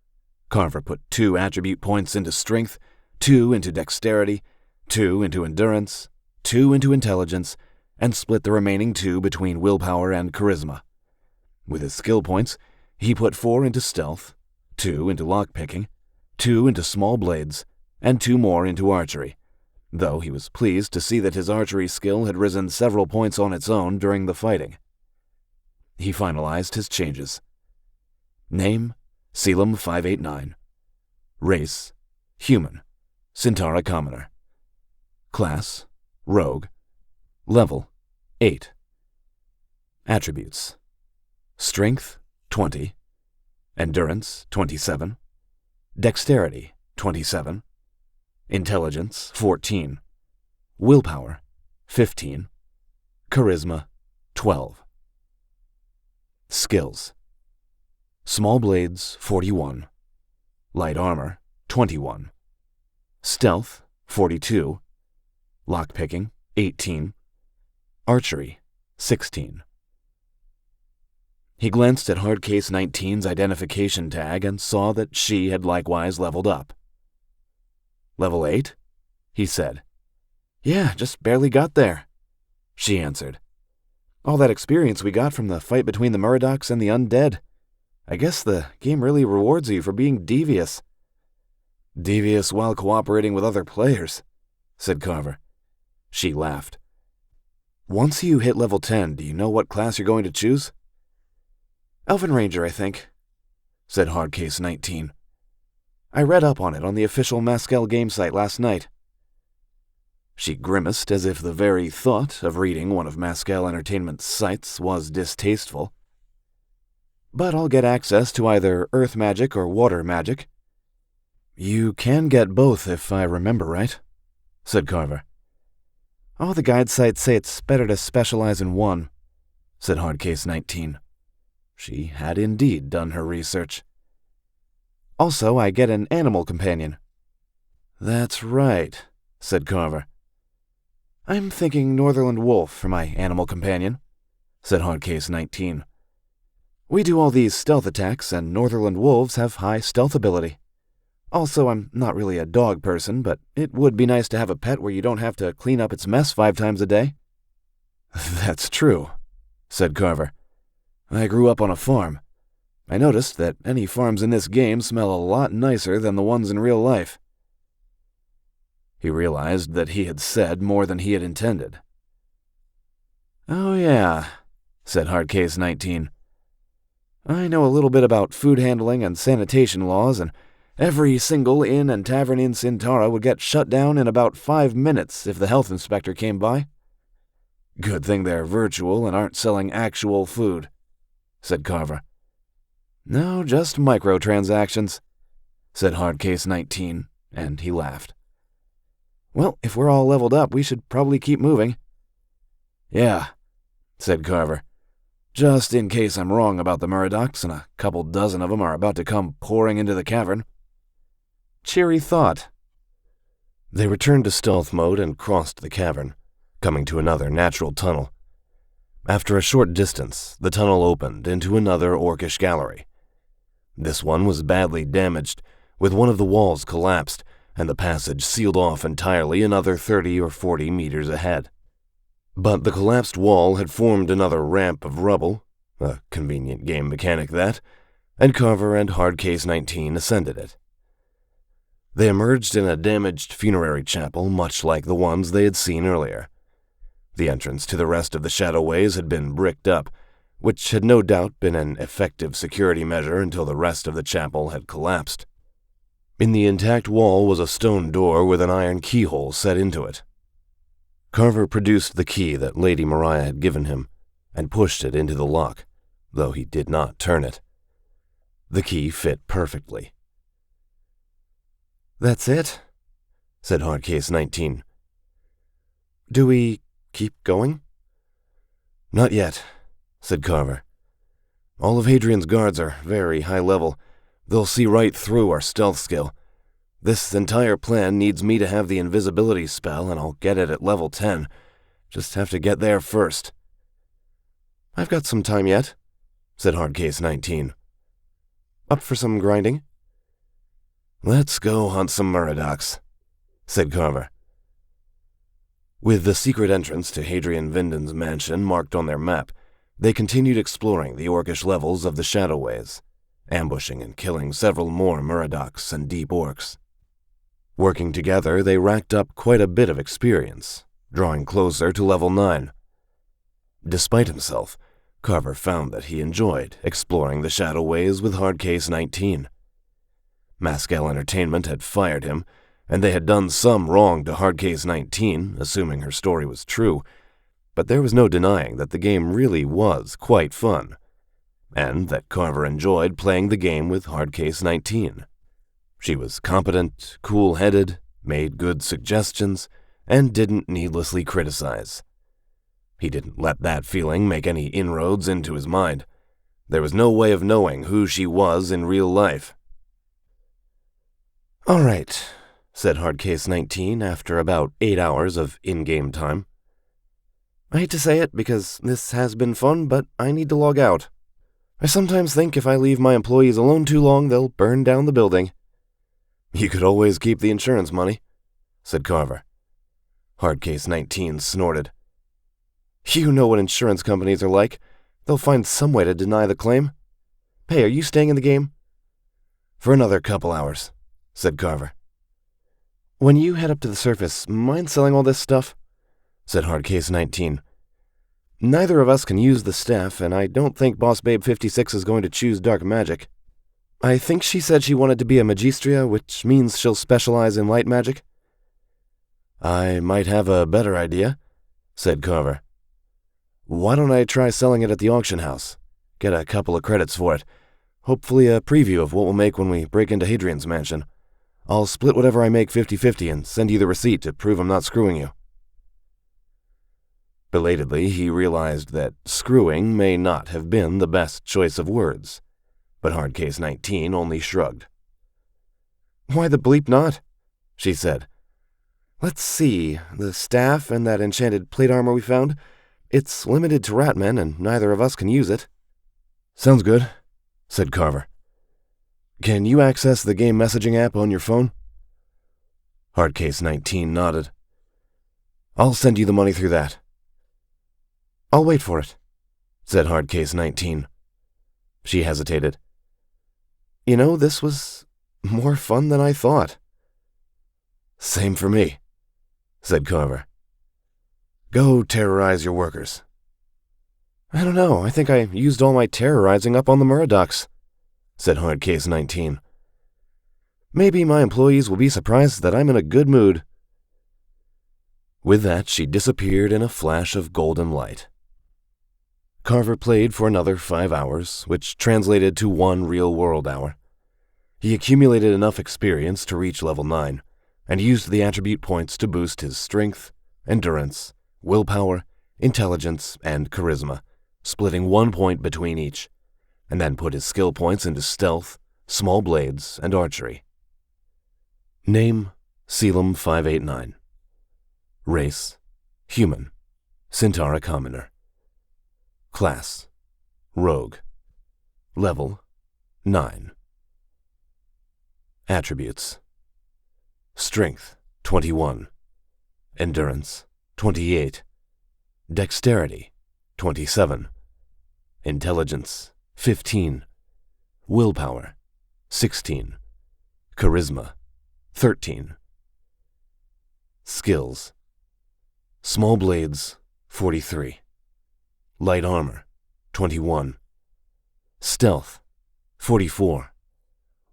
[SPEAKER 1] Carver put 2 attribute points into strength, 2 into dexterity, 2 into endurance, 2 into intelligence, and split the remaining 2 between willpower and charisma. With his skill points, he put 4 into stealth, 2 into lockpicking, 2 into small blades, and 2 more into archery, though he was pleased to see that his archery skill had risen several points on its own during the fighting. He finalized his changes. Name, Selim 589. Race, human, Centaura commoner. Class, rogue. Level, 8. Attributes: strength, 20. Endurance, 27. Dexterity, 27. Intelligence, 14. Willpower, 15. Charisma, 12. Skills: small blades, 41. Light armor, 21. Stealth, 42. Lockpicking, 18. Archery, 16. He glanced at Hardcase 19's identification tag and saw that she had likewise leveled up. Level 8? He said. Yeah, just barely got there, she answered. All that experience we got from the fight between the Murdochs and the undead. I guess the game really rewards you for being devious. Devious while cooperating with other players, said Carver. She laughed. Once you hit level 10, do you know what class you're going to choose? Elven Ranger, I think, said Hardcase 19. I read up on it on the official Mascal game site last night. She grimaced as if the very thought of reading one of Mascal Entertainment's sites was distasteful. But I'll get access to either earth magic or water magic. You can get both if I remember right, said Carver. All the guide sites say it's better to specialize in one, said Hardcase 19. She had indeed done her research. Also, I get an animal companion. That's right, said Carver. I'm thinking Northerland Wolf for my animal companion, said Hardcase 19. We do all these stealth attacks, and Northerland Wolves have high stealth ability. Also, I'm not really a dog person, but it would be nice to have a pet where you don't have to clean up its mess 5 times a day. That's true, said Carver. I grew up on a farm. I noticed that any farms in this game smell a lot nicer than the ones in real life. He realized that he had said more than he had intended. Oh yeah, said Hardcase 19. I know a little bit about food handling and sanitation laws, and every single inn and tavern in Centaura would get shut down in about 5 minutes if the health inspector came by. Good thing they're virtual and aren't selling actual food, said Carver. No, just microtransactions, said Hardcase 19, and he laughed. Well, if we're all leveled up, we should probably keep moving. Yeah, said Carver. Just in case I'm wrong about the Murdochs and a couple dozen of them are about to come pouring into the cavern. Cheery thought. They returned to stealth mode and crossed the cavern, coming to another natural tunnel. After a short distance, the tunnel opened into another orcish gallery. This one was badly damaged, with one of the walls collapsed, and the passage sealed off entirely another 30 or 40 meters ahead. But the collapsed wall had formed another ramp of rubble, a convenient game mechanic that, and Carver and Hardcase 19 ascended it. They emerged in a damaged funerary chapel much like the ones they had seen earlier. The entrance to the rest of the shadowways had been bricked up, which had no doubt been an effective security measure until the rest of the chapel had collapsed. In the intact wall was a stone door with an iron keyhole set into it. Carver produced the key that Lady Mariah had given him and pushed it into the lock, though he did not turn it. The key fit perfectly. That's it, said Hardcase 19. Do we keep going? Not yet, said Carver. All of Hadrian's guards are very high level. They'll see right through our stealth skill.
[SPEAKER 2] This entire plan needs me to have the invisibility spell, and I'll get it at level 10. Just have to get there first.
[SPEAKER 3] I've got some time yet, said Hardcase 19. Up for some grinding?
[SPEAKER 2] Let's go hunt some Muradocs, said Carver.
[SPEAKER 1] With the secret entrance to Hadrian Vinden's mansion marked on their map, they continued exploring the orcish levels of the Shadowways, ambushing and killing several more Muradocs and deep orcs. Working together, they racked up quite a bit of experience, drawing closer to level 9. Despite himself, Carver found that he enjoyed exploring the Shadowways with Hardcase 19. Maskell Entertainment had fired him, and they had done some wrong to Hardcase 19, assuming her story was true, but there was no denying that the game really was quite fun, and that Carver enjoyed playing the game with Hardcase 19. She was competent, cool-headed, made good suggestions, and didn't needlessly criticize. He didn't let that feeling make any inroads into his mind. There was no way of knowing who she was in real life.
[SPEAKER 3] "All right," said Hardcase 19 after about 8 hours of in-game time. "I hate to say it because this has been fun, but I need to log out. I sometimes think if I leave my employees alone too long, they'll burn down the building."
[SPEAKER 1] "You could always keep the insurance money," said Carver. Hardcase 19 snorted.
[SPEAKER 3] "You know what insurance companies are like. They'll find some way to deny the claim. Hey, are you staying in the game?"
[SPEAKER 1] "For another couple hours," said Carver.
[SPEAKER 3] "When you head up to the surface, mind selling all this stuff?" said Hardcase 19. "Neither of us can use the staff, and I don't think Boss Babe 56 is going to choose dark magic. I think she said she wanted to be a magistria, which means she'll specialize in light magic."
[SPEAKER 1] "I might have a better idea," said Carver. "Why don't I try selling it at the auction house? Get a couple of credits for it. Hopefully a preview of what we'll make when we break into Hadrian's mansion. I'll split whatever I make 50-50 and send you the receipt to prove I'm not screwing you." Belatedly, he realized that screwing may not have been the best choice of words, but Hardcase 19 only shrugged.
[SPEAKER 3] "Why the bleep not?" she said. "Let's see, the staff and that enchanted plate armor we found. It's limited to Ratmen, and neither of us can use it."
[SPEAKER 1] "Sounds good," said Carver. "Can you access the game messaging app on your phone?" Hardcase 19 nodded. "I'll send you the money through that."
[SPEAKER 3] "I'll wait for it,"
[SPEAKER 1] said Hardcase 19. She hesitated.
[SPEAKER 3] "You know, this was more fun than I thought."
[SPEAKER 1] "Same for me," said Carver. "Go terrorize your workers."
[SPEAKER 3] "I don't know. I think I used all my terrorizing up on the Muradocs," said Hardcase 19. "Maybe my employees will be surprised that I'm in a good mood."
[SPEAKER 1] With that, she disappeared in a flash of golden light. Carver played for another 5 hours, which translated to 1 real-world hour. He accumulated enough experience to reach level 9, and used the attribute points to boost his strength, endurance, willpower, intelligence, and charisma, splitting 1 point between each, and then put his skill points into stealth, small blades, and archery. Name, Selim 589. Race, human, Centaura commoner. Class, rogue. Level, 9. Attributes: Strength, 21. Endurance, 28. Dexterity, 27. Intelligence, 15. Willpower, 16. Charisma, 13. Skills: Small blades, 43. Light armor, 21. Stealth, 44.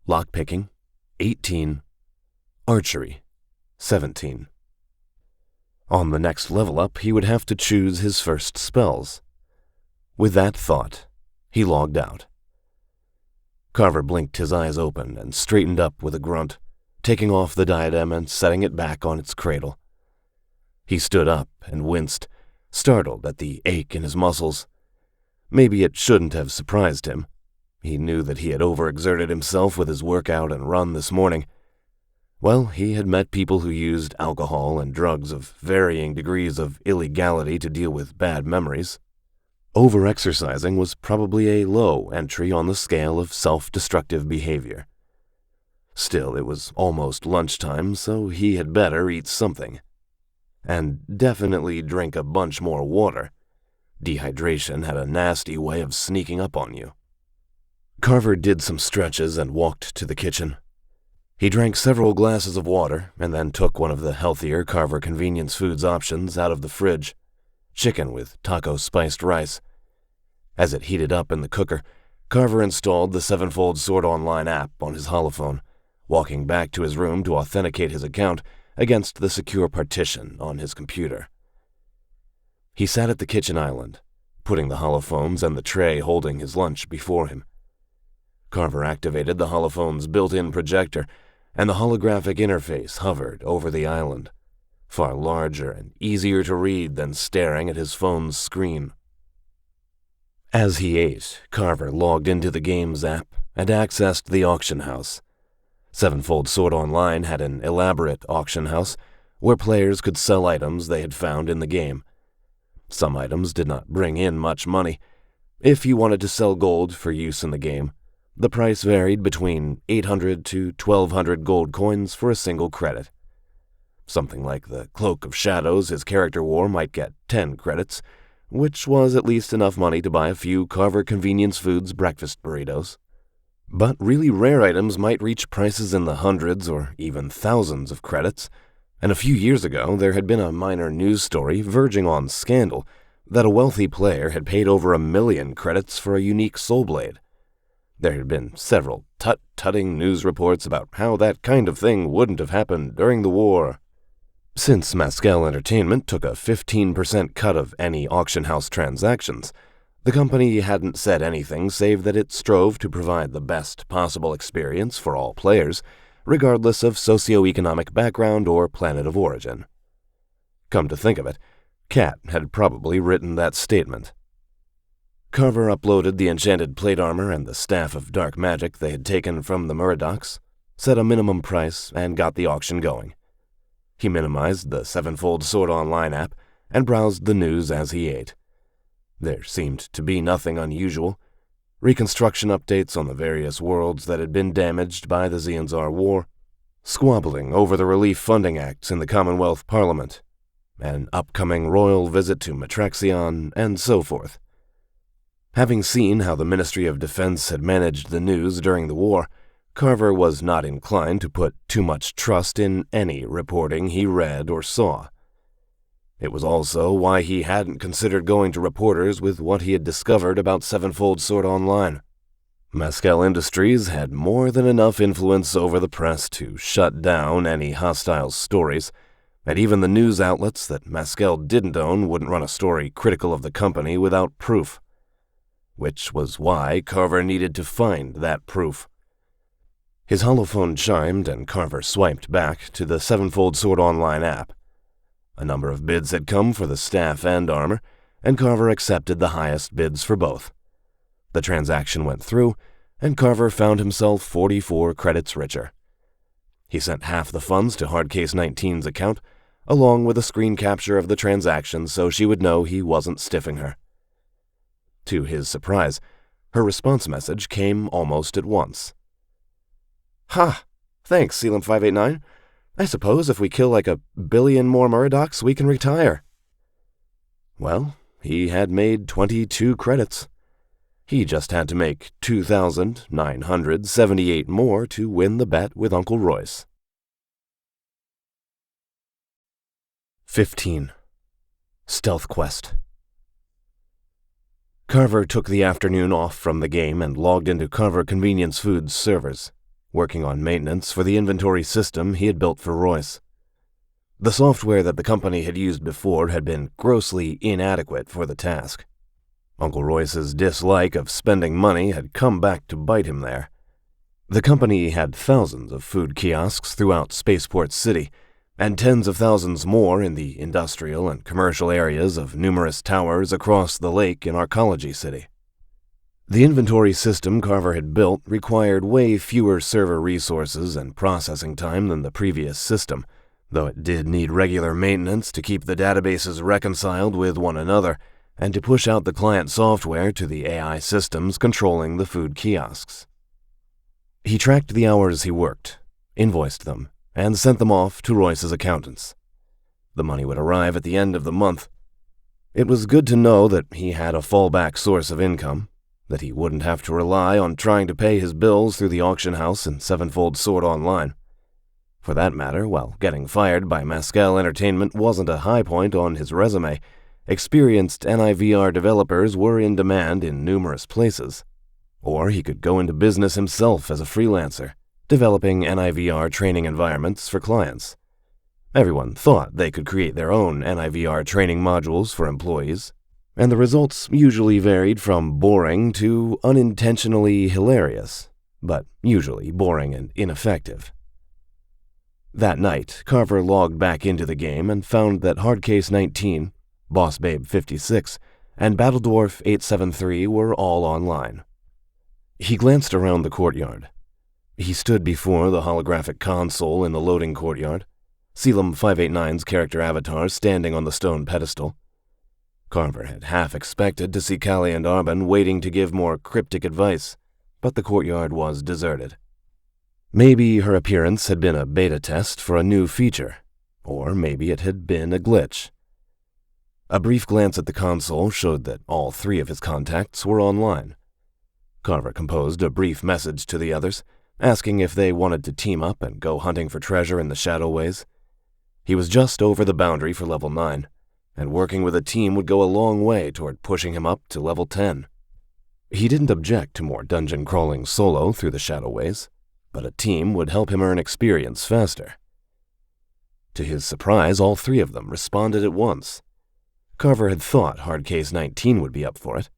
[SPEAKER 1] Lockpicking, 18. Archery, 17. On the next level up, he would have to choose his first spells. With that thought, he logged out. Carver blinked his eyes open and straightened up with a grunt, taking off the diadem and setting it back on its cradle. He stood up and winced, startled at the ache in his muscles. Maybe it shouldn't have surprised him. He knew that he had overexerted himself with his workout and run this morning. Well, he had met people who used alcohol and drugs of varying degrees of illegality to deal with bad memories. Overexercising was probably a low entry on the scale of self-destructive behavior. Still, it was almost lunchtime, so he had better eat something. And definitely drink a bunch more water. Dehydration had a nasty way of sneaking up on you. Carver did some stretches and walked to the kitchen. He drank several glasses of water and then took one of the healthier Carver Convenience Foods options out of the fridge, chicken with taco-spiced rice. As it heated up in the cooker, Carver installed the Sevenfold Sword Online app on his holophone, walking back to his room to authenticate his account against the secure partition on his computer. He sat at the kitchen island, putting the holophones and the tray holding his lunch before him. Carver activated the holophone's built-in projector, and the holographic interface hovered over the island, far larger and easier to read than staring at his phone's screen. As he ate, Carver logged into the game's app and accessed the auction house. Sevenfold Sword Online had an elaborate auction house where players could sell items they had found in the game. Some items did not bring in much money. If you wanted to sell gold for use in the game, the price varied between 800 to 1,200 gold coins for a single credit. Something like the Cloak of Shadows his character wore might get 10 credits, which was at least enough money to buy a few Carver Convenience Foods breakfast burritos. But really rare items might reach prices in the hundreds or even thousands of credits, and a few years ago there had been a minor news story verging on scandal that a wealthy player had paid over 1 million credits for a unique soul blade. There had been several tut-tutting news reports about how that kind of thing wouldn't have happened during the war. Since Mescal Entertainment took a 15% cut of any auction house transactions, the company hadn't said anything save that it strove to provide the best possible experience for all players, regardless of socioeconomic background or planet of origin. Come to think of it, Kat had probably written that statement. Carver uploaded the enchanted plate armor and the staff of dark magic they had taken from the Muradocs, set a minimum price, and got the auction going. He minimized the Sevenfold Sword Online app and browsed the news as he ate. There seemed to be nothing unusual. Reconstruction updates on the various worlds that had been damaged by the Xianzar War, squabbling over the relief funding acts in the Commonwealth Parliament, an upcoming royal visit to Matraxion, and so forth. Having seen how the Ministry of Defense had managed the news during the war, Carver was not inclined to put too much trust in any reporting he read or saw. It was also why he hadn't considered going to reporters with what he had discovered about Sevenfold Sword Online. Mescal Industries had more than enough influence over the press to shut down any hostile stories, and even the news outlets that Mescal didn't own wouldn't run a story critical of the company without proof. Which was why Carver needed to find that proof. His holophone chimed and Carver swiped back to the Sevenfold Sword Online app. A number of bids had come for the staff and armor, and Carver accepted the highest bids for both. The transaction went through, and Carver found himself 44 credits richer. He sent half the funds to Hardcase 19's account, along with a screen capture of the transaction so she would know he wasn't stiffing her. To his surprise, her response message came almost at once. "Ha! Thanks, Selim 589. I suppose if we kill like 1 billion more Muradocs, we can retire." Well, he had made 22 credits. He just had to make 2,978 more to win the bet with Uncle Royce. 15. Stealth Quest. Carver took the afternoon off from the game and logged into Carver Convenience Foods servers, working on maintenance for the inventory system he had built for Royce. The software that the company had used before had been grossly inadequate for the task. Uncle Royce's dislike of spending money had come back to bite him there. The company had thousands of food kiosks throughout Spaceport City, and tens of thousands more in the industrial and commercial areas of numerous towers across the lake in Arcology City. The inventory system Carver had built required way fewer server resources and processing time than the previous system, though it did need regular maintenance to keep the databases reconciled with one another and to push out the client software to the AI systems controlling the food kiosks. He tracked the hours he worked, invoiced them, and sent them off to Royce's accountants. The money would arrive at the end of the month. It was good to know that he had a fallback source of income, that he wouldn't have to rely on trying to pay his bills through the auction house and Sevenfold Sword Online. For that matter, while getting fired by Mescal Entertainment wasn't a high point on his resume, experienced NIVR developers were in demand in numerous places. Or he could go into business himself as a freelancer, developing NIVR training environments for clients. Everyone thought they could create their own NIVR training modules for employees, and the results usually varied from boring to unintentionally hilarious, but usually boring and ineffective. That night, Carver logged back into the game and found that Hardcase 19, Boss Babe 56, and Battledwarf 873 were all online. He glanced around the courtyard. He stood before the holographic console in the loading courtyard, Selim 589's character avatar standing on the stone pedestal. Carver had half expected to see Callie and Arbin waiting to give more cryptic advice, but the courtyard was deserted. Maybe her appearance had been a beta test for a new feature, or maybe it had been a glitch. A brief glance at the console showed that all three of his contacts were online. Carver composed a brief message to the others, asking if they wanted to team up and go hunting for treasure in the Shadowways. He was just over the boundary for level 9, and working with a team would go a long way toward pushing him up to level 10. He didn't object to more dungeon crawling solo through the Shadowways, but a team would help him earn experience faster. To his surprise, all three of them responded at once. Carver had thought Hardcase 19 would be up for it,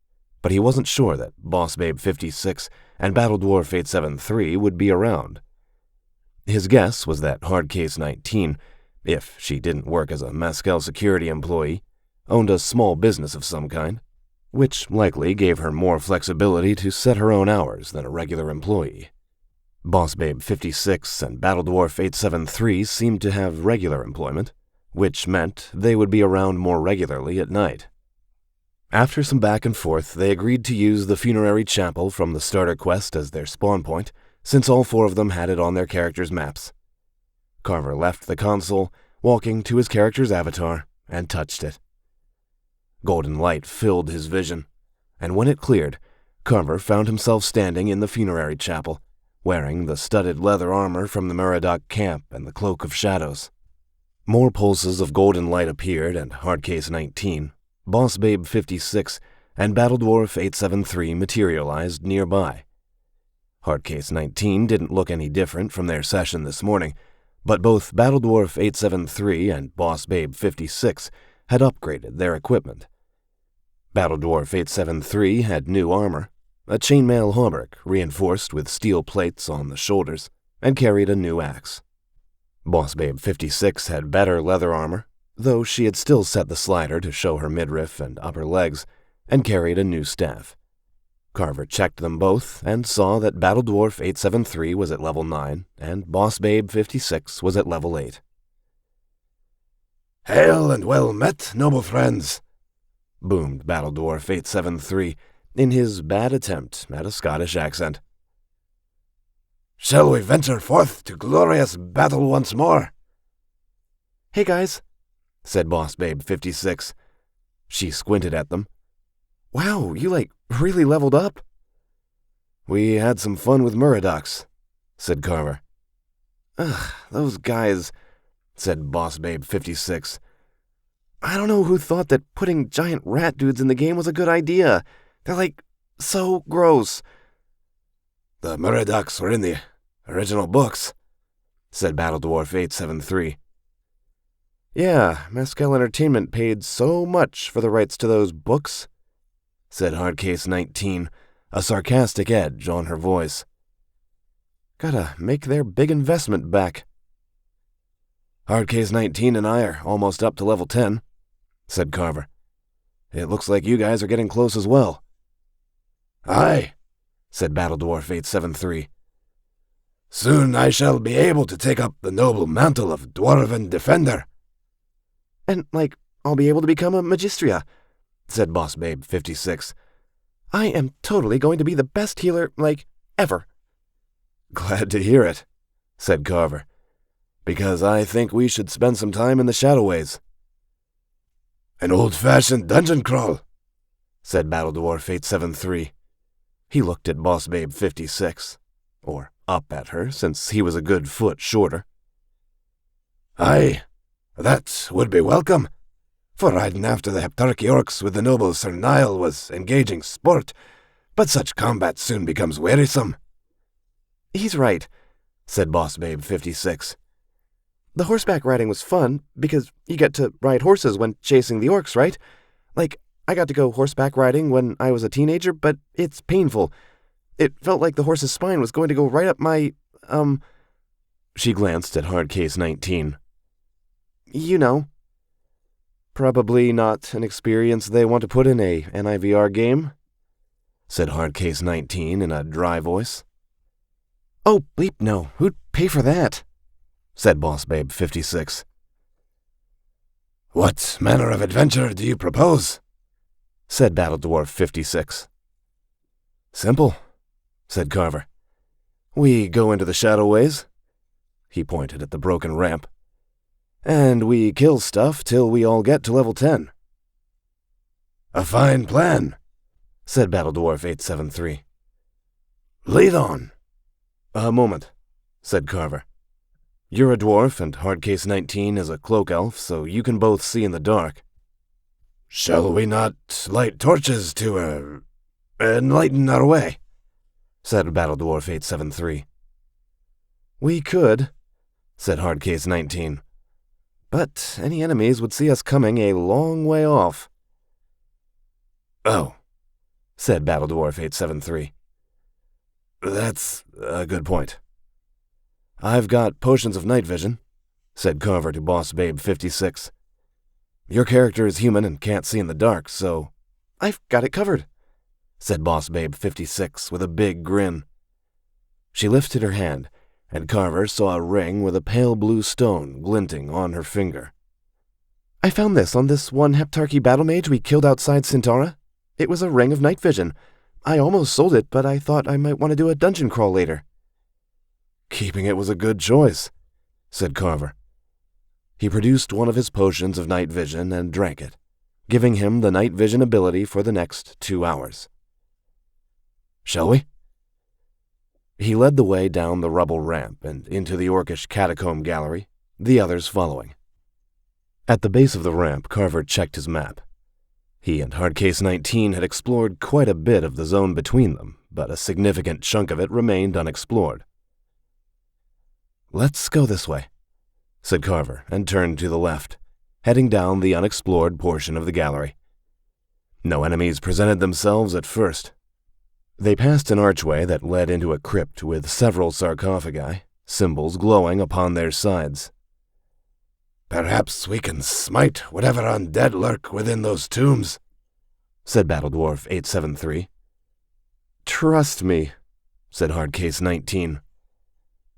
[SPEAKER 1] but he wasn't sure that Boss Babe 56 and Battledwarf 873 would be around. His guess was that Hardcase 19, if she didn't work as a Mescal security employee, owned a small business of some kind, which likely gave her more flexibility to set her own hours than a regular employee. Boss Babe 56 and Battledwarf 873 seemed to have regular employment, which meant they would be around more regularly at night. After some back and forth, they agreed to use the funerary chapel from the starter quest as their spawn point, since all four of them had it on their characters' maps. Carver left the console, walking to his character's avatar, and touched it. Golden light filled his vision, and when it cleared, Carver found himself standing in the funerary chapel, wearing the studded leather armor from the Meridoc camp and the Cloak of Shadows. More pulses of golden light appeared, and Hardcase 19, Boss Babe 56, and Battledwarf 873 materialized nearby. Hardcase 19 didn't look any different from their session this morning, but both Battledwarf 873 and Boss Babe 56 had upgraded their equipment. Battledwarf 873 had new armor, a chainmail hauberk reinforced with steel plates on the shoulders, and carried a new axe. Boss Babe 56 had better leather armor, though she had still set the slider to show her midriff and upper legs, and carried a new staff. Carver checked them both and saw that Battledwarf 873 was at level 9 and Boss Babe 56 was at level 8.
[SPEAKER 4] "Hail and well met, noble friends,"
[SPEAKER 1] boomed Battledwarf 873 in his bad attempt at a Scottish accent.
[SPEAKER 4] "Shall we venture forth to glorious battle once more?"
[SPEAKER 3] "Hey guys,"
[SPEAKER 1] said Boss Babe 56. She squinted at them.
[SPEAKER 3] "Wow, you really leveled up."
[SPEAKER 1] "We had some fun with Meridocs," said Carver.
[SPEAKER 3] "Ugh, those guys,"
[SPEAKER 1] said Boss Babe 56.
[SPEAKER 3] "I don't know who thought that putting giant rat dudes in the game was a good idea. They're so gross."
[SPEAKER 4] "The Meridocs were in the original books,"
[SPEAKER 1] said Battledwarf 873.
[SPEAKER 3] "Yeah, Mescal Entertainment paid so much for the rights to those books,"
[SPEAKER 1] said Hardcase 19, a sarcastic edge on her voice.
[SPEAKER 3] "Gotta make their big investment back."
[SPEAKER 1] "Hardcase 19 and I are almost up to level 10, said Carver. "It looks like you guys are getting close as well."
[SPEAKER 4] Aye, said Battle Dwarf 873. Soon I shall be able to take up the noble mantle of Dwarven Defender.
[SPEAKER 3] And, I'll be able to become a Magistria, said Boss Babe 56. I am totally going to be the best healer, ever.
[SPEAKER 2] Glad to hear it, said Carver, because I think we should spend some time in the Shadowways.
[SPEAKER 4] An old-fashioned dungeon crawl,
[SPEAKER 2] said Battle Dwarf 873. He looked at Boss Babe 56, or up at her, since he was a good foot shorter.
[SPEAKER 4] Aye, that would be welcome, for riding after the Heptarchy orcs with the noble Sir Niall was engaging sport, but such combat soon becomes wearisome.
[SPEAKER 3] He's right,
[SPEAKER 2] said Boss Babe 56.
[SPEAKER 3] The horseback riding was fun, because you get to ride horses when chasing the orcs, right? I got to go horseback riding when I was a teenager, but it's painful. It felt like the horse's spine was going to go right up my,
[SPEAKER 2] She glanced at Hardcase 19.
[SPEAKER 3] You know.
[SPEAKER 2] Probably not an experience they want to put in a NIVR game, said Hardcase 19 in a dry voice.
[SPEAKER 3] Oh, bleep no. Who'd pay for that?
[SPEAKER 2] Said Boss Babe 56.
[SPEAKER 4] What manner of adventure do you propose?
[SPEAKER 2] Said Battle Dwarf 56. Simple, said Carver. We go into the Shadowways. He pointed at the broken ramp. And we kill stuff till we all get to level 10.
[SPEAKER 4] A fine plan,
[SPEAKER 2] said Battle Dwarf 873.
[SPEAKER 4] Lead on.
[SPEAKER 2] A moment, said Carver. You're a dwarf and Hardcase 19 is a cloak elf, so you can both see in the dark.
[SPEAKER 4] Shall we not light torches to, enlighten our way?
[SPEAKER 2] Said Battle Dwarf 873. We could, said Hardcase 19. But any enemies would see us coming a long way off.
[SPEAKER 4] Oh,
[SPEAKER 2] said Battle Dwarf 873. That's a good point. I've got potions of night vision, said Carver to Boss Babe 56. Your character is human and can't see in the dark, so
[SPEAKER 3] I've got it covered,
[SPEAKER 2] said Boss Babe 56 with a big grin. She lifted her hand, and Carver saw a ring with a pale blue stone glinting on her finger.
[SPEAKER 3] I found this on this one Heptarchy battle mage we killed outside Centaura. It was a ring of night vision. I almost sold it, but I thought I might want to do a dungeon crawl later.
[SPEAKER 2] Keeping it was a good choice, said Carver. He produced one of his potions of night vision and drank it, giving him the night vision ability for the next 2 hours. Shall we? He led the way down the rubble ramp and into the orcish catacomb gallery, the others following. At the base of the ramp, Carver checked his map. He and Hardcase 19 had explored quite a bit of the zone between them, but a significant chunk of it remained unexplored. Let's go this way, said Carver, and turned to the left, heading down the unexplored portion of the gallery. No enemies presented themselves at first. They passed an archway that led into a crypt with several sarcophagi, symbols glowing upon their sides.
[SPEAKER 4] Perhaps we can smite whatever undead lurk within those tombs, said Battle Dwarf 873.
[SPEAKER 2] Trust me, said Hardcase 19.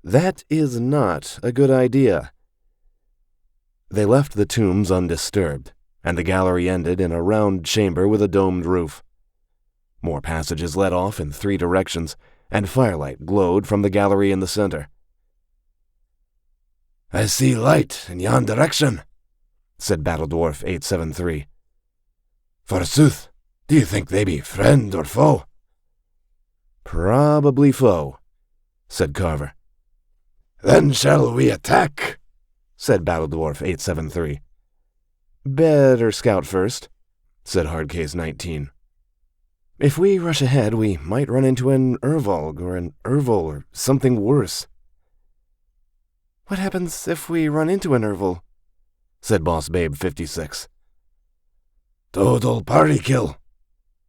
[SPEAKER 2] That is not a good idea. They left the tombs undisturbed, and the gallery ended in a round chamber with a domed roof. More passages led off in 3 directions, and firelight glowed from the gallery in the center.
[SPEAKER 4] I see light in yon direction,
[SPEAKER 2] said Battle Dwarf 873.
[SPEAKER 4] Forsooth, do you think they be friend or foe?
[SPEAKER 2] Probably foe, said Carver.
[SPEAKER 4] Then shall we attack?
[SPEAKER 2] Said Battle Dwarf 873. Better scout first, said Hardcase 19. If we rush ahead, we might run into an Urvolg or an Urvol or something worse. What happens if we run into an Urvol? Said Boss Babe 56.
[SPEAKER 4] Total party kill,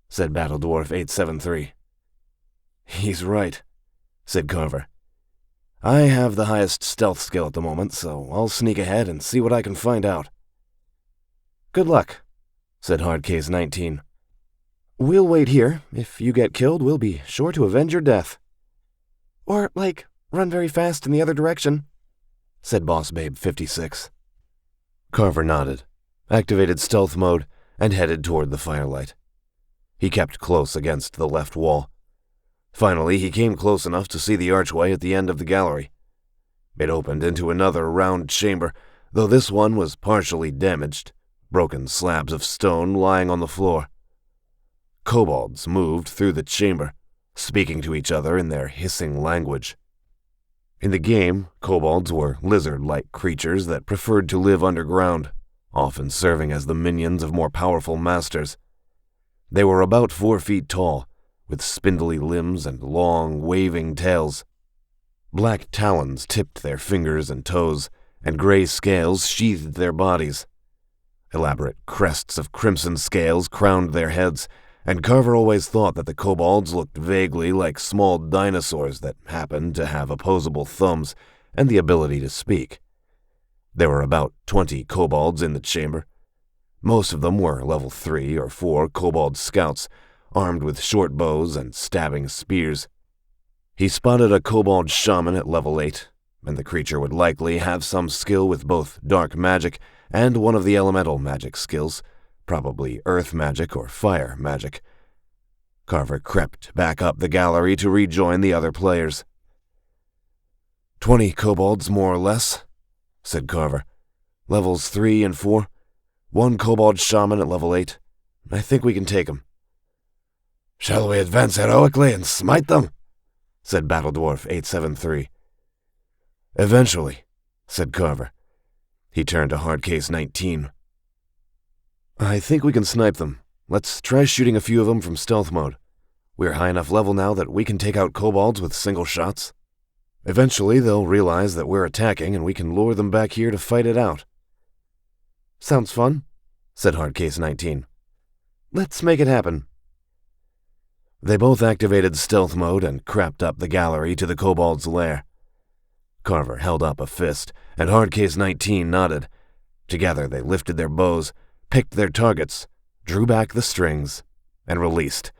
[SPEAKER 2] said Battle Dwarf 873. He's right, said Carver. I have the highest stealth skill at the moment, so I'll sneak ahead and see what I can find out. Good luck, said Hardcase 19.
[SPEAKER 3] We'll wait here. If you get killed, we'll be sure to avenge your death. Or, run very fast in the other direction, said Boss Babe 56.
[SPEAKER 1] Carver nodded, activated stealth mode, and headed toward the firelight. He kept close against the left wall. Finally, he came close enough to see the archway at the end of the gallery. It opened into another round chamber, though this one was partially damaged, broken slabs of stone lying on the floor. Kobolds moved through the chamber, speaking to each other in their hissing language. In the game, kobolds were lizard-like creatures that preferred to live underground, often serving as the minions of more powerful masters. They were about 4 feet tall, with spindly limbs and long, waving tails. Black talons tipped their fingers and toes, and gray scales sheathed their bodies. Elaborate crests of crimson scales crowned their heads, and Carver always thought that the kobolds looked vaguely like small dinosaurs that happened to have opposable thumbs and the ability to speak. There were about 20 kobolds in the chamber. Most of them were level 3 or 4 kobold scouts, armed with short bows and stabbing spears. He spotted a kobold shaman at level 8, and the creature would likely have some skill with both dark magic and one of the elemental magic skills, probably earth magic or fire magic. Carver crept back up the gallery to rejoin the other players. 20 kobolds, more or less, said Carver. Levels 3 and 4. 1 kobold shaman at level 8. I think we can take him.
[SPEAKER 4] Shall we advance heroically and smite them? Said Battledwarf 873.
[SPEAKER 1] Eventually, said Carver. He turned to Hardcase 19. I think we can snipe them. Let's try shooting a few of them from stealth mode. We're high enough level now that we can take out kobolds with single shots. Eventually, they'll realize that we're attacking and we can lure them back here to fight it out.
[SPEAKER 3] Sounds fun,
[SPEAKER 1] said Hardcase 19.
[SPEAKER 3] Let's make it happen.
[SPEAKER 1] They both activated stealth mode and crept up the gallery to the kobold's lair. Carver held up a fist, and Hardcase 19 nodded. Together they lifted their bows, picked their targets, drew back the strings, and released.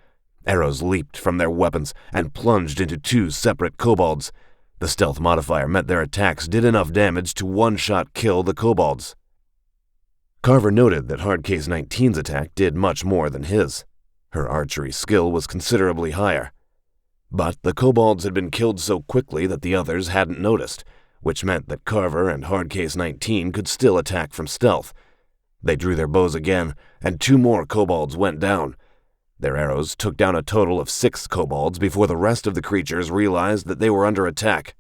[SPEAKER 1] Arrows leaped from their weapons and plunged into 2 separate kobolds. The stealth modifier meant their attacks did enough damage to one-shot kill the kobolds. Carver noted that Hardcase 19's attack did much more than his. Her archery skill was considerably higher. But the kobolds had been killed so quickly that the others hadn't noticed, which meant that Carver and Hardcase 19 could still attack from stealth. They drew their bows again, and 2 more kobolds went down. Their arrows took down a total of 6 kobolds before the rest of the creatures realized that they were under attack.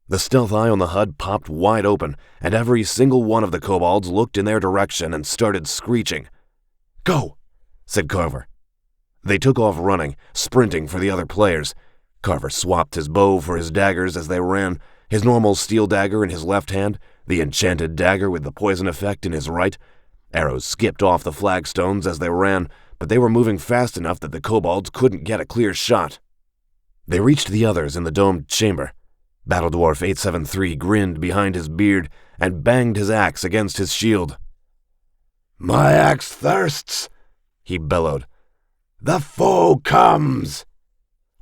[SPEAKER 1] The stealth eye on the HUD popped wide open, and every single one of the kobolds looked in their direction and started screeching. "Go!" said Carver. They took off running, sprinting for the other players. Carver swapped his bow for his daggers as they ran, his normal steel dagger in his left hand, the enchanted dagger with the poison effect in his right. Arrows skipped off the flagstones as they ran, but they were moving fast enough that the kobolds couldn't get a clear shot. They reached the others in the domed chamber. Battledwarf 873 grinned behind his beard and banged his axe against his shield.
[SPEAKER 4] "My axe thirsts," he bellowed. "The foe comes!"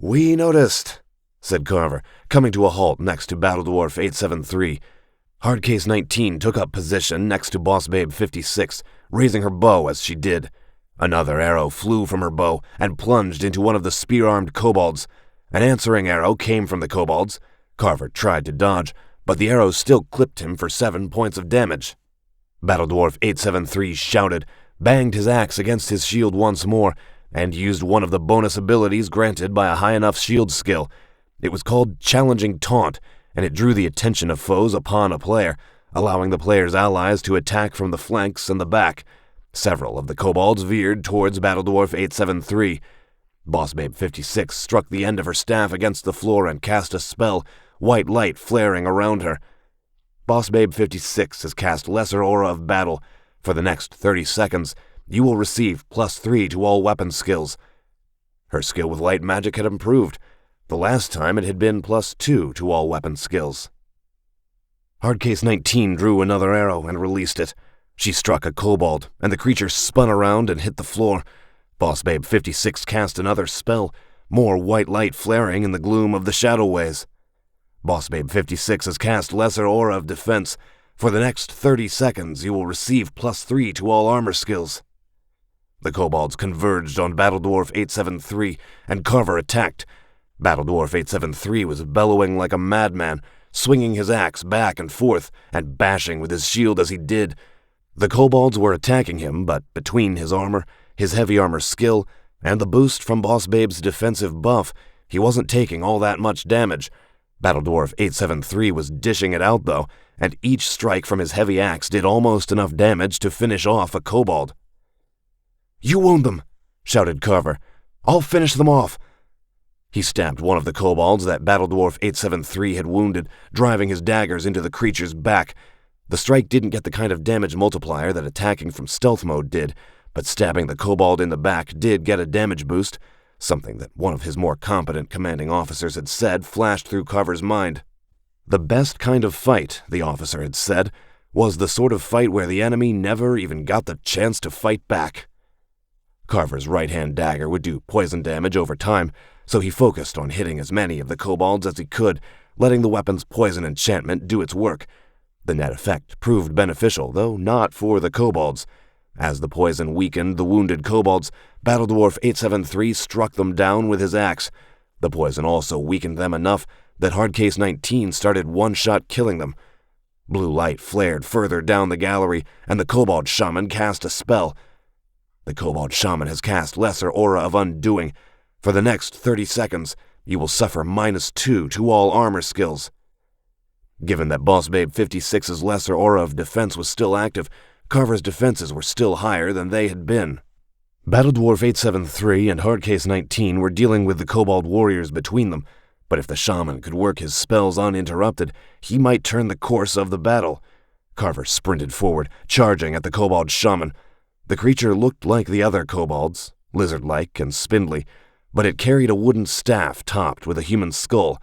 [SPEAKER 1] "We noticed," said Carver, coming to a halt next to Battledwarf 873. Hardcase 19 took up position next to Boss Babe 56, raising her bow as she did. Another arrow flew from her bow and plunged into one of the spear-armed kobolds. An answering arrow came from the kobolds. Carver tried to dodge, but the arrow still clipped him for 7 points of damage. Battledwarf 873 shouted, banged his axe against his shield once more, and used one of the bonus abilities granted by a high enough shield skill. It was called Challenging Taunt, and it drew the attention of foes upon a player, allowing the player's allies to attack from the flanks and the back. Several of the kobolds veered towards Battledwarf 873. Boss Babe 56 struck the end of her staff against the floor and cast a spell, white light flaring around her. Boss Babe 56 has cast Lesser Aura of Battle. For the next 30 seconds, you will receive +3 to all weapon skills. Her skill with light magic had improved. The last time it had been +2 to all weapon skills. Hardcase 19 drew another arrow and released it. She struck a kobold, and the creature spun around and hit the floor. Boss Babe 56 cast another spell, more white light flaring in the gloom of the shadow-ways. Boss Babe 56 has cast Lesser Aura of Defense. For the next 30 seconds, you will receive +3 to all armor skills. The kobolds converged on Battledwarf 873, and Carver attacked. Battledwarf 873 was bellowing like a madman, swinging his axe back and forth, and bashing with his shield as he did. The kobolds were attacking him, but between his armor, his heavy armor skill, and the boost from Boss Babe's defensive buff, he wasn't taking all that much damage. Battledwarf 873 was dishing it out, though, and each strike from his heavy axe did almost enough damage to finish off a kobold. "You wound them," shouted Carver. "I'll finish them off." He stabbed one of the kobolds that Battledwarf 873 had wounded, driving his daggers into the creature's back. The strike didn't get the kind of damage multiplier that attacking from stealth mode did, but stabbing the kobold in the back did get a damage boost. Something that one of his more competent commanding officers had said flashed through Carver's mind. The best kind of fight, the officer had said, was the sort of fight where the enemy never even got the chance to fight back. Carver's right-hand dagger would do poison damage over time, so he focused on hitting as many of the kobolds as he could, letting the weapon's poison enchantment do its work. The net effect proved beneficial, though not for the kobolds. As the poison weakened the wounded kobolds, Battledwarf 873 struck them down with his axe. The poison also weakened them enough that Hardcase 19 started one-shot killing them. Blue light flared further down the gallery, and the kobold shaman cast a spell. The kobold shaman has cast Lesser Aura of Undoing. For the next 30 seconds, you will suffer -2 to all armor skills. Given that Boss Babe 56's Lesser Aura of Defense was still active, Carver's defenses were still higher than they had been. Battledwarf 873 and Hardcase 19 were dealing with the kobold warriors between them, but if the shaman could work his spells uninterrupted, he might turn the course of the battle. Carver sprinted forward, charging at the kobold shaman. The creature looked like the other kobolds, lizard-like and spindly, but it carried a wooden staff topped with a human skull.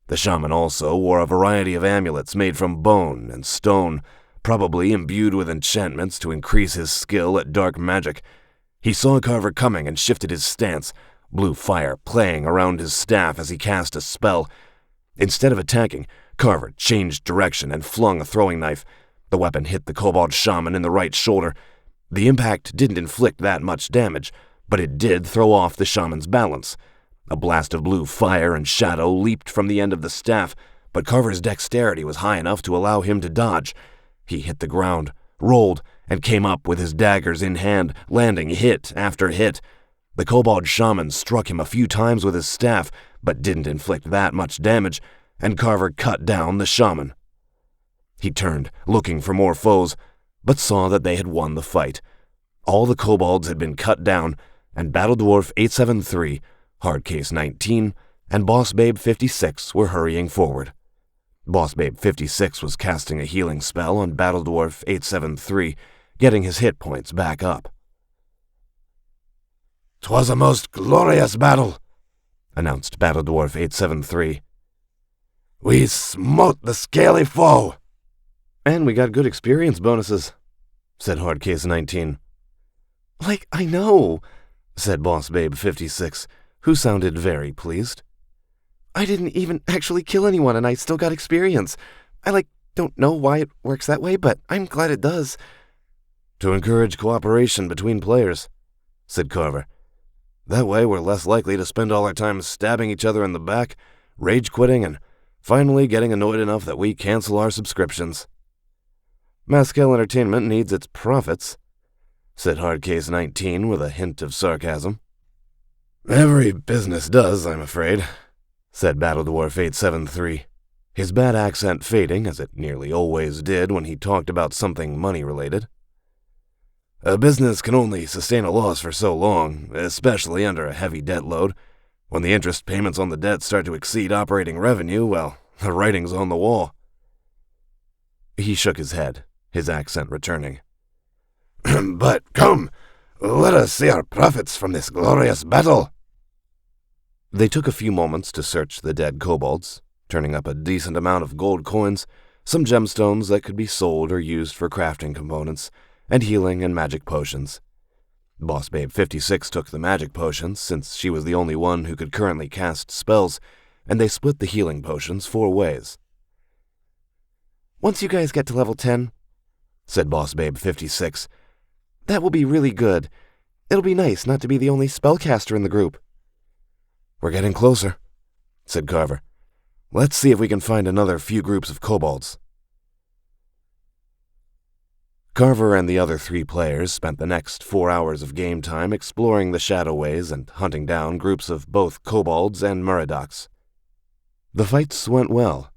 [SPEAKER 1] The shaman also wore a variety of amulets made from bone and stone, probably imbued with enchantments to increase his skill at dark magic. He saw Carver coming and shifted his stance, blue fire playing around his staff as he cast a spell. Instead of attacking, Carver changed direction and flung a throwing knife. The weapon hit the kobold shaman in the right shoulder. The impact didn't inflict that much damage, but it did throw off the shaman's balance. A blast of blue fire and shadow leaped from the end of the staff, but Carver's dexterity was high enough to allow him to dodge. He hit the ground, rolled, and came up with his daggers in hand, landing hit after hit. The kobold shaman struck him a few times with his staff, but didn't inflict that much damage, and Carver cut down the shaman. He turned, looking for more foes, but saw that they had won the fight. All the kobolds had been cut down, and Battledwarf 873, Hardcase 19, and Boss Babe 56 were hurrying forward. Boss Babe 56 was casting a healing spell on Battledwarf 873, getting his hit points back up.
[SPEAKER 4] "'Twas a most glorious battle,"
[SPEAKER 1] announced Battledwarf 873.
[SPEAKER 4] "We smote the scaly foe."
[SPEAKER 1] "And we got good experience bonuses," said Hardcase 19.
[SPEAKER 3] "Like, I know,"
[SPEAKER 1] said Boss Babe 56, who sounded very pleased.
[SPEAKER 3] "I didn't even actually kill anyone and I still got experience. I, don't know why it works that way, but I'm glad it does."
[SPEAKER 1] "To encourage cooperation between players," said Carver. "That way we're less likely to spend all our time stabbing each other in the back, rage-quitting, and finally getting annoyed enough that we cancel our subscriptions." "Mascal Entertainment needs its profits," said Hardcase 19 with a hint of sarcasm.
[SPEAKER 4] "Every business does, I'm afraid,"
[SPEAKER 1] said Battledwarf 873, his bad accent fading as it nearly always did when he talked about something money-related.
[SPEAKER 4] "A business can only sustain a loss for so long, especially under a heavy debt load. When the interest payments on the debt start to exceed operating revenue, well, the writing's on the wall."
[SPEAKER 1] He shook his head, his accent returning.
[SPEAKER 4] "But come, let us see our profits from this glorious battle."
[SPEAKER 1] They took a few moments to search the dead kobolds, turning up a decent amount of gold coins, some gemstones that could be sold or used for crafting components, and healing and magic potions. Boss Babe 56 took the magic potions, since she was the only one who could currently cast spells, and they split the healing potions 4 ways.
[SPEAKER 3] Once you guys get to level 10, said Boss Babe 56, that will be really good. It'll be nice not to be the only spellcaster in the group.
[SPEAKER 1] We're getting closer, said Carver. Let's see if we can find another few groups of kobolds. Carver and the other 3 players spent the next 4 hours of game time exploring the Shadowways and hunting down groups of both kobolds and muradocs. The fights went well.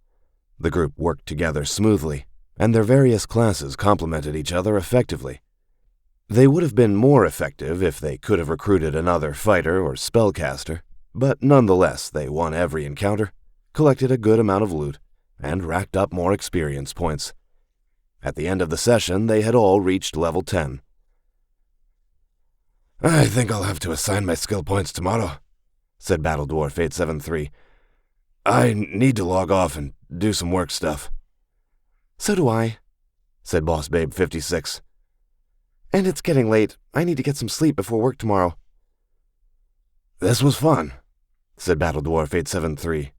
[SPEAKER 1] The group worked together smoothly, and their various classes complemented each other effectively. They would have been more effective if they could have recruited another fighter or spellcaster, but nonetheless they won every encounter, collected a good amount of loot, and racked up more experience points. At the end of the session, they had all reached level 10.
[SPEAKER 4] I think I'll have to assign my skill points tomorrow, said Battle Dwarf 873. I need to log off and do some work stuff.
[SPEAKER 3] So do I,
[SPEAKER 1] said Boss Babe 56.
[SPEAKER 3] And it's getting late. I need to get some sleep before work tomorrow.
[SPEAKER 4] This was fun,
[SPEAKER 1] said Battle Dwarf 873.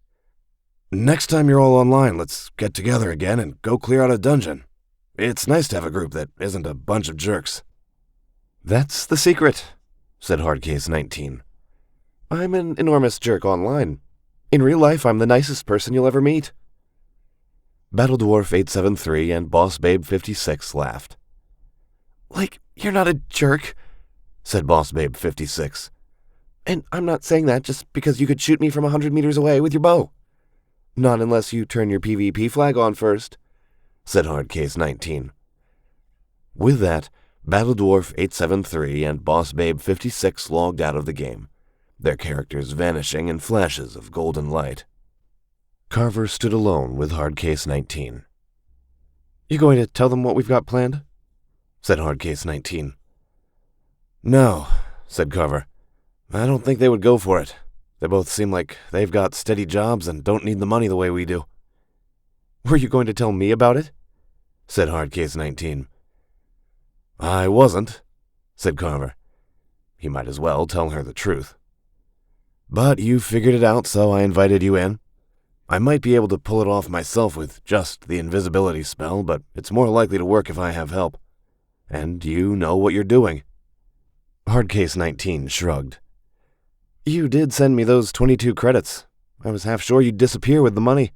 [SPEAKER 4] Next time you're all online, let's get together again and go clear out a dungeon. It's nice to have a group that isn't a bunch of jerks.
[SPEAKER 1] That's the secret, said Hardcase 19.
[SPEAKER 3] I'm an enormous jerk online. In real life, I'm the nicest person you'll ever meet.
[SPEAKER 1] Battle Dwarf 873 and Boss Babe 56 laughed.
[SPEAKER 3] Like, you're not a jerk,
[SPEAKER 1] said Boss Babe 56.
[SPEAKER 3] And I'm not saying that just because you could shoot me from 100 meters away with your bow. Not unless you turn your PvP flag on first,
[SPEAKER 1] said Hardcase 19. With that, Battle Dwarf 873 and Boss Babe 56 logged out of the game, their characters vanishing in flashes of golden light. Carver stood alone with Hardcase 19.
[SPEAKER 3] You going to tell them what we've got planned?
[SPEAKER 1] Said Hardcase 19. No, said Carver. I don't think they would go for it. They both seem like they've got steady jobs and don't need the money the way we do.
[SPEAKER 3] Were you going to tell me about it?
[SPEAKER 1] Said Hardcase 19. I wasn't, said Carver. He might as well tell her the truth. But you figured it out, so I invited you in. I might be able to pull it off myself with just the invisibility spell, but it's more likely to work if I have help. And you know what you're doing. Hardcase 19 shrugged.
[SPEAKER 3] You did send me those 22 credits. I was half sure you'd disappear with the money.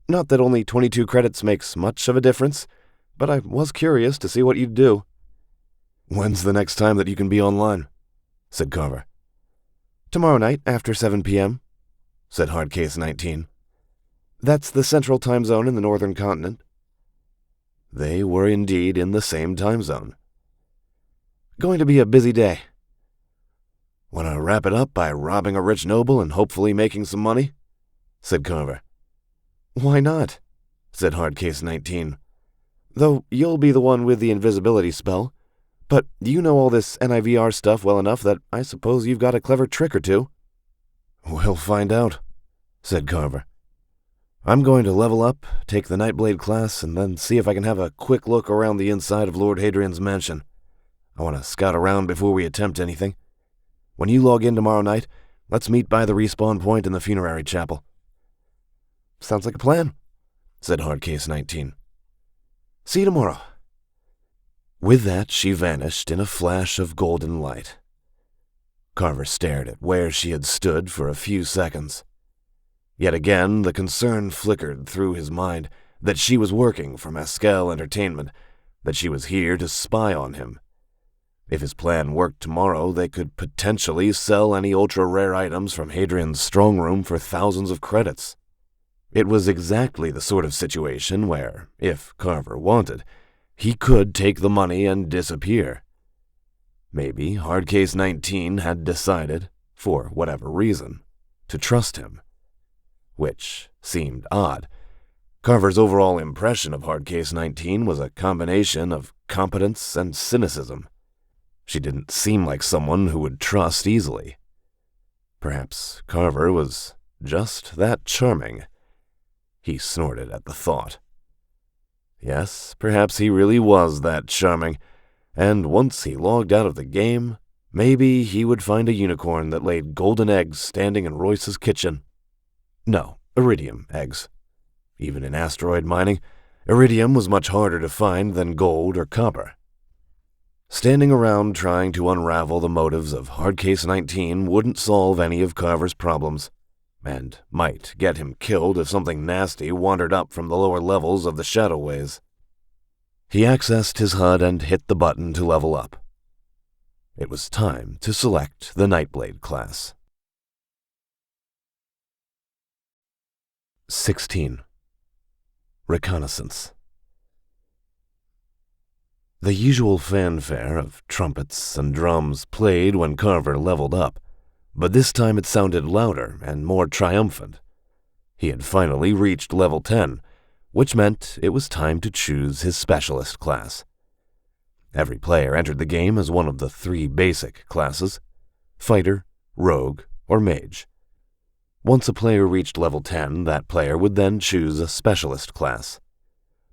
[SPEAKER 3] Not that only 22 credits makes much of a difference, but I was curious to see what you'd do.
[SPEAKER 1] When's the next time that you can be online? Said Carver.
[SPEAKER 3] Tomorrow night after 7 p.m.,
[SPEAKER 1] said Hardcase 19.
[SPEAKER 3] That's the central time zone in the northern continent.
[SPEAKER 1] They were indeed in the same time zone.
[SPEAKER 3] Going to be a busy day.
[SPEAKER 1] Want to wrap it up by robbing a rich noble and hopefully making some money? Said Carver.
[SPEAKER 3] Why not?
[SPEAKER 1] Said Hardcase 19.
[SPEAKER 3] Though you'll be the one with the invisibility spell. But you know all this NIVR stuff well enough that I suppose you've got a clever trick or two.
[SPEAKER 1] We'll find out, said Carver. I'm going to level up, take the Nightblade class, and then see if I can have a quick look around the inside of Lord Hadrian's mansion. I want to scout around before we attempt anything. When you log in tomorrow night, let's meet by the respawn point in the funerary chapel.
[SPEAKER 3] Sounds like a plan,
[SPEAKER 1] said Hardcase 19.
[SPEAKER 3] See you tomorrow.
[SPEAKER 1] With that, she vanished in a flash of golden light. Carver stared at where she had stood for a few seconds. Yet again, the concern flickered through his mind that she was working for Mescal Entertainment, that she was here to spy on him. If his plan worked tomorrow, they could potentially sell any ultra-rare items from Hadrian's strong room for thousands of credits. It was exactly the sort of situation where, if Carver wanted, he could take the money and disappear. Maybe Hardcase 19 had decided, for whatever reason, to trust him. Which seemed odd. Carver's overall impression of Hardcase 19 was a combination of competence and cynicism. She didn't seem like someone who would trust easily. Perhaps Carver was just that charming. He snorted at the thought. Yes, perhaps he really was that charming, and once he logged out of the game, Maybe he would find a unicorn that laid golden eggs standing in Royce's kitchen. No, iridium eggs. Even in asteroid mining, iridium was much harder to find than gold or copper. Standing around trying to unravel the motives of Hardcase 19 wouldn't solve any of Carver's problems, and might get him killed if something nasty wandered up from the lower levels of the Shadowways. He accessed his HUD and hit the button to level up. It was time to select the Nightblade class. 16. Reconnaissance. The usual fanfare of trumpets and drums played when Carver leveled up, but this time it sounded louder and more triumphant. He had finally reached level 10, which meant it was time to choose his specialist class. Every player entered the game as one of the 3 basic classes: fighter, rogue, or mage. Once a player reached level 10, that player would then choose a specialist class.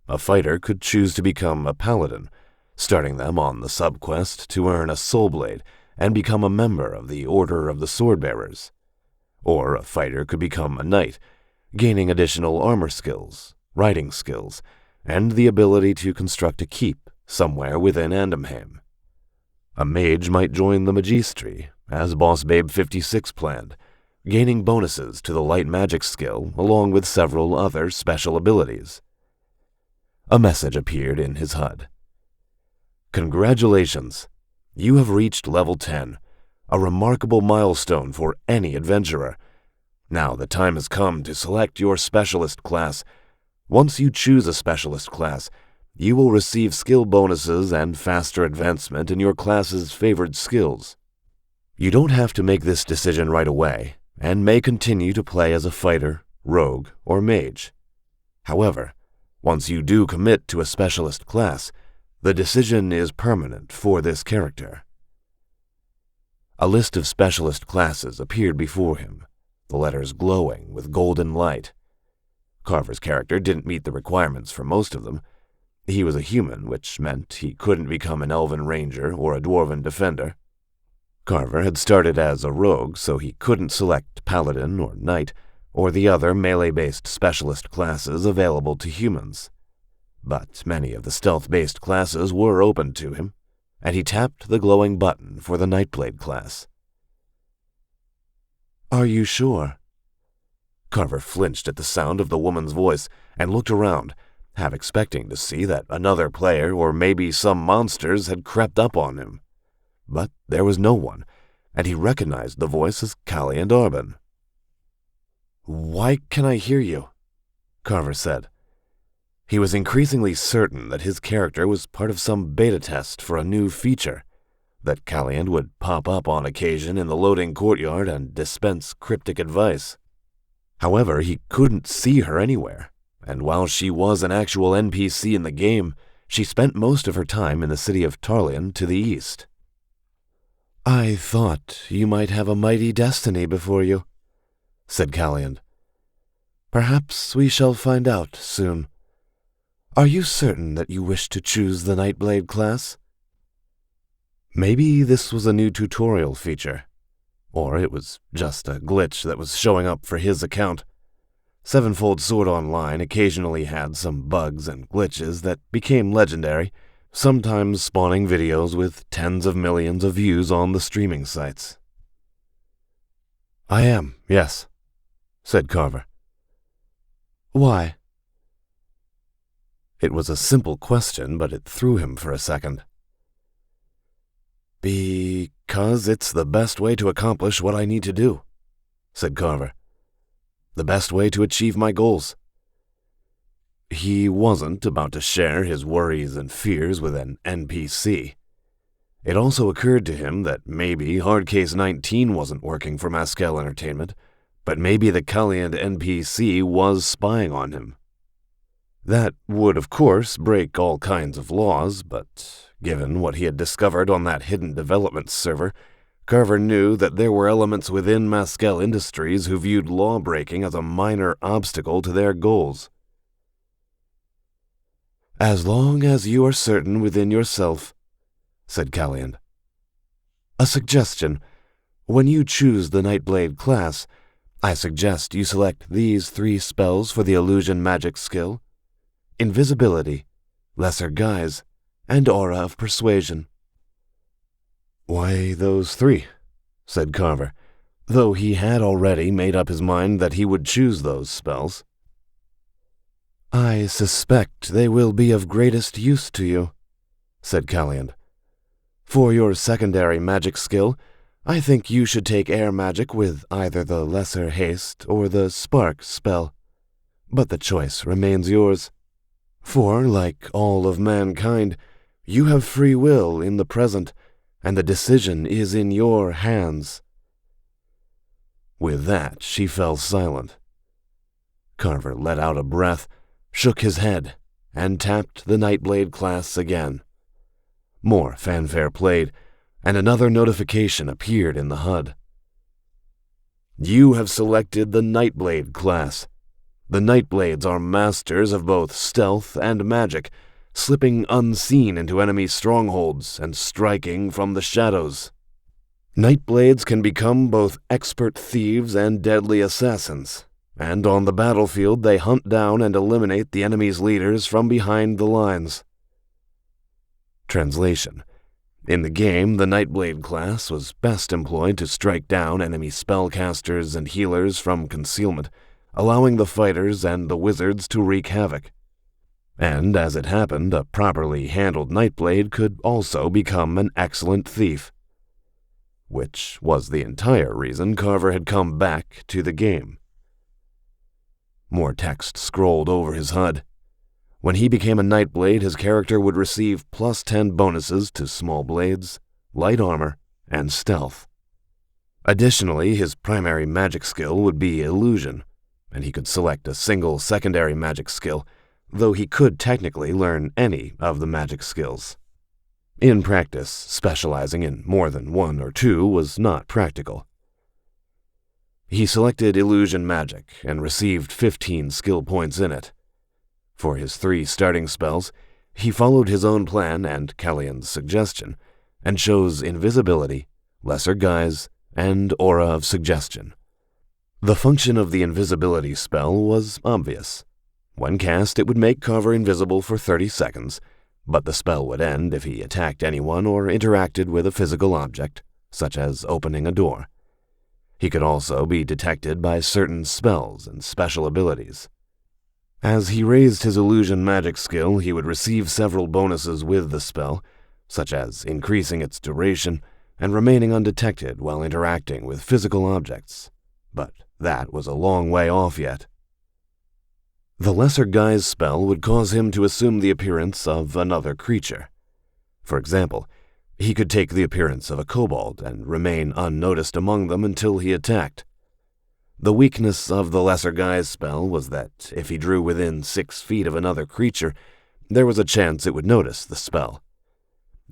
[SPEAKER 1] A fighter could choose to become a paladin, starting them on the subquest to earn a soul blade and become a member of the Order of the Swordbearers. Or a fighter could become a knight, gaining additional armor skills, riding skills, and the ability to construct a keep somewhere within Andamheim. A mage might join the Magistry, as Boss Babe 56 planned, gaining bonuses to the light magic skill along with several other special abilities. A message appeared in his HUD. Congratulations! You have reached level 10, a remarkable milestone for any adventurer. Now the time has come to select your specialist class. Once you choose a specialist class, you will receive skill bonuses and faster advancement in your class's favored skills. You don't have to make this decision right away, and may continue to play as a fighter, rogue, or mage. However, once you do commit to a specialist class, the decision is permanent for this character. A list of specialist classes appeared before him, the letters glowing with golden light. Carver's character didn't meet the requirements for most of them. He was a human, which meant he couldn't become an elven ranger or a dwarven defender. Carver had started as a rogue, so he couldn't select paladin or knight, or the other melee-based specialist classes available to humans. But many of the stealth-based classes were open to him, and he tapped the glowing button for the Nightblade class. "Are you sure?" Carver flinched at the sound of the woman's voice and looked around, half expecting to see that another player or maybe some monsters had crept up on him. But there was no one, and he recognized the voice as Callie and Arbin. "Why can I hear you?" Carver said. He was increasingly certain that his character was part of some beta test for a new feature, that Calliand would pop up on occasion in the loading courtyard and dispense cryptic advice. However, he couldn't see her anywhere, and while she was an actual NPC in the game, she spent most of her time in the city of Tarlian to the east. "I thought you might have a mighty destiny before you," said Calliand. "Perhaps we shall find out soon. Are you certain that you wish to choose the Nightblade class?" Maybe this was a new tutorial feature, or it was just a glitch that was showing up for his account. Sevenfold Sword Online occasionally had some bugs and glitches that became legendary, sometimes spawning videos with tens of millions of views on the streaming sites. "I am, yes," said Carver. "Why?" It was a simple question, but it threw him for a second. "Because it's the best way to accomplish what I need to do," said Carver. "The best way to achieve my goals." He wasn't about to share his worries and fears with an NPC. It also occurred to him that maybe Hardcase 19 wasn't working for Mascal Entertainment, but maybe the Calliand NPC was spying on him. That would, of course, break all kinds of laws, but given what he had discovered on that hidden development server, Carver knew that there were elements within Mascal Industries who viewed law-breaking as a minor obstacle to their goals. "As long as you are certain within yourself," said Calliand. A suggestion. When you choose the Nightblade class, I suggest you select these 3 spells for the illusion magic skill: invisibility, lesser guise, and aura of persuasion.
[SPEAKER 2] Why those 3? Said Carver, though he had already made up his mind that he would choose those spells.
[SPEAKER 1] I suspect they will be of greatest use to you, said Calliand. For your secondary magic skill, I think you should take air magic with either the lesser haste or the spark spell. But the choice remains yours. For, like all of mankind, you have free will in the present, and the decision is in your hands.
[SPEAKER 2] With that, she fell silent. Carver let out a breath, shook his head, and tapped the Nightblade class again. More fanfare played, and another notification appeared in the HUD. You have selected the Nightblade class. The Nightblades are masters of both stealth and magic, slipping unseen into enemy strongholds and striking from the shadows. Nightblades can become both expert thieves and deadly assassins, and on the battlefield they hunt down and eliminate the enemy's leaders from behind the lines. Translation. In the game, the Nightblade class was best employed to strike down enemy spellcasters and healers from concealment, allowing the fighters and the wizards to wreak havoc. And as it happened, a properly handled Nightblade could also become an excellent thief. Which was the entire reason Carver had come back to the game. More text scrolled over his HUD. When he became a Nightblade, his character would receive +10 bonuses to small blades, light armor, and stealth. Additionally, his primary magic skill would be illusion, and he could select a single secondary magic skill, though he could technically learn any of the magic skills. In practice, specializing in more than 1 or 2 was not practical. He selected illusion magic and received 15 skill points in it. For his 3 starting spells, he followed his own plan and Calliand's suggestion, and chose invisibility, lesser guise, and aura of suggestion. The function of the invisibility spell was obvious. When cast, it would make Carver invisible for 30 seconds, but the spell would end if he attacked anyone or interacted with a physical object, such as opening a door. He could also be detected by certain spells and special abilities. As he raised his illusion magic skill, he would receive several bonuses with the spell, such as increasing its duration and remaining undetected while interacting with physical objects. But that was a long way off yet. The lesser guise spell would cause him to assume the appearance of another creature. For example, he could take the appearance of a kobold and remain unnoticed among them until he attacked. The weakness of the lesser guise spell was that if he drew within 6 feet of another creature, there was a chance it would notice the spell.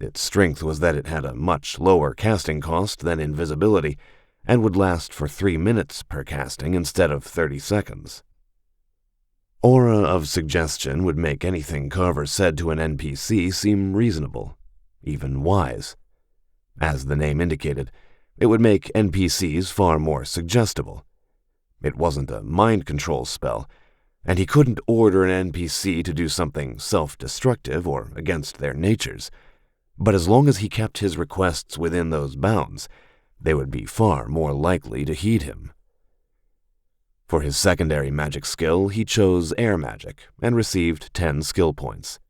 [SPEAKER 2] Its strength was that it had a much lower casting cost than invisibility, and would last for 3 minutes per casting instead of 30 seconds. Aura of suggestion would make anything Carver said to an NPC seem reasonable, even wise. As the name indicated, it would make NPCs far more suggestible. It wasn't a mind control spell, and he couldn't order an NPC to do something self-destructive or against their natures, but as long as he kept his requests within those bounds, they would be far more likely to heed him. For his secondary magic skill, he chose air magic and received 10 skill points.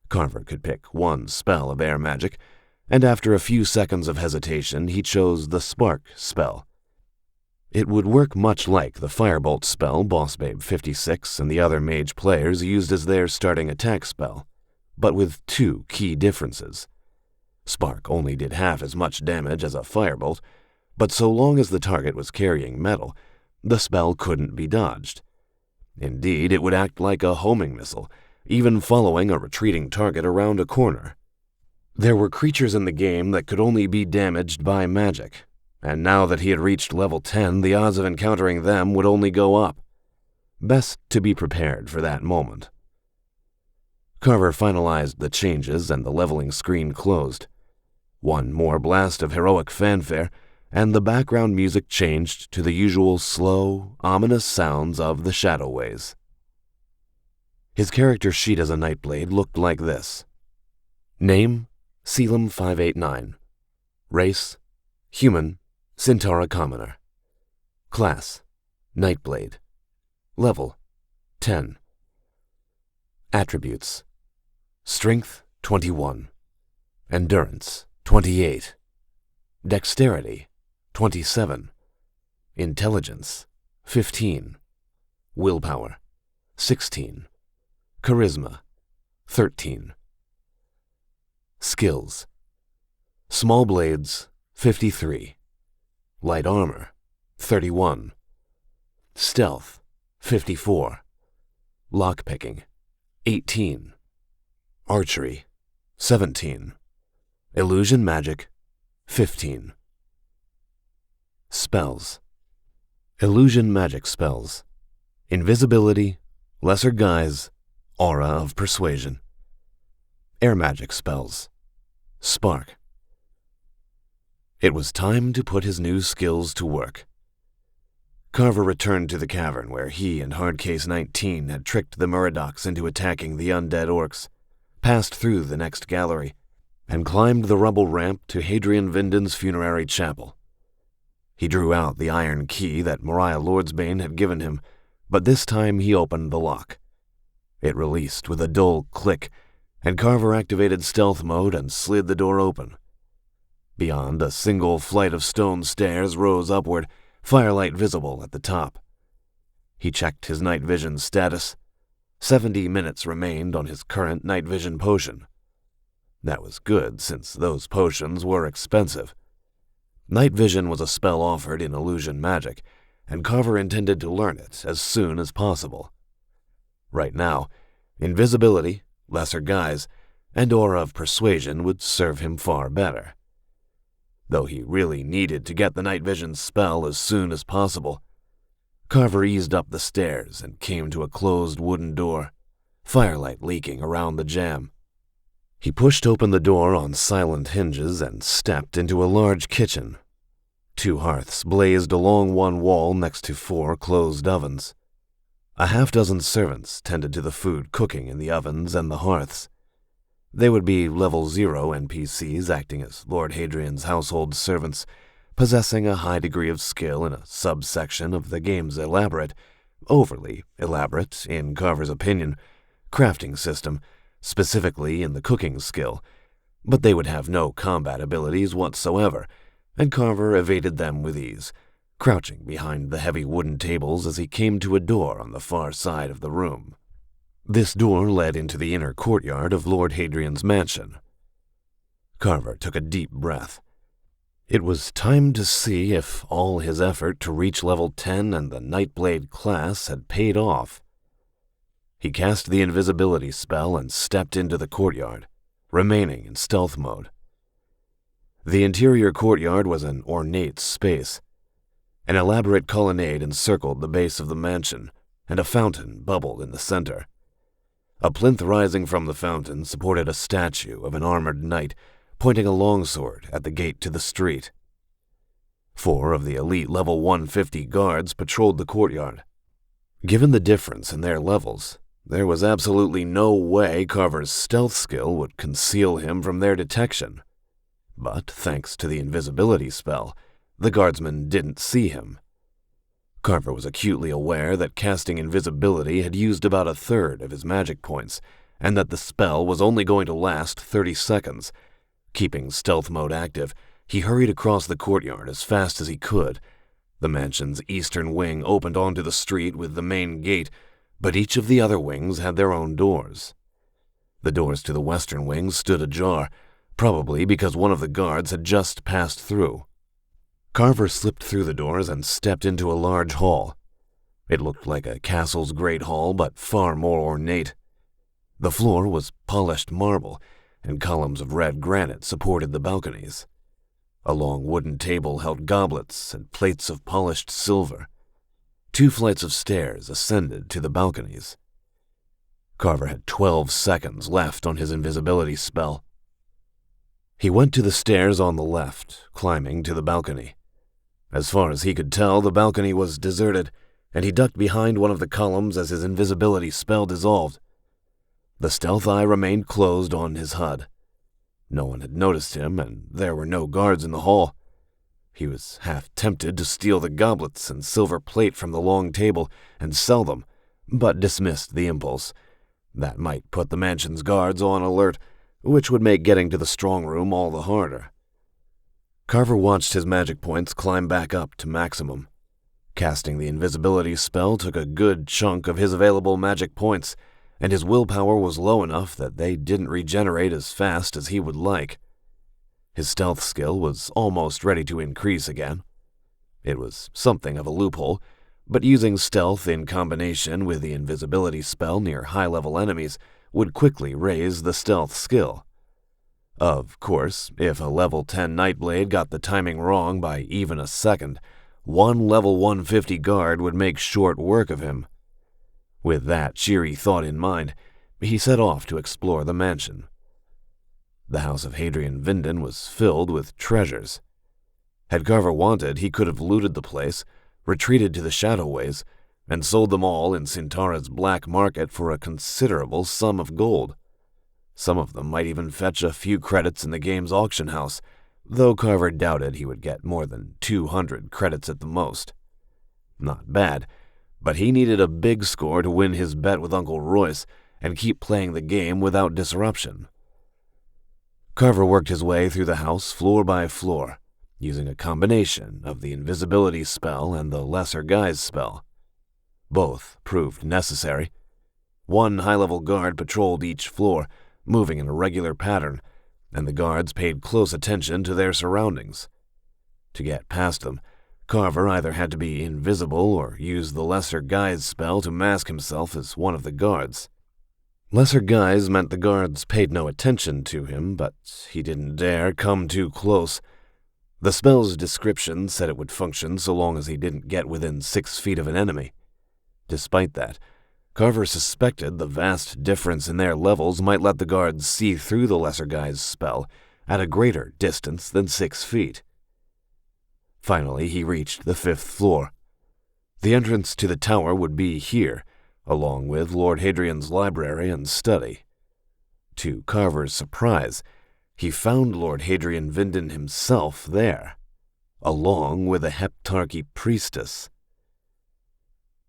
[SPEAKER 2] Carver could pick 1 spell of air magic, and after a few seconds of hesitation, he chose the spark spell. It would work much like the Firebolt spell Boss Babe 56 and the other mage players used as their starting attack spell, but with 2 key differences. Spark only did half as much damage as a Firebolt, but so long as the target was carrying metal, the spell couldn't be dodged. Indeed, it would act like a homing missile, even following a retreating target around a corner. There were creatures in the game that could only be damaged by magic, and now that he had reached level 10, the odds of encountering them would only go up. Best to be prepared for that moment. Carver finalized the changes and the leveling screen closed.
[SPEAKER 1] One more blast of heroic fanfare, and the background music changed to the usual slow, ominous sounds of the Shadowways. His character sheet as a Nightblade looked like this. Name, Selim 589. Race, Human, Centaura Commoner. Class, Nightblade. Level, 10. Attributes: Strength, 21. Endurance, 28. Dexterity, 27. Intelligence, 15. Willpower, 16. Charisma, 13. Skills: Small Blades, 53. Light Armor, 31. Stealth, 54. Lockpicking, 18. Archery, 17. Illusion Magic, 15. Spells: Illusion Magic spells: Invisibility, Lesser Guise, Aura of Persuasion. Air Magic spells: Spark. It was time to put his new skills to work. Carver returned to the cavern where he and Hardcase 19 had tricked the Muradocs into attacking the undead orcs, passed through the next gallery, and climbed the rubble ramp to Hadrian Vinden's funerary chapel. He drew out the iron key that Mariah Lordsbane had given him, but this time he opened the lock. It released with a dull click, and Carver activated stealth mode and slid the door open. Beyond, a single flight of stone stairs rose upward, firelight visible at the top. He checked his night vision status. 70 minutes remained on his current night vision potion. That was good, since those potions were expensive. Night vision was a spell offered in illusion magic, and Carver intended to learn it as soon as possible. Right now, invisibility, lesser guise, and aura of persuasion would serve him far better. Though he really needed to get the night vision spell as soon as possible, Carver eased up the stairs and came to a closed wooden door, firelight leaking around the jamb. He pushed open the door on silent hinges and stepped into a large kitchen. 2 hearths blazed along one wall next to 4 closed ovens. A half-dozen servants tended to the food cooking in the ovens and the hearths. They would be level 0 NPCs acting as Lord Hadrian's household servants, possessing a high degree of skill in a subsection of the game's overly elaborate, in Carver's opinion, crafting system, specifically in the cooking skill, but they would have no combat abilities whatsoever, and Carver evaded them with ease, crouching behind the heavy wooden tables as he came to a door on the far side of the room. This door led into the inner courtyard of Lord Hadrian's mansion. Carver took a deep breath. It was time to see if all his effort to reach level 10 and the Nightblade class had paid off. He cast the invisibility spell and stepped into the courtyard, remaining in stealth mode. The interior courtyard was an ornate space. An elaborate colonnade encircled the base of the mansion, and a fountain bubbled in the center. A plinth rising from the fountain supported a statue of an armored knight, pointing a longsword at the gate to the street. 4 of the elite level 150 guards patrolled the courtyard. Given the difference in their levels, there was absolutely no way Carver's stealth skill would conceal him from their detection. But thanks to the invisibility spell, the guardsmen didn't see him. Carver was acutely aware that casting invisibility had used about 1/3 of his magic points, and that the spell was only going to last 30 seconds. Keeping stealth mode active, he hurried across the courtyard as fast as he could. The mansion's eastern wing opened onto the street with the main gate, but each of the other wings had their own doors. The doors to the western wing stood ajar, probably because one of the guards had just passed through. Carver slipped through the doors and stepped into a large hall. It looked like a castle's great hall, but far more ornate. The floor was polished marble, and columns of red granite supported the balconies. A long wooden table held goblets and plates of polished silver. 2 flights of stairs ascended to the balconies. Carver had 12 seconds left on his invisibility spell. He went to the stairs on the left, climbing to the balcony. As far as he could tell, the balcony was deserted, and he ducked behind one of the columns as his invisibility spell dissolved. The stealth eye remained closed on his HUD. No one had noticed him, and there were no guards in the hall. He was half tempted to steal the goblets and silver plate from the long table and sell them, but dismissed the impulse. That might put the mansion's guards on alert, which would make getting to the strong room all the harder. Carver watched his magic points climb back up to maximum. Casting the invisibility spell took a good chunk of his available magic points, and his willpower was low enough that they didn't regenerate as fast as he would like. His stealth skill was almost ready to increase again. It was something of a loophole, but using stealth in combination with the invisibility spell near high-level enemies would quickly raise the stealth skill. Of course, if a level 10 Nightblade got the timing wrong by even a second, one level 150 guard would make short work of him. With that cheery thought in mind, he set off to explore the mansion. The house of Hadrian Vinden was filled with treasures. Had Carver wanted, he could have looted the place, retreated to the Shadowways, and sold them all in Cintara's black market for a considerable sum of gold. Some of them might even fetch a few credits in the game's auction house, though Carver doubted he would get more than 200 credits at the most. Not bad, but he needed a big score to win his bet with Uncle Royce and keep playing the game without disruption. Carver worked his way through the house floor by floor, using a combination of the invisibility spell and the lesser guise spell. Both proved necessary. One high-level guard patrolled each floor, moving in a regular pattern, and the guards paid close attention to their surroundings. To get past them, Carver either had to be invisible or use the lesser guise spell to mask himself as one of the guards. Lesser guise meant the guards paid no attention to him, but he didn't dare come too close. The spell's description said it would function so long as he didn't get within 6 feet of an enemy. Despite that, Carver suspected the vast difference in their levels might let the guards see through the lesser guy's spell at a greater distance than 6 feet. Finally, he reached the 5th floor. The entrance to the tower would be here, along with Lord Hadrian's library and study. To Carver's surprise, he found Lord Hadrian Vinden himself there, along with a Heptarchy priestess.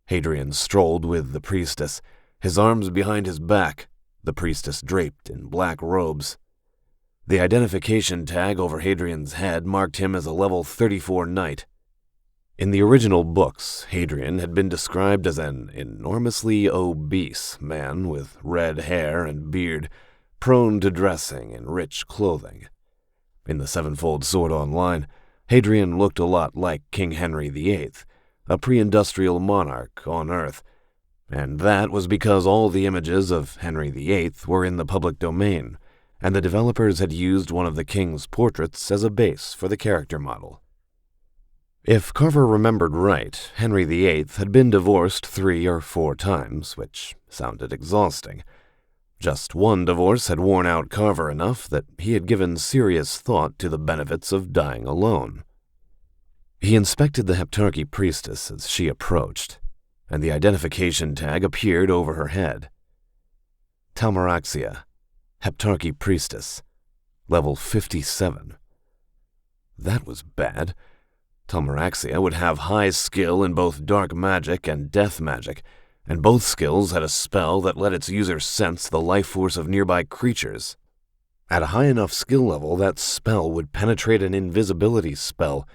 [SPEAKER 1] Hadrian strolled with the priestess, his arms behind his back, the priestess draped in black robes. The identification tag over Hadrian's head marked him as a level 34 knight. In the original books, Hadrian had been described as an enormously obese man with red hair and beard, prone to dressing in rich clothing. In the Sevenfold Sword Online, Hadrian looked a lot like King Henry VIII, a pre-industrial monarch on Earth, and that was because all the images of Henry VIII were in the public domain, and the developers had used one of the king's portraits as a base for the character model. If Carver remembered right, Henry VIII had been divorced 3 or 4 times, which sounded exhausting. Just one divorce had worn out Carver enough that he had given serious thought to the benefits of dying alone. He inspected the Heptarchy priestess as she approached, and the identification tag appeared over her head. Talmaraxia, Heptarchy priestess, level 57. That was bad. Talmaraxia would have high skill in both dark magic and death magic, and both skills had a spell that let its user sense the life force of nearby creatures. At a high enough skill level, that spell would penetrate an invisibility spell,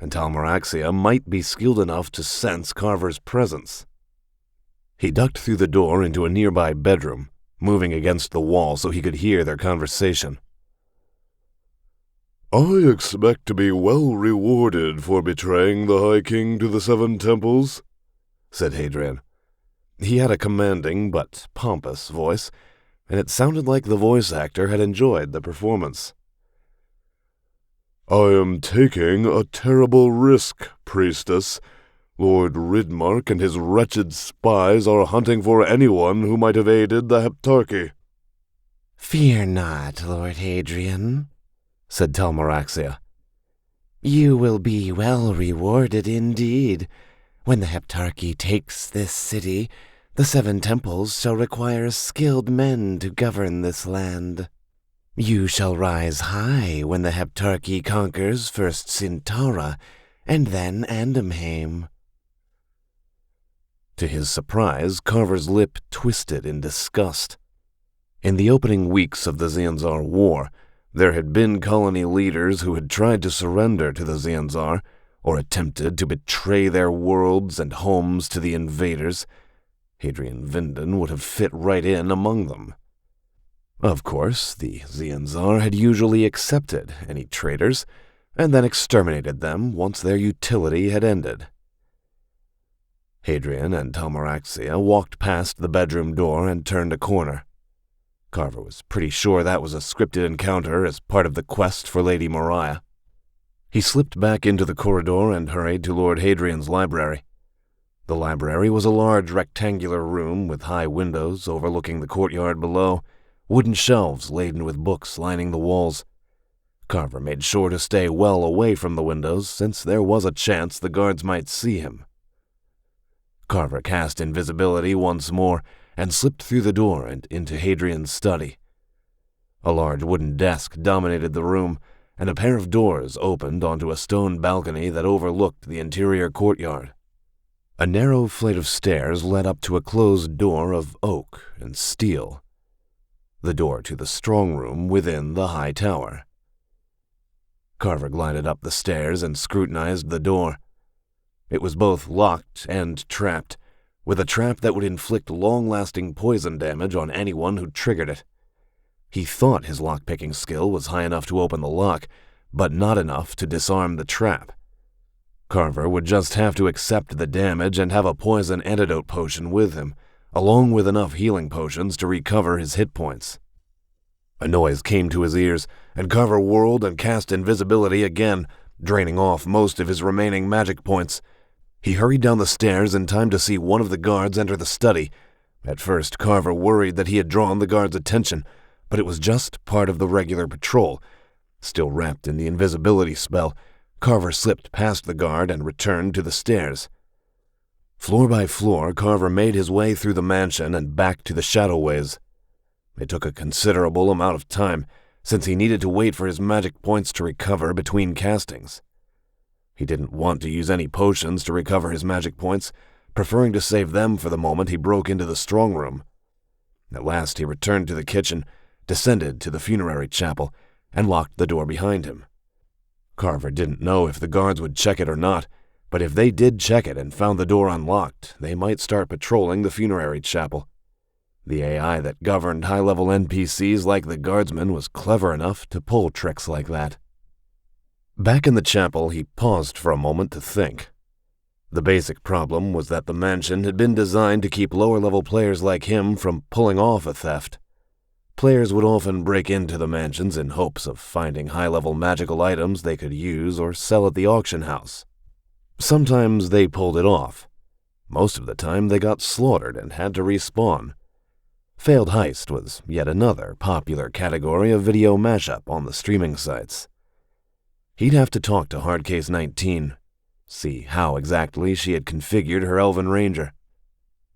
[SPEAKER 1] and Talmaraxia might be skilled enough to sense Carver's presence. He ducked through the door into a nearby bedroom, moving against the wall so he could hear their conversation.
[SPEAKER 2] "I expect to be well rewarded for betraying the High King to the 7 temples," said Hadrian.
[SPEAKER 1] He had a commanding but pompous voice, and it sounded like the voice actor had enjoyed the performance.
[SPEAKER 2] "I am taking a terrible risk, priestess. Lord Ridmark and his wretched spies are hunting for anyone who might have aided the Heptarchy."
[SPEAKER 3] "Fear not, Lord Hadrian,"
[SPEAKER 1] said Talmaraxia.
[SPEAKER 3] "You will be well rewarded indeed. When the Heptarchy takes this city, the 7 temples shall require skilled men to govern this land. You shall rise high when the Heptarchy conquers first Centaura and then Andamheim."
[SPEAKER 1] To his surprise, Carver's lip twisted in disgust. In the opening weeks of the Zanzar War, there had been colony leaders who had tried to surrender to the Zanzar, or attempted to betray their worlds and homes to the invaders. Hadrian Vinden would have fit right in among them. Of course, the Zanzar had usually accepted any traitors, and then exterminated them once their utility had ended. Hadrian and Talmaraxia walked past the bedroom door and turned a corner. Carver was pretty sure that was a scripted encounter as part of the quest for Lady Mariah. He slipped back into the corridor and hurried to Lord Hadrian's library. The library was a large rectangular room with high windows overlooking the courtyard below, wooden shelves laden with books lining the walls. Carver made sure to stay well away from the windows, since there was a chance the guards might see him. Carver cast invisibility once more and slipped through the door and into Hadrian's study. A large wooden desk dominated the room, and a pair of doors opened onto a stone balcony that overlooked the interior courtyard. A narrow flight of stairs led up to a closed door of oak and steel, the door to the strong room within the high tower. Carver glided up the stairs and scrutinized the door. It was both locked and trapped, with a trap that would inflict long-lasting poison damage on anyone who triggered it. He thought his lock-picking skill was high enough to open the lock, but not enough to disarm the trap. Carver would just have to accept the damage and have a poison antidote potion with him, along with enough healing potions to recover his hit points. A noise came to his ears, and Carver whirled and cast invisibility again, draining off most of his remaining magic points. He hurried down the stairs in time to see one of the guards enter the study. At first, Carver worried that he had drawn the guard's attention, but it was just part of the regular patrol. Still wrapped in the invisibility spell, Carver slipped past the guard and returned to the stairs. Floor by floor, Carver made his way through the mansion and back to the Shadowways. It took a considerable amount of time, since he needed to wait for his magic points to recover between castings. He didn't want to use any potions to recover his magic points, preferring to save them for the moment he broke into the strong room. At last he returned to the kitchen, descended to the funerary chapel, and locked the door behind him. Carver didn't know if the guards would check it or not, but if they did check it and found the door unlocked, they might start patrolling the funerary chapel. The AI that governed high-level NPCs like the guardsmen was clever enough to pull tricks like that. Back in the chapel, he paused for a moment to think. The basic problem was that the mansion had been designed to keep lower-level players like him from pulling off a theft. Players would often break into the mansions in hopes of finding high-level magical items they could use or sell at the auction house. Sometimes they pulled it off. Most of the time they got slaughtered and had to respawn. Failed heist was yet another popular category of video mashup on the streaming sites. He'd have to talk to Hardcase 19, see how exactly she had configured her Elven Ranger.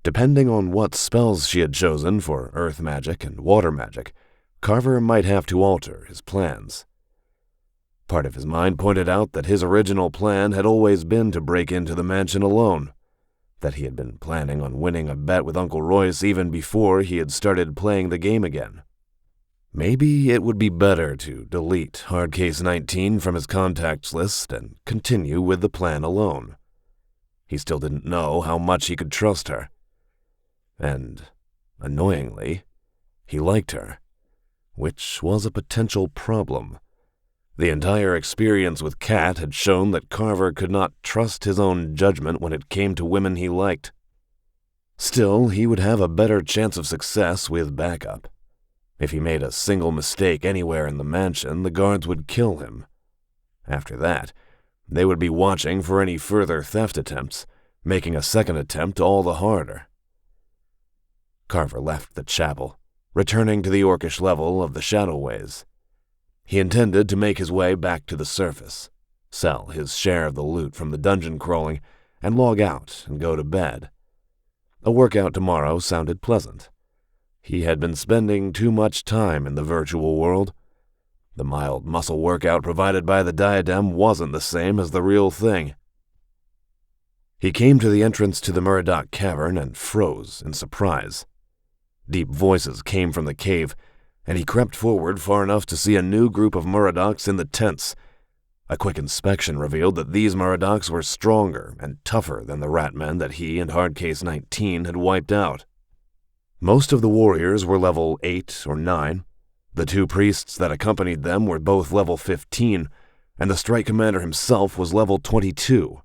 [SPEAKER 1] Depending on what spells she had chosen for earth magic and water magic, Carver might have to alter his plans. Part of his mind pointed out that his original plan had always been to break into the mansion alone, that he had been planning on winning a bet with Uncle Royce even before he had started playing the game again. Maybe it would be better to delete Hardcase 19 from his contacts list and continue with the plan alone. He still didn't know how much he could trust her. And, annoyingly, he liked her, which was a potential problem. The entire experience with Kat had shown that Carver could not trust his own judgment when it came to women he liked. Still, he would have a better chance of success with backup. If he made a single mistake anywhere in the mansion, the guards would kill him. After that, they would be watching for any further theft attempts, making a second attempt all the harder. Carver left the chapel, returning to the orcish level of the Shadowways. He intended to make his way back to the surface, sell his share of the loot from the dungeon crawling, and log out and go to bed. A workout tomorrow sounded pleasant. He had been spending too much time in the virtual world. The mild muscle workout provided by the diadem wasn't the same as the real thing. He came to the entrance to the Muradoc cavern and froze in surprise. Deep voices came from the cave, and he crept forward far enough to see a new group of Muradocs in the tents. A quick inspection revealed that these Muradocs were stronger and tougher than the Ratmen that he and Hardcase 19 had wiped out. Most of the warriors were level 8 or 9. The 2 priests that accompanied them were both level 15, and the strike commander himself was level 22.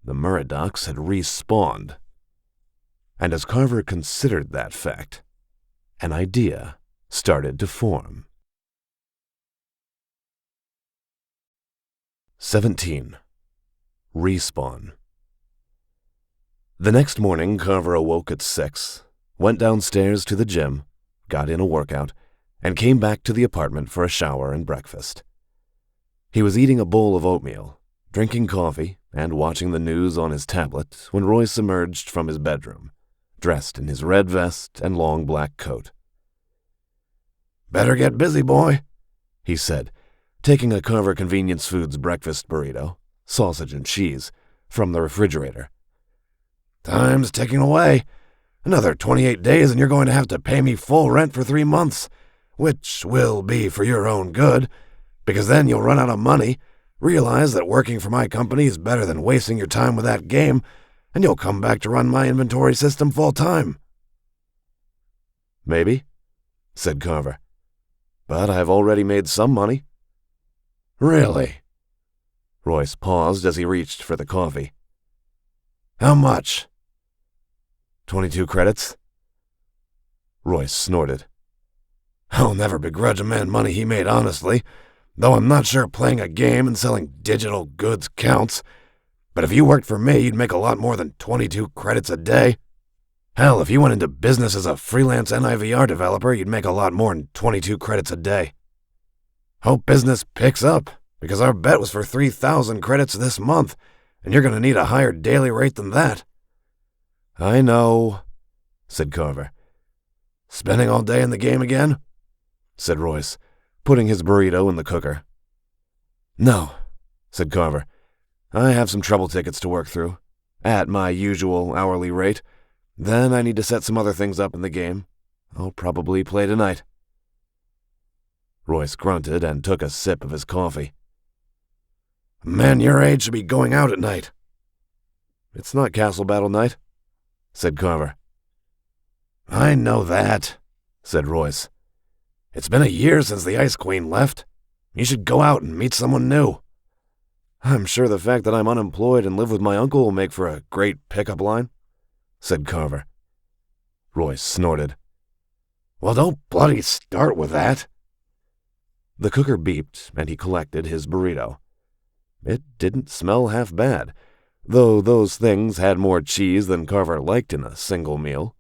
[SPEAKER 1] The Muradocs had respawned. And as Carver considered that fact, an idea started to form. 17. Respawn. The next morning, Carver awoke at 6, went downstairs to the gym, got in a workout, and came back to the apartment for a shower and breakfast. He was eating a bowl of oatmeal, drinking coffee, and watching the news on his tablet when Royce emerged from his bedroom, dressed in his red vest and long black coat.
[SPEAKER 4] "Better get busy, boy,"
[SPEAKER 1] he said, taking a Carver Convenience Foods breakfast burrito, sausage and cheese, from the refrigerator.
[SPEAKER 4] "Time's ticking away. Another 28 days and you're going to have to pay me full rent for 3 months, which will be for your own good, because then you'll run out of money, realize that working for my company is better than wasting your time with that game, and you'll come back to run my inventory system full time."
[SPEAKER 1] "Maybe," said Carver. "But I've already made some money."
[SPEAKER 4] "Really?"
[SPEAKER 1] Royce paused as he reached for the coffee.
[SPEAKER 4] "How much?"
[SPEAKER 1] 22 credits. Royce snorted.
[SPEAKER 4] "I'll never begrudge a man money he made honestly, though I'm not sure playing a game and selling digital goods counts. But if you worked for me, you'd make a lot more than 22 credits a day. Hell, if you went into business as a freelance NIVR developer, you'd make a lot more than 22 credits a day. Hope business picks up, because our bet was for 3,000 credits this month, and you're going to need a higher daily rate than that."
[SPEAKER 1] "I know," said Carver.
[SPEAKER 4] "Spending all day in the game again?"
[SPEAKER 1] said Royce, putting his burrito in the cooker. "No," said Carver. "I have some trouble tickets to work through, at my usual hourly rate. Then I need to set some other things up in the game. I'll probably play tonight." Royce grunted and took a sip of his coffee.
[SPEAKER 4] "A man your age should be going out at night."
[SPEAKER 1] "It's not Castle Battle night," said Carver.
[SPEAKER 4] "I know that," said Royce. "It's been a year since the Ice Queen left. You should go out and meet someone new."
[SPEAKER 1] "I'm sure the fact that I'm unemployed and live with my uncle will make for a great pickup line," said Carver.
[SPEAKER 4] Royce snorted. "Well, don't bloody start with that."
[SPEAKER 1] The cooker beeped, and he collected his burrito. It didn't smell half bad, though those things had more cheese than Carver liked in a single meal.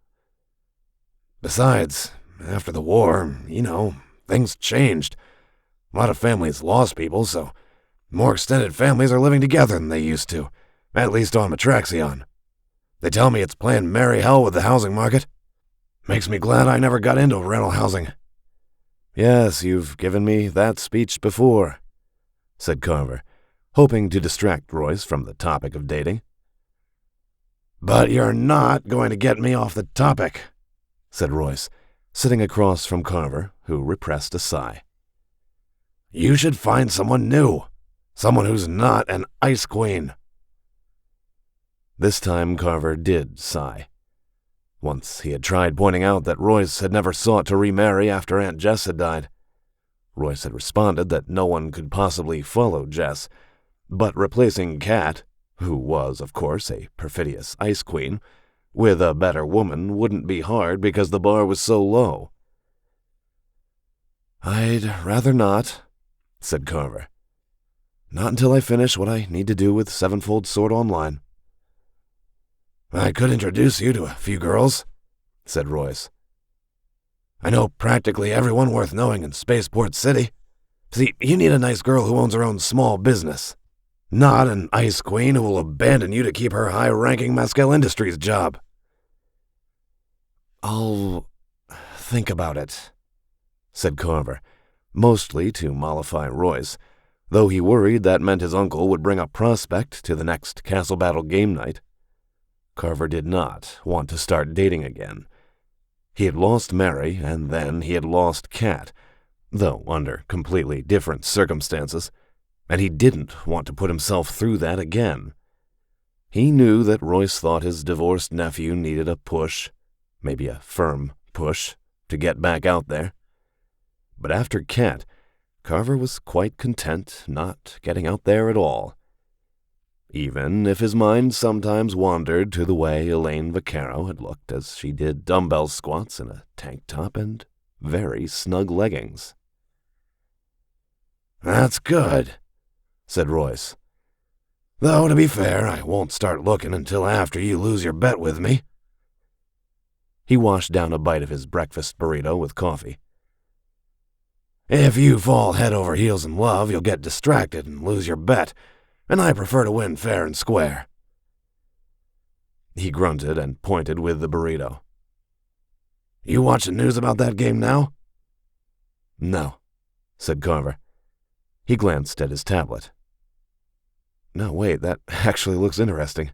[SPEAKER 4] "Besides, after the war, things changed. A lot of families lost people, so more extended families are living together than they used to, at least on Matraxion. They tell me it's playing merry hell with the housing market. Makes me glad I never got into rental housing."
[SPEAKER 1] "Yes, you've given me that speech before," said Carver, hoping to distract Royce from the topic of dating.
[SPEAKER 4] "But you're not going to get me off the topic," said
[SPEAKER 1] Royce, sitting across from Carver, who repressed a sigh.
[SPEAKER 4] "You should find someone new, someone who's not an Ice Queen."
[SPEAKER 1] This time Carver did sigh. Once he had tried pointing out that Royce had never sought to remarry after Aunt Jess had died. Royce had responded that no one could possibly follow Jess, but replacing Kat, who was, of course, a perfidious Ice Queen, with a better woman wouldn't be hard because the bar was so low. "I'd rather not," said Carver. "Not until I finish what I need to do with Sevenfold Sword Online."
[SPEAKER 4] "I could introduce you to a few girls," said Royce. "I know practically everyone worth knowing in Spaceport City. See, you need a nice girl who owns her own small business. Not an ice queen who will abandon you to keep her high-ranking Mescal Industries job.
[SPEAKER 1] I'll think about it, said Carver, mostly to mollify Royce, though he worried that meant his uncle would bring a prospect to the next Castle Battle game night. Carver did not want to start dating again. He had lost Mary, and then he had lost Kat, though under completely different circumstances, and he didn't want to put himself through that again. He knew that Royce thought his divorced nephew needed a push, maybe a firm push, to get back out there. But after Kat, Carver was quite content not getting out there at all, even if his mind sometimes wandered to the way Elaine Vaccaro had looked as she did dumbbell squats in a tank top and very snug leggings.
[SPEAKER 4] That's good, said Royce. Though, to be fair, I won't start looking until after you lose your bet with me.
[SPEAKER 1] He washed down a bite of his breakfast burrito with coffee.
[SPEAKER 4] If you fall head over heels in love, you'll get distracted and lose your bet, and I prefer to win fair and square.
[SPEAKER 1] He grunted and pointed with the burrito.
[SPEAKER 4] You watch the news about that game now?
[SPEAKER 1] No, said Carver. He glanced at his tablet. No, wait, that actually looks interesting.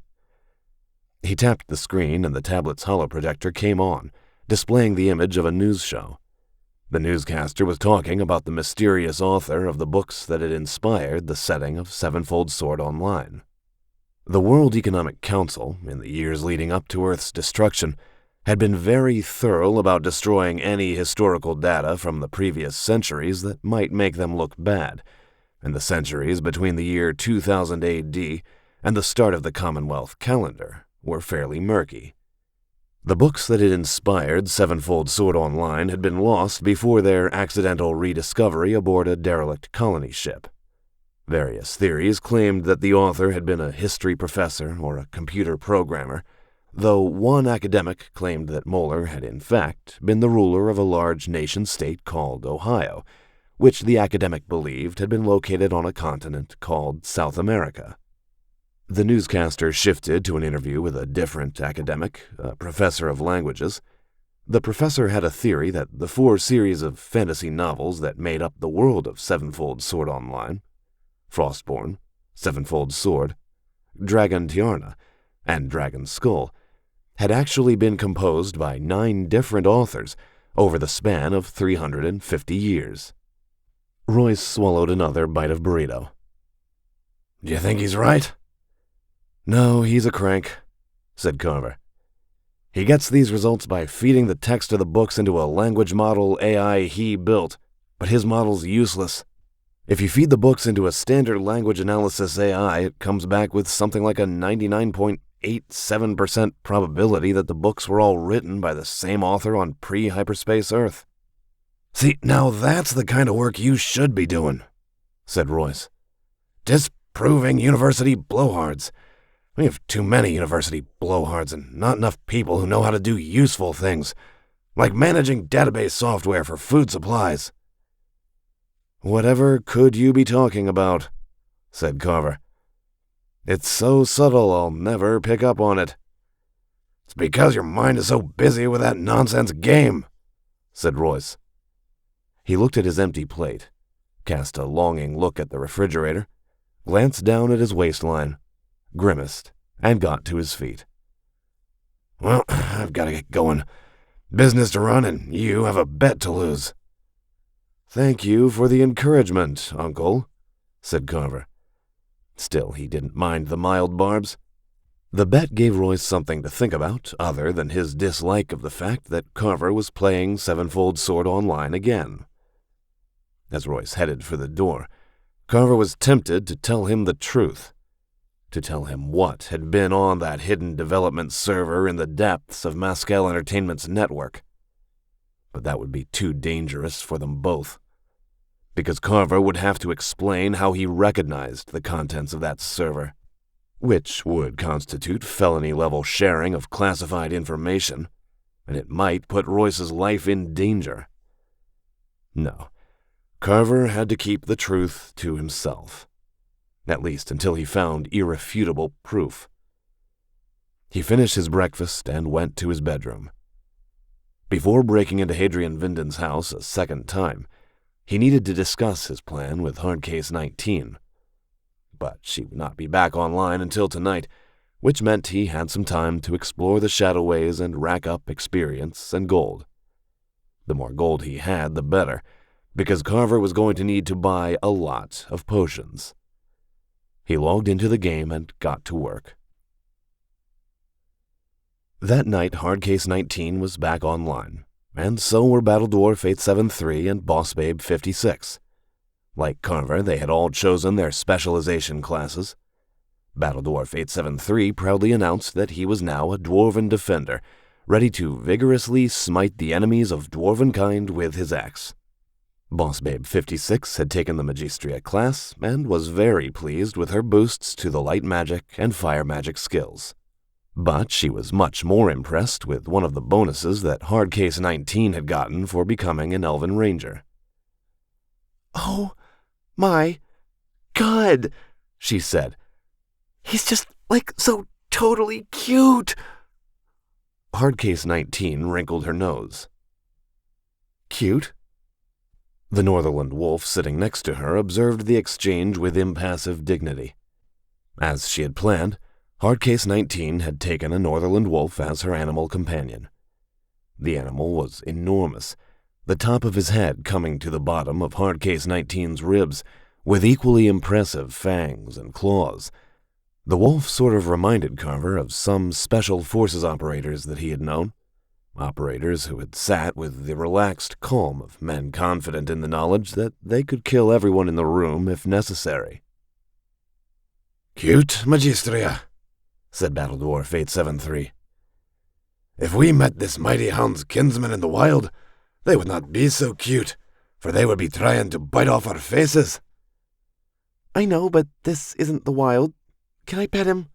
[SPEAKER 1] He tapped the screen and the tablet's holoprojector came on, displaying the image of a news show. The newscaster was talking about the mysterious author of the books that had inspired the setting of Sevenfold Sword Online. The World Economic Council, in the years leading up to Earth's destruction, had been very thorough about destroying any historical data from the previous centuries that might make them look bad, and the centuries between the year 2000 AD and the start of the Commonwealth calendar were fairly murky. The books that had inspired Sevenfold Sword Online had been lost before their accidental rediscovery aboard a derelict colony ship. Various theories claimed that the author had been a history professor or a computer programmer, though one academic claimed that Moeller had in fact been the ruler of a large nation-state called Ohio, which the academic believed had been located on a continent called South America. The newscaster shifted to an interview with a different academic, a professor of languages. The professor had a theory that the 4 series of fantasy novels that made up the world of Sevenfold Sword Online, Frostborn, Sevenfold Sword, Dragon Tiarna, and Dragon Skull, had actually been composed by 9 different authors over the span of 350 years. Royce swallowed another bite of burrito.
[SPEAKER 4] Do you think he's right?
[SPEAKER 1] No, he's a crank, said Carver. He gets these results by feeding the text of the books into a language model AI he built, but his model's useless. If you feed the books into a standard language analysis AI, it comes back with something like a 99.87% probability that the books were all written by the same author on pre-hyperspace Earth.
[SPEAKER 4] See, now that's the kind of work you should be doing, said Royce. Disproving university blowhards. We have too many university blowhards and not enough people who know how to do useful things, like managing database software for food supplies.
[SPEAKER 1] Whatever could you be talking about? Said Carver. It's so subtle I'll never pick up on it.
[SPEAKER 4] It's because your mind is so busy with that nonsense game, said Royce.
[SPEAKER 1] He looked at his empty plate, cast a longing look at the refrigerator, glanced down at his waistline, grimaced, and got to his feet.
[SPEAKER 4] Well, I've got to get going. Business to run, and you have a bet to lose.
[SPEAKER 1] Thank you for the encouragement, Uncle, said Carver. Still, he didn't mind the mild barbs. The bet gave Royce something to think about other than his dislike of the fact that Carver was playing Sevenfold Sword Online again. As Royce headed for the door, Carver was tempted to tell him the truth, to tell him what had been on that hidden development server in the depths of Mescal Entertainment's network. But that would be too dangerous for them both, because Carver would have to explain how he recognized the contents of that server, which would constitute felony-level sharing of classified information, and it might put Royce's life in danger. No, Carver had to keep the truth to himself, at least until he found irrefutable proof. He finished his breakfast and went to his bedroom. Before breaking into Hadrian Vinden's house a second time, he needed to discuss his plan with Hardcase 19. But she would not be back online until tonight, which meant he had some time to explore the Shadowways and rack up experience and gold. The more gold he had, the better, because Carver was going to need to buy a lot of potions. He logged into the game and got to work. That night, Hardcase 19 was back online, and so were Battledwarf 873 and Boss Babe 56. Like Carver, they had all chosen their specialization classes. Battledwarf 873 proudly announced that he was now a Dwarven Defender, ready to vigorously smite the enemies of Dwarvenkind with his axe. Boss Babe 56 had taken the Magistria class and was very pleased with her boosts to the light magic and fire magic skills. But she was much more impressed with one of the bonuses that Hardcase 19 had gotten for becoming an Elven Ranger.
[SPEAKER 3] "Oh my God," she said. "He's just, so totally cute."
[SPEAKER 1] Hardcase 19 wrinkled her nose. "Cute?" The Northerland wolf sitting next to her observed the exchange with impassive dignity. As she had planned, Hardcase 19 had taken a Northerland wolf as her animal companion. The animal was enormous, the top of his head coming to the bottom of Hardcase 19's ribs, with equally impressive fangs and claws. The wolf sort of reminded Carver of some special forces operators that he had known, operators who had sat with the relaxed calm of men confident in the knowledge that they could kill everyone in the room if necessary.
[SPEAKER 4] "Cute, Magistria," said Battledwarf 873. "If we met this mighty hound's kinsmen in the wild, they would not be so cute, for they would be trying to bite off our faces."
[SPEAKER 3] "I know, but this isn't the wild. Can I pet him?"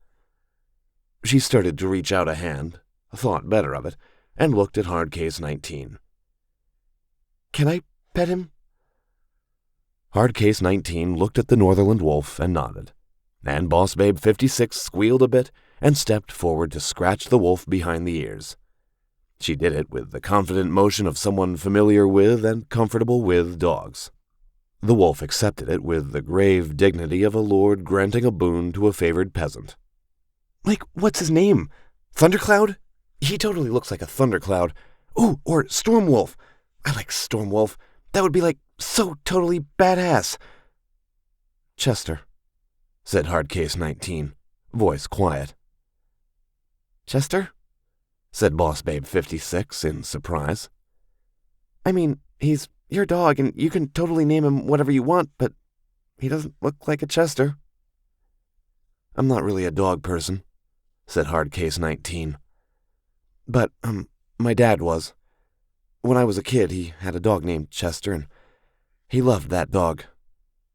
[SPEAKER 1] She started to reach out a hand, thought better of it, and looked at Hardcase 19.
[SPEAKER 3] "Can I pet him?"
[SPEAKER 1] Hardcase 19 looked at the Northerland wolf and nodded, and Boss Babe 56 squealed a bit and stepped forward to scratch the wolf behind the ears. She did it with the confident motion of someone familiar with and comfortable with dogs. The wolf accepted it with the grave dignity of a lord granting a boon to a favored peasant.
[SPEAKER 3] What's his name? Thundercloud? He totally looks like a thundercloud. Ooh, or Stormwolf. I like Stormwolf. That would be, so totally badass.
[SPEAKER 1] "Chester," said Hardcase 19, voice quiet.
[SPEAKER 3] "Chester?"
[SPEAKER 1] said Boss Babe 56 in surprise.
[SPEAKER 3] "I mean, he's your dog, and you can totally name him whatever you want, but he doesn't look like a Chester."
[SPEAKER 1] "I'm not really a dog person," said Hardcase 19. "But, my dad was. When I was a kid, he had a dog named Chester, and he loved that dog.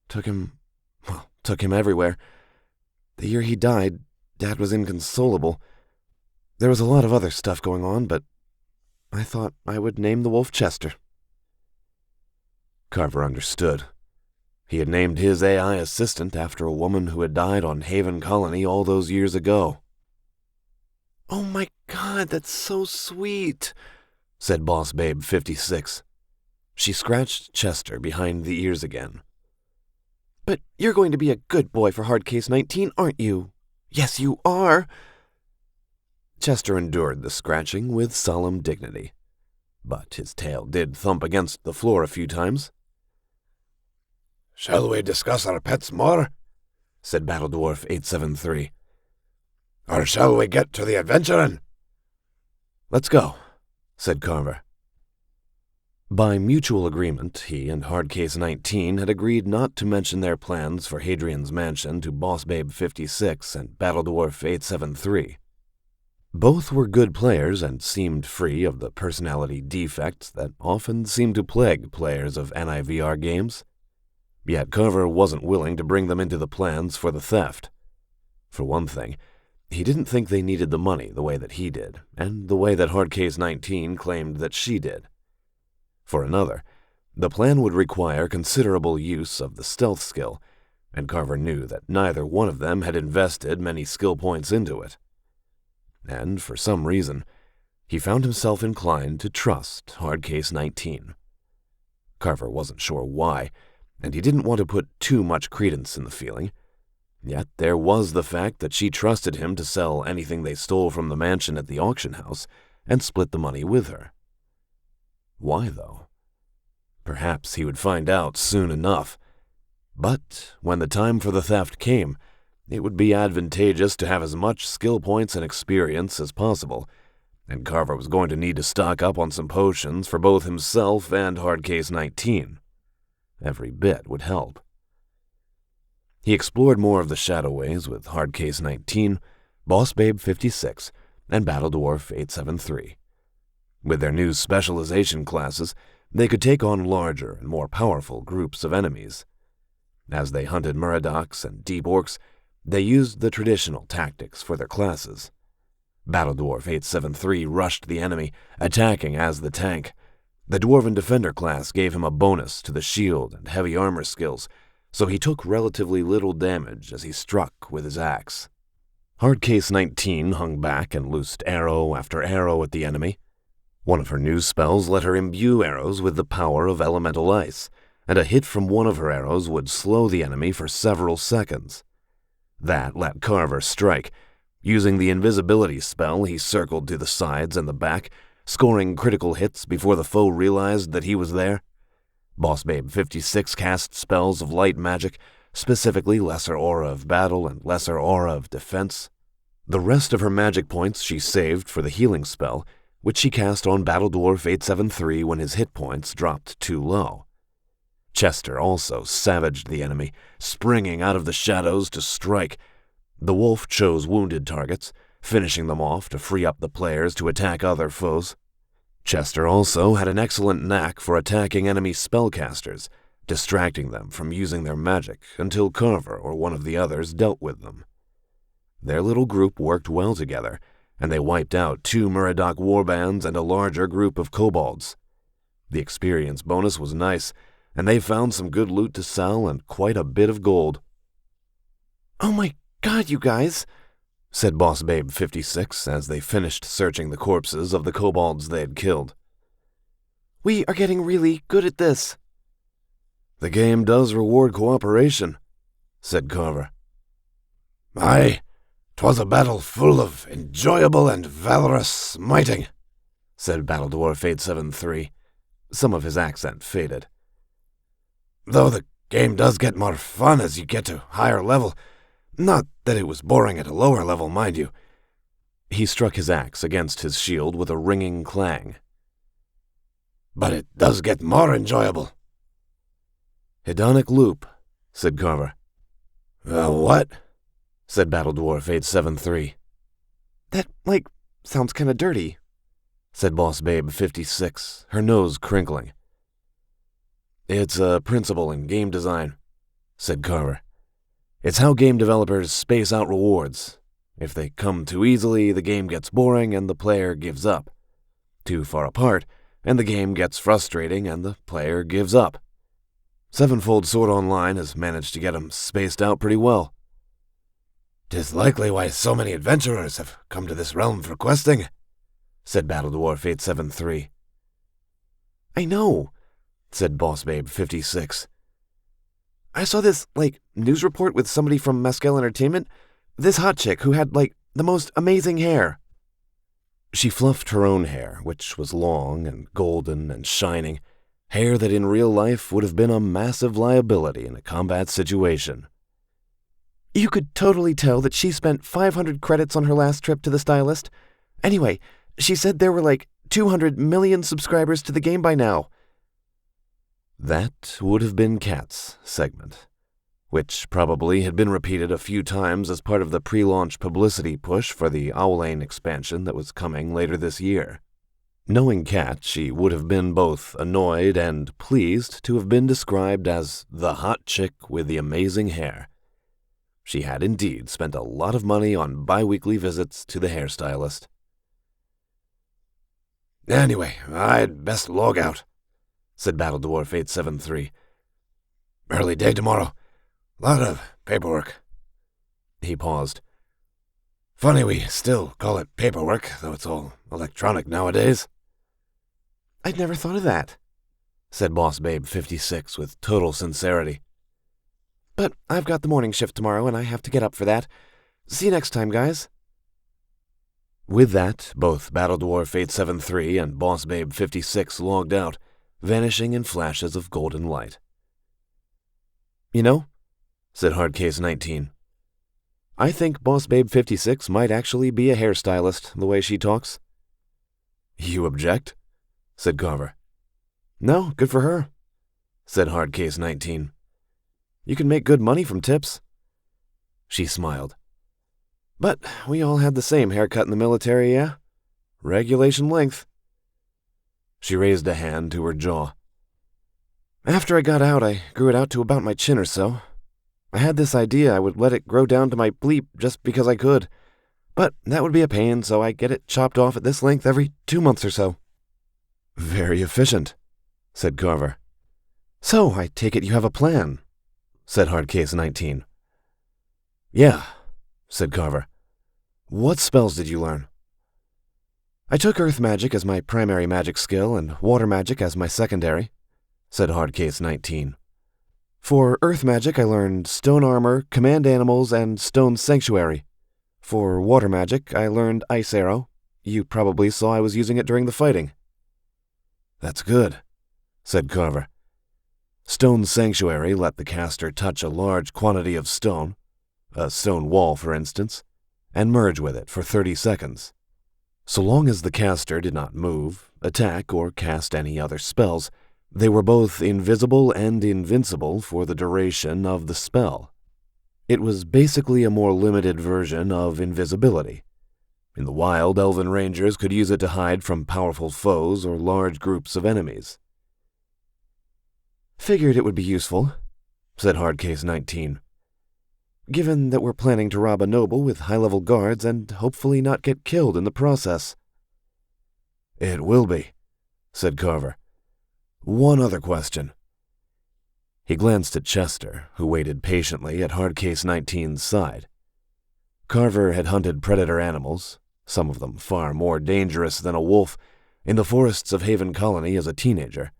[SPEAKER 1] Took him everywhere. The year he died, Dad was inconsolable. There was a lot of other stuff going on, but I thought I would name the wolf Chester." Carver understood. He had named his AI assistant after a woman who had died on Haven Colony all those years ago.
[SPEAKER 3] "Oh my God, that's so sweet,"
[SPEAKER 1] said Boss Babe 56. She scratched Chester behind the ears again.
[SPEAKER 3] "But you're going to be a good boy for Hardcase 19, aren't you? Yes, you are."
[SPEAKER 1] Chester endured the scratching with solemn dignity, but his tail did thump against the floor a few times.
[SPEAKER 4] "Shall we discuss our pets more?"
[SPEAKER 1] said Battledwarf 873.
[SPEAKER 4] "Or shall we get to the adventuring?"
[SPEAKER 1] "Let's go," said Carver. By mutual agreement, he and Hardcase 19 had agreed not to mention their plans for Hadrian's mansion to Boss Babe 56 and Battledwarf 873. Both were good players and seemed free of the personality defects that often seem to plague players of NIVR games. Yet Carver wasn't willing to bring them into the plans for the theft. For one thing, he didn't think they needed the money the way that he did, and the way that Hardcase 19 claimed that she did. For another, The plan would require considerable use of the stealth skill, and Carver knew that neither one of them had invested many skill points into it. And, for some reason, he found himself inclined to trust Hardcase 19. Carver wasn't sure why, and he didn't want to put too much credence in the feeling. Yet there was the fact that she trusted him to sell anything they stole from the mansion at the auction house and split the money with her. Why, though? Perhaps he would find out soon enough. But when the time for the theft came, it would be advantageous to have as much skill points and experience as possible, and Carver was going to need to stock up on some potions for both himself and Hardcase 19. Every bit would help. He explored more of the Shadowways with Hardcase 19, Boss Babe 56, and Battle Dwarf 873. With their new specialization classes, they could take on larger and more powerful groups of enemies. As they hunted Muradocs and Deep Orcs, they used the traditional tactics for their classes. Battle Dwarf 873 rushed the enemy, attacking as the tank. The Dwarven Defender class gave him a bonus to the shield and heavy armor skills, so he took relatively little damage as he struck with his axe. Hardcase 19 hung back and loosed arrow after arrow at the enemy. One of her new spells let her imbue arrows with the power of elemental ice, and a hit from one of her arrows would slow the enemy for several seconds. That let Carver strike. Using the invisibility spell, he circled to the sides and the back, scoring critical hits before the foe realized that he was there. Boss Babe 56 cast spells of light magic, specifically Lesser Aura of Battle and Lesser Aura of Defense. The rest of her magic points she saved for the healing spell, which she cast on Battle Dwarf 873 when his hit points dropped too low. Chester also savaged the enemy, springing out of the shadows to strike. The wolf chose wounded targets, finishing them off to free up the players to attack other foes. Chester also had an excellent knack for attacking enemy spellcasters, distracting them from using their magic until Carver or one of the others dealt with them. Their little group worked well together, and they wiped out 2 Muradoc warbands and a larger group of kobolds. The experience bonus was nice, and they found some good loot to sell and quite a bit of gold.
[SPEAKER 3] "Oh my God, you guys,"
[SPEAKER 1] said Boss Babe 56 as they finished searching the corpses of the kobolds they had killed.
[SPEAKER 3] "We are getting really good at this."
[SPEAKER 1] "The game does reward cooperation," said Carver.
[SPEAKER 4] "Aye, 'twas a battle full of enjoyable and valorous smiting,"
[SPEAKER 1] said Battle Dwarf 873. Some of his accent faded.
[SPEAKER 4] "Though the game does get more fun as you get to higher level. Not that it was boring at a lower level, mind you."
[SPEAKER 1] He struck his axe against his shield with a ringing clang.
[SPEAKER 4] "But it does get more enjoyable."
[SPEAKER 1] "Hedonic loop," said Carver.
[SPEAKER 4] What?"
[SPEAKER 1] said Battle Dwarf 873.
[SPEAKER 3] "That, sounds kinda dirty,"
[SPEAKER 1] said Boss Babe 56, her nose crinkling. "It's a principle in game design," said Carver. "It's how game developers space out rewards. If they come too easily, the game gets boring and the player gives up. Too far apart, and the game gets frustrating and the player gives up. Sevenfold Sword Online has managed to get 'em spaced out pretty well."
[SPEAKER 4] "'Tis likely why so many adventurers have come to this realm for questing,"
[SPEAKER 1] said Battle Dwarf 873.
[SPEAKER 3] "I know,"
[SPEAKER 1] said Boss Babe 56.
[SPEAKER 3] "I saw this, news report with somebody from Mescal Entertainment. This hot chick who had, the most amazing hair."
[SPEAKER 1] She fluffed her own hair, which was long and golden and shining, hair that in real life would have been a massive liability in a combat situation.
[SPEAKER 3] "You could totally tell that she spent 500 credits on her last trip to the stylist. Anyway, she said there were 200 million subscribers to the game by now."
[SPEAKER 1] That would have been Kat's segment, which probably had been repeated a few times as part of the pre-launch publicity push for the Owlane expansion that was coming later this year. Knowing Kat, she would have been both annoyed and pleased to have been described as the hot chick with the amazing hair. She had indeed spent a lot of money on bi-weekly visits to the hairstylist.
[SPEAKER 4] "Anyway, I'd best log out," said Battle Dwarf 873. Early day tomorrow. Lot of paperwork. He paused. Funny we still call it paperwork, though it's all electronic nowadays.
[SPEAKER 3] I'd never thought of that, said Boss Babe 56 with total sincerity. But I've got the morning shift tomorrow, and I have to get up for that. See you next time, guys.
[SPEAKER 1] With that, both Battle Dwarf 873 and Boss Babe 56 logged out, vanishing in flashes of golden light.
[SPEAKER 3] You know,
[SPEAKER 1] said Hardcase 19,
[SPEAKER 3] I think Boss Babe 56 might actually be a hairstylist, the way she talks.
[SPEAKER 1] You object? Said Carver.
[SPEAKER 3] No, good for her,
[SPEAKER 1] said Hardcase 19.
[SPEAKER 3] You can make good money from tips.
[SPEAKER 1] She smiled.
[SPEAKER 3] But we all had the same haircut in the military, yeah? Regulation length.
[SPEAKER 1] She raised a hand to her jaw.
[SPEAKER 3] After I got out, I grew it out to about my chin or so. I had this idea I would let it grow down to my bleep just because I could. But that would be a pain, so I get it chopped off at this length every 2 months or so.
[SPEAKER 1] Very efficient, said Carver.
[SPEAKER 3] So I take it you have a plan,
[SPEAKER 1] said Hardcase 19.
[SPEAKER 3] Yeah,
[SPEAKER 1] said Carver.
[SPEAKER 3] What spells did you learn? I took earth magic as my primary magic skill and water magic as my secondary, said Hardcase 19. For earth magic, I learned stone armor, command animals, and stone sanctuary. For water magic, I learned ice arrow. You probably saw I was using it during the fighting.
[SPEAKER 1] That's good, said Carver. Stone sanctuary let the caster touch a large quantity of stone, a stone wall for instance, and merge with it for 30 seconds. So long as the caster did not move, attack, or cast any other spells, they were both invisible and invincible for the duration of the spell. It was basically a more limited version of invisibility. In the wild, elven rangers could use it to hide from powerful foes or large groups of enemies.
[SPEAKER 3] Figured it would be useful,
[SPEAKER 1] said Hardcase 19.
[SPEAKER 3] Given that we're planning to rob a noble with high-level guards and hopefully not get killed in the process.
[SPEAKER 1] It will be, said Carver. One other question. He glanced at Chester, who waited patiently at Hardcase 19's side. Carver had hunted predator animals, some of them far more dangerous than a wolf, in the forests of Haven Colony as a teenager.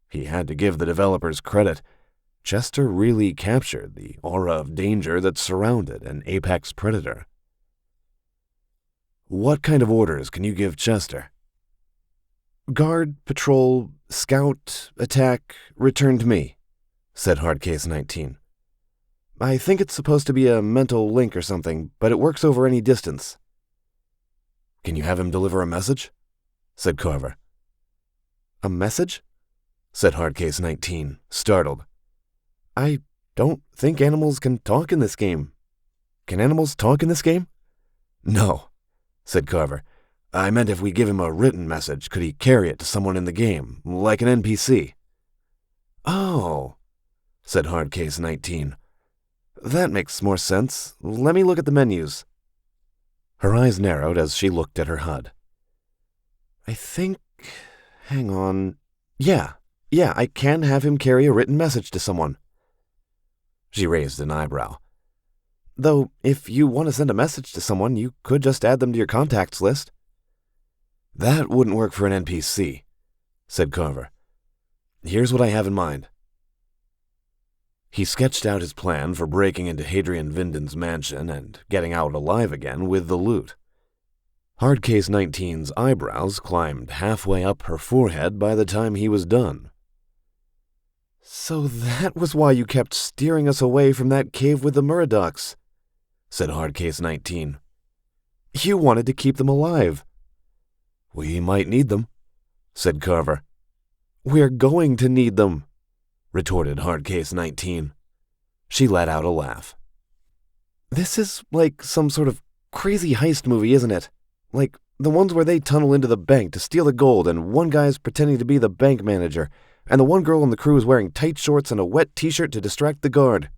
[SPEAKER 1] He had to give the developers credit. Chester really captured the aura of danger that surrounded an apex predator. What kind of orders can you give Chester?
[SPEAKER 3] Guard, patrol, scout, attack, return to me, said Hardcase 19. I think it's supposed to be a mental link or something, but it works over any distance.
[SPEAKER 1] Can you have him deliver a message? Said Carver.
[SPEAKER 3] A message?
[SPEAKER 1] Said Hardcase 19, startled.
[SPEAKER 3] I don't think animals can talk in this game. Can animals talk in this game?
[SPEAKER 1] No, said Carver. I meant if we give him a written message, could he carry it to someone in the game, like an NPC?
[SPEAKER 3] Oh,
[SPEAKER 1] said Hardcase 19.
[SPEAKER 3] That makes more sense. Let me look at the menus.
[SPEAKER 1] Her eyes narrowed as she looked at her HUD.
[SPEAKER 3] I think... Hang on. Yeah, I can have him carry a written message to someone.
[SPEAKER 1] She raised an eyebrow.
[SPEAKER 3] Though, if you want to send a message to someone, you could just add them to your contacts list.
[SPEAKER 1] That wouldn't work for an NPC, said Carver. Here's what I have in mind. He sketched out his plan for breaking into Hadrian Vinden's mansion and getting out alive again with the loot. Hardcase 19's eyebrows climbed halfway up her forehead by the time he was done.
[SPEAKER 3] So that was why you kept steering us away from that cave with the Muradocs,
[SPEAKER 1] said Hardcase 19.
[SPEAKER 3] You wanted to keep them alive.
[SPEAKER 1] We might need them, said Carver.
[SPEAKER 3] We're going to need them,
[SPEAKER 1] retorted Hardcase 19. She let out a laugh.
[SPEAKER 3] This is like some sort of crazy heist movie, isn't it? Like the ones where they tunnel into the bank to steal the gold and one guy's pretending to be the bank manager, and the one girl on the crew is wearing tight shorts and a wet t-shirt to distract the guard.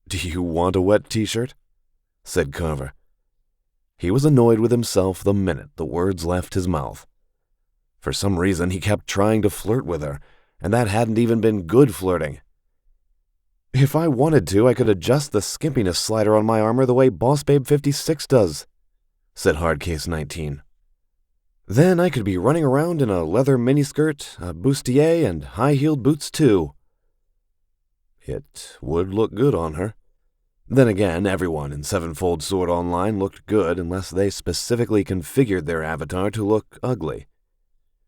[SPEAKER 1] Do you want a wet t-shirt? Said Carver. He was annoyed with himself the minute the words left his mouth. For some reason, he kept trying to flirt with her, and that hadn't even been good flirting. "If I wanted to, I could adjust the skimpiness slider on my armor the way Boss Babe 56 does," said Hardcase 19. "Then I could be running around in a leather miniskirt, a bustier, and high-heeled boots too." It would look good on her. Then again, everyone in Sevenfold Sword Online looked good unless they specifically configured their avatar to look ugly.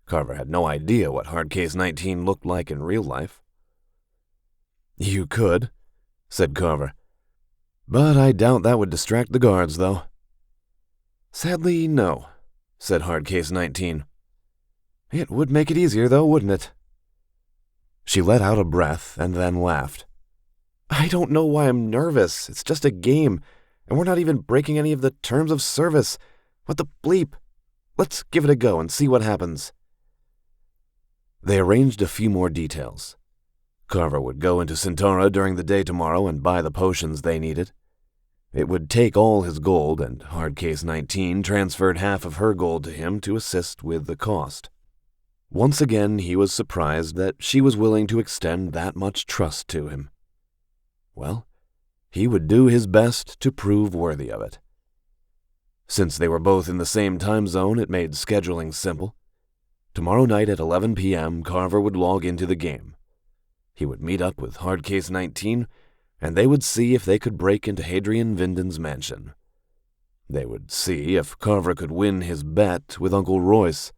[SPEAKER 1] Carver had no idea what Hardcase 19 looked like in real life. "You could," said Carver. "But I doubt that would distract the guards, though." "Sadly, no," said Hardcase 19. "It would make it easier, though, wouldn't it?" She let out a breath and then laughed. "I don't know why I'm nervous. It's just a game, and we're not even breaking any of the terms of service. What the bleep? Let's give it a go and see what happens." They arranged a few more details. Carver would go into Centaura during the day tomorrow and buy the potions they needed. It would take all his gold, and Hardcase 19 transferred half of her gold to him to assist with the cost. Once again, he was surprised that she was willing to extend that much trust to him. Well, he would do his best to prove worthy of it. Since they were both in the same time zone, it made scheduling simple. Tomorrow night at 11 p.m., Carver would log into the game. He would meet up with Hardcase 19, and they would see if they could break into Hadrian Vinden's mansion. They would see if Carver could win his bet with Uncle Royce.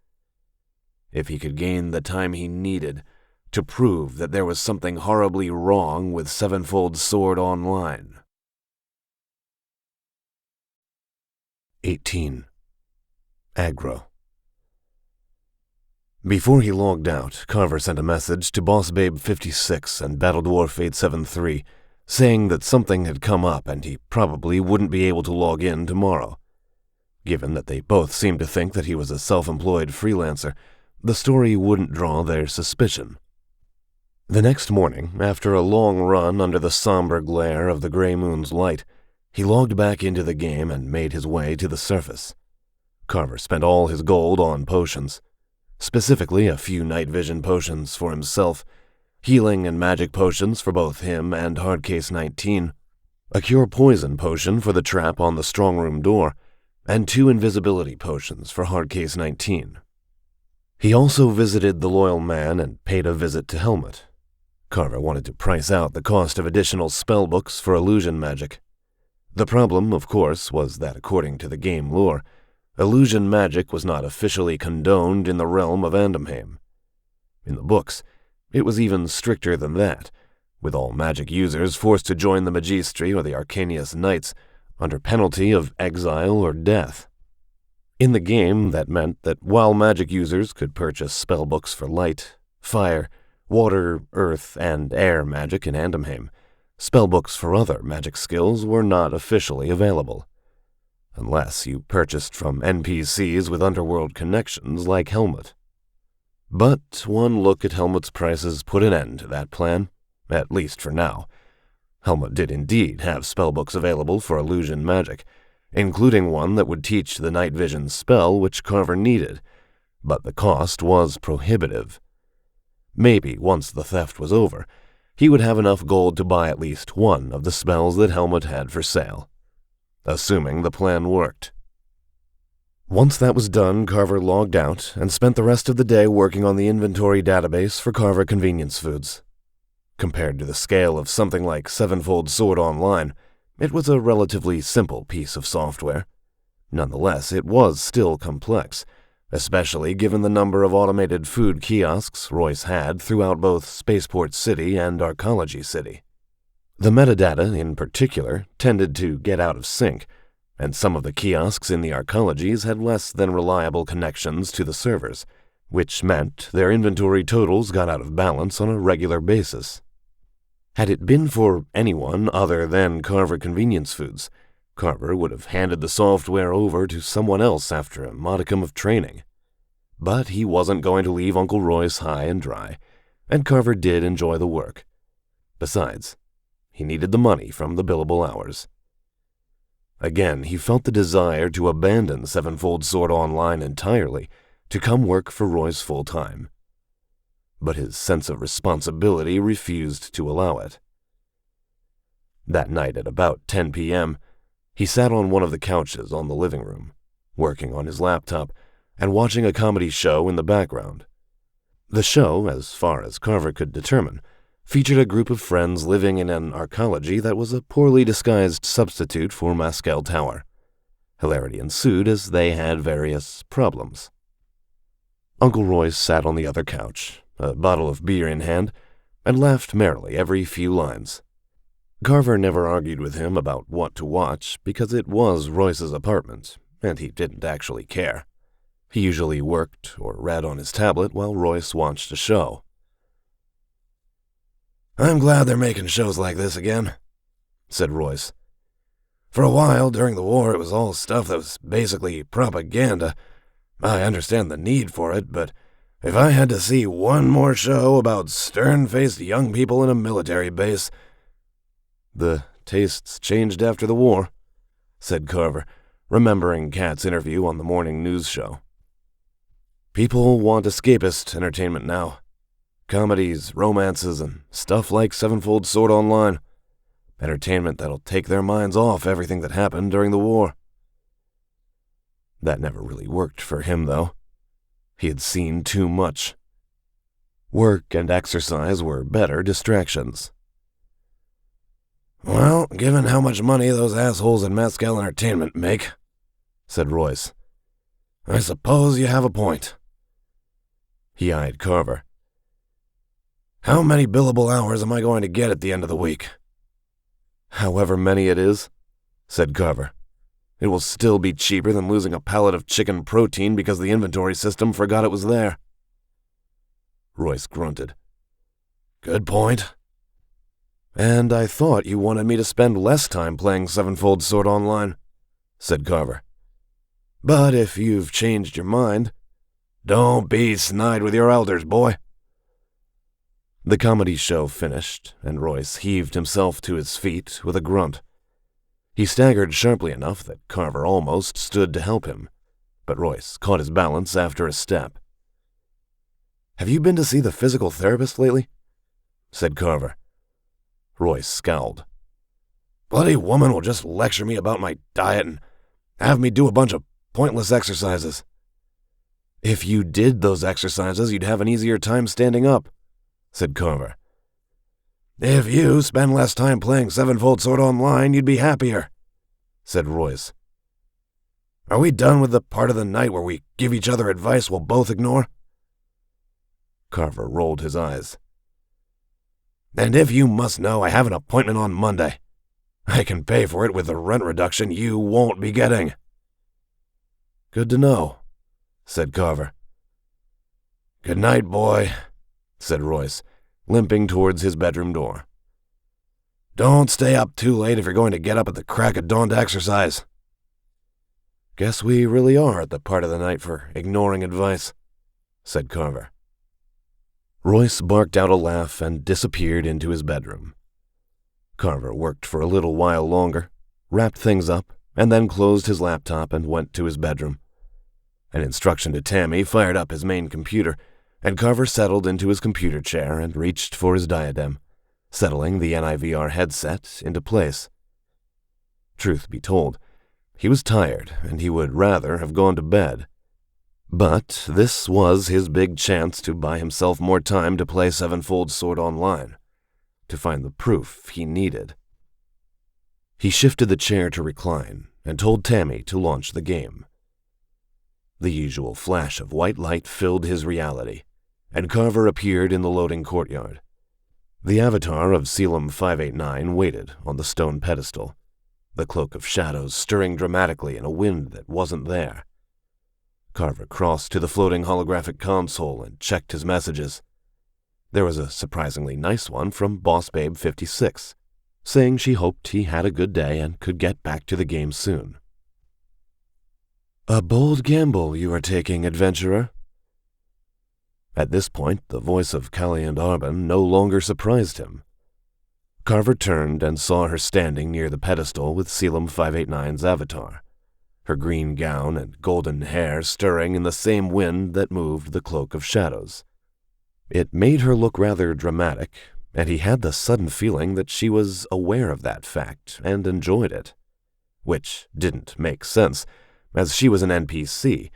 [SPEAKER 1] If he could gain the time he needed to prove that there was something horribly wrong with Sevenfold Sword Online. 18. Aggro. Before he logged out, Carver sent a message to Boss Babe 56 and Battle Dwarf 873, saying that something had come up and he probably wouldn't be able to log in tomorrow. Given that they both seemed to think that he was a self-employed freelancer, the story wouldn't draw their suspicion. The next morning, after a long run under the somber glare of the gray moon's light, he logged back into the game and made his way to the surface. Carver spent all his gold on potions, specifically a few night vision potions for himself, healing and magic potions for both him and Hardcase 19, a cure poison potion for the trap on the strongroom door, and 2 invisibility potions for Hardcase 19. He also visited the Loyal Man and paid a visit to Helmut. Carver wanted to price out the cost of additional spellbooks for illusion magic. The problem, of course, was that according to the game lore, illusion magic was not officially condoned in the realm of Andamheim. In the books, it was even stricter than that, with all magic users forced to join the Magistri or the Arcanius Knights under penalty of exile or death. In the game, that meant that while magic users could purchase spellbooks for light, fire, water, earth, and air magic in Andamheim, spellbooks for other magic skills were not officially available, unless you purchased from NPCs with underworld connections like Helmut. But one look at Helmut's prices put an end to that plan, at least for now. Helmut did indeed have spellbooks available for illusion magic, including one that would teach the night vision spell which Carver needed, but the cost was prohibitive. Maybe once the theft was over, he would have enough gold to buy at least one of the spells that Helmut had for sale, assuming the plan worked. Once that was done, Carver logged out and spent the rest of the day working on the inventory database for Carver Convenience Foods. Compared to the scale of something like Sevenfold Sword Online, it was a relatively simple piece of software. Nonetheless, it was still complex, especially given the number of automated food kiosks Royce had throughout both Spaceport City and Arcology City. The metadata, in particular, tended to get out of sync, and some of the kiosks in the Arcologies had less than reliable connections to the servers, which meant their inventory totals got out of balance on a regular basis. Had it been for anyone other than Carver Convenience Foods, Carver would have handed the software over to someone else after a modicum of training. But he wasn't going to leave Uncle Royce high and dry, and Carver did enjoy the work. Besides, he needed the money from the billable hours. Again, he felt the desire to abandon Sevenfold Sword Online entirely to come work for Royce full-time. But his sense of responsibility refused to allow it. That night at about 10 p.m., he sat on one of the couches on the living room, working on his laptop and watching a comedy show in the background. The show, as far as Carver could determine, featured a group of friends living in an arcology that was a poorly disguised substitute for Mascal Tower. Hilarity ensued as they had various problems. Uncle Royce sat on the other couch, a bottle of beer in hand, and laughed merrily every few lines. Carver never argued with him about what to watch because it was Royce's apartment, and he didn't actually care. He usually worked or read on his tablet while Royce watched a show.
[SPEAKER 4] "I'm glad they're making shows like this again," said Royce. "For a while during the war it was all stuff that was basically propaganda. I understand the need for it, but if I had to see one more show about stern-faced young people in a military base—"
[SPEAKER 1] "The tastes changed after the war," said Carver, remembering Kat's interview on the morning news show. "People want escapist entertainment now. Comedies, romances, and stuff like Sevenfold Sword Online. Entertainment that'll take their minds off everything that happened during the war." That never really worked for him, though. He had seen too much. Work and exercise were better distractions.
[SPEAKER 4] "Well, given how much money those assholes at Mascal Entertainment make," said Royce, "I suppose you have a point."
[SPEAKER 1] He eyed Carver.
[SPEAKER 4] "How many billable hours am I going to get at the end of the week?"
[SPEAKER 1] "However many it is," said Carver. "It will still be cheaper than losing a pallet of chicken protein because the inventory system forgot it was there." Royce grunted.
[SPEAKER 4] "Good point."
[SPEAKER 1] "And I thought you wanted me to spend less time playing Sevenfold Sword Online," said Carver. "But if you've changed your mind—"
[SPEAKER 4] "Don't be snide with your elders, boy."
[SPEAKER 1] The comedy show finished, and Royce heaved himself to his feet with a grunt. He staggered sharply enough that Carver almost stood to help him, but Royce caught his balance after a step. "Have you been to see the physical therapist lately?" said Carver. Royce scowled.
[SPEAKER 4] "Bloody woman will just lecture me about my diet and have me do a bunch of pointless exercises."
[SPEAKER 1] "If you did those exercises, you'd have an easier time standing up," said Carver.
[SPEAKER 4] "If you spend less time playing Sevenfold Sword Online, you'd be happier," said Royce. "Are we done with the part of the night where we give each other advice we'll both ignore?"
[SPEAKER 1] Carver rolled his eyes.
[SPEAKER 4] "And if you must know, I have an appointment on Monday. I can pay for it with the rent reduction you won't be getting."
[SPEAKER 1] "Good to know," said Carver.
[SPEAKER 4] "Good night, boy,"
[SPEAKER 1] said Royce, limping towards his bedroom door.
[SPEAKER 4] "Don't stay up too late if you're going to get up at the crack of dawn to exercise."
[SPEAKER 1] "Guess we really are at the part of the night for ignoring advice," said Carver. Royce barked out a laugh and disappeared into his bedroom. Carver worked for a little while longer, wrapped things up, and then closed his laptop and went to his bedroom. An instruction to Tammy fired up his main computer, and Carver settled into his computer chair and reached for his diadem, settling the NIVR headset into place. Truth be told, he was tired and he would rather have gone to bed. But this was his big chance to buy himself more time to play Sevenfold Sword Online, to find the proof he needed. He shifted the chair to recline and told Tammy to launch the game. The usual flash of white light filled his reality, and Carver appeared in the loading courtyard. The avatar of Selim 589 waited on the stone pedestal, the cloak of shadows stirring dramatically in a wind that wasn't there. Carver crossed to the floating holographic console and checked his messages. There was a surprisingly nice one from Boss Babe 56, saying she hoped he had a good day and could get back to the game soon. "A bold gamble you are taking, adventurer." At this point, the voice of Callie Arbin no longer surprised him. Carver turned and saw her standing near the pedestal with Selim 589's avatar, her green gown and golden hair stirring in the same wind that moved the cloak of shadows. It made her look rather dramatic, and he had the sudden feeling that she was aware of that fact and enjoyed it. Which didn't make sense, as she was an NPC,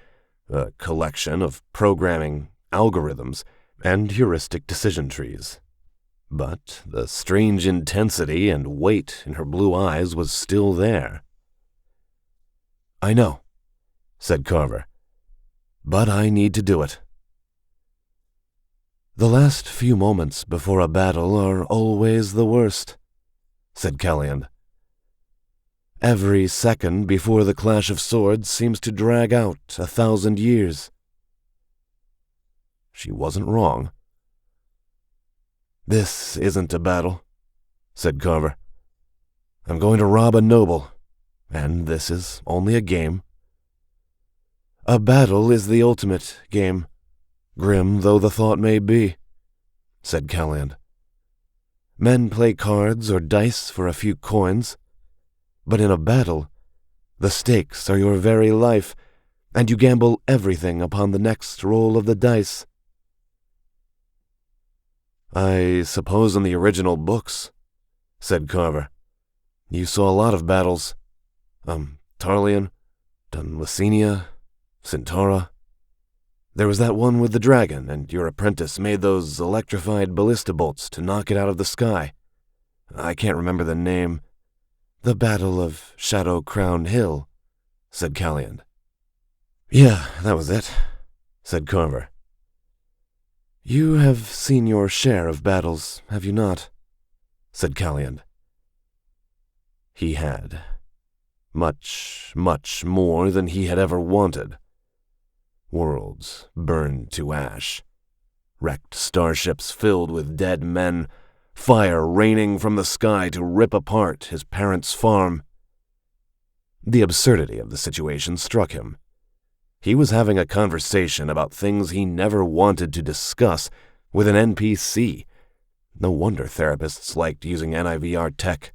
[SPEAKER 1] a collection of programming algorithms and heuristic decision trees. But the strange intensity and weight in her blue eyes was still there. "I know," said Carver, "but I need to do it." "The last few moments before a battle are always the worst," said Calliand. "Every second before the clash of swords seems to drag out 1,000 years." She wasn't wrong. "This isn't a battle," said Carver. "I'm going to rob a noble, and this is only a game." "A battle is the ultimate game, grim though the thought may be," said Calliand. "Men play cards or dice for a few coins, but in a battle, the stakes are your very life, and you gamble everything upon the next roll of the dice." "I suppose in the original books," said Carver, "you saw a lot of battles. Tarleon, Dunlicinia, Centaura. There was that one with the dragon, and your apprentice made those electrified ballista bolts to knock it out of the sky. I can't remember the name." "The Battle of Shadow Crown Hill," said Calliand. "Yeah, that was it," said Carver. "You have seen your share of battles, have you not?" said Calliand. He had. Much, much more than he had ever wanted. Worlds burned to ash. Wrecked starships filled with dead men. Fire raining from the sky to rip apart his parents' farm. The absurdity of the situation struck him. He was having a conversation about things he never wanted to discuss with an NPC. No wonder therapists liked using NIVR tech.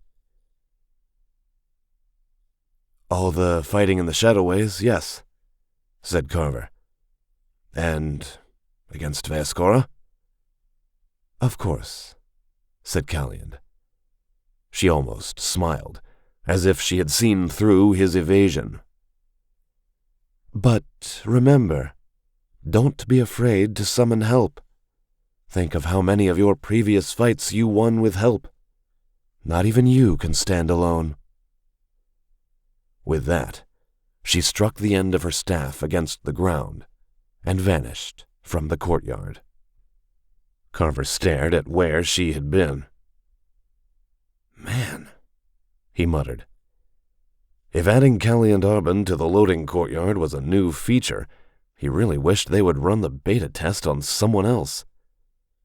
[SPEAKER 1] "All the fighting in the Shadowways, yes," said Carver. "And against Vaskora?" "Of course," said Calliand. She almost smiled, as if she had seen through his evasion. "But remember, don't be afraid to summon help. Think of how many of your previous fights you won with help. Not even you can stand alone." With that, she struck the end of her staff against the ground and vanished from the courtyard. Carver stared at where she had been. "Man," he muttered. If adding Calliand Arbon to the loading courtyard was a new feature, he really wished they would run the beta test on someone else.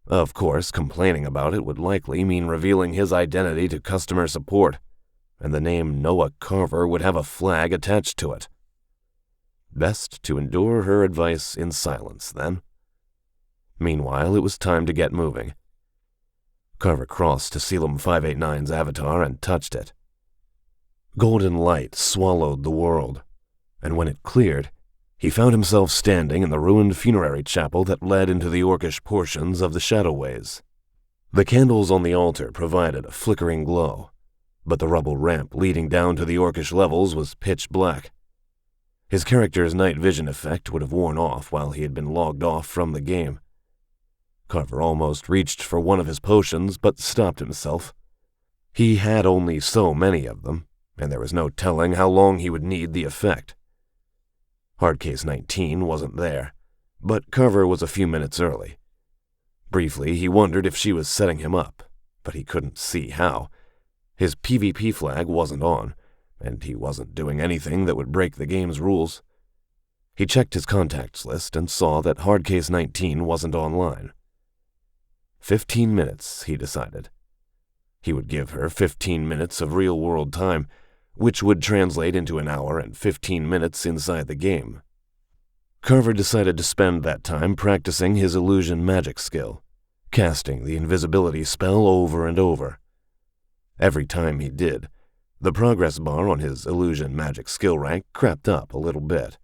[SPEAKER 1] Of course, complaining about it would likely mean revealing his identity to customer support, and the name Noah Carver would have a flag attached to it. Best to endure her advice in silence, then. Meanwhile, it was time to get moving. Carver crossed to Selim 589's avatar and touched it. Golden light swallowed the world, and when it cleared, he found himself standing in the ruined funerary chapel that led into the orcish portions of the Shadowways. The candles on the altar provided a flickering glow, but the rubble ramp leading down to the orcish levels was pitch black. His character's night vision effect would have worn off while he had been logged off from the game. Carver almost reached for one of his potions, but stopped himself. He had only so many of them, and there was no telling how long he would need the effect. Hardcase 19 wasn't there, but Carver was a few minutes early. Briefly, he wondered if she was setting him up, but he couldn't see how. His PvP flag wasn't on, and he wasn't doing anything that would break the game's rules. He checked his contacts list and saw that Hardcase 19 wasn't online. 15 minutes, he decided. He would give her 15 minutes of real-world time, which would translate into an hour and 15 minutes inside the game. Carver decided to spend that time practicing his illusion magic skill, casting the invisibility spell over and over. Every time he did, The progress bar on his illusion magic skill rank crept up a little bit.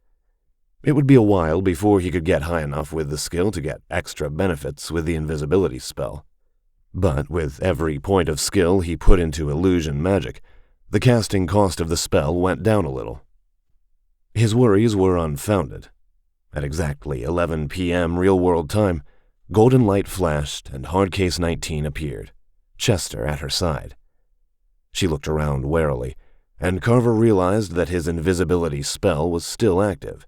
[SPEAKER 1] It would be a while before he could get high enough with the skill to get extra benefits with the invisibility spell. But with every point of skill he put into illusion magic, the casting cost of the spell went down a little. His worries were unfounded. At exactly 11 p.m. real-world time, golden light flashed and Hardcase 19 appeared, Chester at her side. She looked around warily, and Carver realized that his invisibility spell was still active.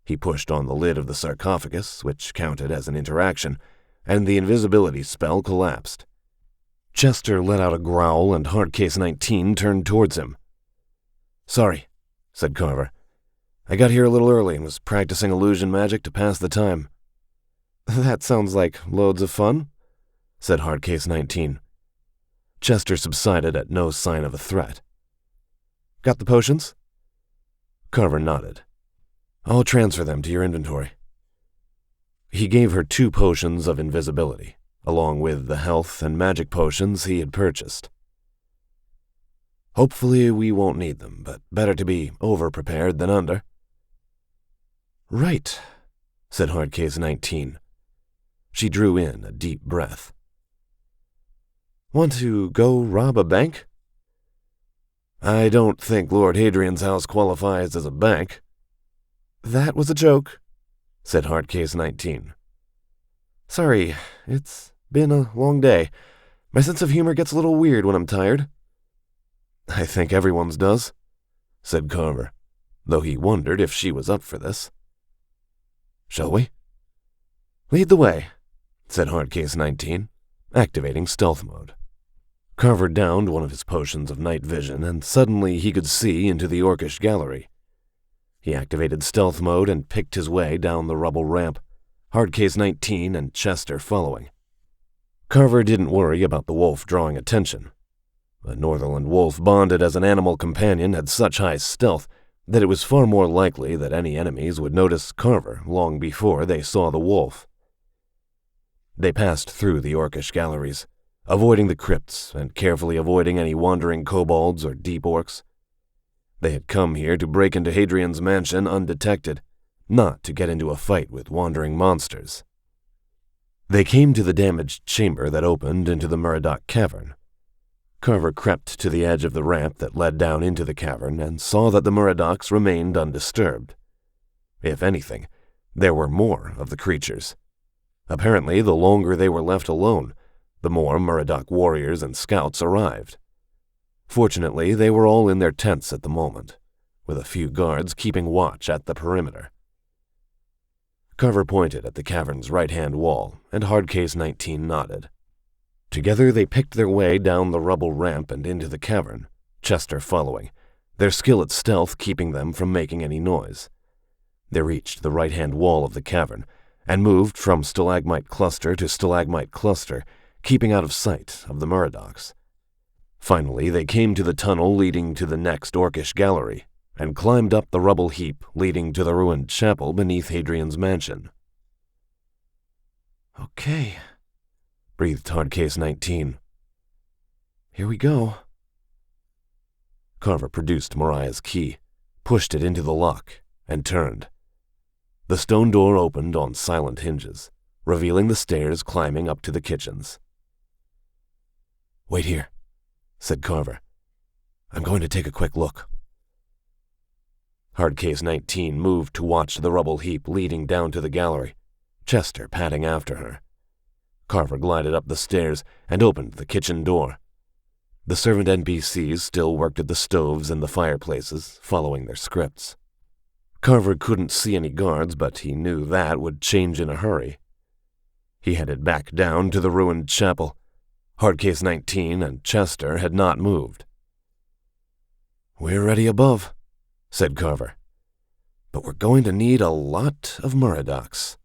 [SPEAKER 1] He pushed on the lid of the sarcophagus, which counted as an interaction, and the invisibility spell collapsed. Chester let out a growl and Hardcase 19 turned towards him. "Sorry," said Carver. "I got here a little early and was practicing illusion magic to pass the time." "That sounds like loads of fun," said Hardcase 19. Chester subsided at no sign of a threat. "Got the potions?" Carver nodded. "I'll transfer them to your inventory." He gave her 2 potions of invisibility, along with the health and magic potions he had purchased. "Hopefully we won't need them, but better to be over-prepared than under." "Right," said Hardcase 19. She drew in a deep breath. "Want to go rob a bank?" "I don't think Lord Hadrian's house qualifies as a bank." "That was a joke," said Hardcase 19. "Sorry, it's been a long day. My sense of humor gets a little weird when I'm tired." "I think everyone's does," said Carver, though he wondered if she was up for this. "Shall we?" "Lead the way," said Hardcase 19, activating stealth mode. Carver downed one of his potions of night vision, and suddenly he could see into the Orcish gallery. He activated stealth mode and picked his way down the rubble ramp, Hardcase 19 and Chester following. Carver didn't worry about the wolf drawing attention. A Northerland wolf bonded as an animal companion had such high stealth that it was far more likely that any enemies would notice Carver long before they saw the wolf. They passed through the Orcish galleries, avoiding the crypts and carefully avoiding any wandering kobolds or deep orcs. They had come here to break into Hadrian's mansion undetected, not to get into a fight with wandering monsters. They came to the damaged chamber that opened into the Muradoc cavern. Carver crept to the edge of the ramp that led down into the cavern and saw that the Muradocs remained undisturbed. If anything, there were more of the creatures. Apparently, the longer they were left alone, the more Muradoc warriors and scouts arrived. Fortunately, they were all in their tents at the moment, with a few guards keeping watch at the perimeter. Carver pointed at the cavern's right-hand wall, and Hardcase 19 nodded. Together they picked their way down the rubble ramp and into the cavern, Chester following, their skill at stealth keeping them from making any noise. They reached the right-hand wall of the cavern, and moved from stalagmite cluster to stalagmite cluster, keeping out of sight of the Muradocs. Finally, they came to the tunnel leading to the next Orcish gallery, and climbed up the rubble heap leading to the ruined chapel beneath Hadrian's mansion. "Okay," breathed Hardcase 19. "Here we go." Carver produced Mariah's key, pushed it into the lock, and turned. The stone door opened on silent hinges, revealing the stairs climbing up to the kitchens. "Wait here," said Carver. "I'm going to take a quick look." Hardcase 19 moved to watch the rubble heap leading down to the gallery, Chester padding after her. Carver glided up the stairs and opened the kitchen door. The servant NPCs still worked at the stoves and the fireplaces, following their scripts. Carver couldn't see any guards, but he knew that would change in a hurry. He headed back down to the ruined chapel. Hardcase 19 and Chester had not moved. "We're ready above," said Carver. "But we're going to need a lot of Muradocs."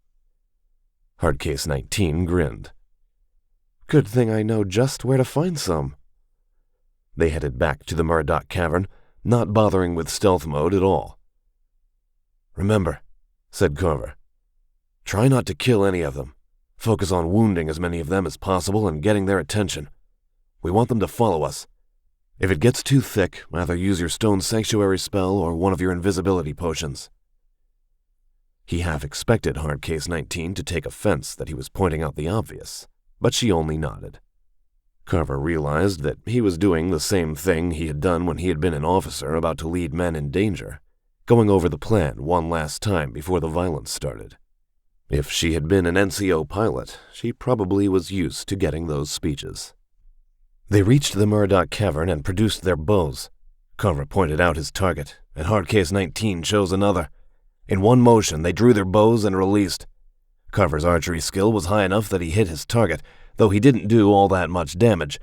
[SPEAKER 1] Hardcase 19 grinned. "Good thing I know just where to find some." They headed back to the Muradoc cavern, not bothering with stealth mode at all. "Remember," said Carver, "try not to kill any of them. Focus on wounding as many of them as possible and getting their attention. We want them to follow us. If it gets too thick, either use your stone sanctuary spell or one of your invisibility potions. He half expected Hardcase 19 to take offense that he was pointing out the obvious, but she only nodded. Carver realized that he was doing the same thing he had done when he had been an officer about to lead men in danger, going over the plan one last time before the violence started. If she had been an NCO pilot, she probably was used to getting those speeches. They reached the Murdoch cavern and produced their bows. Carver pointed out his target, and Hardcase 19 chose another. In one motion, they drew their bows and released. Carver's archery skill was high enough that he hit his target, though he didn't do all that much damage.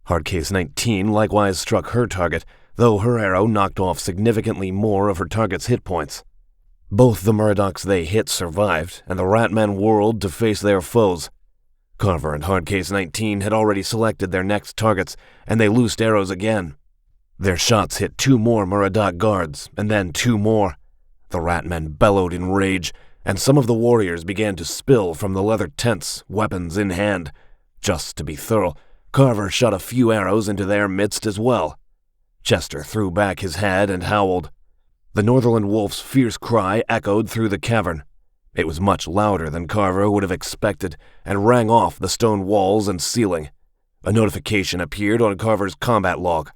[SPEAKER 1] Hardcase 19 likewise struck her target, though her arrow knocked off significantly more of her target's hit points. Both the Murdochs they hit survived, and the Ratmen whirled to face their foes. Carver and Hardcase 19 had already selected their next targets, and they loosed arrows again. Their shots hit 2 more Murdoch guards, and then 2 more. The Ratmen bellowed in rage, and some of the warriors began to spill from the leather tents, weapons in hand. Just to be thorough, Carver shot a few arrows into their midst as well. Chester threw back his head and howled. The Northerland wolf's fierce cry echoed through the cavern. It was much louder than Carver would have expected, and rang off the stone walls and ceiling. A notification appeared on Carver's combat log.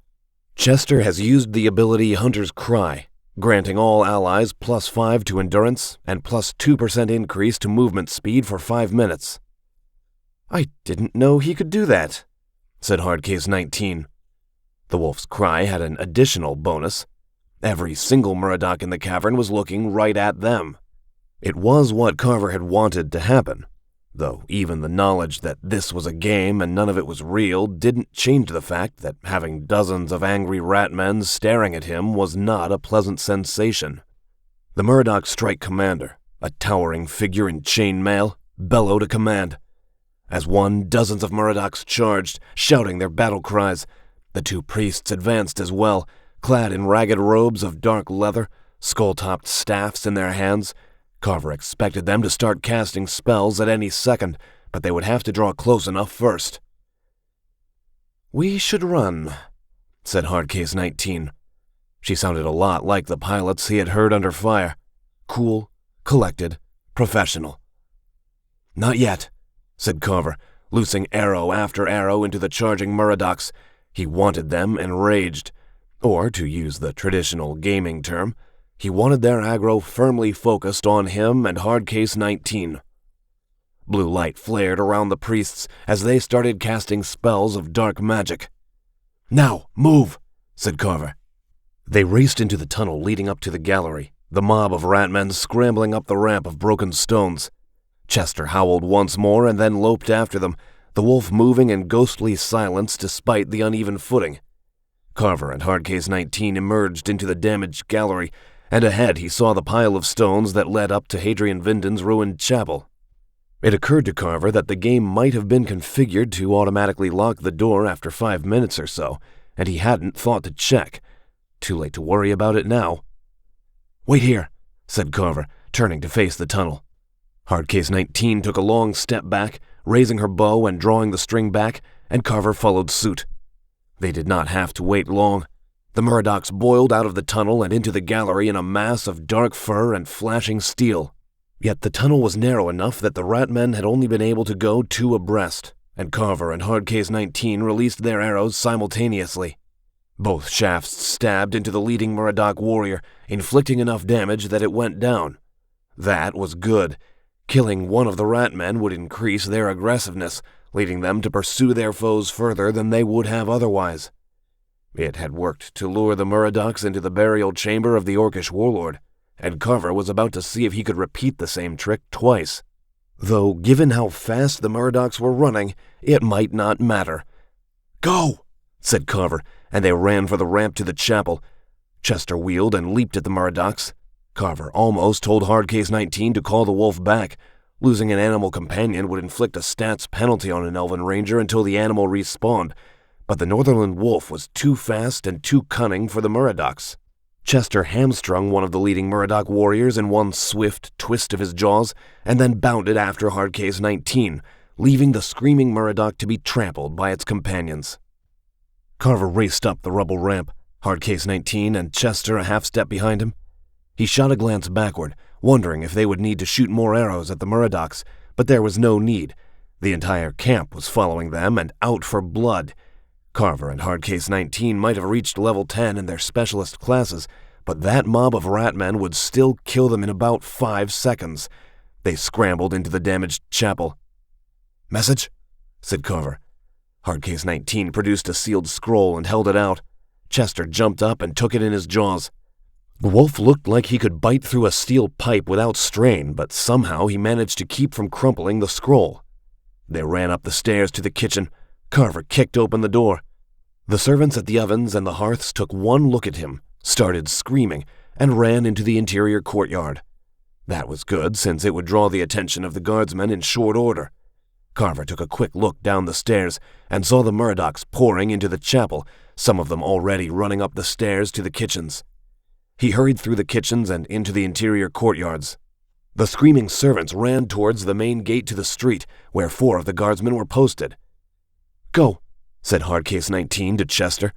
[SPEAKER 1] Chester has used the ability Hunter's Cry, granting all allies +5 to endurance and +2% increase to movement speed for 5 minutes.
[SPEAKER 3] I didn't know he could do that,
[SPEAKER 1] said Hardcase 19. The wolf's cry had an additional bonus. Every single Murdoch in the cavern was looking right at them. It was what Carver had wanted to happen, though even the knowledge that this was a game and none of it was real didn't change the fact that having dozens of angry Ratmen staring at him was not a pleasant sensation. The Murdoch Strike Commander, a towering figure in chainmail, bellowed a command. As one, dozens of Murdochs charged, shouting their battle cries. The 2 priests advanced as well, clad in ragged robes of dark leather, skull-topped staffs in their hands. Carver expected them to start casting spells at any second, but they would have to draw close enough first.
[SPEAKER 3] "We should run,"
[SPEAKER 1] said Hardcase 19. She sounded a lot like the pilots he had heard under fire. Cool, collected, professional. "Not yet," said Carver, loosing arrow after arrow into the charging Murdochs. He wanted them enraged. Or, to use the traditional gaming term, he wanted their aggro firmly focused on him and Hardcase 19. Blue light flared around the priests as they started casting spells of dark magic. "Now, move," said Carver. They raced into the tunnel leading up to the gallery, the mob of Ratmen scrambling up the ramp of broken stones. Chester howled once more and then loped after them, the wolf moving in ghostly silence despite the uneven footing. Carver and Hardcase 19 emerged into the damaged gallery, and ahead he saw the pile of stones that led up to Hadrian Vinden's ruined chapel. It occurred to Carver that the game might have been configured to automatically lock the door after 5 minutes or so, and he hadn't thought to check. Too late to worry about it now. "Wait here," said Carver, turning to face the tunnel. Hardcase 19 took a long step back, raising her bow and drawing the string back, and Carver followed suit. They did not have to wait long. The Murdochs boiled out of the tunnel and into the gallery in a mass of dark fur and flashing steel. Yet the tunnel was narrow enough that the Ratmen had only been able to go 2 abreast, and Carver and Hardcase 19 released their arrows simultaneously. Both shafts stabbed into the leading Murdoch warrior, inflicting enough damage that it went down. That was good. Killing one of the Ratmen would increase their aggressiveness, leading them to pursue their foes further than they would have otherwise. It had worked to lure the Murdochs into the burial chamber of the Orcish warlord, and Carver was about to see if he could repeat the same trick twice. Though, given how fast the Murdochs were running, it might not matter. "Go!" said Carver, and they ran for the ramp to the chapel. Chester wheeled and leaped at the Murdochs. Carver almost told Hardcase 19 to call the wolf back. Losing an animal companion would inflict a stats penalty on an elven ranger until the animal respawned, but the Northerland wolf was too fast and too cunning for the Murdochs. Chester hamstrung one of the leading Murdoch warriors in one swift twist of his jaws, and then bounded after Hardcase 19, leaving the screaming Murdoch to be trampled by its companions. Carver raced up the rubble ramp, Hardcase 19 and Chester a half step behind him. He shot a glance backward, wondering if they would need to shoot more arrows at the Murdochs, but there was no need. The entire camp was following them and out for blood. Carver and Hardcase 19 might have reached level 10 in their specialist classes, but that mob of ratmen would still kill them in about 5 seconds. They scrambled into the damaged chapel. "Message?" said Carver. Hardcase 19 produced a sealed scroll and held it out. Chester jumped up and took it in his jaws. The wolf looked like he could bite through a steel pipe without strain, but somehow he managed to keep from crumpling the scroll. They ran up the stairs to the kitchen. Carver kicked open the door. The servants at the ovens and the hearths took one look at him, started screaming, and ran into the interior courtyard. That was good, since it would draw the attention of the guardsmen in short order. Carver took a quick look down the stairs and saw the Murdochs pouring into the chapel, some of them already running up the stairs to the kitchens. He hurried through the kitchens and into the interior courtyards. The screaming servants ran towards the main gate to the street, where 4 of the guardsmen were posted. "Go," said Hardcase 19 to Chester.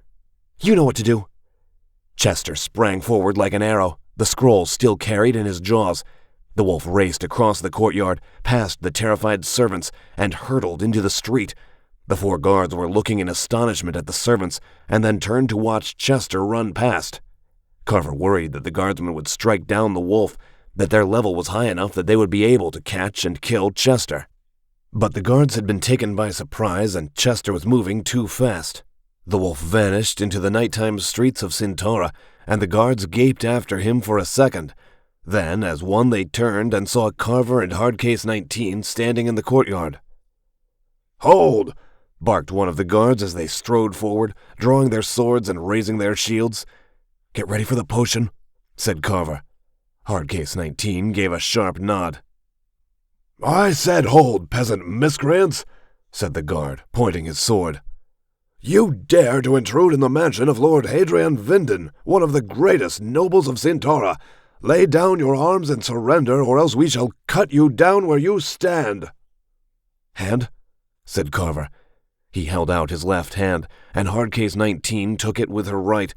[SPEAKER 1] "You know what to do." Chester sprang forward like an arrow, the scroll still carried in his jaws. The wolf raced across the courtyard, past the terrified servants, and hurtled into the street. The 4 guards were looking in astonishment at the servants, and then turned to watch Chester run past. Carver worried that the guardsmen would strike down the wolf, that their level was high enough that they would be able to catch and kill Chester. But the guards had been taken by surprise, and Chester was moving too fast. The wolf vanished into the nighttime streets of Centaura, and the guards gaped after him for a second. Then, as one, they turned and saw Carver and Hardcase 19 standing in the courtyard. "Hold!" barked one of the guards as they strode forward, drawing their swords and raising their shields. "Get ready for the potion," said Carver. Hardcase 19 gave a sharp nod. "I said hold, peasant miscreants," said the guard, pointing his sword. "You dare to intrude in the mansion of Lord Hadrian Vinden, one of the greatest nobles of Centaura. Lay down your arms and surrender, or else we shall cut you down where you stand." "Hand?" said Carver. He held out his left hand, and Hardcase 19 took it with her right.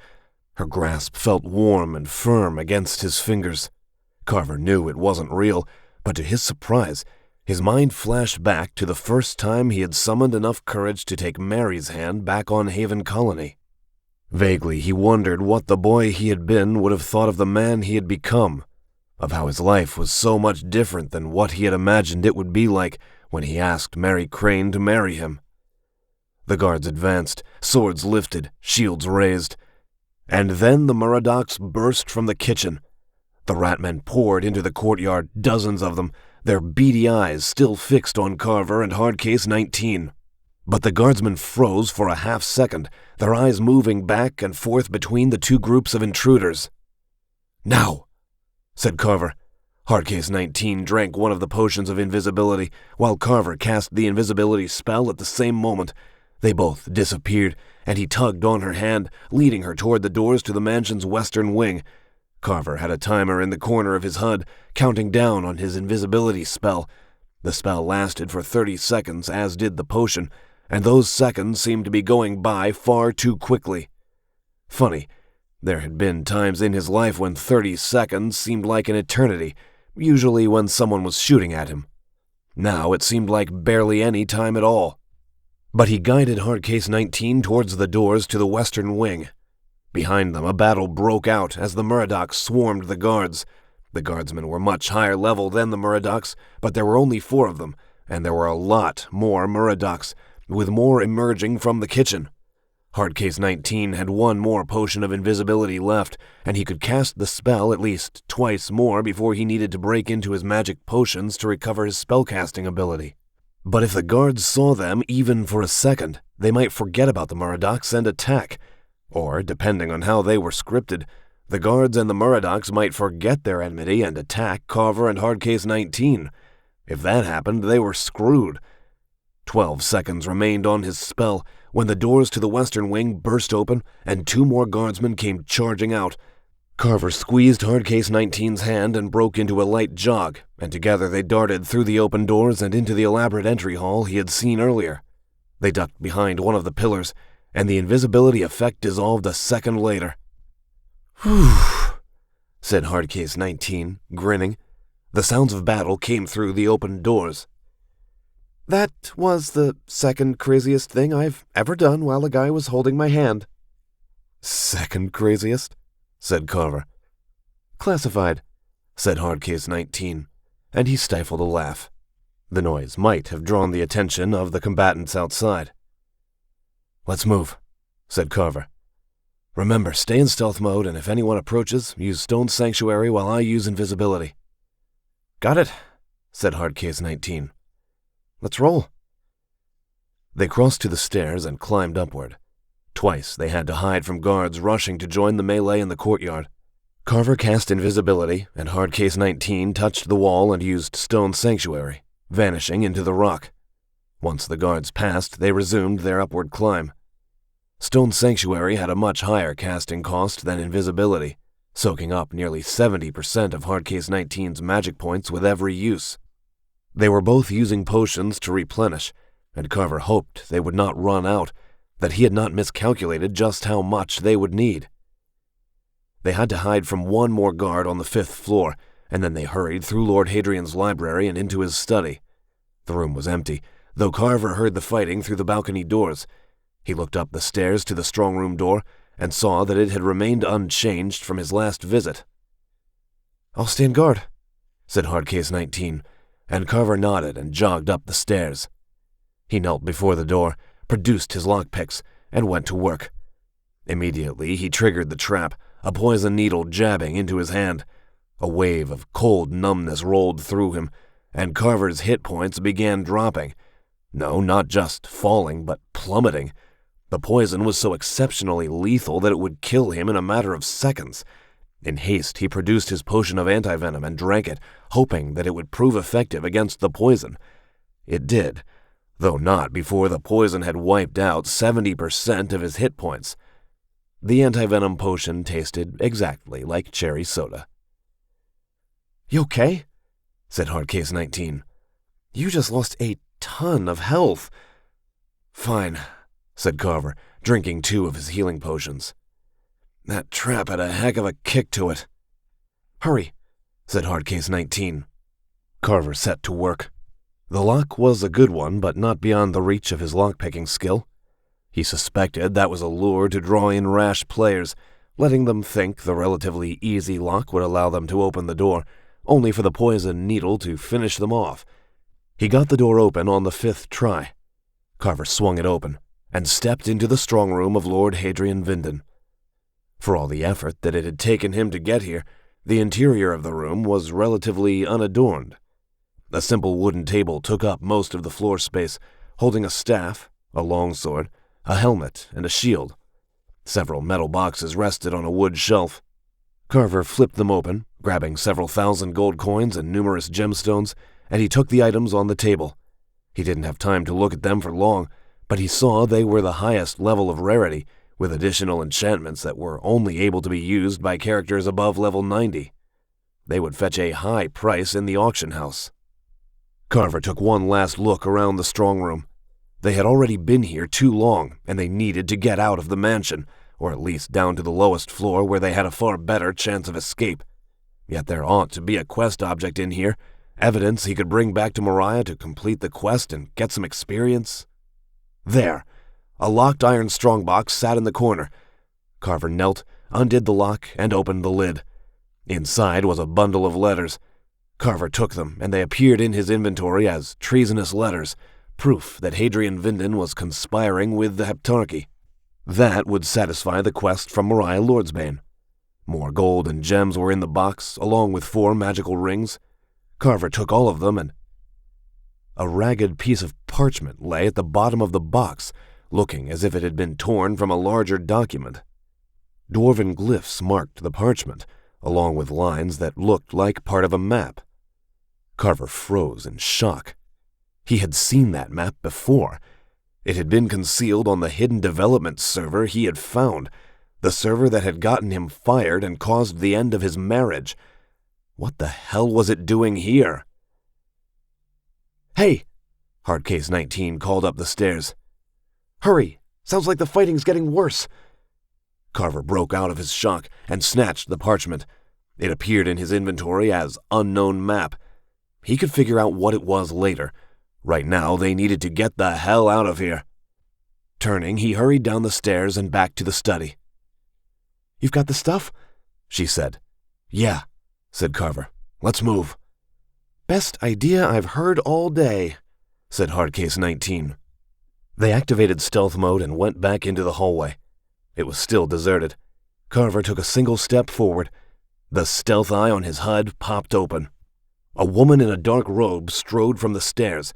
[SPEAKER 1] Her grasp felt warm and firm against his fingers. Carver knew it wasn't real, but to his surprise, his mind flashed back to the first time he had summoned enough courage to take Mary's hand back on Haven Colony. Vaguely, he wondered what the boy he had been would have thought of the man he had become, of how his life was so much different than what he had imagined it would be like when he asked Mary Crane to marry him. The guards advanced, swords lifted, shields raised. And then the Murdochs burst from the kitchen. The ratmen poured into the courtyard, dozens of them, their beady eyes still fixed on Carver and Hardcase 19. But the guardsmen froze for a half second, their eyes moving back and forth between the 2 groups of intruders. "Now," said Carver. Hardcase 19 drank one of the potions of invisibility, while Carver cast the invisibility spell at the same moment. They both disappeared, and he tugged on her hand, leading her toward the doors to the mansion's western wing. Carver had a timer in the corner of his HUD, counting down on his invisibility spell. The spell lasted for 30 seconds, as did the potion, and those seconds seemed to be going by far too quickly. Funny, there had been times in his life when 30 seconds seemed like an eternity, usually when someone was shooting at him. Now it seemed like barely any time at all. But he guided Hardcase 19 towards the doors to the western wing. Behind them, a battle broke out as the Murdochs swarmed the guards. The guardsmen were much higher level than the Murdochs, but there were only 4 of them, and there were a lot more Murdochs, with more emerging from the kitchen. Hardcase 19 had 1 more potion of invisibility left, and he could cast the spell at least twice more before he needed to break into his magic potions to recover his spellcasting ability. But if the guards saw them even for a second, they might forget about the Murdochs and attack. Or, depending on how they were scripted, the guards and the Murdochs might forget their enmity and attack Carver and Hardcase 19. If that happened, they were screwed. 12 seconds remained on his spell when the doors to the western wing burst open and 2 more guardsmen came charging out. Carver squeezed Hardcase 19's hand and broke into a light jog, and together they darted through the open doors and into the elaborate entry hall he had seen earlier. They ducked behind one of the pillars,
[SPEAKER 2] and the invisibility effect dissolved a second later.
[SPEAKER 1] "Whew," said Hardcase 19, grinning. The sounds of battle came through the open doors.
[SPEAKER 3] That was the second craziest thing I've ever done while a guy was holding my hand.
[SPEAKER 1] "Second craziest?" said Carver.
[SPEAKER 3] Classified,
[SPEAKER 1] said Hardcase 19, and he stifled a laugh. The noise might have drawn the attention of the combatants outside. "Let's move," said Carver. "Remember, stay in stealth mode, and if anyone approaches, use Stone Sanctuary while I use invisibility."
[SPEAKER 3] Got it,
[SPEAKER 1] said Hardcase 19.
[SPEAKER 3] Let's roll.
[SPEAKER 1] They crossed to the stairs and climbed upward. Twice they had to hide from guards rushing to join the melee in the courtyard. Carver cast invisibility, and Hardcase 19 touched the wall and used Stone Sanctuary, vanishing into the rock. Once the guards passed, they resumed their upward climb. Stone Sanctuary had a much higher casting cost than invisibility, soaking up nearly 70% of Hardcase 19's magic points with every use. They were both using potions to replenish, and Carver hoped they would not run out, that he had not miscalculated just how much they would need. They had to hide from one more guard on the 5th floor, and then they hurried through Lord Hadrian's library and into his study. The room was empty, though Carver heard the fighting through the balcony doors. He looked up the stairs to the strong room door and saw that it had remained unchanged from his last visit.
[SPEAKER 3] "I'll stand guard,"
[SPEAKER 1] said Hardcase 19, and Carver nodded and jogged up the stairs. He knelt before the door, produced his lockpicks, and went to work. Immediately he triggered the trap, a poison needle jabbing into his hand. A wave of cold numbness rolled through him, and Carver's hit points began dropping. No, not just falling, but plummeting. The poison was so exceptionally lethal that it would kill him in a matter of seconds. In haste, he produced his potion of antivenom and drank it, hoping that it would prove effective against the poison. It did, though not before the poison had wiped out 70% of his hit points. The antivenom potion tasted exactly like cherry soda.
[SPEAKER 3] "You okay?"
[SPEAKER 1] said Hardcase 19.
[SPEAKER 3] "You just lost a ton of health."
[SPEAKER 1] "Fine," said Carver, drinking 2 of his healing potions. "That trap had a heck of a kick to it."
[SPEAKER 3] "Hurry,"
[SPEAKER 1] said Hardcase 19. Carver set to work. The lock was a good one, but not beyond the reach of his lockpicking skill. He suspected that was a lure to draw in rash players, letting them think the relatively easy lock would allow them to open the door, only for the poison needle to finish them off. He got the door open on the 5th try. Carver swung it open and stepped into the strong room of Lord Hadrian Vinden. For all the effort that it had taken him to get here, the interior of the room was relatively unadorned. A simple wooden table took up most of the floor space, holding a staff, a longsword, a helmet, and a shield. Several metal boxes rested on a wood shelf. Carver flipped them open, grabbing several thousand gold coins and numerous gemstones, and he took the items on the table. He didn't have time to look at them for long, but he saw they were the highest level of rarity, with additional enchantments that were only able to be used by characters above level 90. They would fetch a high price in the auction house. Carver took one last look around the strong room. They had already been here too long, and they needed to get out of the mansion, or at least down to the lowest floor where they had a far better chance of escape. Yet there ought to be a quest object in here, evidence he could bring back to Mariah to complete the quest and get some experience. There, a locked iron strongbox sat in the corner. Carver knelt, undid the lock, and opened the lid. Inside was a bundle of letters. Carver took them, and they appeared in his inventory as treasonous letters, proof that Hadrian Vinden was conspiring with the Heptarchy. That would satisfy the quest from Mariah Lordsbane. More gold and gems were in the box, along with 4 magical rings. Carver took all of them, and a ragged piece of parchment lay at the bottom of the box, looking as if it had been torn from a larger document. Dwarven glyphs marked the parchment, along with lines that looked like part of a map. Carver froze in shock. He had seen that map before. It had been concealed on the hidden development server he had found, the server that had gotten him fired and caused the end of his marriage. What the hell was it doing here?
[SPEAKER 3] "Hey!"
[SPEAKER 1] Hardcase 19 called up the stairs.
[SPEAKER 3] "Hurry! Sounds like the fighting's getting worse.
[SPEAKER 2] Carver broke out of his shock and snatched the parchment. It appeared in his inventory as unknown map. He could figure out what it was later. Right now, they needed to get the hell out of here. Turning, he hurried down the stairs and back to the study.
[SPEAKER 3] You've got the stuff?
[SPEAKER 2] She said. Yeah, said Carver. Let's move.
[SPEAKER 3] Best idea I've heard all day,
[SPEAKER 2] said Hardcase 19. They activated stealth mode and went back into the hallway. It was still deserted. Carver took a single step forward. The stealth eye on his HUD popped open. A woman in a dark robe strode from the stairs.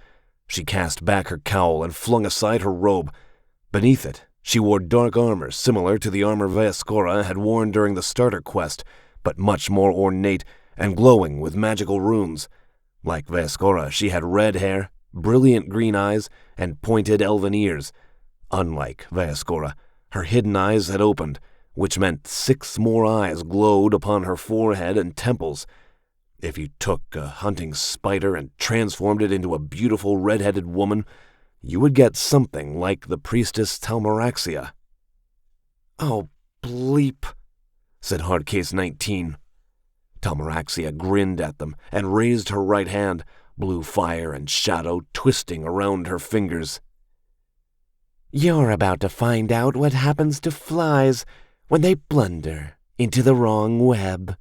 [SPEAKER 2] She cast back her cowl and flung aside her robe. Beneath it, she wore dark armor similar to the armor Vaescora had worn during the starter quest, but much more ornate and glowing with magical runes. Like Vaescora, she had red hair, brilliant green eyes, and pointed elven ears. Unlike Vaescora, her hidden eyes had opened, which meant 6 more eyes glowed upon her forehead and temples. If you took a hunting spider and transformed it into a beautiful red-headed woman, you would get something like the priestess Talmaraxia.
[SPEAKER 3] Oh, bleep,
[SPEAKER 2] said Hardcase 19. Talmaraxia grinned at them and raised her right hand, blue fire and shadow twisting around her fingers.
[SPEAKER 5] You're about to find out what happens to flies when they blunder into the wrong web.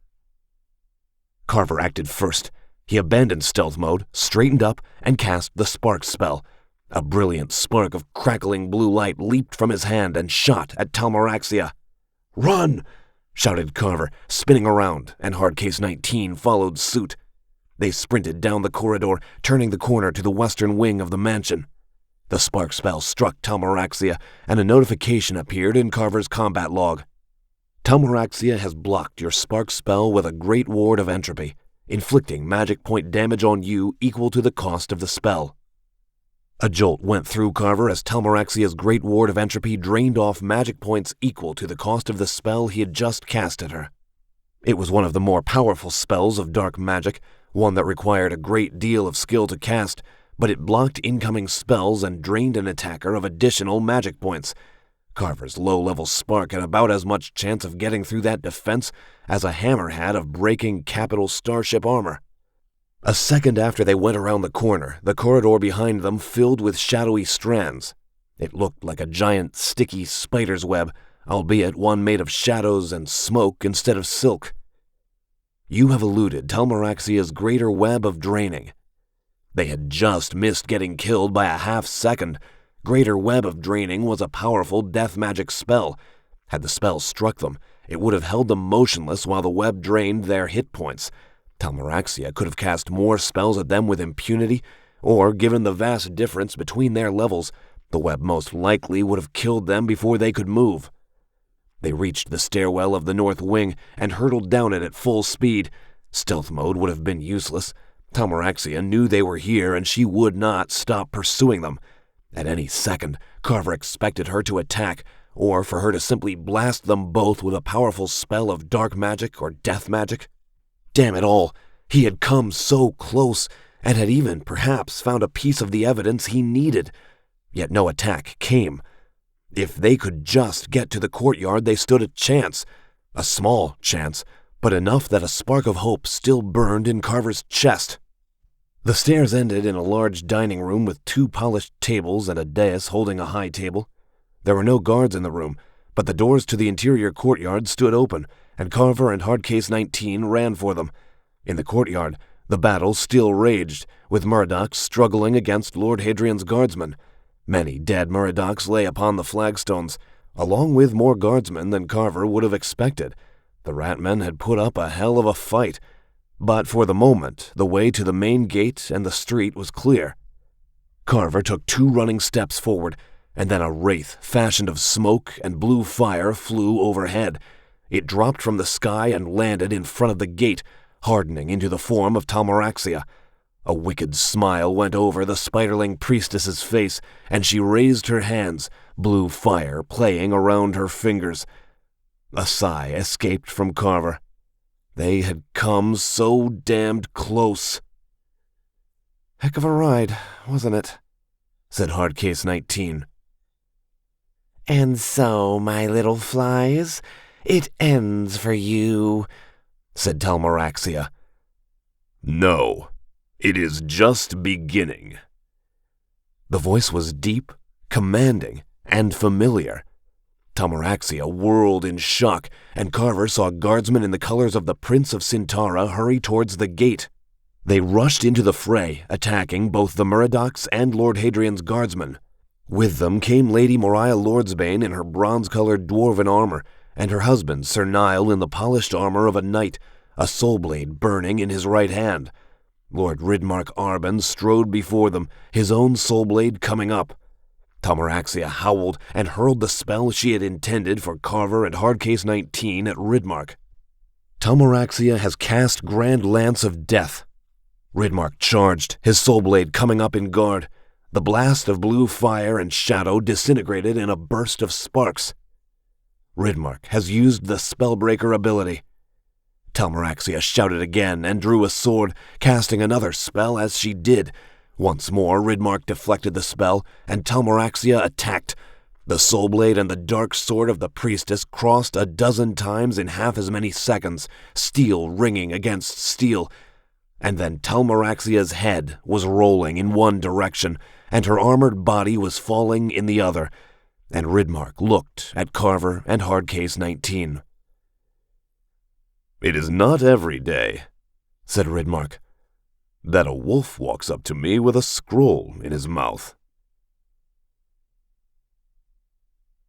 [SPEAKER 2] Carver acted first. He abandoned stealth mode, straightened up, and cast the spark spell. A brilliant spark of crackling blue light leaped from his hand and shot at Talmaraxia. "Run!" shouted Carver, spinning around, and Hardcase 19 followed suit. They sprinted down the corridor, turning the corner to the western wing of the mansion. The spark spell struck Talmaraxia, and a notification appeared in Carver's combat log. Talmaraxia has blocked your spark spell with a great ward of entropy, inflicting magic point damage on you equal to the cost of the spell. A jolt went through Carver as Talmaraxia's great ward of entropy drained off magic points equal to the cost of the spell he had just cast at her. It was one of the more powerful spells of dark magic, one that required a great deal of skill to cast, but it blocked incoming spells and drained an attacker of additional magic points. Carver's low-level spark had about as much chance of getting through that defense as a hammer had of breaking capital starship armor. A second after they went around the corner, the corridor behind them filled with shadowy strands. It looked like a giant, sticky spider's web, albeit one made of shadows and smoke instead of silk. You have eluded Talmaraxia's greater web of draining. They had just missed getting killed by a half-second. Greater Web of Draining was a powerful death magic spell. Had the spell struck them, it would have held them motionless while the web drained their hit points. Talmaraxia could have cast more spells at them with impunity, or, given the vast difference between their levels, the web most likely would have killed them before they could move. They reached the stairwell of the north wing and hurtled down it at full speed. Stealth mode would have been useless. Talmaraxia knew they were here, and she would not stop pursuing them. At any second, Carver expected her to attack, or for her to simply blast them both with a powerful spell of dark magic or death magic. Damn it all, he had come so close, and had even, perhaps, found a piece of the evidence he needed. Yet no attack came. If they could just get to the courtyard, they stood a chance. A small chance, but enough that a spark of hope still burned in Carver's chest. The stairs ended in a large dining room with 2 polished tables and a dais holding a high table. There were no guards in the room, but the doors to the interior courtyard stood open, and Carver and Hardcase 19 ran for them. In the courtyard, the battle still raged, with Muradocs struggling against Lord Hadrian's guardsmen. Many dead Muradocs lay upon the flagstones, along with more guardsmen than Carver would have expected. The Ratmen had put up a hell of a fight, but for the moment, the way to the main gate and the street was clear. Carver took 2 running steps forward, and then a wraith fashioned of smoke and blue fire flew overhead. It dropped from the sky and landed in front of the gate, hardening into the form of Talmaraxia. A wicked smile went over the spiderling priestess's face, and she raised her hands, blue fire playing around her fingers. A sigh escaped from Carver. They had come so damned close.
[SPEAKER 3] Heck of a ride, wasn't it?
[SPEAKER 2] Said Hardcase 19.
[SPEAKER 5] "And so, my little flies, it ends for you," said Talmaraxia.
[SPEAKER 2] "No, it is just beginning."
[SPEAKER 1] The voice was deep, commanding, and familiar. Talmaraxia whirled in shock, and Carver saw guardsmen in the colors of the Prince of Cintara hurry towards the gate. They rushed into the fray, attacking both the Muradocs and Lord Hadrian's guardsmen. With them came Lady Moriah Lordsbane in her bronze-colored dwarven armor, and her husband, Sir Niall, in the polished armor of a knight, a soul blade burning in his right hand. Lord Ridmark Arban strode before them, his own soul blade coming up. Talmaraxia howled and hurled the spell she had intended for Carver and Hardcase 19 at Ridmark. Talmaraxia has cast Grand Lance of Death. Ridmark charged, his soul blade coming up in guard. The blast of blue fire and shadow disintegrated in a burst of sparks. Ridmark has used the Spellbreaker ability. Talmaraxia shouted again and drew a sword, casting another spell as she did. Once more, Ridmark deflected the spell, and Talmaraxia attacked. The soul blade and the dark sword of the priestess crossed a dozen times in half as many seconds, steel ringing against steel. And then Talmaraxia's head was rolling in one direction, and her armored body was falling in the other, and Ridmark looked at Carver and Hardcase 19.
[SPEAKER 2] "It is not every day," said Ridmark, "that a wolf walks up to me with a scroll in his mouth."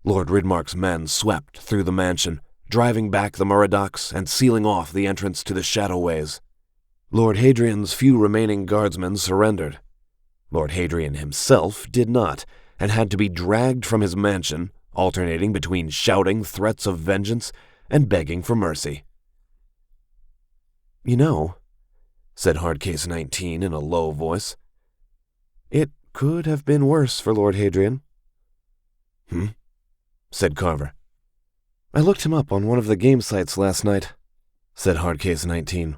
[SPEAKER 1] Lord Ridmark's men swept through the mansion, driving back the Muradocs and sealing off the entrance to the Shadowways. Lord Hadrian's few remaining guardsmen surrendered. Lord Hadrian himself did not, and had to be dragged from his mansion, alternating between shouting threats of vengeance and begging for mercy. "You know," said Hardcase 19 in a low voice, "it could have been worse for Lord Hadrian." Said Carver. "I looked him up on one of the game sites last night," said Hardcase 19.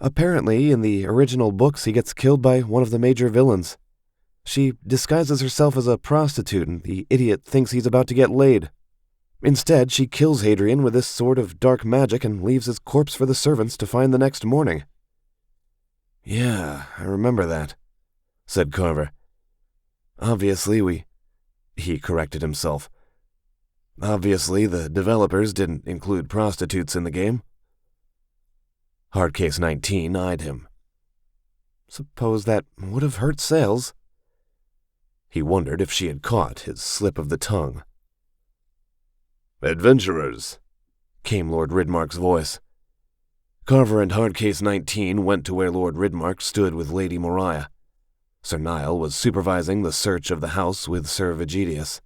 [SPEAKER 1] "Apparently, in the original books, he gets killed by one of the major villains. She disguises herself as a prostitute, and the idiot thinks he's about to get laid. Instead, she kills Hadrian with this sort of dark magic and leaves his corpse for the servants to find the next morning." "Yeah, I remember that," said Carver. "Obviously, He corrected himself. "Obviously, the developers didn't include prostitutes in the game." Hardcase 19 eyed him. "Suppose that would have hurt sales." He wondered if she had caught his slip of the tongue.
[SPEAKER 2] "Adventurers,"
[SPEAKER 1] came Lord Ridmark's voice. Carver and Hardcase 19 went to where Lord Ridmark stood with Lady Moriah. Sir Niall was supervising the search of the house with Sir Vigedius.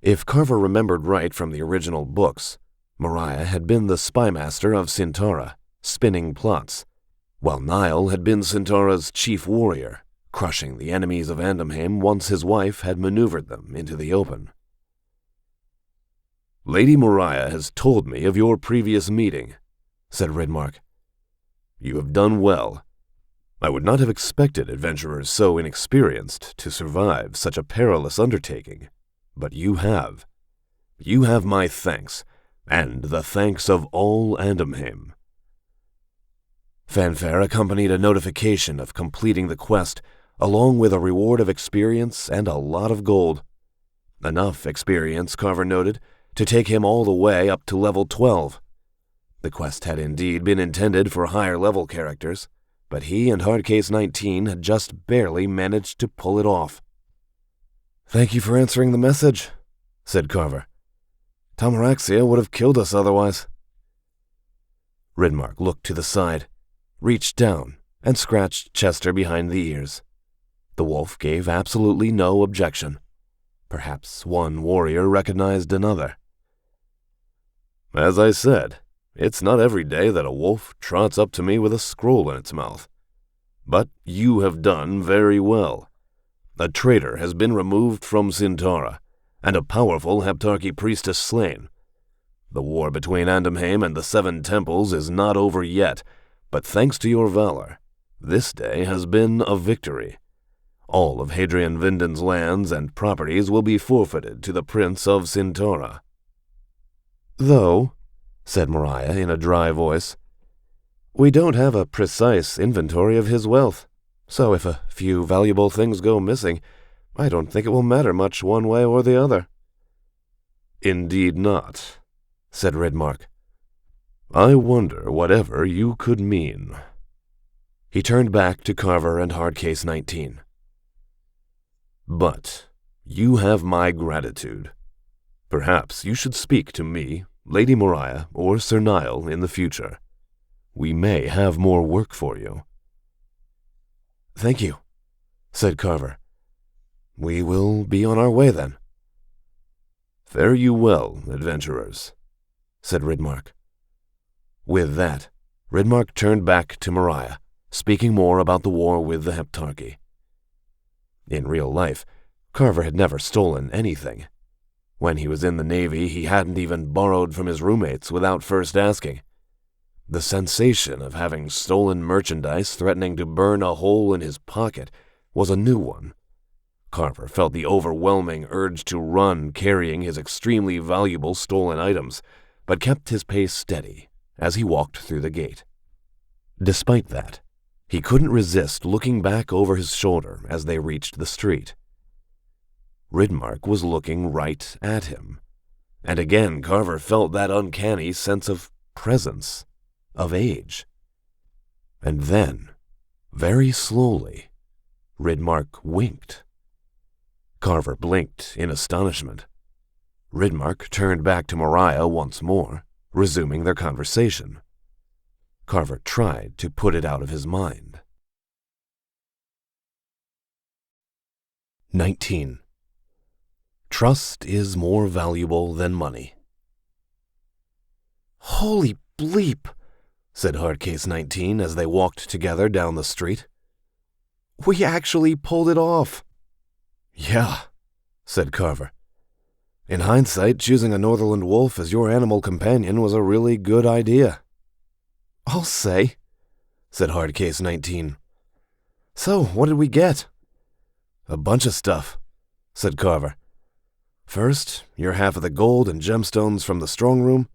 [SPEAKER 1] If Carver remembered right from the original books, Moriah had been the spymaster of Cintara, spinning plots, while Niall had been Cintara's chief warrior, crushing the enemies of Andamheim once his wife had maneuvered them into the open.
[SPEAKER 2] "Lady Moriah has told me of your previous meeting," said Ridmark. "You have done well. I would not have expected adventurers so inexperienced to survive such a perilous undertaking, but you have. You have my thanks, and the thanks of all Andamheim."
[SPEAKER 1] Fanfare accompanied a notification of completing the quest, along with a reward of experience and a lot of gold. Enough experience, Carver noted, to take him all the way up to level 12. The quest had indeed been intended for higher-level characters, but he and Hardcase 19 had just barely managed to pull it off. "Thank you for answering the message," said Carver. "Talmaraxia would have killed us otherwise." Ridmark looked to the side, reached down, and scratched Chester behind the ears. The wolf gave absolutely no objection. Perhaps one warrior recognized another.
[SPEAKER 2] "As I said, it's not every day that a wolf trots up to me with a scroll in its mouth. But you have done very well. A traitor has been removed from Cintara, and a powerful Heptarchy priestess slain. The war between Andamheim and the Seven Temples is not over yet, but thanks to your valor, this day has been a victory. all of Hadrian Vinden's lands and properties will be forfeited to the Prince of Centaura.
[SPEAKER 1] Though, said Mariah in a dry voice, we don't have a precise inventory of his wealth, so if a few valuable things go missing, I don't think it will matter much one way or the other.
[SPEAKER 2] Indeed not, said Ridmark. I wonder whatever you could mean.
[SPEAKER 1] He turned back to Carver and Hardcase 19.
[SPEAKER 2] But you have my gratitude. Perhaps you should speak to me, Lady Mariah, or Sir Niall in the future. We may have more work for you.
[SPEAKER 1] Thank you, said Carver. We will be on our way then.
[SPEAKER 2] Fare you well, adventurers,
[SPEAKER 1] said Ridmark. With that, Ridmark turned back to Mariah, speaking more about the war with the Heptarchy. In real life, Carver had never stolen anything. When he was in the Navy, he hadn't even borrowed from his roommates without first asking. The sensation of having stolen merchandise threatening to burn a hole in his pocket was a new one. Carver felt the overwhelming urge to run carrying his extremely valuable stolen items, but kept his pace steady as he walked through the gate. Despite that, he couldn't resist looking back over his shoulder as they reached the street. Ridmark was looking right at him, and again Carver felt that uncanny sense of presence, of age. And then, very slowly, Ridmark winked. Carver blinked in astonishment. Ridmark turned back to Mariah once more, resuming their conversation. Carver tried to put it out of his mind. 19. Trust is more valuable than money.
[SPEAKER 3] Holy bleep,
[SPEAKER 1] said Hardcase 19 as they walked together down the street.
[SPEAKER 3] We actually pulled it off.
[SPEAKER 1] Yeah, said Carver. In hindsight, choosing a Northerland wolf as your animal companion was a really good idea.
[SPEAKER 3] I'll say,
[SPEAKER 1] said Hardcase 19.
[SPEAKER 3] So, what did we get?
[SPEAKER 1] A bunch of stuff, said Carver. First, your half of the gold and gemstones from the strong room.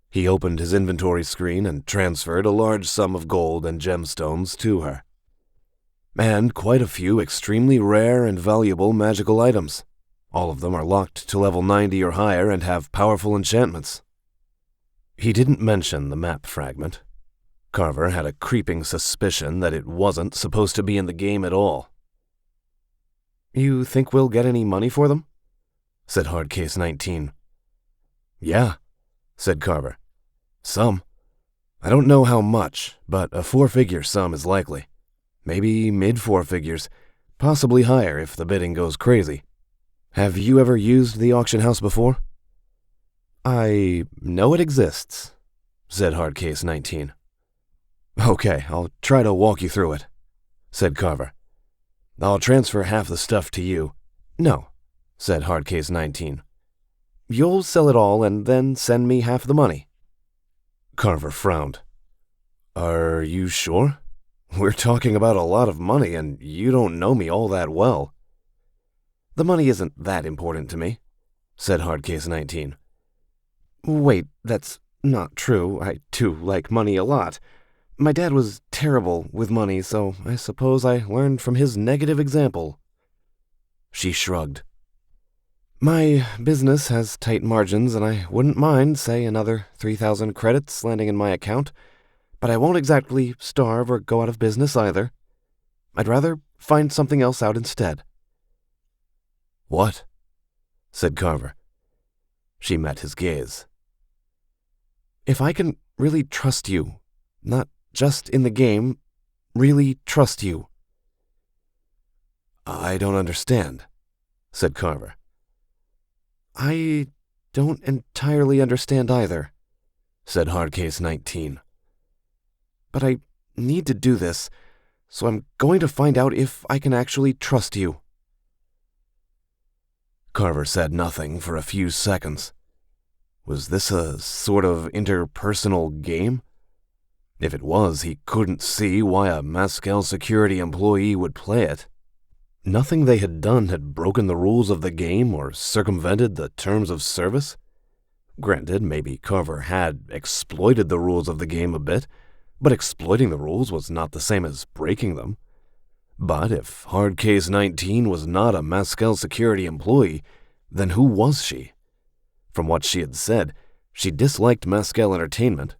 [SPEAKER 1] He opened his inventory screen and transferred a large sum of gold and gemstones to her. And quite a few extremely rare and valuable magical items. All of them are locked to level 90 or higher and have powerful enchantments. He didn't mention the map fragment. Carver had a creeping suspicion that it wasn't supposed to be in the game at all. You think we'll get any money for them? Said Hardcase 19. Yeah, said Carver. Some. I don't know how much, but a 4-figure sum is likely. Maybe mid-4 figures, possibly higher if the bidding goes crazy. Have you ever used the auction house before? I know it exists, said Hardcase 19. Okay, I'll try to walk you through it, said Carver. I'll transfer half the stuff to you. No, said Hardcase 19. You'll sell it all and then send me half the money. Carver frowned. Are you sure? We're talking about a lot of money and you don't know me all that well. The money isn't that important to me, said Hardcase 19. Wait, that's not true. I do like money a lot. My dad was terrible with money, so I suppose I learned from his negative example. She shrugged. My business has tight margins, and I wouldn't mind, say, another 3,000 credits landing in my account, but I won't exactly starve or go out of business either. I'd rather find something else out instead. What? Said Carver. She met his gaze. If I can really trust you, not just in the game, really trust you. I don't understand, said Carver. I don't entirely understand either, said Hardcase 19. But I need to do this, so I'm going to find out if I can actually trust you. Carver said nothing for a few seconds. Was this a sort of interpersonal game? If it was, he couldn't see why a Mescal security employee would play it. Nothing they had done had broken the rules of the game or circumvented the terms of service. Granted, maybe Carver had exploited the rules of the game a bit, but exploiting the rules was not the same as breaking them. But if Hard Case 19 was not a Mescal security employee, then who was she? From what she had said, she disliked Mescal Entertainment.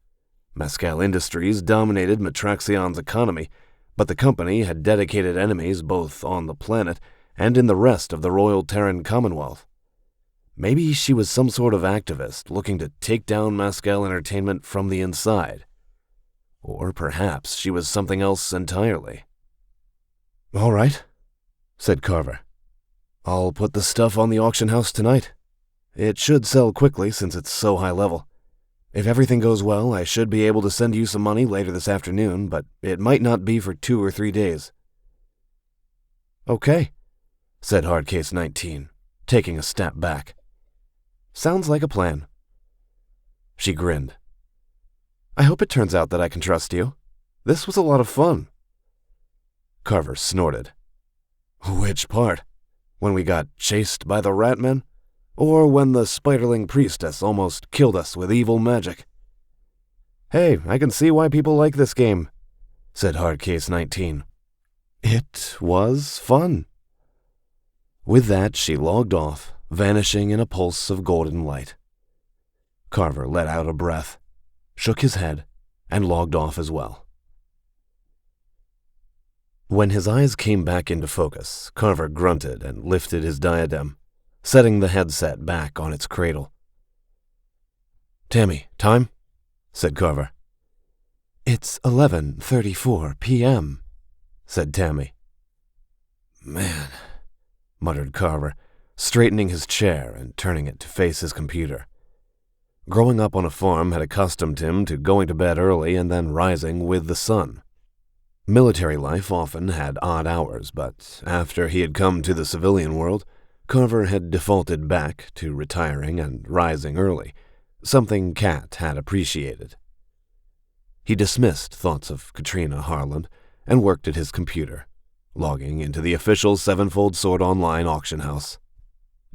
[SPEAKER 1] Mescal Industries dominated Matraxion's economy, but the company had dedicated enemies both on the planet and in the rest of the Royal Terran Commonwealth. Maybe she was some sort of activist looking to take down Mescal Entertainment from the inside. Or perhaps she was something else entirely. "All right," said Carver. "I'll put the stuff on the auction house tonight. It should sell quickly since it's so high level. If everything goes well, I should be able to send you some money later this afternoon, but it might not be for 2 or 3 days." "Okay," said Hard Case 19, taking a step back. "Sounds like a plan." She grinned. "I hope it turns out that I can trust you. This was a lot of fun." Carver snorted. "Which part? When we got chased by the Ratmen? Or when the Spiderling priestess almost killed us with evil magic?" "Hey, I can see why people like this game," said Hard Case 19. "It was fun." With that, she logged off, vanishing in a pulse of golden light. Carver let out a breath, shook his head, and logged off as well. When his eyes came back into focus, Carver grunted and lifted his diadem, setting the headset back on its cradle. "Tammy, time?" said Carver. "It's 11:34 p.m., said Tammy. "Man," muttered Carver, straightening his chair and turning it to face his computer. Growing up on a farm had accustomed him to going to bed early and then rising with the sun. Military life often had odd hours, but after he had come to the civilian world, Carver had defaulted back to retiring and rising early, something Kat had appreciated. He dismissed thoughts of Katrina Harland and worked at his computer, logging into the official Sevenfold Sword Online auction house.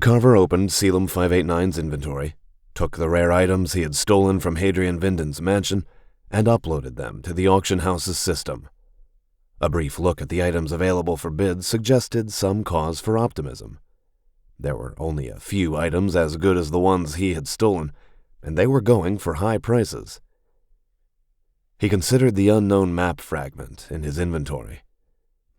[SPEAKER 1] Carver opened Selim 589's inventory, took the rare items he had stolen from Hadrian Vinden's mansion, and uploaded them to the auction house's system. A brief look at the items available for bids suggested some cause for optimism. There were only a few items as good as the ones he had stolen, and they were going for high prices. He considered the unknown map fragment in his inventory.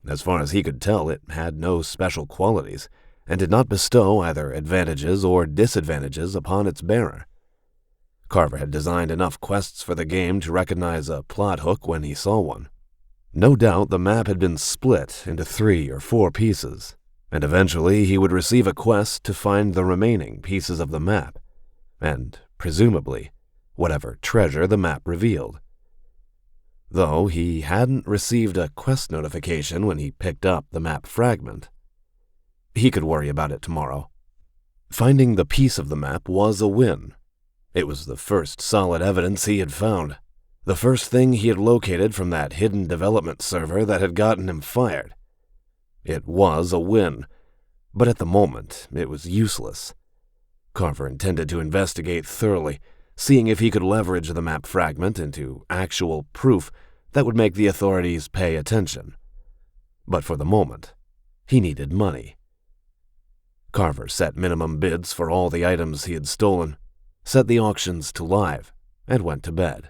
[SPEAKER 1] As far as he could tell, it had no special qualities, and did not bestow either advantages or disadvantages upon its bearer. Carver had designed enough quests for the game to recognize a plot hook when he saw one. No doubt the map had been split into 3 or 4 pieces, and eventually he would receive a quest to find the remaining pieces of the map, and, presumably, whatever treasure the map revealed. Though he hadn't received a quest notification when he picked up the map fragment. He could worry about it tomorrow. Finding the piece of the map was a win. It was the first solid evidence he had found, the first thing he had located from that hidden development server that had gotten him fired. It was a win, but at the moment it was useless. Carver intended to investigate thoroughly, seeing if he could leverage the map fragment into actual proof that would make the authorities pay attention. But for the moment, he needed money. Carver set minimum bids for all the items he had stolen, set the auctions to live, and went to bed.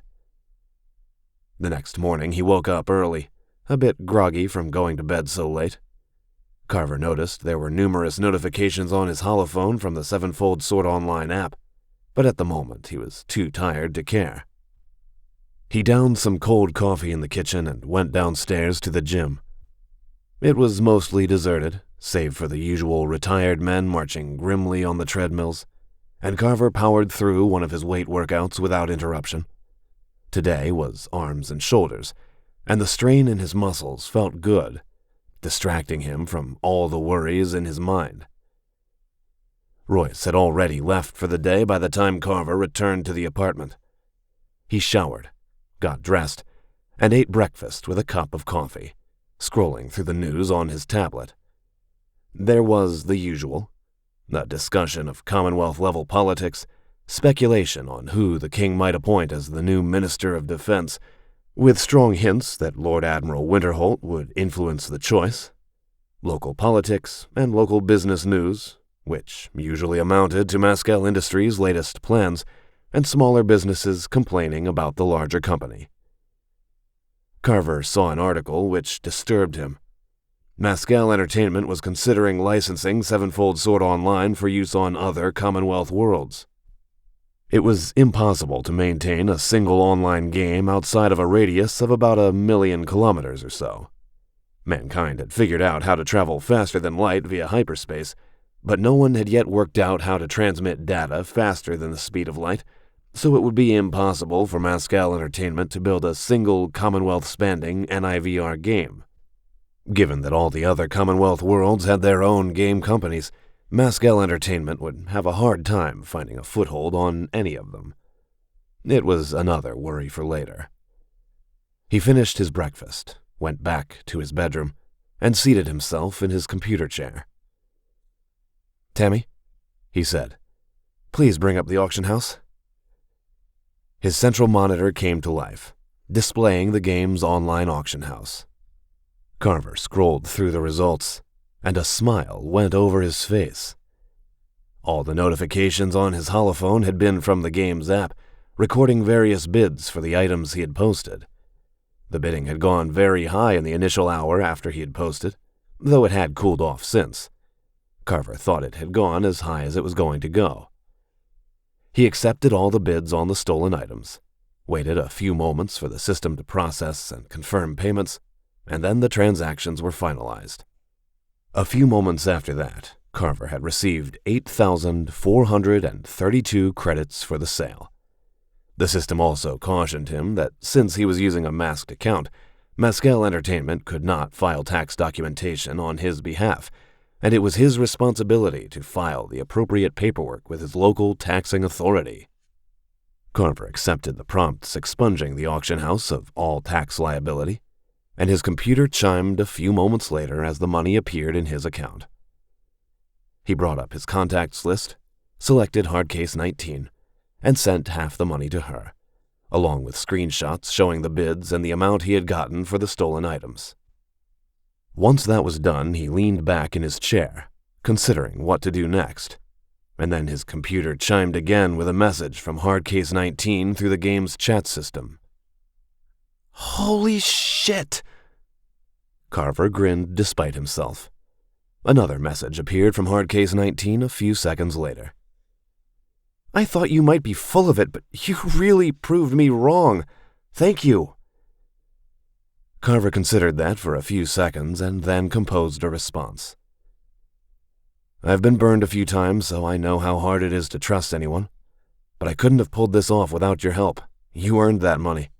[SPEAKER 1] The next morning he woke up early, a bit groggy from going to bed so late. Carver noticed there were numerous notifications on his holophone from the Sevenfold Sword Online app, but at the moment he was too tired to care. He downed some cold coffee in the kitchen and went downstairs to the gym. It was mostly deserted, save for the usual retired men marching grimly on the treadmills, and Carver powered through one of his weight workouts without interruption. Today was arms and shoulders, and the strain in his muscles felt good, distracting him from all the worries in his mind. Royce had already left for the day by the time Carver returned to the apartment. He showered, got dressed, and ate breakfast with a cup of coffee, scrolling through the news on his tablet. There was the usual, a discussion of Commonwealth-level politics, speculation on who the king might appoint as the new Minister of Defense, with strong hints that Lord Admiral Winterholt would influence the choice, local politics and local business news, which usually amounted to Mascal Industries' latest plans, and smaller businesses complaining about the larger company. Carver saw an article which disturbed him. Mascal Entertainment was considering licensing Sevenfold Sword Online for use on other Commonwealth worlds. It was impossible to maintain a single online game outside of a radius of about 1,000,000 kilometers or so. Mankind had figured out how to travel faster than light via hyperspace, but no one had yet worked out how to transmit data faster than the speed of light, so it would be impossible for Mascal Entertainment to build a single Commonwealth-spanning NIVR game. Given that all the other Commonwealth worlds had their own game companies, Mascal Entertainment would have a hard time finding a foothold on any of them. It was another worry for later. He finished his breakfast, went back to his bedroom, and seated himself in his computer chair. "Tammy," he said, "please bring up the auction house." His central monitor came to life, displaying the game's online auction house. Carver scrolled through the results, and a smile went over his face. All the notifications on his holophone had been from the game's app, recording various bids for the items he had posted. The bidding had gone very high in the initial hour after he had posted, though it had cooled off since. Carver thought it had gone as high as it was going to go. He accepted all the bids on the stolen items, waited a few moments for the system to process and confirm payments, and then the transactions were finalized. A few moments after that, Carver had received 8,432 credits for the sale. The system also cautioned him that since he was using a masked account, Mascal Entertainment could not file tax documentation on his behalf, and it was his responsibility to file the appropriate paperwork with his local taxing authority. Carver accepted the prompts expunging the auction house of all tax liability, and his computer chimed a few moments later as the money appeared in his account. He brought up his contacts list, selected Hardcase 19, and sent half the money to her, along with screenshots showing the bids and the amount he had gotten for the stolen items. Once that was done, he leaned back in his chair, considering what to do next, and then his computer chimed again with a message from Hardcase 19 through the game's chat system. "Holy shit!" Carver grinned despite himself. Another message appeared from Hardcase 19 a few seconds later. "I thought you might be full of it, but you really proved me wrong. Thank you." Carver considered that for a few seconds and then composed a response. "I've been burned a few times, so I know how hard it is to trust anyone. But I couldn't have pulled this off without your help. You earned that money."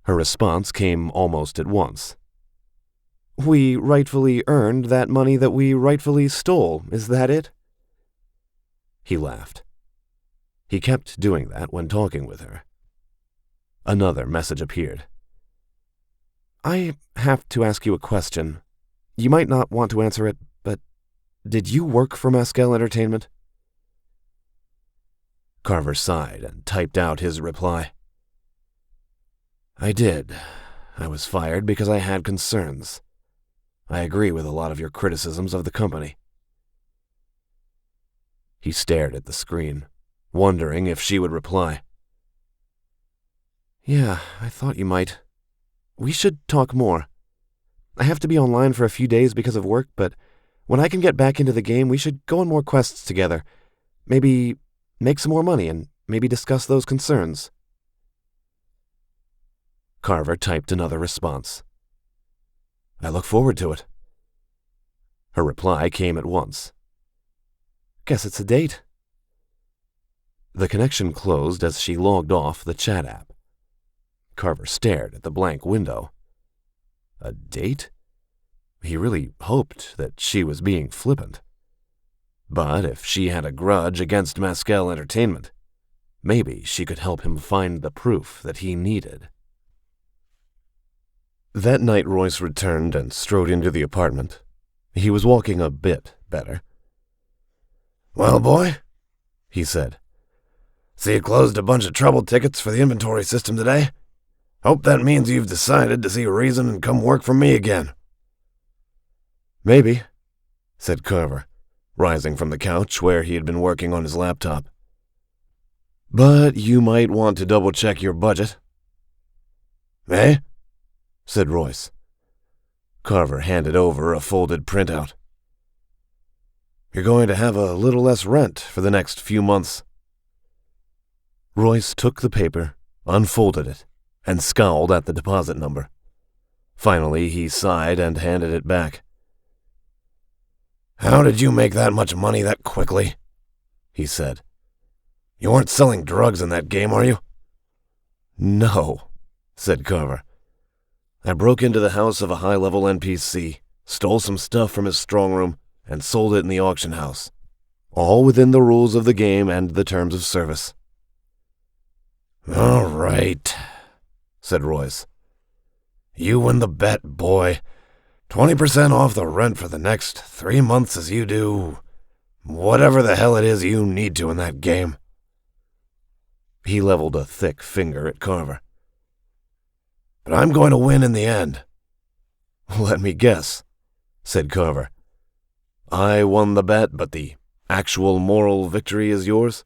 [SPEAKER 1] Her response came almost at once. "We rightfully earned that money that we rightfully stole, is that it?" He laughed. He kept doing that when talking with her. Another message appeared. "I have to ask you a question. You might not want to answer it, but did you work for Mascal Entertainment?" Carver sighed and typed out his reply. "I did. I was fired because I had concerns. I agree with a lot of your criticisms of the company." He stared at the screen, wondering if she would reply. "Yeah, I thought you might. We should talk more. I have to be online for a few days because of work, but when I can get back into the game, we should go on more quests together. Maybe make some more money and maybe discuss those concerns." Carver typed another response. "I look forward to it." Her reply came at once. "Guess it's a date." The connection closed as she logged off the chat app. Carver stared at the blank window. A date? He really hoped that she was being flippant. But if she had a grudge against Mascal Entertainment, maybe she could help him find the proof that he needed. That night Royce returned and strode into the apartment, He was walking a bit better.
[SPEAKER 4] "Well, boy," he said, "see you closed a bunch of trouble tickets for the inventory system today. Hope that means you've decided to see a reason and come work for me again."
[SPEAKER 1] "Maybe," said Carver, rising from the couch where he had been working on his laptop. "But you might want to double-check your budget."
[SPEAKER 4] "Eh?"
[SPEAKER 1] said Royce. Carver handed over a folded printout. "You're going to have a little less rent for the next few months." Royce took the paper, unfolded it, and scowled at the deposit number. Finally, he sighed and handed it back.
[SPEAKER 4] "How did you make that much money that quickly?" he said. "You weren't selling drugs in that game, are you?"
[SPEAKER 1] "No," said Carver. "I broke into the house of a high-level NPC, stole some stuff from his strong room, and sold it in the auction house. All within the rules of the game and the terms of service."
[SPEAKER 4] "All right," said Royce. "You win the bet, boy. 20% off the rent for the next 3 months as you do whatever the hell it is you need to in that game."
[SPEAKER 1] He leveled a thick finger at Carver.
[SPEAKER 4] "But I'm going to win in the end."
[SPEAKER 1] "Let me guess," said Carver. "I won the bet, but the actual moral victory is yours?"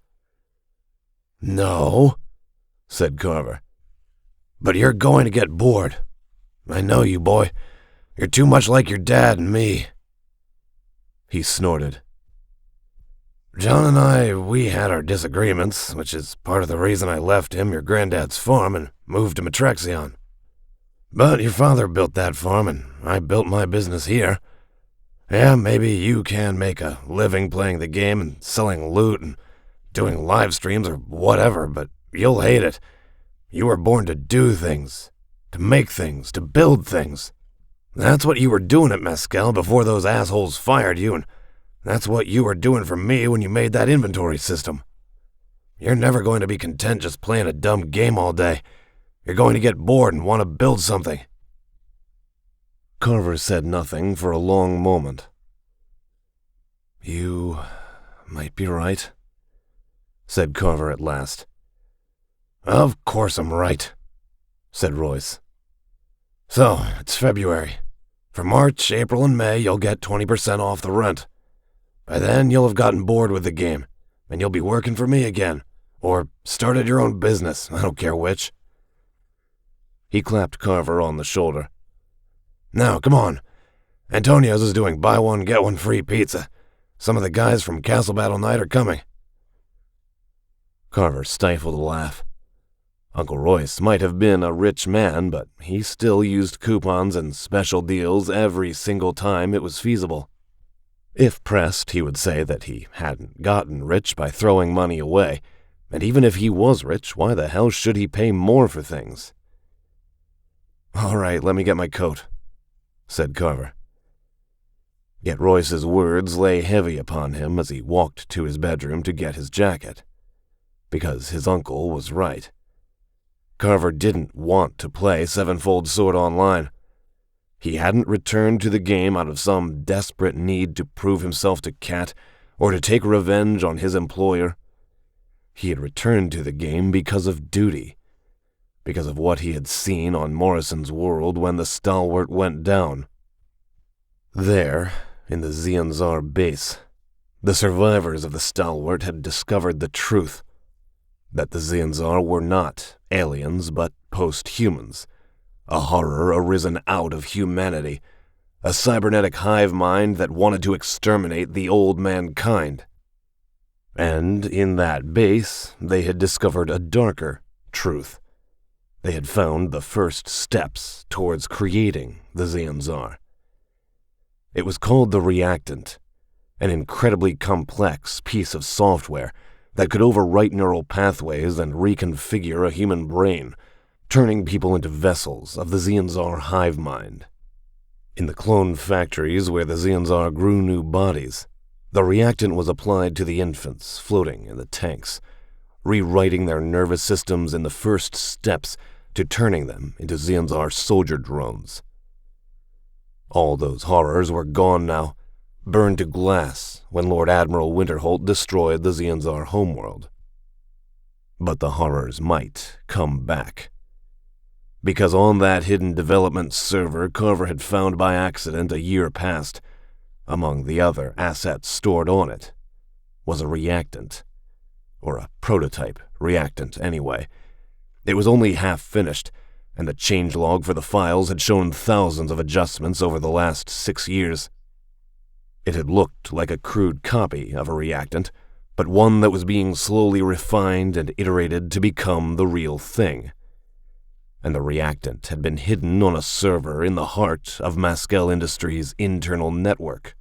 [SPEAKER 4] "No," said Carver. "But you're going to get bored. I know you, boy. You're too much like your dad and me."
[SPEAKER 1] He snorted.
[SPEAKER 4] "John and I, we had our disagreements, which is part of the reason I left him your granddad's farm and moved to Metrexion. But your father built that farm, and I built my business here. Yeah, maybe you can make a living playing the game and selling loot and doing live streams or whatever, but you'll hate it. You were born to do things, to make things, to build things. That's what you were doing at Mescal before those assholes fired you, and that's what you were doing for me when you made that inventory system. You're never going to be content just playing a dumb game all day. You're going to get bored and want to build something."
[SPEAKER 1] Carver said nothing for a long moment. "You might be right," said Carver at last.
[SPEAKER 4] "Of course I'm right," said Royce. "So, it's February. For March, April, and May, you'll get 20% off the rent. By then, you'll have gotten bored with the game, and you'll be working for me again, or started your own business, I don't care which."
[SPEAKER 1] He clapped Carver on the shoulder.
[SPEAKER 4] "Now, come on. Antonio's is doing buy one, get one free pizza. Some of the guys from Castle Battle Night are coming."
[SPEAKER 1] Carver stifled a laugh. Uncle Royce might have been a rich man, but he still used coupons and special deals every single time it was feasible. If pressed, he would say that he hadn't gotten rich by throwing money away, and even if he was rich, why the hell should he pay more for things? "All right, let me get my coat," said Carver. Yet Royce's words lay heavy upon him as he walked to his bedroom to get his jacket. Because his uncle was right. Carver didn't want to play Sevenfold Sword online. He hadn't returned to the game out of some desperate need to prove himself to Kat or to take revenge on his employer. He had returned to the game because of duty, because of what he had seen on Morrison's world when the Stalwart went down. There, in the Zianzar base, the survivors of the Stalwart had discovered the truth, that the Zianzar were not aliens but post-humans, a horror arisen out of humanity, a cybernetic hive mind that wanted to exterminate the old mankind. And in that base, they had discovered a darker truth. They had found the first steps towards creating the Zianzar. It was called the Reactant, an incredibly complex piece of software that could overwrite neural pathways and reconfigure a human brain, turning people into vessels of the Zianzar hive mind. In the clone factories where the Zianzar grew new bodies, the reactant was applied to the infants floating in the tanks, rewriting their nervous systems in the first steps to turning them into Zianzar soldier drones. All those horrors were gone now, burned to glass when Lord Admiral Winterholt destroyed the Xianzar homeworld. But the horrors might come back. Because on that hidden development server Carver had found by accident a year past, among the other assets stored on it, was a reactant. Or a prototype reactant, anyway. It was only half finished, and the changelog for the files had shown thousands of adjustments over the last 6 years. It had looked like a crude copy of a reactant, but one that was being slowly refined and iterated to become the real thing. And the reactant had been hidden on a server in the heart of Mascal Industries' internal network,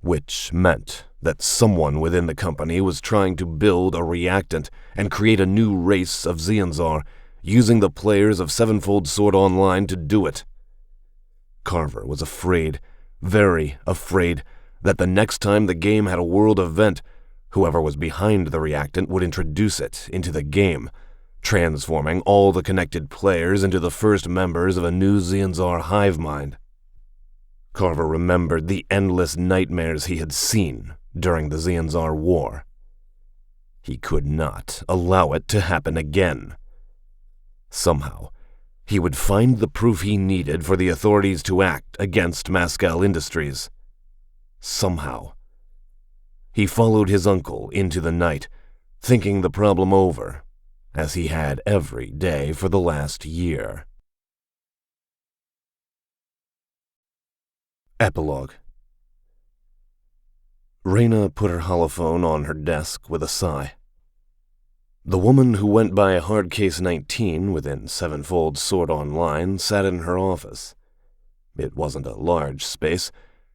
[SPEAKER 1] which meant that someone within the company was trying to build a reactant and create a new race of Xianzar, using the players of Sevenfold Sword Online to do it. Carver was afraid, very afraid, that the next time the game had a world event, whoever was behind the reactant would introduce it into the game, transforming all the connected players into the first members of a new Xianzar hive mind. Carver remembered the endless nightmares he had seen during the Xianzar War. He could not allow it to happen again. Somehow, he would find the proof he needed for the authorities to act against Mascal Industries. Somehow. He followed his uncle into the night, thinking the problem over, as he had every day for the last year. Epilogue. Raina put her holophone on her desk with a sigh. The woman who went by Hardcase 19 within Sevenfold Sword Online sat in her office. It wasn't a large space,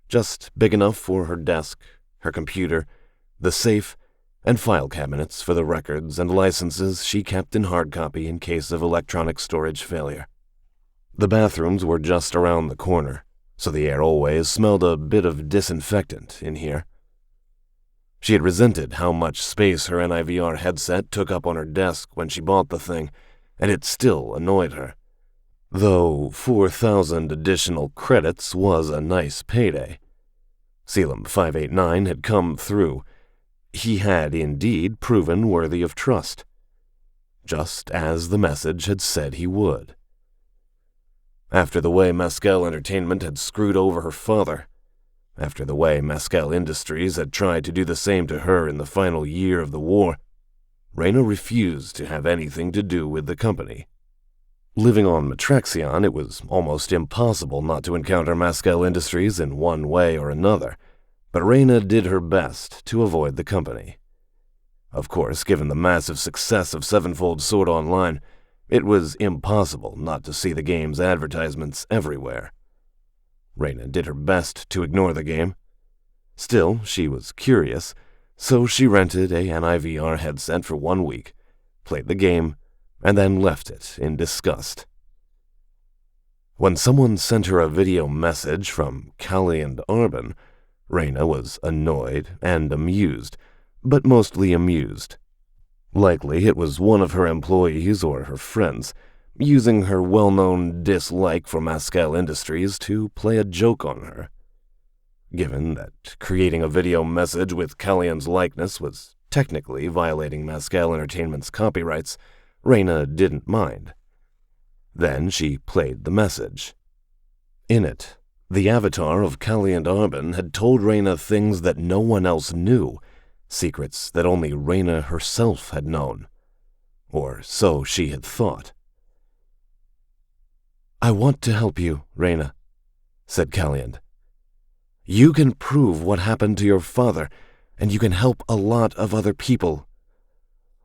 [SPEAKER 1] just big enough for her desk, her computer, the safe, and file cabinets for the records and licenses she kept in hard copy in case of electronic storage failure. The bathrooms were just around the corner, so the air always smelled a bit of disinfectant in here. She had resented how much space her NIVR headset took up on her desk when she bought the thing, and it still annoyed her. Though 4,000 additional credits was a nice payday. Selim 589 had come through. He had indeed proven worthy of trust, just as the message had said he would. After the way Mascal Entertainment had screwed over her father, after the way Mascal Industries had tried to do the same to her in the final year of the war, Raina refused to have anything to do with the company. Living on Matraxion, it was almost impossible not to encounter Mascal Industries in one way or another, but Raina did her best to avoid the company. Of course, given the massive success of Sevenfold Sword Online, it was impossible not to see the game's advertisements everywhere. Raina did her best to ignore the game. Still, she was curious, so she rented a NIVR headset for 1 week, played the game, and then left it in disgust. When someone sent her a video message from Callie and Arbin, Raina was annoyed and amused, but mostly amused. Likely it was one of her employees or her friends, using her well-known dislike for Mascal Industries to play a joke on her. Given that creating a video message with Callian's likeness was technically violating Mascal Entertainment's copyrights, Raina didn't mind. Then she played the message. In it, the avatar of Callie and Arbin had told Raina things that no one else knew, secrets that only Raina herself had known. Or so she had thought. "I want to help you, Raina," said Calliand. "You can prove what happened to your father, and you can help a lot of other people.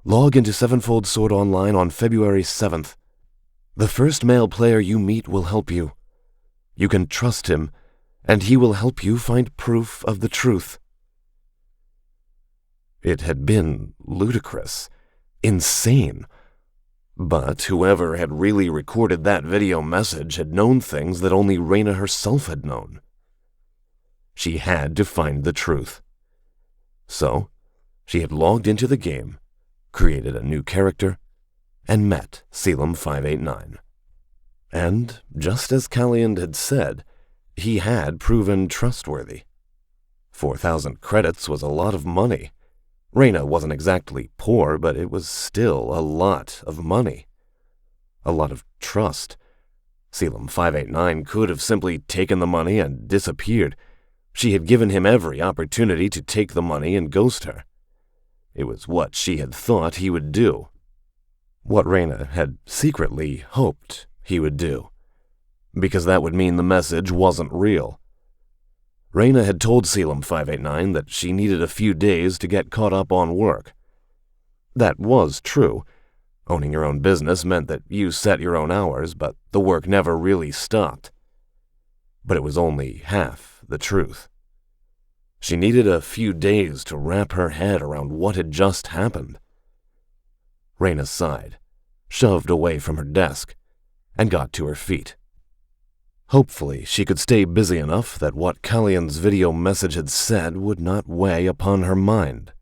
[SPEAKER 1] Log into Sevenfold Sword Online on February 7th. The first male player you meet will help you. You can trust him, and he will help you find proof of the truth." It had been ludicrous, insane. But whoever had really recorded that video message had known things that only Raina herself had known. She had to find the truth. So, she had logged into the game, created a new character, and met Selim 589. And, just as Calliand had said, he had proven trustworthy. 4,000 credits was a lot of money. Reyna wasn't exactly poor, but it was still a lot of money. A lot of trust. Selim 589 could have simply taken the money and disappeared. She had given him every opportunity to take the money and ghost her. It was what she had thought he would do. What Reyna had secretly hoped he would do. Because that would mean the message wasn't real. Reyna had told Selim 589 that she needed a few days to get caught up on work. That was true. Owning your own business meant that you set your own hours, but the work never really stopped. But it was only half the truth. She needed a few days to wrap her head around what had just happened. Reyna sighed, shoved away from her desk, and got to her feet. Hopefully, she could stay busy enough that what Kallian's video message had said would not weigh upon her mind.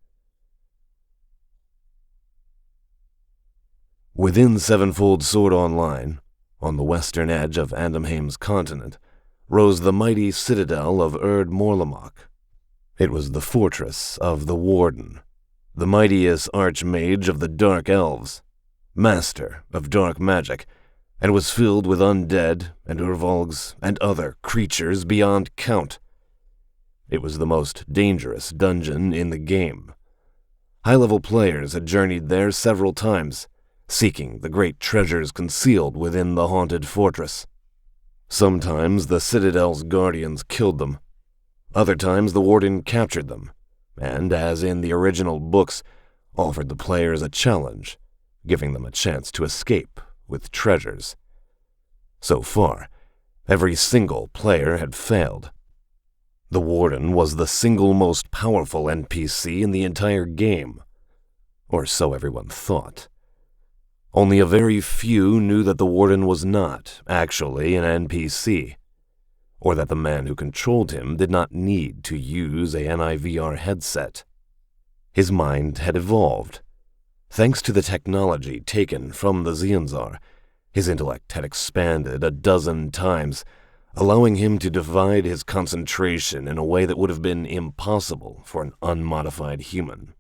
[SPEAKER 1] Within Sevenfold Sword Online, on the western edge of Andamheim's continent, rose the mighty citadel of Erd Morlamok. It was the fortress of the Warden, the mightiest archmage of the Dark Elves, master of dark magic, and was filled with undead and urvolgs and other creatures beyond count. It was the most dangerous dungeon in the game. High-level players had journeyed there several times, seeking the great treasures concealed within the haunted fortress. Sometimes the Citadel's guardians killed them. Other times the Warden captured them, and, as in the original books, offered the players a challenge, giving them a chance to escape with treasures. So far, every single player had failed. The Warden was the single most powerful NPC in the entire game, or so everyone thought. Only a very few knew that the Warden was not actually an NPC, or that the man who controlled him did not need to use a NIVR headset. His mind had evolved. Thanks to the technology taken from the Xianzar, his intellect had expanded a dozen times, allowing him to divide his concentration in a way that would have been impossible for an unmodified human.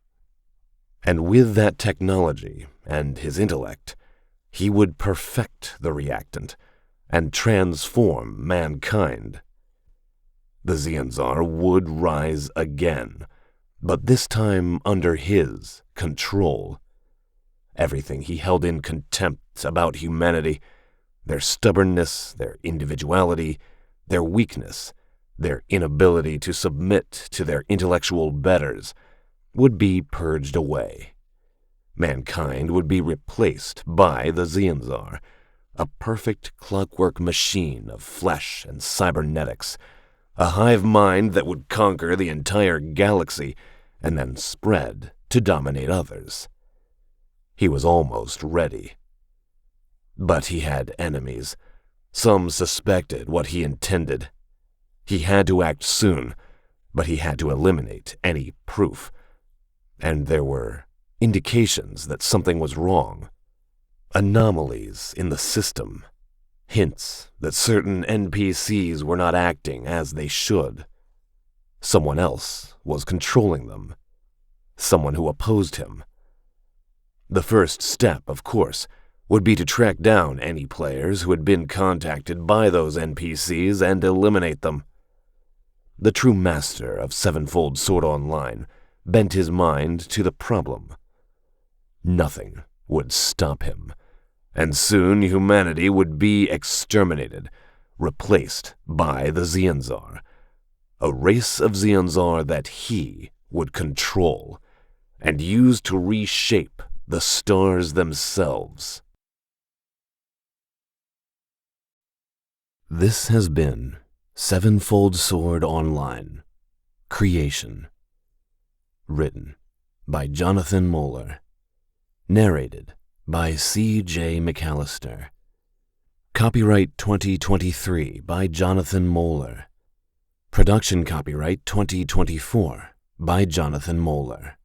[SPEAKER 1] And with that technology and his intellect, he would perfect the reactant and transform mankind. The Xianzar would rise again, but this time under his control. Everything he held in contempt about humanity, their stubbornness, their individuality, their weakness, their inability to submit to their intellectual betters, would be purged away. Mankind would be replaced by the Xianzar, a perfect clockwork machine of flesh and cybernetics, a hive mind that would conquer the entire galaxy and then spread to dominate others. He was almost ready. But he had enemies. Some suspected what he intended. He had to act soon, but he had to eliminate any proof. And there were indications that something was wrong. Anomalies in the system. Hints that certain NPCs were not acting as they should. Someone else was controlling them. Someone who opposed him. The first step, of course, would be to track down any players who had been contacted by those NPCs and eliminate them. The true master of Sevenfold Sword Online bent his mind to the problem. Nothing would stop him, and soon humanity would be exterminated, replaced by the Xianzar, a race of Xianzar that he would control and use to reshape the stars themselves. This has been Sevenfold Sword Online, Creation. Written by Jonathan Moeller. Narrated by C.J. McAllister. Copyright 2023 by Jonathan Moeller. Production copyright 2024 by Jonathan Moeller.